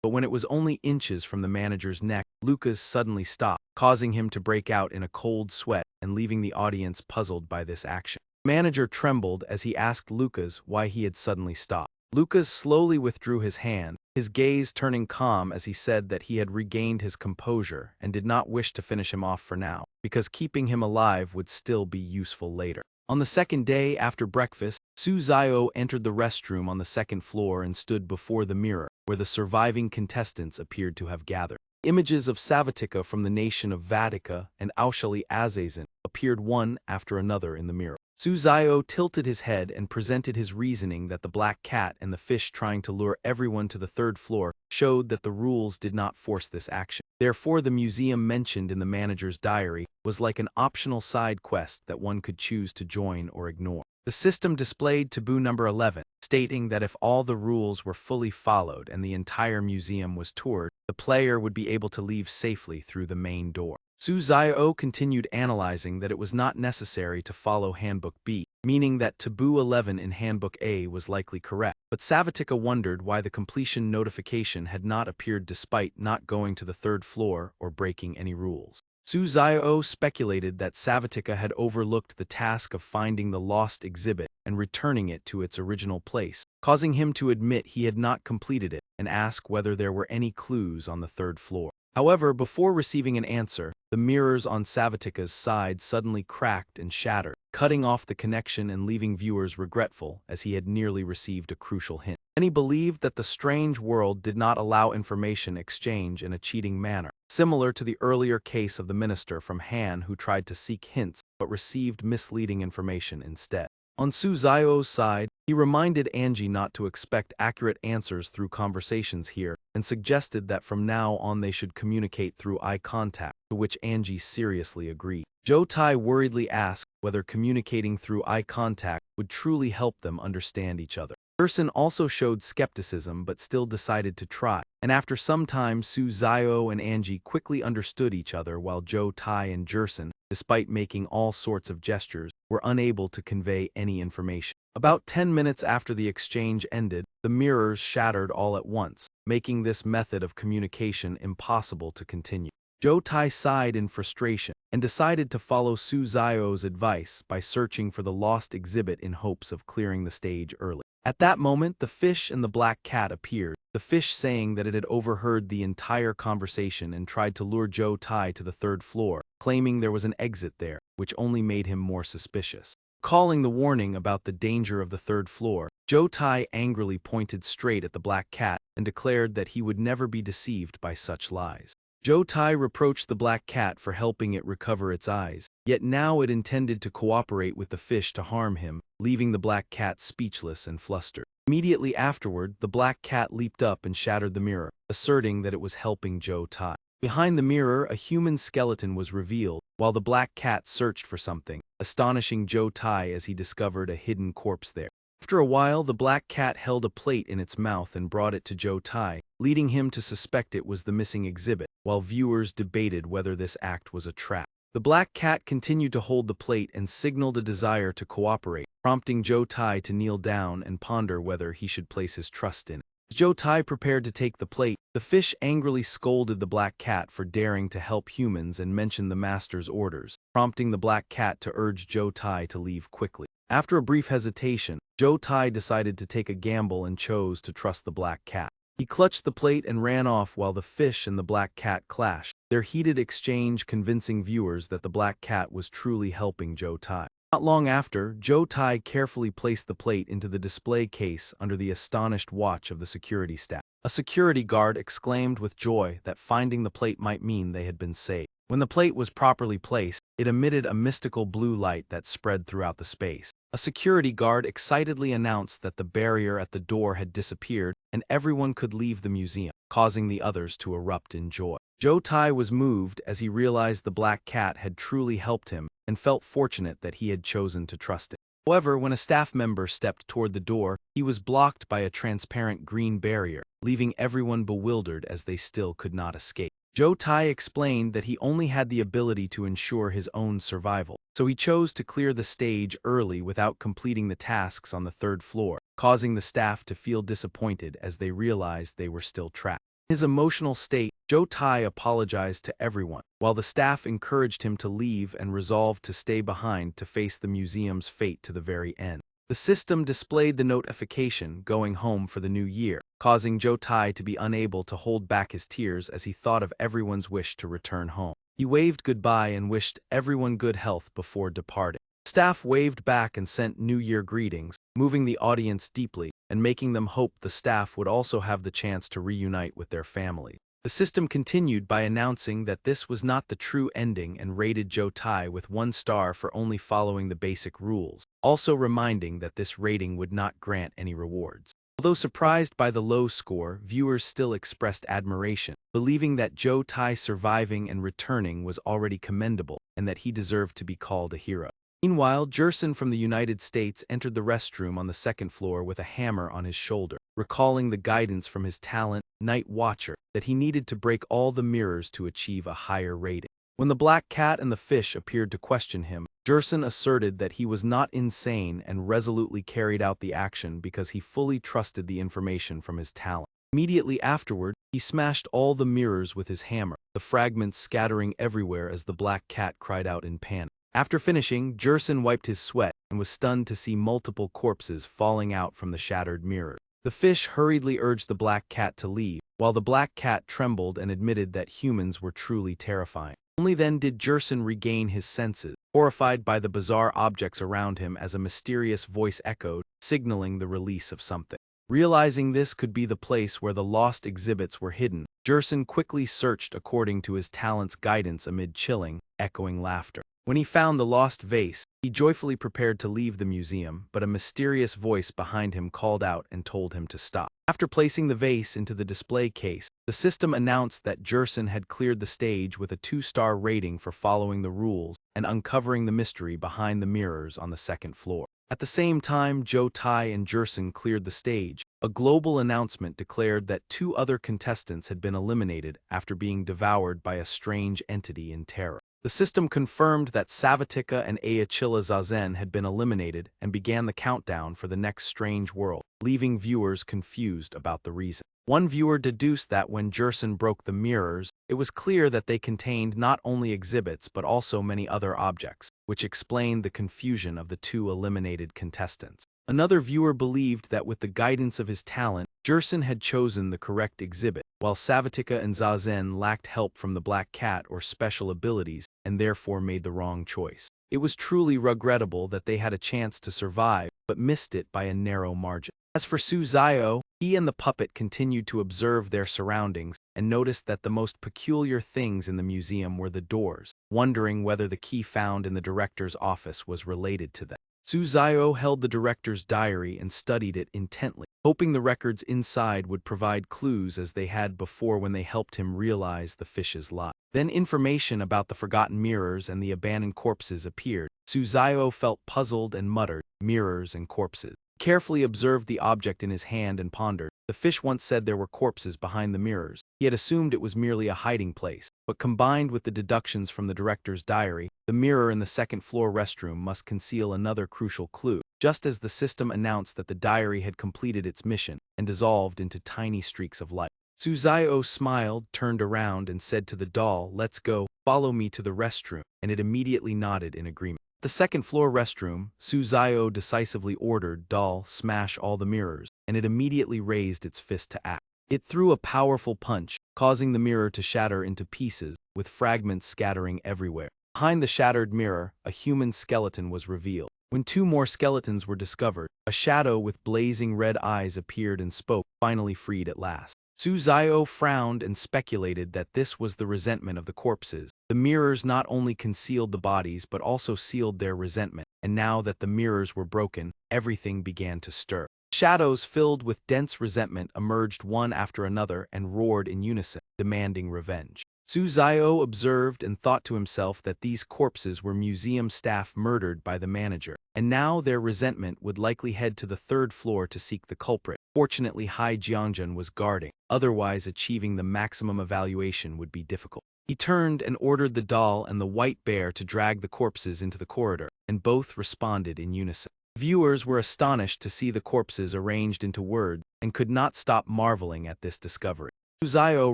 but when it was only inches from the manager's neck, Lucas suddenly stopped, causing him to break out in a cold sweat and leaving the audience puzzled by this action. The manager trembled as he asked Lucas why he had suddenly stopped. Lucas slowly withdrew his hand, his gaze turning calm as he said that he had regained his composure and did not wish to finish him off for now, because keeping him alive would still be useful later. On the 2nd day after breakfast, Su Xiao entered the restroom on the 2nd floor and stood before the mirror, where the surviving contestants appeared to have gathered. Images of Savatika from the nation of Vatica and Aushali Azazen appeared one after another in the mirror. Su Xiao tilted his head and presented his reasoning that the black cat and the fish trying to lure everyone to the 3rd floor showed that the rules did not force this action. Therefore, the museum mentioned in the manager's diary was like an optional side quest that one could choose to join or ignore. The system displayed taboo number 11, stating that if all the rules were fully followed and the entire museum was toured, the player would be able to leave safely through the main door. Su Xiao continued analyzing that it was not necessary to follow Handbook B, meaning that Taboo 11 in Handbook A was likely correct. But Savatika wondered why the completion notification had not appeared despite not going to the 3rd floor or breaking any rules. Suzayo speculated that Savatika had overlooked the task of finding the lost exhibit and returning it to its original place, causing him to admit he had not completed it and ask whether there were any clues on the third floor. However, before receiving an answer, the mirrors on Savatika's side suddenly cracked and shattered, cutting off the connection and leaving viewers regretful as he had nearly received a crucial hint. And he believed that the strange world did not allow information exchange in a cheating manner, similar to the earlier case of the minister from Han who tried to seek hints but received misleading information instead. On Suzayo's side, he reminded Angie not to expect accurate answers through conversations here and suggested that from now on they should communicate through eye contact, to which Angie seriously agreed. Joe Tai worriedly asked whether communicating through eye contact would truly help them understand each other. Jerson also showed skepticism but still decided to try, and after some time Suzayo and Angie quickly understood each other while Joe Tai and Jerson, despite making all sorts of gestures, were unable to convey any information. About 10 minutes after the exchange ended, the mirrors shattered all at once, making this method of communication impossible to continue. Joe Tai sighed in frustration and decided to follow Suzayo's advice by searching for the lost exhibit in hopes of clearing the stage early. At that moment, the fish and the black cat appeared, the fish saying that it had overheard the entire conversation and tried to lure Joe Tai to the third floor, claiming there was an exit there, which only made him more suspicious. Calling the warning about the danger of the third floor, Joe Tai angrily pointed straight at the black cat and declared that he would never be deceived by such lies. Joe Tai reproached the black cat for helping it recover its eyes, yet now it intended to cooperate with the fish to harm him, leaving the black cat speechless and flustered. Immediately afterward, the black cat leaped up and shattered the mirror, asserting that it was helping Joe Tai. Behind the mirror, a human skeleton was revealed, while the black cat searched for something, astonishing Joe Tai as he discovered a hidden corpse there. After a while, the black cat held a plate in its mouth and brought it to Joe Tai, leading him to suspect it was the missing exhibit, while viewers debated whether this act was a trap. The black cat continued to hold the plate and signaled a desire to cooperate, prompting Joe Tai to kneel down and ponder whether he should place his trust in it. As Joe Tai prepared to take the plate, the fish angrily scolded the black cat for daring to help humans and mentioned the master's orders, prompting the black cat to urge Joe Tai to leave quickly. After a brief hesitation, Joe Tai decided to take a gamble and chose to trust the black cat. He clutched the plate and ran off while the fish and the black cat clashed, their heated exchange convincing viewers that the black cat was truly helping Joe Tai. Not long after, Joe Tai carefully placed the plate into the display case under the astonished watch of the security staff. A security guard exclaimed with joy that finding the plate might mean they had been saved. When the plate was properly placed, it emitted a mystical blue light that spread throughout the space. A security guard excitedly announced that the barrier at the door had disappeared and everyone could leave the museum, causing the others to erupt in joy. Joe Tai was moved as he realized the black cat had truly helped him and felt fortunate that he had chosen to trust it. However, when a staff member stepped toward the door, he was blocked by a transparent green barrier, leaving everyone bewildered as they still could not escape. Joe Tai explained that he only had the ability to ensure his own survival, so he chose to clear the stage early without completing the tasks on the third floor, causing the staff to feel disappointed as they realized they were still trapped. In his emotional state, Joe Tai apologized to everyone, while the staff encouraged him to leave and resolved to stay behind to face the museum's fate to the very end. The system displayed the notification going home for the new year, causing Joe Tai to be unable to hold back his tears as he thought of everyone's wish to return home. He waved goodbye and wished everyone good health before departing. Staff waved back and sent New Year greetings, moving the audience deeply and making them hope the staff would also have the chance to reunite with their family. The system continued by announcing that this was not the true ending and rated Joe Tai with 1 star for only following the basic rules, also reminding that this rating would not grant any rewards. Although surprised by the low score, viewers still expressed admiration, believing that Joe Tai surviving and returning was already commendable and that he deserved to be called a hero. Meanwhile, Jerson from the United States entered the restroom on the 2nd floor with a hammer on his shoulder, recalling the guidance from his talent, Night Watcher, that he needed to break all the mirrors to achieve a higher rating. When the black cat and the fish appeared to question him, Jerson asserted that he was not insane and resolutely carried out the action because he fully trusted the information from his talent. Immediately afterward, he smashed all the mirrors with his hammer, the fragments scattering everywhere as the black cat cried out in panic. After finishing, Jerson wiped his sweat and was stunned to see multiple corpses falling out from the shattered mirror. The fish hurriedly urged the black cat to leave, while the black cat trembled and admitted that humans were truly terrifying. Only then did Jerson regain his senses, horrified by the bizarre objects around him as a mysterious voice echoed, signaling the release of something. Realizing this could be the place where the lost exhibits were hidden, Jerson quickly searched according to his talent's guidance amid chilling, echoing laughter. When he found the lost vase, he joyfully prepared to leave the museum, but a mysterious voice behind him called out and told him to stop. After placing the vase into the display case, the system announced that Jerson had cleared the stage with a 2-star rating for following the rules and uncovering the mystery behind the mirrors on the second floor. At the same time Joe Tai and Jerson cleared the stage, a global announcement declared that 2 other contestants had been eliminated after being devoured by a strange entity in terror. The system confirmed that Savatika and Ayachila Zazen had been eliminated and began the countdown for the next strange world, leaving viewers confused about the reason. One viewer deduced that when Jerson broke the mirrors, it was clear that they contained not only exhibits but also many other objects, which explained the confusion of the 2 eliminated contestants. Another viewer believed that with the guidance of his talent, Jerson had chosen the correct exhibit, while Savatika and Zazen lacked help from the Black Cat or special abilities and therefore made the wrong choice. It was truly regrettable that they had a chance to survive, but missed it by a narrow margin. As for Suzayo, he and the puppet continued to observe their surroundings and noticed that the most peculiar things in the museum were the doors, wondering whether the key found in the director's office was related to them. Suzayo held the director's diary and studied it intently, hoping the records inside would provide clues as they had before when they helped him realize the fish's lie. Then information about the forgotten mirrors and the abandoned corpses appeared. Suzayo felt puzzled and muttered, "Mirrors and corpses." He carefully observed the object in his hand and pondered. The fish once said there were corpses behind the mirrors. He had assumed it was merely a hiding place, but combined with the deductions from the director's diary, the mirror in the second-floor restroom must conceal another crucial clue, just as the system announced that the diary had completed its mission and dissolved into tiny streaks of light. Suzayo smiled, turned around, and said to the doll, "Let's go, follow me to the restroom," and it immediately nodded in agreement. The second-floor restroom, Suzayo decisively ordered doll smash all the mirrors, and it immediately raised its fist to act. It threw a powerful punch, causing the mirror to shatter into pieces, with fragments scattering everywhere. Behind the shattered mirror, a human skeleton was revealed. When 2 more skeletons were discovered, a shadow with blazing red eyes appeared and spoke, finally freed at last. Suzayo frowned and speculated that this was the resentment of the corpses. The mirrors not only concealed the bodies but also sealed their resentment, and now that the mirrors were broken, everything began to stir. Shadows filled with dense resentment emerged one after another and roared in unison, demanding revenge. Suzayo observed and thought to himself that these corpses were museum staff murdered by the manager, and now their resentment would likely head to the 3rd floor to seek the culprit. Fortunately, Hai Jiangjun was guarding, otherwise achieving the maximum evaluation would be difficult. He turned and ordered the doll and the white bear to drag the corpses into the corridor, and both responded in unison. Viewers were astonished to see the corpses arranged into words and could not stop marveling at this discovery. Suzayo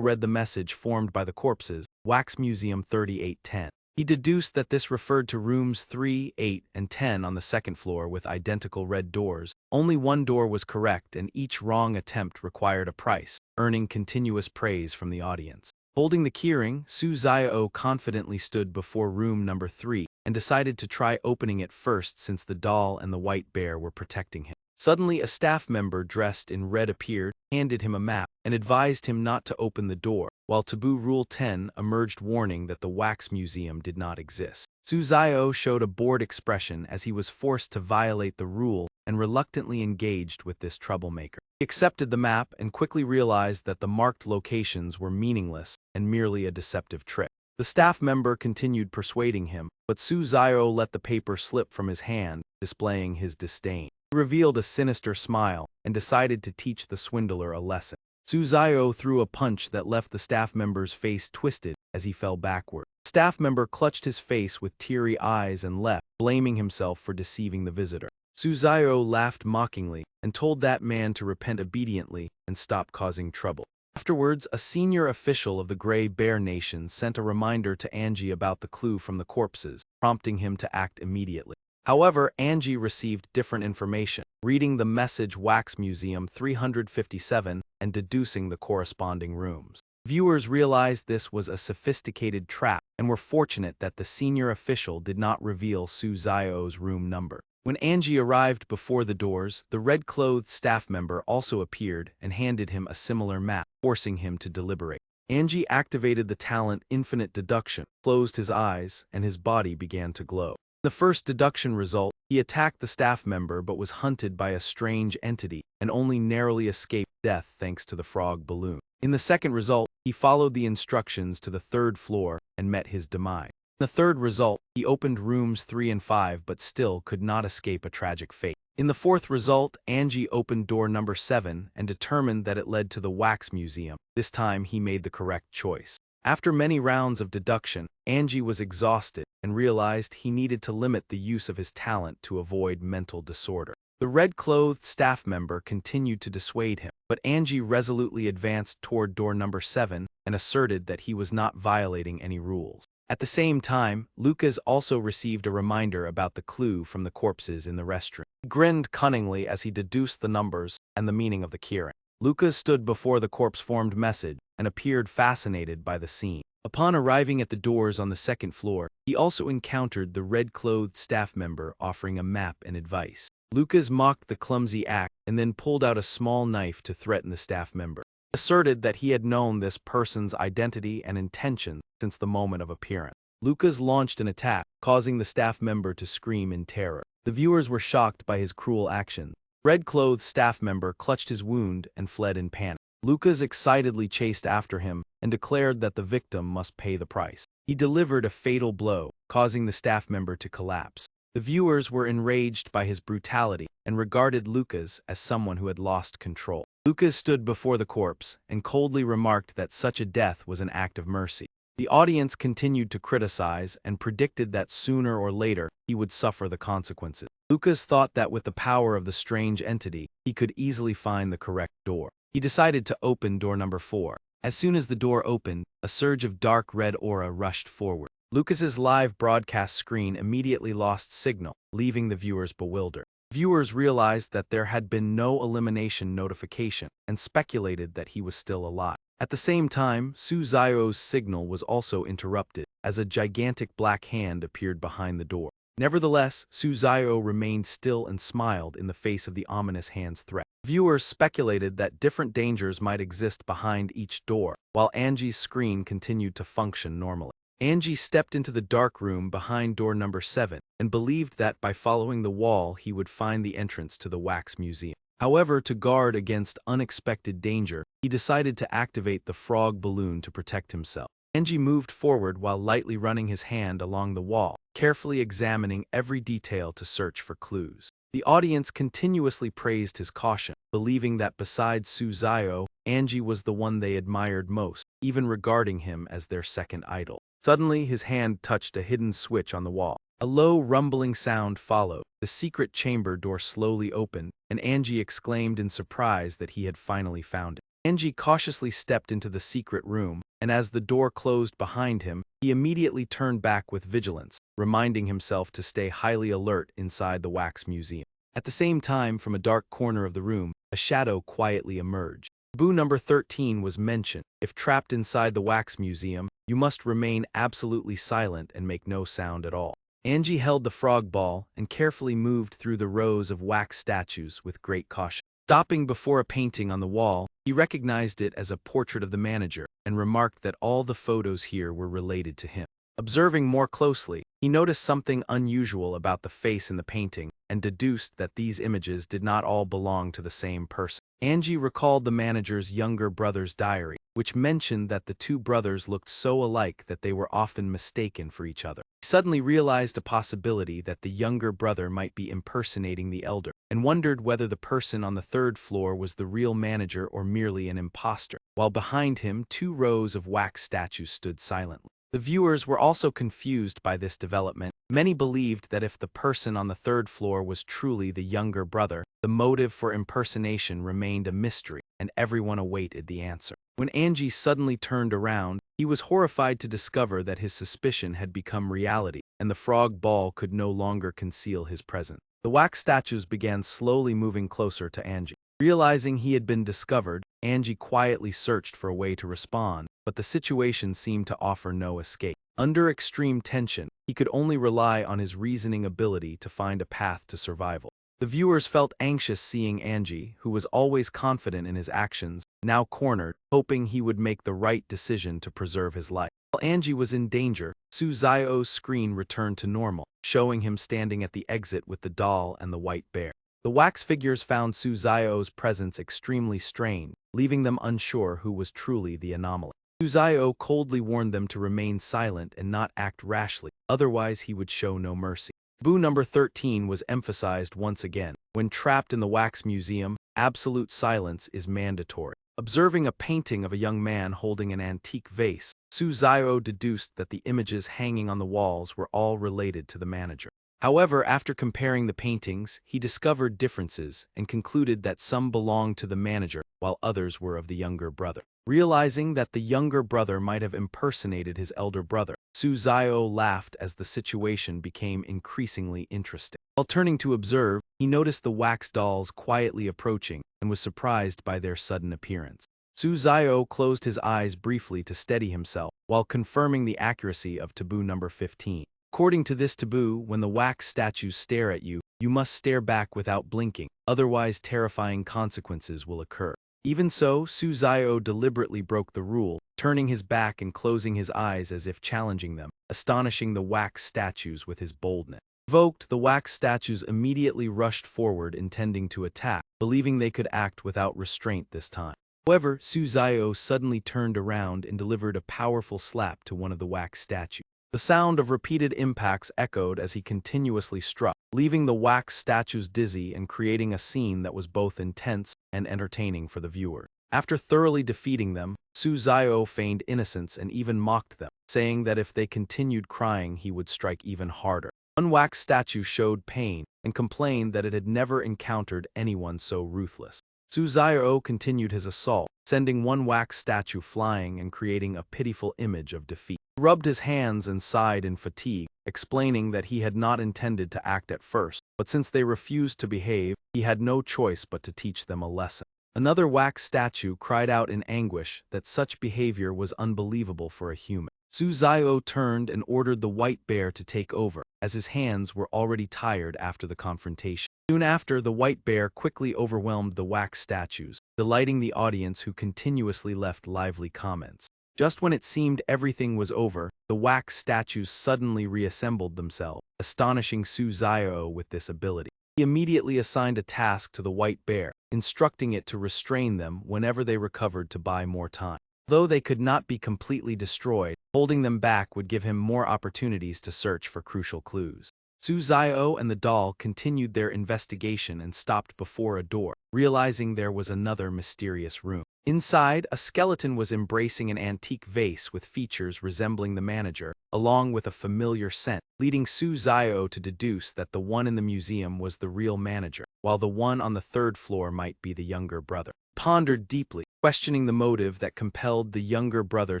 read the message formed by the corpses, Wax Museum 3810. He deduced that this referred to rooms 3, 8, and 10 on the second floor with identical red doors. Only one door was correct and each wrong attempt required a price, earning continuous praise from the audience. Holding the keyring, Suzayo confidently stood before room number 3 and decided to try opening it first since the doll and the white bear were protecting him. Suddenly, a staff member dressed in red appeared, handed him a map, and advised him not to open the door, while Taboo Rule 10 emerged warning that the Wax Museum did not exist. Suzayo showed a bored expression as he was forced to violate the rule and reluctantly engaged with this troublemaker. He accepted the map and quickly realized that the marked locations were meaningless and merely a deceptive trick. The staff member continued persuading him, but Suzayo let the paper slip from his hand, displaying his disdain. He revealed a sinister smile and decided to teach the swindler a lesson. Suzayo threw a punch that left the staff member's face twisted as he fell backward. The staff member clutched his face with teary eyes and left, blaming himself for deceiving the visitor. Suzayo laughed mockingly and told that man to repent obediently and stop causing trouble. Afterwards, a senior official of the Grey Bear Nation sent a reminder to Angie about the clue from the corpses, prompting him to act immediately. However, Angie received different information, reading the message Wax Museum 357 and deducing the corresponding rooms. Viewers realized this was a sophisticated trap and were fortunate that the senior official did not reveal Su Zio's room number. When Angie arrived before the doors, the red-clothed staff member also appeared and handed him a similar map, forcing him to deliberate. Angie activated the talent Infinite Deduction, closed his eyes, and his body began to glow. In the first deduction result, he attacked the staff member but was hunted by a strange entity and only narrowly escaped death thanks to the frog balloon. In the second result, he followed the instructions to the third floor and met his demise. In the third result, he opened rooms 3 and 5 but still could not escape a tragic fate. In the fourth result, Angie opened door number 7 and determined that it led to the Wax Museum. This time he made the correct choice. After many rounds of deduction, Angie was exhausted and realized he needed to limit the use of his talent to avoid mental disorder. The red-clothed staff member continued to dissuade him, but Angie resolutely advanced toward door number 7 and asserted that he was not violating any rules. At the same time, Lucas also received a reminder about the clue from the corpses in the restroom. He grinned cunningly as he deduced the numbers and the meaning of the keyring. Lucas stood before the corpse-formed message and appeared fascinated by the scene. Upon arriving at the doors on the second floor, he also encountered the red-clothed staff member offering a map and advice. Lucas mocked the clumsy act and then pulled out a small knife to threaten the staff member. He asserted that he had known this person's identity and intention since the moment of appearance. Lucas launched an attack, causing the staff member to scream in terror. The viewers were shocked by his cruel actions. Red-clothed staff member clutched his wound and fled in panic. Lucas excitedly chased after him and declared that the victim must pay the price. He delivered a fatal blow, causing the staff member to collapse. The viewers were enraged by his brutality and regarded Lucas as someone who had lost control. Lucas stood before the corpse and coldly remarked that such a death was an act of mercy. The audience continued to criticize and predicted that sooner or later he would suffer the consequences. Lucas thought that with the power of the strange entity, he could easily find the correct door. He decided to open door number 4. As soon as the door opened, a surge of dark red aura rushed forward. Lucas's live broadcast screen immediately lost signal, leaving the viewers bewildered. Viewers realized that there had been no elimination notification and speculated that he was still alive. At the same time, Su Zio's signal was also interrupted, as a gigantic black hand appeared behind the door. Nevertheless, Su Zio remained still and smiled in the face of the ominous hand's threat. Viewers speculated that different dangers might exist behind each door, while Angie's screen continued to function normally. Angie stepped into the dark room behind door number 7 and believed that by following the wall he would find the entrance to the Wax Museum. However, to guard against unexpected danger, he decided to activate the frog balloon to protect himself. Angie moved forward while lightly running his hand along the wall, carefully examining every detail to search for clues. The audience continuously praised his caution, believing that besides Su Zio, Angie was the one they admired most, even regarding him as their second idol. Suddenly, his hand touched a hidden switch on the wall. A low, rumbling sound followed. The secret chamber door slowly opened, and Angie exclaimed in surprise that he had finally found it. Angie cautiously stepped into the secret room, and as the door closed behind him, he immediately turned back with vigilance, reminding himself to stay highly alert inside the Wax Museum. At the same time, from a dark corner of the room, a shadow quietly emerged. Taboo number 13 was mentioned. If trapped inside the Wax Museum, you must remain absolutely silent and make no sound at all. Angie held the frog ball and carefully moved through the rows of wax statues with great caution. Stopping before a painting on the wall, he recognized it as a portrait of the manager and remarked that all the photos here were related to him. Observing more closely, he noticed something unusual about the face in the painting and deduced that these images did not all belong to the same person. Angie recalled the manager's younger brother's diary, which mentioned that the two brothers looked so alike that they were often mistaken for each other. He suddenly realized a possibility that the younger brother might be impersonating the elder, and wondered whether the person on the third floor was the real manager or merely an imposter, while behind him 2 rows of wax statues stood silently. The viewers were also confused by this development. Many believed that if the person on the third floor was truly the younger brother, the motive for impersonation remained a mystery. and everyone awaited the answer. When Angie suddenly turned around, he was horrified to discover that his suspicion had become reality, and the frog ball could no longer conceal his presence. The wax statues began slowly moving closer to Angie. Realizing he had been discovered, Angie quietly searched for a way to respond, but the situation seemed to offer no escape. Under extreme tension, he could only rely on his reasoning ability to find a path to survival. The viewers felt anxious seeing Angie, who was always confident in his actions, now cornered, hoping he would make the right decision to preserve his life. While Angie was in danger, Suzaio's screen returned to normal, showing him standing at the exit with the doll and the white bear. The wax figures found Suzaio's presence extremely strange, leaving them unsure who was truly the anomaly. Suzaio coldly warned them to remain silent and not act rashly, otherwise he would show no mercy. Taboo number 13 was emphasized once again. When trapped in the wax museum, absolute silence is mandatory. Observing a painting of a young man holding an antique vase, Suzaio deduced that the images hanging on the walls were all related to the manager. However, after comparing the paintings, he discovered differences and concluded that some belonged to the manager while others were of the younger brother. Realizing that the younger brother might have impersonated his elder brother, Suzaio laughed as the situation became increasingly interesting. While turning to observe, he noticed the wax dolls quietly approaching and was surprised by their sudden appearance. Suzaio closed his eyes briefly to steady himself, while confirming the accuracy of taboo number 15. According to this taboo, when the wax statues stare at you, you must stare back without blinking, otherwise terrifying consequences will occur. Even so, Suzaio deliberately broke the rule, turning his back and closing his eyes as if challenging them, astonishing the wax statues with his boldness. Provoked, the wax statues immediately rushed forward intending to attack, believing they could act without restraint this time. However, Suzaio suddenly turned around and delivered a powerful slap to one of the wax statues. The sound of repeated impacts echoed as he continuously struck, leaving the wax statues dizzy and creating a scene that was both intense and entertaining for the viewer. After thoroughly defeating them, Suzaio feigned innocence and even mocked them, saying that if they continued crying he would strike even harder. One wax statue showed pain and complained that it had never encountered anyone so ruthless. Suzaio continued his assault, sending one wax statue flying and creating a pitiful image of defeat. He rubbed his hands and sighed in fatigue, explaining that he had not intended to act at first, but since they refused to behave, he had no choice but to teach them a lesson. Another wax statue cried out in anguish that such behavior was unbelievable for a human. Suzaio turned and ordered the white bear to take over, as his hands were already tired after the confrontation. Soon after, the white bear quickly overwhelmed the wax statues, delighting the audience who continuously left lively comments. Just when it seemed everything was over, the wax statues suddenly reassembled themselves, astonishing Suzaio with this ability. He immediately assigned a task to the white bear, instructing it to restrain them whenever they recovered to buy more time. Though they could not be completely destroyed, holding them back would give him more opportunities to search for crucial clues. Suzaio and the doll continued their investigation and stopped before a door, realizing there was another mysterious room. Inside, a skeleton was embracing an antique vase with features resembling the manager, along with a familiar scent, leading Suzaio to deduce that the one in the museum was the real manager, while the one on the third floor might be the younger brother. He pondered deeply, questioning the motive that compelled the younger brother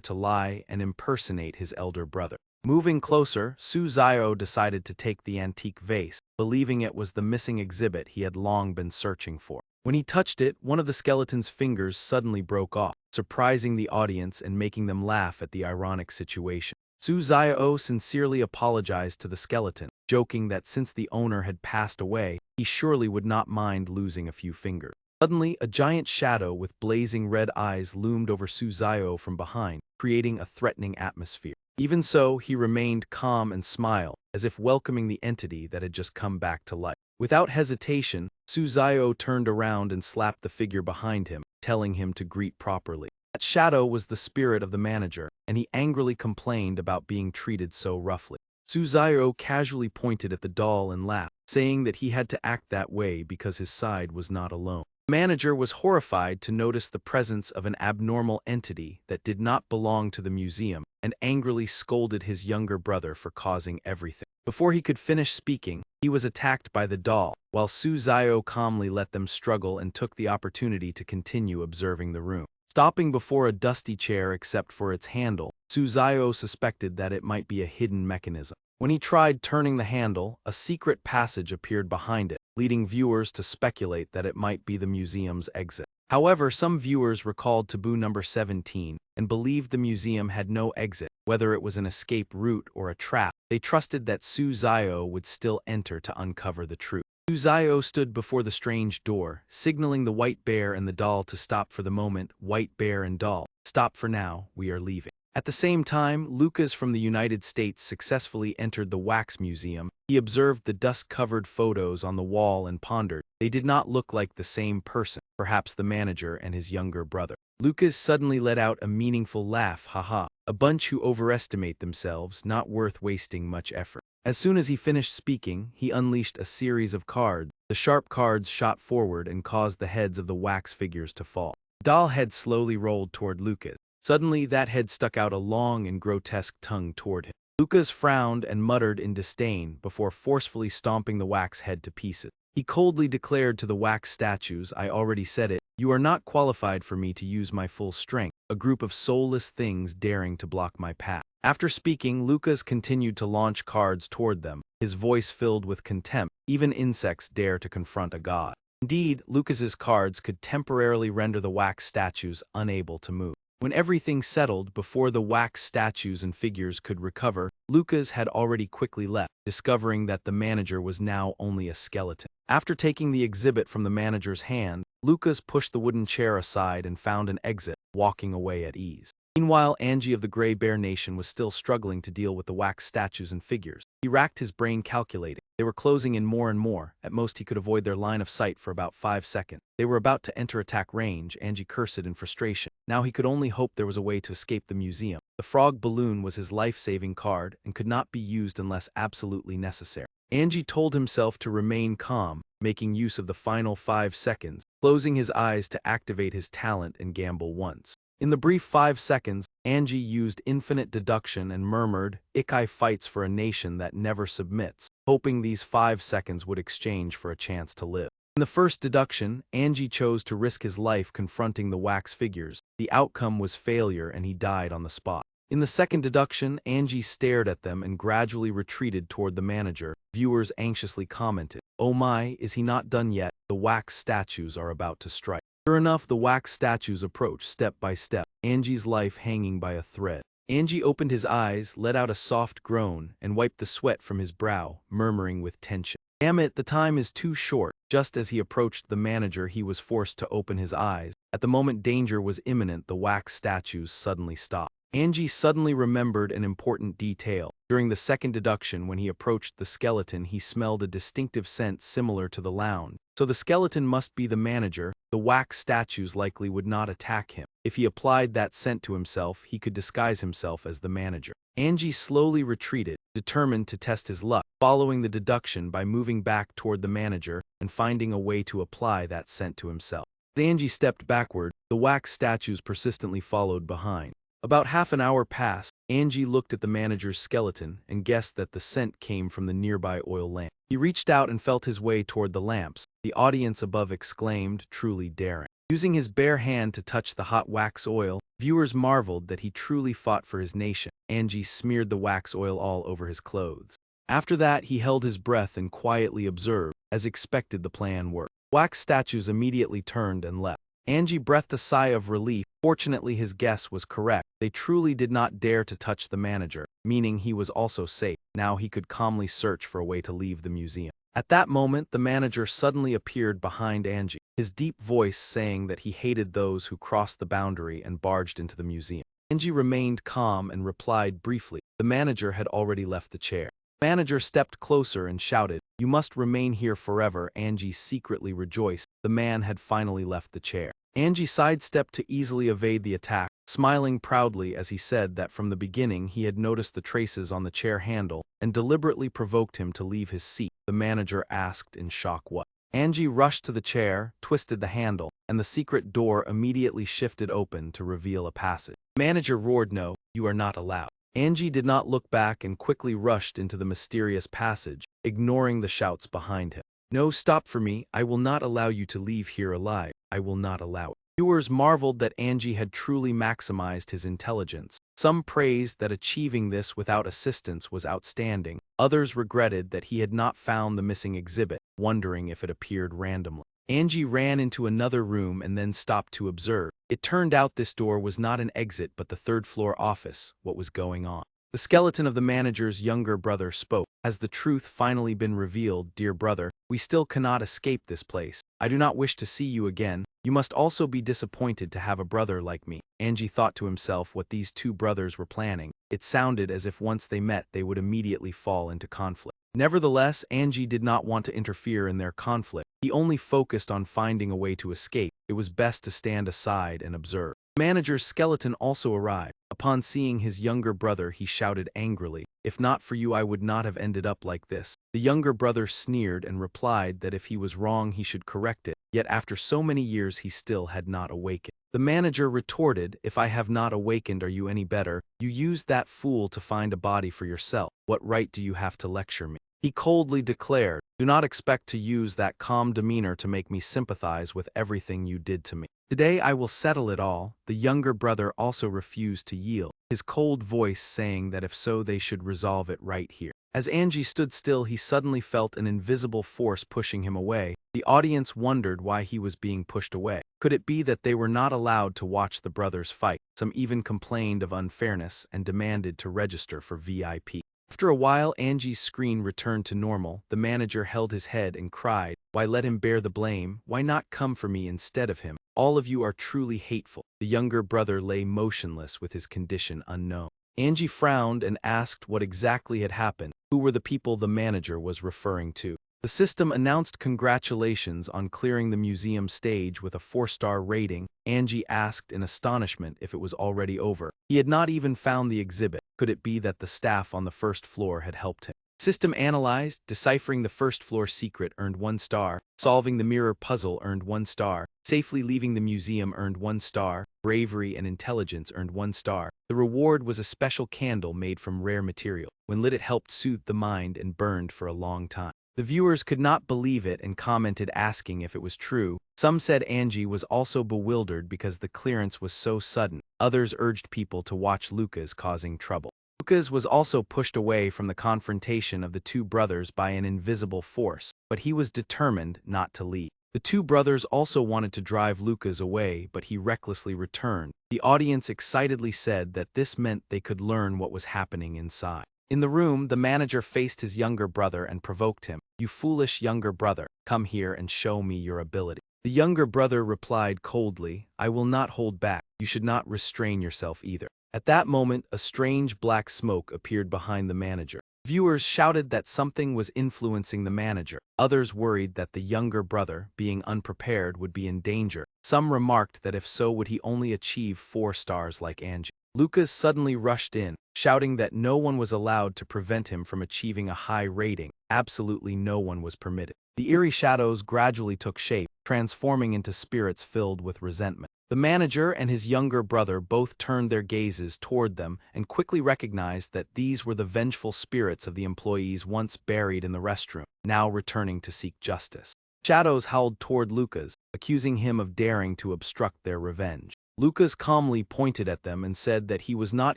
to lie and impersonate his elder brother. Moving closer, Suzaio decided to take the antique vase, believing it was the missing exhibit he had long been searching for. When he touched it, one of the skeleton's fingers suddenly broke off, surprising the audience and making them laugh at the ironic situation. Suzaio sincerely apologized to the skeleton, joking that since the owner had passed away, he surely would not mind losing a few fingers. Suddenly, a giant shadow with blazing red eyes loomed over Suzaio from behind, creating a threatening atmosphere. Even so, he remained calm and smiled, as if welcoming the entity that had just come back to life. Without hesitation, Suzaio turned around and slapped the figure behind him, telling him to greet properly. That shadow was the spirit of the manager, and he angrily complained about being treated so roughly. Suzaio casually pointed at the doll and laughed, saying that he had to act that way because his side was not alone. The manager was horrified to notice the presence of an abnormal entity that did not belong to the museum, and angrily scolded his younger brother for causing everything. Before he could finish speaking, he was attacked by the doll, while Su Zio calmly let them struggle and took the opportunity to continue observing the room. Stopping before a dusty chair except for its handle, Su Zio suspected that it might be a hidden mechanism. When he tried turning the handle, a secret passage appeared behind it, leading viewers to speculate that it might be the museum's exit. However, some viewers recalled Taboo number 17 and believed the museum had no exit, whether it was an escape route or a trap. They trusted that Su Zio would still enter to uncover the truth. Su Zio stood before the strange door, signaling the white bear and the doll to stop for the moment. White bear and doll, stop for now, we are leaving. At the same time, Lucas from the United States successfully entered the wax museum. He observed the dust-covered photos on the wall and pondered. They did not look like the same person, perhaps the manager and his younger brother. Lucas suddenly let out a meaningful laugh, haha. A bunch who overestimate themselves, not worth wasting much effort. As soon as he finished speaking, he unleashed a series of cards. The sharp cards shot forward and caused the heads of the wax figures to fall. The doll head slowly rolled toward Lucas. Suddenly, that head stuck out a long and grotesque tongue toward him. Lucas frowned and muttered in disdain before forcefully stomping the wax head to pieces. He coldly declared to the wax statues, I already said it, you are not qualified for me to use my full strength, a group of soulless things daring to block my path. After speaking, Lucas continued to launch cards toward them, his voice filled with contempt. Even insects dare to confront a god. Indeed, Lucas's cards could temporarily render the wax statues unable to move. When everything settled before the wax statues and figures could recover, Lucas had already quickly left, discovering that the manager was now only a skeleton. After taking the exhibit from the manager's hand, Lucas pushed the wooden chair aside and found an exit, walking away at ease. Meanwhile, Angie of the Grey Bear Nation was still struggling to deal with the wax statues and figures. He racked his brain calculating. They were closing in more and more. At most he could avoid their line of sight for about 5 seconds. They were about to enter attack range. Angie cursed in frustration. Now he could only hope there was a way to escape the museum. The frog balloon was his life-saving card and could not be used unless absolutely necessary. Angie told himself to remain calm, making use of the final 5 seconds, closing his eyes to activate his talent and gamble once. In the brief 5 seconds, Angie used infinite deduction and murmured, Ikai fights for a nation that never submits, hoping these 5 seconds would exchange for a chance to live. In the first deduction, Angie chose to risk his life confronting the wax figures. The outcome was failure and he died on the spot. In the second deduction, Angie stared at them and gradually retreated toward the manager. Viewers anxiously commented, oh my, is he not done yet? The wax statues are about to strike. Sure enough, the wax statues approached step by step, Angie's life hanging by a thread. Angie opened his eyes, let out a soft groan, and wiped the sweat from his brow, murmuring with tension. Damn it, the time is too short. Just as he approached the manager, he was forced to open his eyes. At the moment danger was imminent, the wax statues suddenly stopped. Angie suddenly remembered an important detail. During the second deduction, when he approached the skeleton, he smelled a distinctive scent similar to the lounge. So the skeleton must be the manager. The wax statues likely would not attack him. If he applied that scent to himself, he could disguise himself as the manager. Angie slowly retreated, determined to test his luck, following the deduction by moving back toward the manager and finding a way to apply that scent to himself. As Angie stepped backward, the wax statues persistently followed behind. About half an hour passed. Angie looked at the manager's skeleton and guessed that the scent came from the nearby oil lamp. He reached out and felt his way toward the lamps. The audience above exclaimed, truly daring. Using his bare hand to touch the hot wax oil, viewers marveled that he truly fought for his nation. Angie smeared the wax oil all over his clothes. After that, he held his breath and quietly observed. As expected, the plan worked. Wax statues immediately turned and left. Angie breathed a sigh of relief. Fortunately, his guess was correct. They truly did not dare to touch the manager, meaning he was also safe. Now he could calmly search for a way to leave the museum. At that moment, the manager suddenly appeared behind Angie, his deep voice saying that he hated those who crossed the boundary and barged into the museum. Angie remained calm and replied briefly. The manager had already left the chair. The manager stepped closer and shouted, you must remain here forever. Angie secretly rejoiced. The man had finally left the chair. Angie sidestepped to easily evade the attack, smiling proudly as he said that from the beginning he had noticed the traces on the chair handle and deliberately provoked him to leave his seat. The manager asked in shock what. Angie rushed to the chair, twisted the handle, and the secret door immediately shifted open to reveal a passage. The manager roared, no, you are not allowed. Angie did not look back and quickly rushed into the mysterious passage, ignoring the shouts behind him. "No, stop for me, I will not allow you to leave here alive, I will not allow it." Viewers marveled that Angie had truly maximized his intelligence. Some praised that achieving this without assistance was outstanding. Others regretted that he had not found the missing exhibit, wondering if it appeared randomly. Angie ran into another room and then stopped to observe. It turned out this door was not an exit but the third-floor office. What was going on? The skeleton of the manager's younger brother spoke. "Has the truth finally been revealed, dear brother? We still cannot escape this place. I do not wish to see you again. You must also be disappointed to have a brother like me." Angie thought to himself what these two brothers were planning. It sounded as if once they met they would immediately fall into conflict. Nevertheless, Angie did not want to interfere in their conflict. He only focused on finding a way to escape. It was best to stand aside and observe. The manager's skeleton also arrived. Upon seeing his younger brother, he shouted angrily, "If not for you, I would not have ended up like this." The younger brother sneered and replied that if he was wrong, he should correct it. Yet after so many years, he still had not awakened. The manager retorted, "If I have not awakened, are you any better? You used that fool to find a body for yourself. What right do you have to lecture me?" He coldly declared, "Do not expect to use that calm demeanor to make me sympathize with everything you did to me. Today I will settle it all." The younger brother also refused to yield, his cold voice saying that if so they should resolve it right here. As Angie stood still, he suddenly felt an invisible force pushing him away. The audience wondered why he was being pushed away. Could it be that they were not allowed to watch the brothers fight? Some even complained of unfairness and demanded to register for VIP. After a while, Angie's screen returned to normal. The manager held his head and cried, "Why let him bear the blame? Why not come for me instead of him? All of you are truly hateful." The younger brother lay motionless with his condition unknown. Angie frowned and asked what exactly had happened. Who were the people the manager was referring to? The system announced congratulations on clearing the museum stage with a 4-star rating. Angie asked in astonishment if it was already over. He had not even found the exhibit. Could it be that the staff on the first floor had helped him? System analyzed, deciphering the first floor secret earned 1 star, solving the mirror puzzle earned 1 star, safely leaving the museum earned 1 star, bravery and intelligence earned 1 star. The reward was a special candle made from rare material. When lit, it helped soothe the mind and burned for a long time. The viewers could not believe it and commented asking if it was true. Some said Angie was also bewildered because the clearance was so sudden. Others urged people to watch Lucas causing trouble. Lucas was also pushed away from the confrontation of the two brothers by an invisible force, but he was determined not to leave. The two brothers also wanted to drive Lucas away, but he recklessly returned. The audience excitedly said that this meant they could learn what was happening inside. In the room, the manager faced his younger brother and provoked him. "You foolish younger brother, come here and show me your ability." The younger brother replied coldly, "I will not hold back. You should not restrain yourself either." At that moment, a strange black smoke appeared behind the manager. Viewers shouted that something was influencing the manager. Others worried that the younger brother, being unprepared, would be in danger. Some remarked that if so, would he only achieve 4 stars like Angie. Lucas suddenly rushed in, shouting that no one was allowed to prevent him from achieving a high rating. Absolutely no one was permitted. The eerie shadows gradually took shape, transforming into spirits filled with resentment. The manager and his younger brother both turned their gazes toward them and quickly recognized that these were the vengeful spirits of the employees once buried in the restroom, now returning to seek justice. Shadows howled toward Lucas, accusing him of daring to obstruct their revenge. Lucas calmly pointed at them and said that he was not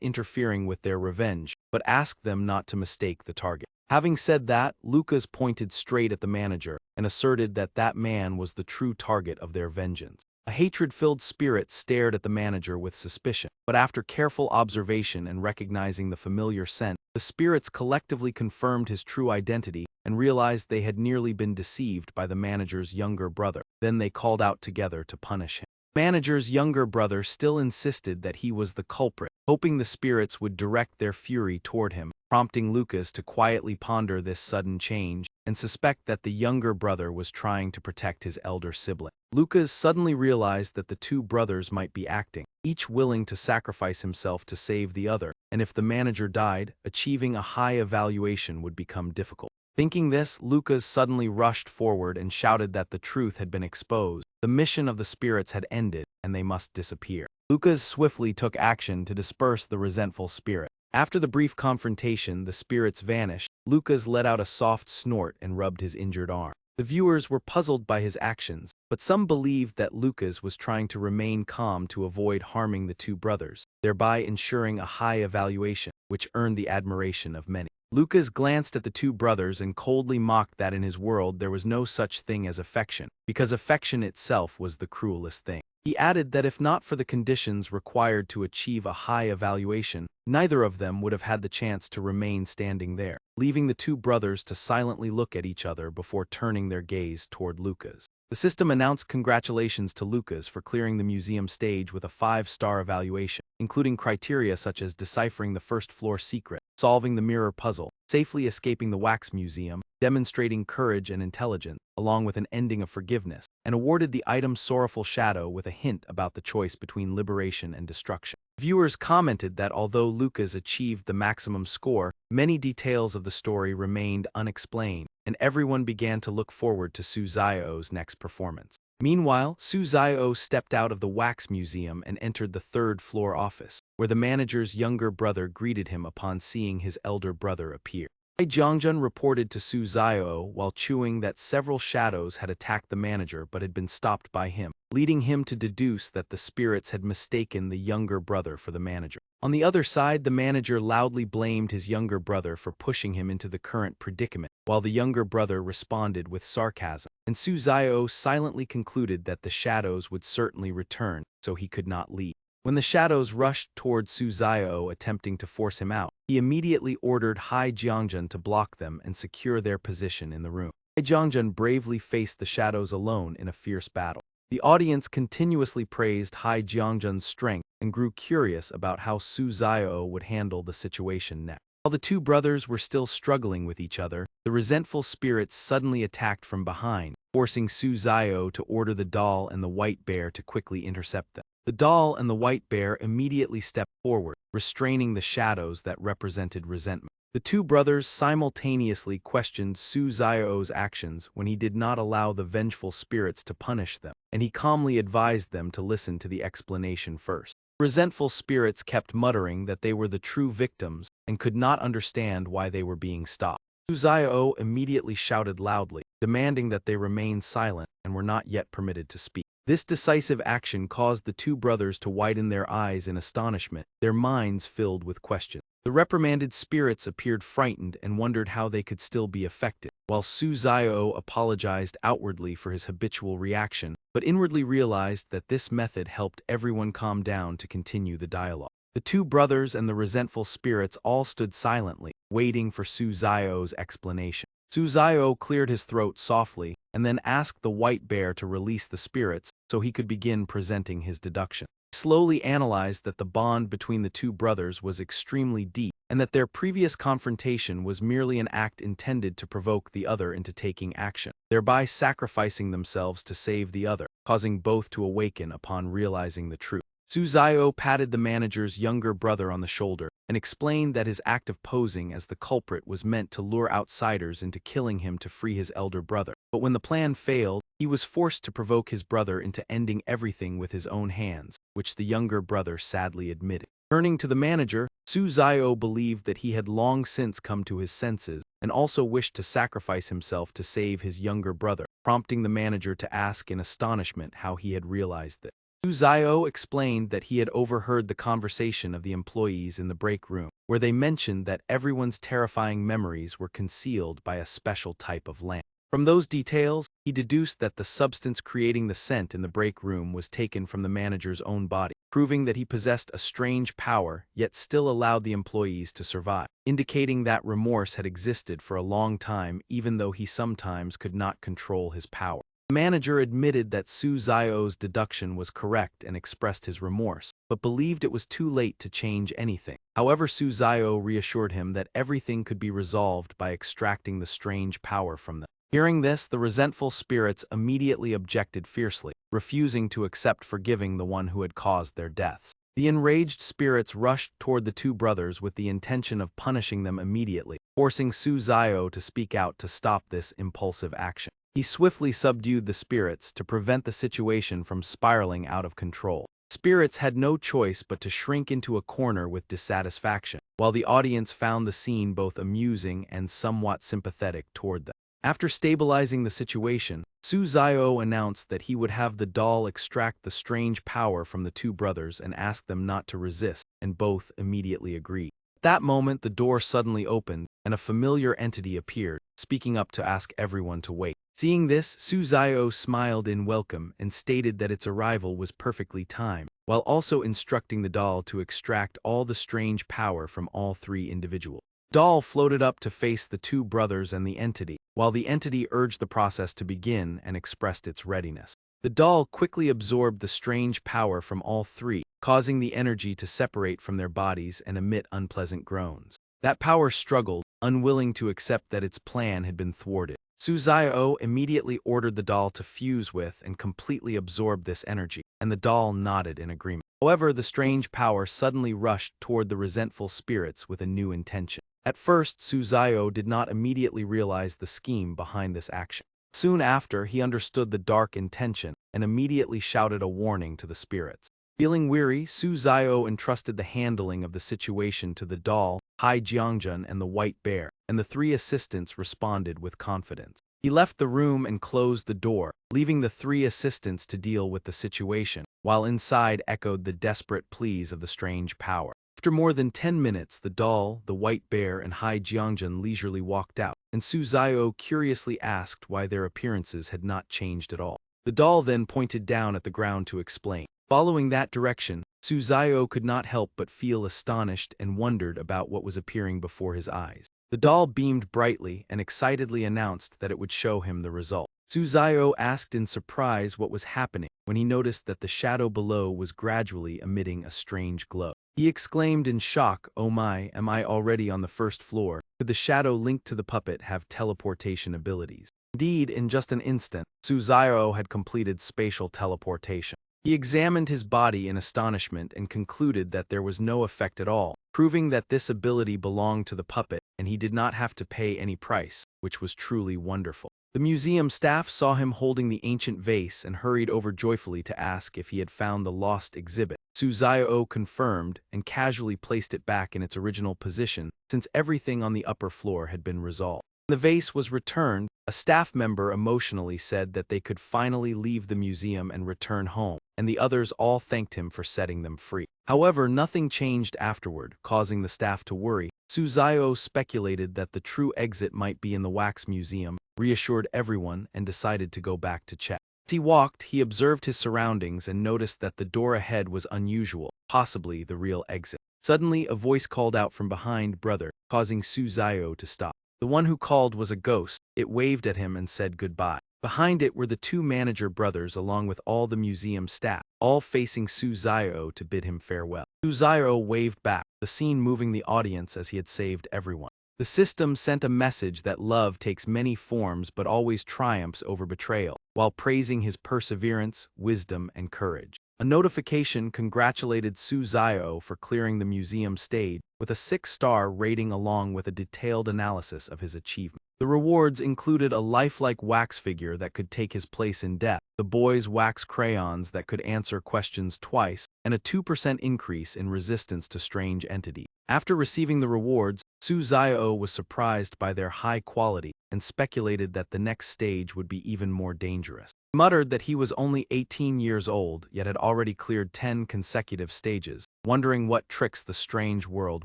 interfering with their revenge, but asked them not to mistake the target. Having said that, Lucas pointed straight at the manager and asserted that that man was the true target of their vengeance. A hatred-filled spirit stared at the manager with suspicion, but after careful observation and recognizing the familiar scent, the spirits collectively confirmed his true identity and realized they had nearly been deceived by the manager's younger brother. Then they called out together to punish him. The manager's younger brother still insisted that he was the culprit, hoping the spirits would direct their fury toward him, prompting Lucas to quietly ponder this sudden change and suspect that the younger brother was trying to protect his elder sibling. Lucas suddenly realized that the two brothers might be acting, each willing to sacrifice himself to save the other, and if the manager died, achieving a high evaluation would become difficult. Thinking this, Lucas suddenly rushed forward and shouted that the truth had been exposed. The mission of the spirits had ended, and they must disappear. Lucas swiftly took action to disperse the resentful spirit. After the brief confrontation, the spirits vanished. Lucas let out a soft snort and rubbed his injured arm. The viewers were puzzled by his actions, but some believed that Lucas was trying to remain calm to avoid harming the two brothers, thereby ensuring a high evaluation, which earned the admiration of many. Lucas glanced at the two brothers and coldly mocked that in his world there was no such thing as affection, because affection itself was the cruelest thing. He added that if not for the conditions required to achieve a high evaluation, neither of them would have had the chance to remain standing there, leaving the two brothers to silently look at each other before turning their gaze toward Lucas. The system announced congratulations to Lucas for clearing the museum stage with a 5-star evaluation, including criteria such as deciphering the first-floor secret, solving the mirror puzzle, safely escaping the wax museum, demonstrating courage and intelligence, along with an ending of forgiveness, and awarded the item Sorrowful Shadow with a hint about the choice between liberation and destruction. Viewers commented that although Lucas achieved the maximum score, many details of the story remained unexplained, and everyone began to look forward to Suzao's next performance. Meanwhile, Suzao stepped out of the wax museum and entered the third-floor office, where the manager's younger brother greeted him upon seeing his elder brother appear. Jiangjun reported to Suzao while chewing that several shadows had attacked the manager but had been stopped by him, leading him to deduce that the spirits had mistaken the younger brother for the manager. On the other side, the manager loudly blamed his younger brother for pushing him into the current predicament, while the younger brother responded with sarcasm, and Suzao silently concluded that the shadows would certainly return, so he could not leave. When the shadows rushed toward Suzao attempting to force him out, he immediately ordered Hai Jiangjun to block them and secure their position in the room. Hai Jiangjun bravely faced the shadows alone in a fierce battle. The audience continuously praised Hai Jiangjun's strength and grew curious about how Suzao would handle the situation next. While the two brothers were still struggling with each other, the resentful spirits suddenly attacked from behind, forcing Suzao to order the doll and the white bear to quickly intercept them. The doll and the white bear immediately stepped forward, restraining the shadows that represented resentment. The two brothers simultaneously questioned Suzao's actions when he did not allow the vengeful spirits to punish them, and he calmly advised them to listen to the explanation first. Resentful spirits kept muttering that they were the true victims and could not understand why they were being stopped. Suzao immediately shouted loudly, demanding that they remain silent and were not yet permitted to speak. This decisive action caused the two brothers to widen their eyes in astonishment, their minds filled with questions. The reprimanded spirits appeared frightened and wondered how they could still be effective, while Suzao apologized outwardly for his habitual reaction, but inwardly realized that this method helped everyone calm down to continue the dialogue. The two brothers and the resentful spirits all stood silently, waiting for Suzao's explanation. Suzao cleared his throat softly and then asked the white bear to release the spirits so he could begin presenting his deduction. He slowly analyzed that the bond between the two brothers was extremely deep and that their previous confrontation was merely an act intended to provoke the other into taking action, thereby sacrificing themselves to save the other, causing both to awaken upon realizing the truth. Suzao patted the manager's younger brother on the shoulder and explained that his act of posing as the culprit was meant to lure outsiders into killing him to free his elder brother. But when the plan failed, he was forced to provoke his brother into ending everything with his own hands, which the younger brother sadly admitted. Turning to the manager, Suzao believed that he had long since come to his senses and also wished to sacrifice himself to save his younger brother, prompting the manager to ask in astonishment how he had realized this. Suzao explained that he had overheard the conversation of the employees in the break room, where they mentioned that everyone's terrifying memories were concealed by a special type of lamp. From those details, he deduced that the substance creating the scent in the break room was taken from the manager's own body, proving that he possessed a strange power yet still allowed the employees to survive, indicating that remorse had existed for a long time even though he sometimes could not control his power. The manager admitted that Suzao's deduction was correct and expressed his remorse, but believed it was too late to change anything. However, Suzao reassured him that everything could be resolved by extracting the strange power from them. Hearing this, the resentful spirits immediately objected fiercely, refusing to accept forgiving the one who had caused their deaths. The enraged spirits rushed toward the two brothers with the intention of punishing them immediately, forcing Suzao to speak out to stop this impulsive action. He swiftly subdued the spirits to prevent the situation from spiraling out of control. Spirits had no choice but to shrink into a corner with dissatisfaction, while the audience found the scene both amusing and somewhat sympathetic toward them. After stabilizing the situation, Su Zio announced that he would have the doll extract the strange power from the two brothers and ask them not to resist, and both immediately agreed. At that moment, the door suddenly opened, and a familiar entity appeared, speaking up to ask everyone to wait. Seeing this, Su Zio smiled in welcome and stated that its arrival was perfectly timed, while also instructing the doll to extract all the strange power from all three individuals. Doll floated up to face the two brothers and the entity, while the entity urged the process to begin and expressed its readiness. The doll quickly absorbed the strange power from all three, causing the energy to separate from their bodies and emit unpleasant groans. That power struggled, unwilling to accept that its plan had been thwarted. Su Zio immediately ordered the doll to fuse with and completely absorb this energy, and the doll nodded in agreement. However, the strange power suddenly rushed toward the resentful spirits with a new intention. At first, Su Zio did not immediately realize the scheme behind this action. Soon after, he understood the dark intention and immediately shouted a warning to the spirits. Feeling weary, Su Zio entrusted the handling of the situation to the doll, Hai Jiangjun, and the white bear, and the three assistants responded with confidence. He left the room and closed the door, leaving the three assistants to deal with the situation, while inside echoed the desperate pleas of the strange power. After more than 10 minutes, the doll, the white bear, and Hai Jiangjun leisurely walked out, and Su Zio curiously asked why their appearances had not changed at all. The doll then pointed down at the ground to explain. Following that direction, Su Zio could not help but feel astonished and wondered about what was appearing before his eyes. The doll beamed brightly and excitedly announced that it would show him the result. Su Zio asked in surprise what was happening when he noticed that the shadow below was gradually emitting a strange glow. He exclaimed in shock, "Oh my, am I already on the first floor? Could the shadow linked to the puppet have teleportation abilities?" Indeed, in just an instant, Su Zio had completed spatial teleportation. He examined his body in astonishment and concluded that there was no effect at all, proving that this ability belonged to the puppet and he did not have to pay any price, which was truly wonderful. The museum staff saw him holding the ancient vase and hurried over joyfully to ask if he had found the lost exhibit. Su Zio confirmed and casually placed it back in its original position since everything on the upper floor had been resolved. When the vase was returned, a staff member emotionally said that they could finally leave the museum and return home, and the others all thanked him for setting them free. However, nothing changed afterward, causing the staff to worry. Su Zio speculated that the true exit might be in the wax museum, reassured everyone, and decided to go back to check. As he walked, he observed his surroundings and noticed that the door ahead was unusual, possibly the real exit. Suddenly, a voice called out from behind "Brother," causing Su Zio to stop. The one who called was a ghost. It waved at him and said goodbye. Behind it were the two manager brothers along with all the museum staff, all facing Su Zio to bid him farewell. Su Zio waved back, the scene moving the audience as he had saved everyone. The system sent a message that love takes many forms but always triumphs over betrayal, while praising his perseverance, wisdom, and courage. A notification congratulated Su Zio for clearing the museum stage with a 6-star rating along with a detailed analysis of his achievement. The rewards included a lifelike wax figure that could take his place in death, the boys' wax crayons that could answer questions twice, and a 2% increase in resistance to strange entities. After receiving the rewards, Su Zio was surprised by their high quality and speculated that the next stage would be even more dangerous. He muttered that he was only 18 years old yet had already cleared 10 consecutive stages, wondering what tricks the strange world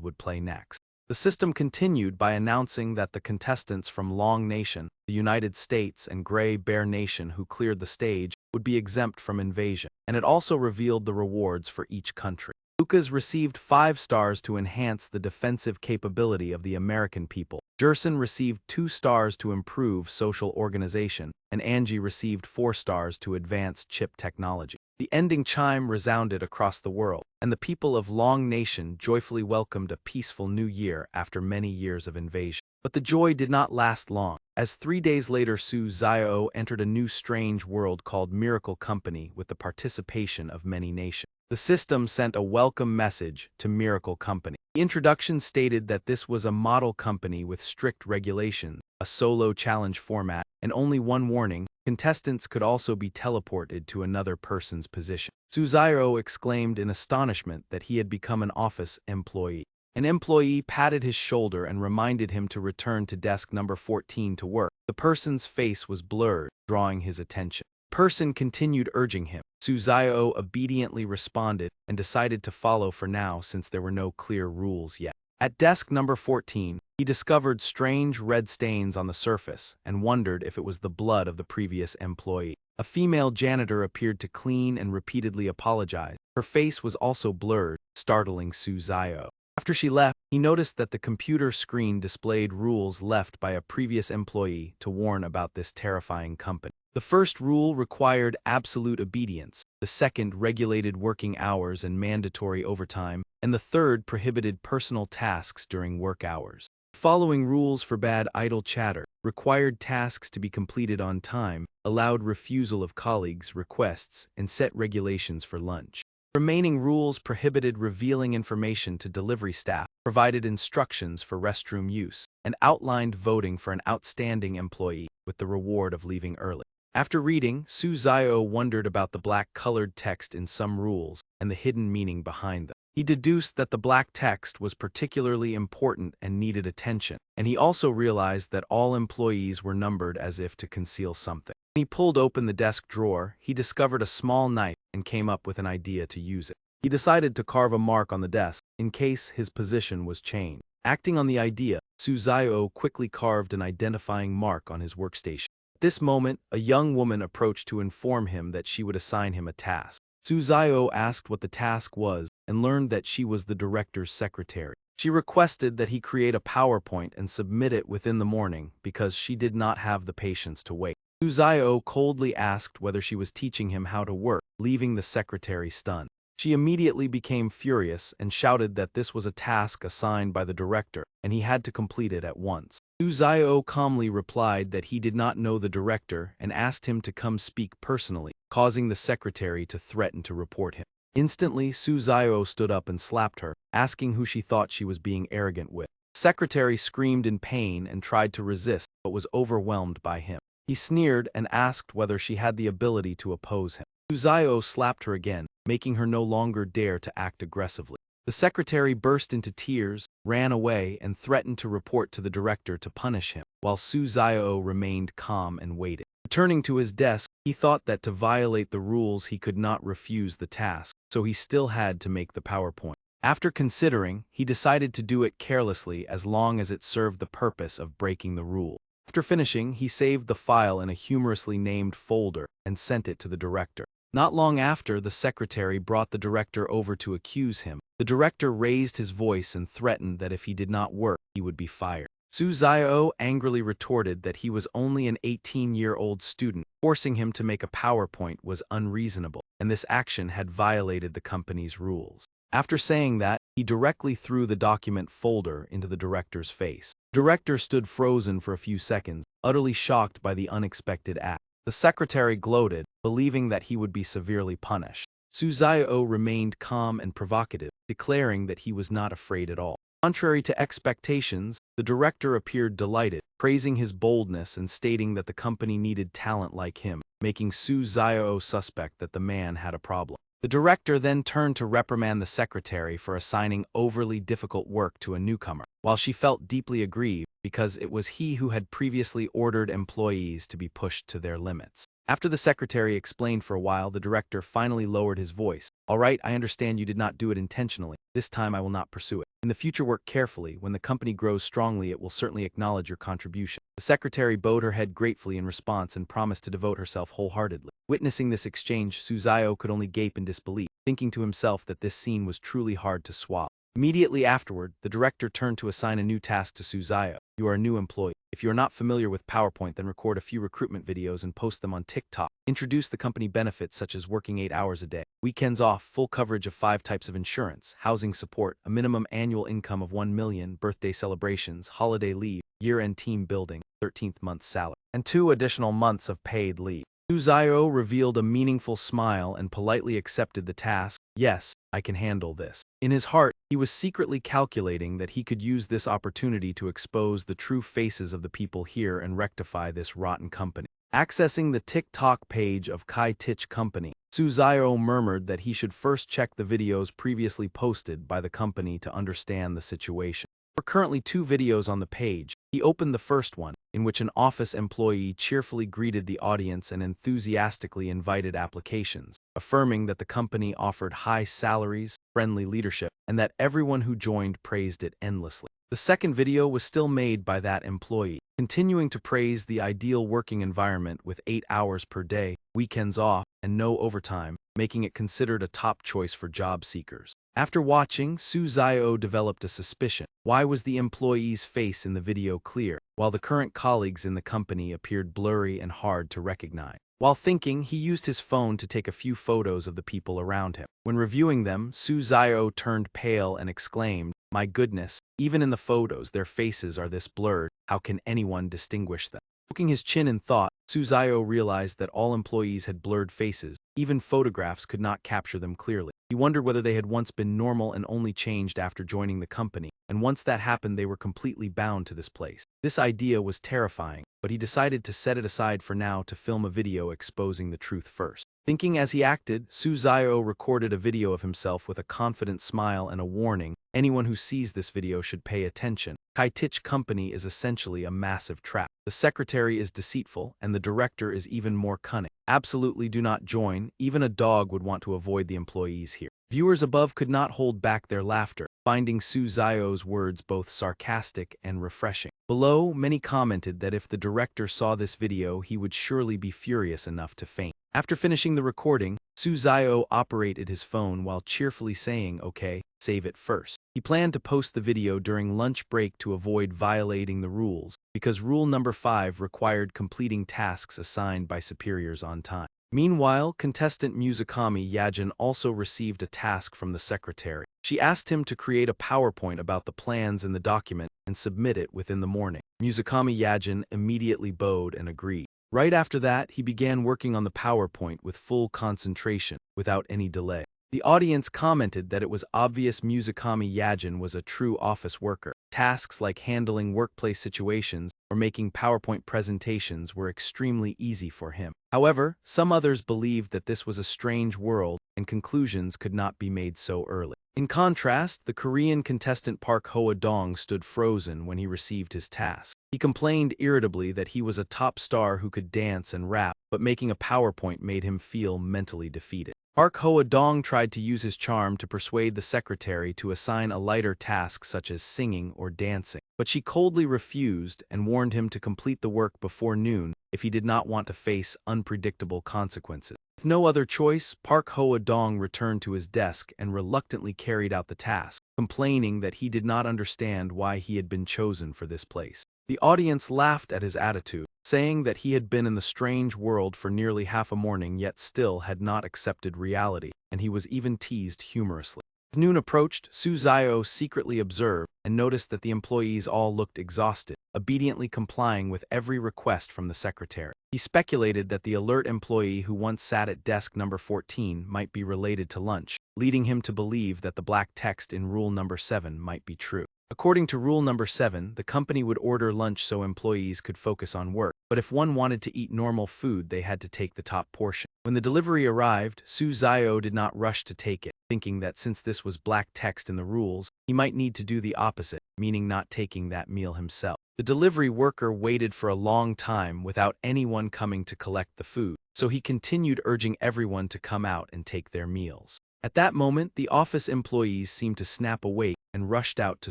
would play next. The system continued by announcing that the contestants from Long Nation, the United States, and Gray Bear Nation who cleared the stage would be exempt from invasion, and it also revealed the rewards for each country. Lucas received 5 stars to enhance the defensive capability of the American people. Jerson received 2 stars to improve social organization, and Angie received 4 stars to advance chip technology. The ending chime resounded across the world, and the people of Long Nation joyfully welcomed a peaceful new year after many years of invasion. But the joy did not last long, as 3 days later Su Zio entered a new strange world called Miracle Company with the participation of many nations. The system sent a welcome message to Miracle Company. The introduction stated that this was a model company with strict regulations, a solo challenge format, and only one warning: Contestants could also be teleported to another person's position. Suzairo exclaimed in astonishment that he had become an office employee. An employee patted his shoulder and reminded him to return to desk number 14 to work. The person's face was blurred, drawing his attention. The person continued urging him. Suzairo obediently responded and decided to follow for now since there were no clear rules yet. At desk number 14, he discovered strange red stains on the surface and wondered if it was the blood of the previous employee. A female janitor appeared to clean and repeatedly apologize. Her face was also blurred, startling Suzairo. After she left, he noticed that the computer screen displayed rules left by a previous employee to warn about this terrifying company. The first rule required absolute obedience, the second regulated working hours and mandatory overtime, and the third prohibited personal tasks during work hours. Following rules forbade idle chatter, required tasks to be completed on time, allowed refusal of colleagues' requests, and set regulations for lunch. Remaining rules prohibited revealing information to delivery staff, provided instructions for restroom use, and outlined voting for an outstanding employee with the reward of leaving early. After reading, Suzairo wondered about the black-colored text in some rules and the hidden meaning behind them. He deduced that the black text was particularly important and needed attention, and he also realized that all employees were numbered as if to conceal something. When he pulled open the desk drawer, he discovered a small knife and came up with an idea to use it. He decided to carve a mark on the desk in case his position was changed. Acting on the idea, Suzairo quickly carved an identifying mark on his workstation. At this moment, a young woman approached to inform him that she would assign him a task. Suzairo asked what the task was and learned that she was the director's secretary. She requested that he create a PowerPoint and submit it within the morning because she did not have the patience to wait. Suzairo coldly asked whether she was teaching him how to work, leaving the secretary stunned. She immediately became furious and shouted that this was a task assigned by the director, and he had to complete it at once. Suzairo calmly replied that he did not know the director and asked him to come speak personally, causing the secretary to threaten to report him. Instantly, Suzairo stood up and slapped her, asking who she thought she was being arrogant with. The secretary screamed in pain and tried to resist, but was overwhelmed by him. He sneered and asked whether she had the ability to oppose him. Suzairo slapped her again, making her no longer dare to act aggressively. The secretary burst into tears, ran away, and threatened to report to the director to punish him, while Suzairo remained calm and waited. Returning to his desk, he thought that to violate the rules he could not refuse the task, so he still had to make the PowerPoint. After considering, he decided to do it carelessly as long as it served the purpose of breaking the rule. After finishing, he saved the file in a humorously named folder and sent it to the director. Not long after, the secretary brought the director over to accuse him. The director raised his voice and threatened that if he did not work, he would be fired. Suzairo angrily retorted that he was only an 18-year-old student. Forcing him to make a PowerPoint was unreasonable, and this action had violated the company's rules. After saying that, he directly threw the document folder into the director's face. The director stood frozen for a few seconds, utterly shocked by the unexpected act. The secretary gloated, believing that he would be severely punished. Suzairo remained calm and provocative, declaring that he was not afraid at all. Contrary to expectations, the director appeared delighted, praising his boldness and stating that the company needed talent like him, making Suzairo suspect that the man had a problem. The director then turned to reprimand the secretary for assigning overly difficult work to a newcomer, while she felt deeply aggrieved because it was he who had previously ordered employees to be pushed to their limits. After the secretary explained for a while, the director finally lowered his voice. "All right, I understand you did not do it intentionally. This time I will not pursue it. In the future, work carefully. When the company grows strongly, it will certainly acknowledge your contribution." The secretary bowed her head gratefully in response and promised to devote herself wholeheartedly. Witnessing this exchange, Suzairo could only gape in disbelief, thinking to himself that this scene was truly hard to swallow. Immediately afterward, the director turned to assign a new task to Suzairo. "You are a new employee. If you are not familiar with PowerPoint, then record a few recruitment videos and post them on TikTok. Introduce the company benefits such as working 8 hours a day, weekends off, full coverage of 5 types of insurance, housing support, a minimum annual income of 1 million, birthday celebrations, holiday leave, year-end team building, 13th month salary, and 2 additional months of paid leave." Suzairo revealed a meaningful smile and politely accepted the task. "Yes, I can handle this." In his heart, he was secretly calculating that he could use this opportunity to expose the true faces of the people here and rectify this rotten company. Accessing the TikTok page of Kai Tich Company, Suzayo murmured that he should first check the videos previously posted by the company to understand the situation. There were currently 2 videos on the page. He opened the first one, in which an office employee cheerfully greeted the audience and enthusiastically invited applications, affirming that the company offered high salaries, friendly leadership, and that everyone who joined praised it endlessly. The second video was still made by that employee, continuing to praise the ideal working environment with 8 hours per day, weekends off, and no overtime, making it considered a top choice for job seekers. After watching, Suzayo developed a suspicion. Why was the employee's face in the video clear, while the current colleagues in the company appeared blurry and hard to recognize? While thinking, he used his phone to take a few photos of the people around him. When reviewing them, Suzayo turned pale and exclaimed, "My goodness, even in the photos their faces are this blurred, how can anyone distinguish them?" Poking his chin in thought, Suzayo realized that all employees had blurred faces, even photographs could not capture them clearly. He wondered whether they had once been normal and only changed after joining the company, and once that happened they were completely bound to this place. This idea was terrifying, but he decided to set it aside for now to film a video exposing the truth first. Thinking as he acted, Suzayo recorded a video of himself with a confident smile and a warning, "Anyone who sees this video should pay attention. Kai Tich Company is essentially a massive trap. The secretary is deceitful, and the director is even more cunning. Absolutely do not join, even a dog would want to avoid the employees here." Viewers above could not hold back their laughter, finding Suzayo's words both sarcastic and refreshing. Below, many commented that if the director saw this video he would surely be furious enough to faint. After finishing the recording, Suzayo operated his phone while cheerfully saying, "Okay, save it first." He planned to post the video during lunch break to avoid violating the rules, because rule number 5 required completing tasks assigned by superiors on time. Meanwhile, contestant Muzakami Yajin also received a task from the secretary. She asked him to create a PowerPoint about the plans in the document and submit it within the morning. Muzakami Yajin immediately bowed and agreed. Right after that, he began working on the PowerPoint with full concentration, without any delay. The audience commented that it was obvious Muzakami Yajin was a true office worker. Tasks like handling workplace situations or making PowerPoint presentations were extremely easy for him. However, some others believed that this was a strange world and conclusions could not be made so early. In contrast, the Korean contestant Park Hoa-dong stood frozen when he received his task. He complained irritably that he was a top star who could dance and rap, but making a PowerPoint made him feel mentally defeated. Park Hoa-dong tried to use his charm to persuade the secretary to assign a lighter task such as singing or dancing, but she coldly refused and warned him to complete the work before noon if he did not want to face unpredictable consequences. With no other choice, Park Hoa-dong returned to his desk and reluctantly carried out the task, complaining that he did not understand why he had been chosen for this place. The audience laughed at his attitude, saying that he had been in the strange world for nearly half a morning yet still had not accepted reality, and he was even teased humorously. As noon approached, Suzayo secretly observed and noticed that the employees all looked exhausted, obediently complying with every request from the secretary. He speculated that the alert employee who once sat at desk number 14 might be related to lunch, leading him to believe that the black text in rule number 7 might be true. According to rule number 7, the company would order lunch so employees could focus on work, but if one wanted to eat normal food they had to take the top portion. When the delivery arrived, Suzayo did not rush to take it, thinking that since this was black text in the rules, he might need to do the opposite, meaning not taking that meal himself. The delivery worker waited for a long time without anyone coming to collect the food, so he continued urging everyone to come out and take their meals. At that moment, the office employees seemed to snap awake and rushed out to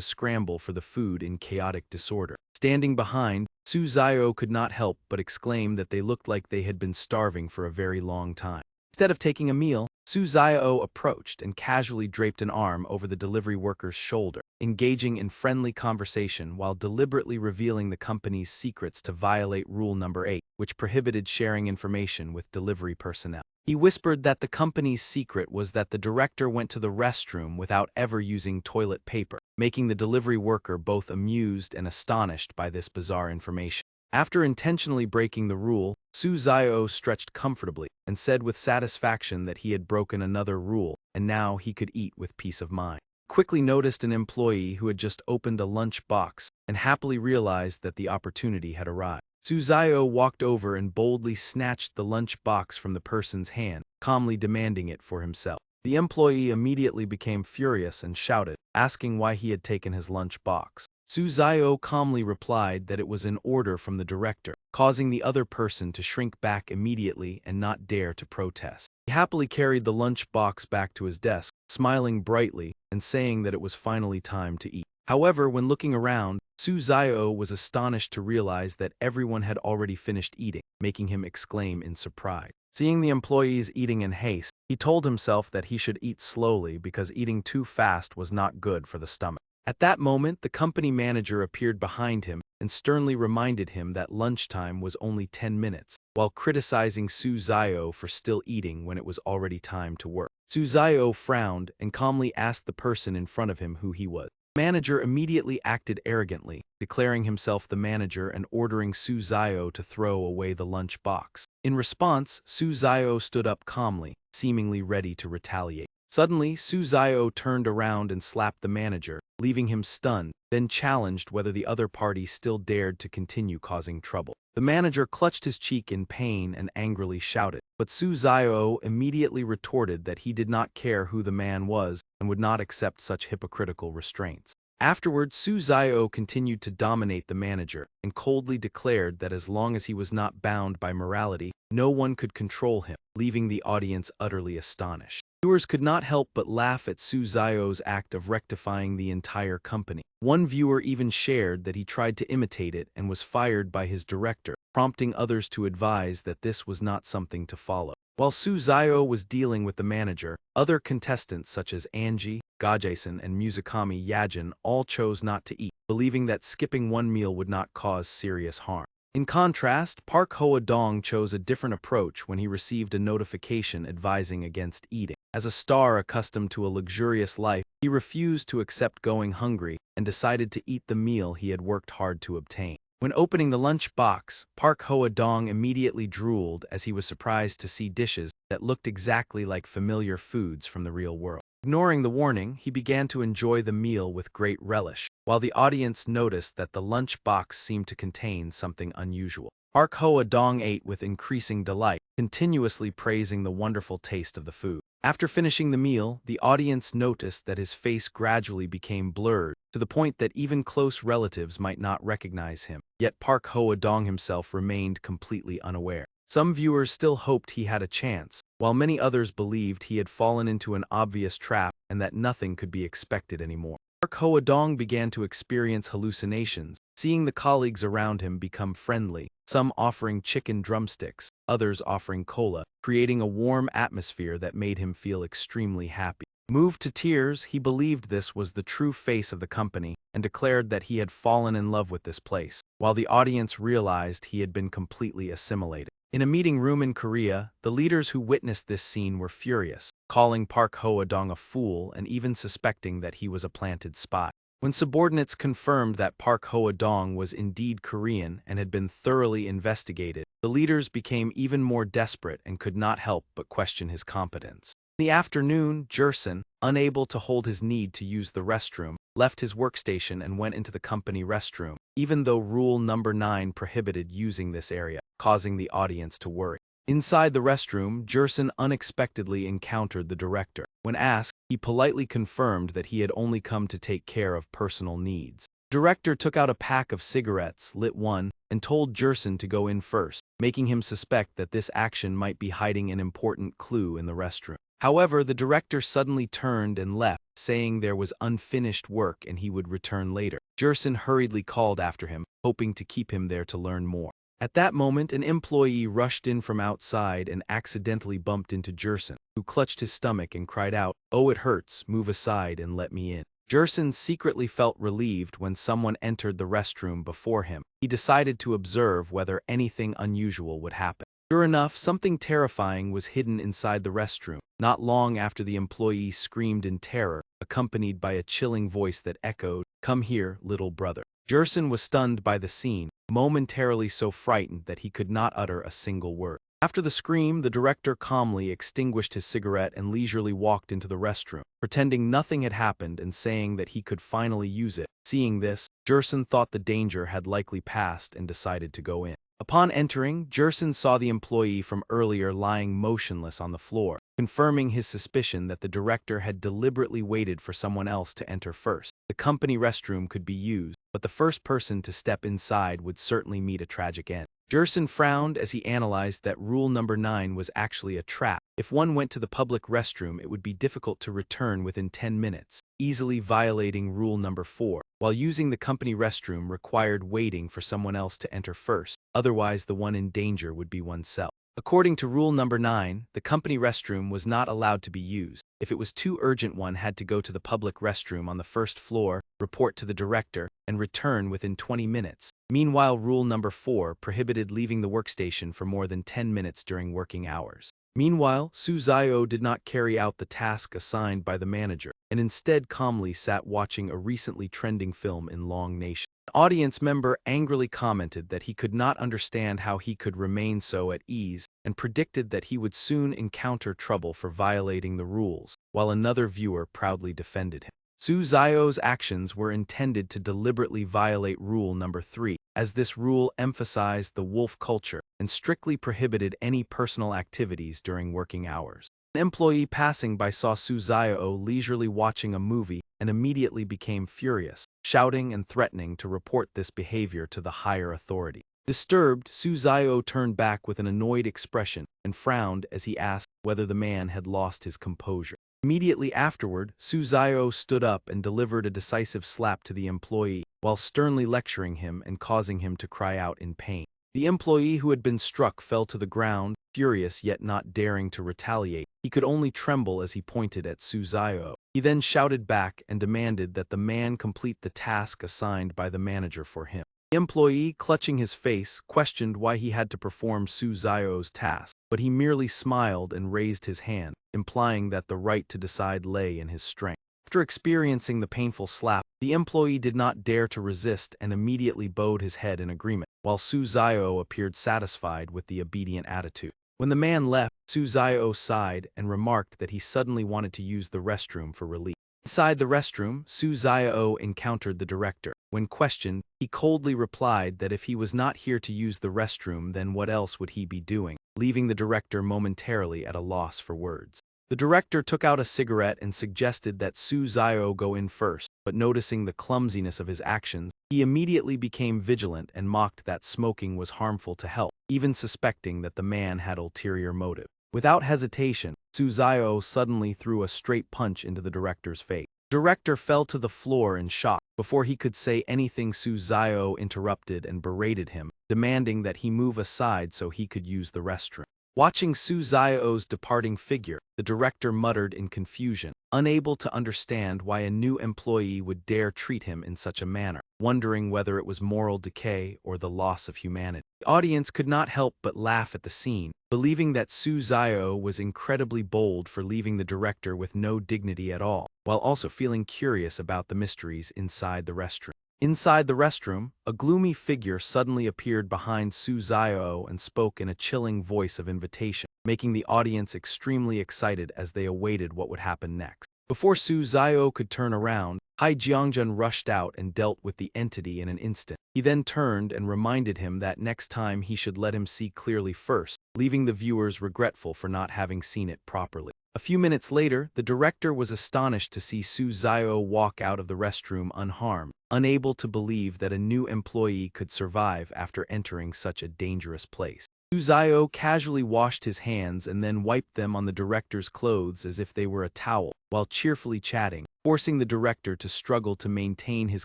scramble for the food in chaotic disorder. Standing behind, Suzayo could not help but exclaim that they looked like they had been starving for a very long time. Instead of taking a meal, Suzayo approached and casually draped an arm over the delivery worker's shoulder, engaging in friendly conversation while deliberately revealing the company's secrets to violate rule number 8, which prohibited sharing information with delivery personnel. He whispered that the company's secret was that the director went to the restroom without ever using toilet paper, making the delivery worker both amused and astonished by this bizarre information. After intentionally breaking the rule, Suzayo stretched comfortably and said with satisfaction that he had broken another rule, and now he could eat with peace of mind. Quickly noticed an employee who had just opened a lunch box and happily realized that the opportunity had arrived. Suzayo walked over and boldly snatched the lunch box from the person's hand, calmly demanding it for himself. The employee immediately became furious and shouted, asking why he had taken his lunch box. Suzayo calmly replied that it was an order from the director, causing the other person to shrink back immediately and not dare to protest. He happily carried the lunch box back to his desk, smiling brightly and saying that it was finally time to eat. However, when looking around, Suzayo was astonished to realize that everyone had already finished eating, making him exclaim in surprise. Seeing the employees eating in haste, he told himself that he should eat slowly because eating too fast was not good for the stomach. At that moment, the company manager appeared behind him and sternly reminded him that lunchtime was only 10 minutes, while criticizing Suzayo for still eating when it was already time to work. Suzayo frowned and calmly asked the person in front of him who he was. The manager immediately acted arrogantly, declaring himself the manager and ordering Suzayo to throw away the lunch box. In response, Suzayo stood up calmly, seemingly ready to retaliate. Suddenly, Suzayo turned around and slapped the manager, leaving him stunned, then challenged whether the other party still dared to continue causing trouble. The manager clutched his cheek in pain and angrily shouted, but Suzayo immediately retorted that he did not care who the man was and would not accept such hypocritical restraints. Afterwards, Suzayo continued to dominate the manager and coldly declared that as long as he was not bound by morality, no one could control him, leaving the audience utterly astonished. Viewers could not help but laugh at Suzayo's act of rectifying the entire company. One viewer even shared that he tried to imitate it and was fired by his director, prompting others to advise that this was not something to follow. While Suzayo was dealing with the manager, other contestants such as Angie, Gajason, and Musakami Yajin all chose not to eat, believing that skipping one meal would not cause serious harm. In contrast, Park Hoa-dong chose a different approach when he received a notification advising against eating. As a star accustomed to a luxurious life, he refused to accept going hungry and decided to eat the meal he had worked hard to obtain. When opening the lunch box, Park Hoa-dong immediately drooled as he was surprised to see dishes that looked exactly like familiar foods from the real world. Ignoring the warning, he began to enjoy the meal with great relish, while the audience noticed that the lunch box seemed to contain something unusual. Park Hoa-dong ate with increasing delight, continuously praising the wonderful taste of the food. After finishing the meal, the audience noticed that his face gradually became blurred, to the point that even close relatives might not recognize him. Yet Park Hoa-dong himself remained completely unaware. Some viewers still hoped he had a chance, while many others believed he had fallen into an obvious trap and that nothing could be expected anymore. Park Hoa-dong began to experience hallucinations, seeing the colleagues around him become friendly, some offering chicken drumsticks, others offering cola, creating a warm atmosphere that made him feel extremely happy. Moved to tears, he believed this was the true face of the company and declared that he had fallen in love with this place, while the audience realized he had been completely assimilated. In a meeting room in Korea, the leaders who witnessed this scene were furious, calling Park Hoa-dong a fool and even suspecting that he was a planted spy. When subordinates confirmed that Park Hoa-dong was indeed Korean and had been thoroughly investigated, the leaders became even more desperate and could not help but question his competence. In the afternoon, Jerson, unable to hold his need to use the restroom, left his workstation and went into the company restroom, even though Rule Number 9 prohibited using this area, causing the audience to worry. Inside the restroom, Jerson unexpectedly encountered the director. When asked, he politely confirmed that he had only come to take care of personal needs. The director took out a pack of cigarettes, lit one, and told Jerson to go in first, making him suspect that this action might be hiding an important clue in the restroom. However, the director suddenly turned and left, saying there was unfinished work and he would return later. Jerson hurriedly called after him, hoping to keep him there to learn more. At that moment, an employee rushed in from outside and accidentally bumped into Jerson, who clutched his stomach and cried out, "Oh, it hurts, move aside and let me in." Jerson secretly felt relieved when someone entered the restroom before him. He decided to observe whether anything unusual would happen. Sure enough, something terrifying was hidden inside the restroom. Not long after, the employee screamed in terror, accompanied by a chilling voice that echoed, "Come here, little brother." Jerson was stunned by the scene, momentarily so frightened that he could not utter a single word. After the scream, the director calmly extinguished his cigarette and leisurely walked into the restroom, pretending nothing had happened and saying that he could finally use it. Seeing this, Jerson thought the danger had likely passed and decided to go in. Upon entering, Jerson saw the employee from earlier lying motionless on the floor, confirming his suspicion that the director had deliberately waited for someone else to enter first. The company restroom could be used, but the first person to step inside would certainly meet a tragic end. Jerson frowned as he analyzed that rule number 9 was actually a trap. If one went to the public restroom, it would be difficult to return within 10 minutes, easily violating rule number 4, while using the company restroom required waiting for someone else to enter first, otherwise the one in danger would be oneself. According to rule number 9, the company restroom was not allowed to be used. If it was too urgent, one had to go to the public restroom on the first floor, report to the director, and return within 20 minutes. Meanwhile, rule number 4 prohibited leaving the workstation for more than 10 minutes during working hours. Meanwhile, Suzayo did not carry out the task assigned by the manager, and instead calmly sat watching a recently trending film in Long Nation. An audience member angrily commented that he could not understand how he could remain so at ease and predicted that he would soon encounter trouble for violating the rules, while another viewer proudly defended him. Suzayo's actions were intended to deliberately violate rule number 3, as this rule emphasized the wolf culture and strictly prohibited any personal activities during working hours. An employee passing by saw Suzayo leisurely watching a movie and immediately became furious, shouting and threatening to report this behavior to the higher authority. Disturbed, Suzayo turned back with an annoyed expression and frowned as he asked whether the man had lost his composure. Immediately afterward, Suzayo stood up and delivered a decisive slap to the employee, while sternly lecturing him and causing him to cry out in pain. The employee who had been struck fell to the ground, furious yet not daring to retaliate. He could only tremble as he pointed at Suzayo. He then shouted back and demanded that the man complete the task assigned by the manager for him. The employee, clutching his face, questioned why he had to perform Suzayo's task, but he merely smiled and raised his hand, implying that the right to decide lay in his strength. After experiencing the painful slap, the employee did not dare to resist and immediately bowed his head in agreement, while Suzayo appeared satisfied with the obedient attitude. When the man left, Suzayo sighed and remarked that he suddenly wanted to use the restroom for relief. Inside the restroom, Suzayo encountered the director. When questioned, he coldly replied that if he was not here to use the restroom, then what else would he be doing, leaving the director momentarily at a loss for words. The director took out a cigarette and suggested that Suzayo go in first, but noticing the clumsiness of his actions, he immediately became vigilant and mocked that smoking was harmful to health, even suspecting that the man had ulterior motive. Without hesitation, Suzayo suddenly threw a straight punch into the director's face. The director fell to the floor in shock. Before he could say anything, Suzayo interrupted and berated him, demanding that he move aside so he could use the restroom. Watching Suzayo's departing figure, the director muttered in confusion, unable to understand why a new employee would dare treat him in such a manner, wondering whether it was moral decay or the loss of humanity. The audience could not help but laugh at the scene, believing that Suzayo was incredibly bold for leaving the director with no dignity at all, while also feeling curious about the mysteries inside the restroom. Inside the restroom, a gloomy figure suddenly appeared behind Suzayo and spoke in a chilling voice of invitation, making the audience extremely excited as they awaited what would happen next. Before Suzayo could turn around, Hai Jiangjun rushed out and dealt with the entity in an instant. He then turned and reminded him that next time he should let him see clearly first, leaving the viewers regretful for not having seen it properly. A few minutes later, the director was astonished to see Suzayo walk out of the restroom unharmed, unable to believe that a new employee could survive after entering such a dangerous place. Suzayo casually washed his hands and then wiped them on the director's clothes as if they were a towel, while cheerfully chatting, forcing the director to struggle to maintain his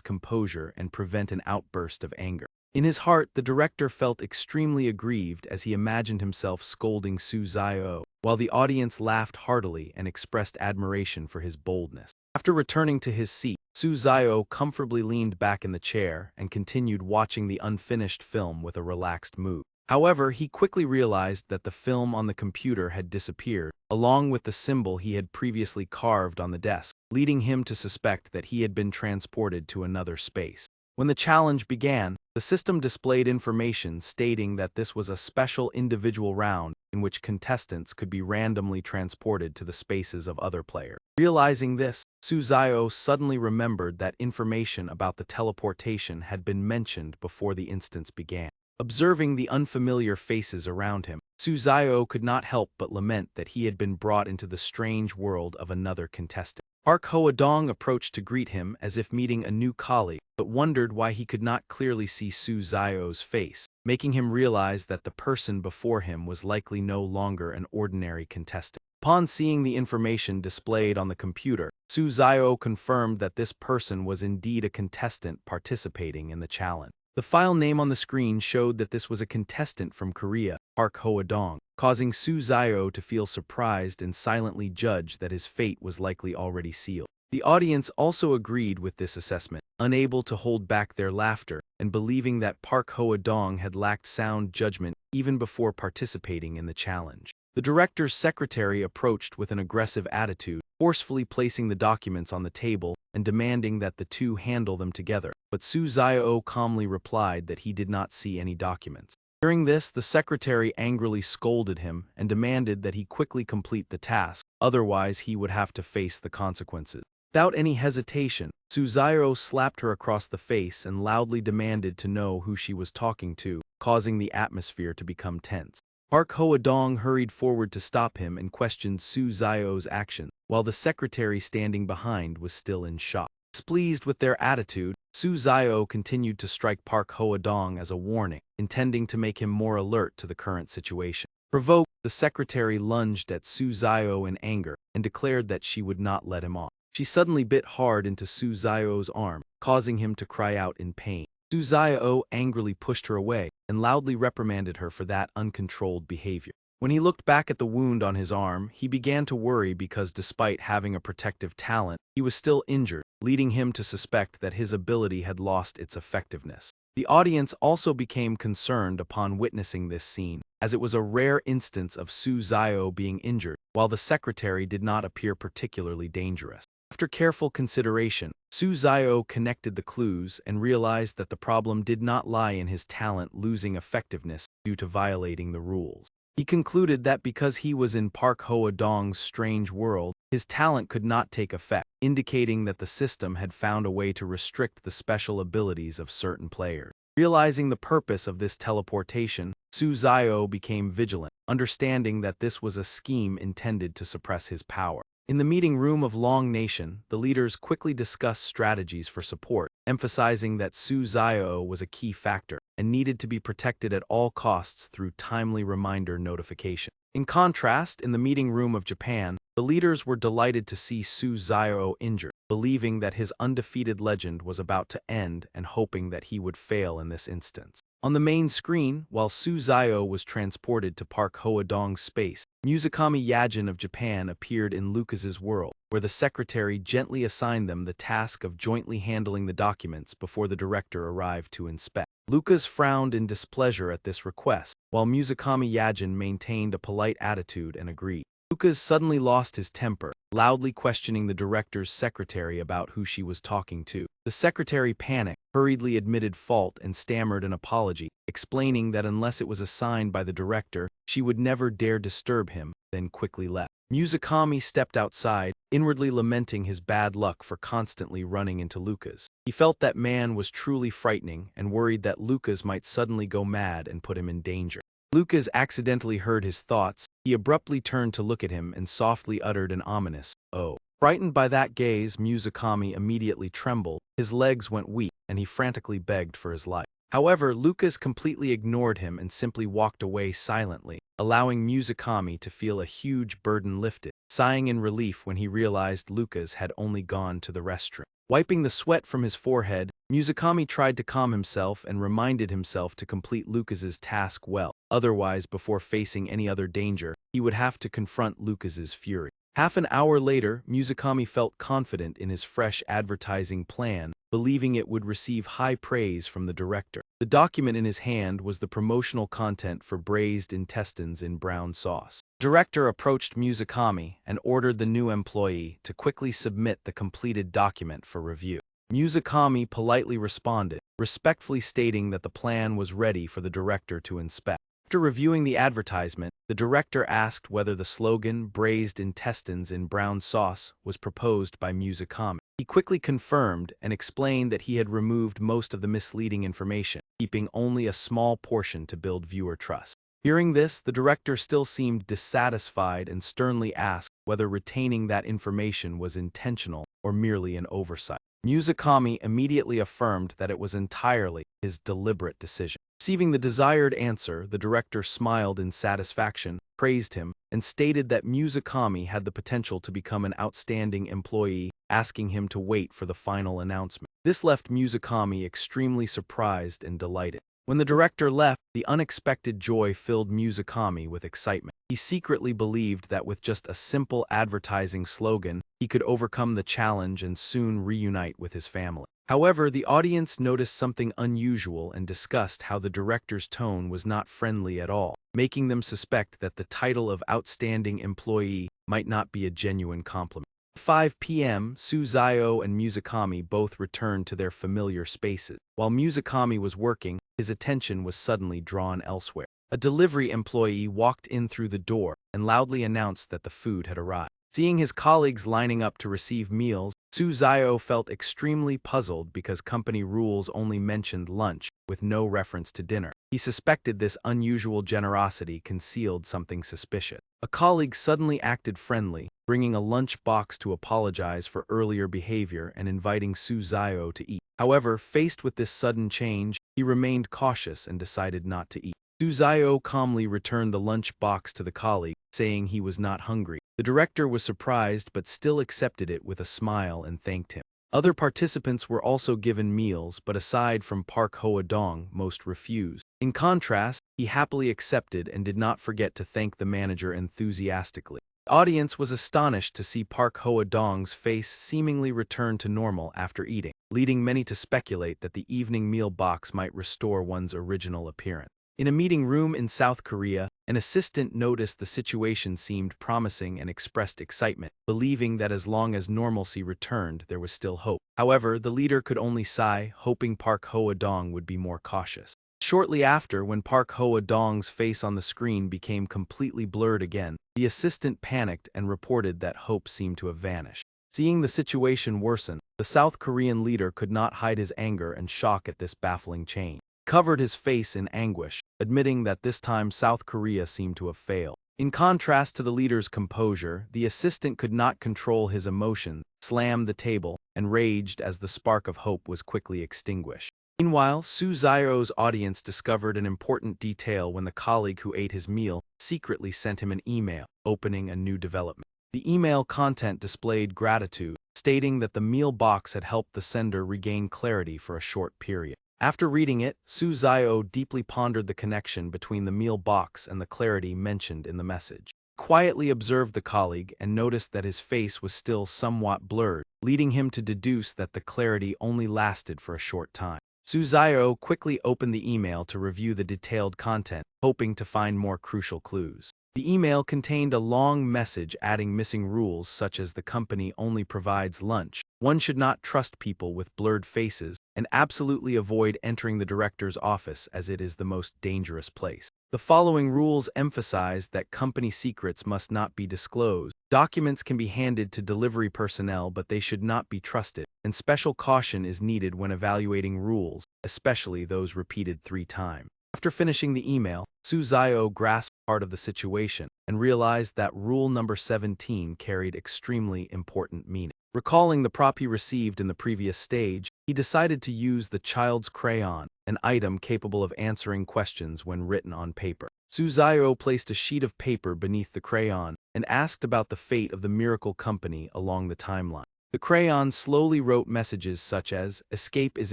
composure and prevent an outburst of anger. In his heart, the director felt extremely aggrieved as he imagined himself scolding Suzayo, while the audience laughed heartily and expressed admiration for his boldness. After returning to his seat, Suzayo comfortably leaned back in the chair and continued watching the unfinished film with a relaxed mood. However, he quickly realized that the film on the computer had disappeared, along with the symbol he had previously carved on the desk, leading him to suspect that he had been transported to another space. When the challenge began, the system displayed information stating that this was a special individual round in which contestants could be randomly transported to the spaces of other players. Realizing this, Suzayo suddenly remembered that information about the teleportation had been mentioned before the instance began. Observing the unfamiliar faces around him, Suzayo could not help but lament that he had been brought into the strange world of another contestant. Park Hoadong approached to greet him as if meeting a new colleague, but wondered why he could not clearly see Suzayo's face, making him realize that the person before him was likely no longer an ordinary contestant. Upon seeing the information displayed on the computer, Suzayo confirmed that this person was indeed a contestant participating in the challenge. The file name on the screen showed that this was a contestant from Korea, Park Hoadong, causing Suzayo to feel surprised and silently judge that his fate was likely already sealed. The audience also agreed with this assessment, unable to hold back their laughter, and believing that Park Hoadong had lacked sound judgment even before participating in the challenge. The director's secretary approached with an aggressive attitude, forcefully placing the documents on the table and demanding that the two handle them together, but Suzayo calmly replied that he did not see any documents. During this, the secretary angrily scolded him and demanded that he quickly complete the task, otherwise he would have to face the consequences. Without any hesitation, Suzayo slapped her across the face and loudly demanded to know who she was talking to, causing the atmosphere to become tense. Park Hoadong hurried forward to stop him and questioned Suzayo's actions, while the secretary standing behind was still in shock. Displeased with their attitude, Suzayo continued to strike Park Hoadong as a warning, intending to make him more alert to the current situation. Provoked, the secretary lunged at Suzayo in anger and declared that she would not let him off. She suddenly bit hard into Suzayo's arm, causing him to cry out in pain. Suzayo angrily pushed her away and loudly reprimanded her for that uncontrolled behavior. When he looked back at the wound on his arm, he began to worry because despite having a protective talent, he was still injured, leading him to suspect that his ability had lost its effectiveness. The audience also became concerned upon witnessing this scene, as it was a rare instance of Suzayo being injured, while the secretary did not appear particularly dangerous. After careful consideration, Suzayo connected the clues and realized that the problem did not lie in his talent losing effectiveness due to violating the rules. He concluded that because he was in Park Hoadong's strange world, his talent could not take effect, indicating that the system had found a way to restrict the special abilities of certain players. Realizing the purpose of this teleportation, Suzayo became vigilant, understanding that this was a scheme intended to suppress his power. In the meeting room of Long Nation, the leaders quickly discussed strategies for support, emphasizing that Suzayo was a key factor and needed to be protected at all costs through timely reminder notification. In contrast, in the meeting room of Japan, the leaders were delighted to see Suzayo injured, believing that his undefeated legend was about to end and hoping that he would fail in this instance. On the main screen, while Suzayo was transported to Park Hoadong's space, Muzakami Yajin of Japan appeared in Lucas's world, where the secretary gently assigned them the task of jointly handling the documents before the director arrived to inspect. Lucas frowned in displeasure at this request, while Muzakami Yajin maintained a polite attitude and agreed. Lucas suddenly lost his temper, loudly questioning the director's secretary about who she was talking to. The secretary panicked, hurriedly admitted fault and stammered an apology, explaining that unless it was assigned by the director, she would never dare disturb him, then quickly left. Muzakami stepped outside, inwardly lamenting his bad luck for constantly running into Lucas. He felt that man was truly frightening and worried that Lucas might suddenly go mad and put him in danger. Lucas accidentally heard his thoughts. He abruptly turned to look at him and softly uttered an ominous, "Oh." Frightened by that gaze, Muzakami immediately trembled, his legs went weak, and he frantically begged for his life. However, Lucas completely ignored him and simply walked away silently, allowing Muzakami to feel a huge burden lifted, sighing in relief when he realized Lucas had only gone to the restroom. Wiping the sweat from his forehead, Muzakami tried to calm himself and reminded himself to complete Lucas's task well. Otherwise, before facing any other danger, he would have to confront Lucas's fury. Half an hour later, Muzakami felt confident in his fresh advertising plan, believing it would receive high praise from the director. The document in his hand was the promotional content for braised intestines in brown sauce. The director approached Muzakami and ordered the new employee to quickly submit the completed document for review. Muzakami politely responded, respectfully stating that the plan was ready for the director to inspect. After reviewing the advertisement, the director asked whether the slogan "braised intestines in brown sauce" was proposed by Musicami. He quickly confirmed and explained that he had removed most of the misleading information, keeping only a small portion to build viewer trust. Hearing this, the director still seemed dissatisfied and sternly asked whether retaining that information was intentional or merely an oversight. Musicami immediately affirmed that it was entirely his deliberate decision. Receiving the desired answer, the director smiled in satisfaction, praised him, and stated that Musicami had the potential to become an outstanding employee, asking him to wait for the final announcement. This left Musicami extremely surprised and delighted. When the director left, the unexpected joy filled Musicami with excitement. He secretly believed that with just a simple advertising slogan, he could overcome the challenge and soon reunite with his family. However, the audience noticed something unusual and discussed how the director's tone was not friendly at all, making them suspect that the title of outstanding employee might not be a genuine compliment. At 5 p.m., Suzayo and Musicami both returned to their familiar spaces. While Musicami was working, his attention was suddenly drawn elsewhere. A delivery employee walked in through the door and loudly announced that the food had arrived. Seeing his colleagues lining up to receive meals, Suzayo felt extremely puzzled because company rules only mentioned lunch, with no reference to dinner. He suspected this unusual generosity concealed something suspicious. A colleague suddenly acted friendly, bringing a lunch box to apologize for earlier behavior and inviting Suzayo to eat. However, faced with this sudden change, he remained cautious and decided not to eat. Suzayo calmly returned the lunch box to the colleague, saying he was not hungry. The director was surprised but still accepted it with a smile and thanked him. Other participants were also given meals, but aside from Park Hoa-dong, most refused. In contrast, he happily accepted and did not forget to thank the manager enthusiastically. The audience was astonished to see Park Hoa-dong's face seemingly return to normal after eating, leading many to speculate that the evening meal box might restore one's original appearance. In a meeting room in South Korea, an assistant noticed the situation seemed promising and expressed excitement, believing that as long as normalcy returned, there was still hope. However, the leader could only sigh, hoping Park Hoa-dong would be more cautious. Shortly after, when Park Hoa-dong's face on the screen became completely blurred again, the assistant panicked and reported that hope seemed to have vanished. Seeing the situation worsen, the South Korean leader could not hide his anger and shock at this baffling change. He covered his face in anguish, admitting that this time South Korea seemed to have failed. In contrast to the leader's composure, the assistant could not control his emotions, slammed the table, and raged as the spark of hope was quickly extinguished. Meanwhile, Suzayo's audience discovered an important detail when the colleague who ate his meal secretly sent him an email, opening a new development. The email content displayed gratitude, stating that the meal box had helped the sender regain clarity for a short period. After reading it, Suzayo deeply pondered the connection between the meal box and the clarity mentioned in the message. He quietly observed the colleague and noticed that his face was still somewhat blurred, leading him to deduce that the clarity only lasted for a short time. Suzayo quickly opened the email to review the detailed content, hoping to find more crucial clues. The email contained a long message adding missing rules such as the company only provides lunch, one should not trust people with blurred faces, and absolutely avoid entering the director's office as it is the most dangerous place. The following rules emphasize that company secrets must not be disclosed. Documents can be handed to delivery personnel, but they should not be trusted, and special caution is needed when evaluating rules, especially those repeated 3 times. After finishing the email, Suzayo grasped part of the situation and realized that rule number 17 carried extremely important meaning. Recalling the prop he received in the previous stage, he decided to use the child's crayon, an item capable of answering questions when written on paper. Suzayo placed a sheet of paper beneath the crayon and asked about the fate of the miracle company along the timeline. The crayon slowly wrote messages such as, "Escape is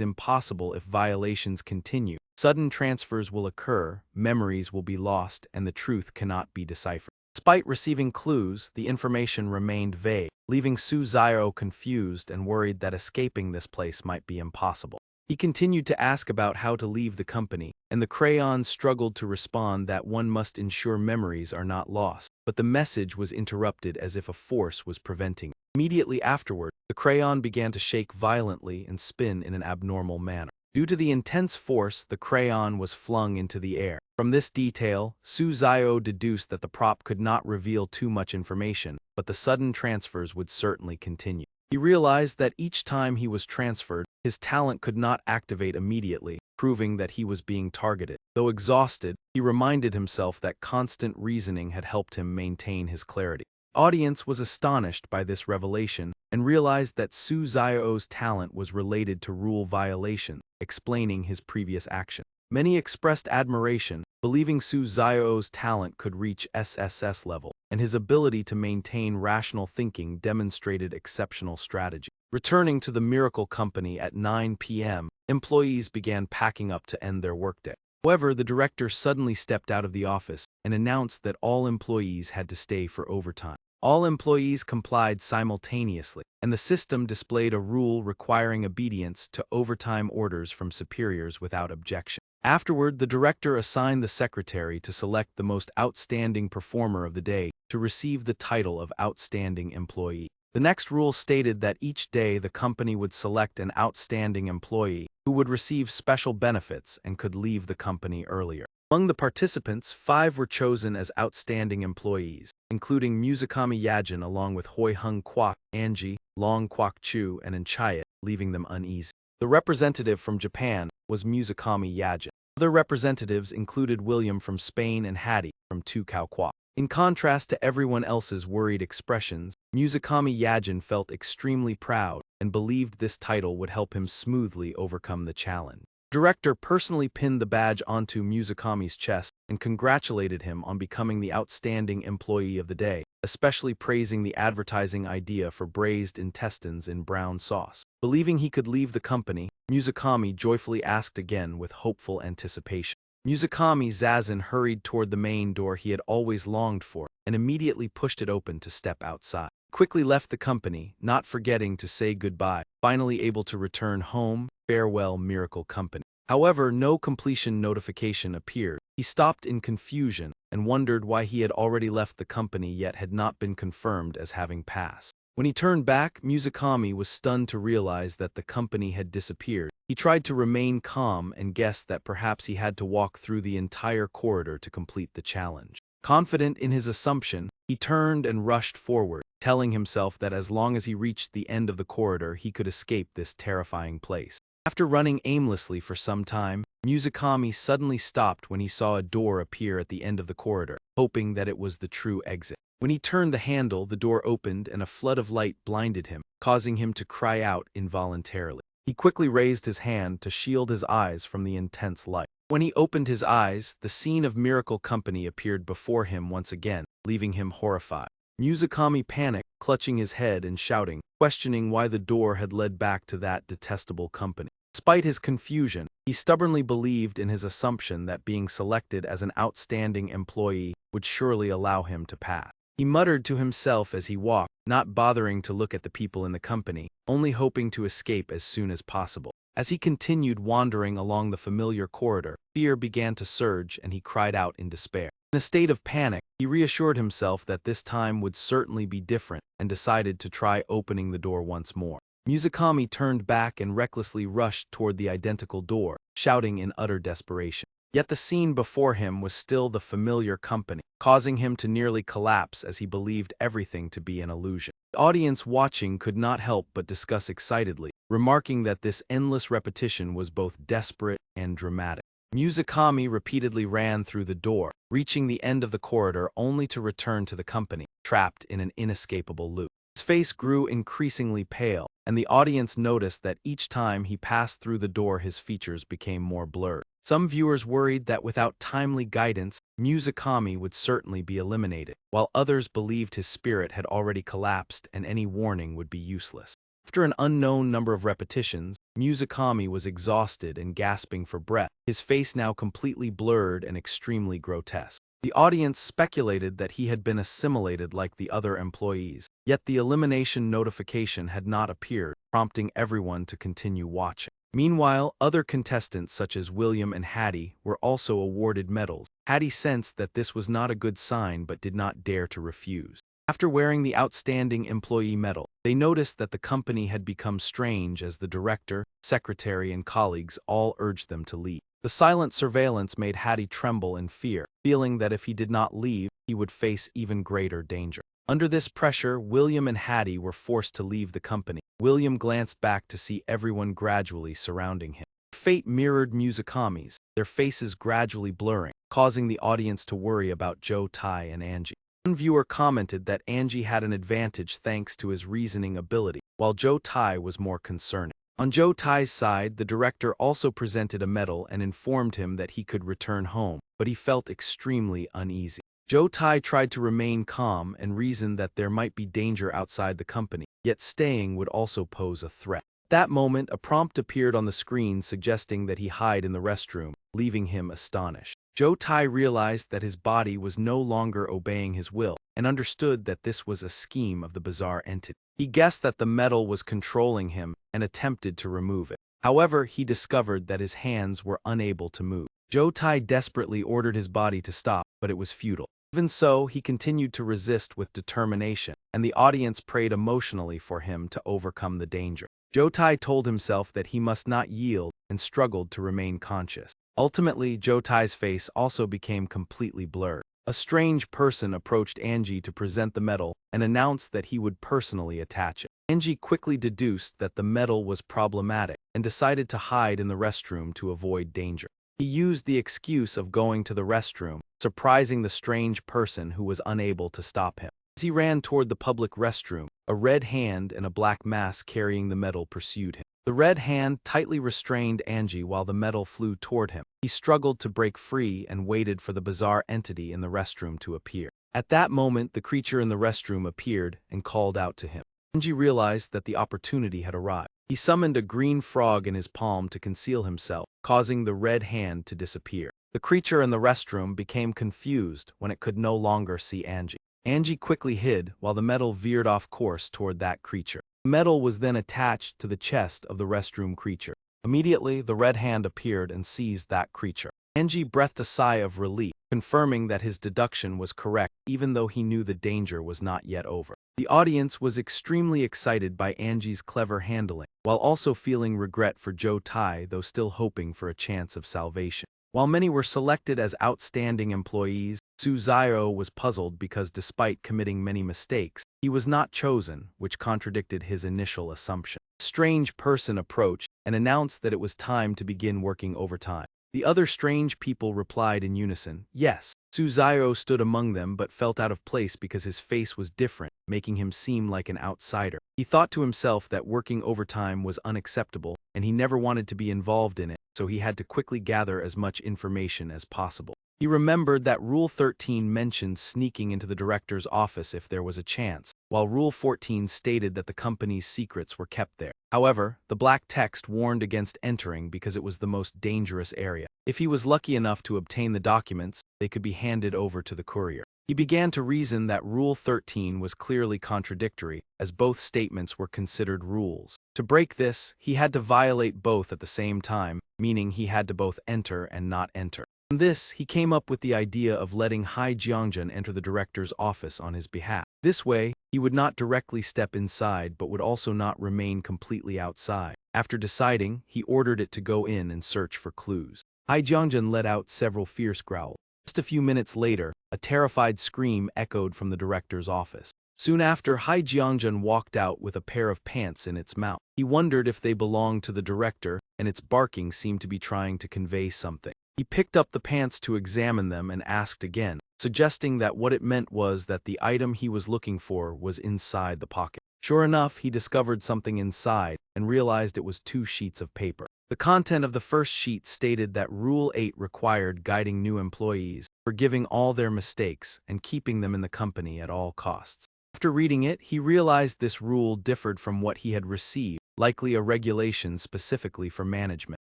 impossible if violations continue. Sudden transfers will occur, memories will be lost, and the truth cannot be deciphered." Despite receiving clues, the information remained vague, leaving Suzayo confused and worried that escaping this place might be impossible. He continued to ask about how to leave the company, and the crayon struggled to respond that one must ensure memories are not lost, but the message was interrupted as if a force was preventing it. Immediately afterward, the crayon began to shake violently and spin in an abnormal manner. Due to the intense force, the crayon was flung into the air. From this detail, Su Zio deduced that the prop could not reveal too much information, but the sudden transfers would certainly continue. He realized that each time he was transferred, his talent could not activate immediately, proving that he was being targeted. Though exhausted, he reminded himself that constant reasoning had helped him maintain his clarity. The audience was astonished by this revelation and realized that Su Zio's talent was related to rule violation, explaining his previous action. Many expressed admiration, believing Su Zio's talent could reach SSS level, and his ability to maintain rational thinking demonstrated exceptional strategy. Returning to the Miracle Company at 9 p.m., employees began packing up to end their workday. However, the director suddenly stepped out of the office and announced that all employees had to stay for overtime. All employees complied simultaneously, and the system displayed a rule requiring obedience to overtime orders from superiors without objection. Afterward, the director assigned the secretary to select the most outstanding performer of the day to receive the title of Outstanding Employee. The next rule stated that each day the company would select an outstanding employee who would receive special benefits and could leave the company earlier. Among the participants, 5 were chosen as outstanding employees, including Muzukami Yajin along with Hoi Hung Kwak, Anji, Long Kwak Chu, and Enchayat, leaving them uneasy. The representative from Japan was Muzukami Yajin. Other representatives included William from Spain and Hattie from Tukau Kwak. In contrast to everyone else's worried expressions, Muzukami Yajin felt extremely proud and believed this title would help him smoothly overcome the challenge. The director personally pinned the badge onto Muzukami's chest and congratulated him on becoming the outstanding employee of the day, especially praising the advertising idea for braised intestines in brown sauce. Believing he could leave the company, Muzukami joyfully asked again with hopeful anticipation. Muzukami Zazen hurried toward the main door he had always longed for and immediately pushed it open to step outside. He quickly left the company, not forgetting to say goodbye, finally able to return home. Farewell, Miracle Company. However, no completion notification appeared. He stopped in confusion and wondered why he had already left the company yet had not been confirmed as having passed. When he turned back, Muzukami was stunned to realize that the company had disappeared. He tried to remain calm and guessed that perhaps he had to walk through the entire corridor to complete the challenge. Confident in his assumption, he turned and rushed forward, telling himself that as long as he reached the end of the corridor, he could escape this terrifying place. After running aimlessly for some time, Muzukami suddenly stopped when he saw a door appear at the end of the corridor, hoping that it was the true exit. When he turned the handle, the door opened and a flood of light blinded him, causing him to cry out involuntarily. He quickly raised his hand to shield his eyes from the intense light. When he opened his eyes, the scene of Miracle Company appeared before him once again, leaving him horrified. Muzukami panicked, clutching his head and shouting, questioning why the door had led back to that detestable company. Despite his confusion, he stubbornly believed in his assumption that being selected as an outstanding employee would surely allow him to pass. He muttered to himself as he walked, not bothering to look at the people in the company, only hoping to escape as soon as possible. As he continued wandering along the familiar corridor, fear began to surge and he cried out in despair. In a state of panic, he reassured himself that this time would certainly be different and decided to try opening the door once more. Muzukami turned back and recklessly rushed toward the identical door, shouting in utter desperation. Yet the scene before him was still the familiar company, causing him to nearly collapse as he believed everything to be an illusion. The audience watching could not help but discuss excitedly, remarking that this endless repetition was both desperate and dramatic. Muzukami repeatedly ran through the door, reaching the end of the corridor only to return to the company, trapped in an inescapable loop. His face grew increasingly pale, and the audience noticed that each time he passed through the door his features became more blurred. Some viewers worried that without timely guidance, Muzukami would certainly be eliminated, while others believed his spirit had already collapsed and any warning would be useless. After an unknown number of repetitions, Muzukami was exhausted and gasping for breath, his face now completely blurred and extremely grotesque. The audience speculated that he had been assimilated like the other employees, yet the elimination notification had not appeared, prompting everyone to continue watching. Meanwhile, other contestants such as William and Hattie were also awarded medals. Hattie sensed that this was not a good sign but did not dare to refuse. After wearing the Outstanding Employee medal, they noticed that the company had become strange as the director, secretary, and colleagues all urged them to leave. The silent surveillance made Hattie tremble in fear, feeling that if he did not leave, he would face even greater danger. Under this pressure, William and Hattie were forced to leave the company. William glanced back to see everyone gradually surrounding him. Fate mirrored Musakami's, their faces gradually blurring, causing the audience to worry about Joe Tai and Angie. One viewer commented that Angie had an advantage thanks to his reasoning ability, while Joe Tai was more concerning. On Joe Tai's side, the director also presented a medal and informed him that he could return home, but he felt extremely uneasy. Joe Tai tried to remain calm and reasoned that there might be danger outside the company, yet staying would also pose a threat. At that moment, a prompt appeared on the screen suggesting that he hide in the restroom, leaving him astonished. Joe Tai realized that his body was no longer obeying his will, and understood that this was a scheme of the bizarre entity. He guessed that the medal was controlling him and attempted to remove it. However, he discovered that his hands were unable to move. Joe Tai desperately ordered his body to stop, but it was futile. Even so, he continued to resist with determination, and the audience prayed emotionally for him to overcome the danger. Joe Tai told himself that he must not yield and struggled to remain conscious. Ultimately, Joe Tai's face also became completely blurred. A strange person approached Angie to present the medal and announced that he would personally attach it. Angie quickly deduced that the medal was problematic and decided to hide in the restroom to avoid danger. He used the excuse of going to the restroom, surprising the strange person who was unable to stop him. As he ran toward the public restroom, a red hand and a black mask carrying the medal pursued him. The red hand tightly restrained Angie while the medal flew toward him. He struggled to break free and waited for the bizarre entity in the restroom to appear. At that moment, the creature in the restroom appeared and called out to him. Angie realized that the opportunity had arrived. He summoned a green frog in his palm to conceal himself, causing the red hand to disappear. The creature in the restroom became confused when it could no longer see Angie. Angie quickly hid while the medal veered off course toward that creature. The medal was then attached to the chest of the restroom creature. Immediately, the red hand appeared and seized that creature. Angie breathed a sigh of relief, confirming that his deduction was correct even though he knew the danger was not yet over. The audience was extremely excited by Angie's clever handling, while also feeling regret for Joe Tai, though still hoping for a chance of salvation. While many were selected as outstanding employees, Suzairo was puzzled because despite committing many mistakes, he was not chosen, which contradicted his initial assumption. A strange person approached and announced that it was time to begin working overtime. The other strange people replied in unison, yes. Suzairo stood among them but felt out of place because his face was different, making him seem like an outsider. He thought to himself that working overtime was unacceptable, and he never wanted to be involved in it, so he had to quickly gather as much information as possible. He remembered that Rule 13 mentioned sneaking into the director's office if there was a chance, while Rule 14 stated that the company's secrets were kept there. However, the black text warned against entering because it was the most dangerous area. If he was lucky enough to obtain the documents, they could be handed over to the courier. He began to reason that Rule 13 was clearly contradictory, as both statements were considered rules. To break this, he had to violate both at the same time, meaning he had to both enter and not enter. From this, he came up with the idea of letting Hai Jiangjun enter the director's office on his behalf. This way, he would not directly step inside but would also not remain completely outside. After deciding, he ordered it to go in and search for clues. Hai Jiangjun let out several fierce growls. Just a few minutes later, a terrified scream echoed from the director's office. Soon after, Hai Jiangjun walked out with a pair of pants in its mouth. He wondered if they belonged to the director, and its barking seemed to be trying to convey something. He picked up the pants to examine them and asked again, suggesting that what it meant was that the item he was looking for was inside the pocket. Sure enough, he discovered something inside and realized it was 2 sheets of paper. The content of the first sheet stated that Rule 8 required guiding new employees, forgiving all their mistakes, and keeping them in the company at all costs. After reading it, he realized this rule differed from what he had received, likely a regulation specifically for management.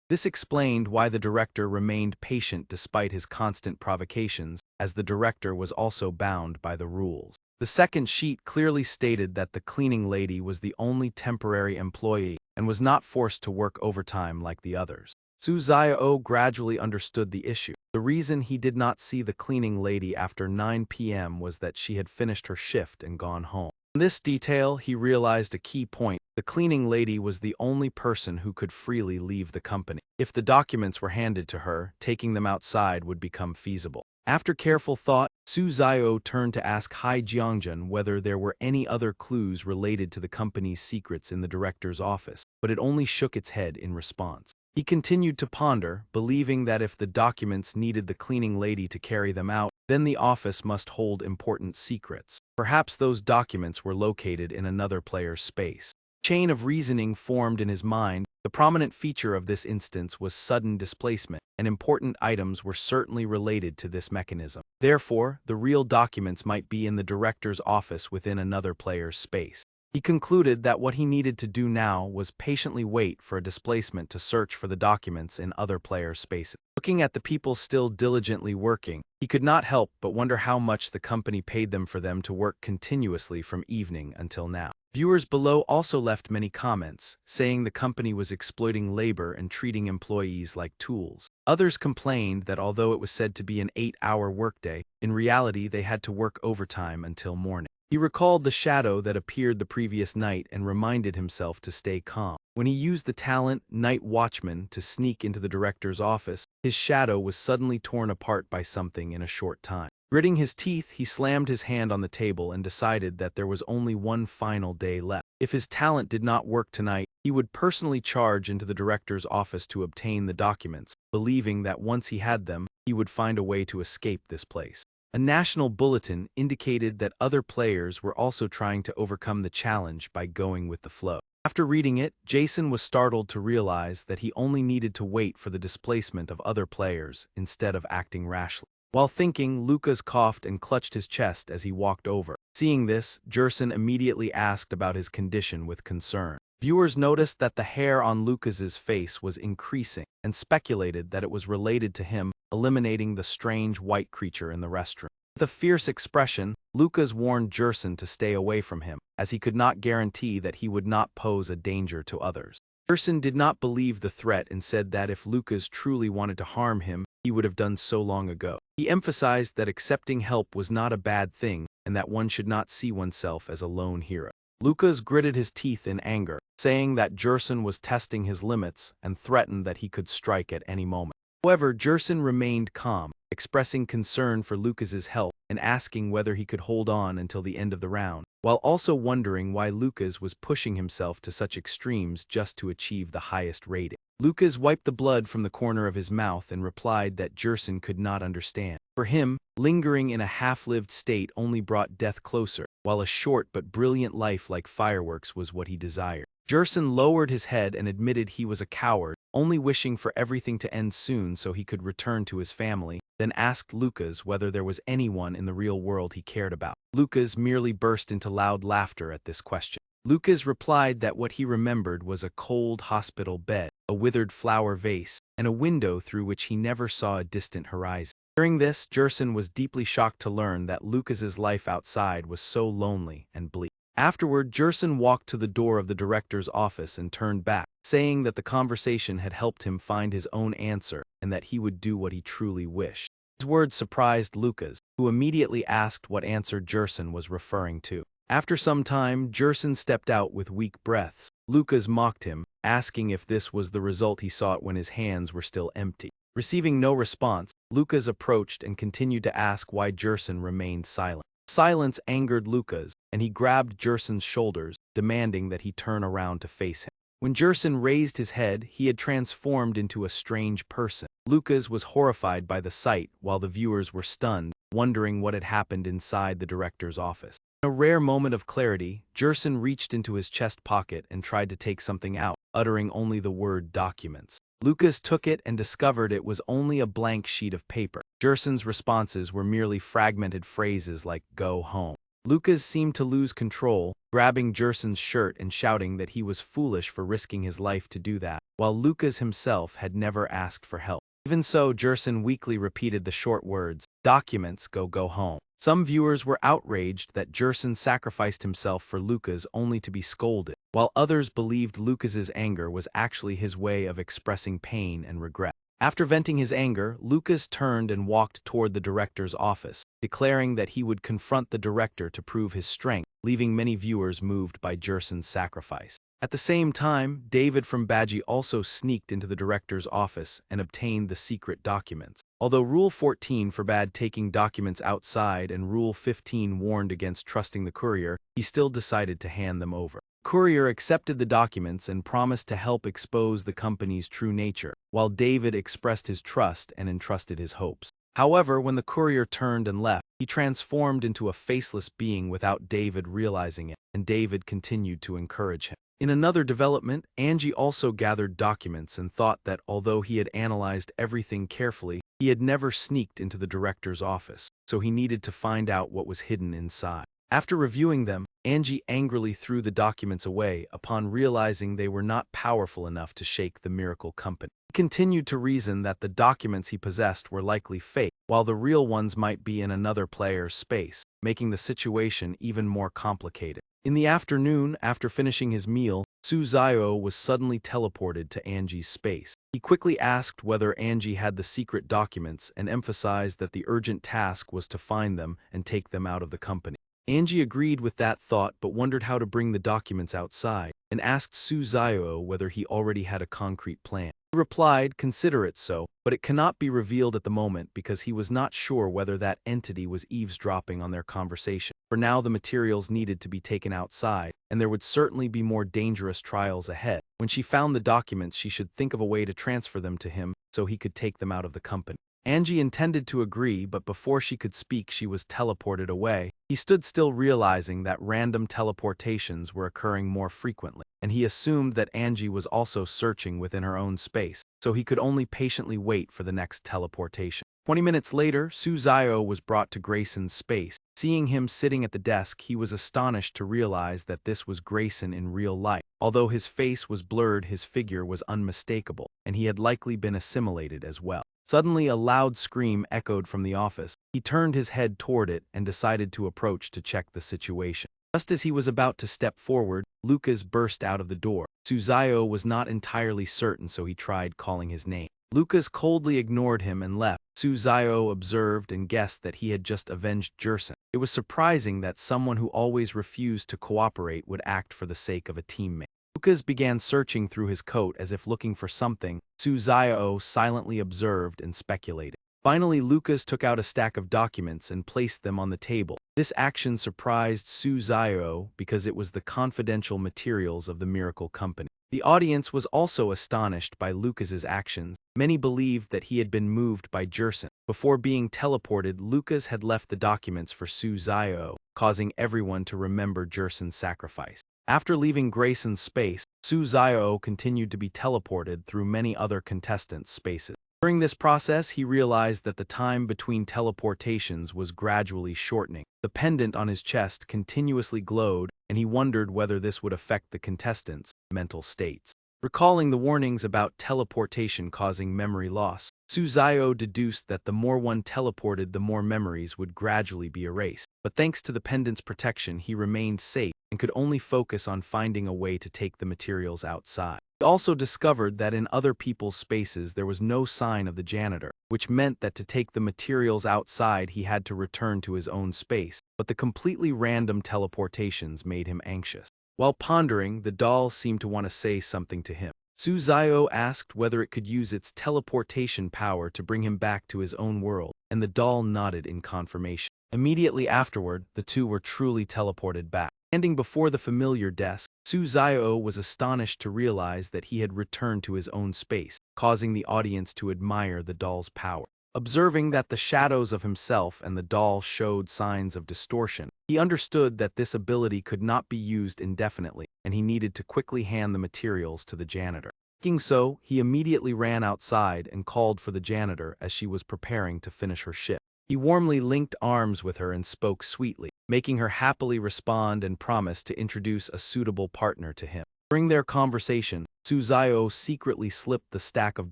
This explained why the director remained patient despite his constant provocations, as the director was also bound by the rules. The second sheet clearly stated that the cleaning lady was the only temporary employee and was not forced to work overtime like the others. Su Xiao gradually understood the issue. The reason he did not see the cleaning lady after 9 p.m. was that she had finished her shift and gone home. In this detail, he realized a key point. The cleaning lady was the only person who could freely leave the company. If the documents were handed to her, taking them outside would become feasible. After careful thought, Su Xiao turned to ask Hai Jiangjun whether there were any other clues related to the company's secrets in the director's office, but it only shook its head in response. He continued to ponder, believing that if the documents needed the cleaning lady to carry them out, then the office must hold important secrets. Perhaps those documents were located in another player's space. A chain of reasoning formed in his mind. The prominent feature of this instance was sudden displacement, and important items were certainly related to this mechanism. Therefore, the real documents might be in the director's office within another player's space. He concluded that what he needed to do now was patiently wait for a displacement to search for the documents in other player spaces. Looking at the people still diligently working, he could not help but wonder how much the company paid them for them to work continuously from evening until now. Viewers below also left many comments, saying the company was exploiting labor and treating employees like tools. Others complained that although it was said to be an 8-hour workday, in reality they had to work overtime until morning. He recalled the shadow that appeared the previous night and reminded himself to stay calm. When he used the talent Night Watchman to sneak into the director's office, his shadow was suddenly torn apart by something in a short time. Gritting his teeth, he slammed his hand on the table and decided that there was only one final day left. If his talent did not work tonight, he would personally charge into the director's office to obtain the documents, believing that once he had them, he would find a way to escape this place. A national bulletin indicated that other players were also trying to overcome the challenge by going with the flow. After reading it, Jason was startled to realize that he only needed to wait for the displacement of other players instead of acting rashly. While thinking, Lucas coughed and clutched his chest as he walked over. Seeing this, Jerson immediately asked about his condition with concern. Viewers noticed that the hair on Lucas's face was increasing and speculated that it was related to him eliminating the strange white creature in the restroom. With a fierce expression, Lucas warned Jerson to stay away from him, as he could not guarantee that he would not pose a danger to others. Jerson did not believe the threat and said that if Lucas truly wanted to harm him, he would have done so long ago. He emphasized that accepting help was not a bad thing and that one should not see oneself as a lone hero. Lucas gritted his teeth in anger, saying that Jerson was testing his limits and threatened that he could strike at any moment. However, Jerson remained calm, expressing concern for Lucas's health and asking whether he could hold on until the end of the round, while also wondering why Lucas was pushing himself to such extremes just to achieve the highest rating. Lucas wiped the blood from the corner of his mouth and replied that Jerson could not understand. For him, lingering in a half-lived state only brought death closer, while a short but brilliant life like fireworks was what he desired. Jerson lowered his head and admitted he was a coward, only wishing for everything to end soon so he could return to his family, then asked Lucas whether there was anyone in the real world he cared about. Lucas merely burst into loud laughter at this question. Lucas replied that what he remembered was a cold hospital bed, a withered flower vase, and a window through which he never saw a distant horizon. Hearing this, Jerson was deeply shocked to learn that Lucas's life outside was so lonely and bleak. Afterward, Jerson walked to the door of the director's office and turned back, saying that the conversation had helped him find his own answer and that he would do what he truly wished. His words surprised Lucas, who immediately asked what answer Jerson was referring to. After some time, Jerson stepped out with weak breaths. Lucas mocked him, asking if this was the result he sought when his hands were still empty. Receiving no response, Lucas approached and continued to ask why Jerson remained silent. Silence angered Lucas, and he grabbed Jerson's shoulders, demanding that he turn around to face him. When Jerson raised his head, he had transformed into a strange person. Lucas was horrified by the sight, while the viewers were stunned, wondering what had happened inside the director's office. In a rare moment of clarity, Jerson reached into his chest pocket and tried to take something out, uttering only the word documents. Lucas took it and discovered it was only a blank sheet of paper. Jerson's responses were merely fragmented phrases like "go home." Lucas seemed to lose control, grabbing Jerson's shirt and shouting that he was foolish for risking his life to do that, while Lucas himself had never asked for help. Even so, Jerson weakly repeated the short words, "Documents, go home." Some viewers were outraged that Jerson sacrificed himself for Lucas only to be scolded, while others believed Lucas's anger was actually his way of expressing pain and regret. After venting his anger, Lucas turned and walked toward the director's office, declaring that he would confront the director to prove his strength, leaving many viewers moved by Jerson's sacrifice. At the same time, David from Badgie also sneaked into the director's office and obtained the secret documents. Although Rule 14 forbade taking documents outside and Rule 15 warned against trusting the courier, he still decided to hand them over. The courier accepted the documents and promised to help expose the company's true nature, while David expressed his trust and entrusted his hopes. However, when the courier turned and left, he transformed into a faceless being without David realizing it, and David continued to encourage him. In another development, Angie also gathered documents and thought that although he had analyzed everything carefully, he had never sneaked into the director's office, so he needed to find out what was hidden inside. After reviewing them, Angie angrily threw the documents away upon realizing they were not powerful enough to shake the miracle company. He continued to reason that the documents he possessed were likely fake, while the real ones might be in another player's space, making the situation even more complicated. In the afternoon, after finishing his meal, Suzayo was suddenly teleported to Angie's space. He quickly asked whether Angie had the secret documents and emphasized that the urgent task was to find them and take them out of the company. Angie agreed with that thought but wondered how to bring the documents outside, and asked Suzayo whether he already had a concrete plan. He replied, "Consider it so, but it cannot be revealed at the moment because he was not sure whether that entity was eavesdropping on their conversation. For now the materials needed to be taken outside, and there would certainly be more dangerous trials ahead. When she found the documents she should think of a way to transfer them to him so he could take them out of the company." Angie intended to agree, but before she could speak she was teleported away. He stood still realizing that random teleportations were occurring more frequently, and he assumed that Angie was also searching within her own space, so he could only patiently wait for the next teleportation. 20 minutes later, Suzayo was brought to Grayson's space. Seeing him sitting at the desk, he was astonished to realize that this was Grayson in real life. Although his face was blurred, his figure was unmistakable, and he had likely been assimilated as well. Suddenly, a loud scream echoed from the office. He turned his head toward it and decided to approach to check the situation. Just as he was about to step forward, Lucas burst out of the door. Suzayo was not entirely certain, so he tried calling his name. Lucas coldly ignored him and left. Suzayo observed and guessed that he had just avenged Jerson. It was surprising that someone who always refused to cooperate would act for the sake of a teammate. Lucas began searching through his coat as if looking for something. Suzayo silently observed and speculated. Finally, Lucas took out a stack of documents and placed them on the table. This action surprised Suzayo because it was the confidential materials of the Miracle Company. The audience was also astonished by Lucas's actions. Many believed that he had been moved by Jerson. Before being teleported, Lucas had left the documents for Suzayo, causing everyone to remember Jerson's sacrifice. After leaving Grayson's space, Suzayo continued to be teleported through many other contestants' spaces. During this process, he realized that the time between teleportations was gradually shortening. The pendant on his chest continuously glowed, and he wondered whether this would affect the contestants' mental states. Recalling the warnings about teleportation causing memory loss, Suzayo deduced that the more one teleported, the more memories would gradually be erased. But thanks to the pendant's protection, he remained safe and could only focus on finding a way to take the materials outside. He also discovered that in other people's spaces there was no sign of the janitor, which meant that to take the materials outside he had to return to his own space, but the completely random teleportations made him anxious. While pondering, the doll seemed to want to say something to him. Suzayo asked whether it could use its teleportation power to bring him back to his own world, and the doll nodded in confirmation. Immediately afterward, the two were truly teleported back. Standing before the familiar desk, Suzayo was astonished to realize that he had returned to his own space, causing the audience to admire the doll's power. Observing that the shadows of himself and the doll showed signs of distortion, he understood that this ability could not be used indefinitely, and he needed to quickly hand the materials to the janitor. Thinking so, he immediately ran outside and called for the janitor as she was preparing to finish her shift. He warmly linked arms with her and spoke sweetly, making her happily respond and promise to introduce a suitable partner to him. During their conversation, Suzayo secretly slipped the stack of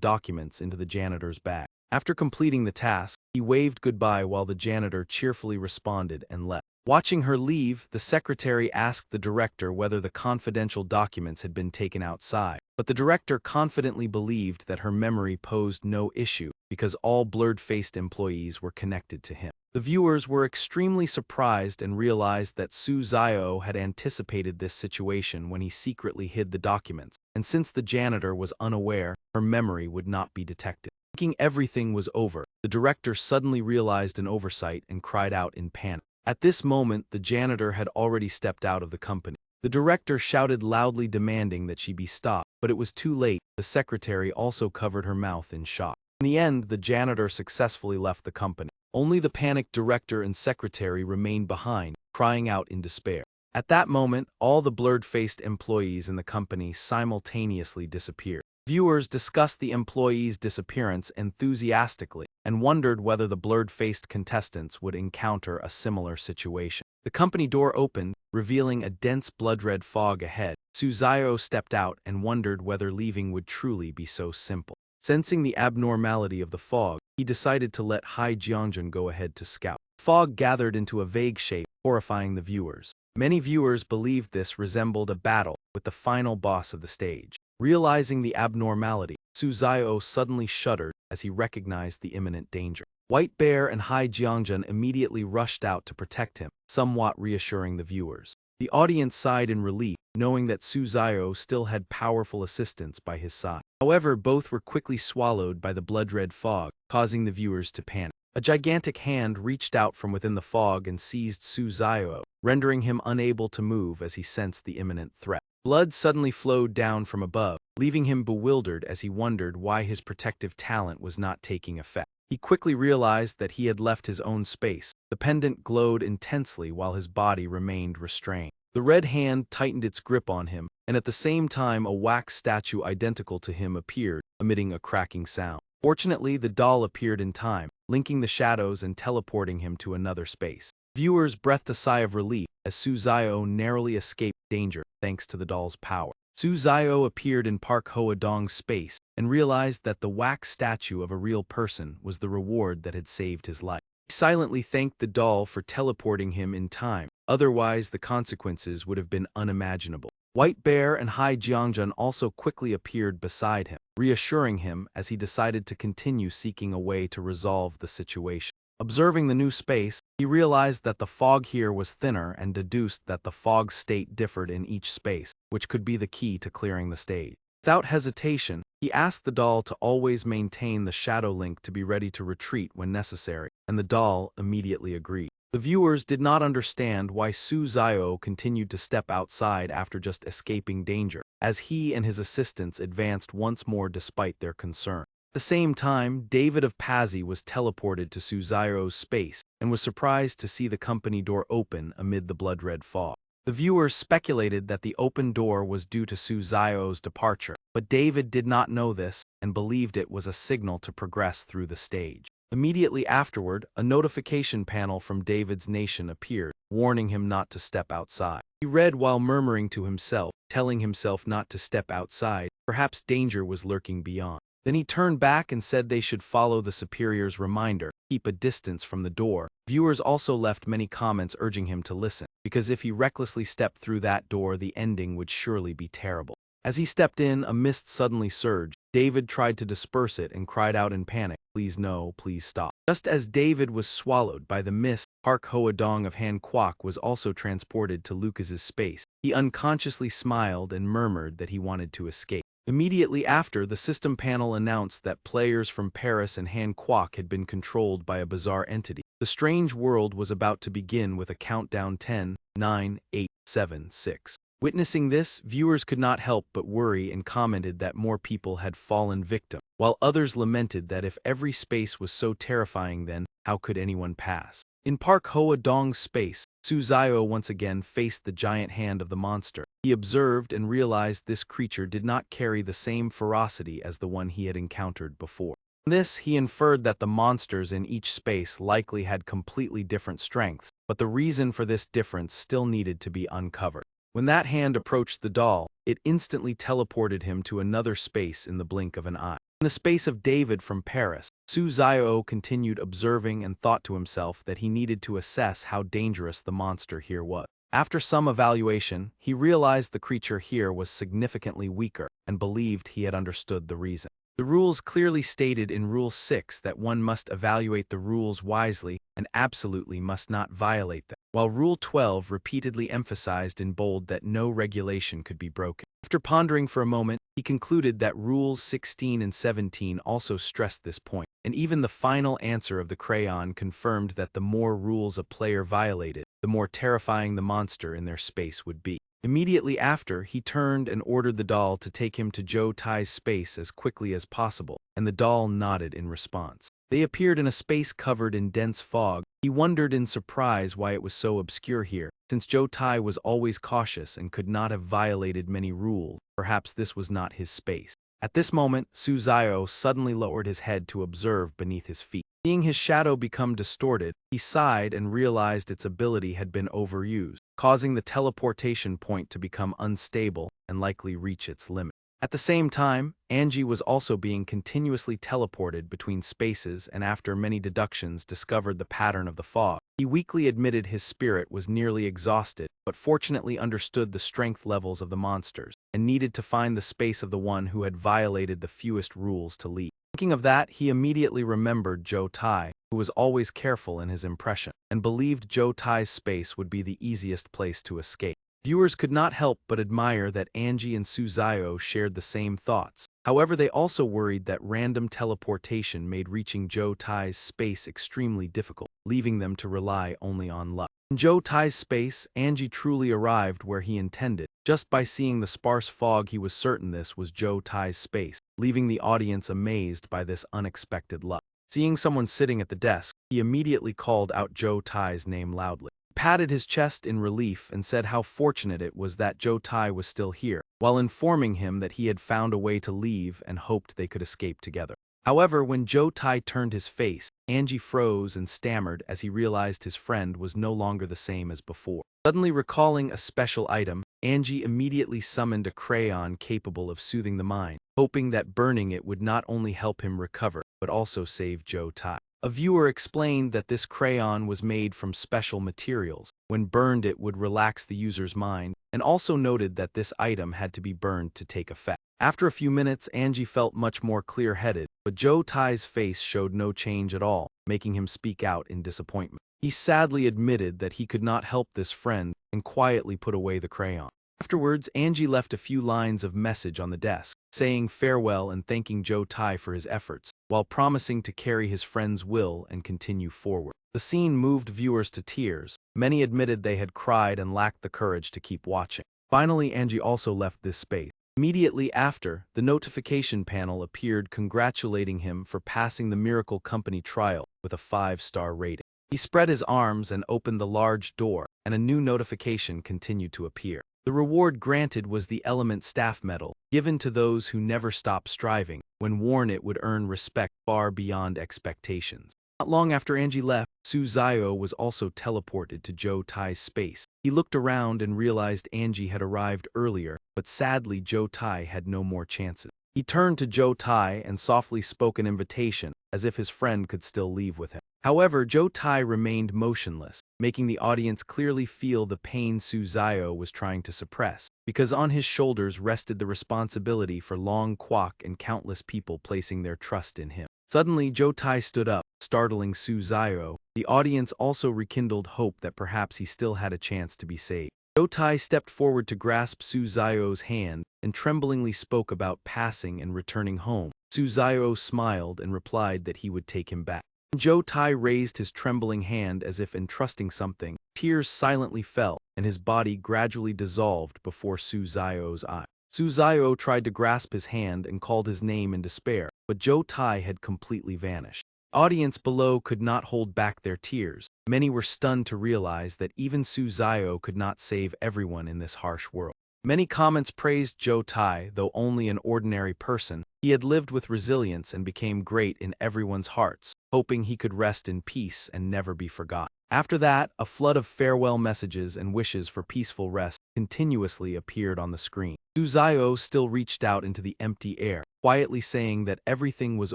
documents into the janitor's bag. After completing the task, he waved goodbye while the janitor cheerfully responded and left. Watching her leave, the secretary asked the director whether the confidential documents had been taken outside, but the director confidently believed that her memory posed no issue because all blurred-faced employees were connected to him. The viewers were extremely surprised and realized that Suzayo had anticipated this situation when he secretly hid the documents, and since the janitor was unaware, her memory would not be detected. Thinking everything was over, the director suddenly realized an oversight and cried out in panic. At this moment, the janitor had already stepped out of the company. The director shouted loudly demanding that she be stopped, but it was too late. The secretary also covered her mouth in shock. In the end, the janitor successfully left the company. Only the panicked director and secretary remained behind, crying out in despair. At that moment, all the blurred-faced employees in the company simultaneously disappeared. Viewers discussed the employees' disappearance enthusiastically and wondered whether the blurred-faced contestants would encounter a similar situation. The company door opened, revealing a dense blood-red fog ahead. Suzayo stepped out and wondered whether leaving would truly be so simple. Sensing the abnormality of the fog, he decided to let Hai Jiangjun go ahead to scout. Fog gathered into a vague shape, horrifying the viewers. Many viewers believed this resembled a battle with the final boss of the stage. Realizing the abnormality, Suzayo suddenly shuddered as he recognized the imminent danger. White Bear and Hai Jiangjun immediately rushed out to protect him, somewhat reassuring the viewers. The audience sighed in relief, knowing that Suzayo still had powerful assistance by his side. However, both were quickly swallowed by the blood-red fog, causing the viewers to panic. A gigantic hand reached out from within the fog and seized Suzayo, rendering him unable to move as he sensed the imminent threat. Blood suddenly flowed down from above, leaving him bewildered as he wondered why his protective talent was not taking effect. He quickly realized that he had left his own space. The pendant glowed intensely while his body remained restrained. The red hand tightened its grip on him, and at the same time a wax statue identical to him appeared, emitting a cracking sound. Fortunately, the doll appeared in time, linking the shadows and teleporting him to another space. Viewers breathed a sigh of relief as Suzayo narrowly escaped danger thanks to the doll's power. Suzayo appeared in Park Hoa-dong's space and realized that the wax statue of a real person was the reward that had saved his life. He silently thanked the doll for teleporting him in time, otherwise the consequences would have been unimaginable. White Bear and Hai Jiangjun also quickly appeared beside him, reassuring him as he decided to continue seeking a way to resolve the situation. Observing the new space, he realized that the fog here was thinner and deduced that the fog state differed in each space, which could be the key to clearing the stage. Without hesitation, he asked the doll to always maintain the shadow link to be ready to retreat when necessary, and the doll immediately agreed. The viewers did not understand why Suzayo continued to step outside after just escaping danger, as he and his assistants advanced once more despite their concern. At the same time, David of Pazzi was teleported to Suzayo's space and was surprised to see the company door open amid the blood-red fog. The viewers speculated that the open door was due to Suzayo's departure, but David did not know this and believed it was a signal to progress through the stage. Immediately afterward, a notification panel from David's nation appeared, warning him not to step outside. He read while murmuring to himself, telling himself not to step outside, perhaps danger was lurking beyond. Then he turned back and said they should follow the superior's reminder, keep a distance from the door. Viewers also left many comments urging him to listen, because if he recklessly stepped through that door, the ending would surely be terrible. As he stepped in, a mist suddenly surged. David tried to disperse it and cried out in panic, "Please no, please stop." Just as David was swallowed by the mist, Park Hoa-dong of Han Kwok was also transported to Lucas's space. He unconsciously smiled and murmured that he wanted to escape. Immediately after, the system panel announced that players from Paris and Han Kwok had been controlled by a bizarre entity. The strange world was about to begin with a countdown 10, 9, 8, 7, 6. Witnessing this, viewers could not help but worry and commented that more people had fallen victim, while others lamented that if every space was so terrifying then, how could anyone pass? In Park Hoa-dong's space, Suzayo once again faced the giant hand of the monster. He observed and realized this creature did not carry the same ferocity as the one he had encountered before. From this, he inferred that the monsters in each space likely had completely different strengths, but the reason for this difference still needed to be uncovered. When that hand approached the doll, it instantly teleported him to another space in the blink of an eye. In the space of David from Paris, Su Xiao continued observing and thought to himself that he needed to assess how dangerous the monster here was. After some evaluation, he realized the creature here was significantly weaker and believed he had understood the reason. The rules clearly stated in Rule 6 that one must evaluate the rules wisely and absolutely must not violate them, while Rule 12 repeatedly emphasized in bold that no regulation could be broken. After pondering for a moment, he concluded that Rules 16 and 17 also stressed this point, and even the final answer of the crayon confirmed that the more rules a player violated, the more terrifying the monster in their space would be. Immediately after, he turned and ordered the doll to take him to Zhou Tai's space as quickly as possible, and the doll nodded in response. They appeared in a space covered in dense fog. He wondered in surprise why it was so obscure here, since Zhou Tai was always cautious and could not have violated many rules. Perhaps this was not his space. At this moment, Su Xiao suddenly lowered his head to observe beneath his feet. Seeing his shadow become distorted, he sighed and realized its ability had been overused, causing the teleportation point to become unstable and likely reach its limit. At the same time, Angie was also being continuously teleported between spaces and after many deductions discovered the pattern of the fog. He weakly admitted his spirit was nearly exhausted, but fortunately understood the strength levels of the monsters, and needed to find the space of the one who had violated the fewest rules to leave. Thinking of that, he immediately remembered Zhou Tai, who was always careful in his impression, and believed Zhou Tai's space would be the easiest place to escape. Viewers could not help but admire that Angie and Su Xiao shared the same thoughts. However, they also worried that random teleportation made reaching Zhou Tai's space extremely difficult, leaving them to rely only on luck. In Zhou Tai's space, Angie truly arrived where he intended. Just by seeing the sparse fog, he was certain this was Zhou Tai's space, leaving the audience amazed by this unexpected luck. Seeing someone sitting at the desk, he immediately called out Zhou Tai's name loudly. Patted his chest in relief and said how fortunate it was that Zhou Tai was still here, while informing him that he had found a way to leave and hoped they could escape together. However, when Zhou Tai turned his face, Angie froze and stammered as he realized his friend was no longer the same as before. Suddenly recalling a special item, Angie immediately summoned a crayon capable of soothing the mind, hoping that burning it would not only help him recover, but also save Zhou Tai. A viewer explained that this crayon was made from special materials. When burned, it would relax the user's mind, and also noted that this item had to be burned to take effect. After a few minutes, Angie felt much more clear-headed, but Zhou Tai's face showed no change at all, making him speak out in disappointment. He sadly admitted that he could not help this friend and quietly put away the crayon. Afterwards, Angie left a few lines of message on the desk, saying farewell and thanking Zhou Tai for his efforts, while promising to carry his friend's will and continue forward. The scene moved viewers to tears. Many admitted they had cried and lacked the courage to keep watching. Finally, Angie also left this space. Immediately after, the notification panel appeared congratulating him for passing the Miracle Company trial with a 5-star rating. He spread his arms and opened the large door, and a new notification continued to appear. The reward granted was the Element Staff Medal, given to those who never stop striving. When worn, it would earn respect far beyond expectations. Not long after Angie left, Su Xiao was also teleported to Zhou Tai's space. He looked around and realized Angie had arrived earlier, but sadly Zhou Tai had no more chances. He turned to Zhou Tai and softly spoke an invitation, as if his friend could still leave with him. However, Zhou Tai remained motionless, making the audience clearly feel the pain Su Xiao was trying to suppress, because on his shoulders rested the responsibility for Long Kwok and countless people placing their trust in him. Suddenly, Zhou Tai stood up, startling Su Xiao. The audience also rekindled hope that perhaps he still had a chance to be saved. Zhou Tai stepped forward to grasp Su Xiao's hand and tremblingly spoke about passing and returning home. Su Xiao smiled and replied that he would take him back. Zhou Tai raised his trembling hand as if entrusting something. Tears silently fell, and his body gradually dissolved before Su Xiao's eyes. Su Xiao tried to grasp his hand and called his name in despair, but Zhou Tai had completely vanished. The audience below could not hold back their tears. Many were stunned to realize that even Su Xiao could not save everyone in this harsh world. Many comments praised Joe Tai, though only an ordinary person. He had lived with resilience and became great in everyone's hearts, hoping he could rest in peace and never be forgotten. After that, a flood of farewell messages and wishes for peaceful rest continuously appeared on the screen. Suzayo still reached out into the empty air, quietly saying that everything was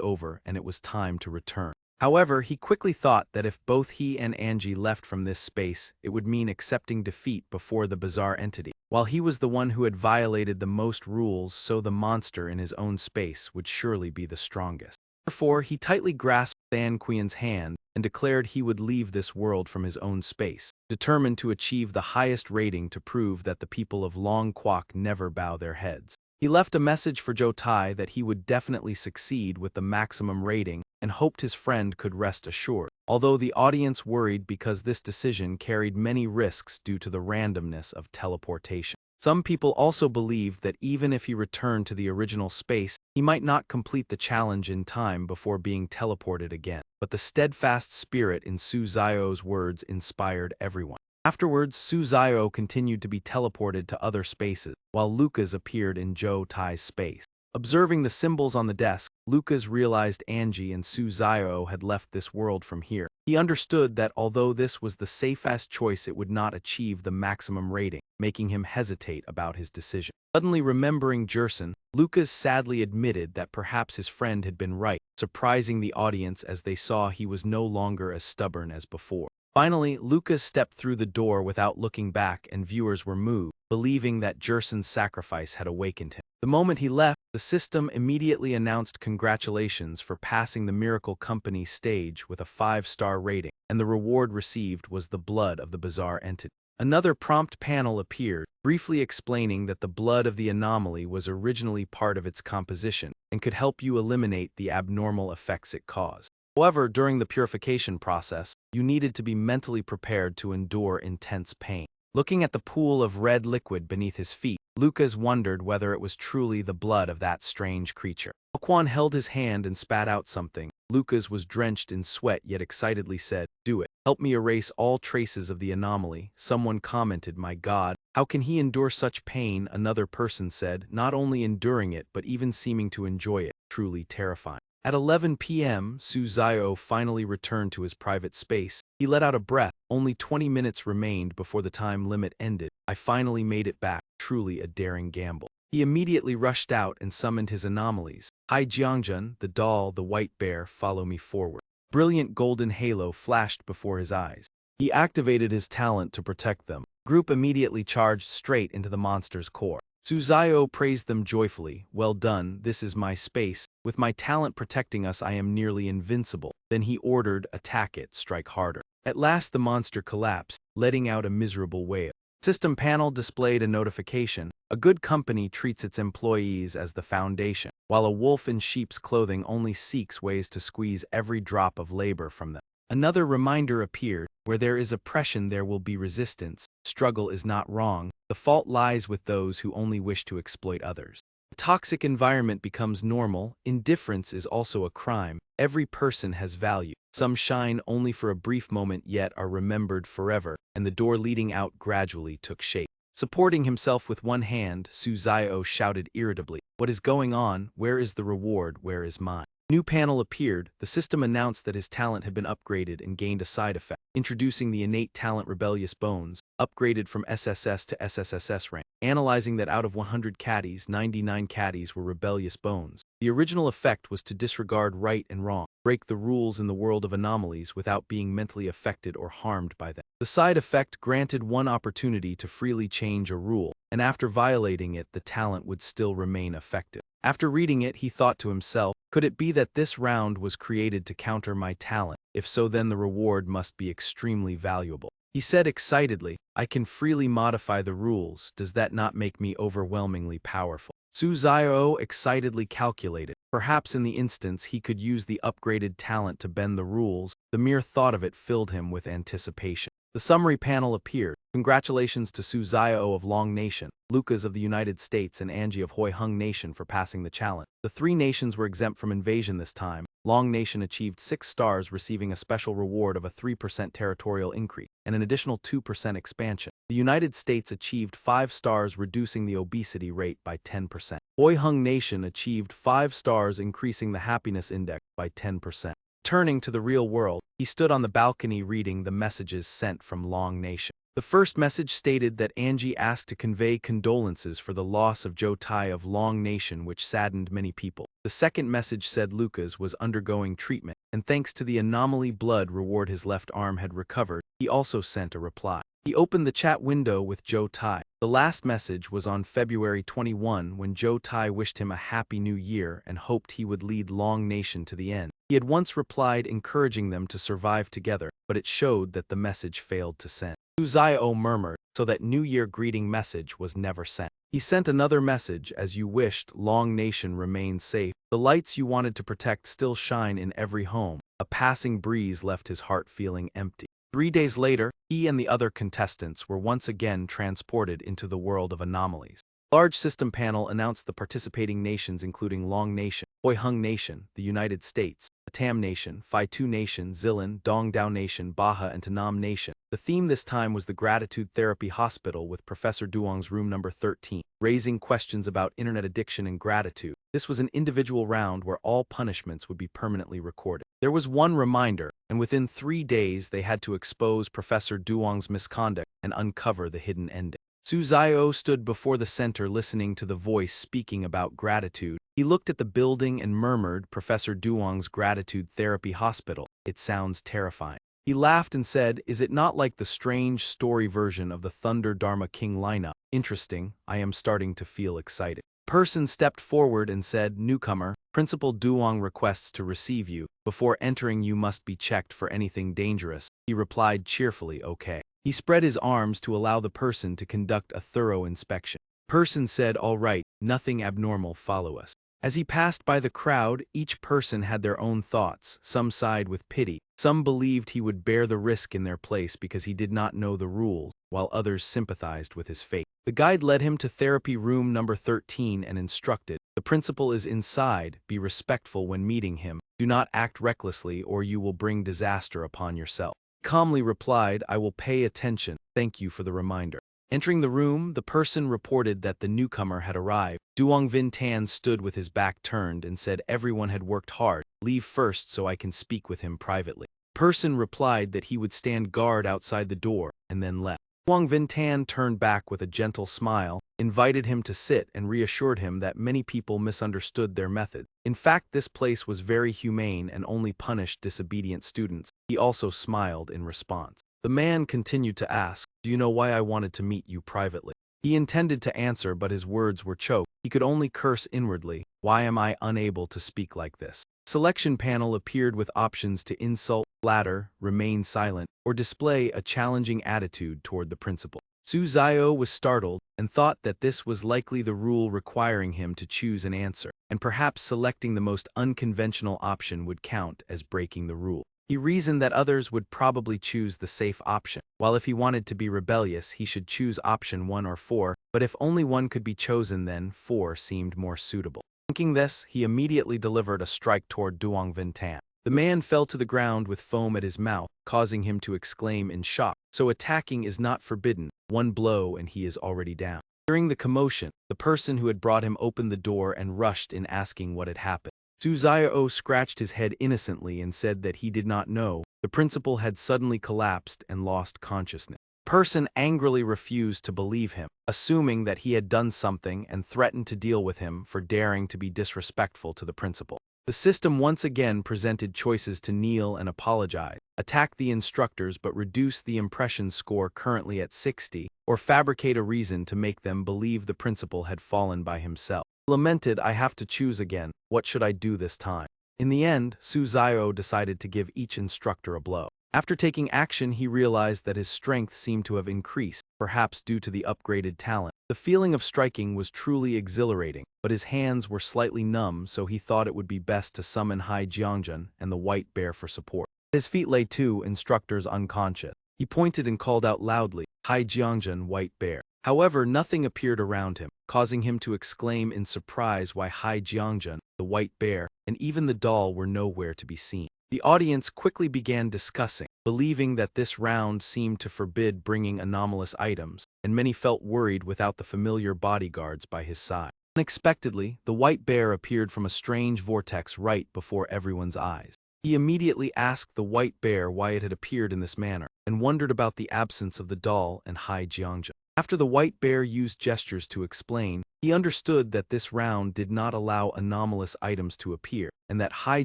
over and it was time to return. However, he quickly thought that if both he and Angie left from this space, it would mean accepting defeat before the bizarre entity. While he was the one who had violated the most rules, so the monster in his own space would surely be the strongest. Therefore, he tightly grasped Than Qian's hand and declared he would leave this world from his own space, determined to achieve the highest rating to prove that the people of Long Quoc never bow their heads. He left a message for Joe Tai that he would definitely succeed with the maximum rating and hoped his friend could rest assured, although the audience worried because this decision carried many risks due to the randomness of teleportation. Some people also believed that even if he returned to the original space, he might not complete the challenge in time before being teleported again. But the steadfast spirit in Su Zio's words inspired everyone. Afterwards, Su Zio continued to be teleported to other spaces, while Lucas appeared in Joe Tai's space. Observing the symbols on the desk, Lucas realized Angie and Su Zio had left this world from here. He understood that although this was the safest choice, it would not achieve the maximum rating, making him hesitate about his decision. Suddenly remembering Jerson, Lucas sadly admitted that perhaps his friend had been right, surprising the audience as they saw he was no longer as stubborn as before. Finally, Lucas stepped through the door without looking back, and viewers were moved, believing that Jerson's sacrifice had awakened him. The moment he left, the system immediately announced congratulations for passing the Miracle Company stage with a 5-star rating, and the reward received was the blood of the bizarre entity. Another prompt panel appeared, briefly explaining that the blood of the anomaly was originally part of its composition and could help you eliminate the abnormal effects it caused. However, during the purification process, you needed to be mentally prepared to endure intense pain. Looking at the pool of red liquid beneath his feet, Lucas wondered whether it was truly the blood of that strange creature. Quan held his hand and spat out something. Lucas was drenched in sweat yet excitedly said, "Do it. Help me erase all traces of the anomaly." Someone commented, "My God, how can he endure such pain?" Another person said, "Not only enduring it but even seeming to enjoy it. Truly terrifying." At 11 p.m., Su Zio finally returned to his private space. He let out a breath. Only 20 minutes remained before the time limit ended. "I finally made it back. Truly a daring gamble." He immediately rushed out and summoned his anomalies. "Hai Jiangjun, the doll, the white bear, follow me forward." Brilliant golden halo flashed before his eyes. He activated his talent to protect them. Group immediately charged straight into the monster's core. Su Zio praised them joyfully. "Well done, this is my space. With my talent protecting us, I am nearly invincible." Then he ordered, "Attack it, strike harder." At last the monster collapsed, letting out a miserable wail. System panel displayed a notification. A good company treats its employees as the foundation, while a wolf in sheep's clothing only seeks ways to squeeze every drop of labor from them. Another reminder appeared. Where there is oppression, there will be resistance. Struggle is not wrong. The fault lies with those who only wish to exploit others. A toxic environment becomes normal. Indifference is also a crime. Every person has value. Some shine only for a brief moment yet are remembered forever, and the door leading out gradually took shape. Supporting himself with one hand, Su Zio shouted irritably, "What is going on? Where is the reward? Where is mine?" New panel appeared. The system announced that his talent had been upgraded and gained a side effect, introducing the innate talent Rebellious Bones, upgraded from SSS to SSS rank. Analyzing that out of 100 caddies, 99 caddies were Rebellious Bones. The original effect was to disregard right and wrong, break the rules in the world of anomalies without being mentally affected or harmed by them. The side effect granted one opportunity to freely change a rule, and after violating it, the talent would still remain effective. After reading it, he thought to himself, "Could it be that this round was created to counter my talent? If so, then the reward must be extremely valuable." He said excitedly, "I can freely modify the rules. Does that not make me overwhelmingly powerful?" Su Zio excitedly calculated. Perhaps in the instance he could use the upgraded talent to bend the rules. The mere thought of it filled him with anticipation. The summary panel appeared. Congratulations to Su Xiao of Long Nation, Lucas of the United States, and Angie of Hoi Hung Nation for passing the challenge. The three nations were exempt from invasion this time. Long Nation achieved 6 stars, receiving a special reward of a 3% territorial increase and an additional 2% expansion. The United States achieved 5 stars, reducing the obesity rate by 10%. Hoi Hung Nation achieved 5 stars, increasing the happiness index by 10%. Turning to the real world, he stood on the balcony reading the messages sent from Long Nation. The first message stated that Angie asked to convey condolences for the loss of Joe Tai of Long Nation, which saddened many people. The second message said Lucas was undergoing treatment, and thanks to the anomaly blood reward his left arm had recovered. He also sent a reply. He opened the chat window with Joe Tai. The last message was on February 21 when Joe Tai wished him a happy new year and hoped he would lead Long Nation to the end. He had once replied encouraging them to survive together, but it showed that the message failed to send. Su Xiao murmured, so that New Year greeting message was never sent. He sent another message: as you wished, Long Nation remained safe. The lights you wanted to protect still shine in every home. A passing breeze left his heart feeling empty. 3 days later, he and the other contestants were once again transported into the world of anomalies. Large system panel announced the participating nations, including Long Nation, Hoi Hung Nation, the United States, Atam Nation, Phi Tu Nation, Zilin, Dongdao Nation, Baha, and Tanam Nation. The theme this time was the Gratitude Therapy Hospital with Professor Duong's room number 13, raising questions about internet addiction and gratitude. This was an individual round where all punishments would be permanently recorded. There was one reminder, and within 3 days they had to expose Professor Duong's misconduct and uncover the hidden ending. Su Xiao stood before the center listening to the voice speaking about gratitude. He looked at the building and murmured, Professor Duong's Gratitude Therapy Hospital. It sounds terrifying. He laughed and said, is it not like the strange story version of the Thunder Dharma King lineup? Interesting, I am starting to feel excited. Person stepped forward and said, newcomer, Principal Duong requests to receive you. Before entering you must be checked for anything dangerous. He replied cheerfully, okay. He spread his arms to allow the person to conduct a thorough inspection. Person said, all right, nothing abnormal, follow us. As he passed by the crowd, each person had their own thoughts. Some sighed with pity. Some believed he would bear the risk in their place because he did not know the rules, while others sympathized with his fate. The guide led him to therapy room number 13 and instructed, the principal is inside, be respectful when meeting him. Do not act recklessly or you will bring disaster upon yourself. Calmly replied, I will pay attention, thank you for the reminder. Entering the room, the person reported that the newcomer had arrived. Duong Vin Tan stood with his back turned and said everyone had worked hard. Leave first so I can speak with him privately. Person replied that he would stand guard outside the door, and then left. Duong Vin Tan turned back with a gentle smile, invited him to sit and reassured him that many people misunderstood their method. In fact, this place was very humane and only punished disobedient students. He also smiled in response. The man continued to ask, do you know why I wanted to meet you privately? He intended to answer, but his words were choked. He could only curse inwardly. Why am I unable to speak like this? Selection panel appeared with options to insult, flatter, remain silent, or display a challenging attitude toward the principal. Su Xiao was startled and thought that this was likely the rule requiring him to choose an answer, and perhaps selecting the most unconventional option would count as breaking the rule. He reasoned that others would probably choose the safe option, while if he wanted to be rebellious he should choose option 1 or 4, but if only one could be chosen then 4 seemed more suitable. Thinking this, he immediately delivered a strike toward Duong Vin Tan. The man fell to the ground with foam at his mouth, causing him to exclaim in shock, so attacking is not forbidden, one blow and he is already down. During the commotion, the person who had brought him opened the door and rushed in asking what had happened. Su Xiao scratched his head innocently and said that he did not know. The principal had suddenly collapsed and lost consciousness. Person angrily refused to believe him, assuming that he had done something and threatened to deal with him for daring to be disrespectful to the principal. The system once again presented choices to kneel and apologize, attack the instructors but reduce the impression score currently at 60, or fabricate a reason to make them believe the principal had fallen by himself. Lamented, I have to choose again, what should I do this time? In the end, Su Xiao decided to give each instructor a blow. After taking action, he realized that his strength seemed to have increased, perhaps due to the upgraded talent. The feeling of striking was truly exhilarating, but his hands were slightly numb, so he thought it would be best to summon Hai Jiangjun and the White Bear for support. At his feet lay 2 instructors unconscious. He pointed and called out loudly, "Hai Jiangjun, white bear." However, nothing appeared around him, causing him to exclaim in surprise why Hai Jiangjun, the white bear, and even the doll were nowhere to be seen. The audience quickly began discussing, believing that this round seemed to forbid bringing anomalous items, and many felt worried without the familiar bodyguards by his side. Unexpectedly, the white bear appeared from a strange vortex right before everyone's eyes. He immediately asked the white bear why it had appeared in this manner, and wondered about the absence of the doll and Hai Jiangjun. After the white bear used gestures to explain, he understood that this round did not allow anomalous items to appear, and that Hai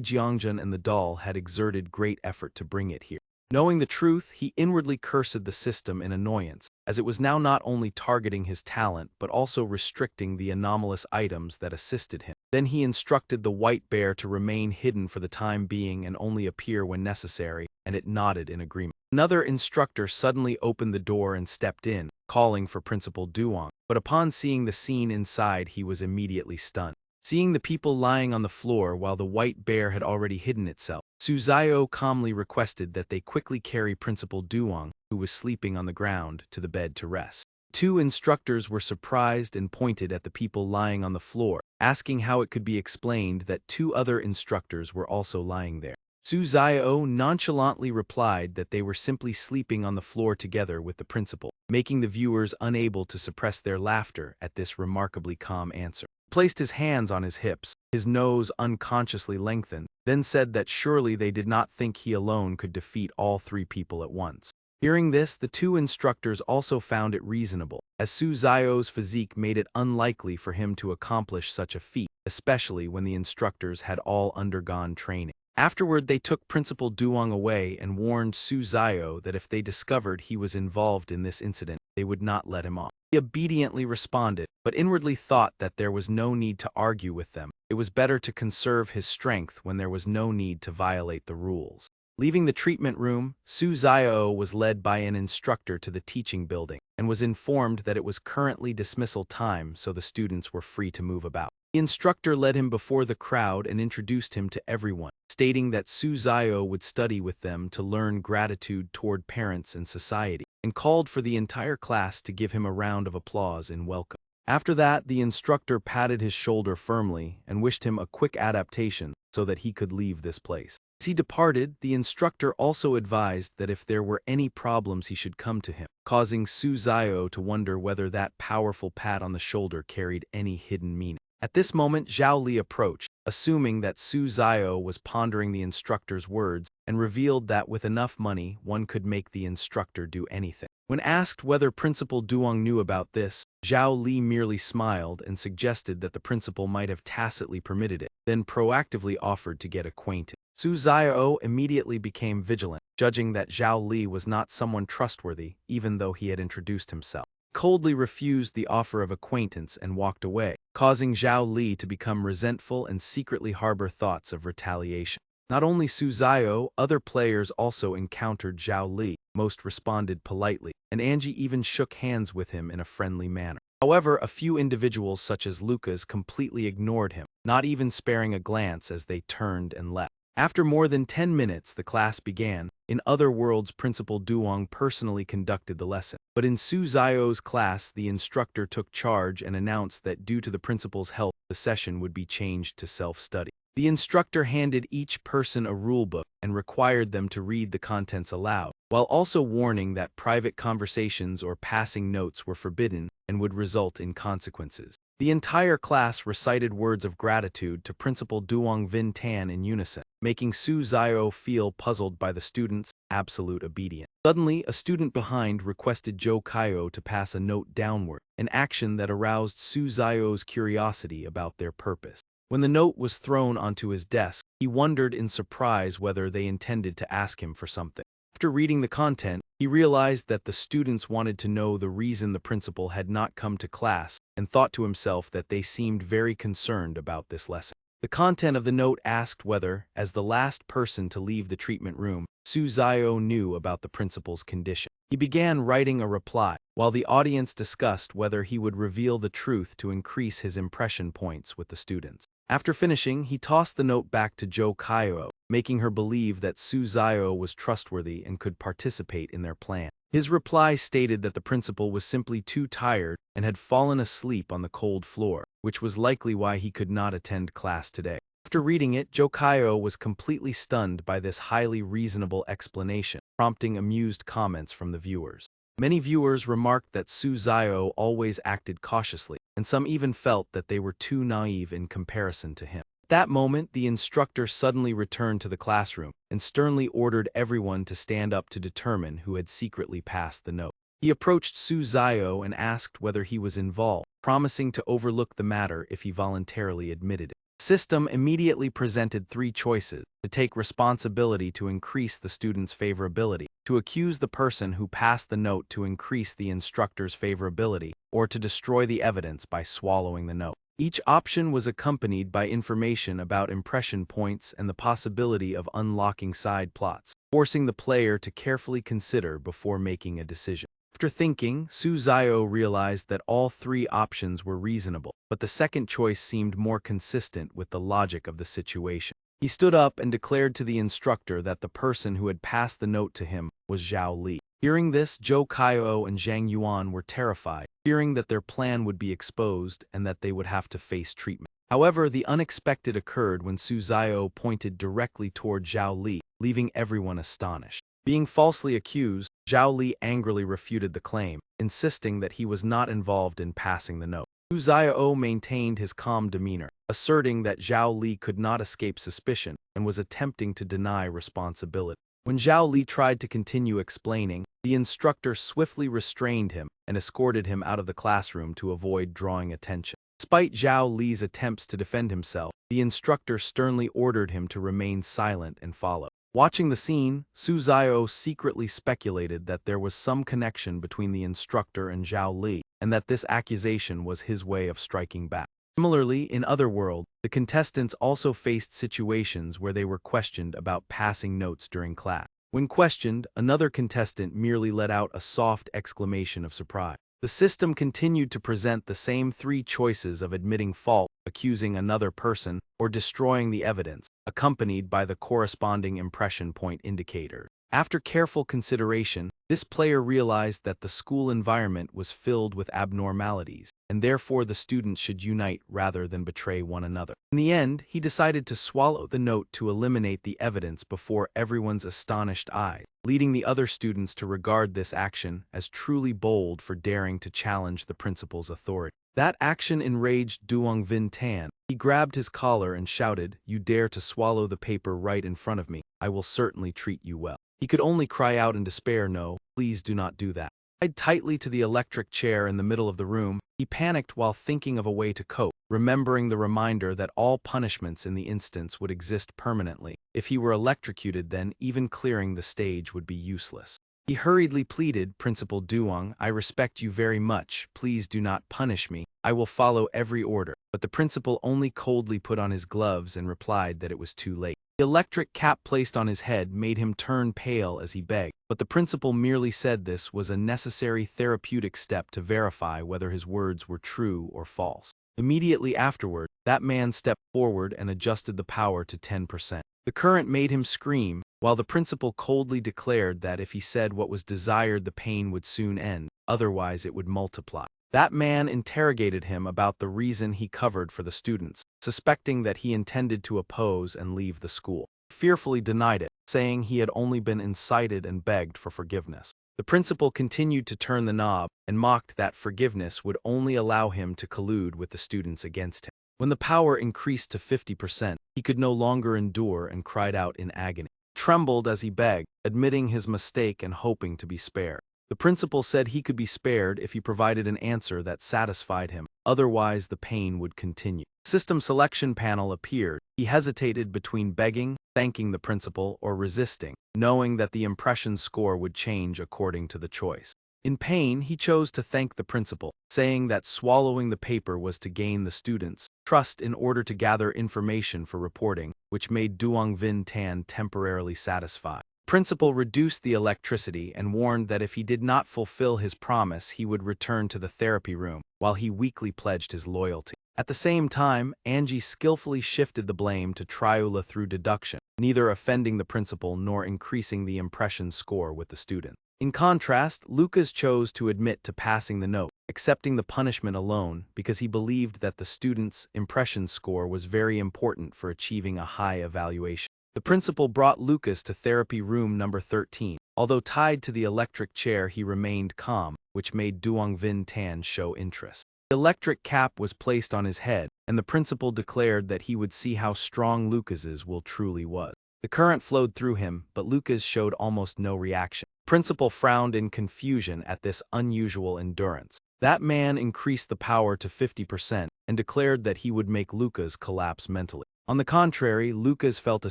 Jiangjun and the doll had exerted great effort to bring it here. Knowing the truth, he inwardly cursed the system in annoyance, as it was now not only targeting his talent but also restricting the anomalous items that assisted him. Then he instructed the white bear to remain hidden for the time being and only appear when necessary, and it nodded in agreement. Another instructor suddenly opened the door and stepped in, calling for Principal Duong, but upon seeing the scene inside he was immediately stunned. Seeing the people lying on the floor while the white bear had already hidden itself, Suzayo calmly requested that they quickly carry Principal Duong, who was sleeping on the ground, to the bed to rest. Two instructors were surprised and pointed at the people lying on the floor, asking how it could be explained that two other instructors were also lying there. Suzayo nonchalantly replied that they were simply sleeping on the floor together with the principal, making the viewers unable to suppress their laughter at this remarkably calm answer. He placed his hands on his hips, his nose unconsciously lengthened, then said that surely they did not think he alone could defeat all three people at once. Hearing this, the two instructors also found it reasonable, as Suzayo's physique made it unlikely for him to accomplish such a feat, especially when the instructors had all undergone training. Afterward, they took Principal Duong away and warned Suzayo that if they discovered he was involved in this incident, they would not let him off. He obediently responded, but inwardly thought that there was no need to argue with them. It was better to conserve his strength when there was no need to violate the rules. Leaving the treatment room, Suzayo was led by an instructor to the teaching building, and was informed that it was currently dismissal time, so the students were free to move about. The instructor led him before the crowd and introduced him to everyone, stating that Suzayo would study with them to learn gratitude toward parents and society, and called for the entire class to give him a round of applause in welcome. After that, the instructor patted his shoulder firmly and wished him a quick adaptation so that he could leave this place. As he departed, the instructor also advised that if there were any problems he should come to him, causing Suzayo to wonder whether that powerful pat on the shoulder carried any hidden meaning. At this moment, Zhao Li approached, assuming that Suzayo was pondering the instructor's words, and revealed that with enough money, one could make the instructor do anything. When asked whether Principal Duong knew about this, Zhao Li merely smiled and suggested that the principal might have tacitly permitted it, then proactively offered to get acquainted. Suzayo immediately became vigilant, judging that Zhao Li was not someone trustworthy, even though he had introduced himself. Coldly refused the offer of acquaintance and walked away, causing Zhao Li to become resentful and secretly harbor thoughts of retaliation. Not only Suzayo, other players also encountered Zhao Li. Most responded politely, and Angie even shook hands with him in a friendly manner. However, a few individuals such as Lucas completely ignored him, not even sparing a glance as they turned and left. After more than 10 minutes, the class began. In other worlds, Principal Duong personally conducted the lesson. But in Suzayo's class, the instructor took charge and announced that due to the principal's health, the session would be changed to self-study. The instructor handed each person a rulebook and required them to read the contents aloud, while also warning that private conversations or passing notes were forbidden and would result in consequences. The entire class recited words of gratitude to Principal Duong Vin Tan in unison, making Suzayo feel puzzled by the students' absolute obedience. Suddenly, a student behind requested Zhou Kaio to pass a note downward, an action that aroused Suzayo's curiosity about their purpose. When the note was thrown onto his desk, he wondered in surprise whether they intended to ask him for something. After reading the content, he realized that the students wanted to know the reason the principal had not come to class, and thought to himself that they seemed very concerned about this lesson. The content of the note asked whether, as the last person to leave the treatment room, Suzayo knew about the principal's condition. He began writing a reply, while the audience discussed whether he would reveal the truth to increase his impression points with the students. After finishing, he tossed the note back to Jo Kyo, making her believe that Su Zio was trustworthy and could participate in their plan. His reply stated that the principal was simply too tired and had fallen asleep on the cold floor, which was likely why he could not attend class today. After reading it, Jo Kyo was completely stunned by this highly reasonable explanation, prompting amused comments from the viewers. Many viewers remarked that Su Zio always acted cautiously, and some even felt that they were too naive in comparison to him. At that moment, the instructor suddenly returned to the classroom and sternly ordered everyone to stand up to determine who had secretly passed the note. He approached Su Zio and asked whether he was involved, promising to overlook the matter if he voluntarily admitted it. The system immediately presented 3 choices: to take responsibility to increase the student's favorability, to accuse the person who passed the note to increase the instructor's favorability, or to destroy the evidence by swallowing the note. Each option was accompanied by information about impression points and the possibility of unlocking side plots, forcing the player to carefully consider before making a decision. After thinking, Su Zio realized that all 3 options were reasonable, but the second choice seemed more consistent with the logic of the situation. He stood up and declared to the instructor that the person who had passed the note to him was Zhao Li. Hearing this, Jo Kyo and Zhang Yuan were terrified, fearing that their plan would be exposed and that they would have to face treatment. However, the unexpected occurred when Su Zio pointed directly toward Zhao Li, leaving everyone astonished. Being falsely accused, Zhao Li angrily refuted the claim, insisting that he was not involved in passing the note. Su Zio maintained his calm demeanor, asserting that Zhao Li could not escape suspicion and was attempting to deny responsibility. When Zhao Li tried to continue explaining, the instructor swiftly restrained him and escorted him out of the classroom to avoid drawing attention. Despite Zhao Li's attempts to defend himself, the instructor sternly ordered him to remain silent and follow. Watching the scene, Su Zio secretly speculated that there was some connection between the instructor and Zhao Li, and that this accusation was his way of striking back. Similarly, in Otherworld, the contestants also faced situations where they were questioned about passing notes during class. When questioned, another contestant merely let out a soft exclamation of surprise. The system continued to present the same 3 choices of admitting fault, accusing another person, or destroying the evidence, accompanied by the corresponding impression point indicator. After careful consideration, this player realized that the school environment was filled with abnormalities, and therefore the students should unite rather than betray one another. In the end, he decided to swallow the note to eliminate the evidence before everyone's astonished eyes, leading the other students to regard this action as truly bold for daring to challenge the principal's authority. That action enraged Duong Vin Tan. He grabbed his collar and shouted, "You dare to swallow the paper right in front of me, I will certainly treat you well." He could only cry out in despair, "No, please do not do that." Tied tightly to the electric chair in the middle of the room, he panicked while thinking of a way to cope, remembering the reminder that all punishments in the instance would exist permanently. If he were electrocuted, then even clearing the stage would be useless. He hurriedly pleaded, "Principal Duong, I respect you very much, please do not punish me, I will follow every order." But the principal only coldly put on his gloves and replied that it was too late. The electric cap placed on his head made him turn pale as he begged, but the principal merely said this was a necessary therapeutic step to verify whether his words were true or false. Immediately afterward, that man stepped forward and adjusted the power to 10%. The current made him scream, while the principal coldly declared that if he said what was desired, the pain would soon end, otherwise it would multiply. That man interrogated him about the reason he covered for the students, suspecting that he intended to oppose and leave the school. He fearfully denied it, saying he had only been incited and begged for forgiveness. The principal continued to turn the knob and mocked that forgiveness would only allow him to collude with the students against him. When the power increased to 50%, he could no longer endure and cried out in agony. He trembled as he begged, admitting his mistake and hoping to be spared. The principal said he could be spared if he provided an answer that satisfied him, otherwise the pain would continue. The system selection panel appeared. He hesitated between begging, thanking the principal, or resisting, knowing that the impression score would change according to the choice. In pain, he chose to thank the principal, saying that swallowing the paper was to gain the students' trust in order to gather information for reporting, which made Duong Vin Tan temporarily satisfied. Principal reduced the electricity and warned that if he did not fulfill his promise, he would return to the therapy room, while he weakly pledged his loyalty. At the same time, Angie skillfully shifted the blame to Triula through deduction, neither offending the principal nor increasing the impression score with the student. In contrast, Lucas chose to admit to passing the note, accepting the punishment alone because he believed that the student's impression score was very important for achieving a high evaluation. The principal brought Lucas to therapy room number 13. Although tied to the electric chair, he remained calm, which made Duongvin Tan show interest. The electric cap was placed on his head, and the principal declared that he would see how strong Lucas's will truly was. The current flowed through him, but Lucas showed almost no reaction. Principal frowned in confusion at this unusual endurance. That man increased the power to 50% and declared that he would make Lucas collapse mentally. On the contrary, Lucas felt a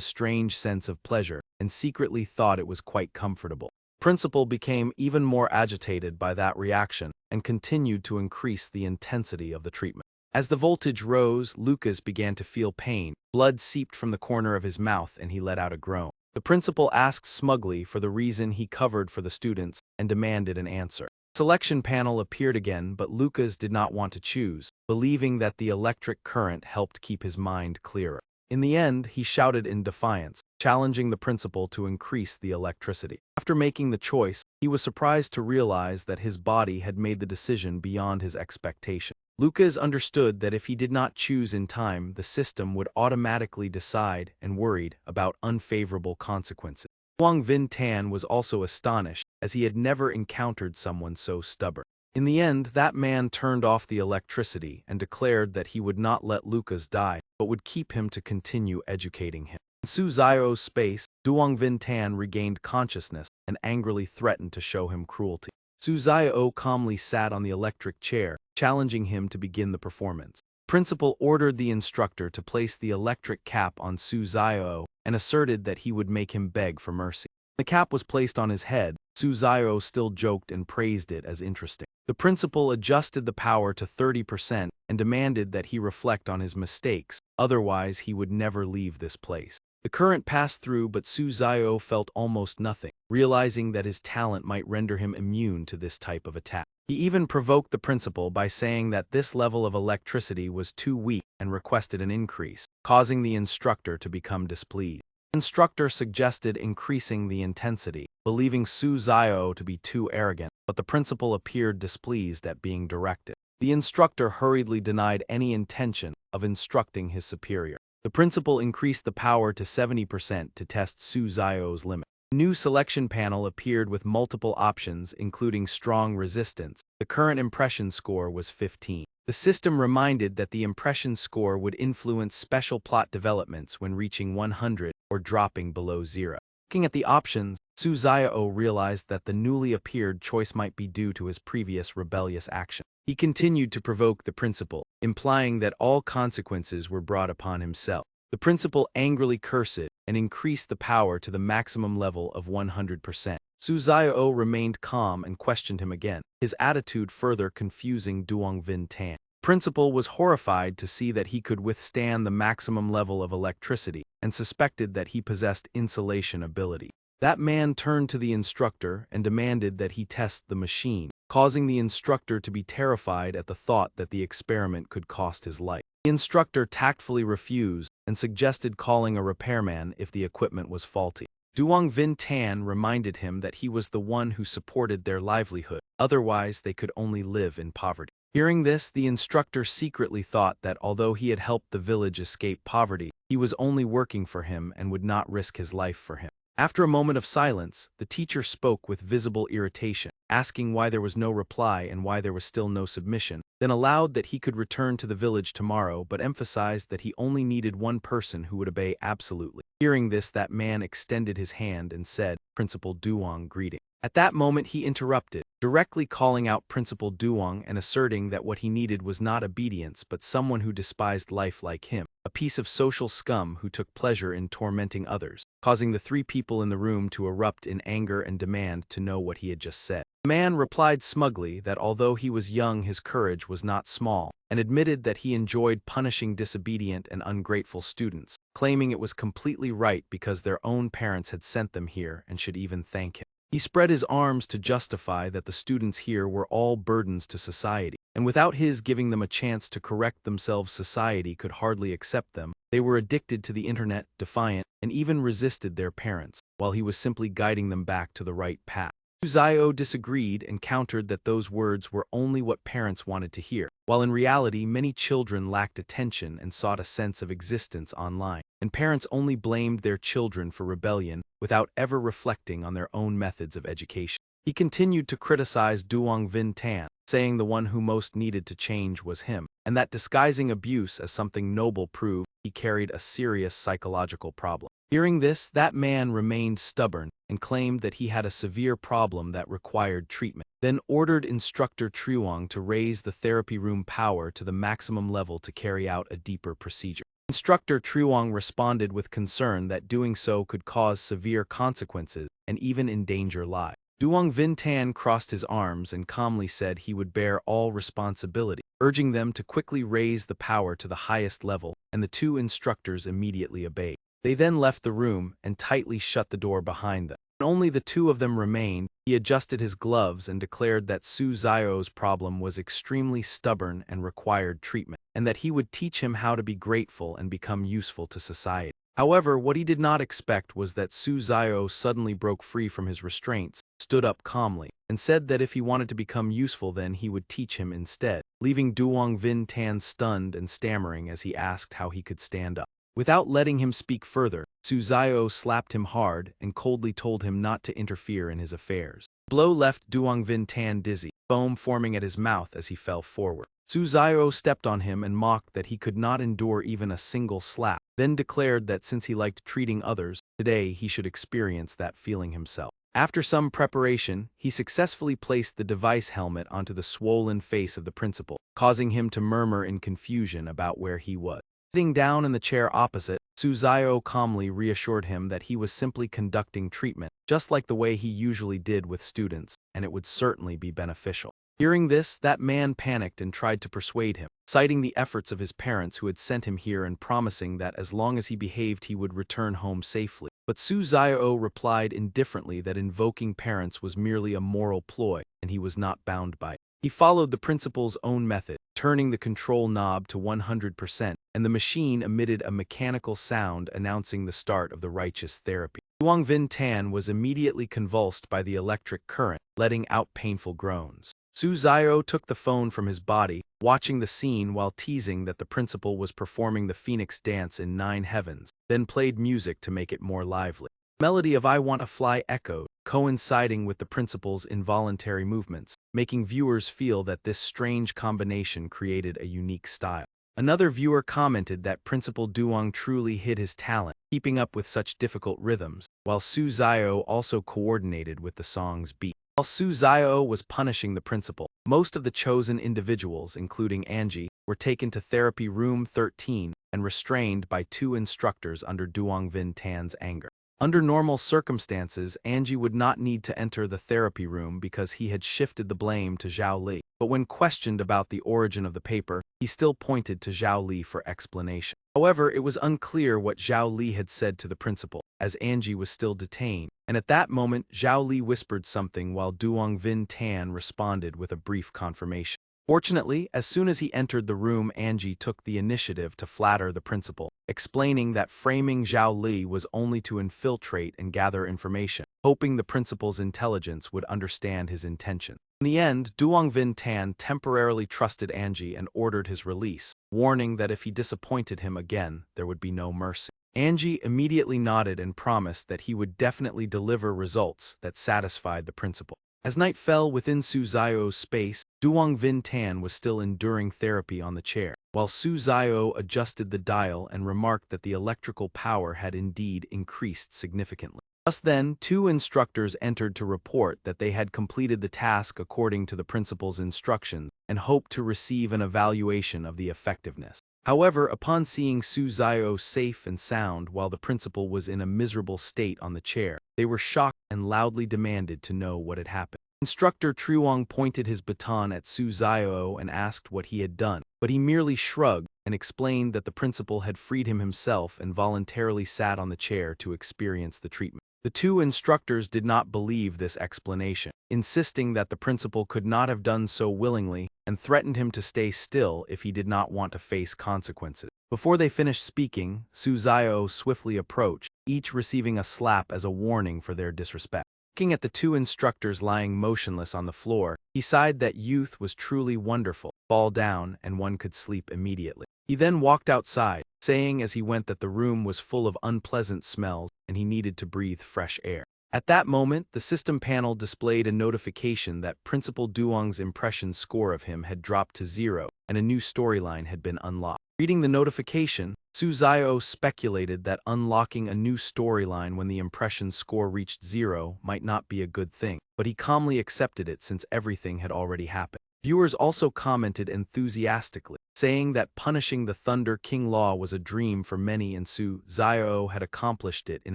strange sense of pleasure and secretly thought it was quite comfortable. Principal became even more agitated by that reaction and continued to increase the intensity of the treatment. As the voltage rose, Lucas began to feel pain. Blood seeped from the corner of his mouth and he let out a groan. The principal asked smugly for the reason he covered for the students and demanded an answer. The selection panel appeared again, but Lucas did not want to choose, believing that the electric current helped keep his mind clearer. In the end, he shouted in defiance, challenging the principal to increase the electricity. After making the choice, he was surprised to realize that his body had made the decision beyond his expectation. Lucas understood that if he did not choose in time, the system would automatically decide and worried about unfavorable consequences. Duongvin Tan was also astonished, as he had never encountered someone so stubborn. In the end, that man turned off the electricity and declared that he would not let Lucas die, but would keep him to continue educating him. In Su Zio's space, Duongvin Tan regained consciousness and angrily threatened to show him cruelty. Su Zio calmly sat on the electric chair, challenging him to begin the performance. Principal ordered the instructor to place the electric cap on Su Zio and asserted that he would make him beg for mercy. The cap was placed on his head. Su Zio still joked and praised it as interesting. The principal adjusted the power to 30% and demanded that he reflect on his mistakes, otherwise he would never leave this place. The current passed through, but Su Zio felt almost nothing, realizing that his talent might render him immune to this type of attack. He even provoked the principal by saying that this level of electricity was too weak and requested an increase, causing the instructor to become displeased. The instructor suggested increasing the intensity, believing Su Zio to be too arrogant, but the principal appeared displeased at being directed. The instructor hurriedly denied any intention of instructing his superior. The principal increased the power to 70% to test Su Zio's limit. A new selection panel appeared with multiple options, including strong resistance. The current impression score was 15. The system reminded that the impression score would influence special plot developments when reaching 100 or dropping below 0. Looking at the options, Su Zio realized that the newly appeared choice might be due to his previous rebellious action. He continued to provoke the principal, implying that all consequences were brought upon himself. The principal angrily cursed and increased the power to the maximum level of 100%. Su Zio remained calm and questioned him again, his attitude further confusing Duongvin Tan. Principal was horrified to see that he could withstand the maximum level of electricity and suspected that he possessed insulation ability. That man turned to the instructor and demanded that he test the machine, causing the instructor to be terrified at the thought that the experiment could cost his life. The instructor tactfully refused and suggested calling a repairman if the equipment was faulty. Duongvin Tan reminded him that he was the one who supported their livelihood, otherwise they could only live in poverty. Hearing this, the instructor secretly thought that although he had helped the village escape poverty, he was only working for him and would not risk his life for him. After a moment of silence, the teacher spoke with visible irritation, asking why there was no reply and why there was still no submission, then allowed that he could return to the village tomorrow but emphasized that he only needed one person who would obey absolutely. Hearing this, that man extended his hand and said, "Principal Duong, greeting." At that moment he interrupted, directly calling out Principal Duong and asserting that what he needed was not obedience but someone who despised life like him. a piece of social scum who took pleasure in tormenting others, causing the three people in the room to erupt in anger and demand to know what he had just said. The man replied smugly that although he was young, his courage was not small, and admitted that he enjoyed punishing disobedient and ungrateful students, claiming it was completely right because their own parents had sent them here and should even thank him. He spread his arms to justify that the students here were all burdens to society, and without his giving them a chance to correct themselves, society could hardly accept them. They were addicted to the internet, defiant, and even resisted their parents, while he was simply guiding them back to the right path. Zio disagreed and countered that those words were only what parents wanted to hear, while in reality many children lacked attention and sought a sense of existence online, and parents only blamed their children for rebellion without ever reflecting on their own methods of education. He continued to criticize Duong Vin Tan, saying the one who most needed to change was him, and that disguising abuse as something noble proved he carried a serious psychological problem. Hearing this, that man remained stubborn and claimed that he had a severe problem that required treatment, then ordered instructor Truong to raise the therapy room power to the maximum level to carry out a deeper procedure. Instructor Truong responded with concern that doing so could cause severe consequences and even endanger lives. Duong Vin Tan crossed his arms and calmly said he would bear all responsibility, urging them to quickly raise the power to the highest level, and the two instructors immediately obeyed. They then left the room and tightly shut the door behind them. When only the two of them remained, he adjusted his gloves and declared that Su Zio's problem was extremely stubborn and required treatment, and that he would teach him how to be grateful and become useful to society. However, what he did not expect was that Su Zio suddenly broke free from his restraints, stood up calmly, and said that if he wanted to become useful then he would teach him instead, leaving Duong Vin Tan stunned and stammering as he asked how he could stand up. Without letting him speak further, Su Zio slapped him hard and coldly told him not to interfere in his affairs. The blow left Duong Vin Tan dizzy, foam forming at his mouth as he fell forward. Su Zio stepped on him and mocked that he could not endure even a single slap, then declared that since he liked treating others, today he should experience that feeling himself. After some preparation, he successfully placed the device helmet onto the swollen face of the principal, causing him to murmur in confusion about where he was. Sitting down in the chair opposite, Su Zio calmly reassured him that he was simply conducting treatment, just like the way he usually did with students, and it would certainly be beneficial. Hearing this, that man panicked and tried to persuade him, citing the efforts of his parents who had sent him here and promising that as long as he behaved he would return home safely. But Su Zio replied indifferently that invoking parents was merely a moral ploy, and he was not bound by it. He followed the principal's own method, turning the control knob to 100%, and the machine emitted a mechanical sound announcing the start of the righteous therapy. Duong Vin Tan was immediately convulsed by the electric current, letting out painful groans. Su Zio took the phone from his body, watching the scene while teasing that the principal was performing the Phoenix dance in 9 heavens, then played music to make it more lively. The melody of I Want to Fly echoed, coinciding with the principal's involuntary movements, making viewers feel that this strange combination created a unique style. Another viewer commented that Principal Duong truly hid his talent, keeping up with such difficult rhythms, while Su Zio also coordinated with the song's beat. While Su Zio was punishing the principal, most of the chosen individuals, including Angie, were taken to therapy room 13 and restrained by 2 instructors under Duong Vin Tan's anger. Under normal circumstances, Angie would not need to enter the therapy room because he had shifted the blame to Zhao Li. But when questioned about the origin of the paper, he still pointed to Zhao Li for explanation. However, it was unclear what Zhao Li had said to the principal, as Angie was still detained, and at that moment Zhao Li whispered something while Duong Vin Tan responded with a brief confirmation. Fortunately, as soon as he entered the room, Angie took the initiative to flatter the principal, explaining that framing Zhao Li was only to infiltrate and gather information, hoping the principal's intelligence would understand his intention. In the end, Duong Vin Tan temporarily trusted Angie and ordered his release, warning that if he disappointed him again, there would be no mercy. Angie immediately nodded and promised that he would definitely deliver results that satisfied the principal. As night fell within Su Zio's space, Duong Vin Tan was still enduring therapy on the chair, while Su Zio adjusted the dial and remarked that the electrical power had indeed increased significantly. Just then, 2 instructors entered to report that they had completed the task according to the principal's instructions and hoped to receive an evaluation of the effectiveness. However, upon seeing Su Zio safe and sound while the principal was in a miserable state on the chair, they were shocked and loudly demanded to know what had happened. Instructor Truong pointed his baton at Su Zio and asked what he had done, but he merely shrugged and explained that the principal had freed him himself and voluntarily sat on the chair to experience the treatment. The two instructors did not believe this explanation, insisting that the principal could not have done so willingly and threatened him to stay still if he did not want to face consequences. Before they finished speaking, Su Zio swiftly approached, each receiving a slap as a warning for their disrespect. Looking at the two instructors lying motionless on the floor, he sighed that youth was truly wonderful. Fall down and one could sleep immediately. He then walked outside, saying as he went that the room was full of unpleasant smells and he needed to breathe fresh air. At that moment, the system panel displayed a notification that Principal Duong's impression score of him had dropped to 0 and a new storyline had been unlocked. Reading the notification, Su Zio speculated that unlocking a new storyline when the impression score reached 0 might not be a good thing, but he calmly accepted it since everything had already happened. Viewers also commented enthusiastically, saying that punishing the Thunder King Law was a dream for many and Su Zio had accomplished it in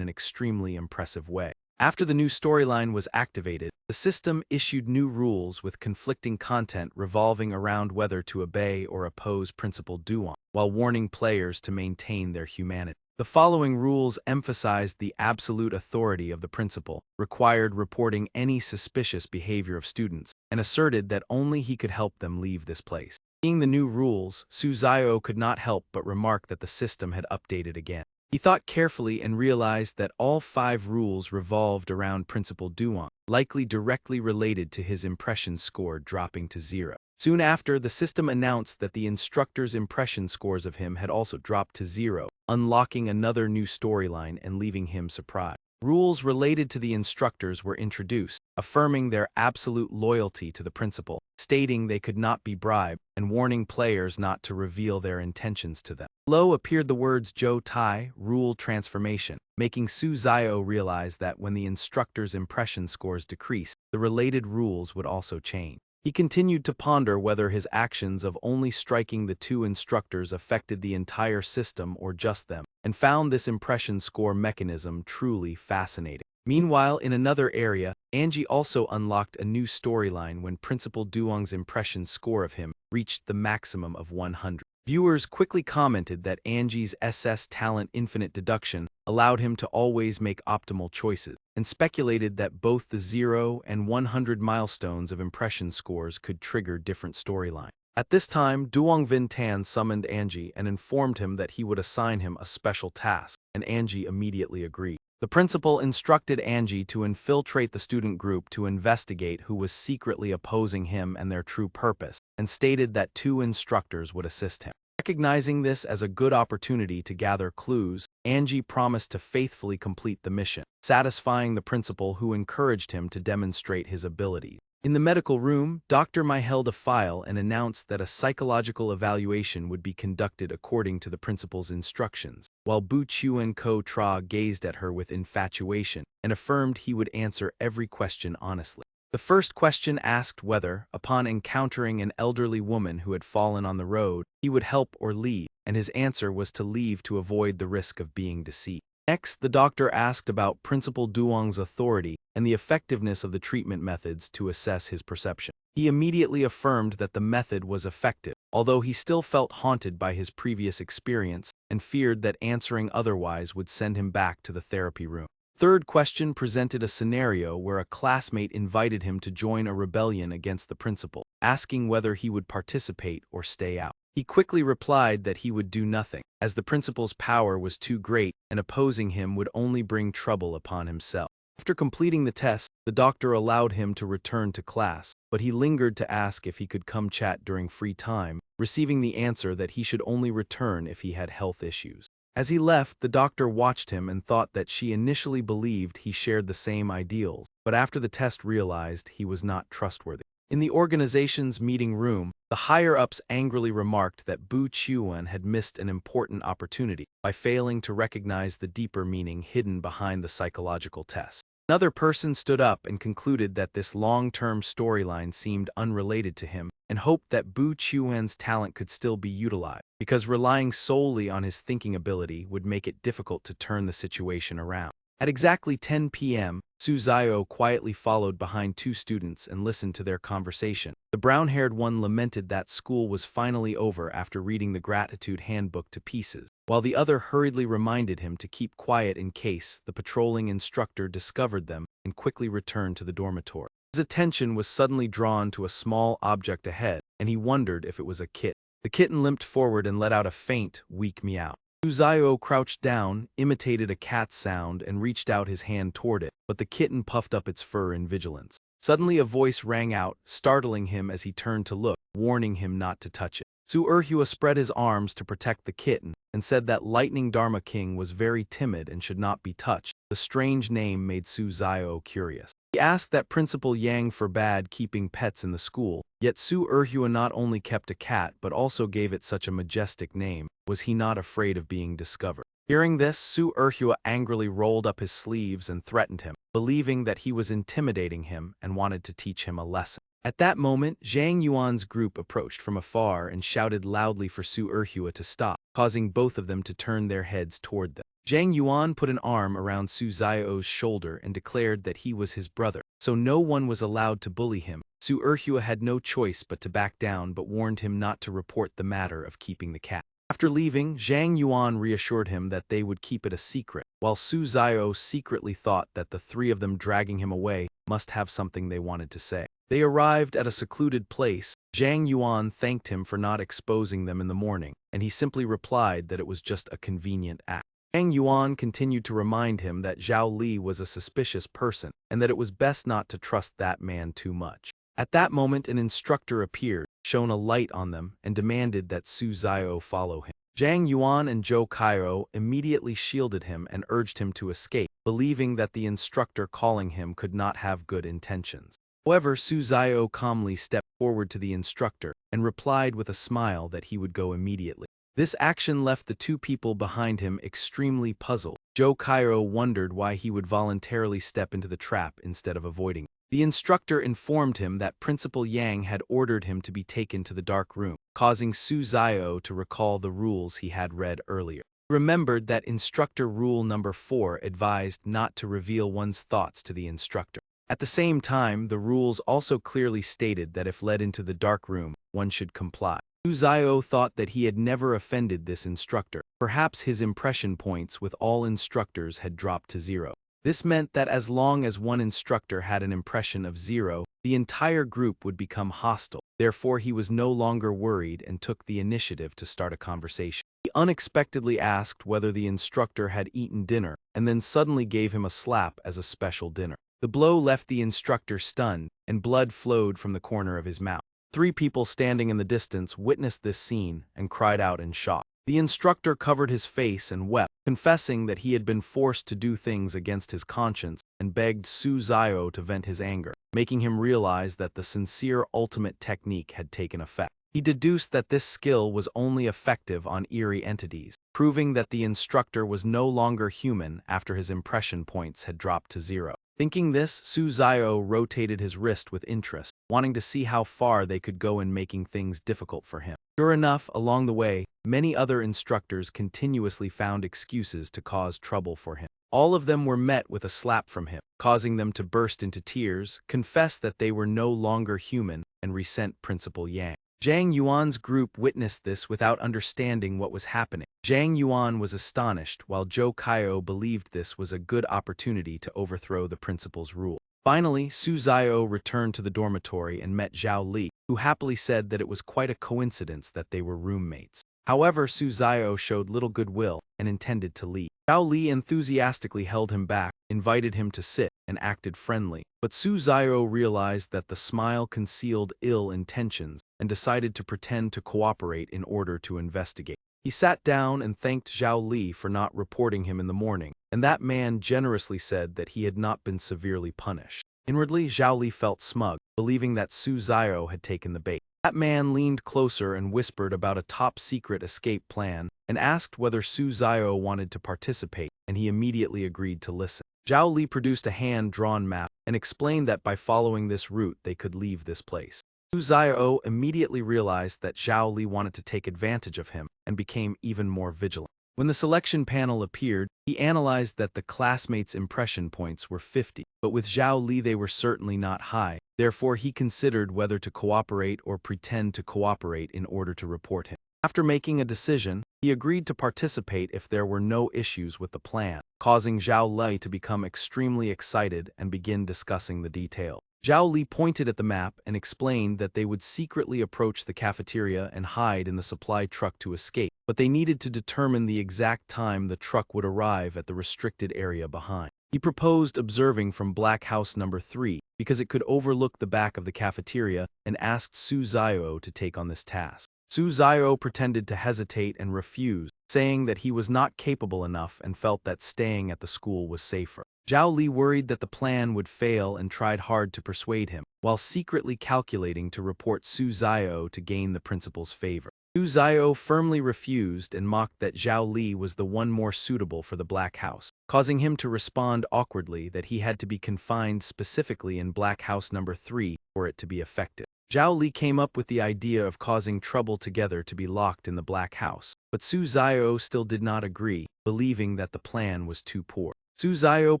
an extremely impressive way. After the new storyline was activated, the system issued new rules with conflicting content revolving around whether to obey or oppose Principal Duong, while warning players to maintain their humanity. The following rules emphasized the absolute authority of the principal, required reporting any suspicious behavior of students, and asserted that only he could help them leave this place. Seeing the new rules, Su Zio could not help but remark that the system had updated again. He thought carefully and realized that all 5 rules revolved around Principal Duong, likely directly related to his impression score dropping to 0. Soon after, the system announced that the instructor's impression scores of him had also dropped to 0, unlocking another new storyline and leaving him surprised. Rules related to the instructors were introduced, affirming their absolute loyalty to the principal, stating they could not be bribed, and warning players not to reveal their intentions to them. Below appeared the words Zhou Tai, Rule Transformation, making Su Zio realize that when the instructor's impression scores decreased, the related rules would also change. He continued to ponder whether his actions of only striking the 2 instructors affected the entire system or just them, and found this impression score mechanism truly fascinating. Meanwhile, in another area, Angie also unlocked a new storyline when Principal Duong's impression score of him reached the maximum of 100. Viewers quickly commented that Angie's SS talent infinite deduction allowed him to always make optimal choices, and speculated that both the 0 and 100 milestones of impression scores could trigger different storylines. At this time, Duong Vintan summoned Angie and informed him that he would assign him a special task, and Angie immediately agreed. The principal instructed Angie to infiltrate the student group to investigate who was secretly opposing him and their true purpose, and stated that 2 instructors would assist him. Recognizing this as a good opportunity to gather clues, Angie promised to faithfully complete the mission, satisfying the principal who encouraged him to demonstrate his abilities. In the medical room, Dr. Mai held a file and announced that a psychological evaluation would be conducted according to the principal's instructions, while Bu Chuen Ko Tra gazed at her with infatuation and affirmed he would answer every question honestly. The first question asked whether, upon encountering an elderly woman who had fallen on the road, he would help or leave, and his answer was to leave to avoid the risk of being deceived. Next, the doctor asked about Principal Duong's authority and the effectiveness of the treatment methods to assess his perception. He immediately affirmed that the method was effective, although he still felt haunted by his previous experience and feared that answering otherwise would send him back to the therapy room. Third question presented a scenario where a classmate invited him to join a rebellion against the principal, asking whether he would participate or stay out. He quickly replied that he would do nothing, as the principal's power was too great and opposing him would only bring trouble upon himself. After completing the test, the doctor allowed him to return to class, but he lingered to ask if he could come chat during free time, receiving the answer that he should only return if he had health issues. As he left, the doctor watched him and thought that she initially believed he shared the same ideals, but after the test realized he was not trustworthy. In the organization's meeting room, the higher-ups angrily remarked that Bu Chuen had missed an important opportunity by failing to recognize the deeper meaning hidden behind the psychological test. Another person stood up and concluded that this long-term storyline seemed unrelated to him, and hoped that Bu Chuan's talent could still be utilized, because relying solely on his thinking ability would make it difficult to turn the situation around. At exactly 10 p.m., Su Zio quietly followed behind two students and listened to their conversation. The brown-haired one lamented that school was finally over after reading the gratitude handbook to pieces, while the other hurriedly reminded him to keep quiet in case the patrolling instructor discovered them and quickly returned to the dormitory. His attention was suddenly drawn to a small object ahead, and he wondered if it was a kitten. The kitten limped forward and let out a faint, weak meow. Suzayo crouched down, imitated a cat's sound, and reached out his hand toward it, but the kitten puffed up its fur in vigilance. Suddenly a voice rang out, startling him as he turned to look, warning him not to touch it. Su Erhua spread his arms to protect the kitten, and said that Lightning Dharma King was very timid and should not be touched. The strange name made Su Zio curious. He asked that Principal Yang forbade keeping pets in the school, yet Su Erhua not only kept a cat but also gave it such a majestic name. Was he not afraid of being discovered? Hearing this, Su Erhua angrily rolled up his sleeves and threatened him, believing that he was intimidating him and wanted to teach him a lesson. At that moment, Zhang Yuan's group approached from afar and shouted loudly for Su Erhua to stop, causing both of them to turn their heads toward them. Zhang Yuan put an arm around Su Zio's shoulder and declared that he was his brother, so no one was allowed to bully him. Su Erhua had no choice but to back down but warned him not to report the matter of keeping the cat. After leaving, Zhang Yuan reassured him that they would keep it a secret, while Su Zio secretly thought that the three of them dragging him away must have something they wanted to say. They arrived at a secluded place. Zhang Yuan thanked him for not exposing them in the morning, and he simply replied that it was just a convenient act. Zhang Yuan continued to remind him that Zhao Li was a suspicious person, and that it was best not to trust that man too much. At that moment an instructor appeared, shone a light on them, and demanded that Su Zio follow him. Zhang Yuan and Zhou Cairo immediately shielded him and urged him to escape, believing that the instructor calling him could not have good intentions. However, Su Zio calmly stepped forward to the instructor and replied with a smile that he would go immediately. This action left the two people behind him extremely puzzled. Zhou Cairo wondered why he would voluntarily step into the trap instead of avoiding it. The instructor informed him that Principal Yang had ordered him to be taken to the dark room, causing Su Zio to recall the rules he had read earlier. He remembered that instructor rule number 4 advised not to reveal one's thoughts to the instructor. At the same time, the rules also clearly stated that if led into the dark room, one should comply. Su Zio thought that he had never offended this instructor. Perhaps his impression points with all instructors had dropped to 0. This meant that as long as one instructor had an impression of 0, the entire group would become hostile. Therefore, he was no longer worried and took the initiative to start a conversation. He unexpectedly asked whether the instructor had eaten dinner, and then suddenly gave him a slap as a special dinner. The blow left the instructor stunned, and blood flowed from the corner of his mouth. 3 people standing in the distance witnessed this scene and cried out in shock. The instructor covered his face and wept, confessing that he had been forced to do things against his conscience, and begged Su Zio to vent his anger, making him realize that the sincere ultimate technique had taken effect. He deduced that this skill was only effective on eerie entities, proving that the instructor was no longer human after his impression points had dropped to 0. Thinking this, Su Zio rotated his wrist with interest, wanting to see how far they could go in making things difficult for him. Sure enough, along the way, many other instructors continuously found excuses to cause trouble for him. All of them were met with a slap from him, causing them to burst into tears, confess that they were no longer human, and resent Principal Yang. Zhang Yuan's group witnessed this without understanding what was happening. Zhang Yuan was astonished, while Zhou Cairo believed this was a good opportunity to overthrow the principal's rule. Finally, Su Zio returned to the dormitory and met Zhao Li, who happily said that it was quite a coincidence that they were roommates. However, Su Zio showed little goodwill and intended to leave. Zhao Li enthusiastically held him back, invited him to sit, and acted friendly, but Su Zio realized that the smile concealed ill intentions and decided to pretend to cooperate in order to investigate. He sat down and thanked Zhao Li for not reporting him in the morning, and that man generously said that he had not been severely punished. Inwardly, Zhao Li felt smug, believing that Su Zio had taken the bait. That man leaned closer and whispered about a top-secret escape plan and asked whether Su Zio wanted to participate, and he immediately agreed to listen. Zhao Li produced a hand-drawn map and explained that by following this route they could leave this place. Su Xiao immediately realized that Zhao Li wanted to take advantage of him and became even more vigilant. When the selection panel appeared, he analyzed that the classmates' impression points were 50, but with Zhao Li they were certainly not high, therefore he considered whether to cooperate or pretend to cooperate in order to report him. After making a decision, he agreed to participate if there were no issues with the plan, causing Zhao Li to become extremely excited and begin discussing the detail. Zhao Li pointed at the map and explained that they would secretly approach the cafeteria and hide in the supply truck to escape, but they needed to determine the exact time the truck would arrive at the restricted area behind. He proposed observing from Black House number 3 because it could overlook the back of the cafeteria and asked Su Xiao to take on this task. Su Xiao pretended to hesitate and refuse, saying that he was not capable enough and felt that staying at the school was safer. Zhao Li worried that the plan would fail and tried hard to persuade him, while secretly calculating to report Su Xiao to gain the principal's favor. Su Xiao firmly refused and mocked that Zhao Li was the one more suitable for the Black House, causing him to respond awkwardly that he had to be confined specifically in Black House number 3 for it to be effective. Zhao Li came up with the idea of causing trouble together to be locked in the Black House, but Su Xiao still did not agree, believing that the plan was too poor. Su Xiao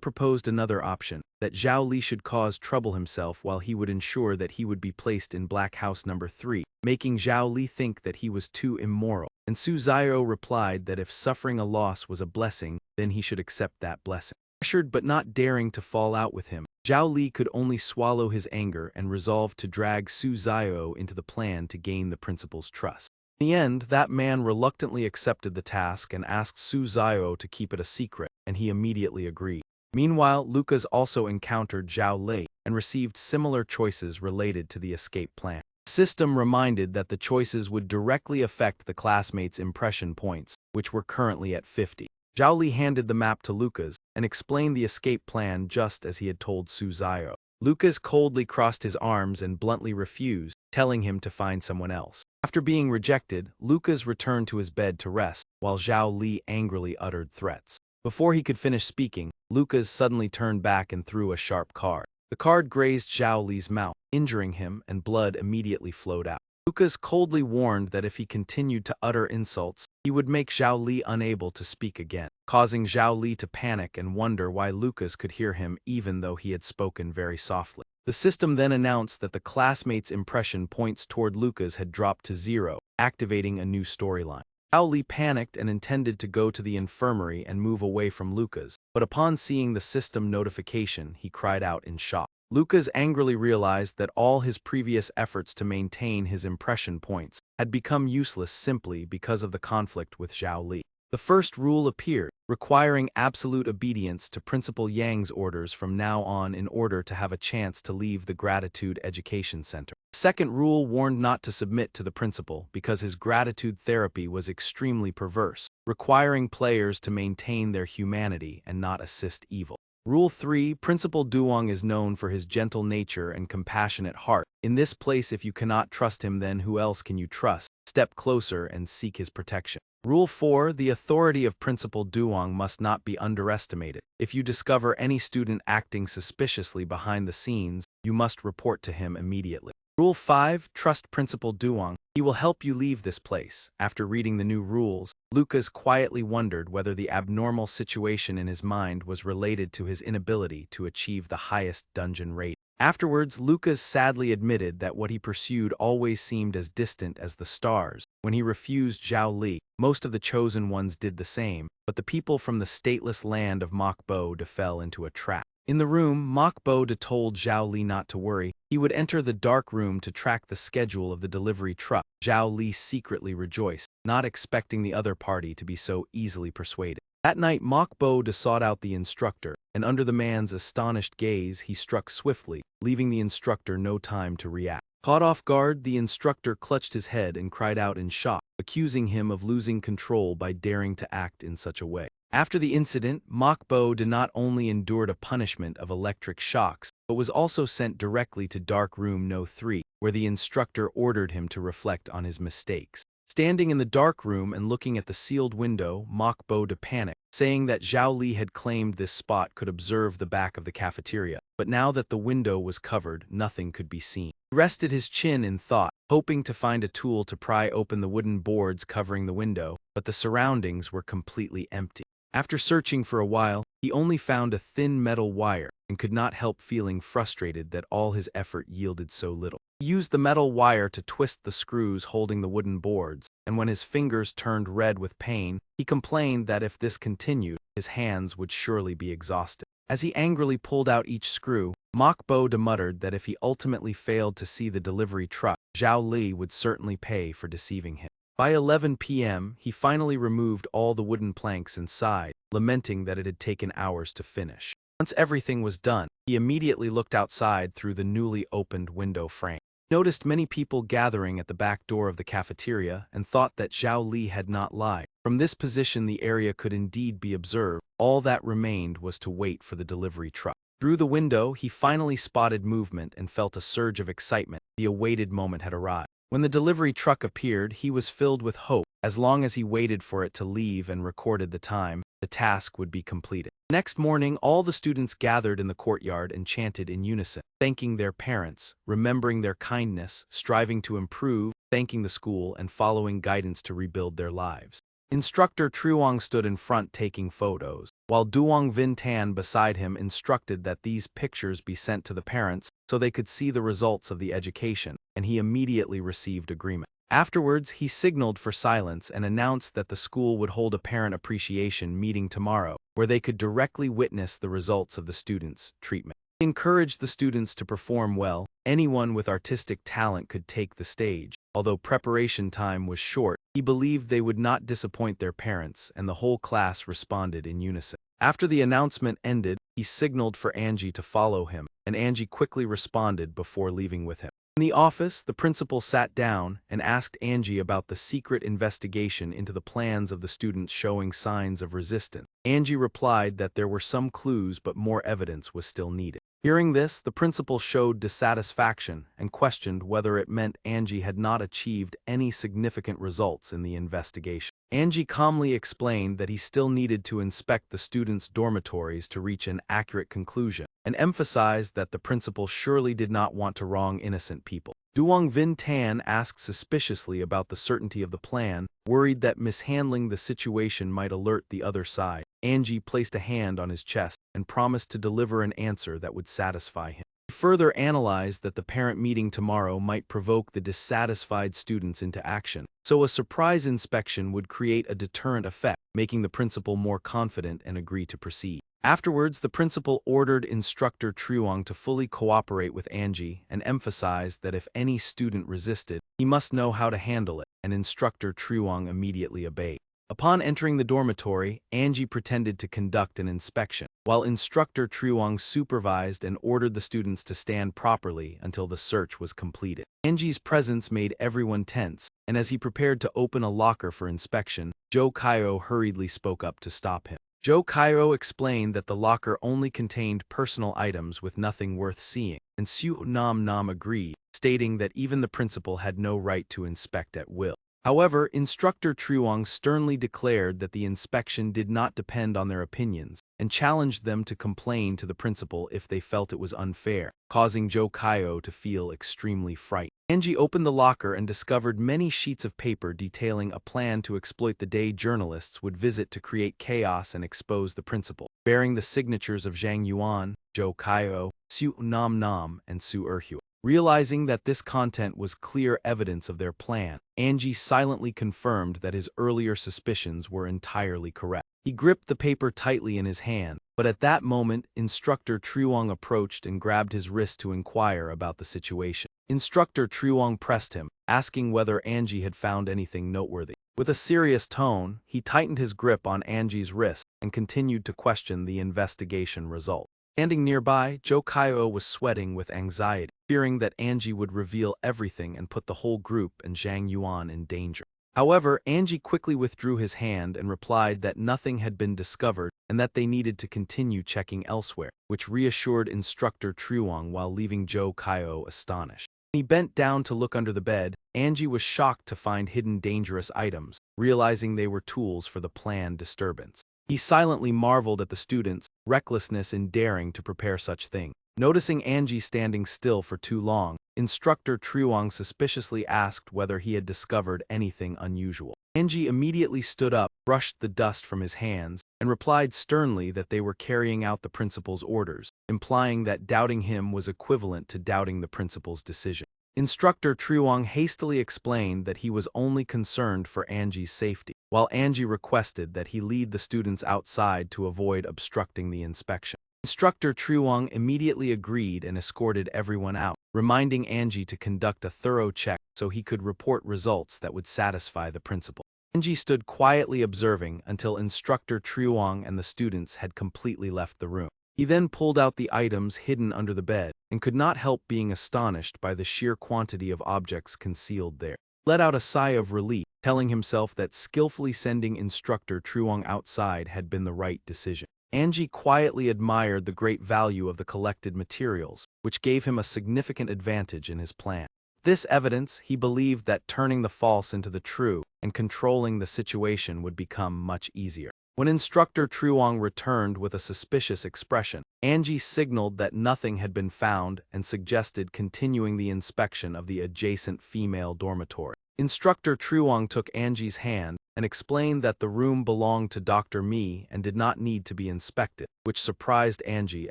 proposed another option, that Zhao Li should cause trouble himself while he would ensure that he would be placed in Black House number 3, making Zhao Li think that he was too immoral, and Su Xiao replied that if suffering a loss was a blessing, then he should accept that blessing. Pressured but not daring to fall out with him, Zhao Li could only swallow his anger and resolved to drag Su Xiao into the plan to gain the principal's trust. In the end, that man reluctantly accepted the task and asked Su Xiao to keep it a secret, and he immediately agreed. Meanwhile, Lucas also encountered Zhao Li and received similar choices related to the escape plan. The system reminded that the choices would directly affect the classmates' impression points, which were currently at 50. Zhao Li handed the map to Lucas and explained the escape plan just as he had told Su Xiao. Lucas coldly crossed his arms and bluntly refused, telling him to find someone else. After being rejected, Lucas returned to his bed to rest, while Zhao Li angrily uttered threats. Before he could finish speaking, Lucas suddenly turned back and threw a sharp card. The card grazed Zhao Li's mouth, injuring him, and blood immediately flowed out. Lucas coldly warned that if he continued to utter insults, he would make Zhao Li unable to speak again, causing Zhao Li to panic and wonder why Lucas could hear him even though he had spoken very softly. The system then announced that the classmates' impression points toward Lucas had dropped to 0, activating a new storyline. Zhao Li panicked and intended to go to the infirmary and move away from Lucas, but upon seeing the system notification, he cried out in shock. Lucas angrily realized that all his previous efforts to maintain his impression points had become useless simply because of the conflict with Zhao Li. The first rule appeared, requiring absolute obedience to Principal Yang's orders from now on in order to have a chance to leave the Gratitude Education Center. The second rule warned not to submit to the principal because his gratitude therapy was extremely perverse, requiring players to maintain their humanity and not assist evil. Rule 3. Principal Duong is known for his gentle nature and compassionate heart. In this place, if you cannot trust him, then who else can you trust? Step closer and seek his protection. Rule 4. The authority of Principal Duong must not be underestimated. If you discover any student acting suspiciously behind the scenes, you must report to him immediately. Rule 5. Trust Principal Duong. He will help you leave this place. After reading the new rules, Lucas quietly wondered whether the abnormal situation in his mind was related to his inability to achieve the highest dungeon rating. Afterwards, Lucas sadly admitted that what he pursued always seemed as distant as the stars. When he refused Zhao Li, most of the chosen ones did the same, but the people from the stateless land of Mokbo fell into a trap. In the room, Mokbo told Zhao Li not to worry. He would enter the dark room to track the schedule of the delivery truck. Zhao Li secretly rejoiced, not expecting the other party to be so easily persuaded. That night, Mokbo sought out the instructor, and under the man's astonished gaze, he struck swiftly, leaving the instructor no time to react. Caught off guard, the instructor clutched his head and cried out in shock, accusing him of losing control by daring to act in such a way. After the incident, Mokbo not only endured a punishment of electric shocks, but was also sent directly to Dark Room No. 3, where the instructor ordered him to reflect on his mistakes. Standing in the dark room and looking at the sealed window, Mok Bo to panic, saying that Zhao Li had claimed this spot could observe the back of the cafeteria, but now that the window was covered, nothing could be seen. He rested his chin in thought, hoping to find a tool to pry open the wooden boards covering the window, but the surroundings were completely empty. After searching for a while, he only found a thin metal wire and could not help feeling frustrated that all his effort yielded so little. He used the metal wire to twist the screws holding the wooden boards, and when his fingers turned red with pain, he complained that if this continued, his hands would surely be exhausted. As he angrily pulled out each screw, Mok Bo muttered that if he ultimately failed to see the delivery truck, Zhao Li would certainly pay for deceiving him. By 11 p.m., he finally removed all the wooden planks inside, lamenting that it had taken hours to finish. Once everything was done, he immediately looked outside through the newly opened window frame. He noticed many people gathering at the back door of the cafeteria and thought that Zhao Li had not lied. From this position, the area could indeed be observed. All that remained was to wait for the delivery truck. Through the window, he finally spotted movement and felt a surge of excitement. The awaited moment had arrived. When the delivery truck appeared, he was filled with hope. As long as he waited for it to leave and recorded the time, the task would be completed. Next morning, all the students gathered in the courtyard and chanted in unison, thanking their parents, remembering their kindness, striving to improve, thanking the school, and following guidance to rebuild their lives. Instructor Truong stood in front taking photos, while Duong Vin Tan beside him instructed that these pictures be sent to the parents so they could see the results of the education, and he immediately received agreement. Afterwards, he signaled for silence and announced that the school would hold a parent appreciation meeting tomorrow, where they could directly witness the results of the students' treatment. He encouraged the students to perform well. Anyone with artistic talent could take the stage. Although preparation time was short, he believed they would not disappoint their parents, and the whole class responded in unison. After the announcement ended, he signaled for Angie to follow him, and Angie quickly responded before leaving with him. In the office, the principal sat down and asked Angie about the secret investigation into the plans of the students showing signs of resistance. Angie replied that there were some clues but more evidence was still needed. Hearing this, the principal showed dissatisfaction and questioned whether it meant Angie had not achieved any significant results in the investigation. Angie calmly explained that he still needed to inspect the students' dormitories to reach an accurate conclusion, and emphasized that the principal surely did not want to wrong innocent people. Duong Vin Tan asked suspiciously about the certainty of the plan, worried that mishandling the situation might alert the other side. Angie placed a hand on his chest and promised to deliver an answer that would satisfy him. He further analyzed that the parent meeting tomorrow might provoke the dissatisfied students into action, so a surprise inspection would create a deterrent effect, making the principal more confident and agree to proceed. Afterwards, the principal ordered Instructor Truong to fully cooperate with Angie and emphasized that if any student resisted, he must know how to handle it, and Instructor Truong immediately obeyed. Upon entering the dormitory, Angie pretended to conduct an inspection, while Instructor Truong supervised and ordered the students to stand properly until the search was completed. Angie's presence made everyone tense, and as he prepared to open a locker for inspection, Zhou Kaio hurriedly spoke up to stop him. Zhou Kaio explained that the locker only contained personal items with nothing worth seeing, and Su Nam Nam agreed, stating that even the principal had no right to inspect at will. However, Instructor Truong sternly declared that the inspection did not depend on their opinions, and challenged them to complain to the principal if they felt it was unfair, causing Zhou Kaio to feel extremely frightened. Angie opened the locker and discovered many sheets of paper detailing a plan to exploit the day journalists would visit to create chaos and expose the principal, bearing the signatures of Zhang Yuan, Zhou Kaio, Su Nam Nam, and Su Erhua. Realizing that this content was clear evidence of their plan, Angie silently confirmed that his earlier suspicions were entirely correct. He gripped the paper tightly in his hand, but at that moment, Instructor Truong approached and grabbed his wrist to inquire about the situation. Instructor Truong pressed him, asking whether Angie had found anything noteworthy. With a serious tone, he tightened his grip on Angie's wrist and continued to question the investigation result. Standing nearby, Zhou Kaio was sweating with anxiety, fearing that Angie would reveal everything and put the whole group and Zhang Yuan in danger. However, Angie quickly withdrew his hand and replied that nothing had been discovered and that they needed to continue checking elsewhere, which reassured Instructor Truong while leaving Zhou Kaio astonished. When he bent down to look under the bed, Angie was shocked to find hidden dangerous items, realizing they were tools for the planned disturbance. He silently marveled at the students' recklessness in daring to prepare such things. Noticing Angie standing still for too long, Instructor Truong suspiciously asked whether he had discovered anything unusual. Angie immediately stood up, brushed the dust from his hands, and replied sternly that they were carrying out the principal's orders, implying that doubting him was equivalent to doubting the principal's decision. Instructor Truong hastily explained that he was only concerned for Angie's safety, while Angie requested that he lead the students outside to avoid obstructing the inspection. Instructor Truong immediately agreed and escorted everyone out, reminding Angie to conduct a thorough check so he could report results that would satisfy the principal. Angie stood quietly observing until Instructor Truong and the students had completely left the room. He then pulled out the items hidden under the bed and could not help being astonished by the sheer quantity of objects concealed there. He let out a sigh of relief, telling himself that skillfully sending Instructor Truong outside had been the right decision. Angie quietly admired the great value of the collected materials, which gave him a significant advantage in his plan. This evidence, he believed that turning the false into the true and controlling the situation would become much easier. When Instructor Truong returned with a suspicious expression, Angie signaled that nothing had been found and suggested continuing the inspection of the adjacent female dormitory. Instructor Truong took Angie's hand and explained that the room belonged to Dr. Mi and did not need to be inspected, which surprised Angie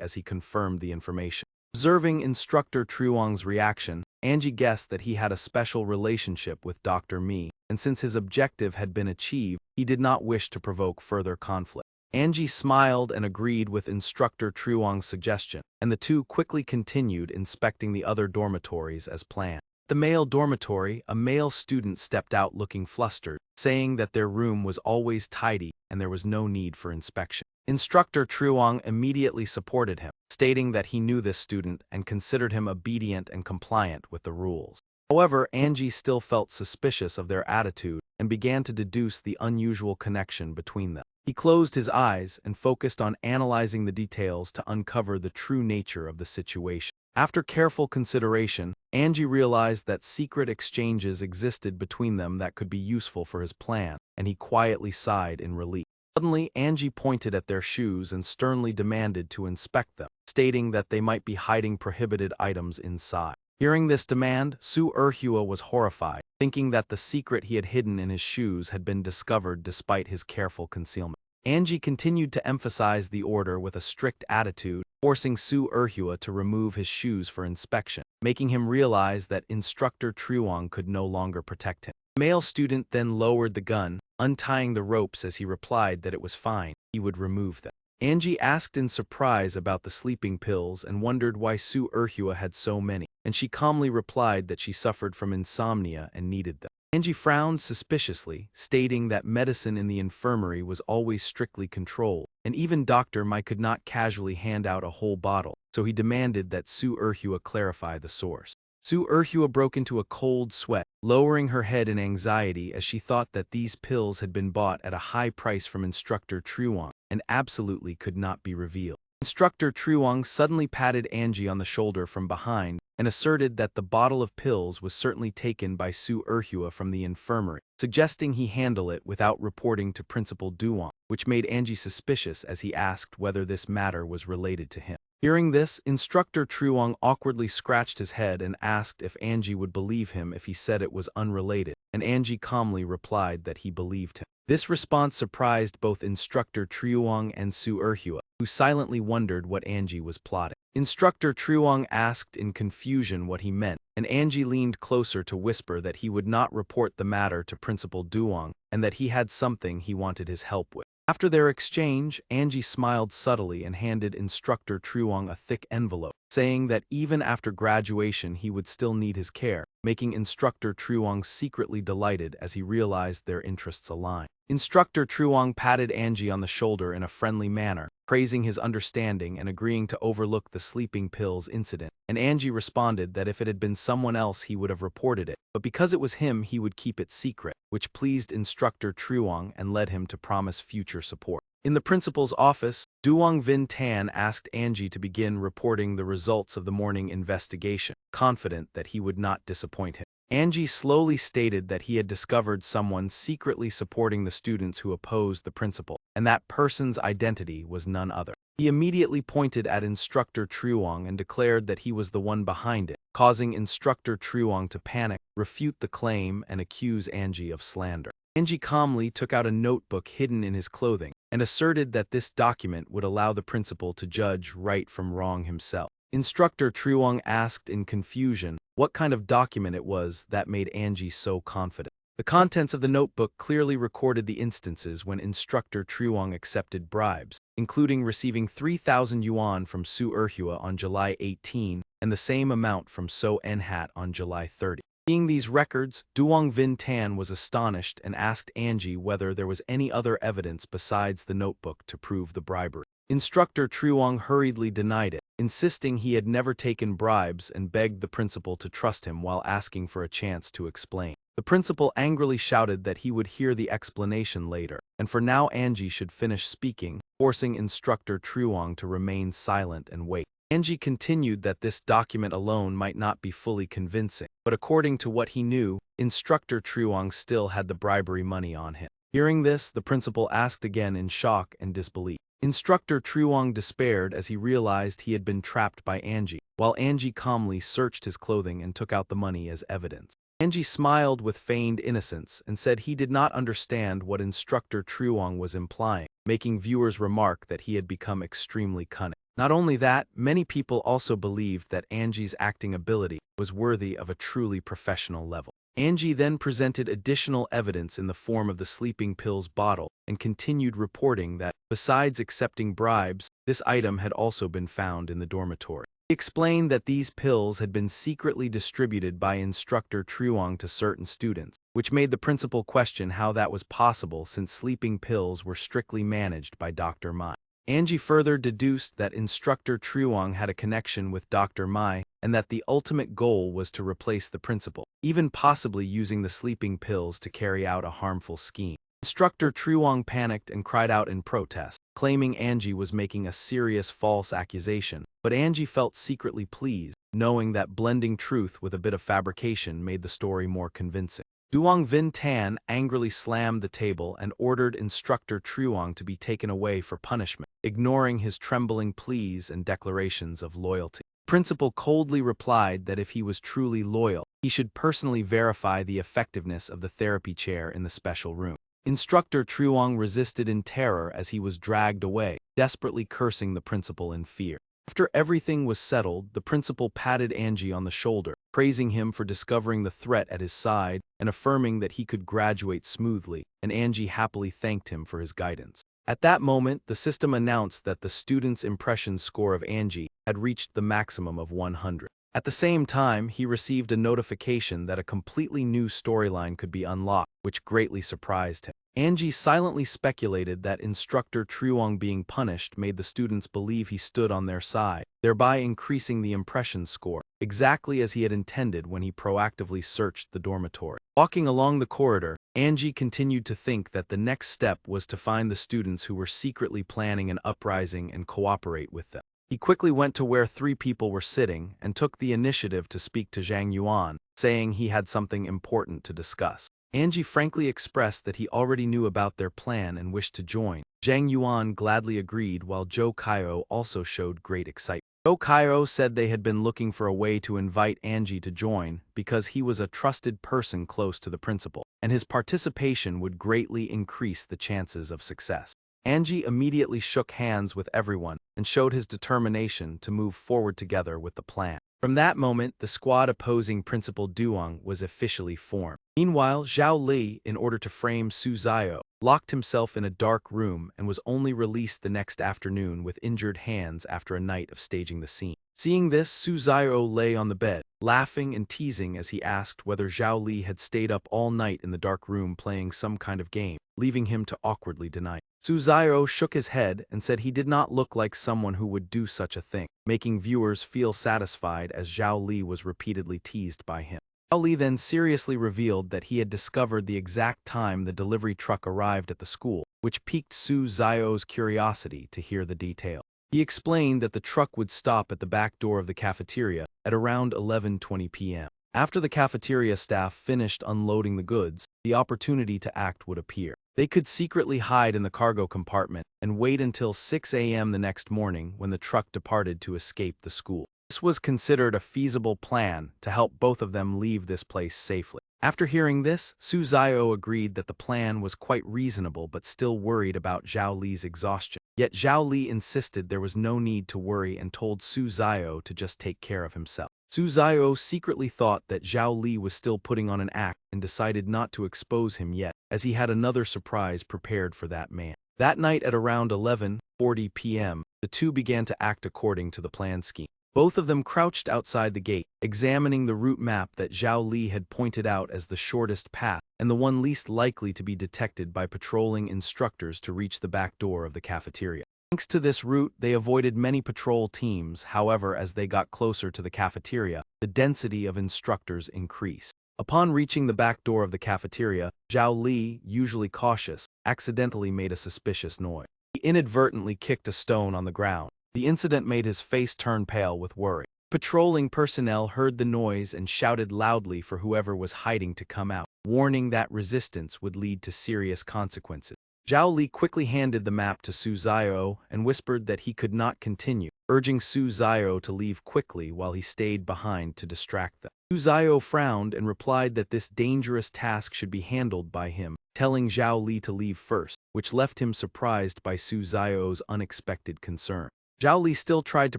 as he confirmed the information. Observing Instructor Truong's reaction, Angie guessed that he had a special relationship with Dr. Mi, and since his objective had been achieved, he did not wish to provoke further conflict. Angie smiled and agreed with Instructor Truong's suggestion, and the two quickly continued inspecting the other dormitories as planned. The male dormitory, a male student stepped out looking flustered, saying that their room was always tidy and there was no need for inspection. Instructor Truong immediately supported him, stating that he knew this student and considered him obedient and compliant with the rules. However, Angie still felt suspicious of their attitude and began to deduce the unusual connection between them. He closed his eyes and focused on analyzing the details to uncover the true nature of the situation. After careful consideration, Angie realized that secret exchanges existed between them that could be useful for his plan, and he quietly sighed in relief. Suddenly, Angie pointed at their shoes and sternly demanded to inspect them, stating that they might be hiding prohibited items inside. Hearing this demand, Su Erhua was horrified, thinking that the secret he had hidden in his shoes had been discovered despite his careful concealment. Angie continued to emphasize the order with a strict attitude, forcing Su Erhua to remove his shoes for inspection, making him realize that Instructor Truong could no longer protect him. The male student then lowered the gun, untying the ropes as he replied that it was fine, he would remove them. Angie asked in surprise about the sleeping pills and wondered why Su Erhua had so many, and she calmly replied that she suffered from insomnia and needed them. Angie frowned suspiciously, stating that medicine in the infirmary was always strictly controlled, and even Dr. Mai could not casually hand out a whole bottle, so he demanded that Su Erhua clarify the source. Su Erhua broke into a cold sweat, lowering her head in anxiety as she thought that these pills had been bought at a high price from Instructor Truong and absolutely could not be revealed. Instructor Truong suddenly patted Angie on the shoulder from behind and asserted that the bottle of pills was certainly taken by Su Erhua from the infirmary, suggesting he handle it without reporting to Principal Duong, which made Angie suspicious as he asked whether this matter was related to him. Hearing this, Instructor Truong awkwardly scratched his head and asked if Angie would believe him if he said it was unrelated, and Angie calmly replied that he believed him. This response surprised both Instructor Truong and Su Erhua, who silently wondered what Angie was plotting. Instructor Truong asked in confusion what he meant, and Angie leaned closer to whisper that he would not report the matter to Principal Duong and that he had something he wanted his help with. After their exchange, Angie smiled subtly and handed Instructor Truong a thick envelope, saying that even after graduation he would still need his care, making Instructor Truong secretly delighted as he realized their interests aligned. Instructor Truong patted Angie on the shoulder in a friendly manner, praising his understanding and agreeing to overlook the sleeping pills incident, and Angie responded that if it had been someone else he would have reported it, but because it was him he would keep it secret, which pleased Instructor Truong and led him to promise future support. In the principal's office, Duong Vin Tan asked Angie to begin reporting the results of the morning investigation, confident that he would not disappoint him. Angie slowly stated that he had discovered someone secretly supporting the students who opposed the principal, and that person's identity was none other. He immediately pointed at Instructor Truong and declared that he was the one behind it, causing Instructor Truong to panic, refute the claim, and accuse Angie of slander. Angie calmly took out a notebook hidden in his clothing and asserted that this document would allow the principal to judge right from wrong himself. Instructor Truong asked in confusion what kind of document it was that made Angie so confident. The contents of the notebook clearly recorded the instances when Instructor Truong accepted bribes, including receiving 3,000 yuan from Su Erhua on July 18 and the same amount from So Enhat on July 30. Seeing these records, Duong Vin Tan was astonished and asked Angie whether there was any other evidence besides the notebook to prove the bribery. Instructor Truong hurriedly denied it, insisting he had never taken bribes and begged the principal to trust him while asking for a chance to explain. The principal angrily shouted that he would hear the explanation later, and for now Angie should finish speaking, forcing Instructor Truong to remain silent and wait. Angie continued that this document alone might not be fully convincing, but according to what he knew, Instructor Truong still had the bribery money on him. Hearing this, the principal asked again in shock and disbelief. Instructor Truong despaired as he realized he had been trapped by Angie, while Angie calmly searched his clothing and took out the money as evidence. Angie smiled with feigned innocence and said he did not understand what Instructor Truong was implying, making viewers remark that he had become extremely cunning. Not only that, many people also believed that Angie's acting ability was worthy of a truly professional level. Angie then presented additional evidence in the form of the sleeping pills bottle and continued reporting that, besides accepting bribes, this item had also been found in the dormitory. He explained that these pills had been secretly distributed by Instructor Truong to certain students, which made the principal question how that was possible since sleeping pills were strictly managed by Dr. Mai. Angie further deduced that Instructor Truong had a connection with Dr. Mai and that the ultimate goal was to replace the principal, even possibly using the sleeping pills to carry out a harmful scheme. Instructor Truong panicked and cried out in protest, claiming Angie was making a serious false accusation, but Angie felt secretly pleased, knowing that blending truth with a bit of fabrication made the story more convincing. Duong Vin Tan angrily slammed the table and ordered Instructor Truong to be taken away for punishment, ignoring his trembling pleas and declarations of loyalty. The principal coldly replied that if he was truly loyal, he should personally verify the effectiveness of the therapy chair in the special room. Instructor Truong resisted in terror as he was dragged away, desperately cursing the principal in fear. After everything was settled, the principal patted Angie on the shoulder, praising him for discovering the threat at his side and affirming that he could graduate smoothly, and Angie happily thanked him for his guidance. At that moment, the system announced that the student's impression score of Angie had reached the maximum of 100. At the same time, he received a notification that a completely new storyline could be unlocked, which greatly surprised him. Angie silently speculated that Instructor Truong being punished made the students believe he stood on their side, thereby increasing the impression score, exactly as he had intended when he proactively searched the dormitory. Walking along the corridor, Angie continued to think that the next step was to find the students who were secretly planning an uprising and cooperate with them. He quickly went to where 3 people were sitting and took the initiative to speak to Zhang Yuan, saying he had something important to discuss. Angie frankly expressed that he already knew about their plan and wished to join. Zhang Yuan gladly agreed while Zhou Kaio also showed great excitement. Zhou Kaio said they had been looking for a way to invite Angie to join because he was a trusted person close to the principal, and his participation would greatly increase the chances of success. Angie immediately shook hands with everyone and showed his determination to move forward together with the plan. From that moment, the squad opposing Principal Duong was officially formed. Meanwhile, Zhao Li, in order to frame Su Zio, locked himself in a dark room and was only released the next afternoon with injured hands after a night of staging the scene. Seeing this, Su Zio lay on the bed, laughing and teasing as he asked whether Zhao Li had stayed up all night in the dark room playing some kind of game, leaving him to awkwardly deny. Su Zio shook his head and said he did not look like someone who would do such a thing, making viewers feel satisfied as Zhao Li was repeatedly teased by him. Zhao Li then seriously revealed that he had discovered the exact time the delivery truck arrived at the school, which piqued Su Zhao's curiosity to hear the detail. He explained that the truck would stop at the back door of the cafeteria at around 11:20 p.m. After the cafeteria staff finished unloading the goods, the opportunity to act would appear. They could secretly hide in the cargo compartment and wait until 6 a.m. the next morning when the truck departed to escape the school. This was considered a feasible plan to help both of them leave this place safely. After hearing this, Su Zhao agreed that the plan was quite reasonable but still worried about Zhao Li's exhaustion. Yet Zhao Li insisted there was no need to worry and told Su Zhao to just take care of himself. Su Zhao secretly thought that Zhao Li was still putting on an act and decided not to expose him yet, as he had another surprise prepared for that man. That night at around 11:40 p.m., the two began to act according to the planned scheme. Both of them crouched outside the gate, examining the route map that Zhao Li had pointed out as the shortest path and the one least likely to be detected by patrolling instructors to reach the back door of the cafeteria. Thanks to this route, they avoided many patrol teams. However, as they got closer to the cafeteria, the density of instructors increased. Upon reaching the back door of the cafeteria, Zhao Li, usually cautious, accidentally made a suspicious noise. He inadvertently kicked a stone on the ground. The incident made his face turn pale with worry. Patrolling personnel heard the noise and shouted loudly for whoever was hiding to come out, warning that resistance would lead to serious consequences. Zhao Li quickly handed the map to Su Zhao and whispered that he could not continue, urging Su Zhao to leave quickly while he stayed behind to distract them. Su Zhao frowned and replied that this dangerous task should be handled by him, telling Zhao Li to leave first, which left him surprised by Su Zhao's unexpected concern. Zhao Li still tried to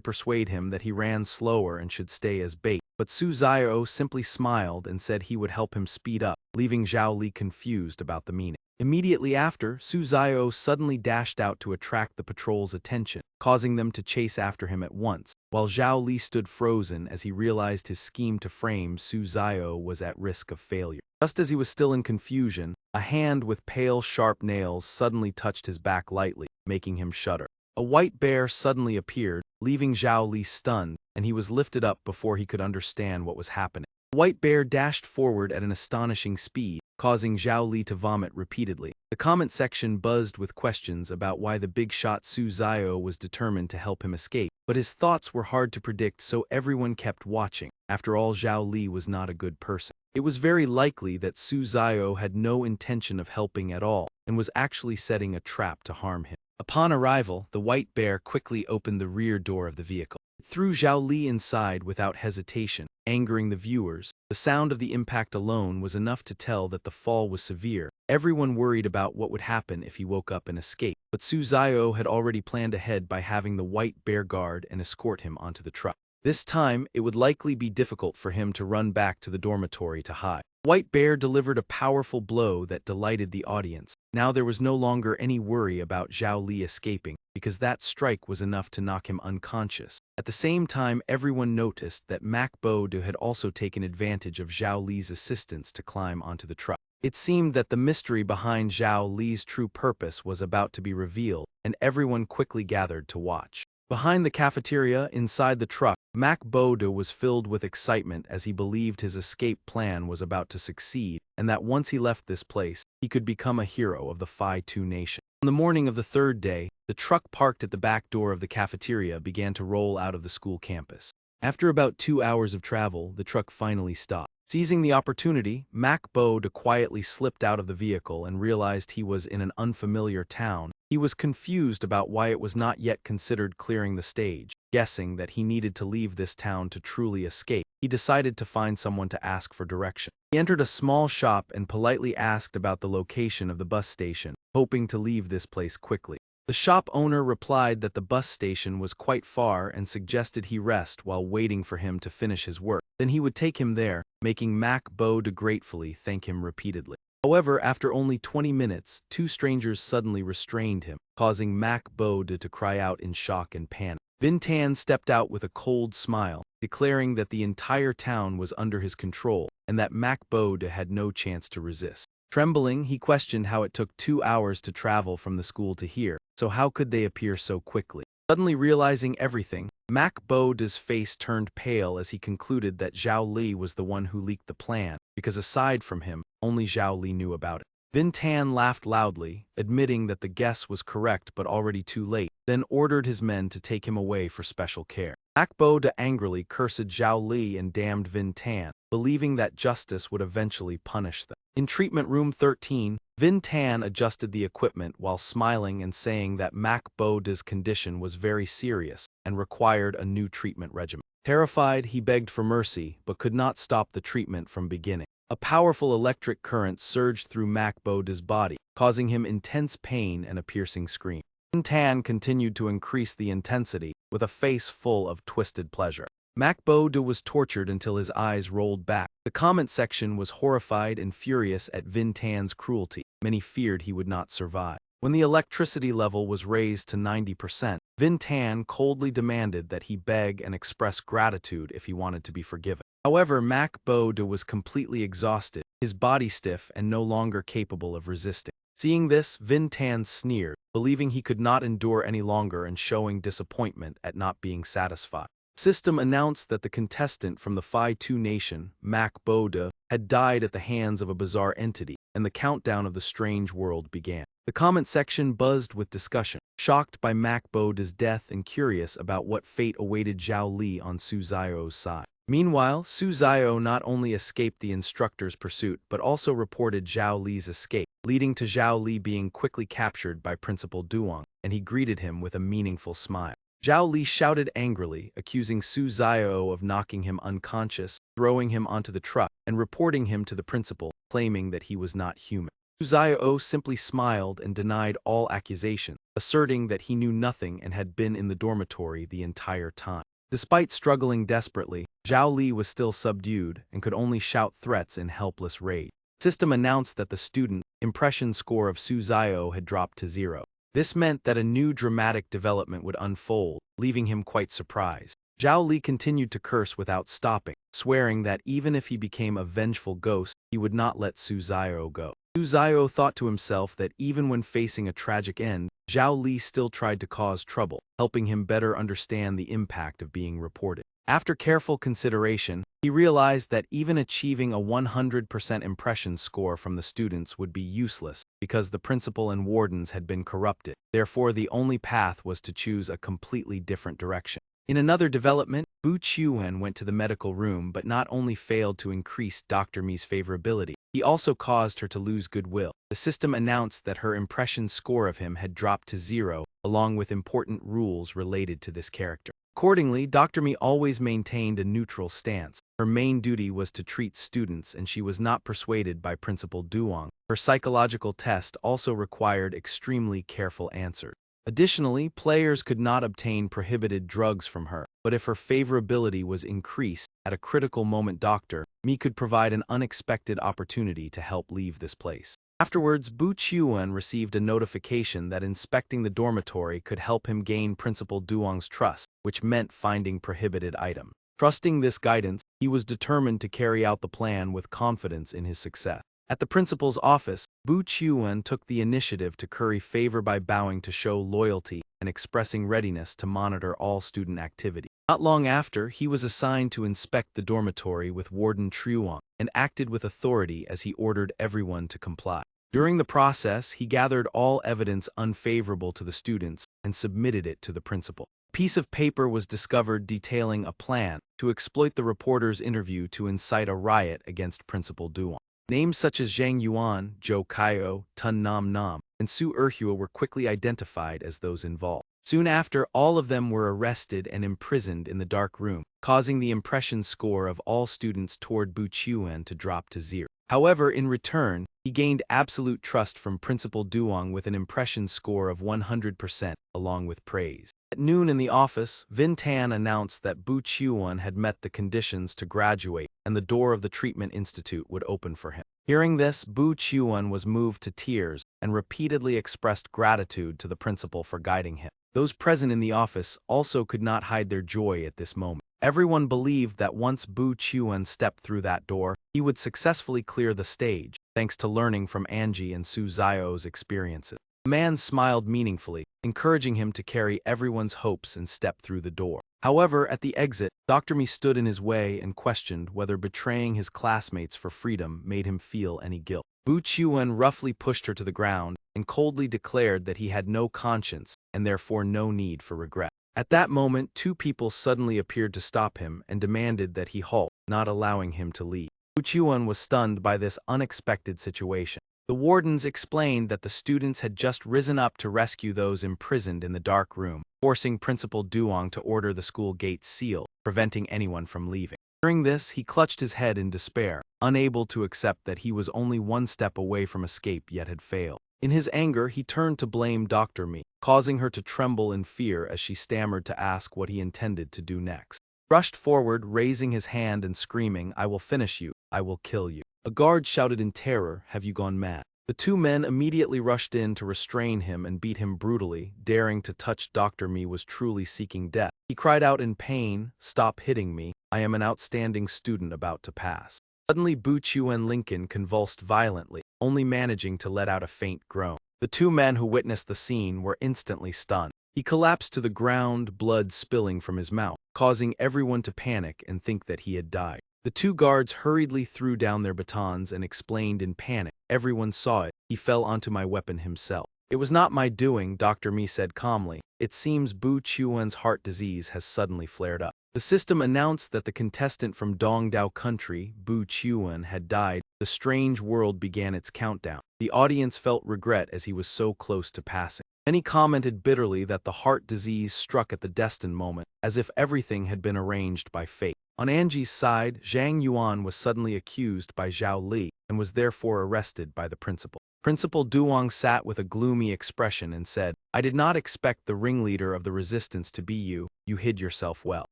persuade him that he ran slower and should stay as bait, but Su Zhao simply smiled and said he would help him speed up, leaving Zhao Li confused about the meaning. Immediately after, Su Zhao suddenly dashed out to attract the patrol's attention, causing them to chase after him at once, while Zhao Li stood frozen as he realized his scheme to frame Su Zhao was at risk of failure. Just as he was still in confusion, a hand with pale, sharp nails suddenly touched his back lightly, making him shudder. A white bear suddenly appeared, leaving Zhao Li stunned, and he was lifted up before he could understand what was happening. The white bear dashed forward at an astonishing speed, causing Zhao Li to vomit repeatedly. The comment section buzzed with questions about why the big shot Su Zhao was determined to help him escape, but his thoughts were hard to predict, so everyone kept watching. After all, Zhao Li was not a good person. It was very likely that Su Zhao had no intention of helping at all, and was actually setting a trap to harm him. Upon arrival, the white bear quickly opened the rear door of the vehicle. It threw Zhao Li inside without hesitation, angering the viewers. The sound of the impact alone was enough to tell that the fall was severe. Everyone worried about what would happen if he woke up and escaped, but Su Zhao had already planned ahead by having the white bear guard and escort him onto the truck. This time, it would likely be difficult for him to run back to the dormitory to hide. White Bear delivered a powerful blow that delighted the audience. Now there was no longer any worry about Zhao Li escaping, because that strike was enough to knock him unconscious. At the same time, everyone noticed that Mac Bo had also taken advantage of Zhao Li's assistance to climb onto the truck. It seemed that the mystery behind Zhao Li's true purpose was about to be revealed, and everyone quickly gathered to watch. Behind the cafeteria, inside the truck, Mac Bo was filled with excitement as he believed his escape plan was about to succeed, and that once he left this place, he could become a hero of the Phi 2 nation. On the morning of the third day, the truck parked at the back door of the cafeteria began to roll out of the school campus. After about 2 hours of travel, the truck finally stopped. Seizing the opportunity, Mac Bo quietly slipped out of the vehicle and realized he was in an unfamiliar town. He was confused about why it was not yet considered clearing the stage. Guessing that he needed to leave this town to truly escape, he decided to find someone to ask for direction. He entered a small shop and politely asked about the location of the bus station, hoping to leave this place quickly. The shop owner replied that the bus station was quite far and suggested he rest while waiting for him to finish his work. Then he would take him there, making Mac Bo gratefully thank him repeatedly. However, after only 20 minutes, two strangers suddenly restrained him, causing Mac Bo to cry out in shock and panic. Vin Tan stepped out with a cold smile, declaring that the entire town was under his control and that Mac Bo had no chance to resist. Trembling, he questioned how it took 2 hours to travel from the school to here, so how could they appear so quickly? Suddenly realizing everything, Mac Boda's face turned pale as he concluded that Zhao Li was the one who leaked the plan, because aside from him, only Zhao Li knew about it. Vin Tan laughed loudly, admitting that the guess was correct but already too late, then ordered his men to take him away for special care. Mac Boda angrily cursed Zhao Li and damned Vin Tan, believing that justice would eventually punish them. In treatment room 13, Vin Tan adjusted the equipment while smiling and saying that Mac Boda's condition was very serious and required a new treatment regimen. Terrified, he begged for mercy but could not stop the treatment from beginning. A powerful electric current surged through Mac Boda's body, causing him intense pain and a piercing scream. Vin Tan continued to increase the intensity, with a face full of twisted pleasure. Mac Boda was tortured until his eyes rolled back. The comment section was horrified and furious at Vin Tan's cruelty. Many feared he would not survive. When the electricity level was raised to 90%, Vin Tan coldly demanded that he beg and express gratitude if he wanted to be forgiven. However, Mac Boda was completely exhausted, his body stiff and no longer capable of resisting. Seeing this, Vin Tan sneered, believing he could not endure any longer and showing disappointment at not being satisfied. The system announced that the contestant from the Phi 2 nation, Mac Boda, had died at the hands of a bizarre entity, and the countdown of the strange world began. The comment section buzzed with discussion, shocked by Mac Boda's death and curious about what fate awaited Zhao Li on Su Zio's side. Meanwhile, Su Zio not only escaped the instructor's pursuit but also reported Zhao Li's escape, leading to Zhao Li being quickly captured by Principal Duong, and he greeted him with a meaningful smile. Zhao Li shouted angrily, accusing Su Zio of knocking him unconscious, throwing him onto the truck, and reporting him to the principal, claiming that he was not human. Su Zio simply smiled and denied all accusations, asserting that he knew nothing and had been in the dormitory the entire time. Despite struggling desperately, Zhao Li was still subdued and could only shout threats in helpless rage. The system announced that the student impression score of Su Zio had dropped to 0. This meant that a new dramatic development would unfold, leaving him quite surprised. Zhao Li continued to curse without stopping, swearing that even if he became a vengeful ghost, he would not let Su Zio go. Su Zio thought to himself that even when facing a tragic end, Zhao Li still tried to cause trouble, helping him better understand the impact of being reported. After careful consideration, he realized that even achieving a 100% impression score from the students would be useless because the principal and wardens had been corrupted. Therefore, the only path was to choose a completely different direction. In another development, Bu Qiuwen went to the medical room but not only failed to increase Dr. Mi's favorability, he also caused her to lose goodwill. The system announced that her impression score of him had dropped to 0, along with important rules related to this character. Accordingly, Dr. Mi always maintained a neutral stance. Her main duty was to treat students, and she was not persuaded by Principal Duong. Her psychological test also required extremely careful answers. Additionally, players could not obtain prohibited drugs from her, but if her favorability was increased, at a critical moment Dr. Mi could provide an unexpected opportunity to help leave this place. Afterwards, Bu Qiuwen received a notification that inspecting the dormitory could help him gain Principal Duong's trust, which meant finding prohibited items. Trusting this guidance, he was determined to carry out the plan with confidence in his success. At the principal's office, Bu Qiuwen took the initiative to curry favor by bowing to show loyalty and expressing readiness to monitor all student activity. Not long after, he was assigned to inspect the dormitory with Warden Truong and acted with authority as he ordered everyone to comply. During the process, he gathered all evidence unfavorable to the students and submitted it to the principal. A piece of paper was discovered detailing a plan to exploit the reporter's interview to incite a riot against Principal Duong. Names such as Zhang Yuan, Zhou Kaio, Tun Nam Nam, and Su Erhua were quickly identified as those involved. Soon after, all of them were arrested and imprisoned in the dark room, causing the impression score of all students toward Bu Qiuwen to drop to 0. However, in return, he gained absolute trust from Principal Duong with an impression score of 100%, along with praise. At noon in the office, Vin Tan announced that Bu Qiuwen had met the conditions to graduate, and the door of the treatment institute would open for him. Hearing this, Bu Qiuwen was moved to tears and repeatedly expressed gratitude to the principal for guiding him. Those present in the office also could not hide their joy at this moment. Everyone believed that once Bu Qiuwen stepped through that door, he would successfully clear the stage, thanks to learning from Angie and Su Zio's experiences. The man smiled meaningfully, encouraging him to carry everyone's hopes and step through the door. However, at the exit, Dr. Mi stood in his way and questioned whether betraying his classmates for freedom made him feel any guilt. Bu Chuan roughly pushed her to the ground and coldly declared that he had no conscience and therefore no need for regret. At that moment, two people suddenly appeared to stop him and demanded that he halt, not allowing him to leave. Bu Chuan was stunned by this unexpected situation. The wardens explained that the students had just risen up to rescue those imprisoned in the dark room, forcing Principal Duong to order the school gates sealed, preventing anyone from leaving. During this, he clutched his head in despair, unable to accept that he was only one step away from escape yet had failed. In his anger, he turned to blame Dr. Mi, causing her to tremble in fear as she stammered to ask what he intended to do next. He rushed forward, raising his hand and screaming, "I will finish you, I will kill you." A guard shouted in terror, "Have you gone mad?" The two men immediately rushed in to restrain him and beat him brutally. Daring to touch Dr. Mi was truly seeking death. He cried out in pain, "Stop hitting me, I am an outstanding student about to pass." Suddenly Bu Chuan Lincoln convulsed violently, only managing to let out a faint groan. The two men who witnessed the scene were instantly stunned. He collapsed to the ground, blood spilling from his mouth, causing everyone to panic and think that he had died. The two guards hurriedly threw down their batons and explained in panic, "Everyone saw it, he fell onto my weapon himself." "It was not my doing," Dr. Mi said calmly. "It seems Bu Chuan's heart disease has suddenly flared up." The system announced that the contestant from Dongdao country, Bu Chuan, had died. The strange world began its countdown. The audience felt regret as he was so close to passing. Many commented bitterly that the heart disease struck at the destined moment, as if everything had been arranged by fate. On Angie's side, Zhang Yuan was suddenly accused by Zhao Li and was therefore arrested by the principal. Principal Duong sat with a gloomy expression and said, "I did not expect the ringleader of the resistance to be you. You hid yourself well."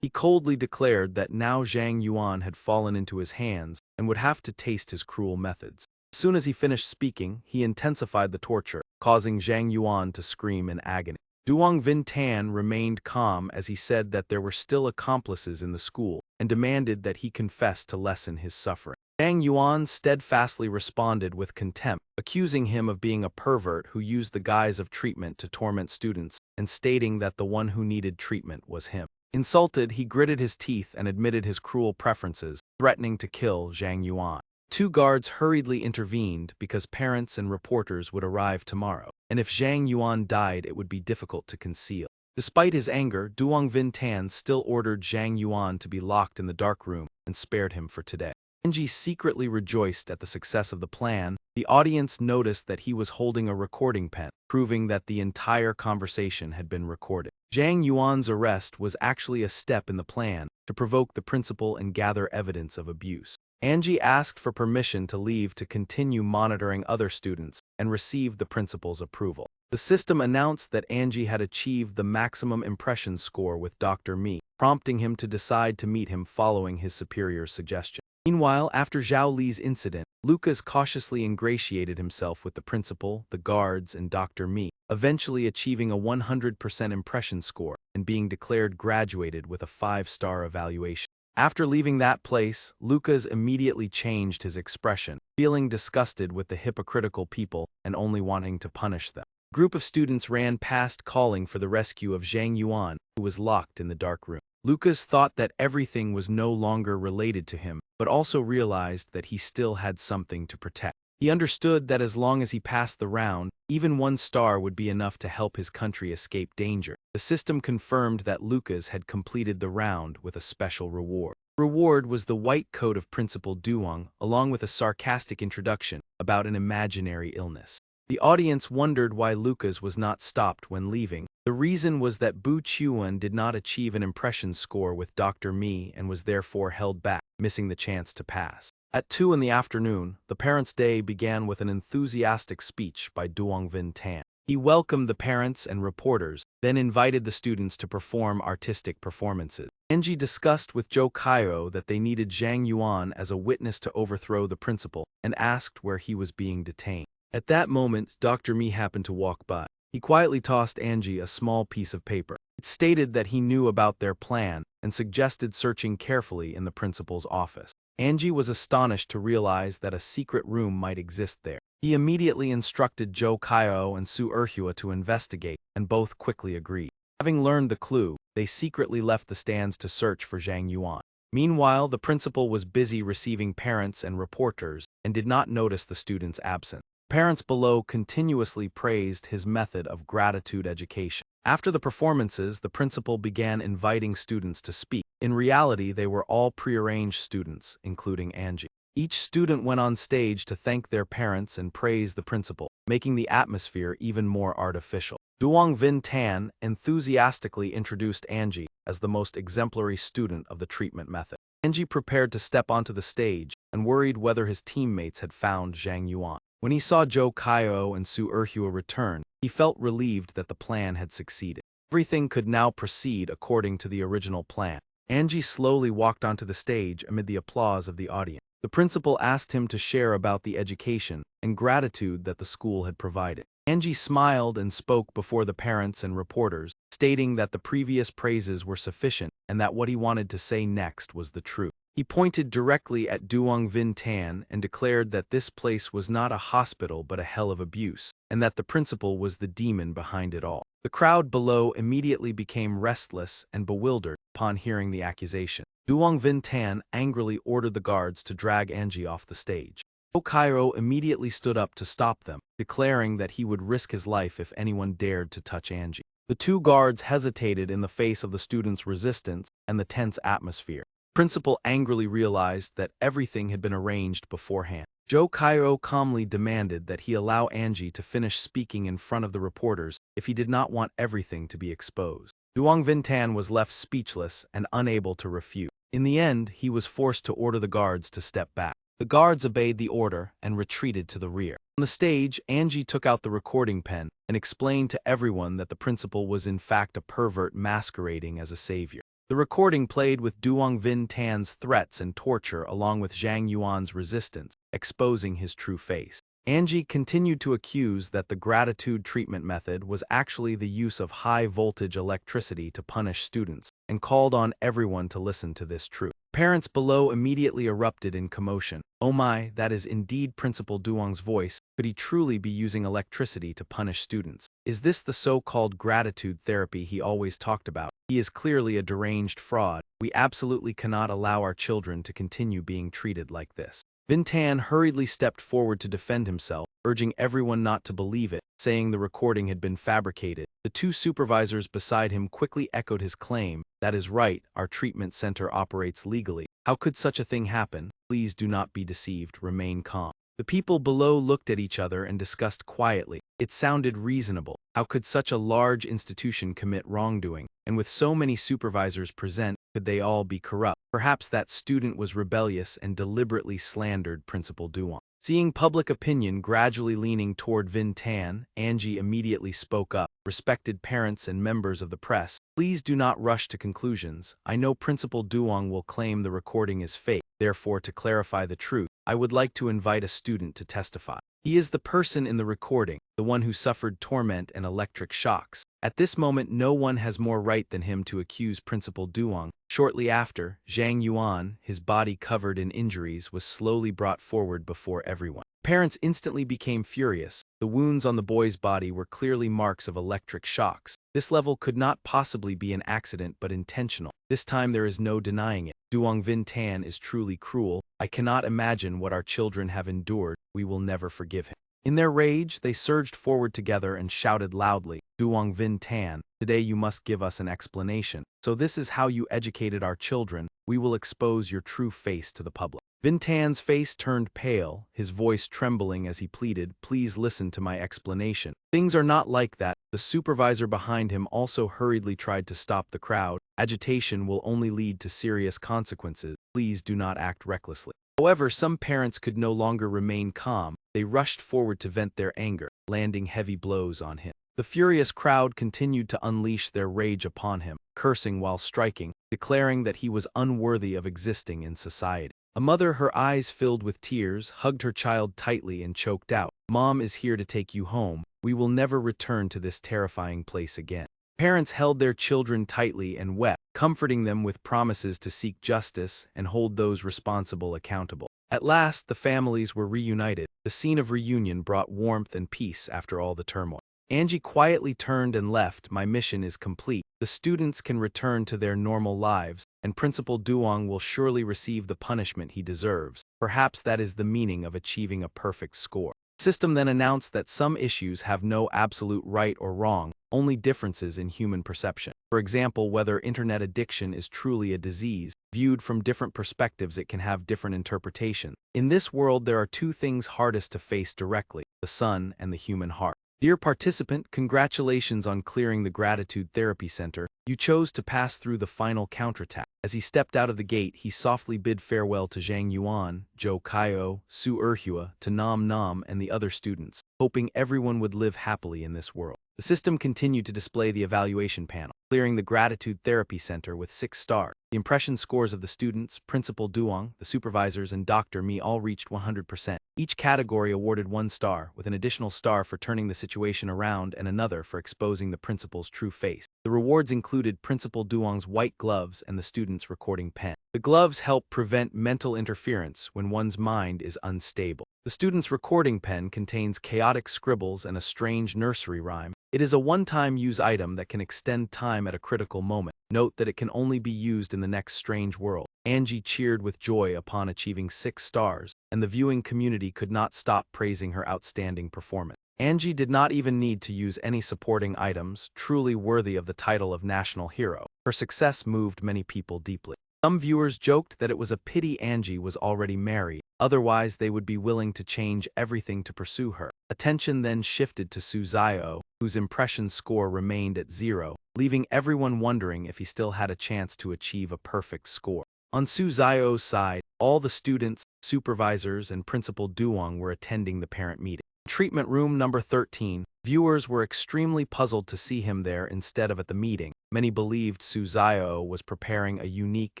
He coldly declared that now Zhang Yuan had fallen into his hands and would have to taste his cruel methods. As soon as he finished speaking, he intensified the torture, causing Zhang Yuan to scream in agony. Duong Vin Tan remained calm as he said that there were still accomplices in the school and demanded that he confess to lessen his suffering. Zhang Yuan steadfastly responded with contempt, accusing him of being a pervert who used the guise of treatment to torment students and stating that the one who needed treatment was him. Insulted, he gritted his teeth and admitted his cruel preferences, threatening to kill Zhang Yuan. Two guards hurriedly intervened because parents and reporters would arrive tomorrow, and if Zhang Yuan died it would be difficult to conceal. Despite his anger, Duong Vin Tan still ordered Zhang Yuan to be locked in the dark room and spared him for today. Angie secretly rejoiced at the success of the plan. The audience noticed that he was holding a recording pen, proving that the entire conversation had been recorded. Zhang Yuan's arrest was actually a step in the plan to provoke the principal and gather evidence of abuse. Angie asked for permission to leave to continue monitoring other students and received the principal's approval. The system announced that Angie had achieved the maximum impression score with Dr. Mi, prompting him to decide to meet him following his superior's suggestion. Meanwhile, after Zhao Li's incident, Lucas cautiously ingratiated himself with the principal, the guards, and Dr. Mi, eventually achieving a 100% impression score and being declared graduated with a 5-star evaluation. After leaving that place, Lucas immediately changed his expression, feeling disgusted with the hypocritical people and only wanting to punish them. A group of students ran past calling for the rescue of Zhang Yuan, who was locked in the dark room. Lucas thought that everything was no longer related to him, but also realized that he still had something to protect. He understood that as long as he passed the round, even 1 star would be enough to help his country escape danger. The system confirmed that Lucas had completed the round with a special reward. The reward was the white coat of Principal Duong, along with a sarcastic introduction about an imaginary illness. The audience wondered why Lucas was not stopped when leaving. The reason was that Bu Chuan did not achieve an impression score with Dr. Mi and was therefore held back, missing the chance to pass. At 2 in the afternoon, the Parents' Day began with an enthusiastic speech by Duong Vin Tan. He welcomed the parents and reporters, then invited the students to perform artistic performances. Angie discussed with Zhou Kaio that they needed Zhang Yuan as a witness to overthrow the principal, and asked where he was being detained. At that moment, Dr. Mi happened to walk by. He quietly tossed Angie a small piece of paper. It stated that he knew about their plan and suggested searching carefully in the principal's office. Angie was astonished to realize that a secret room might exist there. He immediately instructed Zhou Kaio and Su Erhua to investigate, and both quickly agreed. Having learned the clue, they secretly left the stands to search for Zhang Yuan. Meanwhile, the principal was busy receiving parents and reporters and did not notice the student's absence. Parents below continuously praised his method of gratitude education. After the performances, the principal began inviting students to speak. In reality, they were all prearranged students, including Angie. Each student went on stage to thank their parents and praise the principal, making the atmosphere even more artificial. Duong Vin Tan enthusiastically introduced Angie as the most exemplary student of the treatment method. Angie prepared to step onto the stage and worried whether his teammates had found Zhang Yuan. When he saw Zhou Kaio and Su Erhua return, he felt relieved that the plan had succeeded. Everything could now proceed according to the original plan. Angie slowly walked onto the stage amid the applause of the audience. The principal asked him to share about the education and gratitude that the school had provided. Angie smiled and spoke before the parents and reporters, stating that the previous praises were sufficient and that what he wanted to say next was the truth. He pointed directly at Duong Vin Tan and declared that this place was not a hospital but a hell of abuse, and that the principal was the demon behind it all. The crowd below immediately became restless and bewildered upon hearing the accusation. Duong Vin Tan angrily ordered the guards to drag Angie off the stage. Cairo immediately stood up to stop them, declaring that he would risk his life if anyone dared to touch Angie. The two guards hesitated in the face of the students' resistance and the tense atmosphere. The principal angrily realized that everything had been arranged beforehand. Zhou Cairo calmly demanded that he allow Angie to finish speaking in front of the reporters if he did not want everything to be exposed. Duong Vin Tan was left speechless and unable to refute. In the end, he was forced to order the guards to step back. The guards obeyed the order and retreated to the rear. On the stage, Angie took out the recording pen and explained to everyone that the principal was in fact a pervert masquerading as a savior. The recording played with Duong Vin Tan's threats and torture along with Zhang Yuan's resistance, exposing his true face. Angie continued to accuse that the gratitude treatment method was actually the use of high-voltage electricity to punish students, and called on everyone to listen to this truth. Parents below immediately erupted in commotion. Oh my, that is indeed Principal Duong's voice. Could he truly be using electricity to punish students? Is this the so-called gratitude therapy he always talked about? He is clearly a deranged fraud. We absolutely cannot allow our children to continue being treated like this. Vin Tan hurriedly stepped forward to defend himself, urging everyone not to believe it, saying the recording had been fabricated. The two supervisors beside him quickly echoed his claim. That is right, our treatment center operates legally. How could such a thing happen? Please do not be deceived, remain calm. The people below looked at each other and discussed quietly. It sounded reasonable. How could such a large institution commit wrongdoing? And with so many supervisors present, could they all be corrupt? Perhaps that student was rebellious and deliberately slandered Principal Duong. Seeing public opinion gradually leaning toward Vin Tan, Angie immediately spoke up. Respected parents and members of the press, please do not rush to conclusions. I know Principal Duong will claim the recording is fake. Therefore, to clarify the truth, I would like to invite a student to testify. He is the person in the recording, the one who suffered torment and electric shocks. At this moment, no one has more right than him to accuse Principal Duong. Shortly after, Zhang Yuan, his body covered in injuries, was slowly brought forward before everyone. Parents instantly became furious. The wounds on the boy's body were clearly marks of electric shocks. This level could not possibly be an accident but intentional. This time there is no denying it. Duong Vin Tan is truly cruel. I cannot imagine what our children have endured. We will never forgive him. In their rage, they surged forward together and shouted loudly, Duong Vin Tan, today you must give us an explanation. So this is how you educated our children. We will expose your true face to the public. Vin Tan's face turned pale, his voice trembling as he pleaded, please listen to my explanation. Things are not like that. The supervisor behind him also hurriedly tried to stop the crowd. Agitation will only lead to serious consequences. Please do not act recklessly. However, some parents could no longer remain calm. They rushed forward to vent their anger, landing heavy blows on him. The furious crowd continued to unleash their rage upon him, cursing while striking, declaring that he was unworthy of existing in society. A mother, her eyes filled with tears, hugged her child tightly and choked out, Mom is here to take you home. We will never return to this terrifying place again. Parents held their children tightly and wept, comforting them with promises to seek justice and hold those responsible accountable. At last, the families were reunited. The scene of reunion brought warmth and peace after all the turmoil. Angie quietly turned and left. My mission is complete. The students can return to their normal lives, and Principal Duong will surely receive the punishment he deserves. Perhaps that is the meaning of achieving a perfect score. The system then announced that some issues have no absolute right or wrong, only differences in human perception. For example, whether internet addiction is truly a disease. Viewed from different perspectives, it can have different interpretations. In this world, there are two things hardest to face directly: the sun and the human heart. Dear participant, congratulations on clearing the Gratitude Therapy Center. You chose to pass through the final counterattack. As he stepped out of the gate, he softly bid farewell to Zhang Yuan, Zhou Kaio, Su Erhua, to Nam Nam and the other students, hoping everyone would live happily in this world. The system continued to display the evaluation panel, clearing the Gratitude Therapy Center with 6 stars. The impression scores of the students, Principal Duong, the supervisors, and Dr. Mi all reached 100%. Each category awarded 1 star, with an additional star for turning the situation around and another for exposing the principal's true face. The rewards included Principal Duong's white gloves and the student's recording pen. The gloves help prevent mental interference when one's mind is unstable. The student's recording pen contains chaotic scribbles and a strange nursery rhyme. It is a one-time use item that can extend time at a critical moment. Note that it can only be used in the next strange world. Angie cheered with joy upon achieving 6 stars, and the viewing community could not stop praising her outstanding performance. Angie did not even need to use any supporting items, truly worthy of the title of national hero. Her success moved many people deeply. Some viewers joked that it was a pity Angie was already married, otherwise they would be willing to change everything to pursue her. Attention then shifted to Su Zio, whose impression score remained at 0, leaving everyone wondering if he still had a chance to achieve a perfect score. On Su Zio's side, all the students, supervisors, and Principal Duong were attending the parent meeting. Treatment room number 13, viewers were extremely puzzled to see him there instead of at the meeting. Many believed Su Zio was preparing a unique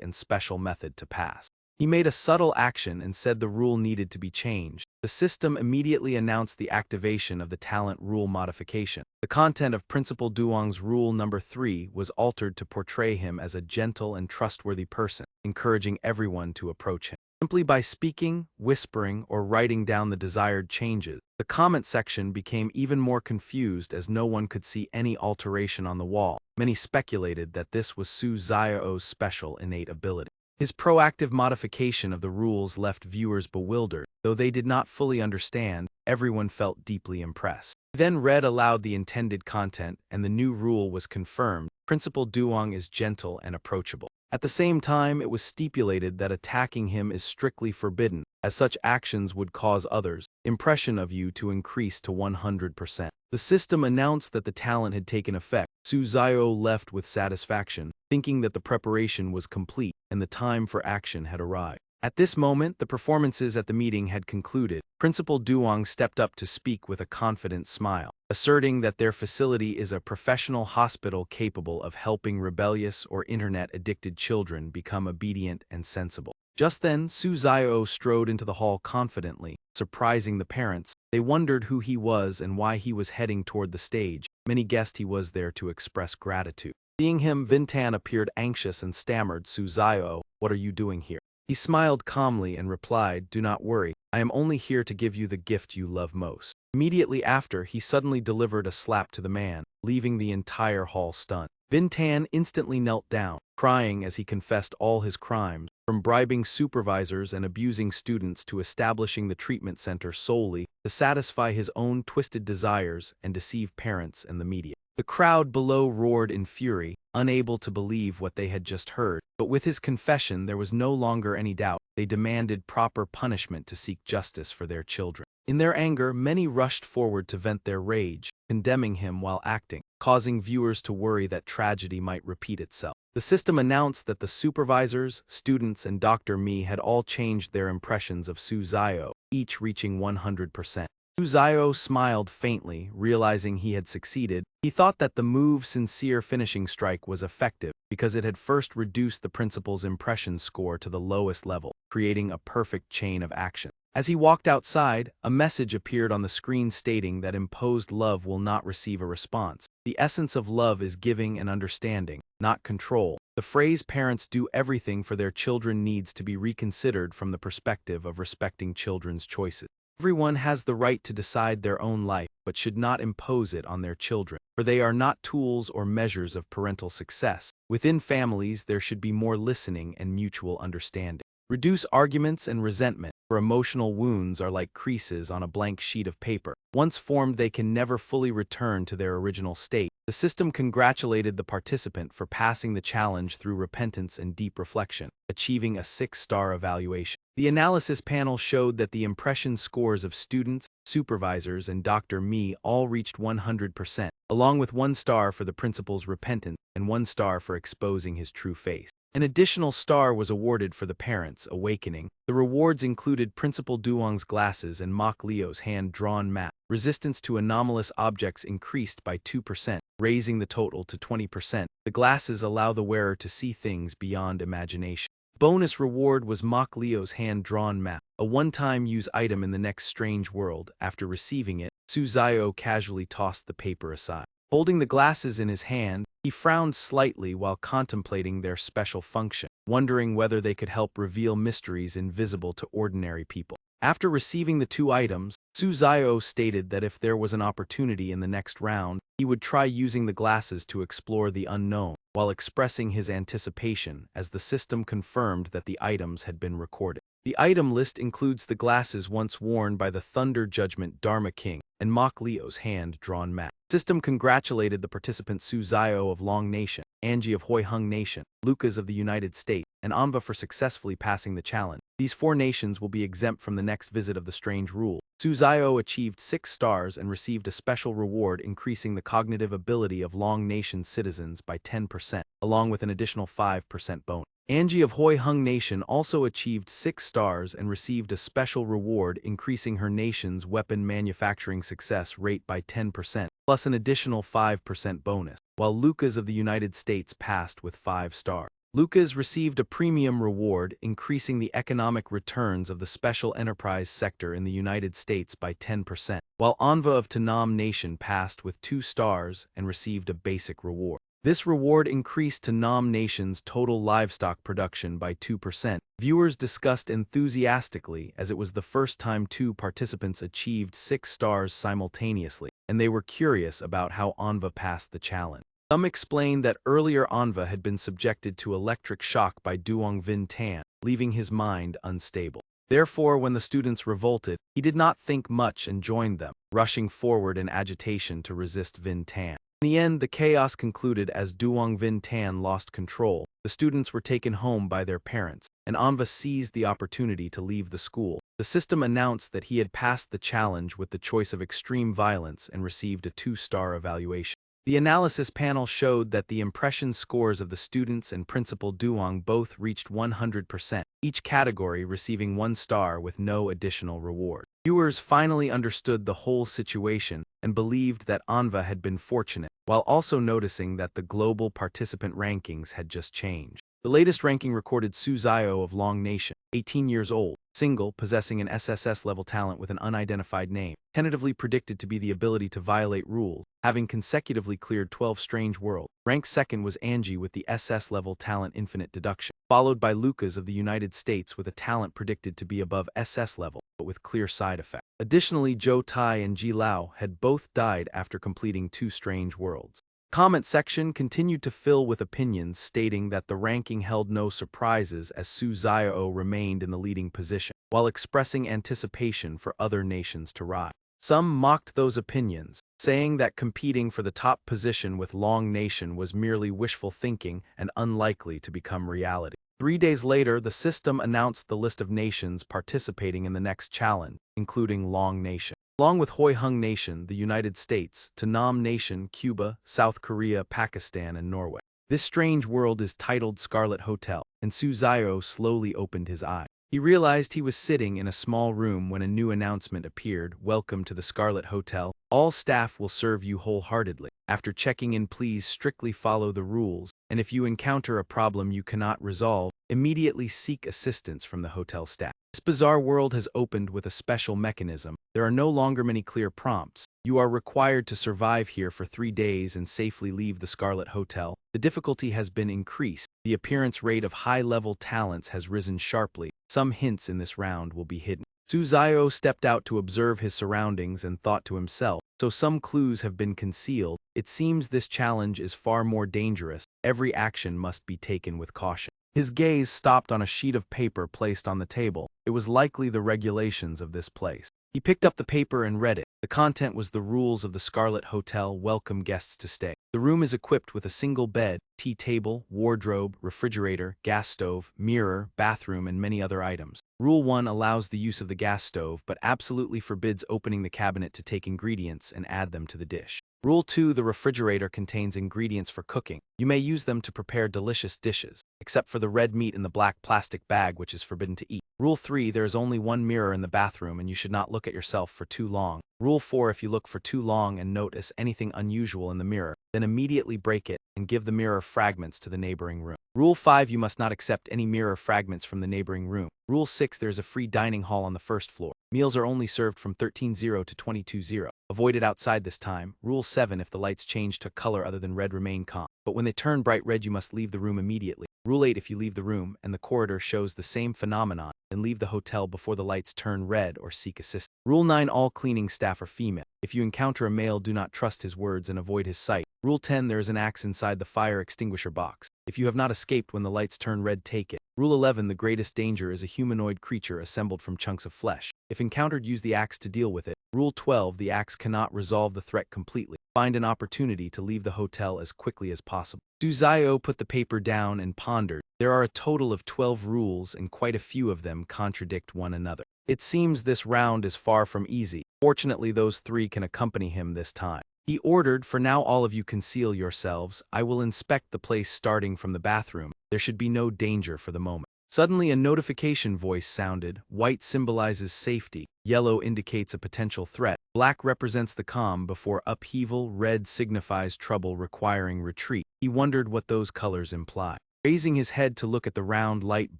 and special method to pass. He made a subtle action and said the rule needed to be changed. The system immediately announced the activation of the talent rule modification. The content of Principal Duong's rule number 3 was altered to portray him as a gentle and trustworthy person, encouraging everyone to approach him. Simply by speaking, whispering, or writing down the desired changes, the comment section became even more confused as no one could see any alteration on the wall. Many speculated that this was Su Zio's special innate ability. His proactive modification of the rules left viewers bewildered. Though they did not fully understand, everyone felt deeply impressed. He then read aloud the intended content, and the new rule was confirmed. Principal Duong is gentle and approachable. At the same time, it was stipulated that attacking him is strictly forbidden, as such actions would cause others' impression of you to increase to 100%. The system announced that the talent had taken effect. Su Zio left with satisfaction, thinking that the preparation was complete and the time for action had arrived. At this moment, the performances at the meeting had concluded. Principal Duong stepped up to speak with a confident smile, asserting that their facility is a professional hospital capable of helping rebellious or internet-addicted children become obedient and sensible. Just then, Su Zio strode into the hall confidently, surprising the parents. They wondered who he was and why he was heading toward the stage. Many guessed he was there to express gratitude. Seeing him, Vintan appeared anxious and stammered, "Su Zio, what are you doing here?" He smiled calmly and replied, "Do not worry, I am only here to give you the gift you love most." Immediately after, he suddenly delivered a slap to the man, leaving the entire hall stunned. Vintan instantly knelt down, crying as he confessed all his crimes, from bribing supervisors and abusing students to establishing the treatment center solely to satisfy his own twisted desires and deceive parents and the media. The crowd below roared in fury, unable to believe what they had just heard. But with his confession, there was no longer any doubt. They demanded proper punishment to seek justice for their children. In their anger, many rushed forward to vent their rage, condemning him while acting, causing viewers to worry that tragedy might repeat itself. The system announced that the supervisors, students, and Dr. Mi had all changed their impressions of Su Zio, each reaching 100%. Su Zio smiled faintly, realizing he had succeeded. He thought that the move's sincere finishing strike was effective because it had first reduced the principal's impression score to the lowest level, creating a perfect chain of action. As he walked outside, a message appeared on the screen stating that imposed love will not receive a response. The essence of love is giving and understanding, not control. The phrase "parents do everything for their children" needs to be reconsidered from the perspective of respecting children's choices. Everyone has the right to decide their own life, but should not impose it on their children, for they are not tools or measures of parental success. Within families, there should be more listening and mutual understanding. Reduce arguments and resentment, for emotional wounds are like creases on a blank sheet of paper. Once formed, they can never fully return to their original state. The system congratulated the participant for passing the challenge through repentance and deep reflection, achieving a 6-star evaluation. The analysis panel showed that the impression scores of students, supervisors, and Dr. Me all reached 100%, along with 1 star for the principal's repentance and 1 star for exposing his true face. An additional star was awarded for the parents' awakening. The rewards included Principal Duong's glasses and Mock Leo's hand-drawn map. Resistance to anomalous objects increased by 2%, raising the total to 20%. The glasses allow the wearer to see things beyond imagination. Bonus reward was Mock Leo's hand-drawn map, a one-time use item in the next strange world. After receiving it, Suzayo casually tossed the paper aside. Holding the glasses in his hand, he frowned slightly while contemplating their special function, wondering whether they could help reveal mysteries invisible to ordinary people. After receiving the 2 items, Suzayo stated that if there was an opportunity in the next round, he would try using the glasses to explore the unknown, while expressing his anticipation as the system confirmed that the items had been recorded. The item list includes the glasses once worn by the Thunder Judgment Dharma King and Mock Leo's hand-drawn map. System congratulated the participants Suzayo of Long Nation, Angie of Hoi Hung Nation, Lucas of the United States, and Anva for successfully passing the challenge. These 4 nations will be exempt from the next visit of the strange rule. Suzayo achieved 6 stars and received a special reward increasing the cognitive ability of Long Nation citizens by 10%, along with an additional 5% bonus. Angie of Hoi Hung Nation also achieved 6 stars and received a special reward increasing her nation's weapon manufacturing success rate by 10%, plus an additional 5% bonus, while Lucas of the United States passed with 5 stars. Lucas received a premium reward increasing the economic returns of the special enterprise sector in the United States by 10%, while Anva of Tanam Nation passed with 2 stars and received a basic reward. This reward increased Tanam Nation's total livestock production by 2%. Viewers discussed enthusiastically as it was the first time 2 participants achieved 6 stars simultaneously, and they were curious about how Anva passed the challenge. Some explained that earlier Anva had been subjected to electric shock by Duong Vin Tan, leaving his mind unstable. Therefore, when the students revolted, he did not think much and joined them, rushing forward in agitation to resist Vin Tan. In the end, the chaos concluded as Duong Vin Tan lost control. The students were taken home by their parents, and Anva seized the opportunity to leave the school. The system announced that he had passed the challenge with the choice of extreme violence and received a 2-star evaluation. The analysis panel showed that the impression scores of the students and Principal Duong both reached 100%, each category receiving 1 star with no additional reward. Viewers finally understood the whole situation and believed that Anva had been fortunate, while also noticing that the global participant rankings had just changed. The latest ranking recorded Suzayo of Long Nation, 18 years old, single, possessing an SSS-level talent with an unidentified name, tentatively predicted to be the ability to violate rules, having consecutively cleared 12 strange worlds. Ranked second was Angie with the SS-level talent Infinite Deduction, followed by Lucas of the United States with a talent predicted to be above SS level, but with clear side effects. Additionally, Zhou Tai and Ji Lao had both died after completing 2 strange worlds. Comment section continued to fill with opinions stating that the ranking held no surprises as Suzayo remained in the leading position, while expressing anticipation for other nations to rise. Some mocked those opinions, saying that competing for the top position with Long Nation was merely wishful thinking and unlikely to become reality. 3 days later, the system announced the list of nations participating in the next challenge, including Long Nation. Along with Hoi Hung Nation, the United States, Tanam Nation, Cuba, South Korea, Pakistan, and Norway. This strange world is titled Scarlet Hotel, and Suzayo slowly opened his eyes. He realized he was sitting in a small room when a new announcement appeared: "Welcome to the Scarlet Hotel. All staff will serve you wholeheartedly. After checking in, please strictly follow the rules, and if you encounter a problem you cannot resolve, immediately seek assistance from the hotel staff." This bizarre world has opened with a special mechanism. There are no longer many clear prompts. You are required to survive here for 3 days and safely leave the Scarlet Hotel. The difficulty has been increased. The appearance rate of high-level talents has risen sharply. Some hints in this round will be hidden. Suzayo stepped out to observe his surroundings and thought to himself, so some clues have been concealed. It seems this challenge is far more dangerous. Every action must be taken with caution. His gaze stopped on a sheet of paper placed on the table. It was likely the regulations of this place. He picked up the paper and read it. The content was the rules of the Scarlet Hotel welcome guests to stay. The room is equipped with a single bed, tea table, wardrobe, refrigerator, gas stove, mirror, bathroom, and many other items. Rule 1 allows the use of the gas stove but absolutely forbids opening the cabinet to take ingredients and add them to the dish. Rule 2, the refrigerator contains ingredients for cooking. You may use them to prepare delicious dishes, except for the red meat in the black plastic bag which is forbidden to eat. Rule 3, there is only one mirror in the bathroom and you should not look at yourself for too long. Rule 4, if you look for too long and notice anything unusual in the mirror, then immediately break it and give the mirror fragments to the neighboring room. Rule 5, you must not accept any mirror fragments from the neighboring room. Rule 6, there is a free dining hall on the first floor. Meals are only served from 13:00 to 22:00. Avoid it outside this time. Rule 7, if the lights change to color other than red, remain calm. But when they turn bright red, you must leave the room immediately. Rule 8, if you leave the room and the corridor shows the same phenomenon, then leave the hotel before the lights turn red or seek assistance. Rule 9, all cleaning staff are female. If you encounter a male, do not trust his words and avoid his sight. Rule 10, there is an axe inside the fire extinguisher box. If you have not escaped when the lights turn red, take it. Rule 11, the greatest danger is a humanoid creature assembled from chunks of flesh. If encountered, use the axe to deal with it. Rule 12, the axe cannot resolve the threat completely. Find an opportunity to leave the hotel as quickly as possible. Suzayo put the paper down and pondered. There are a total of 12 rules and quite a few of them contradict one another. It seems this round is far from easy. Fortunately, those 3 can accompany him this time. He ordered, for now all of you conceal yourselves. I will inspect the place starting from the bathroom. There should be no danger for the moment. Suddenly a notification voice sounded. White symbolizes safety. Yellow indicates a potential threat. Black represents the calm before upheaval. Red signifies trouble requiring retreat. He wondered what those colors imply. Raising his head to look at the round light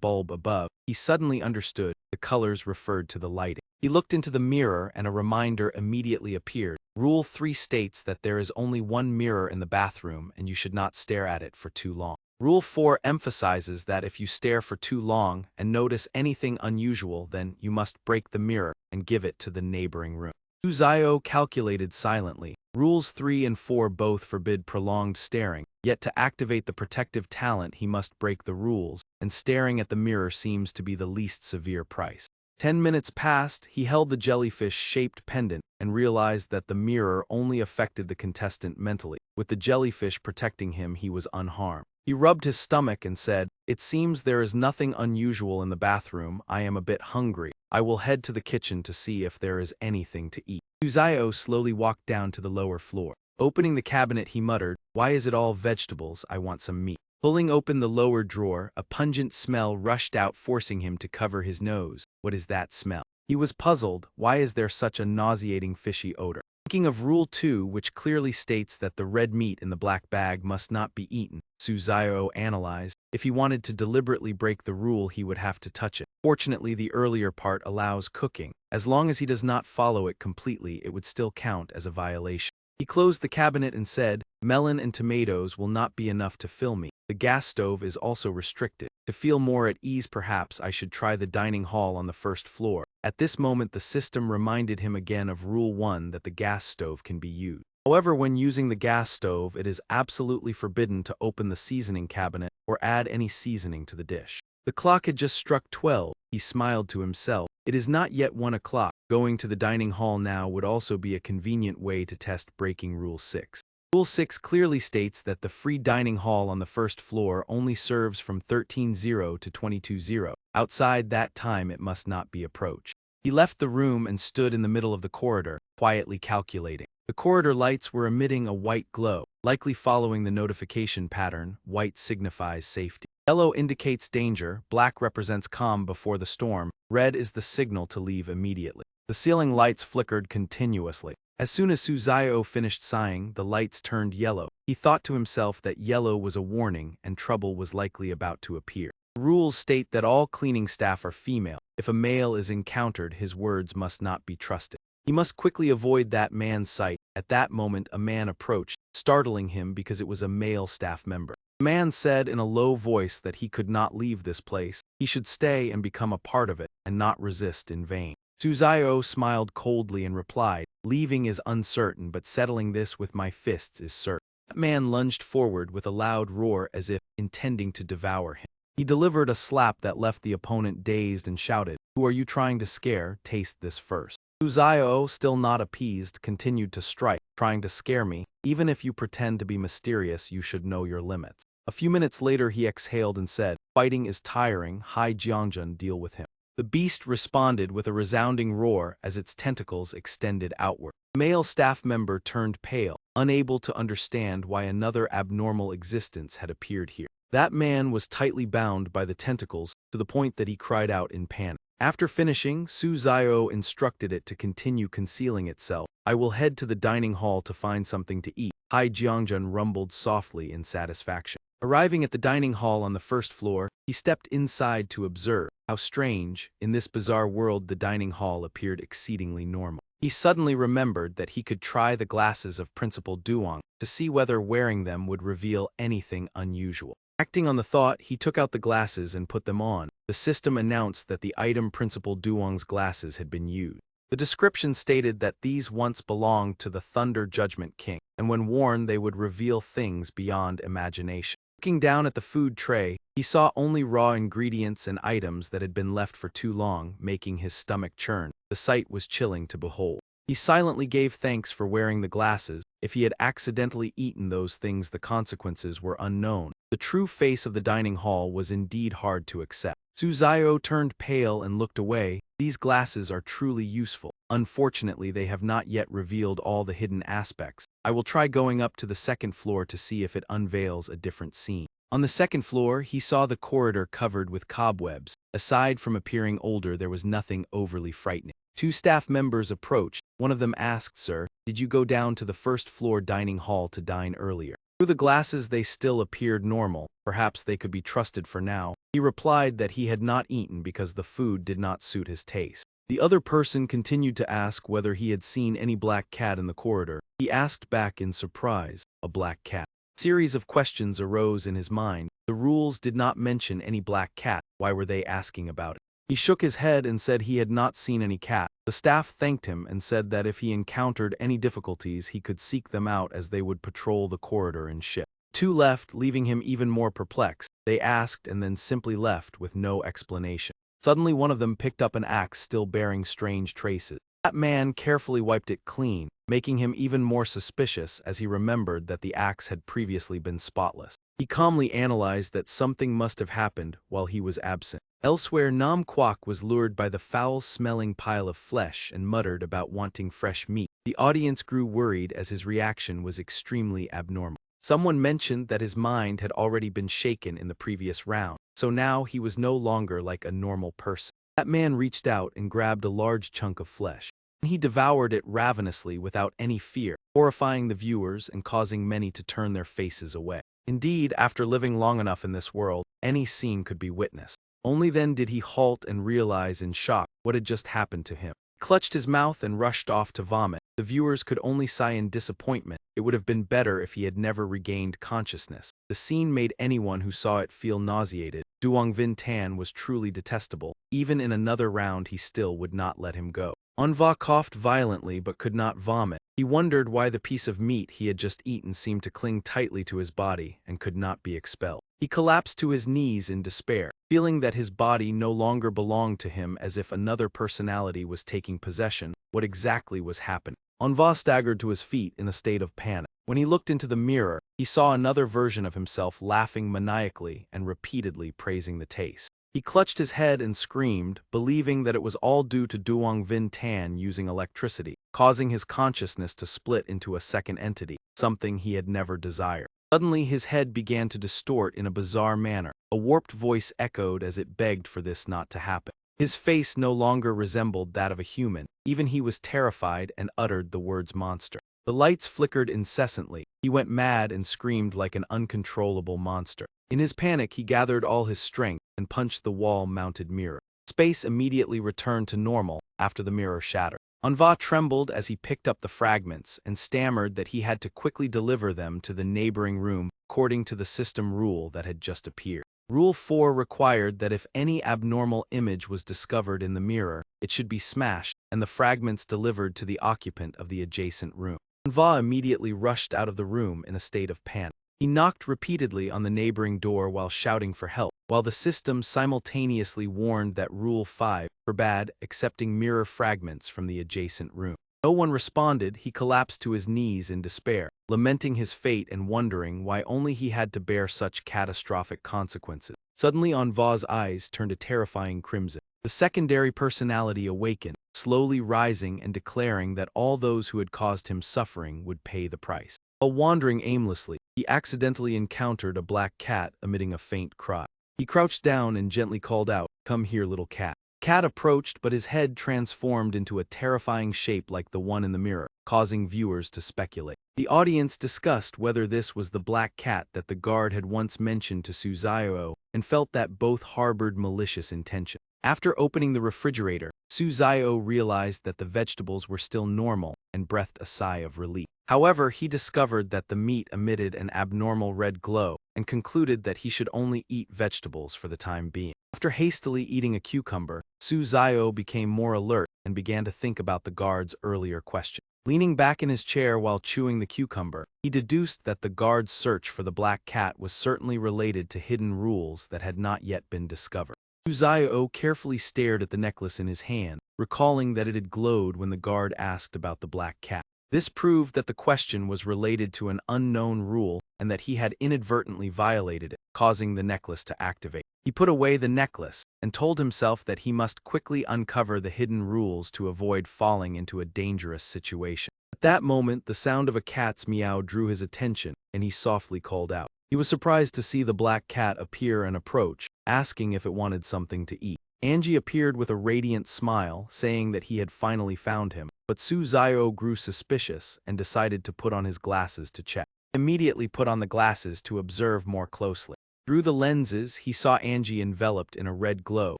bulb above, he suddenly understood. The colors referred to the lighting. He looked into the mirror and a reminder immediately appeared. Rule 3 states that there is only one mirror in the bathroom and you should not stare at it for too long. Rule 4 emphasizes that if you stare for too long and notice anything unusual, then you must break the mirror and give it to the neighboring room. Suzayo calculated silently. Rules 3 and 4 both forbid prolonged staring, yet to activate the protective talent he must break the rules, and staring at the mirror seems to be the least severe price. 10 minutes passed. He held the jellyfish-shaped pendant and realized that the mirror only affected the contestant mentally. With the jellyfish protecting him, he was unharmed. He rubbed his stomach and said, "It seems there is nothing unusual in the bathroom. I am a bit hungry. I will head to the kitchen to see if there is anything to eat." Suzayo slowly walked down to the lower floor. Opening the cabinet, he muttered, "Why is it all vegetables? I want some meat." Pulling open the lower drawer, a pungent smell rushed out, forcing him to cover his nose. What is that smell? He was puzzled. Why is there such a nauseating fishy odor? Thinking of Rule 2, which clearly states that the red meat in the black bag must not be eaten, Suzayo analyzed. If he wanted to deliberately break the rule, he would have to touch it. Fortunately, the earlier part allows cooking. As long as he does not follow it completely, it would still count as a violation. He closed the cabinet and said, "Melon and tomatoes will not be enough to fill me. The gas stove is also restricted. To feel more at ease, perhaps I should try the dining hall on the first floor." At this moment, the system reminded him again of Rule 1 that the gas stove can be used. However, when using the gas stove, it is absolutely forbidden to open the seasoning cabinet or add any seasoning to the dish. The clock had just struck 12. He smiled to himself. It is not yet 1 o'clock. Going to the dining hall now would also be a convenient way to test breaking Rule 6. Rule 6 clearly states that the free dining hall on the first floor only serves from 13:00 to 22:00. Outside that time, it must not be approached. He left the room and stood in the middle of the corridor, quietly calculating. The corridor lights were emitting a white glow, likely following the notification pattern. White signifies safety. Yellow indicates danger, black represents calm before the storm, red is the signal to leave immediately. The ceiling lights flickered continuously. As soon as Suzayo finished sighing, the lights turned yellow. He thought to himself that yellow was a warning and trouble was likely about to appear. The rules state that all cleaning staff are female. If a male is encountered, his words must not be trusted. He must quickly avoid that man's sight. At that moment, a man approached, startling him because it was a male staff member. The man said in a low voice that he could not leave this place. He should stay and become a part of it, and not resist in vain. Suzayo smiled coldly and replied, "Leaving is uncertain, but settling this with my fists is certain." That man lunged forward with a loud roar as if intending to devour him. He delivered a slap that left the opponent dazed and shouted, "Who are you trying to scare? Taste this first." Suzayo, still not appeased, continued to strike, "Trying to scare me? Even if you pretend to be mysterious, you should know your limits." A few minutes later he exhaled and said, "Fighting is tiring, Hai Jiangjun, deal with him." The beast responded with a resounding roar as its tentacles extended outward. The male staff member turned pale, unable to understand why another abnormal existence had appeared here. That man was tightly bound by the tentacles to the point that he cried out in panic. After finishing, Suzayo instructed it to continue concealing itself. "I will head to the dining hall to find something to eat." Hai Jiangjun rumbled softly in satisfaction. Arriving at the dining hall on the first floor, he stepped inside to observe. How strange, in this bizarre world the dining hall appeared exceedingly normal. He suddenly remembered that he could try the glasses of Principal Duong to see whether wearing them would reveal anything unusual. Acting on the thought, he took out the glasses and put them on. The system announced that the item Principal Duong's glasses had been used. The description stated that these once belonged to the Thunder Judgment King, and when worn they would reveal things beyond imagination. Looking down at the food tray, he saw only raw ingredients and items that had been left for too long, making his stomach churn. The sight was chilling to behold. He silently gave thanks for wearing the glasses. If he had accidentally eaten those things, the consequences were unknown. The true face of the dining hall was indeed hard to accept. Suzayo turned pale and looked away. "These glasses are truly useful. Unfortunately, they have not yet revealed all the hidden aspects. I will try going up to the second floor to see if it unveils a different scene." On the second floor, he saw the corridor covered with cobwebs. Aside from appearing older, there was nothing overly frightening. Two staff members approached. One of them asked, "Sir, did you go down to the first floor dining hall to dine earlier?" Through the glasses they still appeared normal. Perhaps they could be trusted for now. He replied that he had not eaten because the food did not suit his taste. The other person continued to ask whether he had seen any black cat in the corridor. He asked back in surprise, "A black cat?" A series of questions arose in his mind. The rules did not mention any black cat. Why were they asking about it? He shook his head and said he had not seen any cat. The staff thanked him and said that if he encountered any difficulties he could seek them out as they would patrol the corridor and ship. Two left, leaving him even more perplexed. They asked and then simply left with no explanation. Suddenly one of them picked up an axe still bearing strange traces. That man carefully wiped it clean, making him even more suspicious as he remembered that the axe had previously been spotless. He calmly analyzed that something must have happened while he was absent. Elsewhere, Nam Kwok was lured by the foul-smelling pile of flesh and muttered about wanting fresh meat. The audience grew worried as his reaction was extremely abnormal. Someone mentioned that his mind had already been shaken in the previous round, so now he was no longer like a normal person. That man reached out and grabbed a large chunk of flesh. He devoured it ravenously without any fear, horrifying the viewers and causing many to turn their faces away. Indeed, after living long enough in this world, any scene could be witnessed. Only then did he halt and realize in shock what had just happened to him. He clutched his mouth and rushed off to vomit. The viewers could only sigh in disappointment. It would have been better if he had never regained consciousness. The scene made anyone who saw it feel nauseated. Duong Vin Tan was truly detestable. Even in another round he still would not let him go. Manhwa coughed violently but could not vomit. He wondered why the piece of meat he had just eaten seemed to cling tightly to his body and could not be expelled. He collapsed to his knees in despair, feeling that his body no longer belonged to him, as if another personality was taking possession. What exactly was happening? Manhwa staggered to his feet in a state of panic. When he looked into the mirror, he saw another version of himself laughing maniacally and repeatedly praising the taste. He clutched his head and screamed, believing that it was all due to Duong Vin Tan using electricity, causing his consciousness to split into a second entity, something he had never desired. Suddenly his head began to distort in a bizarre manner. A warped voice echoed as it begged for this not to happen. His face no longer resembled that of a human. Even he was terrified and uttered the words monster. The lights flickered incessantly. He went mad and screamed like an uncontrollable monster. In his panic, he gathered all his strength and punched the wall-mounted mirror. Space immediately returned to normal after the mirror shattered. Manhwa trembled as he picked up the fragments and stammered that he had to quickly deliver them to the neighboring room according to the system rule that had just appeared. Rule 4 required that if any abnormal image was discovered in the mirror, it should be smashed and the fragments delivered to the occupant of the adjacent room. Manhwa immediately rushed out of the room in a state of panic. He knocked repeatedly on the neighboring door while shouting for help, while the system simultaneously warned that Rule 5 forbade accepting mirror fragments from the adjacent room. No one responded. He collapsed to his knees in despair, lamenting his fate and wondering why only he had to bear such catastrophic consequences. Suddenly Manhwa's eyes turned a terrifying crimson. The secondary personality awakened, slowly rising and declaring that all those who had caused him suffering would pay the price. While wandering aimlessly, he accidentally encountered a black cat emitting a faint cry. He crouched down and gently called out, "Come here, little cat." Cat approached, but his head transformed into a terrifying shape like the one in the mirror, causing viewers to speculate. The audience discussed whether this was the black cat that the guard had once mentioned to Suzayo and felt that both harbored malicious intention. After opening the refrigerator, Suzayo realized that the vegetables were still normal and breathed a sigh of relief. However, he discovered that the meat emitted an abnormal red glow and concluded that he should only eat vegetables for the time being. After hastily eating a cucumber, Suzayo became more alert and began to think about the guard's earlier question. Leaning back in his chair while chewing the cucumber, he deduced that the guard's search for the black cat was certainly related to hidden rules that had not yet been discovered. Suzayo carefully stared at the necklace in his hand, recalling that it had glowed when the guard asked about the black cat. This proved that the question was related to an unknown rule and that he had inadvertently violated it, causing the necklace to activate. He put away the necklace and told himself that he must quickly uncover the hidden rules to avoid falling into a dangerous situation. At that moment, the sound of a cat's meow drew his attention, and he softly called out. He was surprised to see the black cat appear and approach, asking if it wanted something to eat. Angie appeared with a radiant smile, saying that he had finally found him, but Suzayo grew suspicious and decided to put on his glasses to check. He immediately put on the glasses to observe more closely. Through the lenses, he saw Angie enveloped in a red glow,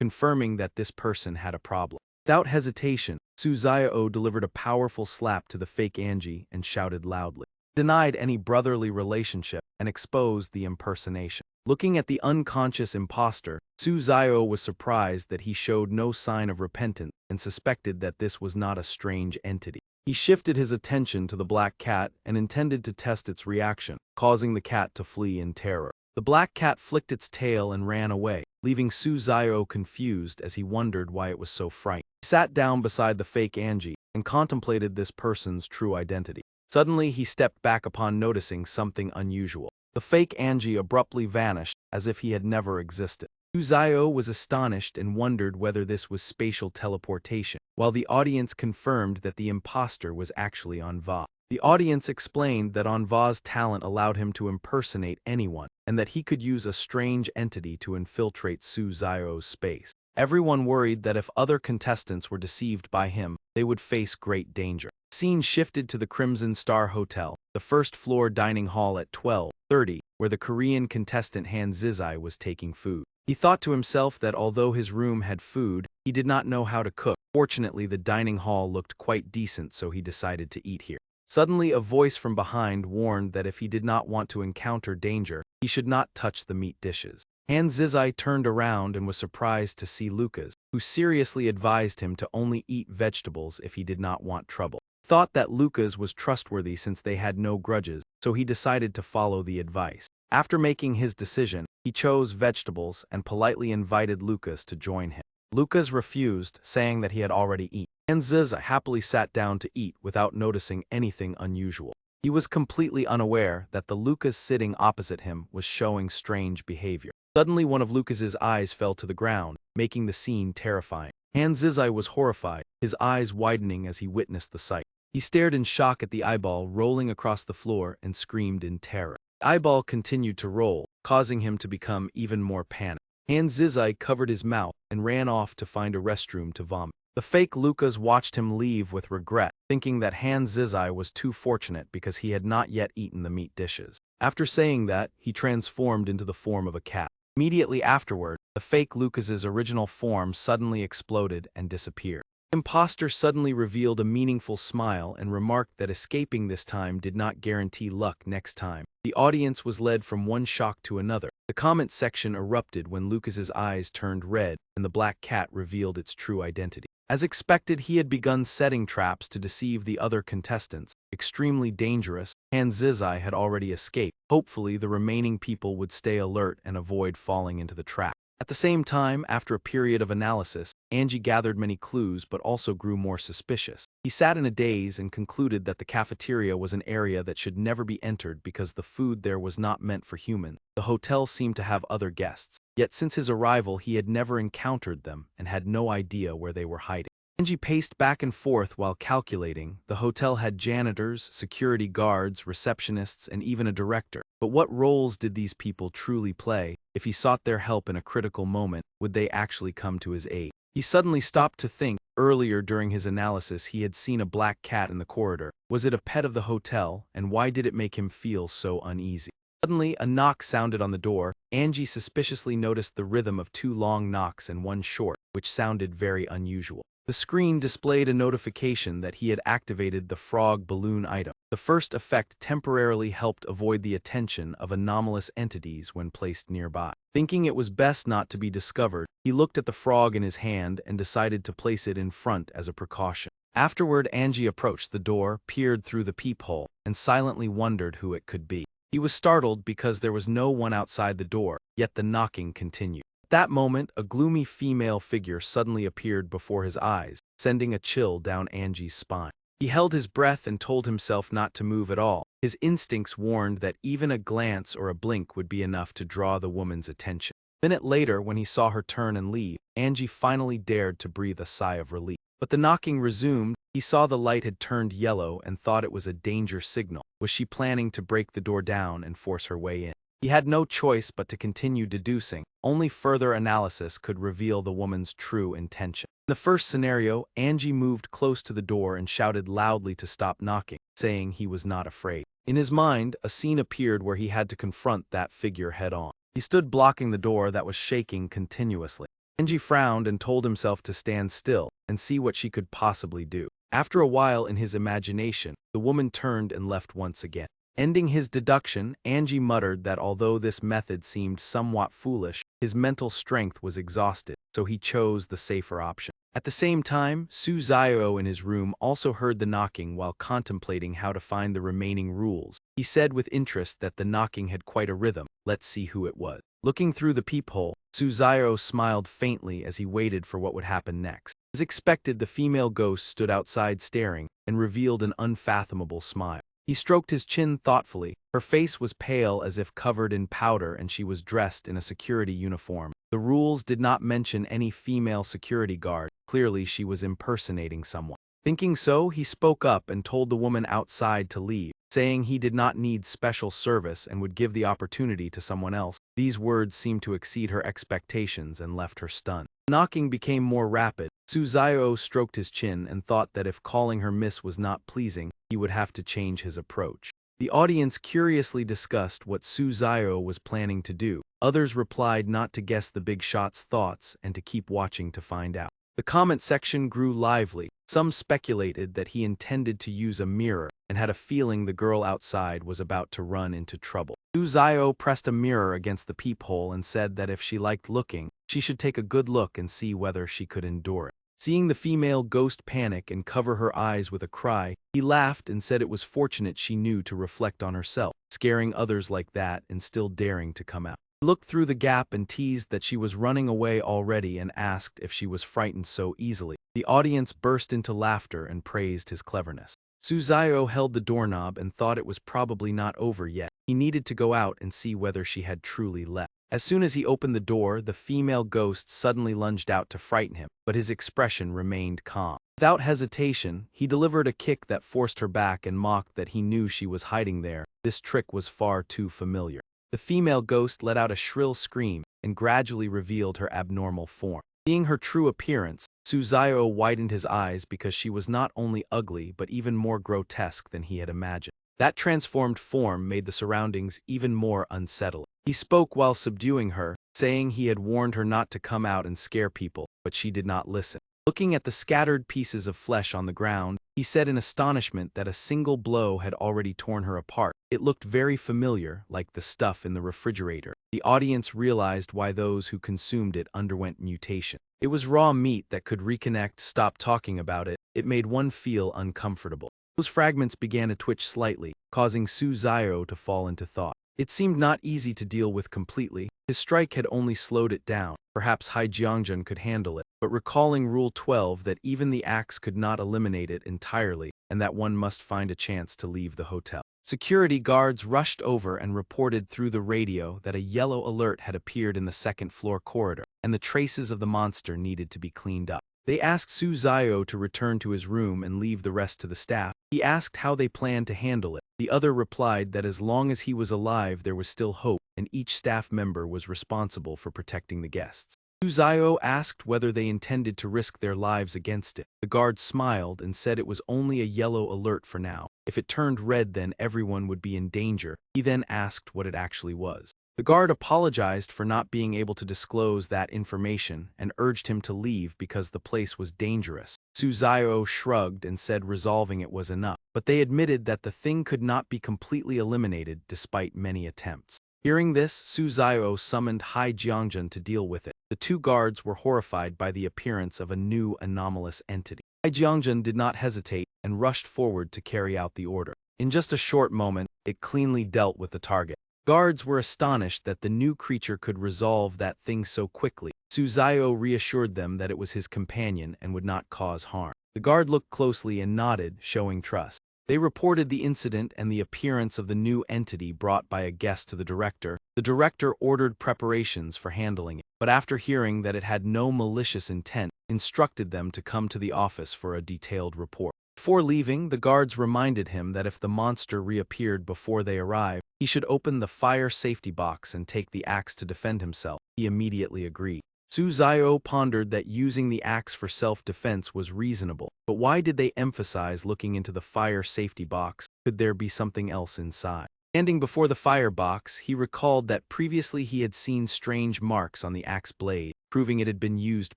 confirming that this person had a problem. Without hesitation, Suzayo delivered a powerful slap to the fake Angie and shouted loudly. He denied any brotherly relationship and exposed the impersonation. Looking at the unconscious imposter, Suzayo was surprised that he showed no sign of repentance and suspected that this was not a strange entity. He shifted his attention to the black cat and intended to test its reaction, causing the cat to flee in terror. The black cat flicked its tail and ran away, leaving Suzayo confused as he wondered why it was so frightened. He sat down beside the fake Angie and contemplated this person's true identity. Suddenly, he stepped back upon noticing something unusual. The fake Angie abruptly vanished as if he had never existed. Suzayo was astonished and wondered whether this was spatial teleportation, while the audience confirmed that the imposter was actually Manhwa. The audience explained that Manhwa's talent allowed him to impersonate anyone, and that he could use a strange entity to infiltrate Suzayo's space. Everyone worried that if other contestants were deceived by him, they would face great danger. The scene shifted to the Crimson Star Hotel, the first-floor dining hall at 12:30, where the Korean contestant Han Zizai was taking food. He thought to himself that although his room had food, he did not know how to cook. Fortunately, the dining hall looked quite decent, so he decided to eat here. Suddenly, a voice from behind warned that if he did not want to encounter danger, he should not touch the meat dishes. Han Zizai turned around and was surprised to see Lucas, who seriously advised him to only eat vegetables if he did not want trouble. He thought that Lucas was trustworthy since they had no grudges, so he decided to follow the advice. After making his decision, he chose vegetables and politely invited Lucas to join him. Lucas refused, saying that he had already eaten. Han Zizai happily sat down to eat without noticing anything unusual. He was completely unaware that the Lucas sitting opposite him was showing strange behavior. Suddenly, one of Lucas's eyes fell to the ground, making the scene terrifying. Han Zizai was horrified, his eyes widening as he witnessed the sight. He stared in shock at the eyeball rolling across the floor and screamed in terror. The eyeball continued to roll, causing him to become even more panicked. Han Zizai covered his mouth and ran off to find a restroom to vomit. The fake Lucas watched him leave with regret, thinking that Han Zizai was too fortunate because he had not yet eaten the meat dishes. After saying that, he transformed into the form of a cat. Immediately afterward, the fake Lucas's original form suddenly exploded and disappeared. The imposter suddenly revealed a meaningful smile and remarked that escaping this time did not guarantee luck next time. The audience was led from one shock to another. The comment section erupted when Lucas's eyes turned red and the black cat revealed its true identity. As expected, he had begun setting traps to deceive the other contestants. Extremely dangerous, Hanzizai had already escaped. Hopefully, the remaining people would stay alert and avoid falling into the trap. At the same time, after a period of analysis, Angie gathered many clues but also grew more suspicious. He sat in a daze and concluded that the cafeteria was an area that should never be entered because the food there was not meant for humans. The hotel seemed to have other guests, yet since his arrival he had never encountered them and had no idea where they were hiding. Angie paced back and forth while calculating. The hotel had janitors, security guards, receptionists, and even a director. But what roles did these people truly play? If he sought their help in a critical moment, would they actually come to his aid? He suddenly stopped to think. Earlier during his analysis, he had seen a black cat in the corridor. Was it a pet of the hotel, and why did it make him feel so uneasy? Suddenly, a knock sounded on the door. Angie suspiciously noticed the rhythm of 2 long knocks and 1 short, which sounded very unusual. The screen displayed a notification that he had activated the frog balloon item. The first effect temporarily helped avoid the attention of anomalous entities when placed nearby. Thinking it was best not to be discovered, he looked at the frog in his hand and decided to place it in front as a precaution. Afterward, Angie approached the door, peered through the peephole, and silently wondered who it could be. He was startled because there was no one outside the door, yet the knocking continued. At that moment, a gloomy female figure suddenly appeared before his eyes, sending a chill down Angie's spine. He held his breath and told himself not to move at all. His instincts warned that even a glance or a blink would be enough to draw the woman's attention. A minute later, when he saw her turn and leave, Angie finally dared to breathe a sigh of relief. But the knocking resumed. He saw the light had turned yellow and thought it was a danger signal. Was she planning to break the door down and force her way in? He had no choice but to continue deducing. Only further analysis could reveal the woman's true intention. In the first scenario, Angie moved close to the door and shouted loudly to stop knocking, saying he was not afraid. In his mind, a scene appeared where he had to confront that figure head-on. He stood blocking the door that was shaking continuously. Angie frowned and told himself to stand still and see what she could possibly do. After a while in his imagination, the woman turned and left once again. Ending his deduction, Angie muttered that although this method seemed somewhat foolish, his mental strength was exhausted, so he chose the safer option. At the same time, Suzayo in his room also heard the knocking while contemplating how to find the remaining rules. He said with interest that the knocking had quite a rhythm. Let's see who it was. Looking through the peephole, Suzayo smiled faintly as he waited for what would happen next. As expected, the female ghost stood outside staring and revealed an unfathomable smile. He stroked his chin thoughtfully. Her face was pale as if covered in powder and she was dressed in a security uniform. The rules did not mention any female security guard. Clearly she was impersonating someone. Thinking so, he spoke up and told the woman outside to leave, saying he did not need special service and would give the opportunity to someone else. These words seemed to exceed her expectations and left her stunned. The knocking became more rapid. Suzayo stroked his chin and thought that if calling her miss was not pleasing, he would have to change his approach. The audience curiously discussed what Suzayo was planning to do. Others replied not to guess the big shot's thoughts and to keep watching to find out. The comment section grew lively. Some speculated that he intended to use a mirror and had a feeling the girl outside was about to run into trouble. Suzayo pressed a mirror against the peephole and said that if she liked looking, she should take a good look and see whether she could endure it. Seeing the female ghost panic and cover her eyes with a cry, he laughed and said it was fortunate she knew to reflect on herself, scaring others like that and still daring to come out. He looked through the gap and teased that she was running away already and asked if she was frightened so easily. The audience burst into laughter and praised his cleverness. Suzayo held the doorknob and thought it was probably not over yet. He needed to go out and see whether she had truly left. As soon as he opened the door, the female ghost suddenly lunged out to frighten him, but his expression remained calm. Without hesitation, he delivered a kick that forced her back and mocked that he knew she was hiding there. This trick was far too familiar. The female ghost let out a shrill scream and gradually revealed her abnormal form. Seeing her true appearance, Suzayo widened his eyes because she was not only ugly but even more grotesque than he had imagined. That transformed form made the surroundings even more unsettling. He spoke while subduing her, saying he had warned her not to come out and scare people, but she did not listen. Looking at the scattered pieces of flesh on the ground, he said in astonishment that a single blow had already torn her apart. It looked very familiar, like the stuff in the refrigerator. The audience realized why those who consumed it underwent mutation. It was raw meat that could reconnect. Stop talking about it. It made one feel uncomfortable. Those fragments began to twitch slightly, causing Su Zio to fall into thought. It seemed not easy to deal with completely. His strike had only slowed it down. Perhaps Hai Jiangjun could handle it, but recalling Rule 12 that even the axe could not eliminate it entirely, and that one must find a chance to leave the hotel. Security guards rushed over and reported through the radio that a yellow alert had appeared in the second-floor corridor, and the traces of the monster needed to be cleaned up. They asked Su Zio to return to his room and leave the rest to the staff. He asked how they planned to handle it. The other replied that as long as he was alive there was still hope, and each staff member was responsible for protecting the guests. Su Zio asked whether they intended to risk their lives against it. The guard smiled and said it was only a yellow alert for now. If it turned red then everyone would be in danger. He then asked what it actually was. The guard apologized for not being able to disclose that information and urged him to leave because the place was dangerous. Su Zio shrugged and said resolving it was enough, but they admitted that the thing could not be completely eliminated despite many attempts. Hearing this, Su Zio summoned Hai Jiangjun to deal with it. The two guards were horrified by the appearance of a new anomalous entity. Hai Jiangjun did not hesitate and rushed forward to carry out the order. In just a short moment, it cleanly dealt with the target. Guards were astonished that the new creature could resolve that thing so quickly. Su Zio reassured them that it was his companion and would not cause harm. The guard looked closely and nodded, showing trust. They reported the incident and the appearance of the new entity brought by a guest to the director. The director ordered preparations for handling it, but after hearing that it had no malicious intent, instructed them to come to the office for a detailed report. Before leaving, the guards reminded him that if the monster reappeared before they arrived, he should open the fire safety box and take the axe to defend himself. He immediately agreed. Su Zio pondered that using the axe for self-defense was reasonable, but why did they emphasize looking into the fire safety box? Could there be something else inside? Standing before the fire box, he recalled that previously he had seen strange marks on the axe blade, proving it had been used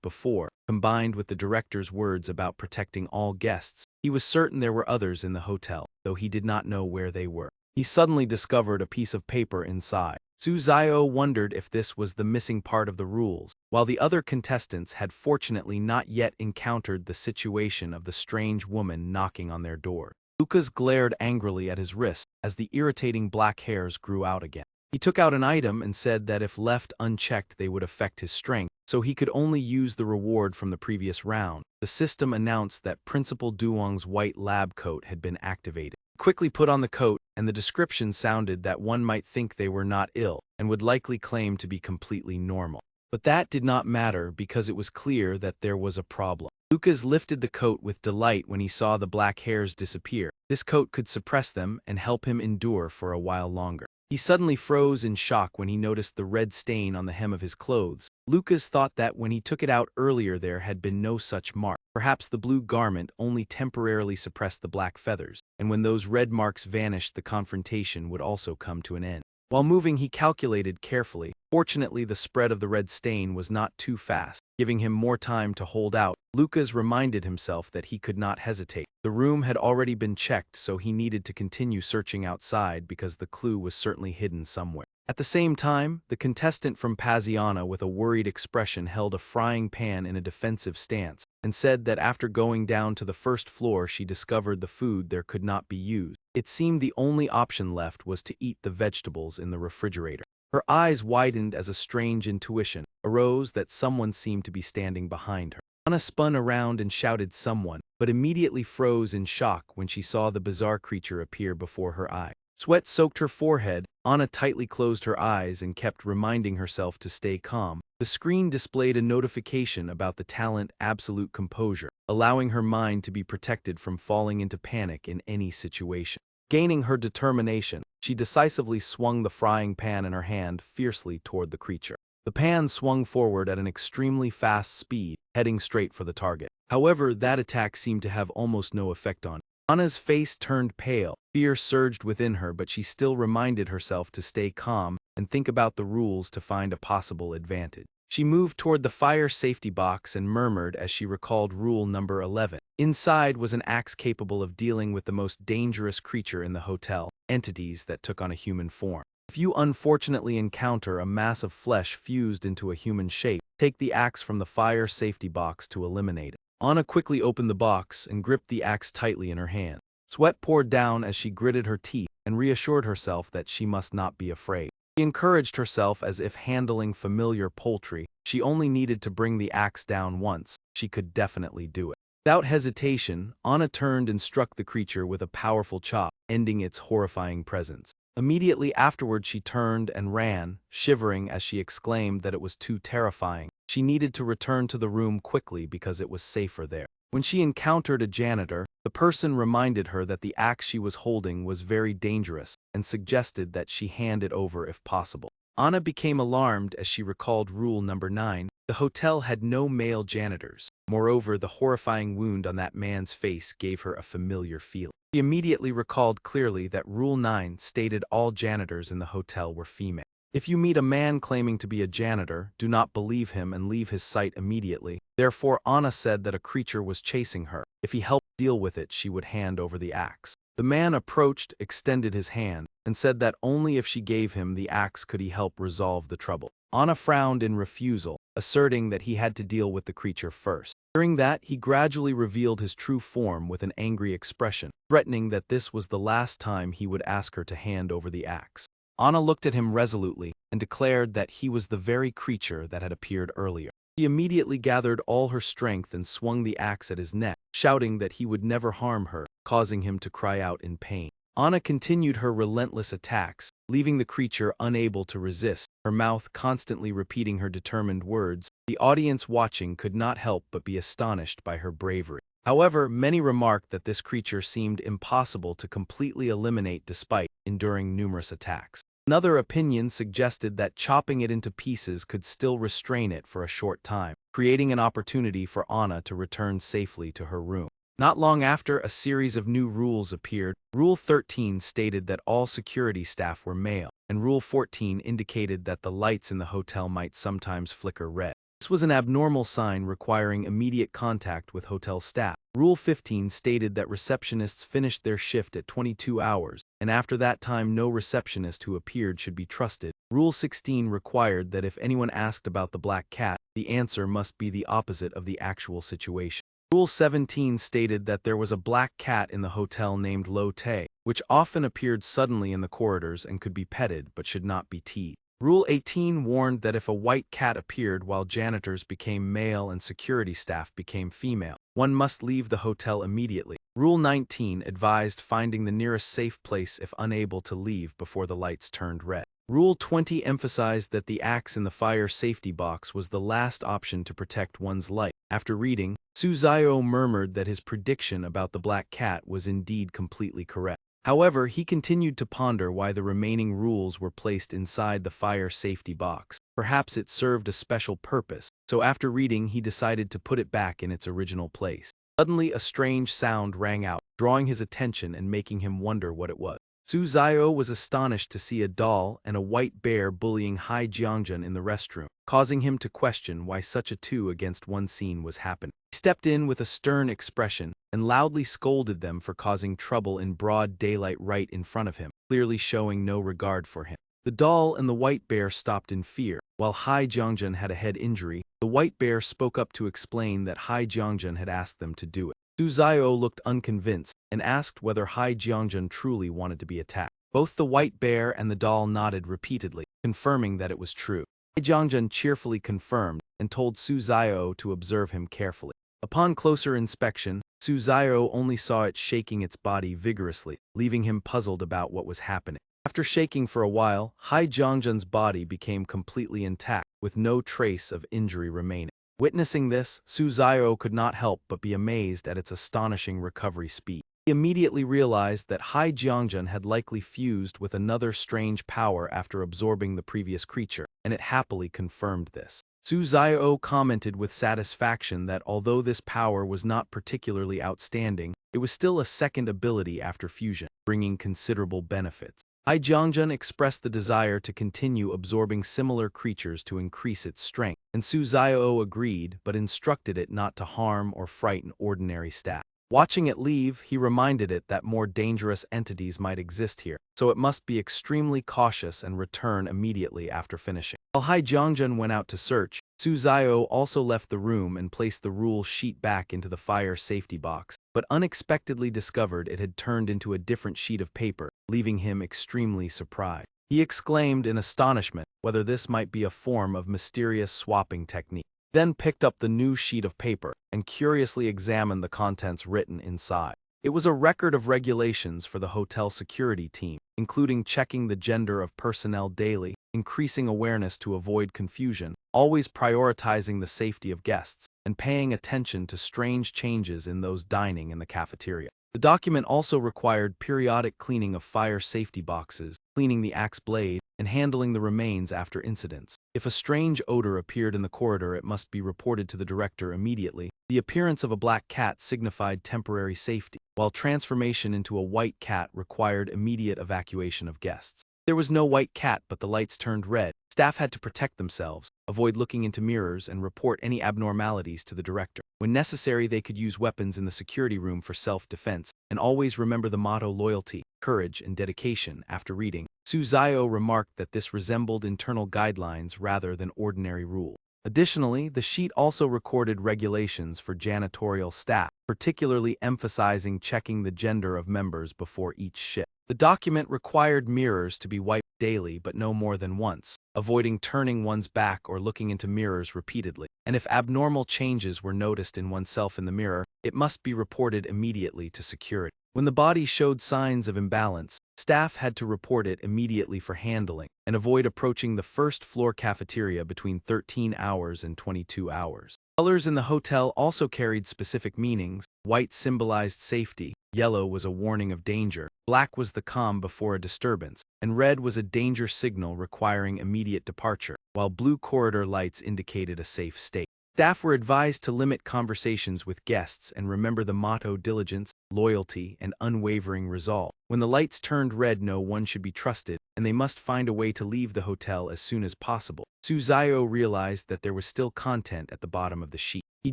before. Combined with the director's words about protecting all guests, he was certain there were others in the hotel, though he did not know where they were. He suddenly discovered a piece of paper inside. Su Zio wondered if this was the missing part of the rules, while the other contestants had fortunately not yet encountered the situation of the strange woman knocking on their door. Lucas glared angrily at his wrist as the irritating black hairs grew out again. He took out an item and said that if left unchecked they would affect his strength, so he could only use the reward from the previous round. The system announced that Principal Duong's white lab coat had been activated. He quickly put on the coat, and the description sounded that one might think they were not ill, and would likely claim to be completely normal. But that did not matter because it was clear that there was a problem. Lucas lifted the coat with delight when he saw the black hairs disappear. This coat could suppress them and help him endure for a while longer. He suddenly froze in shock when he noticed the red stain on the hem of his clothes. Lucas thought that when he took it out earlier there had been no such mark. Perhaps the blue garment only temporarily suppressed the black feathers, and when those red marks vanished the confrontation would also come to an end. While moving he calculated carefully. Fortunately the spread of the red stain was not too fast, giving him more time to hold out. Lucas reminded himself that he could not hesitate. The room had already been checked, so he needed to continue searching outside because the clue was certainly hidden somewhere. At the same time, the contestant from Pasiana with a worried expression held a frying pan in a defensive stance, and said that after going down to the first floor she discovered the food there could not be used. It seemed the only option left was to eat the vegetables in the refrigerator. Her eyes widened as a strange intuition arose that someone seemed to be standing behind her. Anna spun around and shouted someone, but immediately froze in shock when she saw the bizarre creature appear before her eye. Sweat soaked her forehead. Anna tightly closed her eyes and kept reminding herself to stay calm. The screen displayed a notification about the talent Absolute Composure, allowing her mind to be protected from falling into panic in any situation. Gaining her determination, she decisively swung the frying pan in her hand fiercely toward the creature. The pan swung forward at an extremely fast speed, heading straight for the target. However, that attack seemed to have almost no effect on it. Anna's face turned pale. Fear surged within her, but she still reminded herself to stay calm and think about the rules to find a possible advantage. She moved toward the fire safety box and murmured as she recalled rule number 11. Inside was an axe capable of dealing with the most dangerous creature in the hotel, entities that took on a human form. If you unfortunately encounter a mass of flesh fused into a human shape, take the axe from the fire safety box to eliminate it. Anna quickly opened the box and gripped the axe tightly in her hand. Sweat poured down as she gritted her teeth and reassured herself that she must not be afraid. She encouraged herself as if handling familiar poultry. She only needed to bring the axe down once. She could definitely do it. Without hesitation, Anna turned and struck the creature with a powerful chop, ending its horrifying presence. Immediately afterward she turned and ran, shivering as she exclaimed that it was too terrifying. She needed to return to the room quickly because it was safer there. When she encountered a janitor, the person reminded her that the axe she was holding was very dangerous and suggested that she hand it over if possible. Anna became alarmed as she recalled rule number 9. The hotel had no male janitors. Moreover, the horrifying wound on that man's face gave her a familiar feeling. She immediately recalled clearly that Rule 9 stated all janitors in the hotel were female. If you meet a man claiming to be a janitor, do not believe him and leave his sight immediately. Therefore, Anna said that a creature was chasing her. If he helped deal with it, she would hand over the axe. The man approached, extended his hand, and said that only if she gave him the axe could he help resolve the trouble. Anna frowned in refusal, asserting that he had to deal with the creature first. During that, he gradually revealed his true form with an angry expression, threatening that this was the last time he would ask her to hand over the axe. Anna looked at him resolutely and declared that he was the very creature that had appeared earlier. She immediately gathered all her strength and swung the axe at his neck, shouting that he would never harm her, causing him to cry out in pain. Anna continued her relentless attacks, leaving the creature unable to resist, her mouth constantly repeating her determined words. The audience watching could not help but be astonished by her bravery. However, many remarked that this creature seemed impossible to completely eliminate despite enduring numerous attacks. Another opinion suggested that chopping it into pieces could still restrain it for a short time, creating an opportunity for Anna to return safely to her room. Not long after, a series of new rules appeared. Rule 13 stated that all security staff were male, and Rule 14 indicated that the lights in the hotel might sometimes flicker red. This was an abnormal sign requiring immediate contact with hotel staff. Rule 15 stated that receptionists finished their shift at 22 hours, and after that time no receptionist who appeared should be trusted. Rule 16 required that if anyone asked about the black cat, the answer must be the opposite of the actual situation. Rule 17 stated that there was a black cat in the hotel named Lo Tae, which often appeared suddenly in the corridors and could be petted but should not be teased. Rule 18 warned that if a white cat appeared while janitors became male and security staff became female, one must leave the hotel immediately. Rule 19 advised finding the nearest safe place if unable to leave before the lights turned red. Rule 20 emphasized that the axe in the fire safety box was the last option to protect one's life. After reading, Suzayo murmured that his prediction about the black cat was indeed completely correct. However, he continued to ponder why the remaining rules were placed inside the fire safety box. Perhaps it served a special purpose, so after reading he decided to put it back in its original place. Suddenly a strange sound rang out, drawing his attention and making him wonder what it was. Suzayo was astonished to see a doll and a white bear bullying Hai Jiangjun in the restroom, causing him to question why such a 2-against-1 scene was happening. He stepped in with a stern expression and loudly scolded them for causing trouble in broad daylight right in front of him, clearly showing no regard for him. The doll and the white bear stopped in fear. While Hai Jiangjun had a head injury, the white bear spoke up to explain that Hai Jiangjun had asked them to do it. Suzayo looked unconvinced and asked whether Hai Jiangjun truly wanted to be attacked. Both the white bear and the doll nodded repeatedly, confirming that it was true. Hai Jiangjun cheerfully confirmed and told Suzayo to observe him carefully. Upon closer inspection, Suzayo only saw it shaking its body vigorously, leaving him puzzled about what was happening. After shaking for a while, Hai Jiangjun's body became completely intact, with no trace of injury remaining. Witnessing this, Suzayo could not help but be amazed at its astonishing recovery speed. He immediately realized that Hai Jiangjun had likely fused with another strange power after absorbing the previous creature, and it happily confirmed this. Suzayo commented with satisfaction that although this power was not particularly outstanding, it was still a second ability after fusion, bringing considerable benefits. Hai Jiangjun expressed the desire to continue absorbing similar creatures to increase its strength, and Suzayo agreed but instructed it not to harm or frighten ordinary staff. Watching it leave, he reminded it that more dangerous entities might exist here, so it must be extremely cautious and return immediately after finishing. While Hai Jiangjun went out to search, Suzayo also left the room and placed the rule sheet back into the fire safety box, but unexpectedly discovered it had turned into a different sheet of paper, leaving him extremely surprised. He exclaimed in astonishment whether this might be a form of mysterious swapping technique, then picked up the new sheet of paper and curiously examined the contents written inside. It was a record of regulations for the hotel security team, including checking the gender of personnel daily, increasing awareness to avoid confusion, always prioritizing the safety of guests, and paying attention to strange changes in those dining in the cafeteria. The document also required periodic cleaning of fire safety boxes, cleaning the axe blade, and handling the remains after incidents. If a strange odor appeared in the corridor, it must be reported to the director immediately. The appearance of a black cat signified temporary safety, while transformation into a white cat required immediate evacuation of guests. There was no white cat, but the lights turned red. Staff had to protect themselves, avoid looking into mirrors, and report any abnormalities to the director. When necessary, they could use weapons in the security room for self-defense, and always remember the motto loyalty, courage, and dedication. After reading, Suzayo remarked that this resembled internal guidelines rather than ordinary rules. Additionally, the sheet also recorded regulations for janitorial staff, particularly emphasizing checking the gender of members before each shift. The document required mirrors to be wiped daily but no more than once, avoiding turning one's back or looking into mirrors repeatedly. And if abnormal changes were noticed in oneself in the mirror, it must be reported immediately to security. When the body showed signs of imbalance, staff had to report it immediately for handling, and avoid approaching the first-floor cafeteria between 13 hours and 22 hours. Colors in the hotel also carried specific meanings. White symbolized safety, yellow was a warning of danger, black was the calm before a disturbance, and red was a danger signal requiring immediate departure, while blue corridor lights indicated a safe state. Staff were advised to limit conversations with guests and remember the motto diligence, loyalty, and unwavering resolve. When the lights turned red, no one should be trusted, and they must find a way to leave the hotel as soon as possible. Suzayo realized that there was still content at the bottom of the sheet. He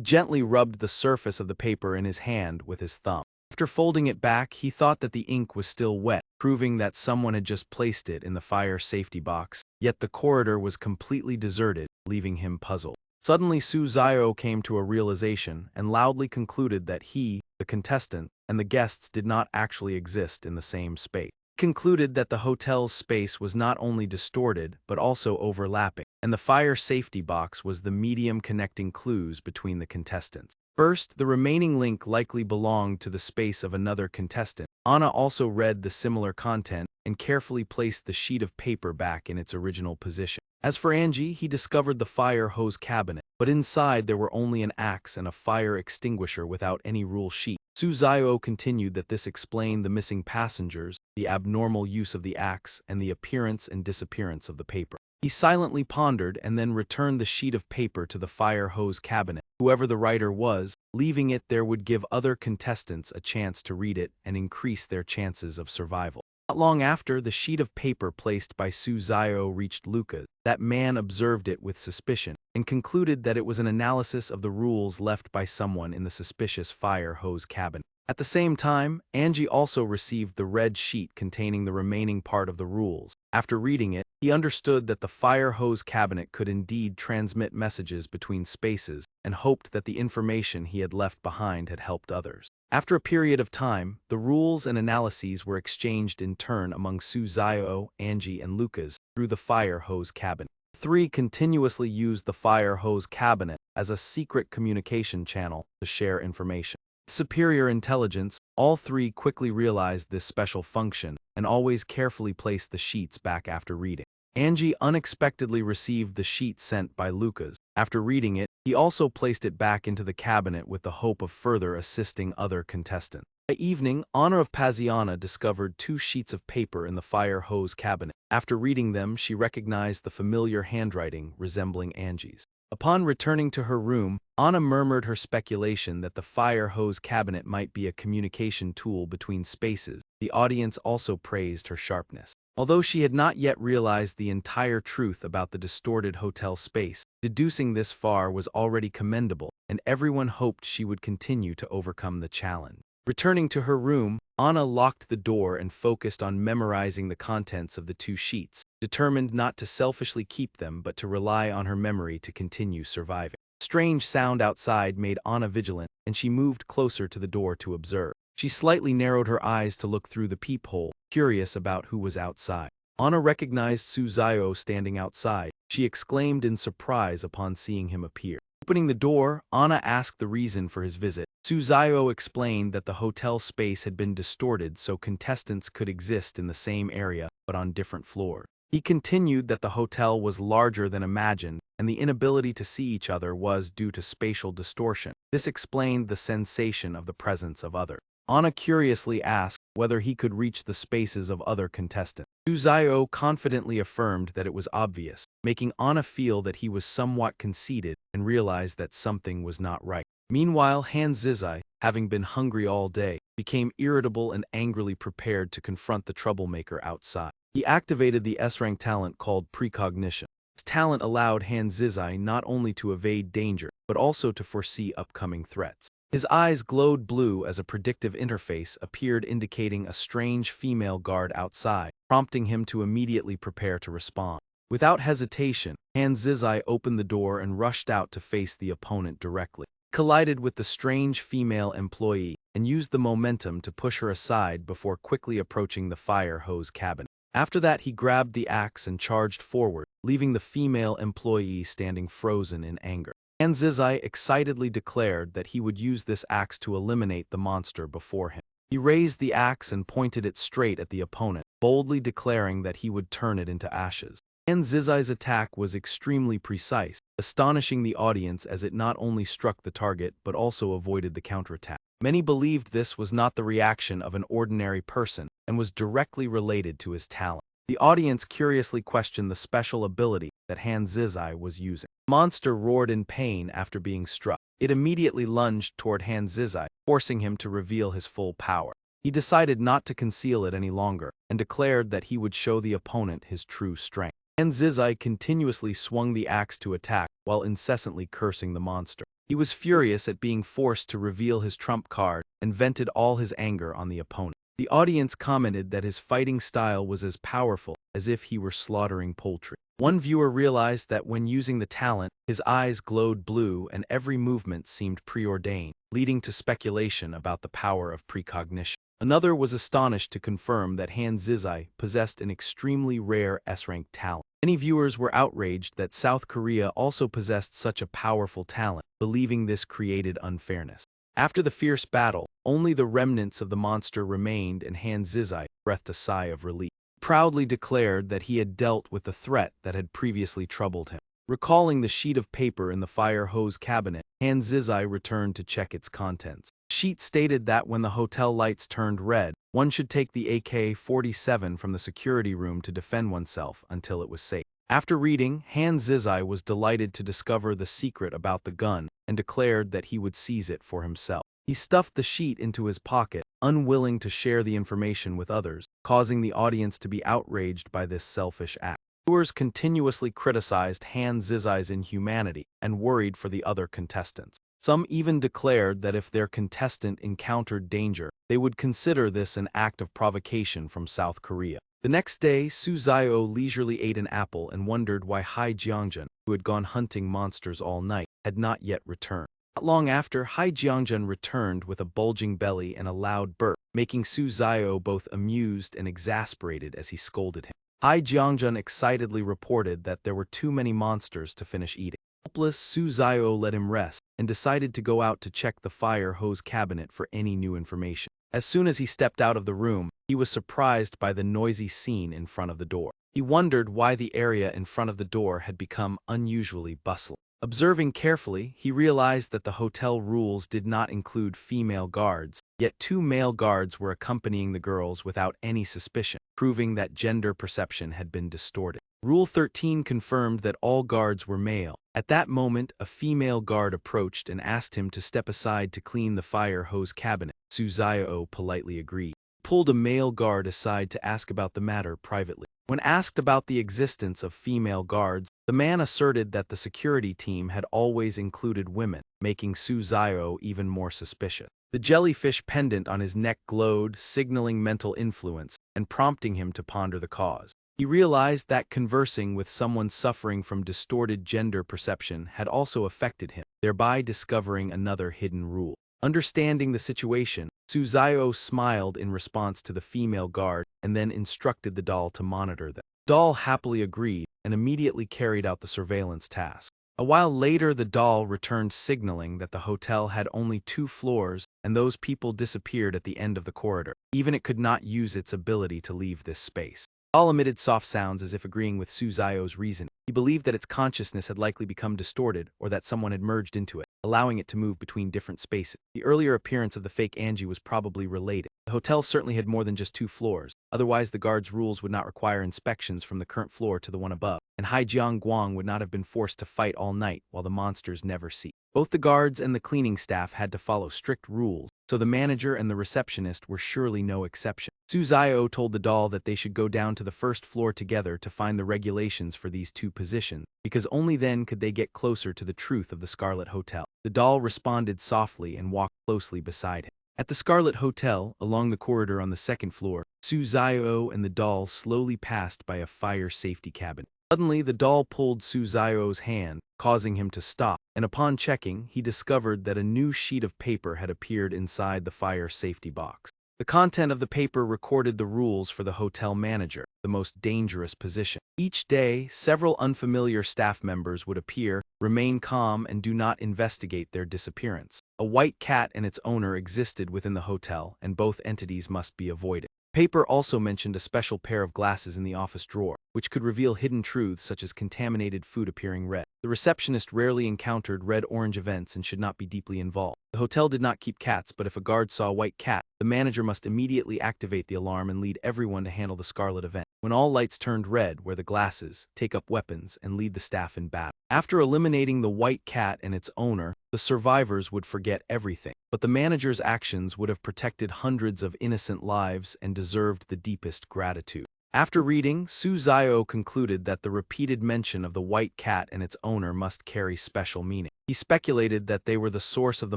gently rubbed the surface of the paper in his hand with his thumb. After folding it back, he thought that the ink was still wet, proving that someone had just placed it in the fire safety box, yet the corridor was completely deserted, leaving him puzzled. Suddenly, Suzayo came to a realization and loudly concluded that he, the contestant, and the guests did not actually exist in the same space. He concluded that the hotel's space was not only distorted but also overlapping, and the fire safety box was the medium connecting clues between the contestants. First, the remaining link likely belonged to the space of another contestant. Anna also read the similar content and carefully placed the sheet of paper back in its original position. As for Angie, he discovered the fire hose cabinet, but inside there were only an axe and a fire extinguisher without any rule sheet. Suzayo continued that this explained the missing passengers, the abnormal use of the axe, and the appearance and disappearance of the paper. He silently pondered and then returned the sheet of paper to the fire hose cabinet. Whoever the writer was, leaving it there would give other contestants a chance to read it and increase their chances of survival. Not long after, the sheet of paper placed by Suzayo reached Lucas. That man observed it with suspicion and concluded that it was an analysis of the rules left by someone in the suspicious fire hose cabinet. At the same time, Angie also received the red sheet containing the remaining part of the rules. After reading it, he understood that the fire hose cabinet could indeed transmit messages between spaces and hoped that the information he had left behind had helped others. After a period of time, the rules and analyses were exchanged in turn among Suzayo, Angie, and Lucas through the fire hose cabinet. The three continuously used the fire hose cabinet as a secret communication channel to share information. With superior intelligence, all three quickly realized this special function and always carefully placed the sheets back after reading. Angie unexpectedly received the sheet sent by Lucas. After reading it, he also placed it back into the cabinet with the hope of further assisting other contestants. By evening, Honor of Paziana discovered 2 sheets of paper in the fire hose cabinet. After reading them, she recognized the familiar handwriting resembling Angie's. Upon returning to her room, Anna murmured her speculation that the fire hose cabinet might be a communication tool between spaces. The audience also praised her sharpness. Although she had not yet realized the entire truth about the distorted hotel space, deducing this far was already commendable, and everyone hoped she would continue to overcome the challenge. Returning to her room, Anna locked the door and focused on memorizing the contents of the 2 sheets, determined not to selfishly keep them but to rely on her memory to continue surviving. A strange sound outside made Anna vigilant, and she moved closer to the door to observe. She slightly narrowed her eyes to look through the peephole, curious about who was outside. Anna recognized Suzayo standing outside. She exclaimed in surprise upon seeing him appear. Opening the door, Anna asked the reason for his visit. Suzayo explained that the hotel space had been distorted so contestants could exist in the same area but on different floors. He continued that the hotel was larger than imagined, and the inability to see each other was due to spatial distortion. This explained the sensation of the presence of others. Anna curiously asked whether he could reach the spaces of other contestants. Suzayo confidently affirmed that it was obvious, making Anna feel that he was somewhat conceited and realized that something was not right. Meanwhile, Han Zizai, having been hungry all day, became irritable and angrily prepared to confront the troublemaker outside. He activated the S-rank talent called Precognition. This talent allowed Han Zizai not only to evade danger, but also to foresee upcoming threats. His eyes glowed blue as a predictive interface appeared indicating a strange female guard outside, prompting him to immediately prepare to respond. Without hesitation, Han Zizai opened the door and rushed out to face the opponent directly. He collided with the strange female employee and used the momentum to push her aside before quickly approaching the fire hose cabinet. After that, he grabbed the axe and charged forward, leaving the female employee standing frozen in anger. Han Zizai excitedly declared that he would use this axe to eliminate the monster before him. He raised the axe and pointed it straight at the opponent, boldly declaring that he would turn it into ashes. Han Zizai's attack was extremely precise, astonishing the audience as it not only struck the target but also avoided the counterattack. Many believed this was not the reaction of an ordinary person and was directly related to his talent. The audience curiously questioned the special ability that Han Zizai was using. The monster roared in pain after being struck. It immediately lunged toward Han Zizai, forcing him to reveal his full power. He decided not to conceal it any longer and declared that he would show the opponent his true strength. Han Zizai continuously swung the axe to attack while incessantly cursing the monster. He was furious at being forced to reveal his trump card and vented all his anger on the opponent. The audience commented that his fighting style was as powerful as if he were slaughtering poultry. One viewer realized that when using the talent, his eyes glowed blue and every movement seemed preordained, leading to speculation about the power of precognition. Another was astonished to confirm that Han Zizai possessed an extremely rare S-rank talent. Many viewers were outraged that South Korea also possessed such a powerful talent, believing this created unfairness. After the fierce battle, only the remnants of the monster remained and Han Zizai breathed a sigh of relief. He proudly declared that he had dealt with the threat that had previously troubled him. Recalling the sheet of paper in the fire hose cabinet, Han Zizai returned to check its contents. The sheet stated that when the hotel lights turned red, one should take the AK-47 from the security room to defend oneself until it was safe. After reading, Han Zizai was delighted to discover the secret about the gun and declared that he would seize it for himself. He stuffed the sheet into his pocket, unwilling to share the information with others, causing the audience to be outraged by this selfish act. Viewers continuously criticized Han Zizai's inhumanity and worried for the other contestants. Some even declared that if their contestant encountered danger, they would consider this an act of provocation from South Korea. The next day, Suzayo leisurely ate an apple and wondered why Hai Jiangjun, who had gone hunting monsters all night, had not yet returned. Not long after, Hai Jiangjun returned with a bulging belly and a loud burp, making Suzayo both amused and exasperated as he scolded him. Hai Jiangjun excitedly reported that there were too many monsters to finish eating. Helpless, Suzayo let him rest and decided to go out to check the fire hose cabinet for any new information. As soon as he stepped out of the room, he was surprised by the noisy scene in front of the door. He wondered why the area in front of the door had become unusually bustling. Observing carefully, he realized that the hotel rules did not include female guards, yet 2 male guards were accompanying the girls without any suspicion, proving that gender perception had been distorted. Rule 13 confirmed that all guards were male. At that moment, a female guard approached and asked him to step aside to clean the fire hose cabinet. Suzayo politely agreed. Pulled a male guard aside to ask about the matter privately. When asked about the existence of female guards, the man asserted that the security team had always included women, making Suzayo even more suspicious. The jellyfish pendant on his neck glowed, signaling mental influence and prompting him to ponder the cause. He realized that conversing with someone suffering from distorted gender perception had also affected him, thereby discovering another hidden rule. Understanding the situation, Suzayo smiled in response to the female guard and then instructed the doll to monitor them. The doll happily agreed and immediately carried out the surveillance task. A while later, the doll returned signaling that the hotel had only 2 floors and those people disappeared at the end of the corridor. Even it could not use its ability to leave this space. The doll emitted soft sounds as if agreeing with Suzayo's reason. He believed that its consciousness had likely become distorted or that someone had merged into it, allowing it to move between different spaces. The earlier appearance of the fake Angie was probably related. The hotel certainly had more than just 2 floors, otherwise the guard's rules would not require inspections from the current floor to the one above, and Haijiang Guang would not have been forced to fight all night while the monsters never ceased. Both the guards and the cleaning staff had to follow strict rules, so the manager and the receptionist were surely no exception. Suzayo told the doll that they should go down to the first floor together to find the regulations for these 2 positions, because only then could they get closer to the truth of the Scarlet Hotel. The doll responded softly and walked closely beside him. At the Scarlet Hotel, along the corridor on the 2nd floor, Suzayo and the doll slowly passed by a fire safety cabin. Suddenly, the doll pulled Suzayo's hand, causing him to stop, and upon checking, he discovered that a new sheet of paper had appeared inside the fire safety box. The content of the paper recorded the rules for the hotel manager, the most dangerous position. Each day, several unfamiliar staff members would appear, remain calm, and do not investigate their disappearance. A white cat and its owner existed within the hotel, and both entities must be avoided. Paper also mentioned a special pair of glasses in the office drawer, which could reveal hidden truths such as contaminated food appearing red. The receptionist rarely encountered red-orange events and should not be deeply involved. The hotel did not keep cats, but if a guard saw a white cat, the manager must immediately activate the alarm and lead everyone to handle the scarlet event. When all lights turned red, wear the glasses, take up weapons, and lead the staff in battle. After eliminating the white cat and its owner, the survivors would forget everything. But the manager's actions would have protected hundreds of innocent lives and deserved the deepest gratitude. After reading, Suzayo concluded that the repeated mention of the white cat and its owner must carry special meaning. He speculated that they were the source of the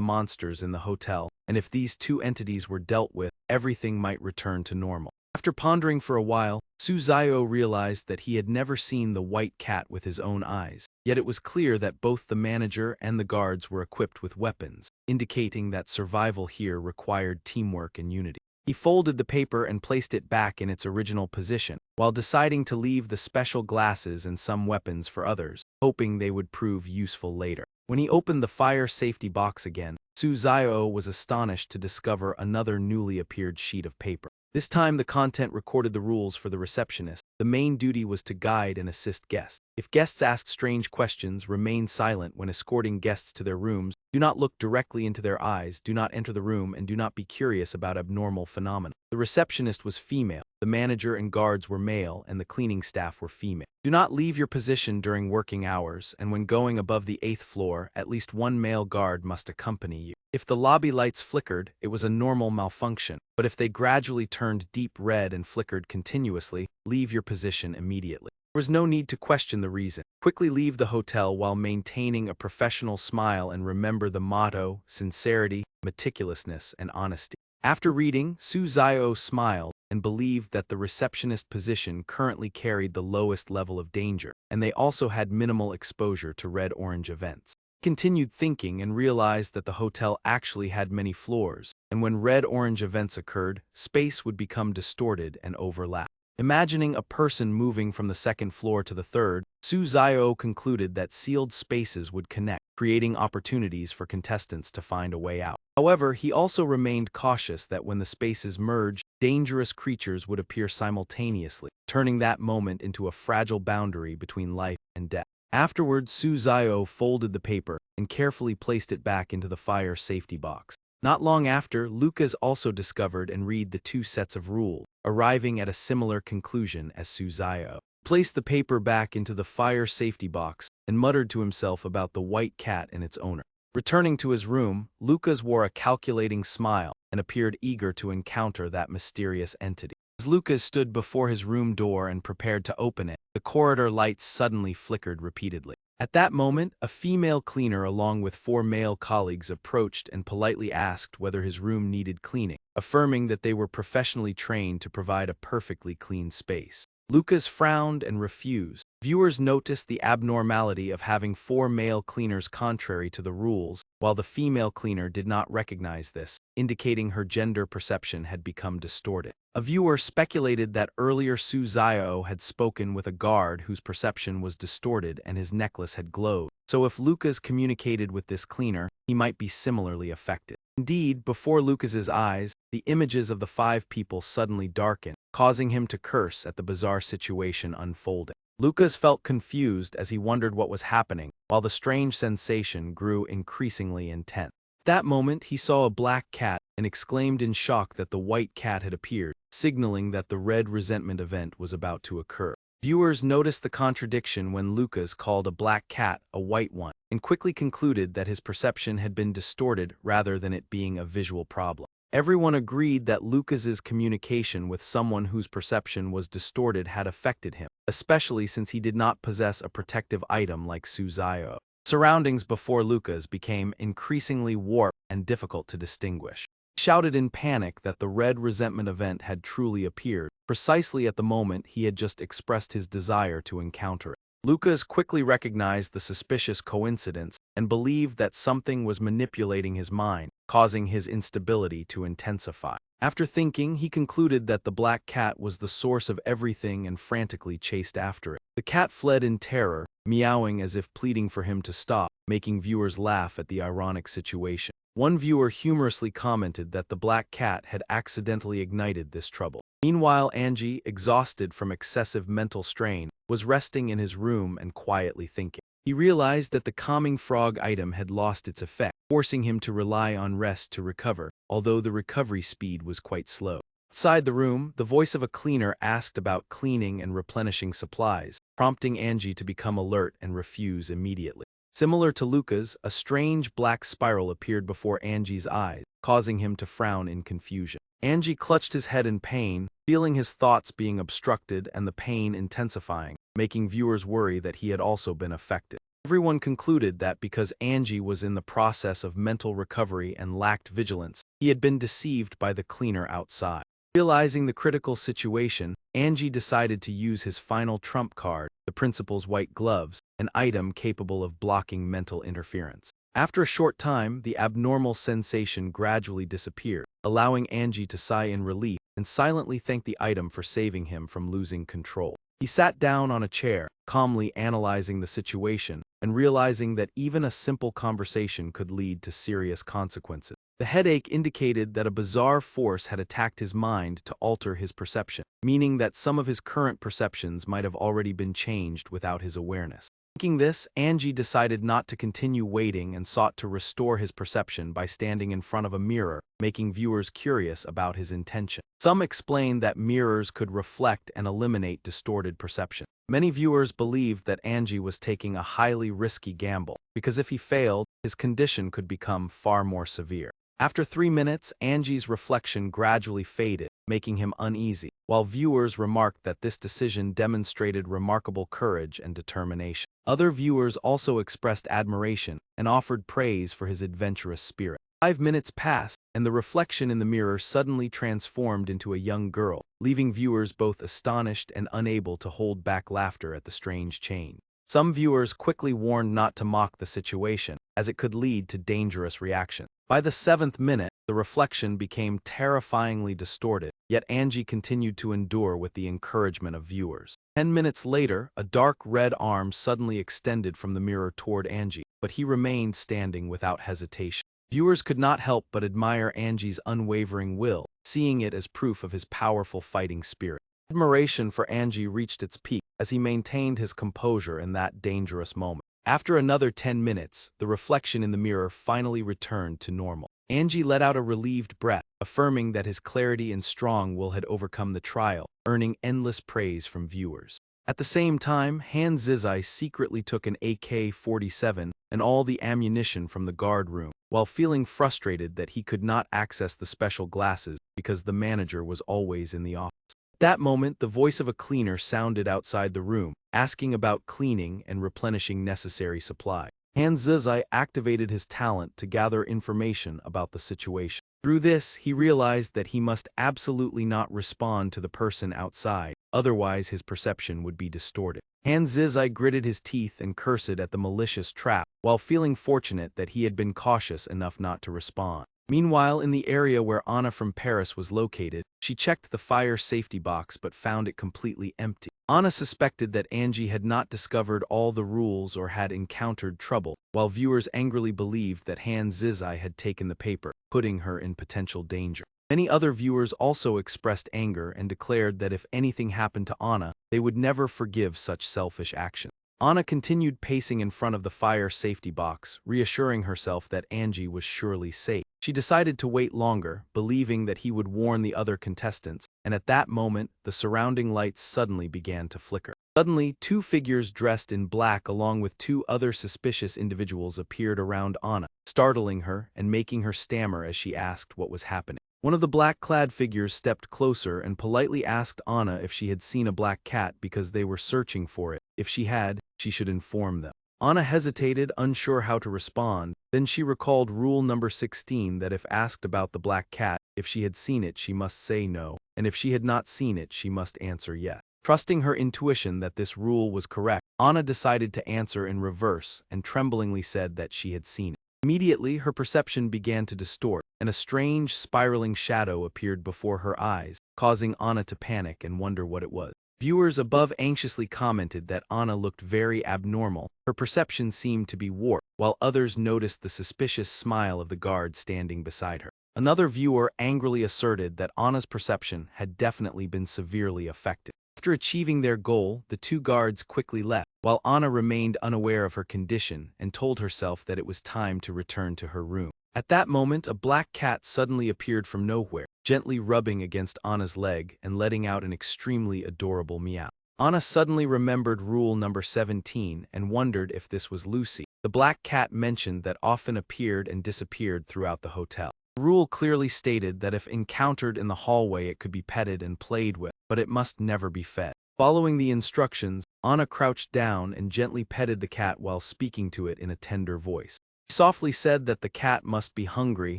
monsters in the hotel, and if these 2 entities were dealt with, everything might return to normal. After pondering for a while, Suzayo realized that he had never seen the white cat with his own eyes, yet it was clear that both the manager and the guards were equipped with weapons, indicating that survival here required teamwork and unity. He folded the paper and placed it back in its original position, while deciding to leave the special glasses and some weapons for others, hoping they would prove useful later. When he opened the fire safety box again, Suzayo was astonished to discover another newly appeared sheet of paper. This time the content recorded the rules for the receptionist. The main duty was to guide and assist guests. If guests ask strange questions, remain silent when escorting guests to their rooms, do not look directly into their eyes, do not enter the room, and do not be curious about abnormal phenomena. The receptionist was female, the manager and guards were male, and the cleaning staff were female. Do not leave your position during working hours, and when going above the 8th floor, at least 1 male guard must accompany you. If the lobby lights flickered, it was a normal malfunction, but if they gradually turned deep red and flickered continuously, leave your position immediately. There was no need to question the reason. Quickly leave the hotel while maintaining a professional smile and remember the motto: sincerity, meticulousness, and honesty. After reading, Suzayo smiled and believed that the receptionist position currently carried the lowest level of danger, and they also had minimal exposure to red-orange events. He continued thinking and realized that the hotel actually had many floors, and when red-orange events occurred, space would become distorted and overlap. Imagining a person moving from the 2nd floor to the 3rd, Suzayo concluded that sealed spaces would connect, creating opportunities for contestants to find a way out. However, he also remained cautious that when the spaces merged, dangerous creatures would appear simultaneously, turning that moment into a fragile boundary between life and death. Afterward, Suzayo folded the paper and carefully placed it back into the fire safety box. Not long after, Lucas also discovered and read the 2 sets of rules, arriving at a similar conclusion as Suzayo. Placed the paper back into the fire safety box, and muttered to himself about the white cat and its owner. Returning to his room, Lucas wore a calculating smile and appeared eager to encounter that mysterious entity. As Lucas stood before his room door and prepared to open it, the corridor lights suddenly flickered repeatedly. At that moment, a female cleaner along with 4 male colleagues approached and politely asked whether his room needed cleaning, affirming that they were professionally trained to provide a perfectly clean space. Lucas frowned and refused. Viewers noticed the abnormality of having 4 male cleaners contrary to the rules, while the female cleaner did not recognize this, indicating her gender perception had become distorted. A viewer speculated that earlier Suzayo had spoken with a guard whose perception was distorted and his necklace had glowed, so if Lucas communicated with this cleaner, he might be similarly affected. Indeed, before Lucas's eyes, the images of the 5 people suddenly darkened, causing him to curse at the bizarre situation unfolding. Lucas felt confused as he wondered what was happening, while the strange sensation grew increasingly intense. At that moment, he saw a black cat and exclaimed in shock that the white cat had appeared, signaling that the red resentment event was about to occur. Viewers noticed the contradiction when Lucas called a black cat a white one, and quickly concluded that his perception had been distorted rather than it being a visual problem. Everyone agreed that Lucas's communication with someone whose perception was distorted had affected him, especially since he did not possess a protective item like Suzayo. Surroundings before Lucas became increasingly warped and difficult to distinguish. He shouted in panic that the red resentment event had truly appeared, precisely at the moment he had just expressed his desire to encounter it. Lucas quickly recognized the suspicious coincidence and believed that something was manipulating his mind, causing his instability to intensify. After thinking, he concluded that the black cat was the source of everything and frantically chased after it. The cat fled in terror, meowing as if pleading for him to stop, making viewers laugh at the ironic situation. One viewer humorously commented that the black cat had accidentally ignited this trouble. Meanwhile, Angie, exhausted from excessive mental strain, was resting in his room and quietly thinking. He realized that the calming frog item had lost its effect, forcing him to rely on rest to recover, although the recovery speed was quite slow. Outside the room, the voice of a cleaner asked about cleaning and replenishing supplies, prompting Angie to become alert and refuse immediately. Similar to Lucas, a strange black spiral appeared before Angie's eyes, causing him to frown in confusion. Angie clutched his head in pain, feeling his thoughts being obstructed and the pain intensifying, making viewers worry that he had also been affected. Everyone concluded that because Angie was in the process of mental recovery and lacked vigilance, he had been deceived by the cleaner outside. Realizing the critical situation, Angie decided to use his final trump card, the principal's white gloves, an item capable of blocking mental interference. After a short time, the abnormal sensation gradually disappeared, allowing Angie to sigh in relief and silently thank the item for saving him from losing control. He sat down on a chair, calmly analyzing the situation and realizing that even a simple conversation could lead to serious consequences. The headache indicated that a bizarre force had attacked his mind to alter his perception, meaning that some of his current perceptions might have already been changed without his awareness. Thinking this, Angie decided not to continue waiting and sought to restore his perception by standing in front of a mirror, making viewers curious about his intention. Some explained that mirrors could reflect and eliminate distorted perception. Many viewers believed that Angie was taking a highly risky gamble, because if he failed, his condition could become far more severe. After 3 minutes, Angie's reflection gradually faded, making him uneasy, while viewers remarked that this decision demonstrated remarkable courage and determination. Other viewers also expressed admiration and offered praise for his adventurous spirit. 5 minutes passed, and the reflection in the mirror suddenly transformed into a young girl, leaving viewers both astonished and unable to hold back laughter at the strange change. Some viewers quickly warned not to mock the situation, as it could lead to dangerous reactions. By the 7th minute, the reflection became terrifyingly distorted, yet Angie continued to endure with the encouragement of viewers. 10 minutes later, a dark red arm suddenly extended from the mirror toward Angie, but he remained standing without hesitation. Viewers could not help but admire Angie's unwavering will, seeing it as proof of his powerful fighting spirit. Admiration for Angie reached its peak as he maintained his composure in that dangerous moment. After another 10 minutes, the reflection in the mirror finally returned to normal. Angie let out a relieved breath, affirming that his clarity and strong will had overcome the trial, earning endless praise from viewers. At the same time, Han Zizai secretly took an AK-47 and all the ammunition from the guard room, while feeling frustrated that he could not access the special glasses because the manager was always in the office. At that moment, the voice of a cleaner sounded outside the room, asking about cleaning and replenishing necessary supplies. Han Zizai activated his talent to gather information about the situation. Through this, he realized that he must absolutely not respond to the person outside, otherwise his perception would be distorted. Han Zizai gritted his teeth and cursed at the malicious trap, while feeling fortunate that he had been cautious enough not to respond. Meanwhile, in the area where Anna from Paris was located, she checked the fire safety box but found it completely empty. Anna suspected that Angie had not discovered all the rules or had encountered trouble, while viewers angrily believed that Han Zizai had taken the paper, putting her in potential danger. Many other viewers also expressed anger and declared that if anything happened to Anna, they would never forgive such selfish action. Anna continued pacing in front of the fire safety box, reassuring herself that Angie was surely safe. She decided to wait longer, believing that he would warn the other contestants, and at that moment, the surrounding lights suddenly began to flicker. Suddenly, two figures dressed in black along with two other suspicious individuals appeared around Anna, startling her and making her stammer as she asked what was happening. One of the black-clad figures stepped closer and politely asked Anna if she had seen a black cat because they were searching for it. If she had, she should inform them. Anna hesitated, unsure how to respond. Then she recalled rule number 16 that if asked about the black cat, if she had seen it she must say no, and if she had not seen it she must answer yes. Trusting her intuition that this rule was correct, Anna decided to answer in reverse and tremblingly said that she had seen it. Immediately, her perception began to distort, and a strange, spiraling shadow appeared before her eyes, causing Anna to panic and wonder what it was. Viewers above anxiously commented that Anna looked very abnormal. Her perception seemed to be warped, while others noticed the suspicious smile of the guard standing beside her. Another viewer angrily asserted that Anna's perception had definitely been severely affected. After achieving their goal, the two guards quickly left, while Anna remained unaware of her condition and told herself that it was time to return to her room. At that moment, a black cat suddenly appeared from nowhere, gently rubbing against Anna's leg and letting out an extremely adorable meow. Anna suddenly remembered rule number 17 and wondered if this was Lucy. The black cat mentioned that often appeared and disappeared throughout the hotel. The rule clearly stated that if encountered in the hallway it could be petted and played with, but it must never be fed. Following the instructions, Anna crouched down and gently petted the cat while speaking to it in a tender voice. She softly said that the cat must be hungry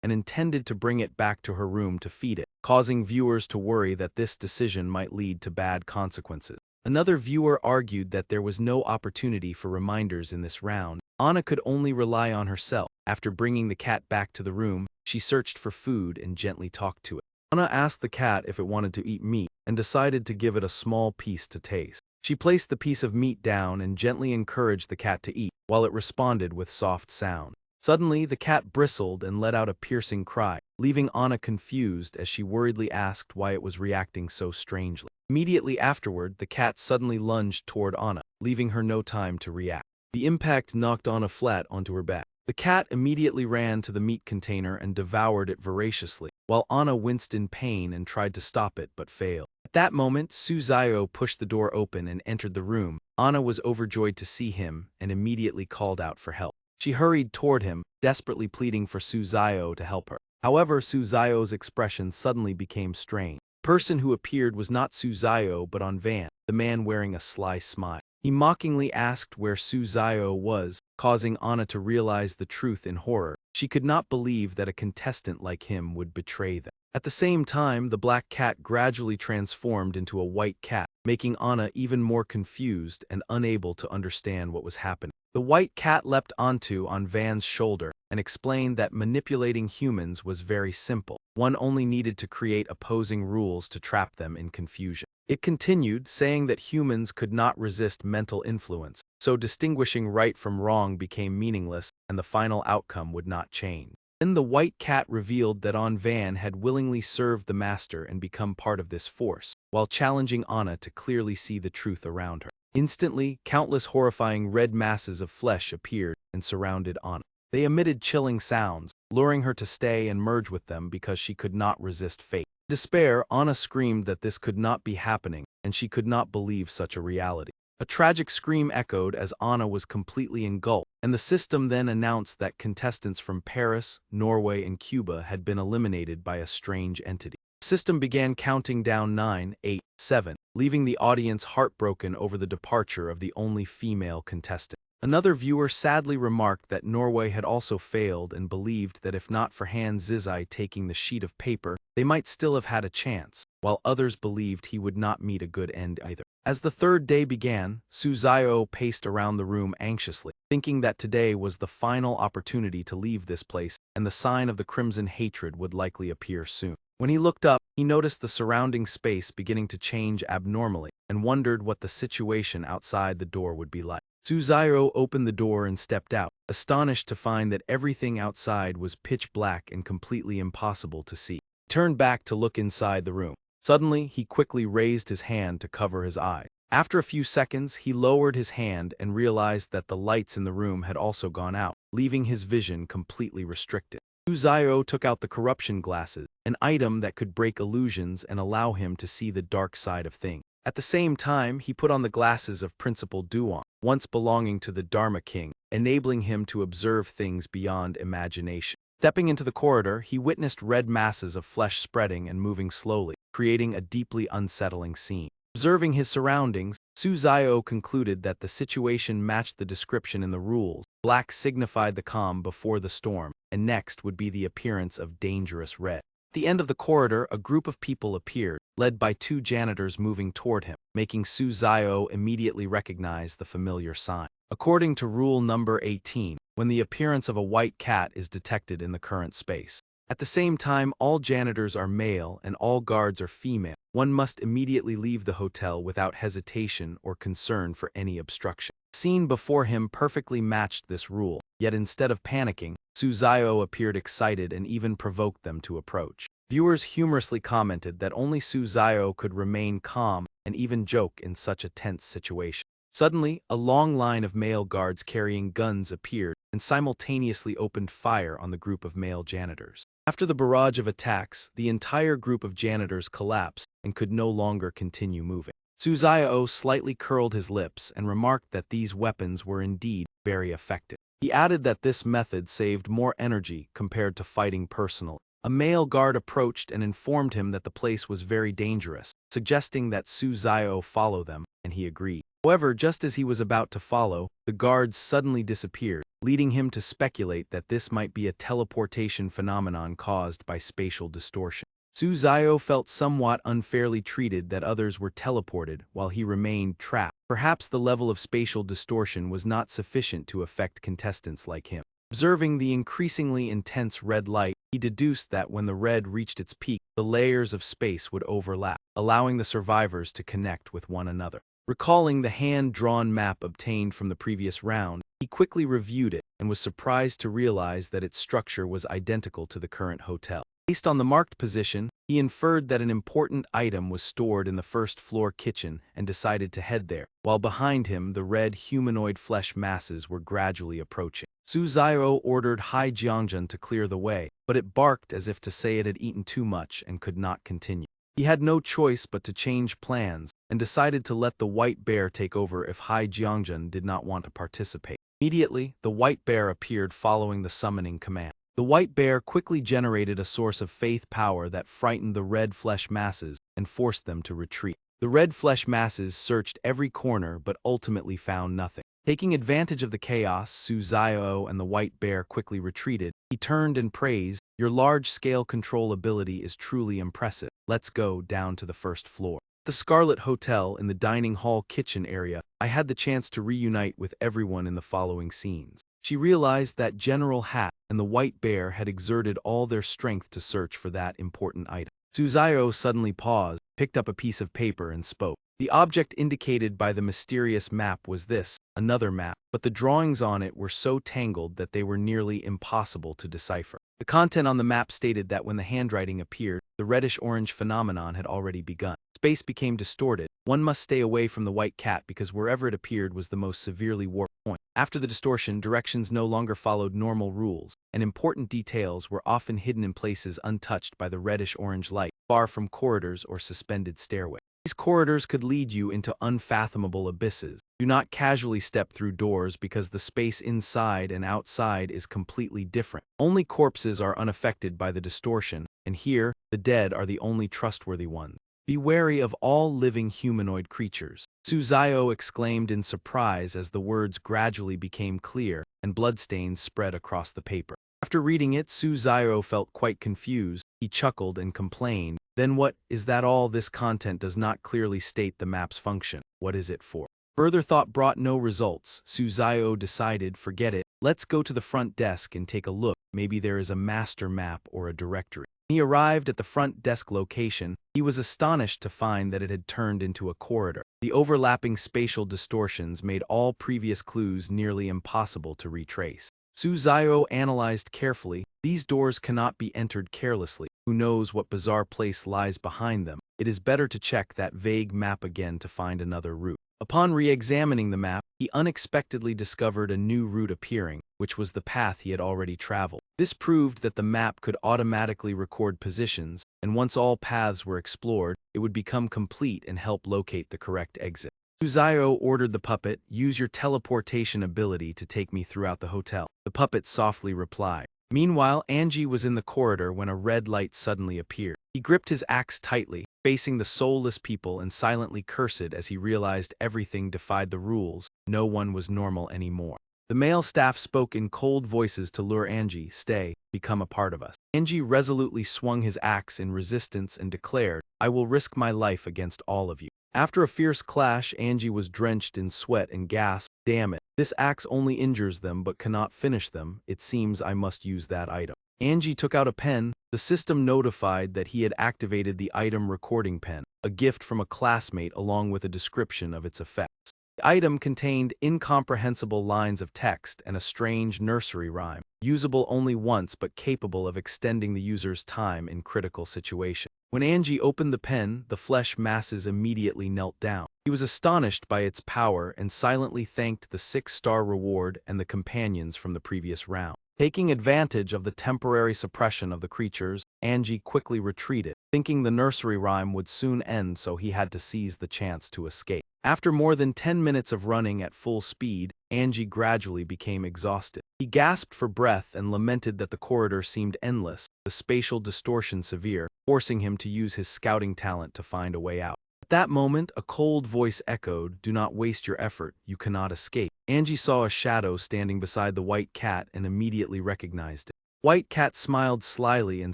and intended to bring it back to her room to feed it, causing viewers to worry that this decision might lead to bad consequences. Another viewer argued that there was no opportunity for reminders in this round. Anna could only rely on herself. After bringing the cat back to the room, she searched for food and gently talked to it. Anna asked the cat if it wanted to eat meat and decided to give it a small piece to taste. She placed the piece of meat down and gently encouraged the cat to eat, while it responded with soft sound. Suddenly, the cat bristled and let out a piercing cry, leaving Anna confused as she worriedly asked why it was reacting so strangely. Immediately afterward, the cat suddenly lunged toward Anna, leaving her no time to react. The impact knocked Anna flat onto her back. The cat immediately ran to the meat container and devoured it voraciously, while Anna winced in pain and tried to stop it but failed. At that moment, Suzayo pushed the door open and entered the room. Anna was overjoyed to see him and immediately called out for help. She hurried toward him, desperately pleading for Suzayo to help her. However, Suzayo's expression suddenly became strained. The person who appeared was not Suzayo but Van, the man wearing a sly smile. He mockingly asked where Suzayo was, causing Anna to realize the truth in horror. She could not believe that a contestant like him would betray them. At the same time, the black cat gradually transformed into a white cat, making Anna even more confused and unable to understand what was happening. The white cat leapt onto Van's shoulder and explained that manipulating humans was very simple. One only needed to create opposing rules to trap them in confusion. It continued, saying that humans could not resist mental influence, so distinguishing right from wrong became meaningless and the final outcome would not change. Then the white cat revealed that Van had willingly served the master and become part of this force, while challenging Anna to clearly see the truth around her. Instantly, countless horrifying red masses of flesh appeared and surrounded Anna. They emitted chilling sounds, luring her to stay and merge with them because she could not resist fate. Despair, Anna screamed that this could not be happening, and she could not believe such a reality. A tragic scream echoed as Anna was completely engulfed, and the system then announced that contestants from Paris, Norway, and Cuba had been eliminated by a strange entity. The system began counting down 9, 8, 7, leaving the audience heartbroken over the departure of the only female contestant. Another viewer sadly remarked that Norway had also failed and believed that if not for Han Zizai taking the sheet of paper, they might still have had a chance, while others believed he would not meet a good end either. As the third day began, Suzayo paced around the room anxiously, thinking that today was the final opportunity to leave this place, and the sign of the crimson hatred would likely appear soon. When he looked up, he noticed the surrounding space beginning to change abnormally, and wondered what the situation outside the door would be like. Suzayo opened the door and stepped out, astonished to find that everything outside was pitch black and completely impossible to see. He turned back to look inside the room. Suddenly, he quickly raised his hand to cover his eyes. After a few seconds, he lowered his hand and realized that the lights in the room had also gone out, leaving his vision completely restricted. Suzayo took out the corruption glasses, an item that could break illusions and allow him to see the dark side of things. At the same time, he put on the glasses of Principal Duan, once belonging to the Dharma King, enabling him to observe things beyond imagination. Stepping into the corridor, he witnessed red masses of flesh spreading and moving slowly, creating a deeply unsettling scene. Observing his surroundings, Suzayo concluded that the situation matched the description in the rules. Black signified the calm before the storm, and next would be the appearance of dangerous red. At the end of the corridor, a group of people appeared, led by two janitors moving toward him, making Suzayo immediately recognize the familiar sign. According to rule number 18, when the appearance of a white cat is detected in the current space. At the same time, all janitors are male and all guards are female. One must immediately leave the hotel without hesitation or concern for any obstruction. The scene before him perfectly matched this rule, yet instead of panicking, Suzayo appeared excited and even provoked them to approach. Viewers humorously commented that only Suzayo could remain calm and even joke in such a tense situation. Suddenly, a long line of male guards carrying guns appeared and simultaneously opened fire on the group of male janitors. After the barrage of attacks, the entire group of janitors collapsed and could no longer continue moving. Suzayo slightly curled his lips and remarked that these weapons were indeed very effective. He added that this method saved more energy compared to fighting personally. A male guard approached and informed him that the place was very dangerous, suggesting that Suzayo follow them, and he agreed. However, just as he was about to follow, the guards suddenly disappeared, leading him to speculate that this might be a teleportation phenomenon caused by spatial distortion. Suzayo felt somewhat unfairly treated that others were teleported while he remained trapped. Perhaps the level of spatial distortion was not sufficient to affect contestants like him. Observing the increasingly intense red light, he deduced that when the red reached its peak, the layers of space would overlap, allowing the survivors to connect with one another. Recalling the hand-drawn map obtained from the previous round, he quickly reviewed it and was surprised to realize that its structure was identical to the current hotel. Based on the marked position, he inferred that an important item was stored in the first-floor kitchen and decided to head there, while behind him the red humanoid flesh masses were gradually approaching. Suzayo ordered Hai Jiangjun to clear the way, but it barked as if to say it had eaten too much and could not continue. He had no choice but to change plans, and decided to let the white bear take over if Hai Jiangjun did not want to participate. Immediately, the white bear appeared following the summoning command. The white bear quickly generated a source of faith power that frightened the red flesh masses and forced them to retreat. The red flesh masses searched every corner but ultimately found nothing. Taking advantage of the chaos, Suzayo and the white bear quickly retreated. He turned and praised, "Your large-scale control ability is truly impressive. Let's go down to the first floor." The Scarlet Hotel in the dining hall kitchen area, I had the chance to reunite with everyone in the following scenes. She realized that General Hat and the White Bear had exerted all their strength to search for that important item. Suzayo suddenly paused, picked up a piece of paper and spoke. The object indicated by the mysterious map was this, another map, but the drawings on it were so tangled that they were nearly impossible to decipher. The content on the map stated that when the handwriting appeared, the reddish-orange phenomenon had already begun. Space became distorted. One must stay away from the white cat because wherever it appeared was the most severely warped point. After the distortion, directions no longer followed normal rules, and important details were often hidden in places untouched by the reddish-orange light. far from corridors or suspended stairways. These corridors could lead you into unfathomable abysses. Do not casually step through doors because the space inside and outside is completely different. Only corpses are unaffected by the distortion, and here, the dead are the only trustworthy ones. Be wary of all living humanoid creatures. Suzayo exclaimed in surprise as the words gradually became clear and bloodstains spread across the paper. After reading it, Suzayo felt quite confused. He chuckled and complained, "Then what is that? All this content does not clearly state the map's function. What is it for?" Further thought brought no results. Suzayo decided, forget it. Let's go to the front desk and take a look. Maybe there is a master map or a directory. When he arrived at the front desk location, he was astonished to find that it had turned into a corridor. The overlapping spatial distortions made all previous clues nearly impossible to retrace. Suzayo analyzed carefully. These doors cannot be entered carelessly. Who knows what bizarre place lies behind them? It is better to check that vague map again to find another route. Upon re-examining the map, he unexpectedly discovered a new route appearing, which was the path he had already traveled. This proved that the map could automatically record positions, and once all paths were explored, it would become complete and help locate the correct exit. Suzayo ordered the puppet, "Use your teleportation ability to take me throughout the hotel." The puppet softly replied. Meanwhile, Angie was in the corridor when a red light suddenly appeared. He gripped his axe tightly, facing the soulless people, and silently cursed as he realized everything defied the rules. No one was normal anymore. The male staff spoke in cold voices to lure Angie. "Stay, become a part of us." Angie resolutely swung his axe in resistance and declared, "I will risk my life against all of you." After a fierce clash, Angie was drenched in sweat and gasped, "Damn it. This axe only injures them but cannot finish them. It seems I must use that item." Angie took out a pen. The system notified that he had activated the item recording pen, a gift from a classmate along with a description of its effects. The item contained incomprehensible lines of text and a strange nursery rhyme, usable only once but capable of extending the user's time in critical situations. When Angie opened the pen, the flesh masses immediately knelt down. He was astonished by its power and silently thanked the 6-star reward and the companions from the previous round. Taking advantage of the temporary suppression of the creatures, Angie quickly retreated, thinking the nursery rhyme would soon end, so he had to seize the chance to escape. After more than 10 minutes of running at full speed, Angie gradually became exhausted. He gasped for breath and lamented that the corridor seemed endless, the spatial distortion severe, forcing him to use his scouting talent to find a way out. At that moment, a cold voice echoed, "Do not waste your effort, you cannot escape." Angie saw a shadow standing beside the white cat and immediately recognized it. White Cat smiled slyly and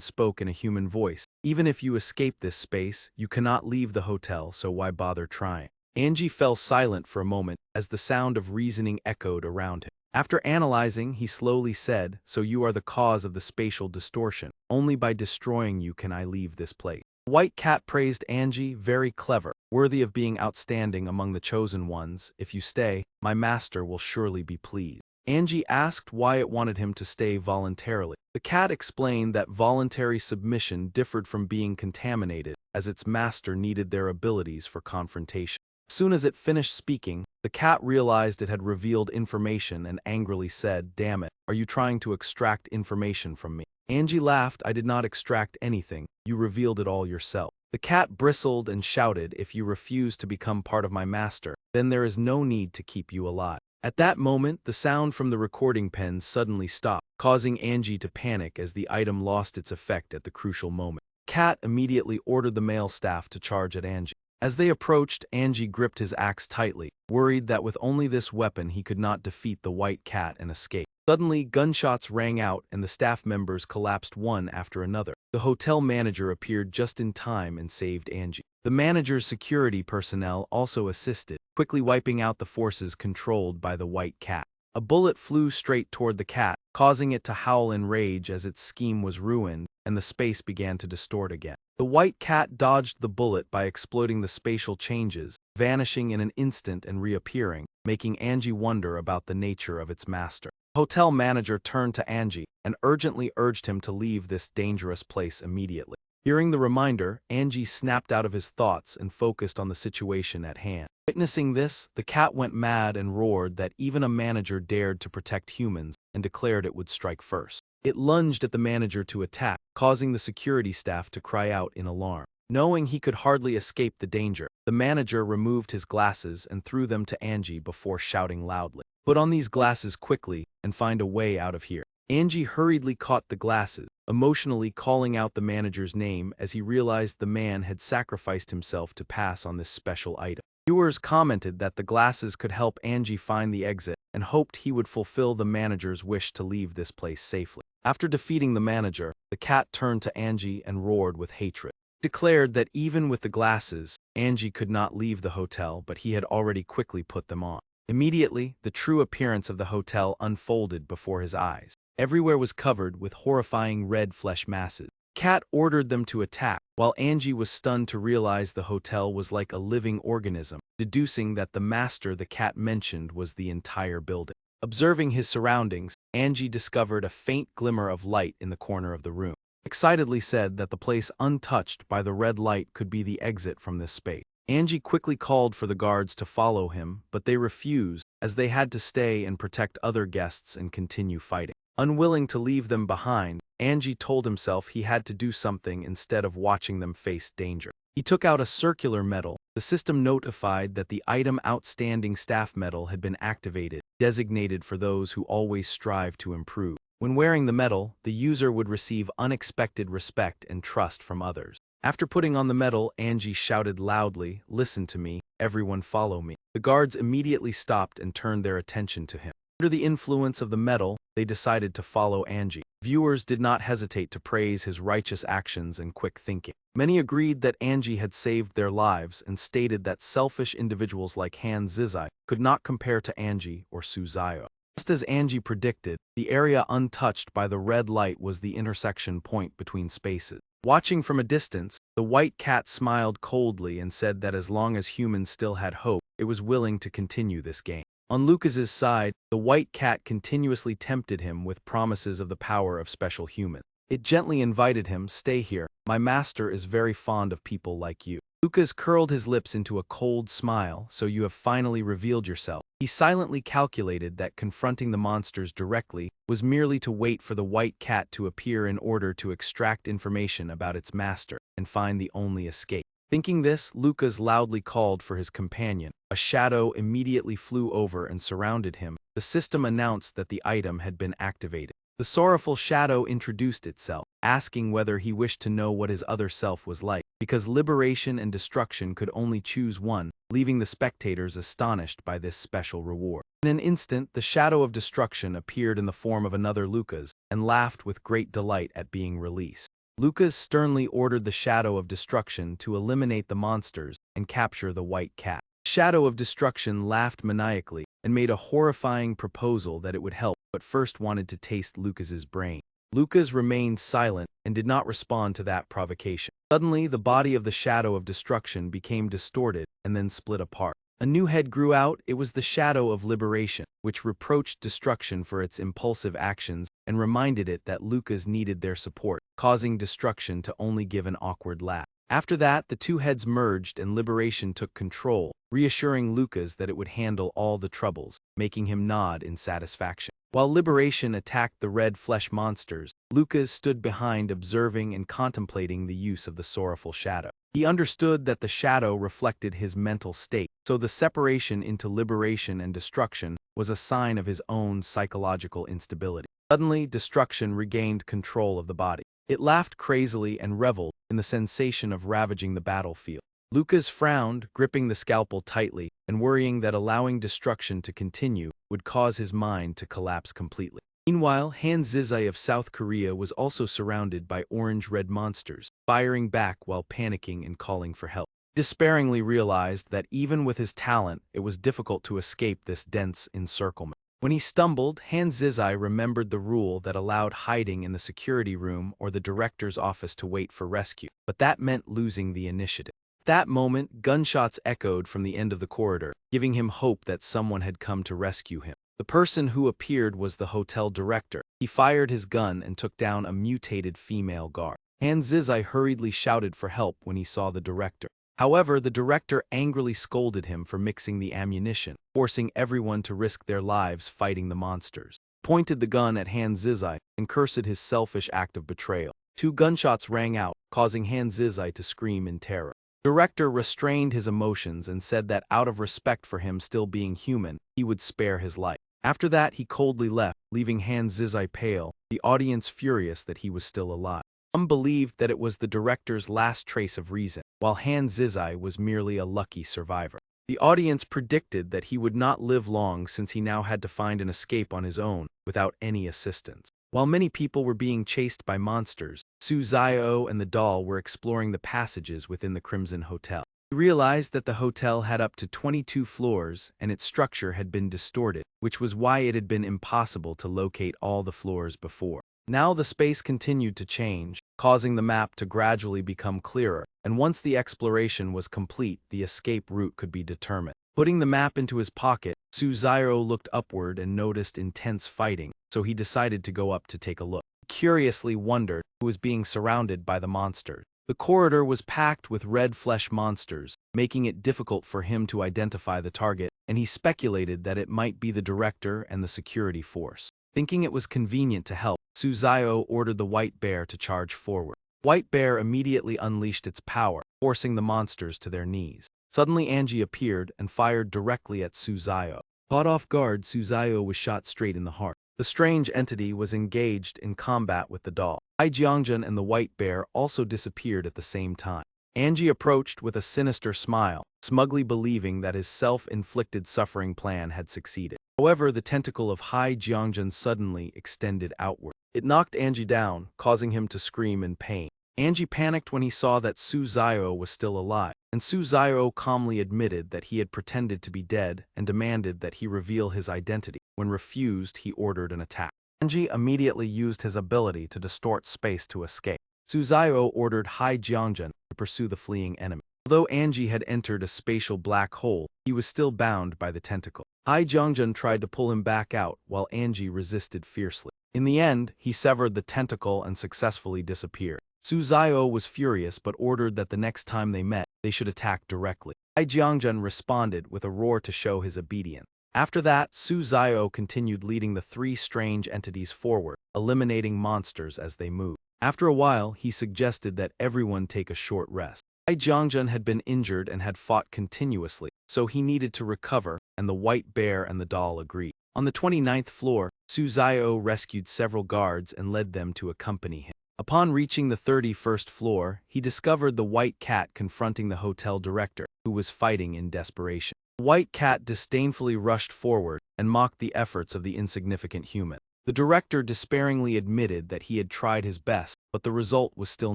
spoke in a human voice. "Even if you escape this space, you cannot leave the hotel, so why bother trying?" Angie fell silent for a moment as the sound of reasoning echoed around him. After analyzing, he slowly said, "So you are the cause of the spatial distortion. Only by destroying you can I leave this place." White Cat praised Angie, "Very clever, worthy of being outstanding among the chosen ones. If you stay, my master will surely be pleased." Angie asked why it wanted him to stay voluntarily. The cat explained that voluntary submission differed from being contaminated, as its master needed their abilities for confrontation. As soon as it finished speaking, the cat realized it had revealed information and angrily said, "Damn it, are you trying to extract information from me?" Angie laughed, "I did not extract anything, you revealed it all yourself." The cat bristled and shouted, "If you refuse to become part of my master, then there is no need to keep you alive." At that moment, the sound from the recording pen suddenly stopped, causing Angie to panic as the item lost its effect at the crucial moment. Cat immediately ordered the male staff to charge at Angie. As they approached, Angie gripped his axe tightly, worried that with only this weapon he could not defeat the white cat and escape. Suddenly, gunshots rang out and the staff members collapsed one after another. The hotel manager appeared just in time and saved Angie. The manager's security personnel also assisted, quickly wiping out the forces controlled by the white cat. A bullet flew straight toward the cat, causing it to howl in rage as its scheme was ruined, and the space began to distort again. The white cat dodged the bullet by exploiting the spatial changes, vanishing in an instant and reappearing, making Angie wonder about the nature of its master. The hotel manager turned to Angie and urgently urged him to leave this dangerous place immediately. Hearing the reminder, Angie snapped out of his thoughts and focused on the situation at hand. Witnessing this, the cat went mad and roared that even a manager dared to protect humans and declared it would strike first. It lunged at the manager to attack, causing the security staff to cry out in alarm. Knowing he could hardly escape the danger, the manager removed his glasses and threw them to Angie before shouting loudly, "Put on these glasses quickly and find a way out of here." Angie hurriedly caught the glasses, emotionally calling out the manager's name as he realized the man had sacrificed himself to pass on this special item. Viewers commented that the glasses could help Angie find the exit and hoped he would fulfill the manager's wish to leave this place safely. After defeating the manager, the cat turned to Angie and roared with hatred. He declared that even with the glasses, Angie could not leave the hotel, but he had already quickly put them on. Immediately, the true appearance of the hotel unfolded before his eyes. Everywhere was covered with horrifying red flesh masses. Cat ordered them to attack, while Angie was stunned to realize the hotel was like a living organism, deducing that the master the cat mentioned was the entire building. Observing his surroundings, Angie discovered a faint glimmer of light in the corner of the room. Excitedly said that the place untouched by the red light could be the exit from this space. Angie quickly called for the guards to follow him, but they refused, as they had to stay and protect other guests and continue fighting. Unwilling to leave them behind, Angie told himself he had to do something instead of watching them face danger. He took out a circular medal. The system notified that the item Outstanding Staff Medal had been activated, designated for those who always strive to improve. When wearing the medal, the user would receive unexpected respect and trust from others. After putting on the medal, Angie shouted loudly, "Listen to me, everyone follow me." The guards immediately stopped and turned their attention to him. Under the influence of the medal, they decided to follow Angie. Viewers did not hesitate to praise his righteous actions and quick thinking. Many agreed that Angie had saved their lives and stated that selfish individuals like Han Zizai could not compare to Angie or Suzayo. Just as Angie predicted, the area untouched by the red light was the intersection point between spaces. Watching from a distance, the white cat smiled coldly and said that as long as humans still had hope, it was willing to continue this game. On Lucas's side, the white cat continuously tempted him with promises of the power of special humans. It gently invited him, "Stay here, my master is very fond of people like you." Lucas curled his lips into a cold smile, "So you have finally revealed yourself." He silently calculated that confronting the monsters directly was merely to wait for the white cat to appear in order to extract information about its master and find the only escape. Thinking this, Lucas loudly called for his companion. A shadow immediately flew over and surrounded him. The system announced that the item had been activated. The sorrowful shadow introduced itself, asking whether he wished to know what his other self was like, because liberation and destruction could only choose one, leaving the spectators astonished by this special reward. In an instant, the shadow of destruction appeared in the form of another Lucas, and laughed with great delight at being released. Lucas sternly ordered the Shadow of Destruction to eliminate the monsters and capture the white cat. The Shadow of Destruction laughed maniacally and made a horrifying proposal that it would help, but first wanted to taste Lucas's brain. Lucas remained silent and did not respond to that provocation. Suddenly, the body of the Shadow of Destruction became distorted and then split apart. A new head grew out. It was the Shadow of Liberation, which reproached Destruction for its impulsive actions and reminded it that Lucas needed their support, causing Destruction to only give an awkward laugh. After that, the two heads merged and Liberation took control, reassuring Lucas that it would handle all the troubles, making him nod in satisfaction. While Liberation attacked the red flesh monsters, Lucas stood behind observing and contemplating the use of the sorrowful shadow. He understood that the shadow reflected his mental state, so the separation into liberation and destruction was a sign of his own psychological instability. Suddenly, Destruction regained control of the body. It laughed crazily and reveled in the sensation of ravaging the battlefield. Lucas frowned, gripping the scalpel tightly, and worrying that allowing Destruction to continue would cause his mind to collapse completely. Meanwhile, Han Zizai of South Korea was also surrounded by orange-red monsters, firing back while panicking and calling for help. He despairingly realized that even with his talent, it was difficult to escape this dense encirclement. When he stumbled, Han Zizai remembered the rule that allowed hiding in the security room or the director's office to wait for rescue, but that meant losing the initiative. At that moment, gunshots echoed from the end of the corridor, giving him hope that someone had come to rescue him. The person who appeared was the hotel director. He fired his gun and took down a mutated female guard. Han Zizai hurriedly shouted for help when he saw the director. However, the director angrily scolded him for mixing the ammunition, forcing everyone to risk their lives fighting the monsters. The pointed the gun at Han Zizai and cursed his selfish act of betrayal. 2 gunshots rang out, causing Han Zizai to scream in terror. The director restrained his emotions and said that out of respect for him still being human, he would spare his life. After that, he coldly left, leaving Han Zizai pale, the audience furious that he was still alive. Some believed that it was the director's last trace of reason, while Han Zizai was merely a lucky survivor. The audience predicted that he would not live long since he now had to find an escape on his own, without any assistance. While many people were being chased by monsters, Su Zio and the doll were exploring the passages within the Crimson Hotel. He realized that the hotel had up to 22 floors and its structure had been distorted, which was why it had been impossible to locate all the floors before. Now the space continued to change, causing the map to gradually become clearer, and once the exploration was complete, the escape route could be determined. Putting the map into his pocket, Su Zio looked upward and noticed intense fighting, so he decided to go up to take a look. He curiously wondered who was being surrounded by the monsters. The corridor was packed with red flesh monsters, making it difficult for him to identify the target, and he speculated that it might be the director and the security force. Thinking it was convenient to help, Su Zio ordered the white bear to charge forward. White Bear immediately unleashed its power, forcing the monsters to their knees. Suddenly Angie appeared and fired directly at Su Zio. Caught off guard, Su Zio was shot straight in the heart. The strange entity was engaged in combat with the doll. Hai Jiangjun and the white bear also disappeared at the same time. Angie approached with a sinister smile, smugly believing that his self-inflicted suffering plan had succeeded. However, the tentacle of Hai Jiangjun suddenly extended outward. It knocked Angie down, causing him to scream in pain. Angie panicked when he saw that Su Zio was still alive, and Su Zio calmly admitted that he had pretended to be dead and demanded that he reveal his identity. When refused, he ordered an attack. Angie immediately used his ability to distort space to escape. Su Zio ordered Hai Jiangjun to pursue the fleeing enemy. Although Angie had entered a spatial black hole, he was still bound by the tentacle. Hai Jiangjun tried to pull him back out, while Angie resisted fiercely. In the end, he severed the tentacle and successfully disappeared. Su Zio was furious but ordered that the next time they met, they should attack directly. Hai Jiangjun responded with a roar to show his obedience. After that, Su Zio continued leading the 3 strange entities forward, eliminating monsters as they moved. After a while, he suggested that everyone take a short rest. Hai Jiangjun had been injured and had fought continuously, so he needed to recover, and the white bear and the doll agreed. On the 29th floor, Su Zio rescued several guards and led them to accompany him. Upon reaching the 31st floor, he discovered the white cat confronting the hotel director, who was fighting in desperation. The white cat disdainfully rushed forward and mocked the efforts of the insignificant human. The director despairingly admitted that he had tried his best, but the result was still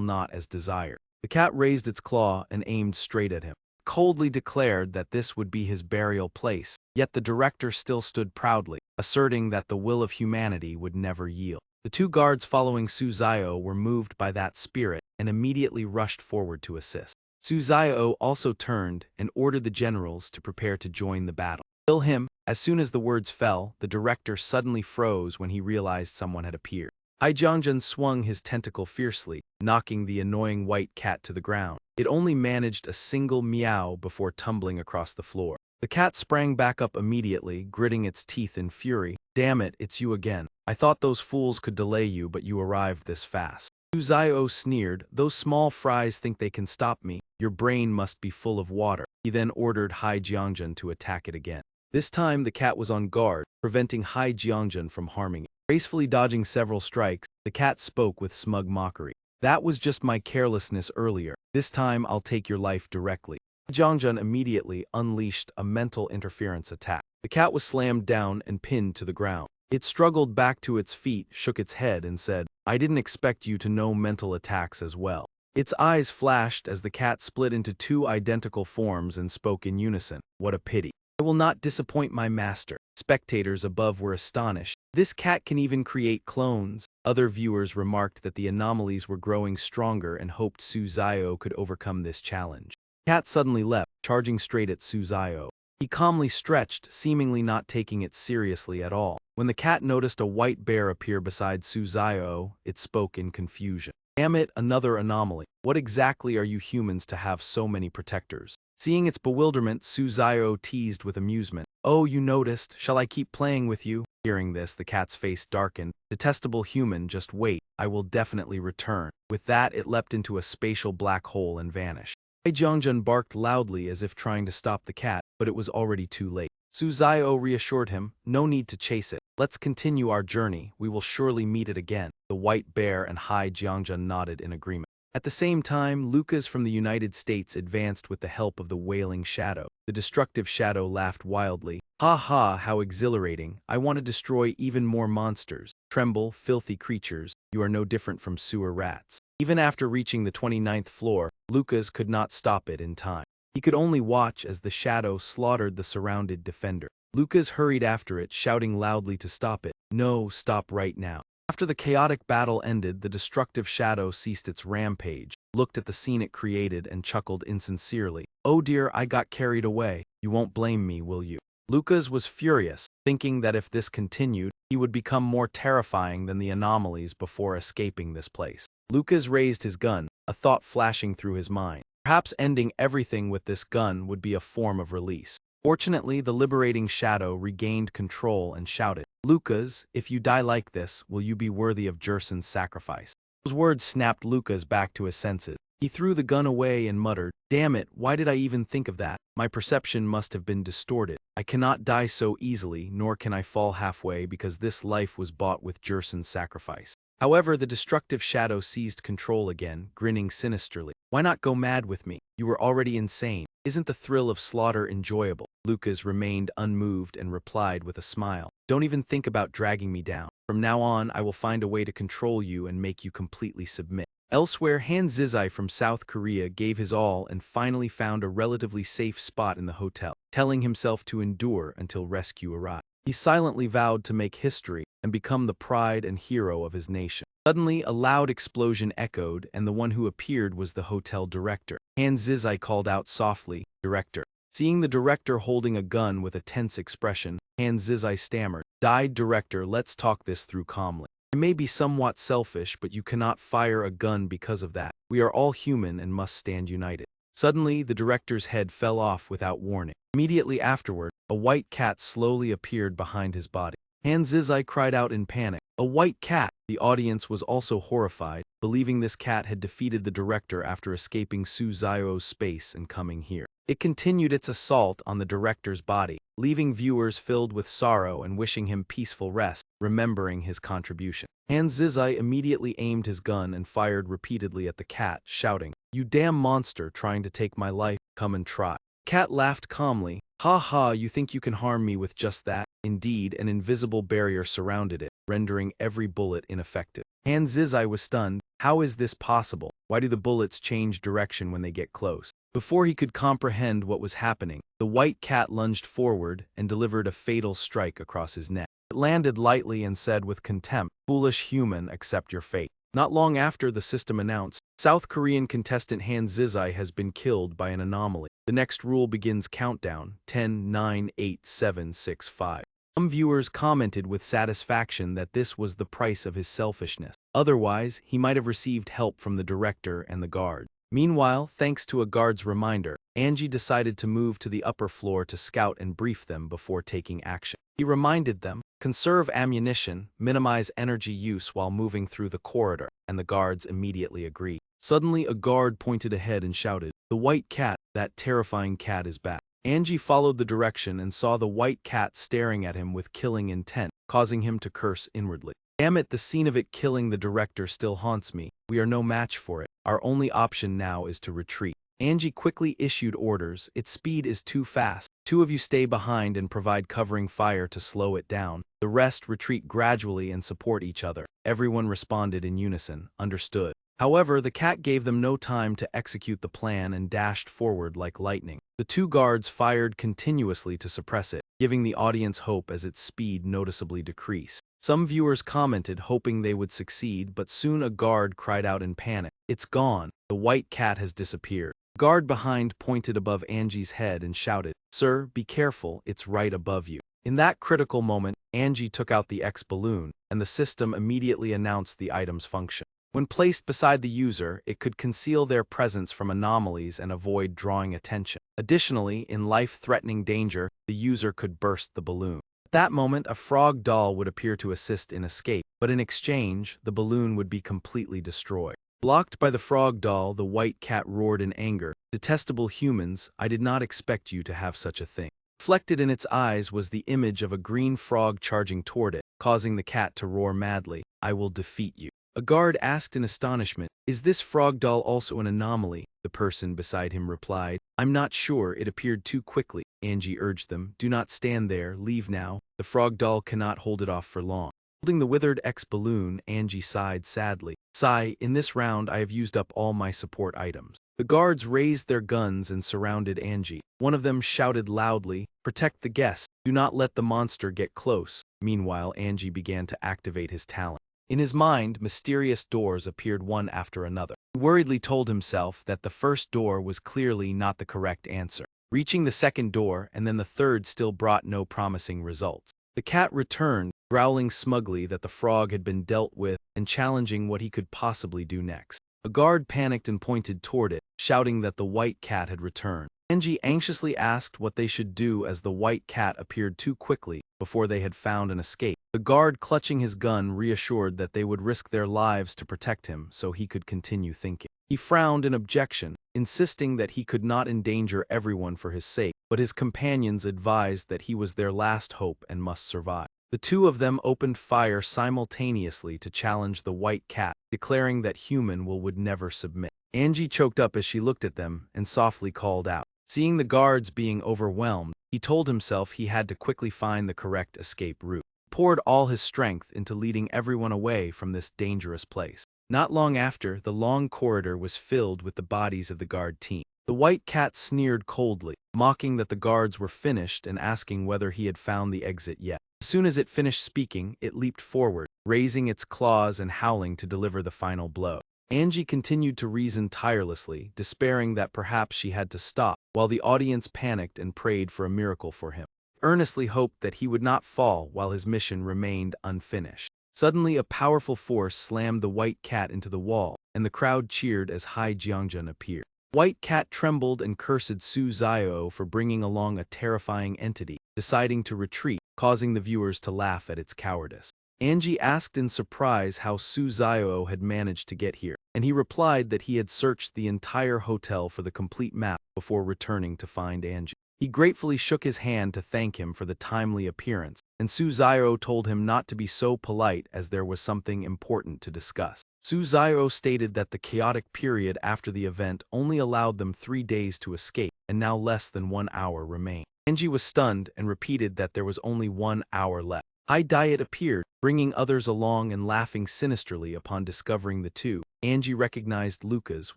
not as desired. The cat raised its claw and aimed straight at him. Coldly declared that this would be his burial place, yet the director still stood proudly, asserting that the will of humanity would never yield. The 2 guards following Su Zio were moved by that spirit and immediately rushed forward to assist. Su Zio also turned and ordered the generals to prepare to join the battle. Kill him. As soon as the words fell, the director suddenly froze when he realized someone had appeared. Hai Jiangjun swung his tentacle fiercely, knocking the annoying white cat to the ground. It only managed a single meow before tumbling across the floor. The cat sprang back up immediately, gritting its teeth in fury. "Damn it, it's you again. I thought those fools could delay you, but you arrived this fast." Su Zio sneered, "Those small fries think they can stop me. Your brain must be full of water." He then ordered Hai Jiangjun to attack it again. This time the cat was on guard, preventing Hai Jiangjun from harming it. Gracefully dodging several strikes, the cat spoke with smug mockery. "That was just my carelessness earlier. This time I'll take your life directly." Jiangjun immediately unleashed a mental interference attack. The cat was slammed down and pinned to the ground. It struggled back to its feet, shook its head, and said, "I didn't expect you to know mental attacks as well." Its eyes flashed as the cat split into 2 identical forms and spoke in unison. "What a pity. I will not disappoint my master." Spectators above were astonished. "This cat can even create clones." Other viewers remarked that the anomalies were growing stronger and hoped Su Zio could overcome this challenge. The cat suddenly leapt, charging straight at Su Zio. He calmly stretched, seemingly not taking it seriously at all. When the cat noticed a white bear appear beside Su Zio, it spoke in confusion. "Damn it, another anomaly. What exactly are you humans to have so many protectors?" Seeing its bewilderment, Su Zio teased with amusement. "Oh, you noticed. Shall I keep playing with you?" Hearing this, the cat's face darkened. Detestable human, just wait, I will definitely return. With that, it leapt into a spatial black hole and vanished. Jiangjun barked loudly as if trying to stop the cat, but it was already too late. Su Zio reassured him, no need to chase it. Let's continue our journey, we will surely meet it again. The white bear and Hai Jiangjun nodded in agreement. At the same time, Lucas from the United States advanced with the help of the wailing shadow. The destructive shadow laughed wildly. Ha ha, how exhilarating. I want to destroy even more monsters. Tremble, filthy creatures, you are no different from sewer rats. Even after reaching the 29th floor, Lucas could not stop it in time. He could only watch as the shadow slaughtered the surrounded defender. Lucas hurried after it, shouting loudly to stop it. No, stop right now. After the chaotic battle ended, the destructive shadow ceased its rampage, looked at the scene it created, and chuckled insincerely. Oh dear, I got carried away. You won't blame me, will you? Lucas was furious, thinking that if this continued, he would become more terrifying than the anomalies before escaping this place. Lucas raised his gun, a thought flashing through his mind. Perhaps ending everything with this gun would be a form of release. Fortunately, the liberating shadow regained control and shouted, Lucas, if you die like this, will you be worthy of Jerson's sacrifice? Those words snapped Lucas back to his senses. He threw the gun away and muttered, damn it, why did I even think of that? My perception must have been distorted. I cannot die so easily, nor can I fall halfway because this life was bought with Jerson's sacrifice. However, the destructive shadow seized control again, grinning sinisterly. Why not go mad with me? You were already insane. Isn't the thrill of slaughter enjoyable? Lucas remained unmoved and replied with a smile. Don't even think about dragging me down. From now on, I will find a way to control you and make you completely submit. Elsewhere, Han Zizai from South Korea gave his all and finally found a relatively safe spot in the hotel, telling himself to endure until rescue arrived. He silently vowed to make history and become the pride and hero of his nation. Suddenly, a loud explosion echoed, and the one who appeared was the hotel director. Han Zizai called out softly, Director. Seeing the director holding a gun with a tense expression, Han Zizai stammered, Died director, let's talk this through calmly. I may be somewhat selfish, but you cannot fire a gun because of that. We are all human and must stand united. Suddenly, the director's head fell off without warning. Immediately afterward, a white cat slowly appeared behind his body. Han Zizai cried out in panic, a white cat! The audience was also horrified, believing this cat had defeated the director after escaping Su Zio's space and coming here. It continued its assault on the director's body, leaving viewers filled with sorrow and wishing him peaceful rest, remembering his contribution. Han Zizai immediately aimed his gun and fired repeatedly at the cat, shouting, You damn monster trying to take my life, come and try. Cat laughed calmly, Ha ha, you think you can harm me with just that? Indeed, an invisible barrier surrounded it, rendering every bullet ineffective. Han Zizai was stunned. How is this possible? Why do the bullets change direction when they get close? Before he could comprehend what was happening, the white cat lunged forward and delivered a fatal strike across his neck. It landed lightly and said with contempt, Foolish human, accept your fate. Not long after, the system announced, South Korean contestant Han Zizai has been killed by an anomaly. The next rule begins countdown, 10, 9, 8, 7, 6, 5. Some viewers commented with satisfaction that this was the price of his selfishness. Otherwise, he might have received help from the director and the guard. Meanwhile, thanks to a guard's reminder, Angie decided to move to the upper floor to scout and brief them before taking action. He reminded them, conserve ammunition, minimize energy use while moving through the corridor, and the guards immediately agreed. Suddenly, a guard pointed ahead and shouted, The white cat, that terrifying cat is back. Angie followed the direction and saw the white cat staring at him with killing intent, causing him to curse inwardly. Damn it, the scene of it killing the director still haunts me. We are no match for it. Our only option now is to retreat. Angie quickly issued orders. Its speed is too fast. 2 of you stay behind and provide covering fire to slow it down. The rest retreat gradually and support each other. Everyone responded in unison, understood. However, the cat gave them no time to execute the plan and dashed forward like lightning. The 2 guards fired continuously to suppress it, giving the audience hope as its speed noticeably decreased. Some viewers commented hoping they would succeed, but soon a guard cried out in panic, It's gone! The white cat has disappeared. The guard behind pointed above Angie's head and shouted, Sir, be careful, it's right above you. In that critical moment, Angie took out the X-balloon, and the system immediately announced the item's function. When placed beside the user, it could conceal their presence from anomalies and avoid drawing attention. Additionally, in life-threatening danger, the user could burst the balloon. At that moment, a frog doll would appear to assist in escape, but in exchange, the balloon would be completely destroyed. Blocked by the frog doll, the white cat roared in anger. "Detestable humans, I did not expect you to have such a thing." Reflected in its eyes was the image of a green frog charging toward it, causing the cat to roar madly, "I will defeat you." A guard asked in astonishment, "Is this frog doll also an anomaly?" The person beside him replied, "I'm not sure, it appeared too quickly." Angie urged them, "Do not stand there, leave now. The frog doll cannot hold it off for long." Holding the withered ex-balloon, Angie sighed sadly. "Sigh, in this round I have used up all my support items." The guards raised their guns and surrounded Angie. One of them shouted loudly, "Protect the guest. Do not let the monster get close." Meanwhile, Angie began to activate his talent. In his mind, mysterious doors appeared one after another. He worriedly told himself that the first door was clearly not the correct answer. Reaching the second door and then the third still brought no promising results. The cat returned, growling smugly that the frog had been dealt with and challenging what he could possibly do next. A guard panicked and pointed toward it, shouting that the white cat had returned. Angie anxiously asked what they should do as the white cat appeared too quickly before they had found an escape. The guard, clutching his gun, reassured that they would risk their lives to protect him so he could continue thinking. He frowned in objection, insisting that he could not endanger everyone for his sake, but his companions advised that he was their last hope and must survive. The two of them opened fire simultaneously to challenge the white cat, declaring that human would never submit. Angie choked up as she looked at them and softly called out. Seeing the guards being overwhelmed, he told himself he had to quickly find the correct escape route. He poured all his strength into leading everyone away from this dangerous place. Not long after, the long corridor was filled with the bodies of the guard team. The white cat sneered coldly, mocking that the guards were finished and asking whether he had found the exit yet. As soon as it finished speaking, it leaped forward, raising its claws and howling to deliver the final blow. Angie continued to reason tirelessly, despairing that perhaps she had to stop, while the audience panicked and prayed for a miracle for him. He earnestly hoped that he would not fall while his mission remained unfinished. Suddenly, a powerful force slammed the white cat into the wall, and the crowd cheered as Hai Jiangjun appeared. White Cat trembled and cursed Su Xiao for bringing along a terrifying entity, deciding to retreat, causing the viewers to laugh at its cowardice. Angie asked in surprise how Su Xiao had managed to get here, and he replied that he had searched the entire hotel for the complete map before returning to find Angie. He gratefully shook his hand to thank him for the timely appearance, and Su Xiao told him not to be so polite as there was something important to discuss. Su Xiao stated that the chaotic period after the event only allowed them 3 days to escape, and now less than 1 hour remained. Angie was stunned and repeated that there was only 1 hour left. Hai Diet appeared, bringing others along and laughing sinisterly upon discovering the two. Angie recognized Lucas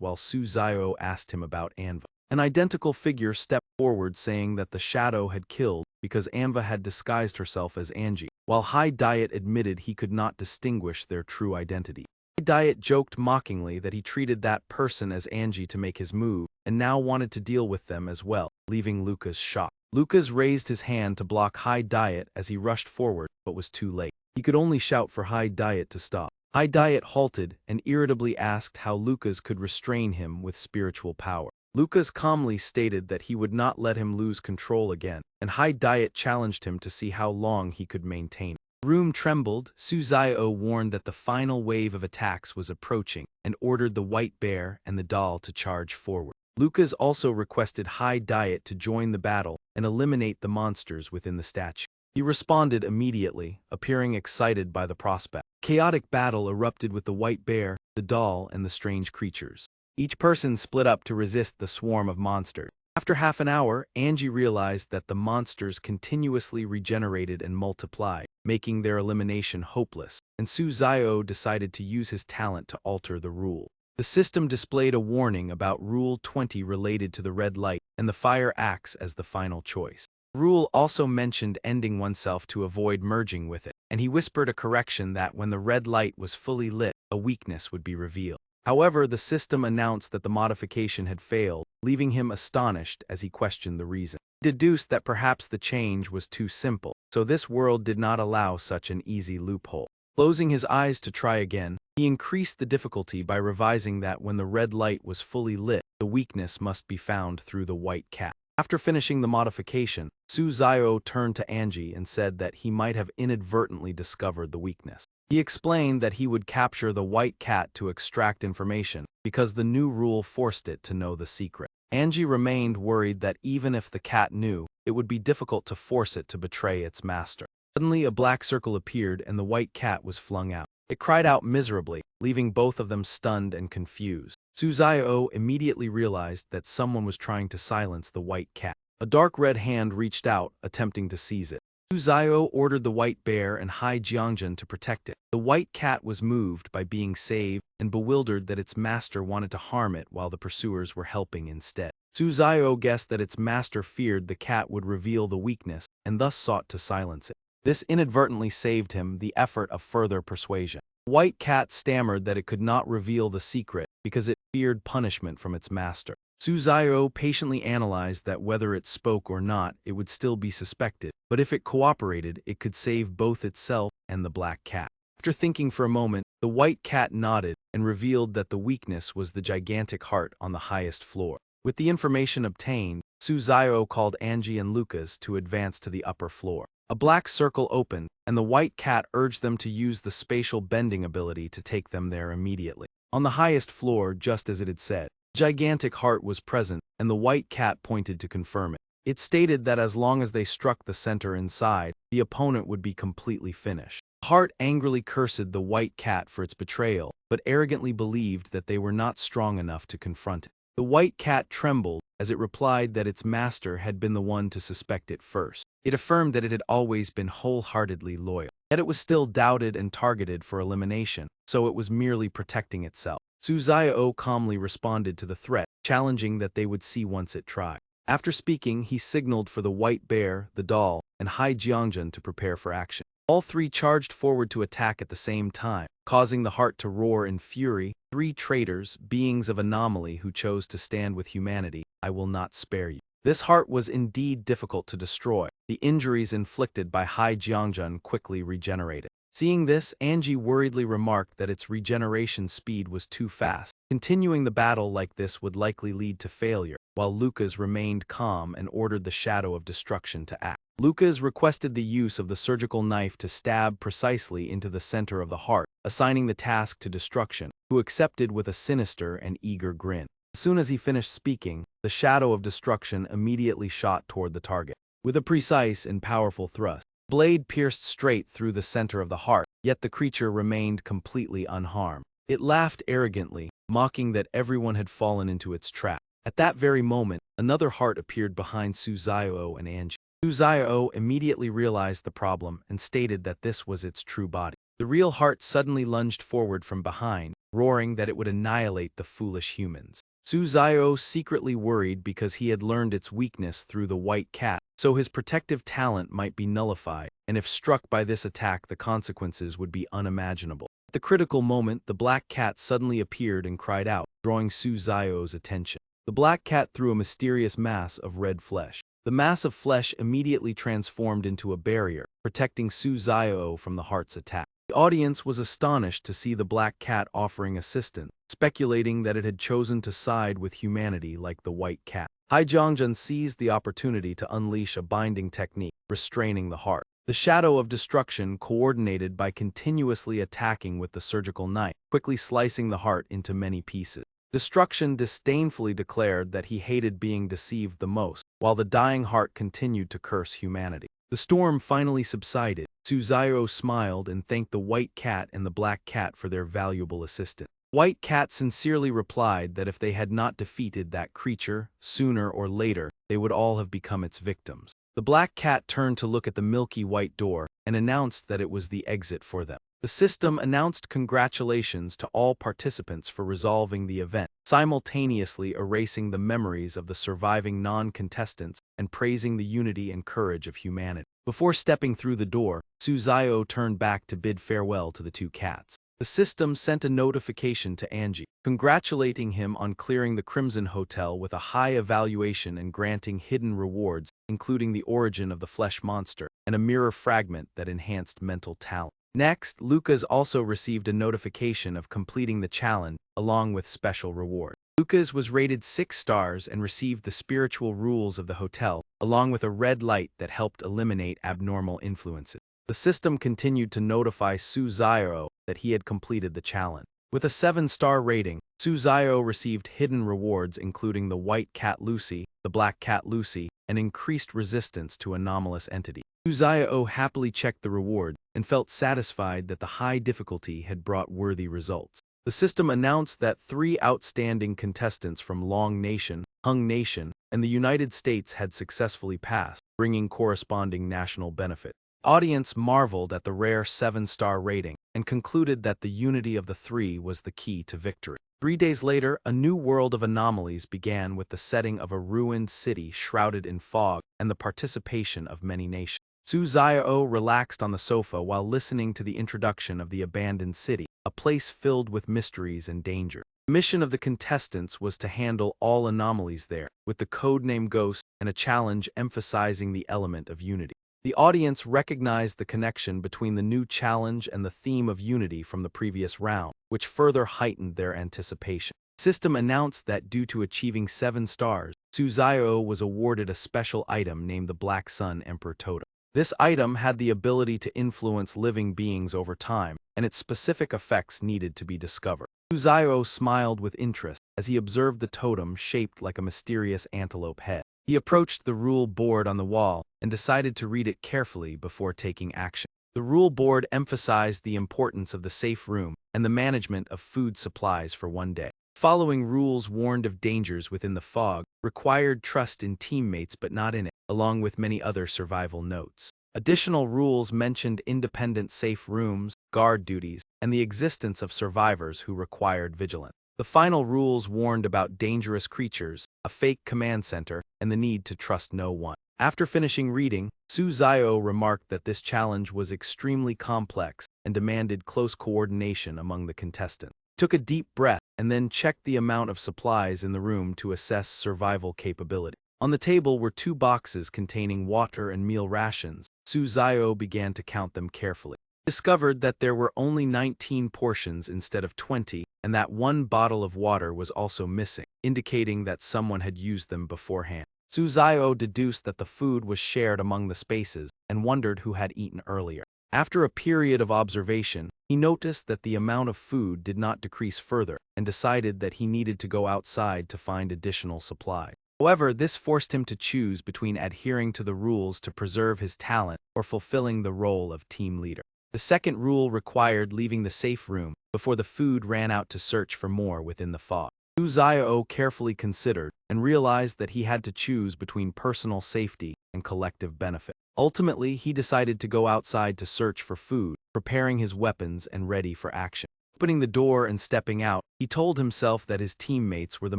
while Su Xiao asked him about Anva. An identical figure stepped forward saying that the shadow had killed because Anva had disguised herself as Angie, while Hai Diet admitted he could not distinguish their true identity. Hai Diet joked mockingly that he treated that person as Angie to make his move, and now wanted to deal with them as well, leaving Lucas shocked. Lucas raised his hand to block Hai Diet as he rushed forward, but was too late. He could only shout for Hai Diet to stop. Hai Diet halted and irritably asked how Lucas could restrain him with spiritual power. Lucas calmly stated that he would not let him lose control again, and Hai Diet challenged him to see how long he could maintain. The room trembled. Su Xiao warned that the final wave of attacks was approaching and ordered the white bear and the doll to charge forward. Lucas also requested Hai Diet to join the battle and eliminate the monsters within the statue. He responded immediately, appearing excited by the prospect. Chaotic battle erupted with the white bear, the doll, and the strange creatures. Each person split up to resist the swarm of monsters. After half an hour, Angie realized that the monsters continuously regenerated and multiplied, making their elimination hopeless, and Su Xiao decided to use his talent to alter the rule. The system displayed a warning about Rule 20 related to the red light and the fire axe as the final choice. The rule also mentioned ending oneself to avoid merging with it, and he whispered a correction that when the red light was fully lit, a weakness would be revealed. However, the system announced that the modification had failed, leaving him astonished as he questioned the reason. He deduced that perhaps the change was too simple, so this world did not allow such an easy loophole. Closing his eyes to try again, he increased the difficulty by revising that when the red light was fully lit, the weakness must be found through the white cat. After finishing the modification, Suzayo turned to Angie and said that he might have inadvertently discovered the weakness. He explained that he would capture the white cat to extract information, because the new rule forced it to know the secret. Angie remained worried that even if the cat knew, it would be difficult to force it to betray its master. Suddenly a black circle appeared and the white cat was flung out. It cried out miserably, leaving both of them stunned and confused. Suzayo immediately realized that someone was trying to silence the white cat. A dark red hand reached out, attempting to seize it. Suzayo ordered the white bear and Hai Jiangjun to protect it. The white cat was moved by being saved and bewildered that its master wanted to harm it while the pursuers were helping instead. Suzayo guessed that its master feared the cat would reveal the weakness and thus sought to silence it. This inadvertently saved him the effort of further persuasion. The white cat stammered that it could not reveal the secret because it feared punishment from its master. Suzayo patiently analyzed that whether it spoke or not, it would still be suspected, but if it cooperated, it could save both itself and the black cat. After thinking for a moment, the white cat nodded and revealed that the weakness was the gigantic heart on the highest floor. With the information obtained, Suzayo called Angie and Lucas to advance to the upper floor. A black circle opened, and the white cat urged them to use the spatial bending ability to take them there immediately. On the highest floor, just as it had said, a gigantic heart was present, and the white cat pointed to confirm it. It stated that as long as they struck the center inside, the opponent would be completely finished. The heart angrily cursed the white cat for its betrayal, but arrogantly believed that they were not strong enough to confront it. The white cat trembled as it replied that its master had been the one to suspect it first. It affirmed that it had always been wholeheartedly loyal. Yet it was still doubted and targeted for elimination, so it was merely protecting itself. Suzayo calmly responded to the threat, challenging that they would see once it tried. After speaking, he signaled for the white bear, the doll, and Hai Jiangjun to prepare for action. All three charged forward to attack at the same time, causing the heart to roar in fury. Three traitors, beings of anomaly who chose to stand with humanity, I will not spare you. This heart was indeed difficult to destroy. The injuries inflicted by Hai Jiangjun quickly regenerated. Seeing this, Angie worriedly remarked that its regeneration speed was too fast. Continuing the battle like this would likely lead to failure, while Lucas remained calm and ordered the Shadow of Destruction to act. Lucas requested the use of the surgical knife to stab precisely into the center of the heart, assigning the task to Destruction, who accepted with a sinister and eager grin. As soon as he finished speaking, the Shadow of Destruction immediately shot toward the target. With a precise and powerful thrust, the blade pierced straight through the center of the heart, yet the creature remained completely unharmed. It laughed arrogantly, mocking that everyone had fallen into its trap. At that very moment, another heart appeared behind Suzayo and Angie. Suzayo immediately realized the problem and stated that this was its true body. The real heart suddenly lunged forward from behind, roaring that it would annihilate the foolish humans. Suzayo secretly worried because he had learned its weakness through the white cat, so his protective talent might be nullified, and if struck by this attack the consequences would be unimaginable. At the critical moment, the black cat suddenly appeared and cried out, drawing Suzayo's attention. The black cat threw a mysterious mass of red flesh. The mass of flesh immediately transformed into a barrier, protecting Suzayo from the heart's attack. The audience was astonished to see the black cat offering assistance, speculating that it had chosen to side with humanity like the white cat. Hai Jiangjun seized the opportunity to unleash a binding technique, restraining the heart. The Shadow of Destruction coordinated by continuously attacking with the surgical knife, quickly slicing the heart into many pieces. Destruction disdainfully declared that he hated being deceived the most, while the dying heart continued to curse humanity. The storm finally subsided. Suzayo smiled and thanked the white cat and the black cat for their valuable assistance. White Cat sincerely replied that if they had not defeated that creature, sooner or later, they would all have become its victims. The black cat turned to look at the milky white door and announced that it was the exit for them. The system announced congratulations to all participants for resolving the event, simultaneously erasing the memories of the surviving non-contestants and praising the unity and courage of humanity. Before stepping through the door, Suzayo turned back to bid farewell to the two cats. The system sent a notification to Angie, congratulating him on clearing the Crimson Hotel with a high evaluation and granting hidden rewards, including the origin of the flesh monster and a mirror fragment that enhanced mental talent. Next, Lucas also received a notification of completing the challenge, along with special reward. Lucas was rated 6 stars and received the spiritual rules of the hotel, along with a red light that helped eliminate abnormal influences. The system continued to notify Suzairo that he had completed the challenge. With a 7-star rating, Suzairo received hidden rewards including the white cat Lucy, the black cat Lucy, and increased resistance to anomalous entities. Suzairo happily checked the reward and felt satisfied that the high difficulty had brought worthy results. The system announced that 3 outstanding contestants from Long Nation, Hung Nation, and the United States had successfully passed, bringing corresponding national benefit. The audience marveled at the rare 7-star rating and concluded that the unity of the 3 was the key to victory. 3 days later, a new world of anomalies began with the setting of a ruined city shrouded in fog and the participation of many nations. Suzairo relaxed on the sofa while listening to the introduction of the abandoned city, a place filled with mysteries and danger. The mission of the contestants was to handle all anomalies there, with the codename Ghost and a challenge emphasizing the element of unity. The audience recognized the connection between the new challenge and the theme of unity from the previous round, which further heightened their anticipation. The system announced that due to achieving 7 stars, Suzairo was awarded a special item named the Black Sun Emperor Totem. This item had the ability to influence living beings over time, and its specific effects needed to be discovered. Suzairo smiled with interest as he observed the totem shaped like a mysterious antelope head. He approached the rule board on the wall and decided to read it carefully before taking action. The rule board emphasized the importance of the safe room and the management of food supplies for one day. Following rules warned of dangers within the fog, required trust in teammates but not in it, along with many other survival notes. Additional rules mentioned independent safe rooms, guard duties, and the existence of survivors who required vigilance. The final rules warned about dangerous creatures, a fake command center, and the need to trust no one. After finishing reading, Suzairo remarked that this challenge was extremely complex and demanded close coordination among the contestants. He took a deep breath and then checked the amount of supplies in the room to assess survival capability. On the table were 2 boxes containing water and meal rations. Suzairo began to count them carefully. He discovered that there were only 19 portions instead of 20, and that 1 bottle of water was also missing, indicating that someone had used them beforehand. Suzairo deduced that the food was shared among the spaces and wondered who had eaten earlier. After a period of observation, he noticed that the amount of food did not decrease further and decided that he needed to go outside to find additional supplies. However, this forced him to choose between adhering to the rules to preserve his talent or fulfilling the role of team leader. The second rule required leaving the safe room before the food ran out to search for more within the fog. Suzairo carefully considered and realized that he had to choose between personal safety and collective benefit. Ultimately, he decided to go outside to search for food, preparing his weapons and ready for action. Opening the door and stepping out, he told himself that his teammates were the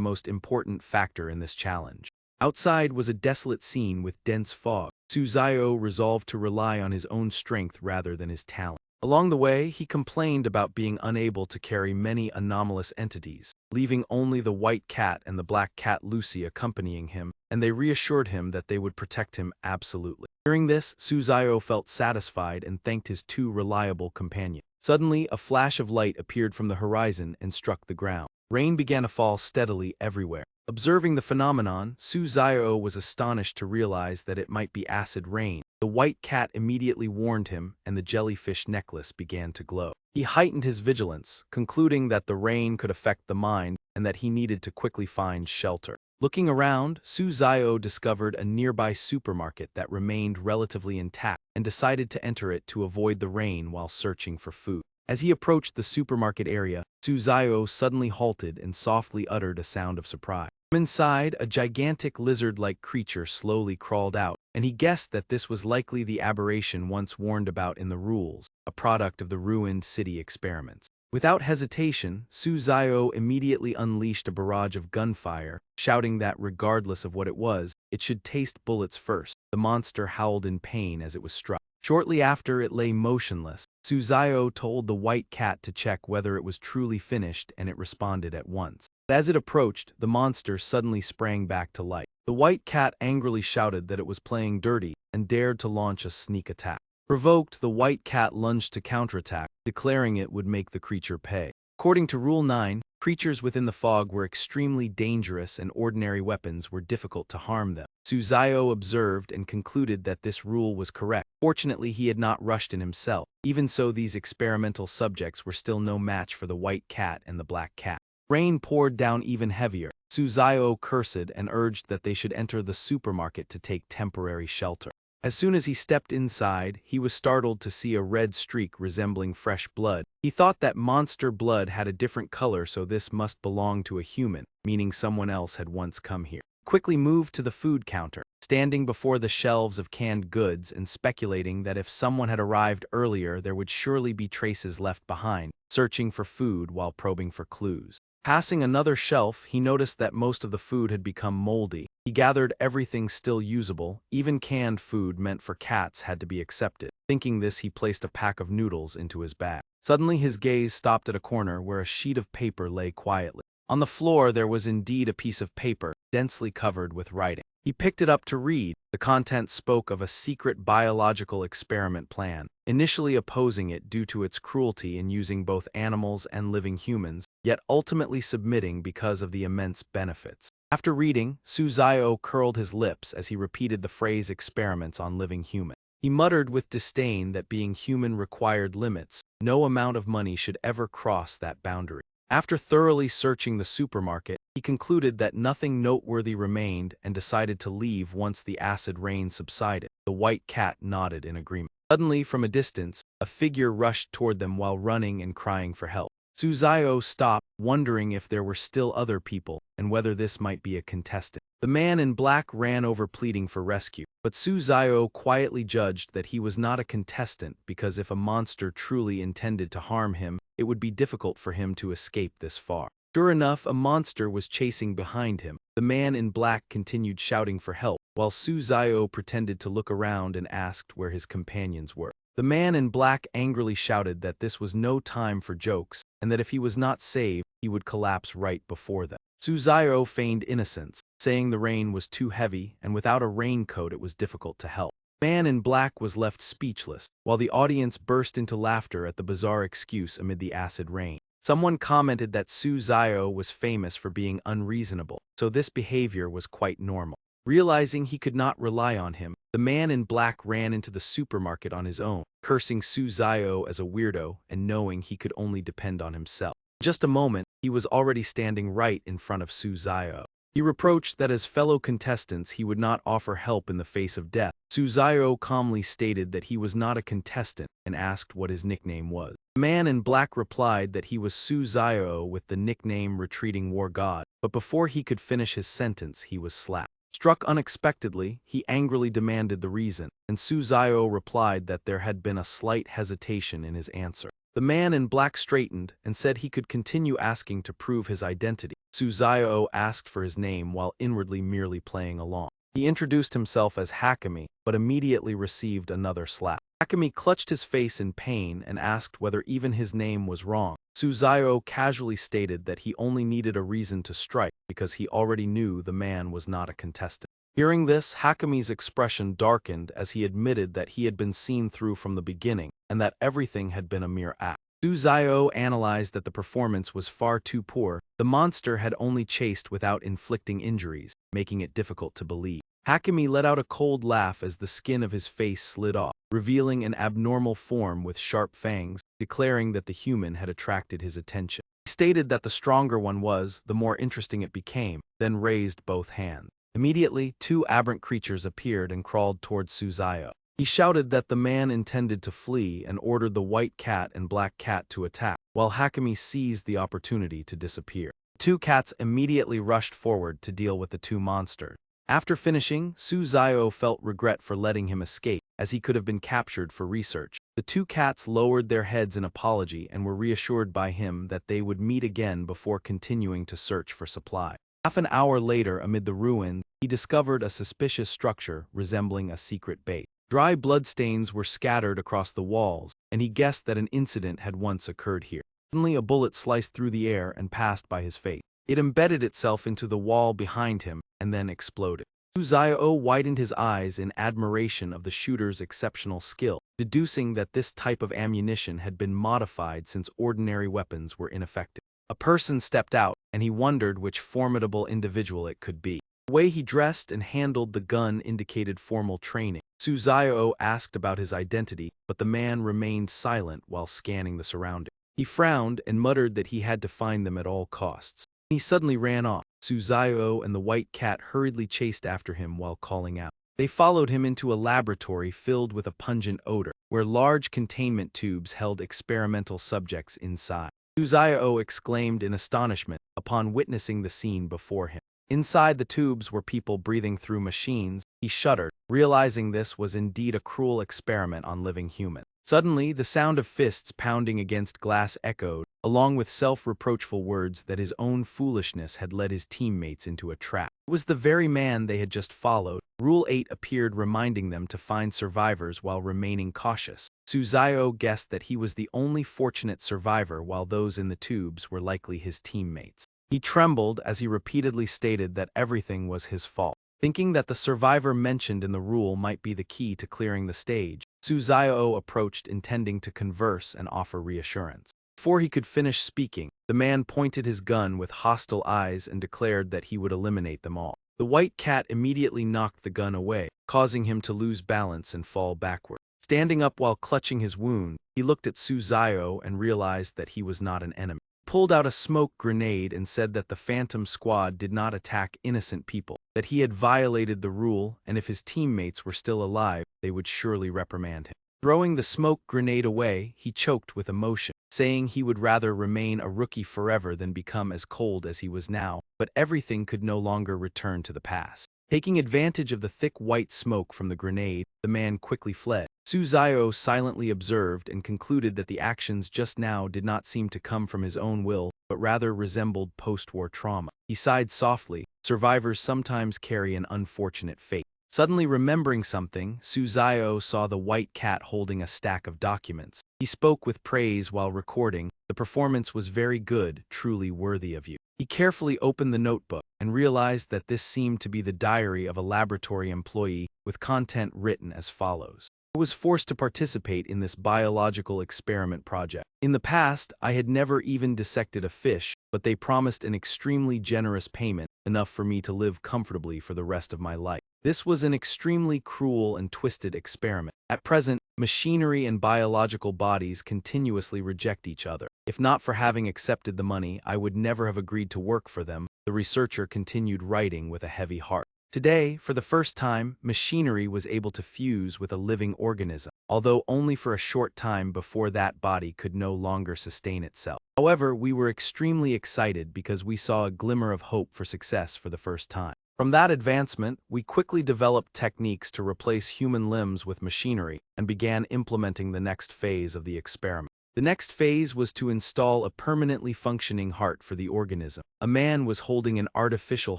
most important factor in this challenge. Outside was a desolate scene with dense fog. Suzairo resolved to rely on his own strength rather than his talent. Along the way, he complained about being unable to carry many anomalous entities, leaving only the white cat and the black cat Lucy accompanying him, and they reassured him that they would protect him absolutely. Hearing this, Suzairo felt satisfied and thanked his 2 reliable companions. Suddenly, a flash of light appeared from the horizon and struck the ground. Rain began to fall steadily everywhere. Observing the phenomenon, Suzairo was astonished to realize that it might be acid rain. The white cat immediately warned him, and the jellyfish necklace began to glow. He heightened his vigilance, concluding that the rain could affect the mind and that he needed to quickly find shelter. Looking around, Suzairo discovered a nearby supermarket that remained relatively intact and decided to enter it to avoid the rain while searching for food. As he approached the supermarket area, Suzairo suddenly halted and softly uttered a sound of surprise. From inside, a gigantic lizard-like creature slowly crawled out, and he guessed that this was likely the aberration once warned about in the rules, a product of the ruined city experiments. Without hesitation, Suzairo immediately unleashed a barrage of gunfire, shouting that regardless of what it was, it should taste bullets first. The monster howled in pain as it was struck. Shortly after, it lay motionless. Suzairo told the white cat to check whether it was truly finished, and it responded at once. But as it approached, the monster suddenly sprang back to life. The white cat angrily shouted that it was playing dirty and dared to launch a sneak attack. Provoked, the white cat lunged to counterattack, declaring it would make the creature pay. According to Rule 9, Creatures within the fog were extremely dangerous and ordinary weapons were difficult to harm them. Suzayo observed and concluded that this rule was correct. Fortunately, he had not rushed in himself. Even so, these experimental subjects were still no match for the white cat and the black cat. Rain poured down even heavier. Suzayo cursed and urged that they should enter the supermarket to take temporary shelter. As soon as he stepped inside, he was startled to see a red streak resembling fresh blood. He thought that monster blood had a different color, so this must belong to a human, meaning someone else had once come here. Quickly moved to the food counter, standing before the shelves of canned goods and speculating that if someone had arrived earlier there would surely be traces left behind, searching for food while probing for clues. Passing another shelf, he noticed that most of the food had become moldy. He gathered everything still usable, even canned food meant for cats had to be accepted. Thinking this, he placed a pack of noodles into his bag. Suddenly his gaze stopped at a corner where a sheet of paper lay quietly. On the floor there was indeed a piece of paper, densely covered with writing. He picked it up to read. The contents spoke of a secret biological experiment plan, initially opposing it due to its cruelty in using both animals and living humans, yet ultimately submitting because of the immense benefits. After reading, Suzayo curled his lips as he repeated the phrase experiments on living humans. He muttered with disdain that being human required limits. No amount of money should ever cross that boundary. After thoroughly searching the supermarket, he concluded that nothing noteworthy remained and decided to leave once the acid rain subsided. The white cat nodded in agreement. Suddenly, from a distance, a figure rushed toward them while running and crying for help. Suzayo stopped, wondering if there were still other people, and whether this might be a contestant. The man in black ran over pleading for rescue, but Suzayo quietly judged that he was not a contestant because if a monster truly intended to harm him, it would be difficult for him to escape this far. Sure enough, a monster was chasing behind him. The man in black continued shouting for help, while Suzayo pretended to look around and asked where his companions were. The man in black angrily shouted that this was no time for jokes, and that if he was not saved, he would collapse right before them. Suzayo feigned innocence, saying the rain was too heavy, and without a raincoat it was difficult to help. The man in black was left speechless, while the audience burst into laughter at the bizarre excuse amid the acid rain. Someone commented that Suzayo was famous for being unreasonable, so this behavior was quite normal. Realizing he could not rely on him, the man in black ran into the supermarket on his own, cursing Suzayo as a weirdo and knowing he could only depend on himself. In just a moment, he was already standing right in front of Suzayo. He reproached that as fellow contestants he would not offer help in the face of death. Suzayo calmly stated that he was not a contestant and asked what his nickname was. The man in black replied that he was Suzayo with the nickname Retreating War God, but before he could finish his sentence he was slapped. Struck unexpectedly, he angrily demanded the reason, and Suzayo replied that there had been a slight hesitation in his answer. The man in black straightened and said he could continue asking to prove his identity. Suzayo asked for his name while inwardly merely playing along. He introduced himself as Hakami, but immediately received another slap. Hakami clutched his face in pain and asked whether even his name was wrong. Suzayo casually stated that he only needed a reason to strike because he already knew the man was not a contestant. Hearing this, Hakami's expression darkened as he admitted that he had been seen through from the beginning and that everything had been a mere act. Suzayo analyzed that the performance was far too poor. The monster had only chased without inflicting injuries, making it difficult to believe. Hakami let out a cold laugh as the skin of his face slid off, revealing an abnormal form with sharp fangs, declaring that the human had attracted his attention. He stated that the stronger one was, the more interesting it became, then raised both hands. Immediately, two aberrant creatures appeared and crawled towards Suzayo. He shouted that the man intended to flee and ordered the white cat and black cat to attack, while Hakami seized the opportunity to disappear. The two cats immediately rushed forward to deal with the two monsters. After finishing, Suzayo felt regret for letting him escape, as he could have been captured for research. The two cats lowered their heads in apology and were reassured by him that they would meet again before continuing to search for supply. Half an hour later, amid the ruins, he discovered a suspicious structure resembling a secret base. Dry bloodstains were scattered across the walls, and he guessed that an incident had once occurred here. Suddenly, a bullet sliced through the air and passed by his face. It embedded itself into the wall behind him and then exploded. Suzayo widened his eyes in admiration of the shooter's exceptional skill, deducing that this type of ammunition had been modified since ordinary weapons were ineffective. A person stepped out, and he wondered which formidable individual it could be. The way he dressed and handled the gun indicated formal training. Suzayo asked about his identity, but the man remained silent while scanning the surroundings. He frowned and muttered that he had to find them at all costs. He suddenly ran off. Suzayo and the white cat hurriedly chased after him while calling out. They followed him into a laboratory filled with a pungent odor, where large containment tubes held experimental subjects inside. Suzayo exclaimed in astonishment upon witnessing the scene before him. Inside the tubes were people breathing through machines. He shuddered, realizing this was indeed a cruel experiment on living humans. Suddenly, the sound of fists pounding against glass echoed, along with self-reproachful words that his own foolishness had led his teammates into a trap. It was the very man they had just followed. Rule 8 appeared, reminding them to find survivors while remaining cautious. Suzayo guessed that he was the only fortunate survivor, while those in the tubes were likely his teammates. He trembled as he repeatedly stated that everything was his fault. Thinking that the survivor mentioned in the rule might be the key to clearing the stage, Suzayo approached, intending to converse and offer reassurance. Before he could finish speaking, the man pointed his gun with hostile eyes and declared that he would eliminate them all. The white cat immediately knocked the gun away, causing him to lose balance and fall backward. Standing up while clutching his wound, he looked at Suzayo and realized that he was not an enemy. He pulled out a smoke grenade and said that the Phantom Squad did not attack innocent people, that he had violated the rule, and if his teammates were still alive, they would surely reprimand him. Throwing the smoke grenade away, he choked with emotion, saying he would rather remain a rookie forever than become as cold as he was now, but everything could no longer return to the past. Taking advantage of the thick white smoke from the grenade, the man quickly fled. Suzayo silently observed and concluded that the actions just now did not seem to come from his own will, but rather resembled post-war trauma. He sighed softly. Survivors sometimes carry an unfortunate fate. Suddenly remembering something, Suzayo saw the white cat holding a stack of documents. He spoke with praise while recording. The performance was very good, truly worthy of you. He carefully opened the notebook and realized that this seemed to be the diary of a laboratory employee with content written as follows. I was forced to participate in this biological experiment project. In the past, I had never even dissected a fish, but they promised an extremely generous payment, enough for me to live comfortably for the rest of my life. This was an extremely cruel and twisted experiment. At present, machinery and biological bodies continuously reject each other. If not for having accepted the money, I would never have agreed to work for them. The researcher continued writing with a heavy heart. Today, for the first time, machinery was able to fuse with a living organism, although only for a short time before that body could no longer sustain itself. However, we were extremely excited because we saw a glimmer of hope for success for the first time. From that advancement, we quickly developed techniques to replace human limbs with machinery and began implementing the next phase of the experiment. The next phase was to install a permanently functioning heart for the organism. A man was holding an artificial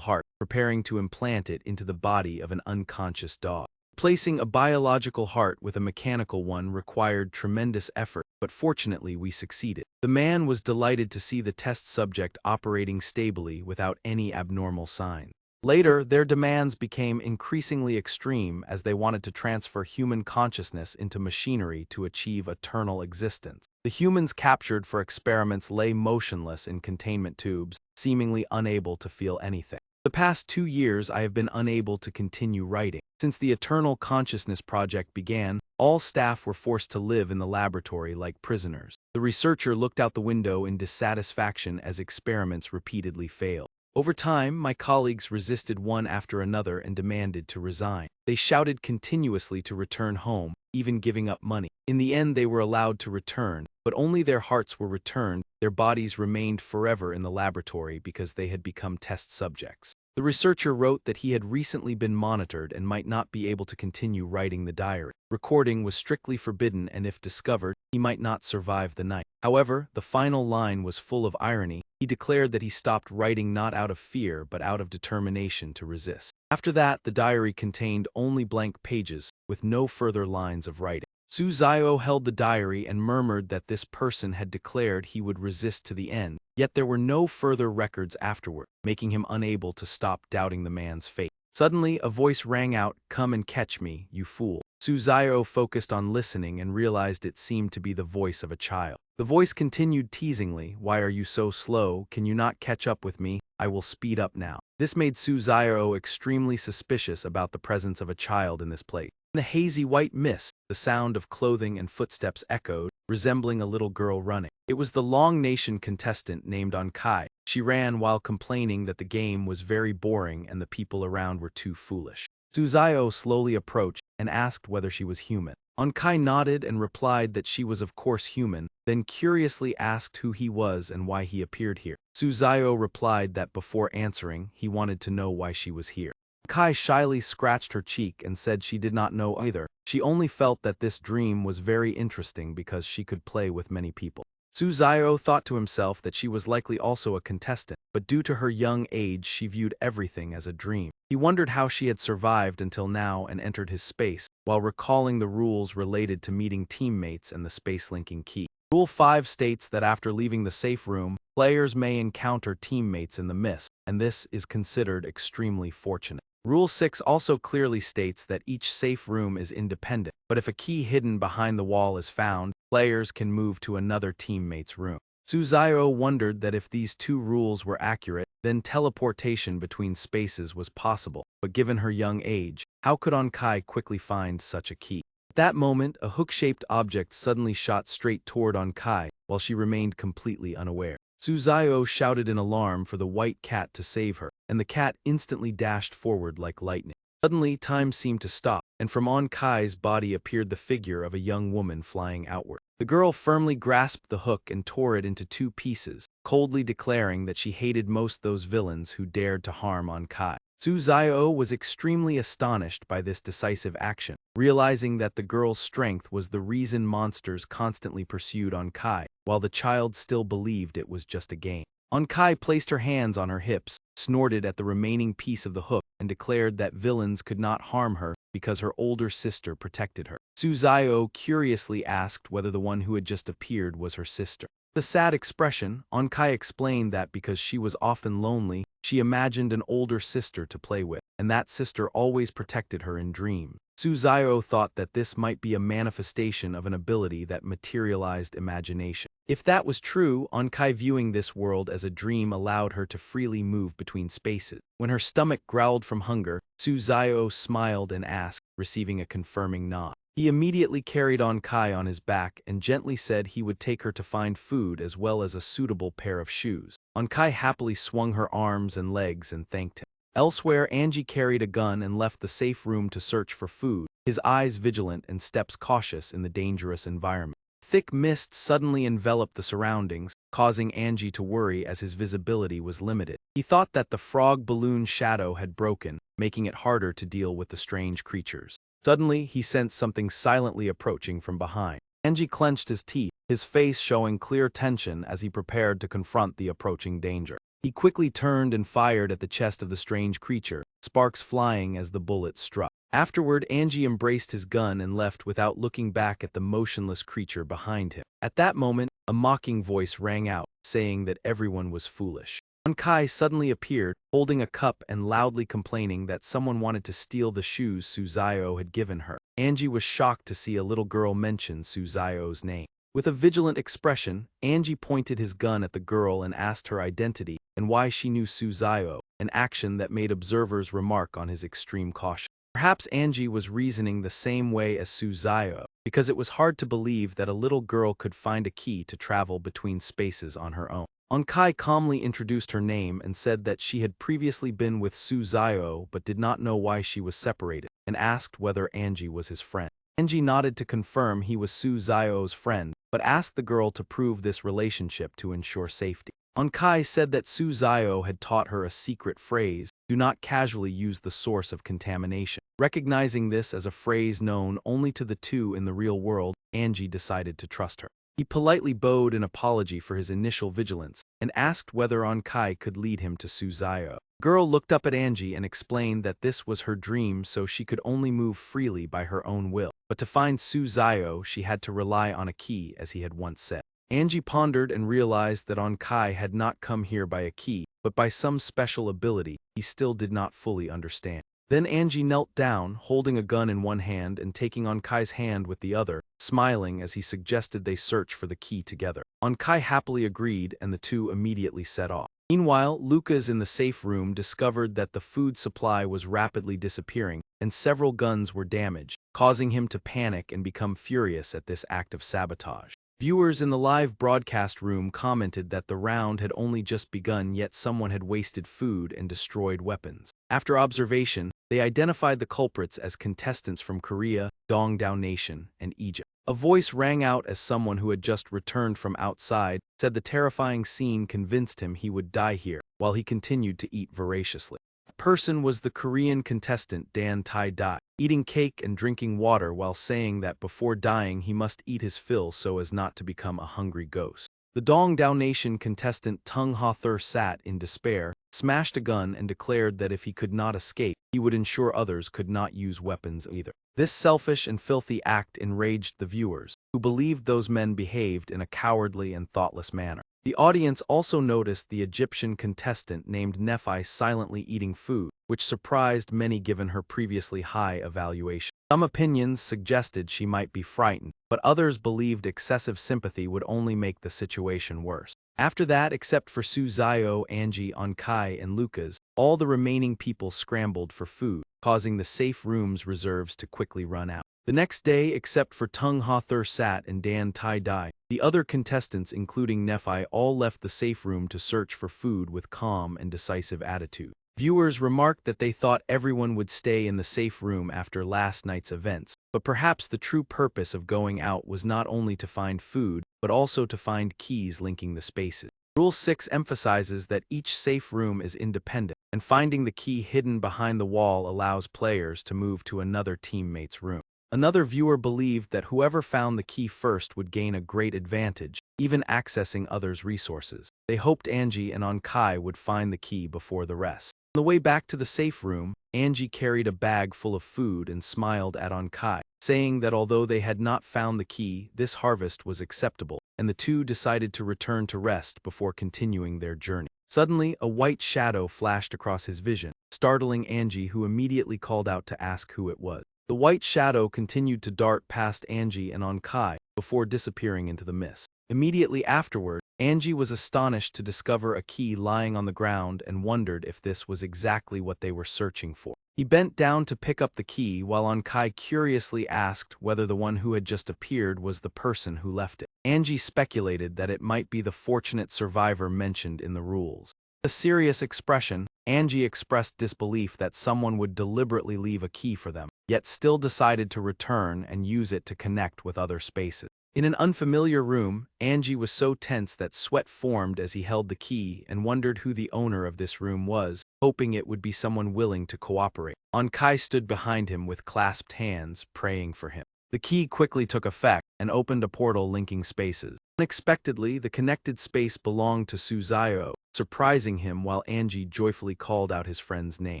heart, preparing to implant it into the body of an unconscious dog. Replacing a biological heart with a mechanical one required tremendous effort, but fortunately we succeeded. The man was delighted to see the test subject operating stably without any abnormal signs. Later, their demands became increasingly extreme as they wanted to transfer human consciousness into machinery to achieve eternal existence. The humans captured for experiments lay motionless in containment tubes, seemingly unable to feel anything. The past 2 years I have been unable to continue writing. Since the Eternal Consciousness Project began, all staff were forced to live in the laboratory like prisoners. The researcher looked out the window in dissatisfaction as experiments repeatedly failed. Over time, my colleagues resisted one after another and demanded to resign. They shouted continuously to return home, even giving up money. In the end, they were allowed to return, but only their hearts were returned. Their bodies remained forever in the laboratory because they had become test subjects. The researcher wrote that he had recently been monitored and might not be able to continue writing the diary. Recording was strictly forbidden, and if discovered, he might not survive the night. However, the final line was full of irony. He declared that he stopped writing not out of fear but out of determination to resist. After that, the diary contained only blank pages, with no further lines of writing. Suzayo held the diary and murmured that this person had declared he would resist to the end, yet there were no further records afterward, making him unable to stop doubting the man's fate. Suddenly, a voice rang out, "Come and catch me, you fool." Suzayo focused on listening and realized it seemed to be the voice of a child. The voice continued teasingly, "Why are you so slow? Can you not catch up with me? I will speed up now." This made Suzairo extremely suspicious about the presence of a child in this place. In the hazy white mist, the sound of clothing and footsteps echoed, resembling a little girl running. It was the Long Nation contestant named Ankai. She ran while complaining that the game was very boring and the people around were too foolish. Suzayo slowly approached and asked whether she was human. Ankai nodded and replied that she was of course human, then curiously asked who he was and why he appeared here. Suzayo replied that before answering, he wanted to know why she was here. Kai shyly scratched her cheek and said she did not know either. She only felt that this dream was very interesting because she could play with many people. Suzayo thought to himself that she was likely also a contestant, but due to her young age she viewed everything as a dream. He wondered how she had survived until now and entered his space, while recalling the rules related to meeting teammates and the space-linking key. Rule 5 states that after leaving the safe room, players may encounter teammates in the mist, and this is considered extremely fortunate. Rule 6 also clearly states that each safe room is independent, but if a key hidden behind the wall is found, players can move to another teammate's room. Suzayo wondered that if these two rules were accurate, then teleportation between spaces was possible, but given her young age, how could Ankai quickly find such a key? At that moment, a hook-shaped object suddenly shot straight toward Ankai, while she remained completely unaware. Suzayo shouted in alarm for the white cat to save her, and the cat instantly dashed forward like lightning. Suddenly, time seemed to stop, and from Ankai's body appeared the figure of a young woman flying outward. The girl firmly grasped the hook and tore it into 2 pieces, coldly declaring that she hated most those villains who dared to harm Ankai. Suzayo was extremely astonished by this decisive action, realizing that the girl's strength was the reason monsters constantly pursued Ankai, while the child still believed it was just a game. Ankai placed her hands on her hips, snorted at the remaining piece of the hook, and declared that villains could not harm her because her older sister protected her. Suzayo curiously asked whether the one who had just appeared was her sister. With a sad expression, Ankai explained that because she was often lonely, she imagined an older sister to play with, and that sister always protected her in dreams. Suzayo thought that this might be a manifestation of an ability that materialized imagination. If that was true, Ankai viewing this world as a dream allowed her to freely move between spaces. When her stomach growled from hunger, Suzayo smiled and asked, receiving a confirming nod. He immediately carried Ankai on his back and gently said he would take her to find food as well as a suitable pair of shoes. Ankai happily swung her arms and legs and thanked him. Elsewhere, Angie carried a gun and left the safe room to search for food, his eyes vigilant and steps cautious in the dangerous environment. Thick mist suddenly enveloped the surroundings, causing Angie to worry as his visibility was limited. He thought that the frog balloon shadow had broken, making it harder to deal with the strange creatures. Suddenly, he sensed something silently approaching from behind. Angie clenched his teeth, his face showing clear tension as he prepared to confront the approaching danger. He quickly turned and fired at the chest of the strange creature, sparks flying as the bullet struck. Afterward, Angie embraced his gun and left without looking back at the motionless creature behind him. At that moment, a mocking voice rang out, saying that everyone was foolish. Ankai suddenly appeared, holding a cup and loudly complaining that someone wanted to steal the shoes Suzayo had given her. Angie was shocked to see a little girl mention Suzayo's name. With a vigilant expression, Angie pointed his gun at the girl and asked her identity and why she knew Suzayo, an action that made observers remark on his extreme caution. Perhaps Angie was reasoning the same way as Suzayo, because it was hard to believe that a little girl could find a key to travel between spaces on her own. Ankai calmly introduced her name and said that she had previously been with Suzayo but did not know why she was separated, and asked whether Angie was his friend. Angie nodded to confirm he was Suzayo's friend, but asked the girl to prove this relationship to ensure safety. Ankai said that Suzayo had taught her a secret phrase, "Do not casually use the source of contamination." Recognizing this as a phrase known only to the two in the real world, Angie decided to trust her. He politely bowed in apology for his initial vigilance, and asked whether Ankai could lead him to Suzayo. The girl looked up at Angie and explained that this was her dream so she could only move freely by her own will. But to find Suzayo, she had to rely on a key, as he had once said. Angie pondered and realized that Ankai had not come here by a key, but by some special ability he still did not fully understand. Then Angie knelt down, holding a gun in one hand and taking Onkai's hand with the other, smiling as he suggested they search for the key together. Onkai happily agreed and the two immediately set off. Meanwhile, Lucas in the safe room discovered that the food supply was rapidly disappearing and several guns were damaged, causing him to panic and become furious at this act of sabotage. Viewers in the live broadcast room commented that the round had only just begun, yet someone had wasted food and destroyed weapons. After observation, they identified the culprits as contestants from Korea, Dongdao Nation, and Egypt. A voice rang out as someone who had just returned from outside said the terrifying scene convinced him he would die here, while he continued to eat voraciously. The person was the Korean contestant Dan Tai Dai, eating cake and drinking water while saying that before dying he must eat his fill so as not to become a hungry ghost. The Dongdao Nation contestant Tung Ha Thur sat in despair, smashed a gun and declared that if he could not escape, he would ensure others could not use weapons either. This selfish and filthy act enraged the viewers, who believed those men behaved in a cowardly and thoughtless manner. The audience also noticed the Egyptian contestant named Nephi silently eating food, which surprised many given her previously high evaluation. Some opinions suggested she might be frightened, but others believed excessive sympathy would only make the situation worse. After that, except for Suzayo, Angie, Onkai, and Lucas, all the remaining people scrambled for food, causing the safe room's reserves to quickly run out. The next day, except for Tung Ha Thur Sat and Dan Tai Dai, the other contestants, including Nephi, all left the safe room to search for food with calm and decisive attitude. Viewers remarked that they thought everyone would stay in the safe room after last night's events, but perhaps the true purpose of going out was not only to find food, but also to find keys linking the spaces. Rule 6 emphasizes that each safe room is independent, and finding the key hidden behind the wall allows players to move to another teammate's room. Another viewer believed that whoever found the key first would gain a great advantage, even accessing others' resources. They hoped Angie and Onkai would find the key before the rest. On the way back to the safe room, Angie carried a bag full of food and smiled at Onkai, saying that although they had not found the key, this harvest was acceptable, and the two decided to return to rest before continuing their journey. Suddenly, a white shadow flashed across his vision, startling Angie, who immediately called out to ask who it was. The white shadow continued to dart past Angie and Onkai before disappearing into the mist. Immediately afterward, Angie was astonished to discover a key lying on the ground and wondered if this was exactly what they were searching for. He bent down to pick up the key while Onkai curiously asked whether the one who had just appeared was the person who left it. Angie speculated that it might be the fortunate survivor mentioned in the rules. With a serious expression, Angie expressed disbelief that someone would deliberately leave a key for them, yet still decided to return and use it to connect with other spaces. In an unfamiliar room, Angie was so tense that sweat formed as he held the key and wondered who the owner of this room was, hoping it would be someone willing to cooperate. Onkai stood behind him with clasped hands, praying for him. The key quickly took effect and opened a portal linking spaces. Unexpectedly, the connected space belonged to Suzayo, surprising him while Angie joyfully called out his friend's name.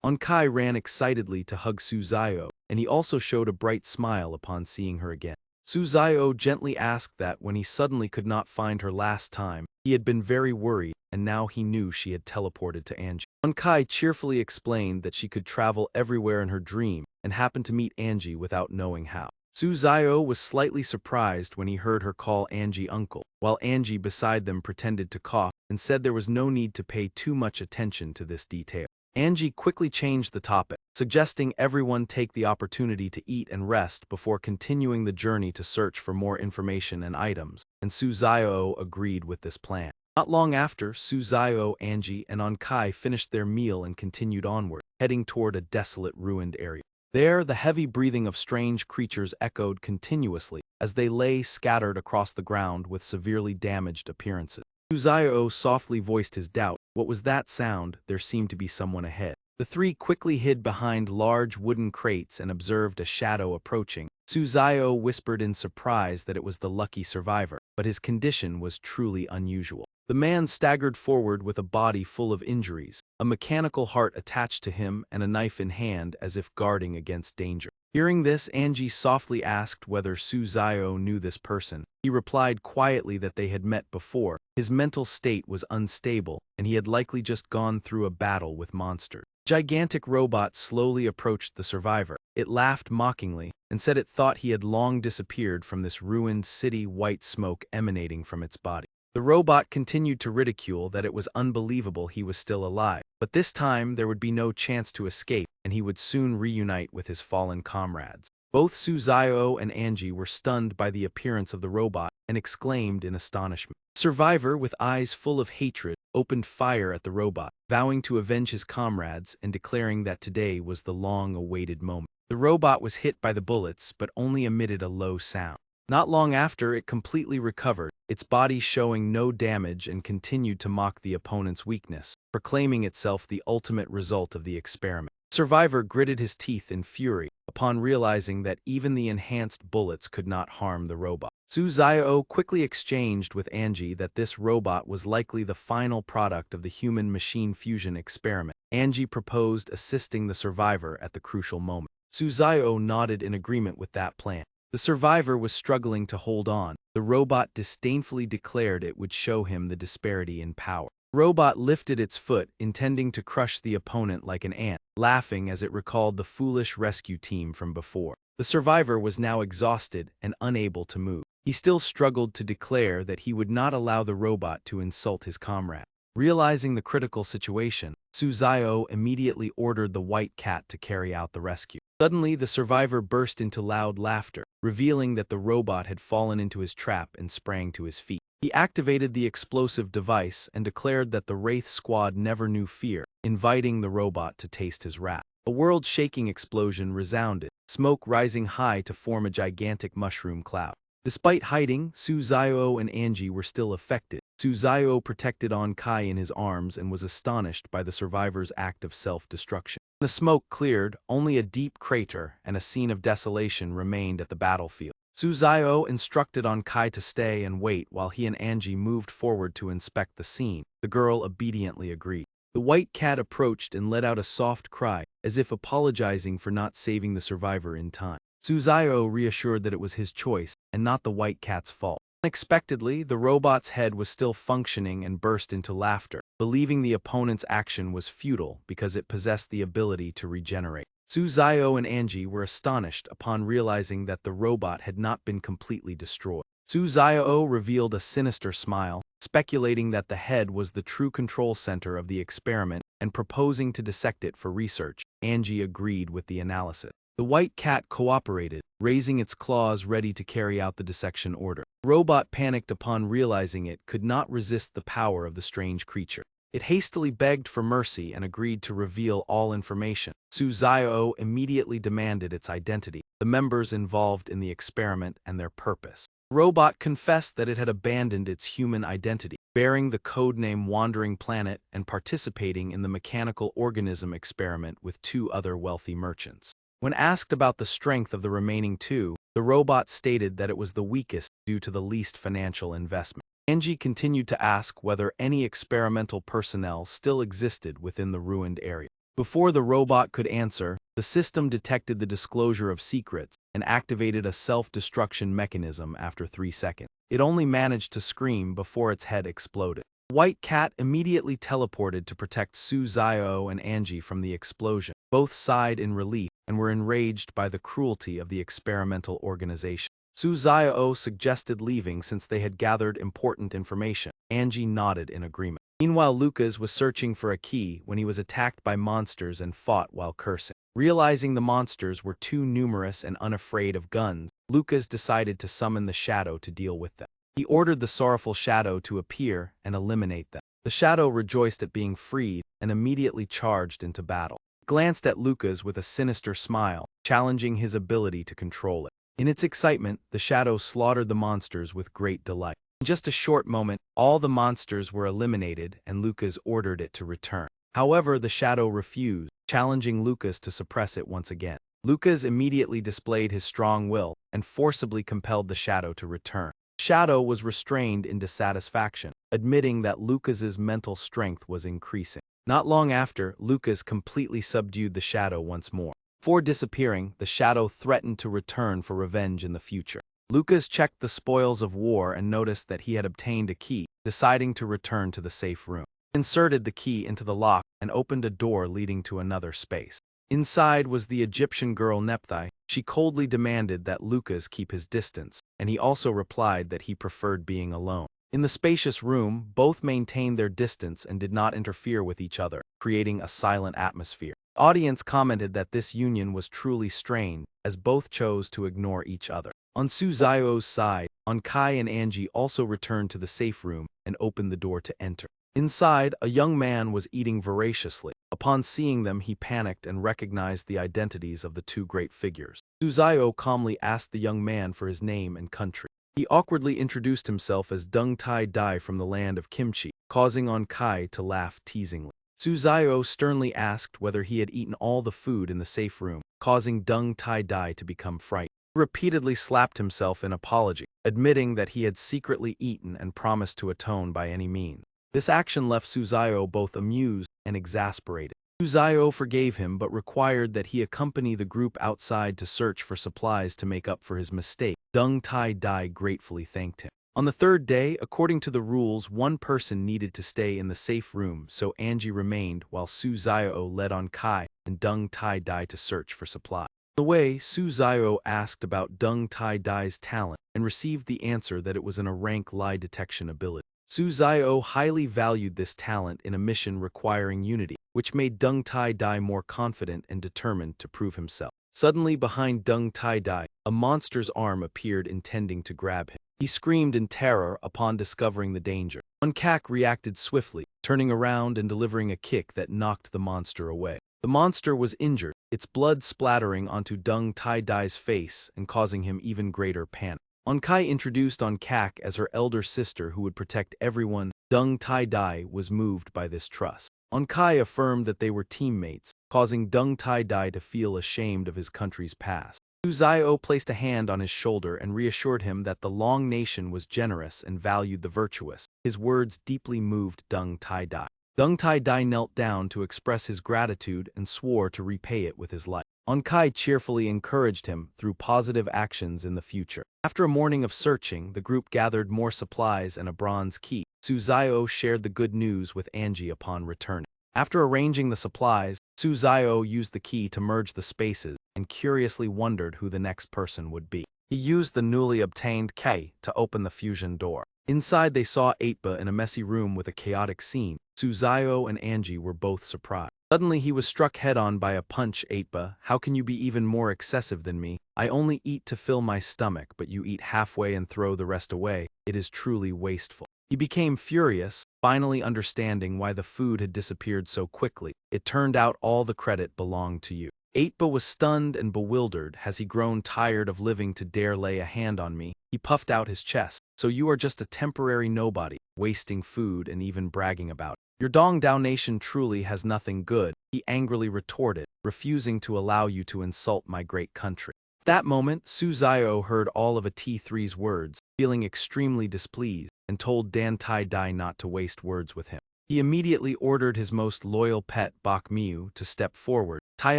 Onkai ran excitedly to hug Suzayo, and he also showed a bright smile upon seeing her again. Suzayo gently asked that when he suddenly could not find her last time, he had been very worried, and now he knew she had teleported to Angie. Onkai cheerfully explained that she could travel everywhere in her dream and happened to meet Angie without knowing how. Suzayo was slightly surprised when he heard her call Angie uncle, while Angie beside them pretended to cough and said there was no need to pay too much attention to this detail. Angie quickly changed the topic, suggesting everyone take the opportunity to eat and rest before continuing the journey to search for more information and items, and Suzayo agreed with this plan. Not long after, Suzayo, Angie, and Onkai finished their meal and continued onward, heading toward a desolate, ruined area. There, the heavy breathing of strange creatures echoed continuously as they lay scattered across the ground with severely damaged appearances. Suzayo softly voiced his doubt. What was that sound? There seemed to be someone ahead. The three quickly hid behind large wooden crates and observed a shadow approaching. Suzayo whispered in surprise that it was the lucky survivor, but his condition was truly unusual. The man staggered forward with a body full of injuries, a mechanical heart attached to him and a knife in hand as if guarding against danger. Hearing this, Angie softly asked whether Suzayo knew this person. He replied quietly that they had met before, His mental state was unstable, and he had likely just gone through a battle with monsters. Gigantic robot slowly approached the survivor. It laughed mockingly and said it thought he had long disappeared from this ruined city, white smoke emanating from its body. The robot continued to ridicule that it was unbelievable he was still alive, but this time there would be no chance to escape, and he would soon reunite with his fallen comrades. Both Suzayo and Angie were stunned by the appearance of the robot and exclaimed in astonishment. The survivor, with eyes full of hatred, opened fire at the robot, vowing to avenge his comrades and declaring that today was the long-awaited moment. The robot was hit by the bullets but only emitted a low sound. Not long after, it completely recovered, its body showing no damage, and continued to mock the opponent's weakness, proclaiming itself the ultimate result of the experiment. The survivor gritted his teeth in fury upon realizing that even the enhanced bullets could not harm the robot. Suzayo quickly exchanged with Angie that this robot was likely the final product of the human-machine fusion experiment. Angie proposed assisting the survivor at the crucial moment. Suzayo nodded in agreement with that plan. The survivor was struggling to hold on. The robot disdainfully declared it would show him the disparity in power. The robot lifted its foot, intending to crush the opponent like an ant, laughing as it recalled the foolish rescue team from before. The survivor was now exhausted and unable to move. He still struggled to declare that he would not allow the robot to insult his comrade. Realizing the critical situation, Suzayo immediately ordered the white cat to carry out the rescue. Suddenly, the survivor burst into loud laughter, revealing that the robot had fallen into his trap and sprang to his feet. He activated the explosive device and declared that the Wraith Squad never knew fear, inviting the robot to taste his wrath. A world-shaking explosion resounded, smoke rising high to form a gigantic mushroom cloud. Despite hiding, Suzayo and Angie were still affected. Suzayo protected Kai in his arms and was astonished by the survivor's act of self-destruction. The smoke cleared, only a deep crater and a scene of desolation remained at the battlefield. Suzayo instructed Kai to stay and wait while he and Angie moved forward to inspect the scene. The girl obediently agreed. The white cat approached and let out a soft cry, as if apologizing for not saving the survivor in time. Suzayo reassured that it was his choice and not the white cat's fault. Unexpectedly, the robot's head was still functioning and burst into laughter, believing the opponent's action was futile because it possessed the ability to regenerate. Suzayo and Angie were astonished upon realizing that the robot had not been completely destroyed. Suzayo revealed a sinister smile, speculating that the head was the true control center of the experiment and proposing to dissect it for research. Angie agreed with the analysis. The white cat cooperated, raising its claws ready to carry out the dissection order. The robot panicked upon realizing it could not resist the power of the strange creature. It hastily begged for mercy and agreed to reveal all information. Suzayo immediately demanded its identity, the members involved in the experiment, and their purpose. The robot confessed that it had abandoned its human identity, bearing the codename Wandering Planet and participating in the mechanical organism experiment with two other wealthy merchants. When asked about the strength of the remaining two, the robot stated that it was the weakest due to the least financial investment. Angie continued to ask whether any experimental personnel still existed within the ruined area. Before the robot could answer, the system detected the disclosure of secrets and activated a self-destruction mechanism after 3 seconds. It only managed to scream before its head exploded. The white cat immediately teleported to protect Suzayo and Angie from the explosion. Both sighed in relief and were enraged by the cruelty of the experimental organization. Suzayo suggested leaving since they had gathered important information. Angie nodded in agreement. Meanwhile, Lucas was searching for a key when he was attacked by monsters and fought while cursing. Realizing the monsters were too numerous and unafraid of guns, Lucas decided to summon the shadow to deal with them. He ordered the sorrowful shadow to appear and eliminate them. The shadow rejoiced at being freed and immediately charged into battle. It glanced at Lucas with a sinister smile, challenging his ability to control it. In its excitement, the shadow slaughtered the monsters with great delight. In just a short moment, all the monsters were eliminated and Lucas ordered it to return. However, the shadow refused, challenging Lucas to suppress it once again. Lucas immediately displayed his strong will and forcibly compelled the shadow to return. The shadow was restrained in dissatisfaction, admitting that Lucas's mental strength was increasing. Not long after, Lucas completely subdued the shadow once more. Before disappearing, the shadow threatened to return for revenge in the future. Lucas checked the spoils of war and noticed that he had obtained a key, deciding to return to the safe room. He inserted the key into the lock and opened a door leading to another space. Inside was the Egyptian girl Nephthys. She coldly demanded that Lucas keep his distance, and he also replied that he preferred being alone. In the spacious room, both maintained their distance and did not interfere with each other, creating a silent atmosphere. The audience commented that this union was truly strained, as both chose to ignore each other. On Suzao's side, Kai and Angie also returned to the safe room and opened the door to enter. Inside, a young man was eating voraciously. Upon seeing them, he panicked and recognized the identities of the two great figures. Suzao calmly asked the young man for his name and country. He awkwardly introduced himself as Dung Tai Dai from the land of Kimchi, causing Kai to laugh teasingly. Suzao sternly asked whether he had eaten all the food in the safe room, causing Dung Tai Dai to become frightened. He repeatedly slapped himself in apology, admitting that he had secretly eaten and promised to atone by any means. This action left Suzao both amused and exasperated. Suzao forgave him but required that he accompany the group outside to search for supplies to make up for his mistake. Dung Tai Dai gratefully thanked him. On the third day, according to the rules, one person needed to stay in the safe room, so Angie remained while Suzao led on Kai and Dung Tai Dai to search for supplies. On the way, Suzao asked about Dung Tai Dai's talent and received the answer that it was a rank lie detection ability. Suzao highly valued this talent in a mission requiring unity, which made Dung Tai Dai more confident and determined to prove himself. Suddenly, behind Dung Tai Dai, a monster's arm appeared intending to grab him. He screamed in terror upon discovering the danger. Kak reacted swiftly, turning around and delivering a kick that knocked the monster away. The monster was injured, its blood splattering onto Dung Tai Dai's face and causing him even greater panic. Kai introduced Kak as her elder sister who would protect everyone. Dung Tai Dai was moved by this trust. Kai affirmed that they were teammates, causing Dung Tai Dai to feel ashamed of his country's past. Suzao placed a hand on his shoulder and reassured him that the Long Nation was generous and valued the virtuous. His words deeply moved Dung Tai Dai. Dung Tai Dai knelt down to express his gratitude and swore to repay it with his life. Kai cheerfully encouraged him through positive actions in the future. After a morning of searching, the group gathered more supplies and a bronze key. Suzao shared the good news with Angie upon returning. After arranging the supplies, Suzao used the key to merge the spaces and curiously wondered who the next person would be. He used the newly obtained key to open the fusion door. Inside they saw 8-Ba in a messy room with a chaotic scene. Suzao and Angie were both surprised. Suddenly he was struck head-on by a punch. 8-Ba, how can you be even more excessive than me? I only eat to fill my stomach, but you eat halfway and throw the rest away. It is truly wasteful. He became furious, finally understanding why the food had disappeared so quickly. It turned out all the credit belonged to you. 8-Ba was stunned and bewildered. Has he grown tired of living to dare lay a hand on me? He puffed out his chest. So you are just a temporary nobody, wasting food and even bragging about it. Your Dongdao nation truly has nothing good, he angrily retorted, refusing to allow you to insult my great country. At that moment, Suzao heard all of a T3's words, feeling extremely displeased, and told Dan Tai Dai not to waste words with him. He immediately ordered his most loyal pet, Bok Miu, to step forward, tie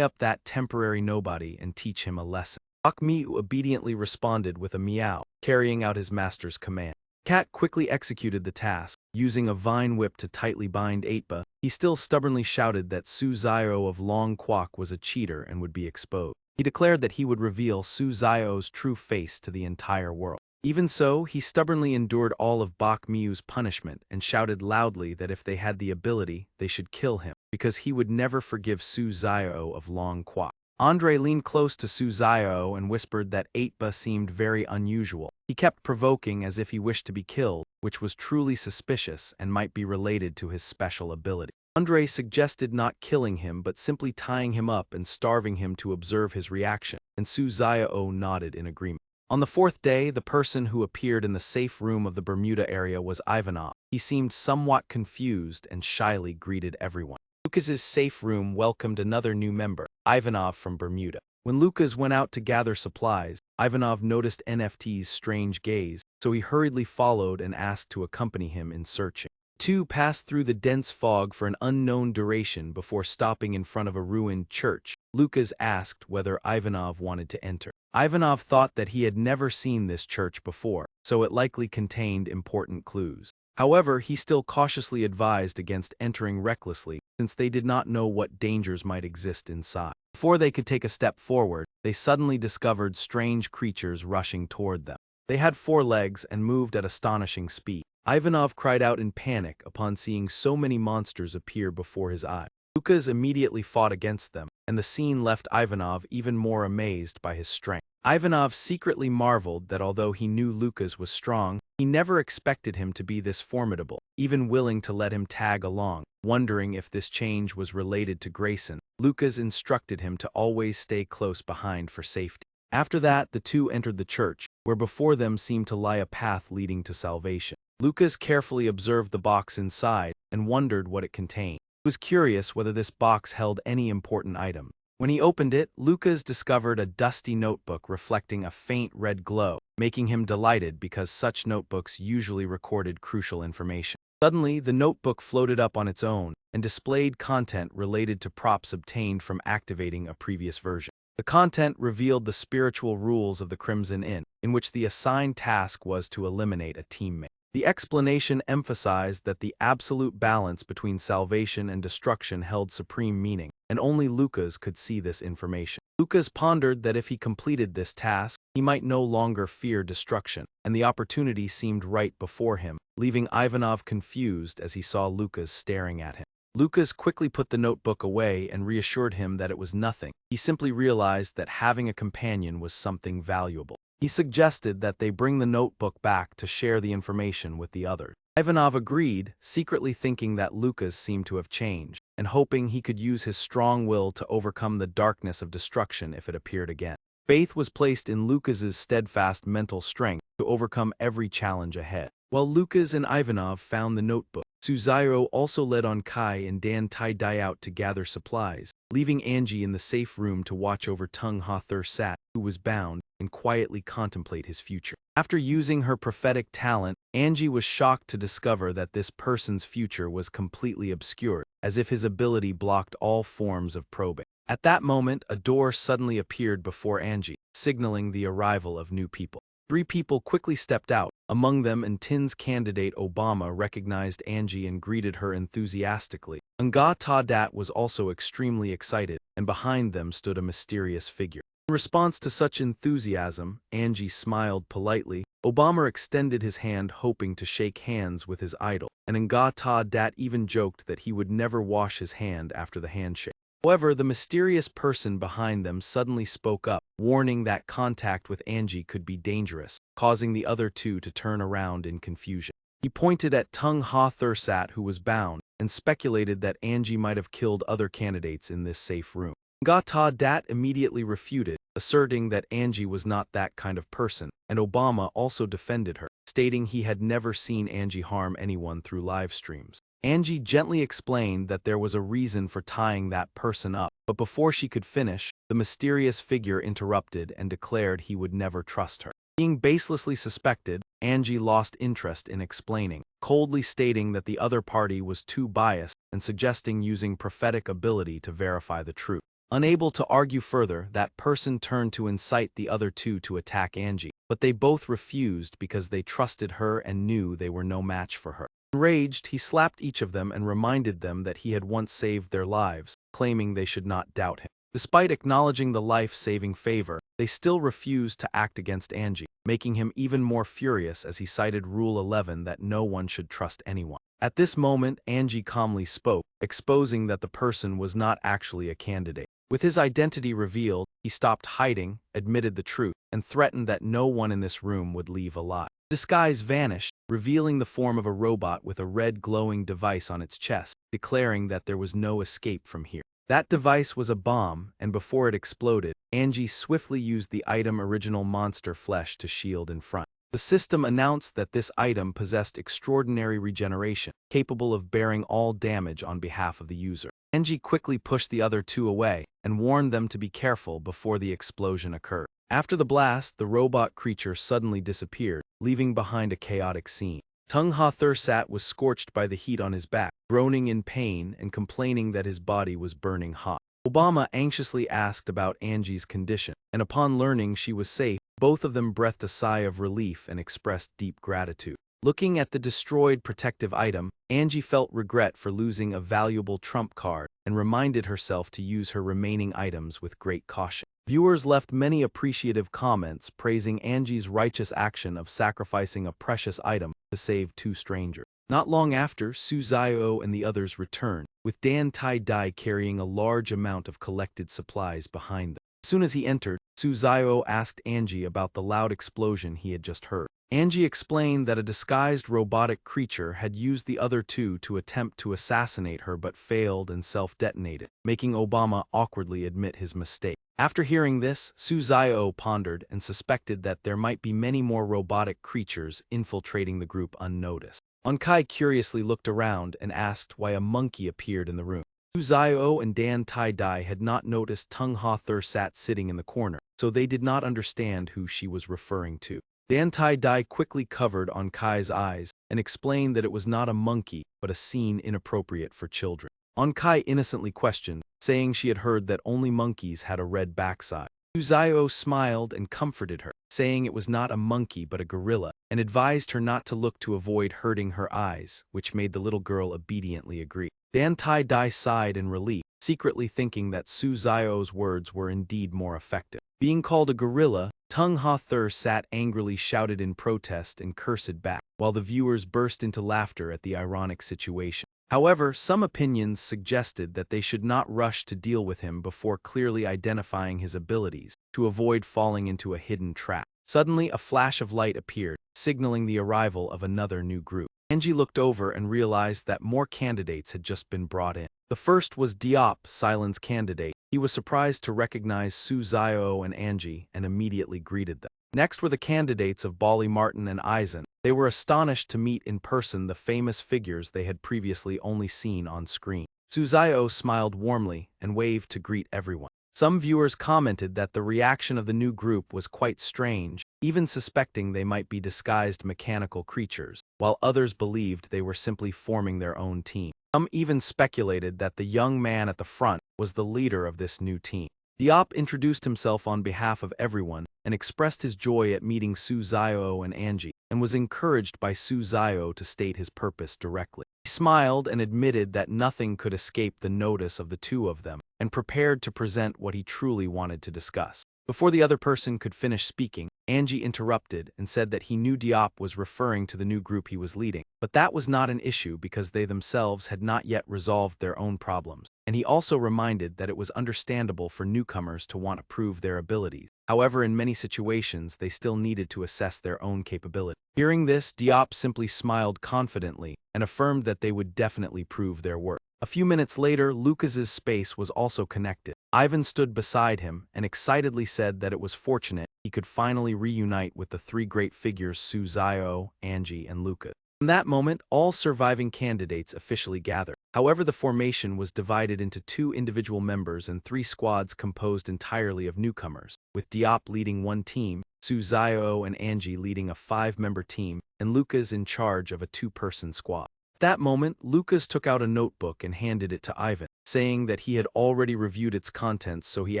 up that temporary nobody, and teach him a lesson. Bok Miu obediently responded with a meow, carrying out his master's command. Cat quickly executed the task, using a vine whip to tightly bind 8-Ba. He still stubbornly shouted that Suzao of Long Kwok was a cheater and would be exposed. He declared that he would reveal Suzao's true face to the entire world. Even so, he stubbornly endured all of Bok Miu's punishment and shouted loudly that if they had the ability, they should kill him, because he would never forgive Suzao of Long Kwok. Andre leaned close to Suzao and whispered that 8-Ba seemed very unusual. He kept provoking as if he wished to be killed, which was truly suspicious and might be related to his special ability. Andre suggested not killing him but simply tying him up and starving him to observe his reaction, and Suzao nodded in agreement. On the fourth day, the person who appeared in the safe room of the Bermuda area was Ivanov. He seemed somewhat confused and shyly greeted everyone. Lucas's safe room welcomed another new member, Ivanov from Bermuda. When Lucas went out to gather supplies, Ivanov noticed NFT's strange gaze, so he hurriedly followed and asked to accompany him in searching. Two passed through the dense fog for an unknown duration before stopping in front of a ruined church. Lucas asked whether Ivanov wanted to enter. Ivanov thought that he had never seen this church before, so it likely contained important clues. However, he still cautiously advised against entering recklessly, since they did not know what dangers might exist inside. Before they could take a step forward, they suddenly discovered strange creatures rushing toward them. They had 4 legs and moved at astonishing speed. Ivanov cried out in panic upon seeing so many monsters appear before his eyes. Lukas immediately fought against them, and the scene left Ivanov even more amazed by his strength. Ivanov secretly marveled that although he knew Lukas was strong, he never expected him to be this formidable, even willing to let him tag along. Wondering if this change was related to Grayson, Lukas instructed him to always stay close behind for safety. After that, the two entered the church, where before them seemed to lie a path leading to salvation. Lukas carefully observed the box inside and wondered what it contained. He was curious whether this box held any important item. When he opened it, Lukas discovered a dusty notebook reflecting a faint red glow, making him delighted because such notebooks usually recorded crucial information. Suddenly, the notebook floated up on its own and displayed content related to props obtained from activating a previous version. The content revealed the spiritual rules of the Crimson Inn, in which the assigned task was to eliminate a teammate. The explanation emphasized that the absolute balance between salvation and destruction held supreme meaning, and only Lukas could see this information. Lukas pondered that if he completed this task, he might no longer fear destruction, and the opportunity seemed right before him, leaving Ivanov confused as he saw Lukas staring at him. Lukas quickly put the notebook away and reassured him that it was nothing. He simply realized that having a companion was something valuable. He suggested that they bring the notebook back to share the information with the others. Ivanov agreed, secretly thinking that Lukas seemed to have changed, and hoping he could use his strong will to overcome the darkness of destruction if it appeared again. Faith was placed in Lukas's steadfast mental strength to overcome every challenge ahead. While Lukas and Ivanov found the notebook, Suzairo also led on Kai and Dan Tai out to gather supplies, leaving Angie in the safe room to watch over Tung Ha Thur Sat, who was bound, and quietly contemplate his future. After using her prophetic talent, Angie was shocked to discover that this person's future was completely obscured, as if his ability blocked all forms of probing. At that moment, a door suddenly appeared before Angie, signaling the arrival of new people. 3 people quickly stepped out. Among them, Tin's candidate Obama recognized Angie and greeted her enthusiastically. Nga Ta Dat was also extremely excited, and behind them stood a mysterious figure. In response to such enthusiasm, Angie smiled politely. Obama extended his hand hoping to shake hands with his idol, and Nga Ta Dat even joked that he would never wash his hand after the handshake. However, the mysterious person behind them suddenly spoke up, warning that contact with Angie could be dangerous, causing the other two to turn around in confusion. He pointed at Tung Ha Thur Sat, who was bound, and speculated that Angie might have killed other candidates in this safe room. Nga Ta Dat immediately refuted, asserting that Angie was not that kind of person, and Obama also defended her, stating he had never seen Angie harm anyone through live streams. Angie gently explained that there was a reason for tying that person up, but before she could finish, the mysterious figure interrupted and declared he would never trust her. Being baselessly suspected, Angie lost interest in explaining, coldly stating that the other party was too biased and suggesting using prophetic ability to verify the truth. Unable to argue further, that person turned to incite the other two to attack Angie, but they both refused because they trusted her and knew they were no match for her. Enraged, he slapped each of them and reminded them that he had once saved their lives, claiming they should not doubt him. Despite acknowledging the life-saving favor, they still refused to act against Angie, making him even more furious as he cited Rule 11 that no one should trust anyone. At this moment, Angie calmly spoke, exposing that the person was not actually a candidate. With his identity revealed, he stopped hiding, admitted the truth, and threatened that no one in this room would leave alive. The disguise vanished, revealing the form of a robot with a red glowing device on its chest, declaring that there was no escape from here. That device was a bomb, and before it exploded, Angie swiftly used the item original monster flesh to shield in front. The system announced that this item possessed extraordinary regeneration, capable of bearing all damage on behalf of the user. Angie quickly pushed the other two away, and warned them to be careful before the explosion occurred. After the blast, the robot creature suddenly disappeared, leaving behind a chaotic scene. Tung Ha Thur Sat was scorched by the heat on his back, groaning in pain and complaining that his body was burning hot. Obama anxiously asked about Angie's condition, and upon learning she was safe, both of them breathed a sigh of relief and expressed deep gratitude. Looking at the destroyed protective item, Angie felt regret for losing a valuable trump card and reminded herself to use her remaining items with great caution. Viewers left many appreciative comments praising Angie's righteous action of sacrificing a precious item to save two strangers. Not long after, Suzayo and the others returned, with Dan Tai-Dai carrying a large amount of collected supplies behind them. As soon as he entered, Suzayo asked Angie about the loud explosion he had just heard. Angie explained that a disguised robotic creature had used the other two to attempt to assassinate her but failed and self-detonated, making Obama awkwardly admit his mistake. After hearing this, Suzayo pondered and suspected that there might be many more robotic creatures infiltrating the group unnoticed. Onkai curiously looked around and asked why a monkey appeared in the room. Suzayo and Dan Tai-Dai had not noticed Tung Ha-Thur sat sitting in the corner, so they did not understand who she was referring to. Dan Tai-Dai quickly covered Onkai's eyes and explained that it was not a monkey but a scene inappropriate for children. Onkai innocently questioned, saying she had heard that only monkeys had a red backside. Suzayo smiled and comforted her, saying it was not a monkey but a gorilla, and advised her not to look to avoid hurting her eyes, which made the little girl obediently agree. Dan Tai-Dai sighed in relief, secretly thinking that Suzayo's words were indeed more effective. Being called a gorilla, Tung Ha-Thur sat angrily shouted in protest and cursed back, while the viewers burst into laughter at the ironic situation. However, some opinions suggested that they should not rush to deal with him before clearly identifying his abilities, to avoid falling into a hidden trap. Suddenly, a flash of light appeared, signaling the arrival of another new group. Angie looked over and realized that more candidates had just been brought in. The first was Diop, Silent's candidate. He was surprised to recognize Suzayo and Angie and immediately greeted them. Next were the candidates of Bali Martin and Eisen. They were astonished to meet in person the famous figures they had previously only seen on screen. Suzayo smiled warmly and waved to greet everyone. Some viewers commented that the reaction of the new group was quite strange, even suspecting they might be disguised mechanical creatures, while others believed they were simply forming their own team. Some even speculated that the young man at the front was the leader of this new team. Diop introduced himself on behalf of everyone and expressed his joy at meeting Suzayo and Angie, and was encouraged by Suzayo to state his purpose directly. He smiled and admitted that nothing could escape the notice of the two of them, and prepared to present what he truly wanted to discuss. Before the other person could finish speaking, Angie interrupted and said that he knew Diop was referring to the new group he was leading, but that was not an issue because they themselves had not yet resolved their own problems, and he also reminded that it was understandable for newcomers to want to prove their abilities. However, in many situations, they still needed to assess their own capability. Hearing this, Diop simply smiled confidently and affirmed that they would definitely prove their worth. A few minutes later, Lucas's space was also connected. Ivan stood beside him and excitedly said that it was fortunate he could finally reunite with the three great figures Suzayo, Angie, and Lucas. From that moment, all surviving candidates officially gathered. However, the formation was divided into two individual members and three squads composed entirely of newcomers, with Diop leading one team, Suzayo and Angie leading a 5-member team, and Lucas in charge of a 2-person squad. At that moment, Lucas took out a notebook and handed it to Ivan, saying that he had already reviewed its contents, so he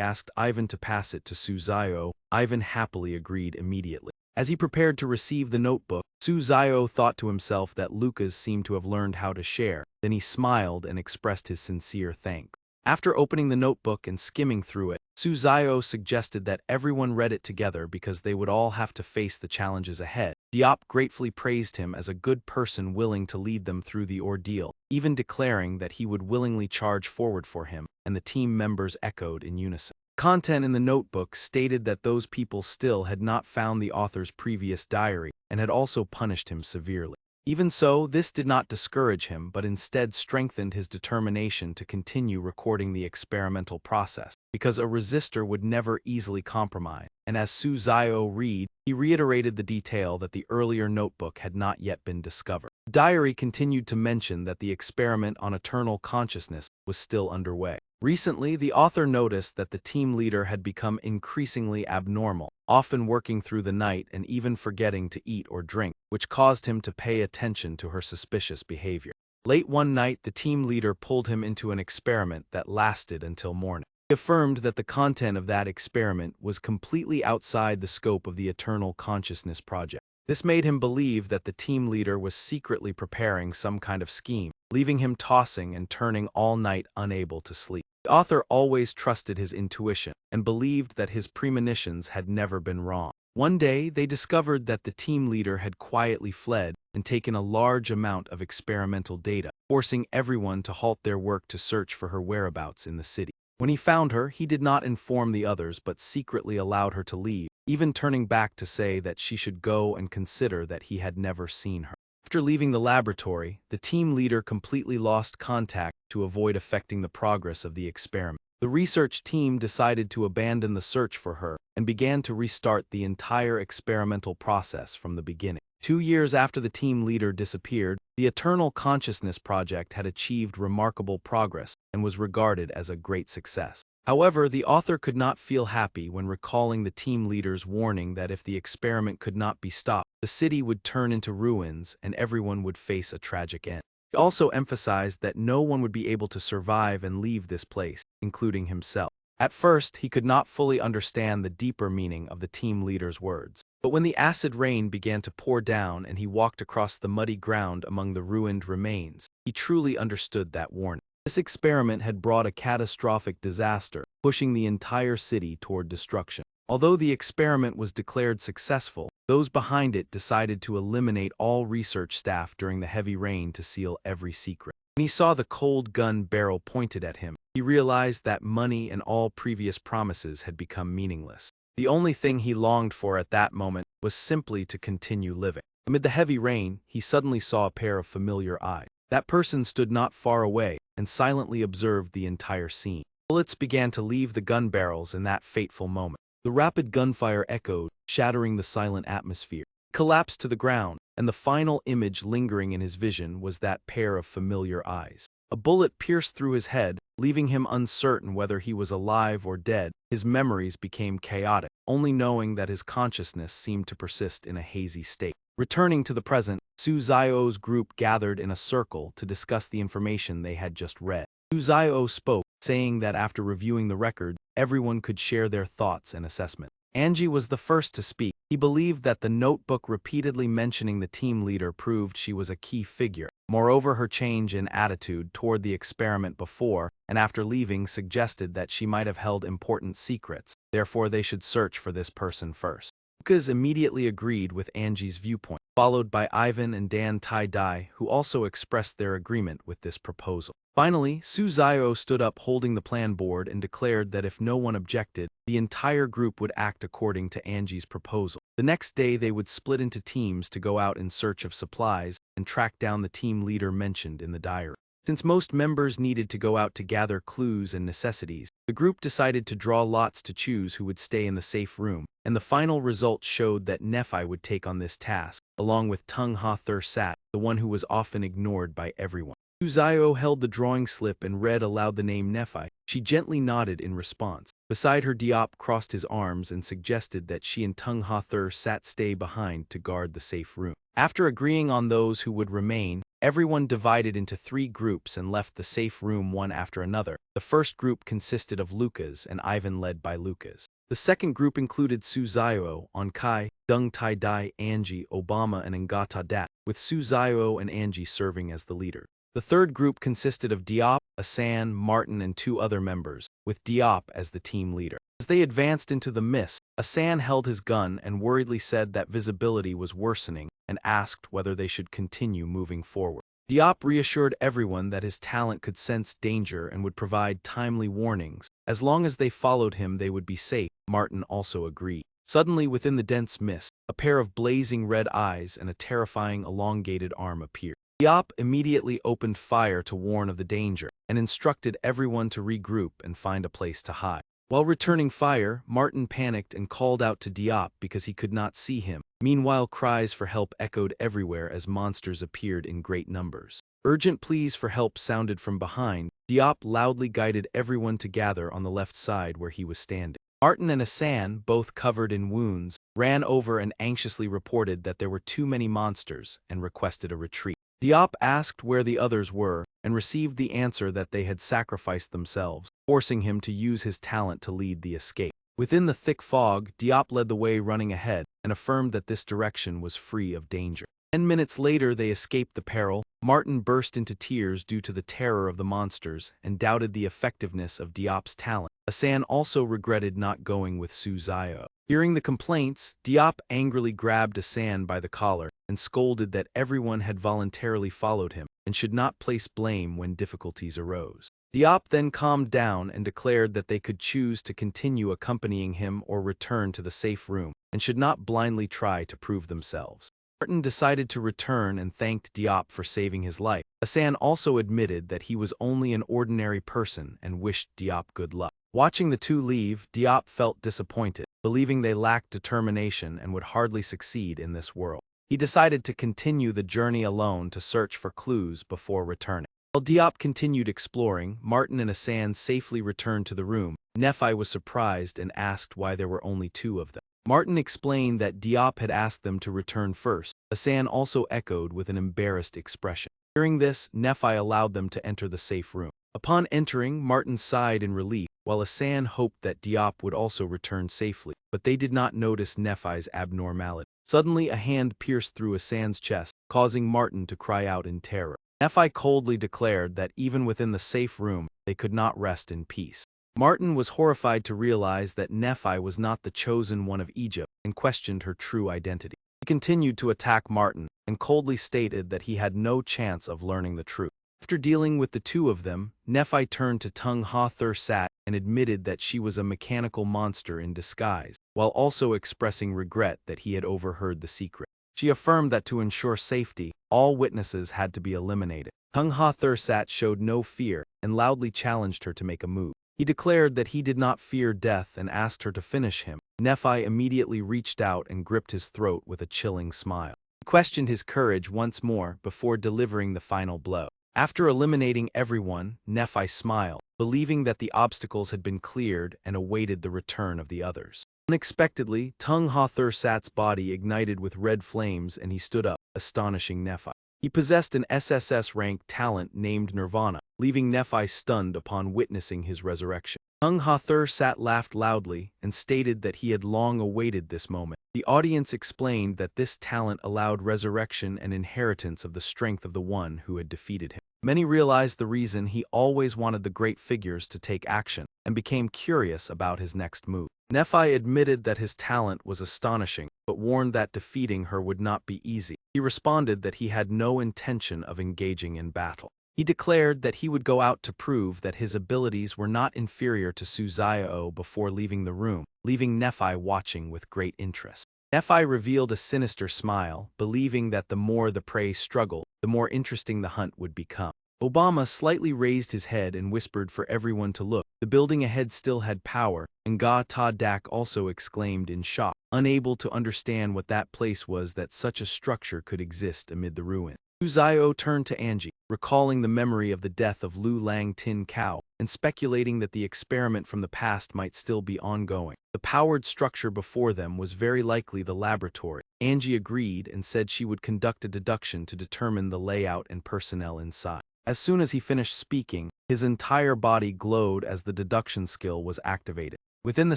asked Ivan to pass it to Suzayo. Ivan happily agreed immediately. As he prepared to receive the notebook, Suzayo thought to himself that Lucas seemed to have learned how to share. Then he smiled and expressed his sincere thanks. After opening the notebook and skimming through it, Suzayo suggested that everyone read it together because they would all have to face the challenges ahead. Diop gratefully praised him as a good person willing to lead them through the ordeal, even declaring that he would willingly charge forward for him, and the team members echoed in unison. Content in the notebook stated that those people still had not found the author's previous diary and had also punished him severely. Even so, this did not discourage him but instead strengthened his determination to continue recording the experimental process, because a resistor would never easily compromise, and as Suzayo read, he reiterated the detail that the earlier notebook had not yet been discovered. The diary continued to mention that the experiment on eternal consciousness was still underway. Recently, the author noticed that the team leader had become increasingly abnormal, often working through the night and even forgetting to eat or drink, which caused him to pay attention to her suspicious behavior. Late one night, the team leader pulled him into an experiment that lasted until morning. He affirmed that the content of that experiment was completely outside the scope of the Eternal Consciousness Project. This made him believe that the team leader was secretly preparing some kind of scheme, leaving him tossing and turning all night unable to sleep. The author always trusted his intuition and believed that his premonitions had never been wrong. One day, they discovered that the team leader had quietly fled and taken a large amount of experimental data, forcing everyone to halt their work to search for her whereabouts in the city. When he found her, he did not inform the others but secretly allowed her to leave, even turning back to say that she should go and consider that he had never seen her. After leaving the laboratory, the team leader completely lost contact to avoid affecting the progress of the experiment. The research team decided to abandon the search for her and began to restart the entire experimental process from the beginning. 2 years after the team leader disappeared, the Eternal Consciousness Project had achieved remarkable progress and was regarded as a great success. However, the author could not feel happy when recalling the team leader's warning that if the experiment could not be stopped, the city would turn into ruins and everyone would face a tragic end. He also emphasized that no one would be able to survive and leave this place, including himself. At first, he could not fully understand the deeper meaning of the team leader's words. But when the acid rain began to pour down and he walked across the muddy ground among the ruined remains, he truly understood that warning. This experiment had brought a catastrophic disaster, pushing the entire city toward destruction. Although the experiment was declared successful, those behind it decided to eliminate all research staff during the heavy rain to seal every secret. When he saw the cold gun barrel pointed at him, he realized that money and all previous promises had become meaningless. The only thing he longed for at that moment was simply to continue living. Amid the heavy rain, he suddenly saw a pair of familiar eyes. That person stood not far away and silently observed the entire scene. Bullets began to leave the gun barrels in that fateful moment. The rapid gunfire echoed, shattering the silent atmosphere. He collapsed to the ground, and the final image lingering in his vision was that pair of familiar eyes. A bullet pierced through his head, leaving him uncertain whether he was alive or dead. His memories became chaotic, only knowing that his consciousness seemed to persist in a hazy state. Returning to the present, Su Zio's group gathered in a circle to discuss the information they had just read. Su Zio spoke, saying that after reviewing the record, everyone could share their thoughts and assessment. Angie was the first to speak. He believed that the notebook repeatedly mentioning the team leader proved she was a key figure. Moreover, her change in attitude toward the experiment before and after leaving suggested that she might have held important secrets, therefore they should search for this person first. Lucas immediately agreed with Angie's viewpoint, followed by Ivan and Dan Tie-Dye, who also expressed their agreement with this proposal. Finally, Su Zio stood up holding the plan board and declared that if no one objected, the entire group would act according to Angie's proposal. The next day they would split into teams to go out in search of supplies and track down the team leader mentioned in the diary. Since most members needed to go out to gather clues and necessities, the group decided to draw lots to choose who would stay in the safe room, and the final result showed that Nephi would take on this task, along with Tung Ha Thur Sat, the one who was often ignored by everyone. Su Zio held the drawing slip and read aloud the name Nephi. She gently nodded in response. Beside her, Diop crossed his arms and suggested that she and Tung Ha Thur Sat stay behind to guard the safe room. After agreeing on those who would remain, everyone divided into 3 groups and left the safe room one after another. The first group consisted of Lucas and Ivan led by Lucas. The second group included Su Zio, Onkai, Dung Tai-Dai, Angie, Obama, and Ngata Dat, with Su Zio and Angie serving as the leaders. The third group consisted of Diop, Asan, Martin, and 2 other members, with Diop as the team leader. As they advanced into the mist, Asan held his gun and worriedly said that visibility was worsening and asked whether they should continue moving forward. Diop reassured everyone that his talent could sense danger and would provide timely warnings. As long as they followed him, they would be safe. Martin also agreed. Suddenly, within the dense mist, a pair of blazing red eyes and a terrifying elongated arm appeared. Diop immediately opened fire to warn of the danger and instructed everyone to regroup and find a place to hide. While returning fire, Martin panicked and called out to Diop because he could not see him. Meanwhile, cries for help echoed everywhere as monsters appeared in great numbers. Urgent pleas for help sounded from behind. Diop loudly guided everyone to gather on the left side where he was standing. Martin and Asan, both covered in wounds, ran over and anxiously reported that there were too many monsters and requested a retreat. Diop asked where the others were and received the answer that they had sacrificed themselves, forcing him to use his talent to lead the escape. Within the thick fog, Diop led the way running ahead and affirmed that this direction was free of danger. 10 minutes later they escaped the peril. Martin burst into tears due to the terror of the monsters and doubted the effectiveness of Diop's talent. Asan also regretted not going with Suzayo. Hearing the complaints, Diop angrily grabbed Asan by the collar and scolded that everyone had voluntarily followed him and should not place blame when difficulties arose. Diop then calmed down and declared that they could choose to continue accompanying him or return to the safe room and should not blindly try to prove themselves. Martin decided to return and thanked Diop for saving his life. Asan also admitted that he was only an ordinary person and wished Diop good luck. Watching the two leave, Diop felt disappointed, believing they lacked determination and would hardly succeed in this world. He decided to continue the journey alone to search for clues before returning. While Diop continued exploring, Martin and Asan safely returned to the room. Nephi was surprised and asked why there were only two of them. Martin explained that Diop had asked them to return first. Asan also echoed with an embarrassed expression. Hearing this, Nephi allowed them to enter the safe room. Upon entering, Martin sighed in relief, while Asan hoped that Diop would also return safely, but they did not notice Nephi's abnormality. Suddenly, a hand pierced through Asan's chest, causing Martin to cry out in terror. Nephi coldly declared that even within the safe room, they could not rest in peace. Martin was horrified to realize that Nephi was not the chosen one of Egypt and questioned her true identity. He continued to attack Martin and coldly stated that he had no chance of learning the truth. After dealing with the two of them, Nephi turned to Tung Ha Thur Sat and admitted that she was a mechanical monster in disguise, while also expressing regret that he had overheard the secret. She affirmed that to ensure safety, all witnesses had to be eliminated. Tung Ha Thur Sat showed no fear and loudly challenged her to make a move. He declared that he did not fear death and asked her to finish him. Nephi immediately reached out and gripped his throat with a chilling smile. He questioned his courage once more before delivering the final blow. After eliminating everyone, Nephi smiled, believing that the obstacles had been cleared and awaited the return of the others. Unexpectedly, Tung Ha Thur Sat's body ignited with red flames and he stood up, astonishing Nephi. He possessed an SSS-ranked talent named Nirvana, leaving Nephi stunned upon witnessing his resurrection. Tung Ha Thur Sat laughed loudly and stated that he had long awaited this moment. The audience explained that this talent allowed resurrection and inheritance of the strength of the one who had defeated him. Many realized the reason he always wanted the great figures to take action and became curious about his next move. Nephi admitted that his talent was astonishing, but warned that defeating her would not be easy. He responded that he had no intention of engaging in battle. He declared that he would go out to prove that his abilities were not inferior to Suzayo before leaving the room, leaving Nephi watching with great interest. Nephi revealed a sinister smile, believing that the more the prey struggled, the more interesting the hunt would become. Obama slightly raised his head and whispered for everyone to look. The building ahead still had power, and Ga Ta Dak also exclaimed in shock, unable to understand what that place was that such a structure could exist amid the ruins. Suzayo turned to Angie, recalling the memory of the death of Lu Lang Tin Cow, and speculating that the experiment from the past might still be ongoing. The powered structure before them was very likely the laboratory. Angie agreed and said she would conduct a deduction to determine the layout and personnel inside. As soon as he finished speaking, his entire body glowed as the deduction skill was activated. Within the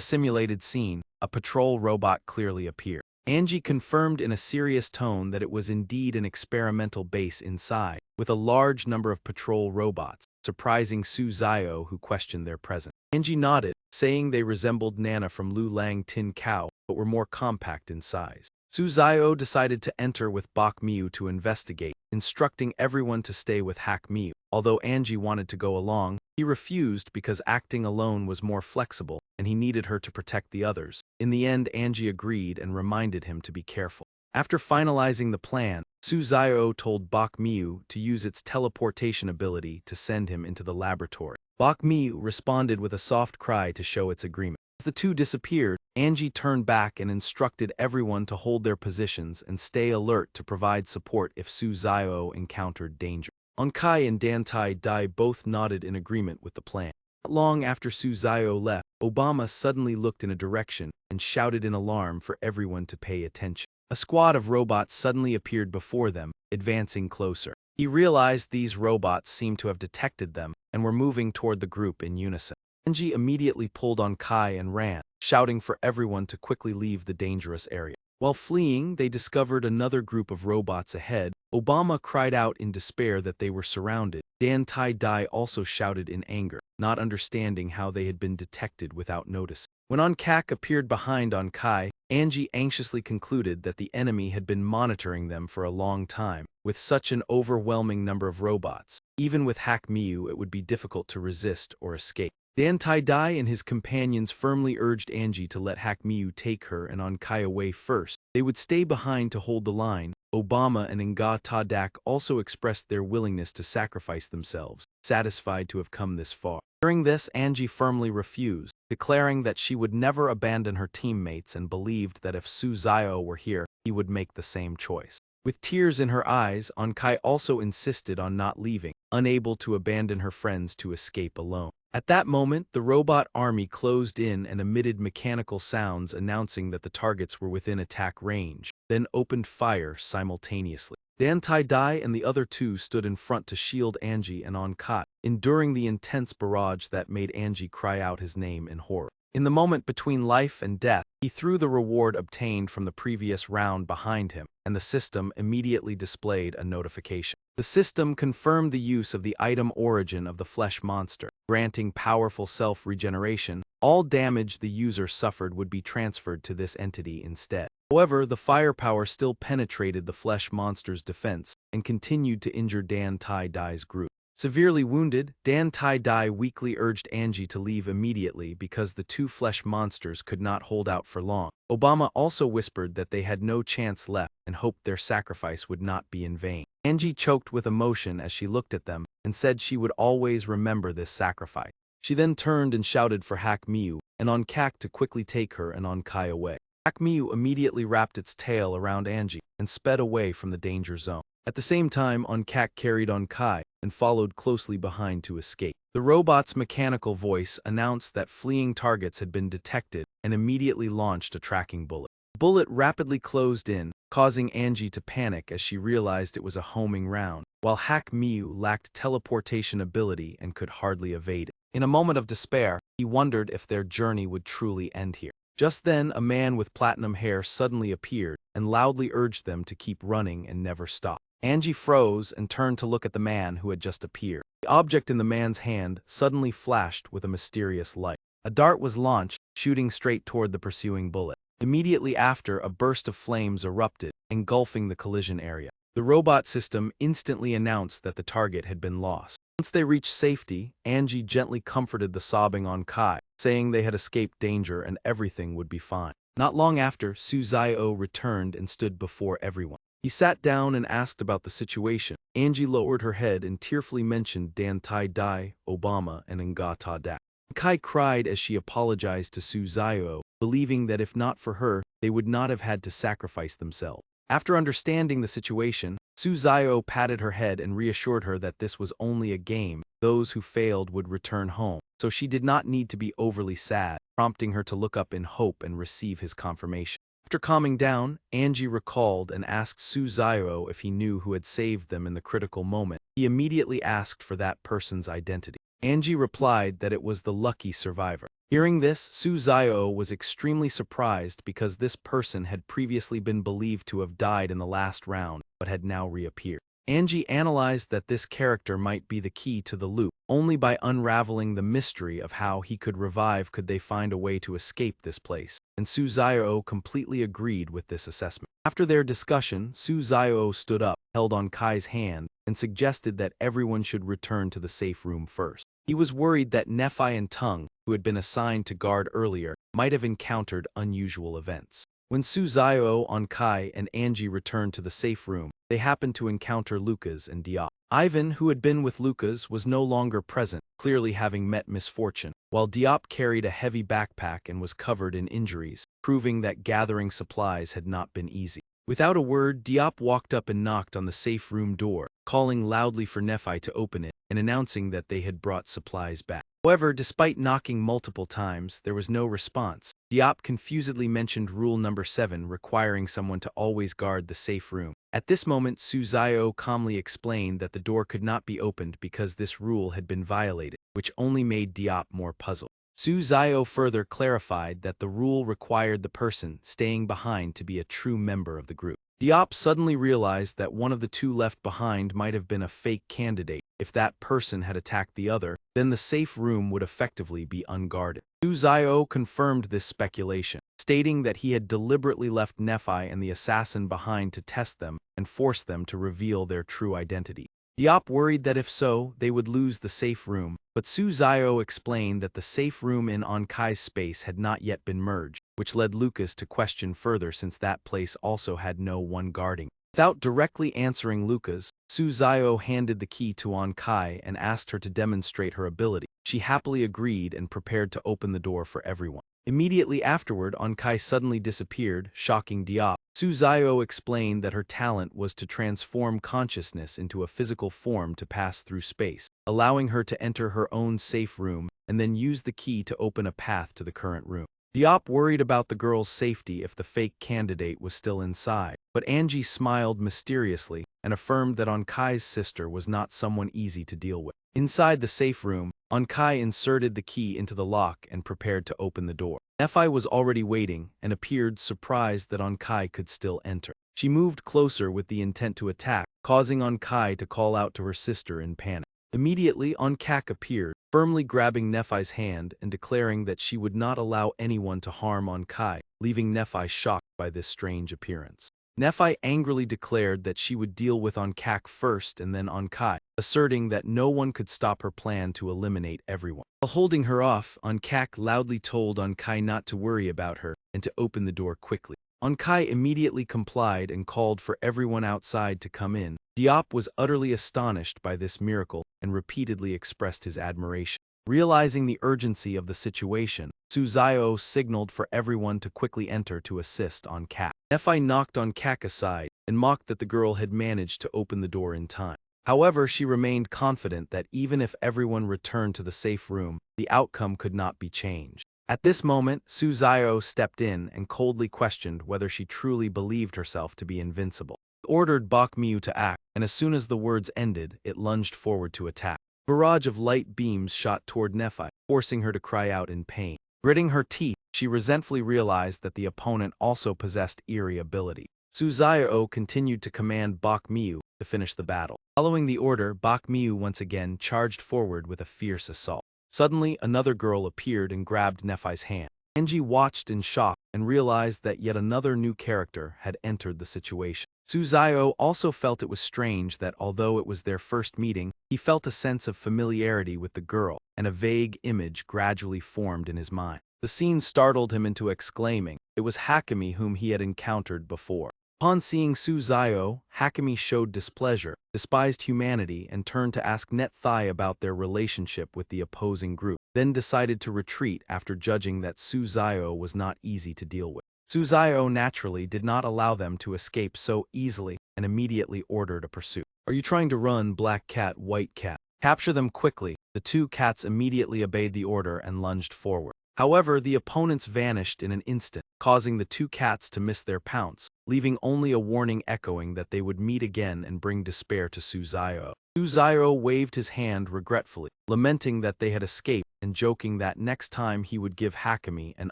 simulated scene, a patrol robot clearly appeared. Angie confirmed in a serious tone that it was indeed an experimental base inside, with a large number of patrol robots, surprising Suzayo, who questioned their presence. Angie nodded, saying they resembled Nana from Lu Lang Tin Cow, but were more compact in size. Suzayo decided to enter with Bok Miu to investigate, instructing everyone to stay with Hak Miu. Although Angie wanted to go along, he refused because acting alone was more flexible, and he needed her to protect the others. In the end, Angie agreed and reminded him to be careful. After finalizing the plan, Suzayo told Bok Miu to use its teleportation ability to send him into the laboratory. Bok Miu responded with a soft cry to show its agreement. As the two disappeared, Angie turned back and instructed everyone to hold their positions and stay alert to provide support if Suzayo encountered danger. Onkai and Dantai Dai both nodded in agreement with the plan. Not long after Suzayo left, Obama suddenly looked in a direction and shouted in alarm for everyone to pay attention. A squad of robots suddenly appeared before them, advancing closer. He realized these robots seemed to have detected them and were moving toward the group in unison. Angie immediately pulled on Kai and ran, shouting for everyone to quickly leave the dangerous area. While fleeing, they discovered another group of robots ahead. Obama cried out in despair that they were surrounded. Dan Tai-Dai also shouted in anger, not understanding how they had been detected without notice. When Anicap appeared behind on Kai, Angie anxiously concluded that the enemy had been monitoring them for a long time. With such an overwhelming number of robots, even with Hack Miu, it would be difficult to resist or escape. Dan Tai-Dai and his companions firmly urged Angie to let Hack Miu take her and Kai away first. They would stay behind to hold the line. Obama and Nga Ta-Dak also expressed their willingness to sacrifice themselves, satisfied to have come this far. During this, Angie firmly refused, declaring that she would never abandon her teammates and believed that if Su Zio were here, he would make the same choice. With tears in her eyes, Kai also insisted on not leaving, unable to abandon her friends to escape alone. At that moment, the robot army closed in and emitted mechanical sounds announcing that the targets were within attack range, then opened fire simultaneously. Dan Tai-Dai and the other two stood in front to shield Angie and Kai, enduring the intense barrage that made Angie cry out his name in horror. In the moment between life and death, he threw the reward obtained from the previous round behind him, and the system immediately displayed a notification. The system confirmed the use of the item origin of the flesh monster, granting powerful self-regeneration. All damage the user suffered would be transferred to this entity instead. However, the firepower still penetrated the flesh monster's defense and continued to injure Dan Tai-Dai's group. Severely wounded, Dan Tai-Dai weakly urged Angie to leave immediately because the two flesh monsters could not hold out for long. Obama also whispered that they had no chance left and hoped their sacrifice would not be in vain. Angie choked with emotion as she looked at them and said she would always remember this sacrifice. She then turned and shouted for Hack Miu and Kak to quickly take her and Kai away. Hack Miu immediately wrapped its tail around Angie and sped away from the danger zone. At the same time, Kak carried Kai and followed closely behind to escape. The robot's mechanical voice announced that fleeing targets had been detected and immediately launched a tracking bullet. The bullet rapidly closed in, causing Angie to panic as she realized it was a homing round, while Hack Miu lacked teleportation ability and could hardly evade it. In a moment of despair, he wondered if their journey would truly end here. Just then, a man with platinum hair suddenly appeared and loudly urged them to keep running and never stop. Angie froze and turned to look at the man who had just appeared. The object in the man's hand suddenly flashed with a mysterious light. A dart was launched, shooting straight toward the pursuing bullet. Immediately after, a burst of flames erupted, engulfing the collision area. The robot system instantly announced that the target had been lost. Once they reached safety, Angie gently comforted the sobbing Kai, saying they had escaped danger and everything would be fine. Not long after, Su Zio returned and stood before everyone. He sat down and asked about the situation. Angie lowered her head and tearfully mentioned Dan Tai-Dai, Obama, and Nga Ta-Dak. Kai cried as she apologized to Su Zio, believing that if not for her, they would not have had to sacrifice themselves. After understanding the situation, Su Zio patted her head and reassured her that this was only a game. Those who failed would return home, so she did not need to be overly sad, prompting her to look up in hope and receive his confirmation. After calming down, Angie recalled and asked Su Zio if he knew who had saved them in the critical moment. He immediately asked for that person's identity. Angie replied that it was the lucky survivor. Hearing this, Su Zio was extremely surprised because this person had previously been believed to have died in the last round, but had now reappeared. Angie analyzed that this character might be the key to the loop. Only by unraveling the mystery of how he could revive could they find a way to escape this place, and Su Zio completely agreed with this assessment. After their discussion, Su Zio stood up, held Kai's hand, and suggested that everyone should return to the safe room first. He was worried that Nephi and Tung, who had been assigned to guard earlier, might have encountered unusual events. When Su Zio, Kai, and Angie returned to the safe room, they happened to encounter Lucas and Diop. Ivan, who had been with Lucas, was no longer present, clearly having met misfortune, while Diop carried a heavy backpack and was covered in injuries, proving that gathering supplies had not been easy. Without a word, Diop walked up and knocked on the safe room door, calling loudly for Nephi to open it and announcing that they had brought supplies back. However, despite knocking multiple times, there was no response. Diop confusedly mentioned rule number 7 requiring someone to always guard the safe room. At this moment, Su Zio calmly explained that the door could not be opened because this rule had been violated, which only made Diop more puzzled. Su Zio further clarified that the rule required the person staying behind to be a true member of the group. Diop suddenly realized that one of the two left behind might have been a fake candidate. If that person had attacked the other, then the safe room would effectively be unguarded. Su Zio confirmed this speculation, stating that he had deliberately left Nephi and the assassin behind to test them and force them to reveal their true identity. Diop worried that if so, they would lose the safe room, but Su Zio explained that the safe room in Onkai's space had not yet been merged, which led Lucas to question further since that place also had no one guarding. Without directly answering Lucas, Su Zio handed the key to Onkai and asked her to demonstrate her ability. She happily agreed and prepared to open the door for everyone. Immediately afterward, Onkai suddenly disappeared, shocking Diop. Su Zio explained that her talent was to transform consciousness into a physical form to pass through space, allowing her to enter her own safe room and then use the key to open a path to the current room. Diop worried about the girl's safety if the fake candidate was still inside, but Angie smiled mysteriously and affirmed that Onkai's sister was not someone easy to deal with. Inside the safe room, Onkai inserted the key into the lock and prepared to open the door. Nephi was already waiting and appeared surprised that Onkai could still enter. She moved closer with the intent to attack, causing Onkai to call out to her sister in panic. Immediately, Anicap appeared, firmly grabbing Nephi's hand and declaring that she would not allow anyone to harm Onkai, leaving Nephi shocked by this strange appearance. Nephi angrily declared that she would deal with Anicap first and then Onkai, asserting that no one could stop her plan to eliminate everyone. While holding her off, Anicap loudly told Onkai not to worry about her and to open the door quickly. Onkai immediately complied and called for everyone outside to come in. Diop was utterly astonished by this miracle and repeatedly expressed his admiration. Realizing the urgency of the situation, Su Zio signaled for everyone to quickly enter to assist Anicap. Nephi knocked Anicap aside and mocked that the girl had managed to open the door in time. However, she remained confident that even if everyone returned to the safe room, the outcome could not be changed. At this moment, Su Zio stepped in and coldly questioned whether she truly believed herself to be invincible. He ordered Bok Miu to act, and as soon as the words ended, it lunged forward to attack. A barrage of light beams shot toward Nephi, forcing her to cry out in pain. Gritting her teeth, she resentfully realized that the opponent also possessed eerie ability. Su Zio continued to command Bok Miu to finish the battle. Following the order, Bok Miu once again charged forward with a fierce assault. Suddenly, another girl appeared and grabbed Nephi's hand. Angie watched in shock and realized that yet another new character had entered the situation. Su Zio also felt it was strange that although it was their first meeting, he felt a sense of familiarity with the girl, and a vague image gradually formed in his mind. The scene startled him into exclaiming, it was Hakami whom he had encountered before. Upon seeing Su Zio, Hakami showed displeasure, despised humanity, and turned to ask Net Thai about their relationship with the opposing group, then decided to retreat after judging that Su Zio was not easy to deal with. Su Zio naturally did not allow them to escape so easily and immediately ordered a pursuit. Are you trying to run, Black Cat, White Cat? Capture them quickly. The two cats immediately obeyed the order and lunged forward. However, the opponents vanished in an instant, causing the two cats to miss their pounce, leaving only a warning echoing that they would meet again and bring despair to Su Zio. Su Zio waved his hand regretfully, lamenting that they had escaped and joking that next time he would give Hakami an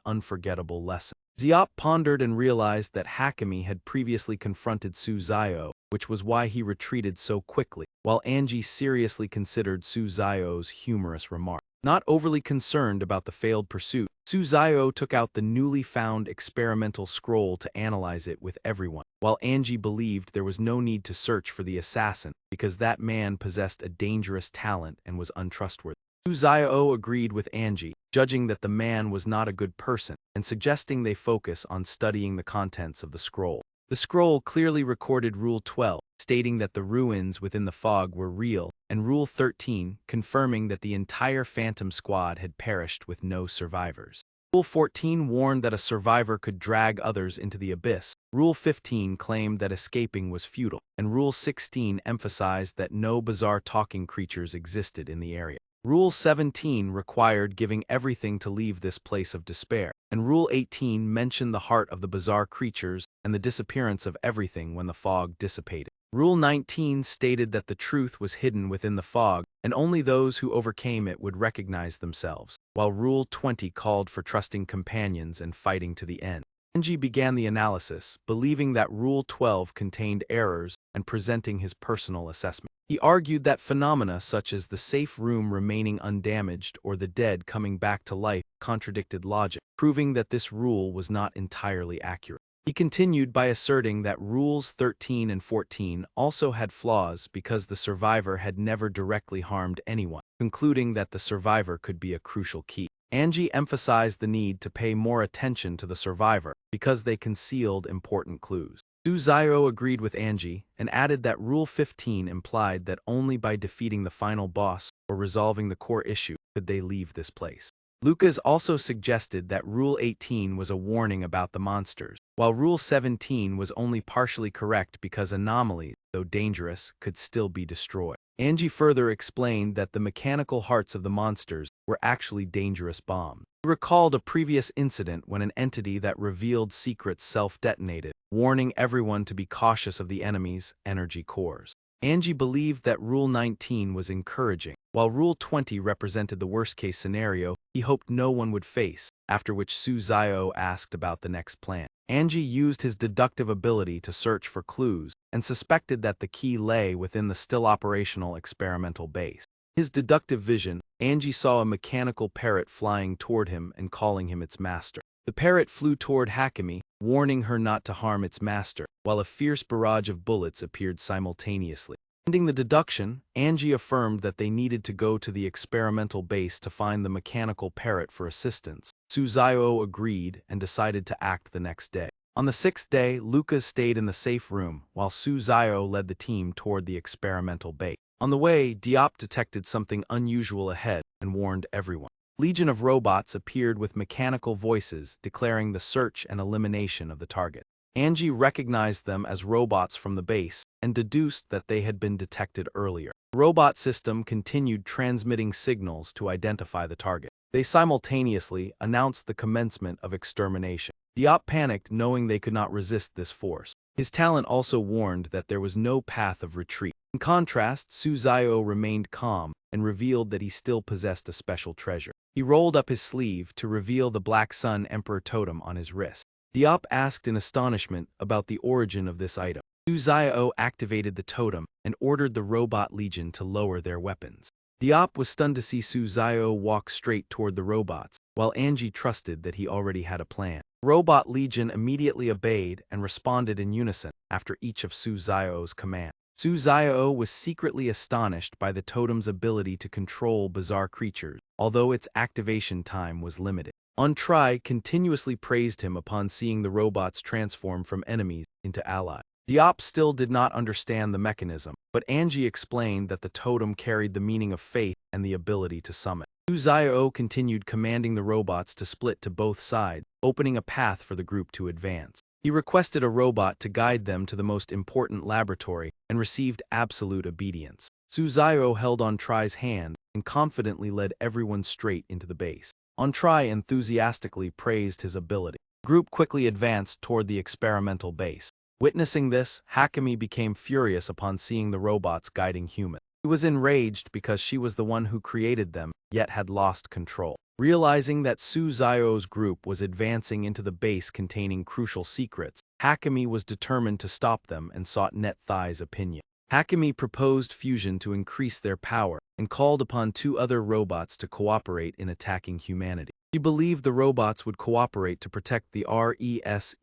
unforgettable lesson. Ziop pondered and realized that Hakami had previously confronted Su Zio, which was why he retreated so quickly, while Angie seriously considered Su Zio's humorous remark. Not overly concerned about the failed pursuit, Su Zio took out the newly found experimental scroll to analyze it with everyone, while Angie believed there was no need to search for the assassin because that man possessed a dangerous talent and was untrustworthy. Su Zio agreed with Angie, judging that the man was not a good person, and suggesting they focus on studying the contents of the scroll. The scroll clearly recorded Rule 12, stating that the ruins within the fog were real, and Rule 13, confirming that the entire Phantom Squad had perished with no survivors. Rule 14 warned that a survivor could drag others into the abyss. Rule 15 claimed that escaping was futile, and Rule 16 emphasized that no bizarre talking creatures existed in the area. Rule 17 required giving everything to leave this place of despair, and Rule 18 mentioned the heart of the bizarre creatures and the disappearance of everything when the fog dissipated. Rule 19 stated that the truth was hidden within the fog, and only those who overcame it would recognize themselves, while Rule 20 called for trusting companions and fighting to the end. Angie began the analysis, believing that Rule 12 contained errors and presenting his personal assessment. He argued that phenomena such as the safe room remaining undamaged or the dead coming back to life contradicted logic, proving that this rule was not entirely accurate. He continued by asserting that Rules 13 and 14 also had flaws because the survivor had never directly harmed anyone, concluding that the survivor could be a crucial key. Angie emphasized the need to pay more attention to the survivor because they concealed important clues. Suzayo agreed with Angie and added that Rule 15 implied that only by defeating the final boss or resolving the core issue could they leave this place. Lucas also suggested that Rule 18 was a warning about the monsters, while Rule 17 was only partially correct because anomalies, though dangerous, could still be destroyed. Angie further explained that the mechanical hearts of the monsters were actually dangerous bombs. He recalled a previous incident when an entity that revealed secrets self-detonated, warning everyone to be cautious of the enemy's energy cores. Angie believed that Rule 19 was encouraging, while Rule 20 represented the worst-case scenario he hoped no one would face, after which Suzayo asked about the next plan. Angie used his deductive ability to search for clues and suspected that the key lay within the still-operational experimental base. His deductive vision, Angie saw a mechanical parrot flying toward him and calling him its master. The parrot flew toward Hakami, warning her not to harm its master, while a fierce barrage of bullets appeared simultaneously. Ending the deduction, Angie affirmed that they needed to go to the experimental base to find the mechanical parrot for assistance. Suzayo agreed and decided to act the next day. On the sixth day, Lucas stayed in the safe room, while Suzayo led the team toward the experimental base. On the way, Diop detected something unusual ahead and warned everyone. Legion of robots appeared with mechanical voices declaring the search and elimination of the target. Angie recognized them as robots from the base and deduced that they had been detected earlier. The robot system continued transmitting signals to identify the target. They simultaneously announced the commencement of extermination. Diop panicked knowing they could not resist this force. His talent also warned that there was no path of retreat. In contrast, Suzayo remained calm and revealed that he still possessed a special treasure. He rolled up his sleeve to reveal the Black Sun Emperor totem on his wrist. Diop asked in astonishment about the origin of this item. Suzayo activated the totem and ordered the Robot Legion to lower their weapons. Diop was stunned to see Suzayo walk straight toward the robots, while Angie trusted that he already had a plan. Robot Legion immediately obeyed and responded in unison after each of Suzayo's commands. Suzayo was secretly astonished by the totem's ability to control bizarre creatures, although its activation time was limited. Ontrai continuously praised him upon seeing the robots transform from enemies into allies. Diop still did not understand the mechanism, but Angie explained that the totem carried the meaning of faith and the ability to summon. Suzayo continued commanding the robots to split to both sides, opening a path for the group to advance. He requested a robot to guide them to the most important laboratory and received absolute obedience. Suzayo held Ontrai's hand and confidently led everyone straight into the base. Ontrai enthusiastically praised his ability. The group quickly advanced toward the experimental base. Witnessing this, Hakami became furious upon seeing the robots guiding humans. He was enraged because she was the one who created them, yet had lost control. Realizing that Suzayo's group was advancing into the base containing crucial secrets, Hakami was determined to stop them and sought Net-Thai's opinion. Hakami proposed fusion to increase their power and called upon two other robots to cooperate in attacking humanity. He believed the robots would cooperate to protect the RESE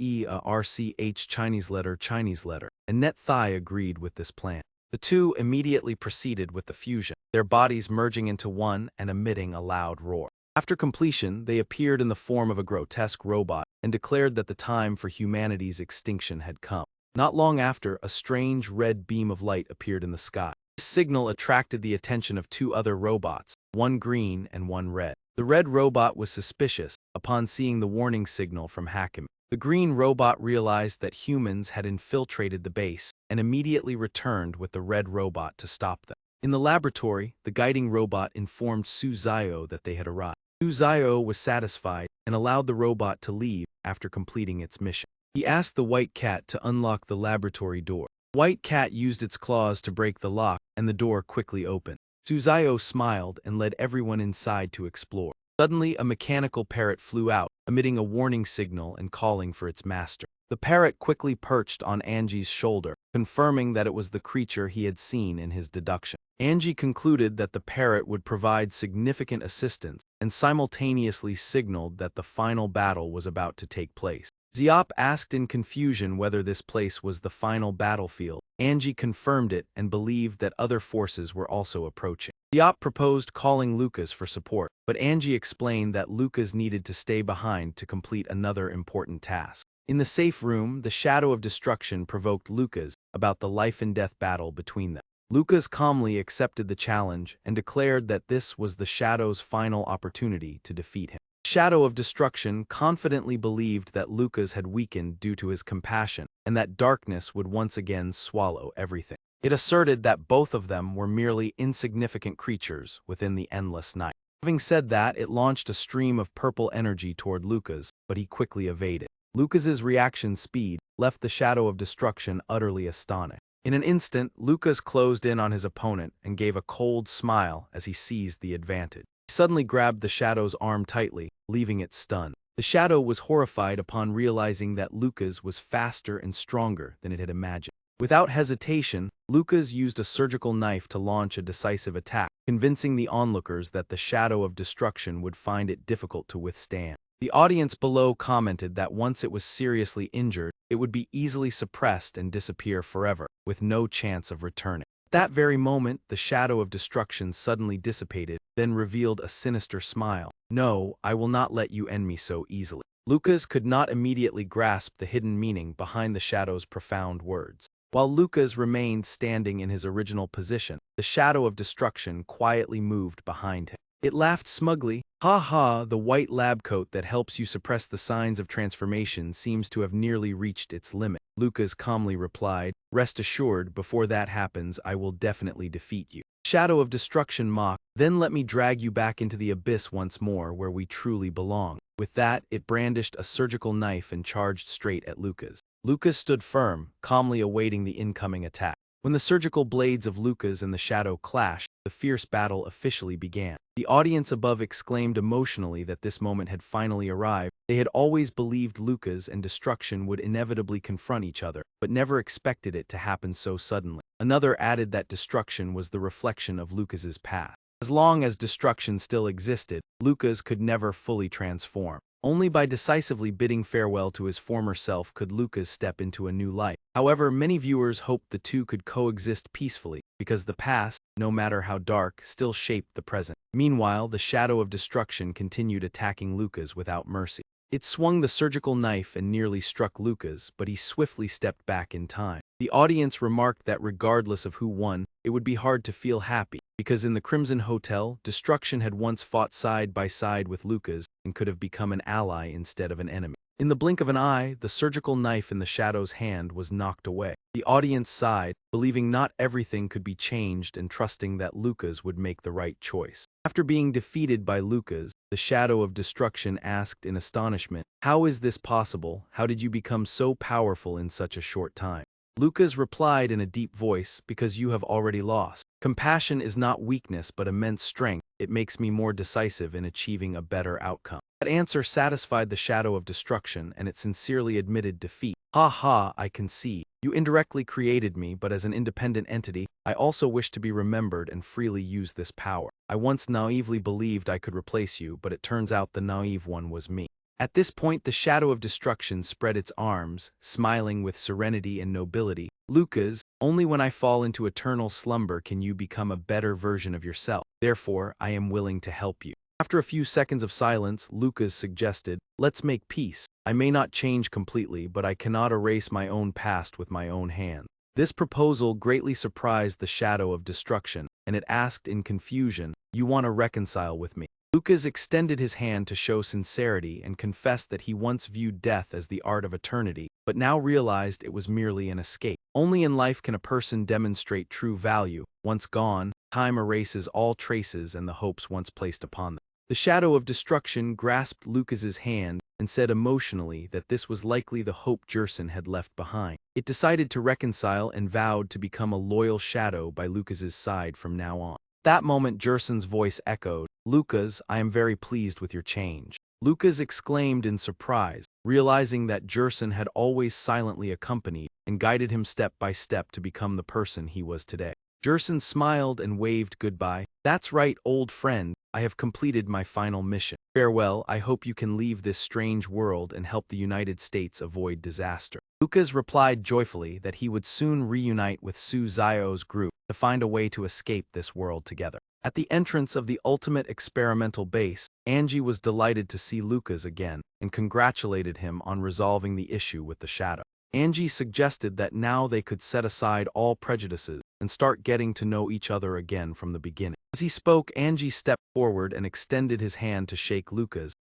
Chinese letter, and Net-Thai agreed with this plan. The two immediately proceeded with the fusion, their bodies merging into one and emitting a loud roar. After completion, they appeared in the form of a grotesque robot and declared that the time for humanity's extinction had come. Not long after, a strange red beam of light appeared in the sky. This signal attracted the attention of two other robots, one green and one red. The red robot was suspicious upon seeing the warning signal from Hakami. The green robot realized that humans had infiltrated the base and immediately returned with the red robot to stop them. In the laboratory, the guiding robot informed Suzayo that they had arrived. Suzayo was satisfied and allowed the robot to leave after completing its mission. He asked the white cat to unlock the laboratory door. White cat used its claws to break the lock, and the door quickly opened. Suzayo smiled and led everyone inside to explore. Suddenly, a mechanical parrot flew out, emitting a warning signal and calling for its master. The parrot quickly perched on Angie's shoulder, confirming that it was the creature he had seen in his deduction. Angie concluded that the parrot would provide significant assistance and simultaneously signaled that the final battle was about to take place. Ziop asked in confusion whether this place was the final battlefield. Angie confirmed it and believed that other forces were also approaching. Ziop proposed calling Lucas for support, but Angie explained that Lucas needed to stay behind to complete another important task. In the safe room, the shadow of destruction provoked Lucas about the life-and-death battle between them. Lucas calmly accepted the challenge and declared that this was the shadow's final opportunity to defeat him. Shadow of Destruction confidently believed that Lucas had weakened due to his compassion and that darkness would once again swallow everything. It asserted that both of them were merely insignificant creatures within the endless night. Having said that, it launched a stream of purple energy toward Lucas, but he quickly evaded. Lucas's reaction speed left the Shadow of Destruction utterly astonished. In an instant, Lucas closed in on his opponent and gave a cold smile as he seized the advantage. He suddenly grabbed the Shadow's arm tightly, leaving it stunned. The Shadow was horrified upon realizing that Lucas was faster and stronger than it had imagined. Without hesitation, Lucas used a surgical knife to launch a decisive attack, convincing the onlookers that the Shadow of Destruction would find it difficult to withstand. The audience below commented that once it was seriously injured, it would be easily suppressed and disappear forever, with no chance of returning. At that very moment, the Shadow of Destruction suddenly dissipated, then revealed a sinister smile. "No, I will not let you end me so easily." Lucas could not immediately grasp the hidden meaning behind the Shadow's profound words. While Lucas remained standing in his original position, the Shadow of Destruction quietly moved behind him. It laughed smugly. "Ha ha, the white lab coat that helps you suppress the signs of transformation seems to have nearly reached its limit." Lucas calmly replied, "Rest assured, before that happens, I will definitely defeat you." Shadow of Destruction mocked, "Then let me drag you back into the abyss once more, where we truly belong." With that, it brandished a surgical knife and charged straight at Lucas. Lucas stood firm, calmly awaiting the incoming attack. When the surgical blades of Lucas and the Shadow clashed, the fierce battle officially began. The audience above exclaimed emotionally that this moment had finally arrived. They had always believed Lucas and Destruction would inevitably confront each other, but never expected it to happen so suddenly. Another added that Destruction was the reflection of Lucas's past. As long as Destruction still existed, Lucas could never fully transform. Only by decisively bidding farewell to his former self could Lucas step into a new life. However, many viewers hoped the two could coexist peacefully, because the past, no matter how dark, still shaped the present. Meanwhile, the Shadow of Destruction continued attacking Lucas without mercy. It swung the surgical knife and nearly struck Lucas, but he swiftly stepped back in time. The audience remarked that regardless of who won, it would be hard to feel happy, because in the Crimson Hotel, Destruction had once fought side by side with Lucas and could have become an ally instead of an enemy. In the blink of an eye, the surgical knife in the Shadow's hand was knocked away. The audience sighed, believing not everything could be changed and trusting that Lucas would make the right choice. After being defeated by Lucas, the Shadow of Destruction asked in astonishment, "How is this possible? How did you become so powerful in such a short time?" Lucas replied in a deep voice, "Because you have already lost. Compassion is not weakness but immense strength. It makes me more decisive in achieving a better outcome." That answer satisfied the Shadow of Destruction, and it sincerely admitted defeat. "Ha ha, I concede. You indirectly created me, but as an independent entity, I also wish to be remembered and freely use this power. I once naively believed I could replace you, but it turns out the naive one was me." At this point, the Shadow of Destruction spread its arms, smiling with serenity and nobility. "Lucas, only when I fall into eternal slumber can you become a better version of yourself. Therefore, I am willing to help you." After a few seconds of silence, Lucas suggested, "Let's make peace. I may not change completely, but I cannot erase my own past with my own hand." This proposal greatly surprised the Shadow of Destruction, and it asked in confusion, "You want to reconcile with me?" Lucas extended his hand to show sincerity and confessed that he once viewed death as the art of eternity, but now realized it was merely an escape. Only in life can a person demonstrate true value. Once gone, time erases all traces and the hopes once placed upon them. The Shadow of Destruction grasped Lucas's hand and said emotionally that this was likely the hope Jerson had left behind. It decided to reconcile and vowed to become a loyal shadow by Lucas's side from now on. That moment Jerson's voice echoed, "Lucas, I am very pleased with your change." Lucas exclaimed in surprise, realizing that Jerson had always silently accompanied and guided him step by step to become the person he was today. Jerson smiled and waved goodbye. "That's right, old friend, I have completed my final mission. Farewell, I hope you can leave this strange world and help the United States avoid disaster." Lucas replied joyfully that he would soon reunite with Su Zio's group to find a way to escape this world together. At the entrance of the ultimate experimental base, Angie was delighted to see Lucas again and congratulated him on resolving the issue with the shadow. Angie suggested that now they could set aside all prejudices and start getting to know each other again from the beginning. As he spoke, Angie stepped forward and extended his hand to shake Lucas',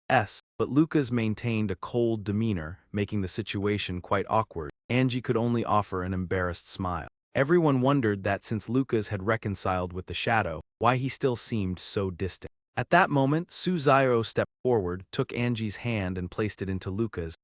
but Lucas maintained a cold demeanor, making the situation quite awkward. Angie could only offer an embarrassed smile. Everyone wondered that since Lucas had reconciled with the shadow, why he still seemed so distant. At that moment, Su Zio stepped forward, took Angie's hand and placed it into Lucas'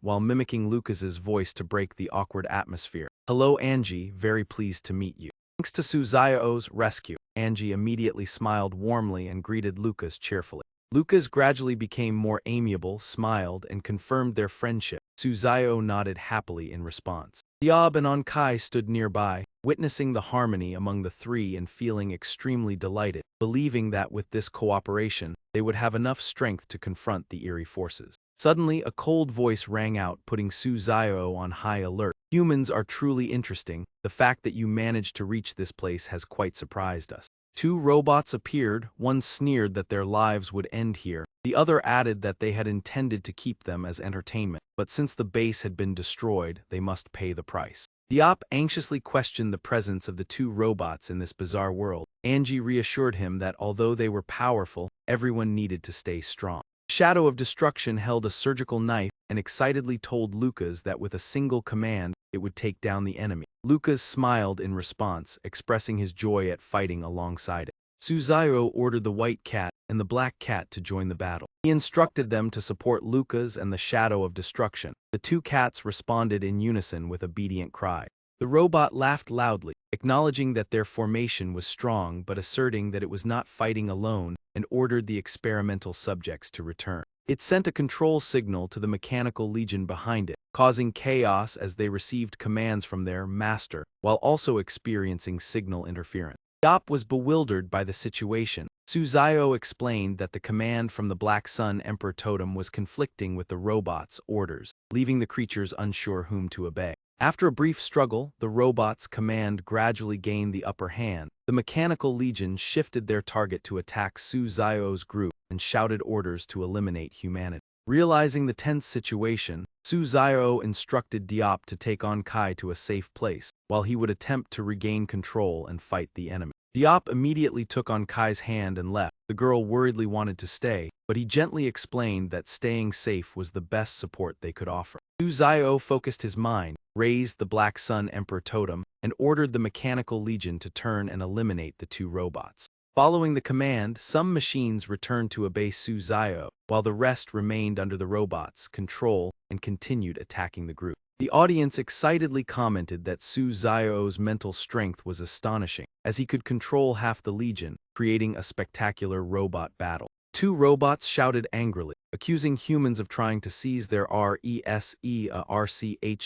while mimicking Lucas's voice to break the awkward atmosphere. "Hello Angie, very pleased to meet you." Thanks to Su Zio's rescue, Angie immediately smiled warmly and greeted Lucas cheerfully. Lucas gradually became more amiable, smiled, and confirmed their friendship. Su Zio nodded happily in response. Diab and Onkai stood nearby, witnessing the harmony among the three and feeling extremely delighted, believing that with this cooperation, they would have enough strength to confront the eerie forces. Suddenly, a cold voice rang out, putting Su Zio on high alert. "Humans are truly interesting. The fact that you managed to reach this place has quite surprised us." Two robots appeared, one sneered that their lives would end here. The other added that they had intended to keep them as entertainment, but since the base had been destroyed, they must pay the price. Diop anxiously questioned the presence of the two robots in this bizarre world. Angie reassured him that although they were powerful, everyone needed to stay strong. Shadow of Destruction held a surgical knife and excitedly told Lucas that with a single command, it would take down the enemy. Lucas smiled in response, expressing his joy at fighting alongside it. Suzairo ordered the white cat and the black cat to join the battle. He instructed them to support Lucas and the Shadow of Destruction. The two cats responded in unison with obedient cries. The robot laughed loudly, acknowledging that their formation was strong but asserting that it was not fighting alone, and ordered the experimental subjects to return. It sent a control signal to the mechanical legion behind it, causing chaos as they received commands from their master, while also experiencing signal interference. Yop was bewildered by the situation. Suzaio explained that the command from the Black Sun Emperor Totem was conflicting with the robot's orders, leaving the creatures unsure whom to obey. After a brief struggle, the robot's command gradually gained the upper hand. The Mechanical Legion shifted their target to attack Suzaio's group and shouted orders to eliminate humanity. Realizing the tense situation, Suzaio instructed Diop to take on Kai to a safe place, while he would attempt to regain control and fight the enemy. Diop immediately took on Kai's hand and left. The girl worriedly wanted to stay, but he gently explained that staying safe was the best support they could offer. Suzaio focused his mind, raised the Black Sun Emperor Totem, and ordered the Mechanical Legion to turn and eliminate the two robots. Following the command, some machines returned to obey Suzaio, while the rest remained under the robot's control and continued attacking the group. The audience excitedly commented that Suzaio's mental strength was astonishing, as he could control half the Legion, creating a spectacular robot battle. Two robots shouted angrily, accusing humans of trying to seize their RESE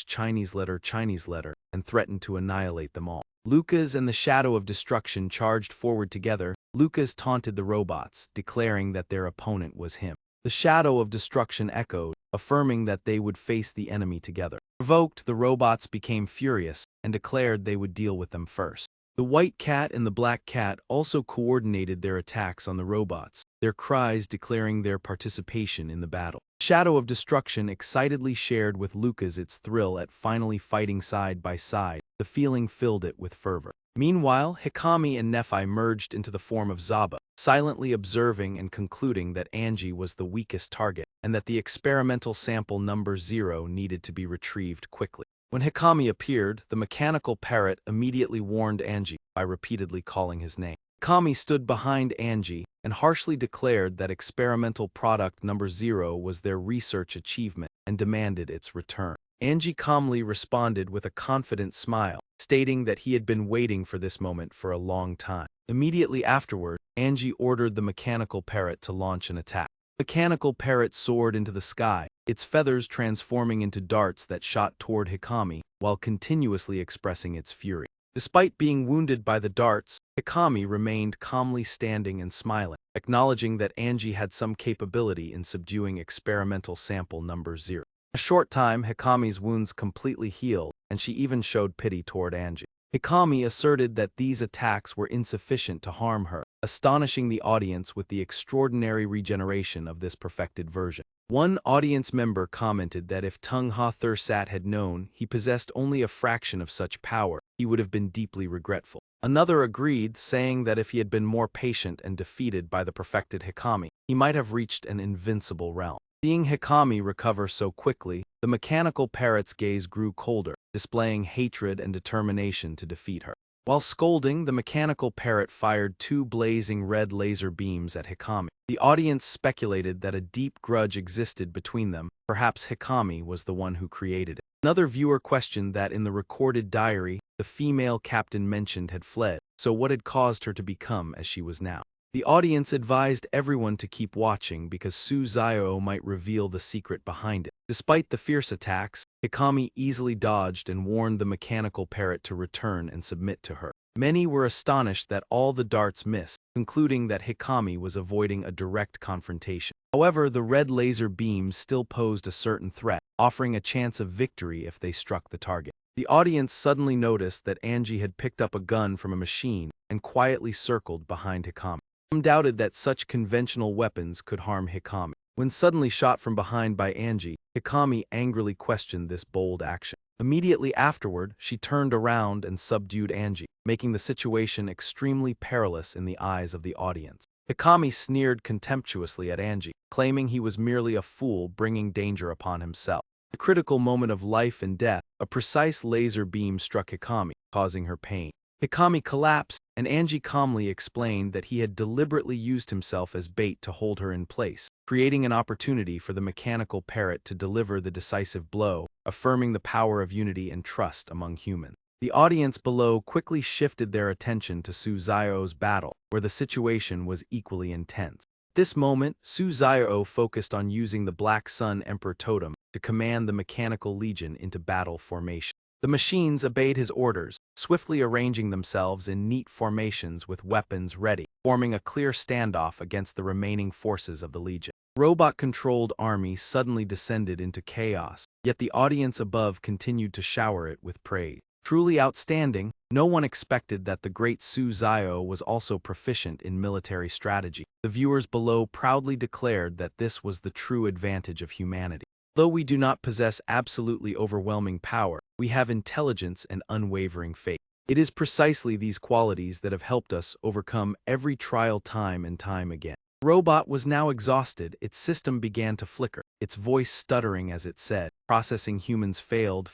Chinese letter, and threatened to annihilate them all. Lucas and the Shadow of Destruction charged forward together. Lucas taunted the robots, declaring that their opponent was him. The Shadow of Destruction echoed, affirming that they would face the enemy together. Provoked, the robots became furious and declared they would deal with them first. The white cat and the black cat also coordinated their attacks on the robots, their cries declaring their participation in the battle. Shadow of Destruction excitedly shared with Lucas its thrill at finally fighting side by side. The feeling filled it with fervor. Meanwhile, Hikami and Nephi merged into the form of Zaba, silently observing and concluding that Angie was the weakest target, and that the experimental sample number 0 needed to be retrieved quickly. When Hikami appeared, the mechanical parrot immediately warned Angie by repeatedly calling his name. Hikami stood behind Angie and harshly declared that experimental product number 0 was their research achievement and demanded its return. Angie calmly responded with a confident smile, stating that he had been waiting for this moment for a long time. Immediately afterward, Angie ordered the mechanical parrot to launch an attack. The mechanical parrot soared into the sky, its feathers transforming into darts that shot toward Hikami, while continuously expressing its fury. Despite being wounded by the darts, Hikami remained calmly standing and smiling, acknowledging that Angie had some capability in subduing experimental sample number 0. In a short time, Hikami's wounds completely healed, and she even showed pity toward Angie. Hikami asserted that these attacks were insufficient to harm her, astonishing the audience with the extraordinary regeneration of this perfected version. One audience member commented that if Tung Ha Thursat had known he possessed only a fraction of such power, he would have been deeply regretful. Another agreed, saying that if he had been more patient and defeated by the perfected Hikami, he might have reached an invincible realm. Seeing Hikami recover so quickly, the mechanical parrot's gaze grew colder, displaying hatred and determination to defeat her. While scolding, the mechanical parrot fired 2 blazing red laser beams at Hikami. The audience speculated that a deep grudge existed between them, perhaps Hikami was the one who created it. Another viewer questioned that in the recorded diary, the female captain mentioned had fled, so what had caused her to become as she was now? The audience advised everyone to keep watching because Su Zio might reveal the secret behind it. Despite the fierce attacks, Hikami easily dodged and warned the mechanical parrot to return and submit to her. Many were astonished that all the darts missed, concluding that Hikami was avoiding a direct confrontation. However, the red laser beams still posed a certain threat, offering a chance of victory if they struck the target. The audience suddenly noticed that Angie had picked up a gun from a machine and quietly circled behind Hikami. Some doubted that such conventional weapons could harm Hikami. When suddenly shot from behind by Angie, Hikami angrily questioned this bold action. Immediately afterward, she turned around and subdued Angie, making the situation extremely perilous in the eyes of the audience. Hikami sneered contemptuously at Angie, claiming he was merely a fool bringing danger upon himself. At the critical moment of life and death, a precise laser beam struck Hikami, causing her pain. Hikami collapsed, and Angie calmly explained that he had deliberately used himself as bait to hold her in place, creating an opportunity for the mechanical parrot to deliver the decisive blow, affirming the power of unity and trust among humans. The audience below quickly shifted their attention to Su Zio's battle, where the situation was equally intense. At this moment, Su Zio focused on using the Black Sun Emperor Totem to command the Mechanical Legion into battle formation. The machines obeyed his orders, swiftly arranging themselves in neat formations with weapons ready, forming a clear standoff against the remaining forces of the Legion. The robot-controlled army suddenly descended into chaos, yet the audience above continued to shower it with praise. Truly outstanding, no one expected that the great Su Zio was also proficient in military strategy. The viewers below proudly declared that this was the true advantage of humanity. Though we do not possess absolutely overwhelming power, we have intelligence and unwavering faith. It is precisely these qualities that have helped us overcome every trial time and time again. The robot was now exhausted, its system began to flicker, its voice stuttering as it said, "Processing humans failed.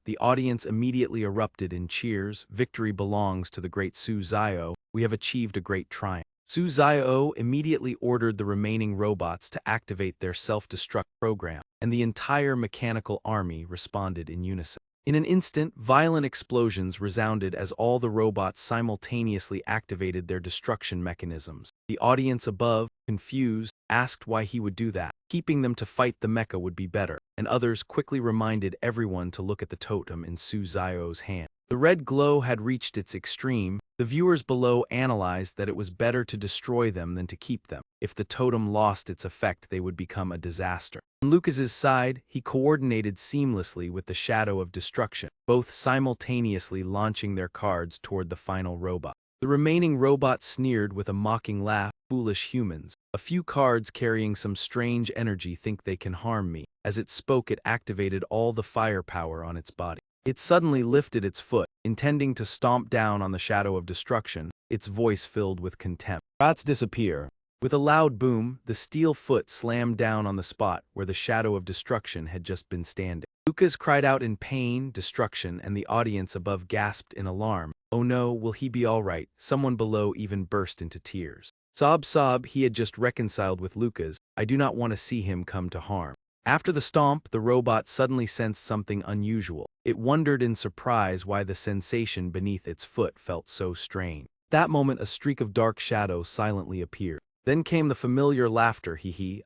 The audience immediately erupted in cheers. "Victory belongs to the great Su Zio. We have achieved a great triumph." Su Zio immediately ordered the remaining robots to activate their self-destruct program, and the entire mechanical army responded in unison. In an instant, violent explosions resounded as all the robots simultaneously activated their destruction mechanisms. The audience above, confused, asked why he would do that. Keeping them to fight the mecha would be better, and others quickly reminded everyone to look at the totem in Su Zio's hand. The red glow had reached its extreme. The viewers below analyzed that it was better to destroy them than to keep them. If the totem lost its effect, they would become a disaster. On Lucas's side, he coordinated seamlessly with the Shadow of Destruction, both simultaneously launching their cards toward the final robot. The remaining robot sneered with a mocking laugh, "Foolish humans. A few cards carrying some strange energy think they can harm me." As it spoke, it activated all the firepower on its body. It suddenly lifted its foot, intending to stomp down on the Shadow of Destruction, its voice filled with contempt. "Rats disappear." With a loud boom, the steel foot slammed down on the spot where the Shadow of Destruction had just been standing. Lucas cried out in pain, destruction, and the audience above gasped in alarm. "Oh no, will he be all right?" Someone below even burst into tears. Sob, he had just reconciled with Lucas. "I do not want to see him come to harm." After the stomp, the robot suddenly sensed something unusual. It wondered in surprise why the sensation beneath its foot felt so strange. That moment a streak of dark shadow silently appeared. Then came the familiar laughter,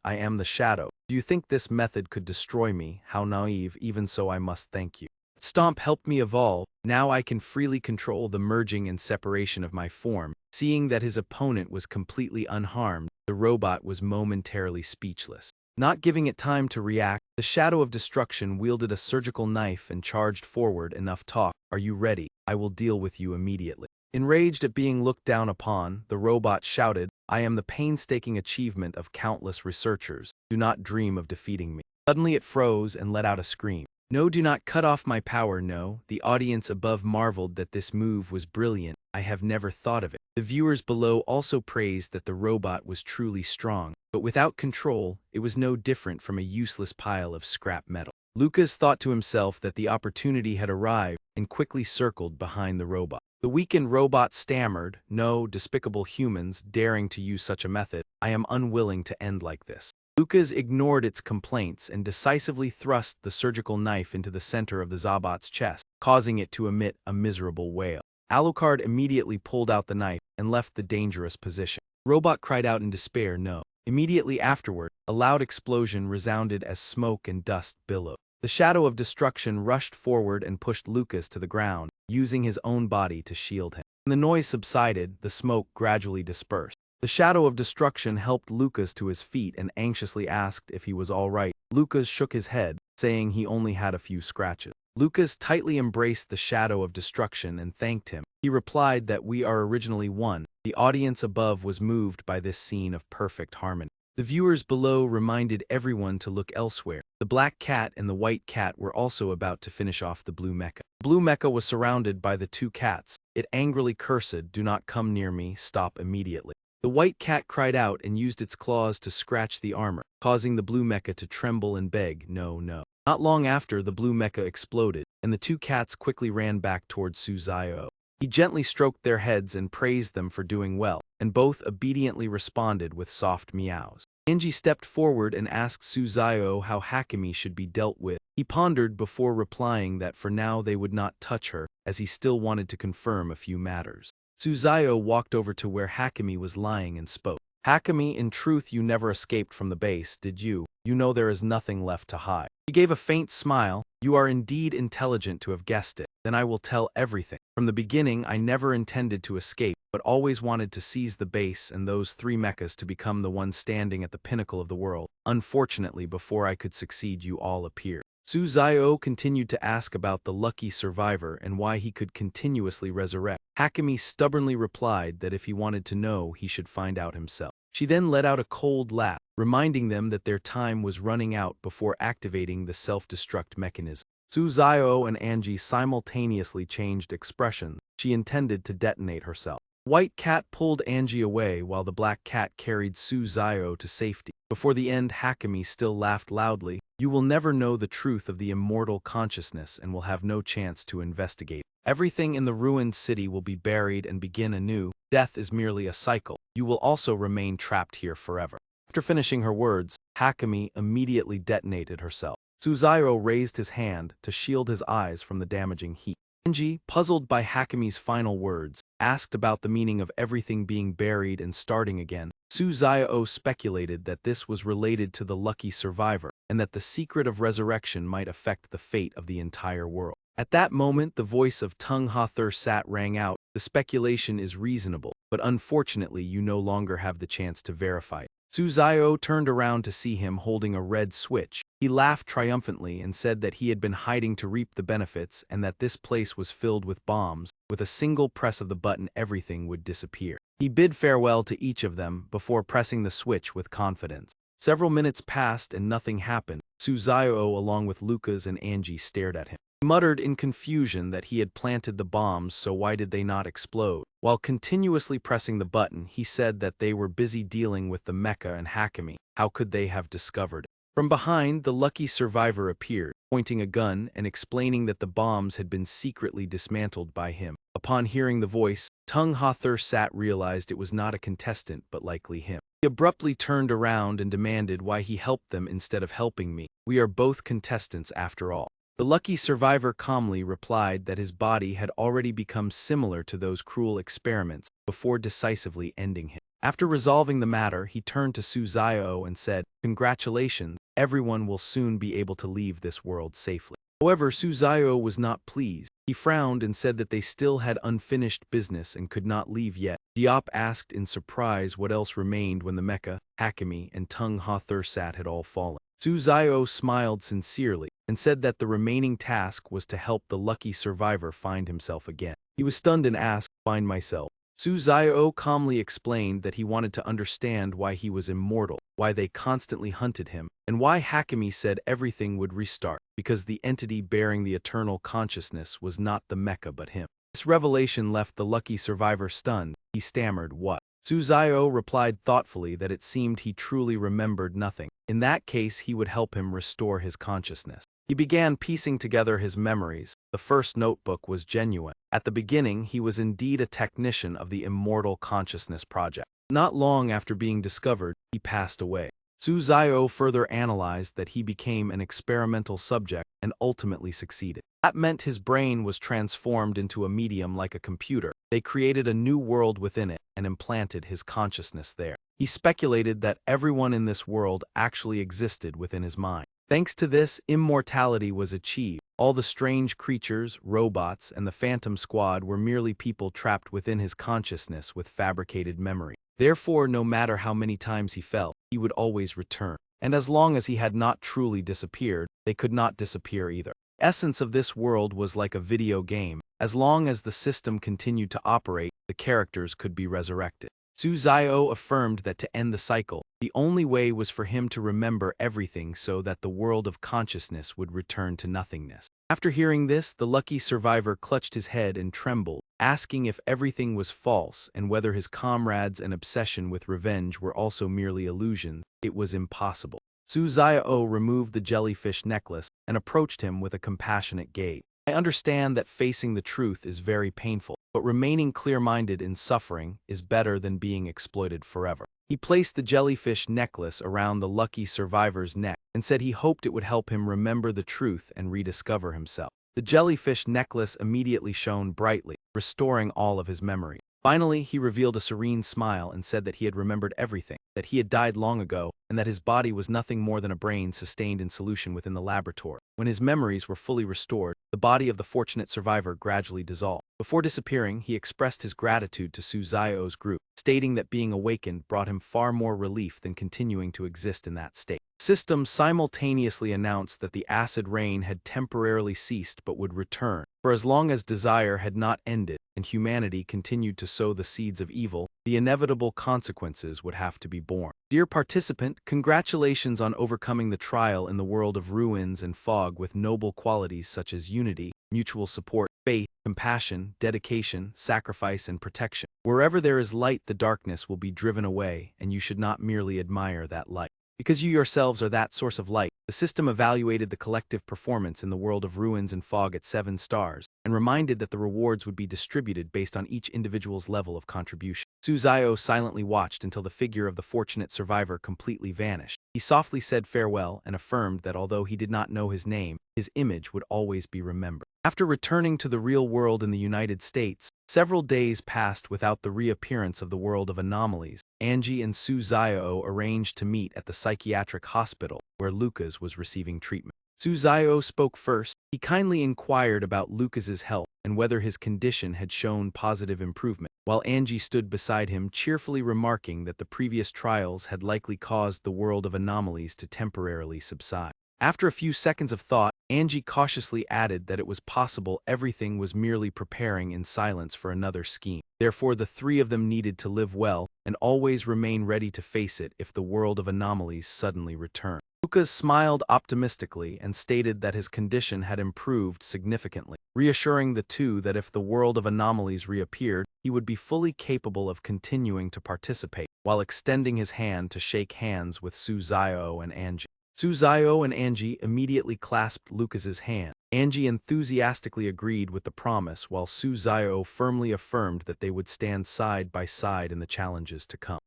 I am the shadow. Do you think this method could destroy me? How naive, even so I must thank you. Stomp helped me evolve, now I can freely control the merging and separation of my form. Seeing that his opponent was completely unharmed, the robot was momentarily speechless. Not giving it time to react, the shadow of destruction wielded a surgical knife and charged forward. Enough talk, are you ready? I will deal with you immediately. Enraged at being looked down upon, the robot shouted, I am the painstaking achievement of countless researchers. Do not dream of defeating me. Suddenly it froze and let out a scream. No, do not cut off my power, no. The audience above marveled that this move was brilliant. I have never thought of it. The viewers below also praised that the robot was truly strong, but without control, it was no different from a useless pile of scrap metal. Lucas thought to himself that the opportunity had arrived and quickly circled behind the robot. The weakened robot stammered, no, despicable humans daring to use such a method. I am unwilling to end like this. Lucas ignored its complaints and decisively thrust the surgical knife into the center of the Zobot's chest, causing it to emit a miserable wail. Alucard immediately pulled out the knife and left the dangerous position. Robot cried out in despair, no. Immediately afterward, a loud explosion resounded as smoke and dust billowed. The shadow of destruction rushed forward and pushed Lucas to the ground, using his own body to shield him. When the noise subsided, the smoke gradually dispersed. The shadow of destruction helped Lucas to his feet and anxiously asked if he was all right. Lucas shook his head, saying he only had a few scratches. Lucas tightly embraced the shadow of destruction and thanked him. He replied that we are originally one. The audience above was moved by this scene of perfect harmony. The viewers below reminded everyone to look elsewhere. The black cat and the white cat were also about to finish off the blue mecha. The blue mecha was surrounded by the two cats. It angrily cursed, do not come near me, stop immediately. The white cat cried out and used its claws to scratch the armor, causing the blue mecha to tremble and beg, no, no. Not long after, the blue mecha exploded, and the two cats quickly ran back towards Suzayo. He gently stroked their heads and praised them for doing well, and both obediently responded with soft meows. Angie stepped forward and asked Suzayo how Hakami should be dealt with. He pondered before replying that for now they would not touch her, as he still wanted to confirm a few matters. Suzayo walked over to where Hakami was lying and spoke. Hakami, in truth you never escaped from the base, did you? You know there is nothing left to hide. He gave a faint smile. You are indeed intelligent to have guessed it. Then I will tell everything. From the beginning I never intended to escape, but always wanted to seize the base and those three mechas to become the one standing at the pinnacle of the world. Unfortunately, before I could succeed you all appeared. Suzayo continued to ask about the lucky survivor and why he could continuously resurrect. Hakami stubbornly replied that if he wanted to know, he should find out himself. She then let out a cold laugh, reminding them that their time was running out before activating the self-destruct mechanism. Suzayo and Angie simultaneously changed expressions. She intended to detonate herself. White cat pulled Angie away while the black cat carried Suzayo to safety. Before the end, Hakami still laughed loudly. You will never know the truth of the immortal consciousness and will have no chance to investigate. Everything in the ruined city will be buried and begin anew. Death is merely a cycle. You will also remain trapped here forever. After finishing her words, Hakami immediately detonated herself. Suzayo raised his hand to shield his eyes from the damaging heat. Angie, puzzled by Hakami's final words, asked about the meaning of everything being buried and starting again. Suzayo speculated that this was related to the lucky survivor, and that the secret of resurrection might affect the fate of the entire world. At that moment, the voice of Tung Hother Sat rang out. The speculation is reasonable, but unfortunately you no longer have the chance to verify it. Suzayo turned around to see him holding a red switch. He laughed triumphantly and said that he had been hiding to reap the benefits and that this place was filled with bombs. With a single press of the button, everything would disappear. He bid farewell to each of them before pressing the switch with confidence. Several minutes passed and nothing happened. Suzayo, along with Lucas and Angie, stared at him. He muttered in confusion that he had planted the bombs, so why did they not explode? While continuously pressing the button, he said that they were busy dealing with the mecha and Hakami. How could they have discovered it? From behind, the lucky survivor appeared, pointing a gun and explaining that the bombs had been secretly dismantled by him. Upon hearing the voice, Tung Hother Sat realized it was not a contestant but likely him. He abruptly turned around and demanded why he helped them instead of helping me. We are both contestants after all. The lucky survivor calmly replied that his body had already become similar to those cruel experiments before decisively ending him. After resolving the matter, he turned to Suzayo and said, "Congratulations, everyone will soon be able to leave this world safely." However, Suzayo was not pleased. He frowned and said that they still had unfinished business and could not leave yet. Diop asked in surprise what else remained when the mecha, Hakami, and Tung Ha Thursat had all fallen. Suzayo smiled sincerely and said that the remaining task was to help the lucky survivor find himself again. He was stunned and asked, "Find myself?" Suzayo calmly explained that he wanted to understand why he was immortal, why they constantly hunted him, and why Hakami said everything would restart, because the entity bearing the eternal consciousness was not the mecha but him. This revelation left the lucky survivor stunned. He stammered, "What?" Suzayo replied thoughtfully that it seemed he truly remembered nothing. In that case, he would help him restore his consciousness. He began piecing together his memories. The first notebook was genuine. At the beginning, he was indeed a technician of the Immortal Consciousness Project. Not long after being discovered, he passed away. Suzayo further analyzed that he became an experimental subject and ultimately succeeded. That meant his brain was transformed into a medium like a computer. They created a new world within it and implanted his consciousness there. He speculated that everyone in this world actually existed within his mind. Thanks to this, immortality was achieved. All the strange creatures, robots, and the Phantom Squad were merely people trapped within his consciousness with fabricated memory. Therefore, no matter how many times he fell, he would always return. And as long as he had not truly disappeared, they could not disappear either. The essence of this world was like a video game. As long as the system continued to operate, the characters could be resurrected. Suzayo affirmed that to end the cycle, the only way was for him to remember everything so that the world of consciousness would return to nothingness. After hearing this, the lucky survivor clutched his head and trembled, asking if everything was false and whether his comrades and obsession with revenge were also merely illusions. It was impossible. Suzayo removed the jellyfish necklace and approached him with a compassionate gaze. "I understand that facing the truth is very painful, but remaining clear-minded in suffering is better than being exploited forever." He placed the jellyfish necklace around the lucky survivor's neck and said he hoped it would help him remember the truth and rediscover himself. The jellyfish necklace immediately shone brightly, restoring all of his memory. Finally, he revealed a serene smile and said that he had remembered everything, that he had died long ago, and that his body was nothing more than a brain sustained in solution within the laboratory. When his memories were fully restored, the body of the fortunate survivor gradually dissolved. Before disappearing, he expressed his gratitude to Suzayo's group, stating that being awakened brought him far more relief than continuing to exist in that state. The system simultaneously announced that the acid rain had temporarily ceased but would return. For as long as desire had not ended and humanity continued to sow the seeds of evil, the inevitable consequences would have to be borne. Dear participant, congratulations on overcoming the trial in the world of ruins and fog with noble qualities such as unity, mutual support, faith, compassion, dedication, sacrifice, and protection. Wherever there is light, the darkness will be driven away, and you should not merely admire that light. Because you yourselves are that source of light, the system evaluated the collective performance in the world of ruins and fog at 7 stars, and reminded that the rewards would be distributed based on each individual's level of contribution. Suzayo silently watched until the figure of the fortunate survivor completely vanished. He softly said farewell and affirmed that although he did not know his name, his image would always be remembered. After returning to the real world in the United States, several days passed without the reappearance of the world of anomalies. Angie and Suzayo arranged to meet at the psychiatric hospital, where Lucas was receiving treatment. Suzayo spoke first. He kindly inquired about Lucas's health and whether his condition had shown positive improvement, while Angie stood beside him, cheerfully remarking that the previous trials had likely caused the world of anomalies to temporarily subside. After a few seconds of thought, Angie cautiously added that it was possible everything was merely preparing in silence for another scheme. Therefore, the three of them needed to live well and always remain ready to face it if the world of anomalies suddenly returned. Lucas smiled optimistically and stated that his condition had improved significantly, reassuring the two that if the world of anomalies reappeared, he would be fully capable of continuing to participate, while extending his hand to shake hands with Suzayo and Angie. Suzayo and Angie immediately clasped Lucas's hand. Angie enthusiastically agreed with the promise, while Suzayo firmly affirmed that they would stand side by side in the challenges to come.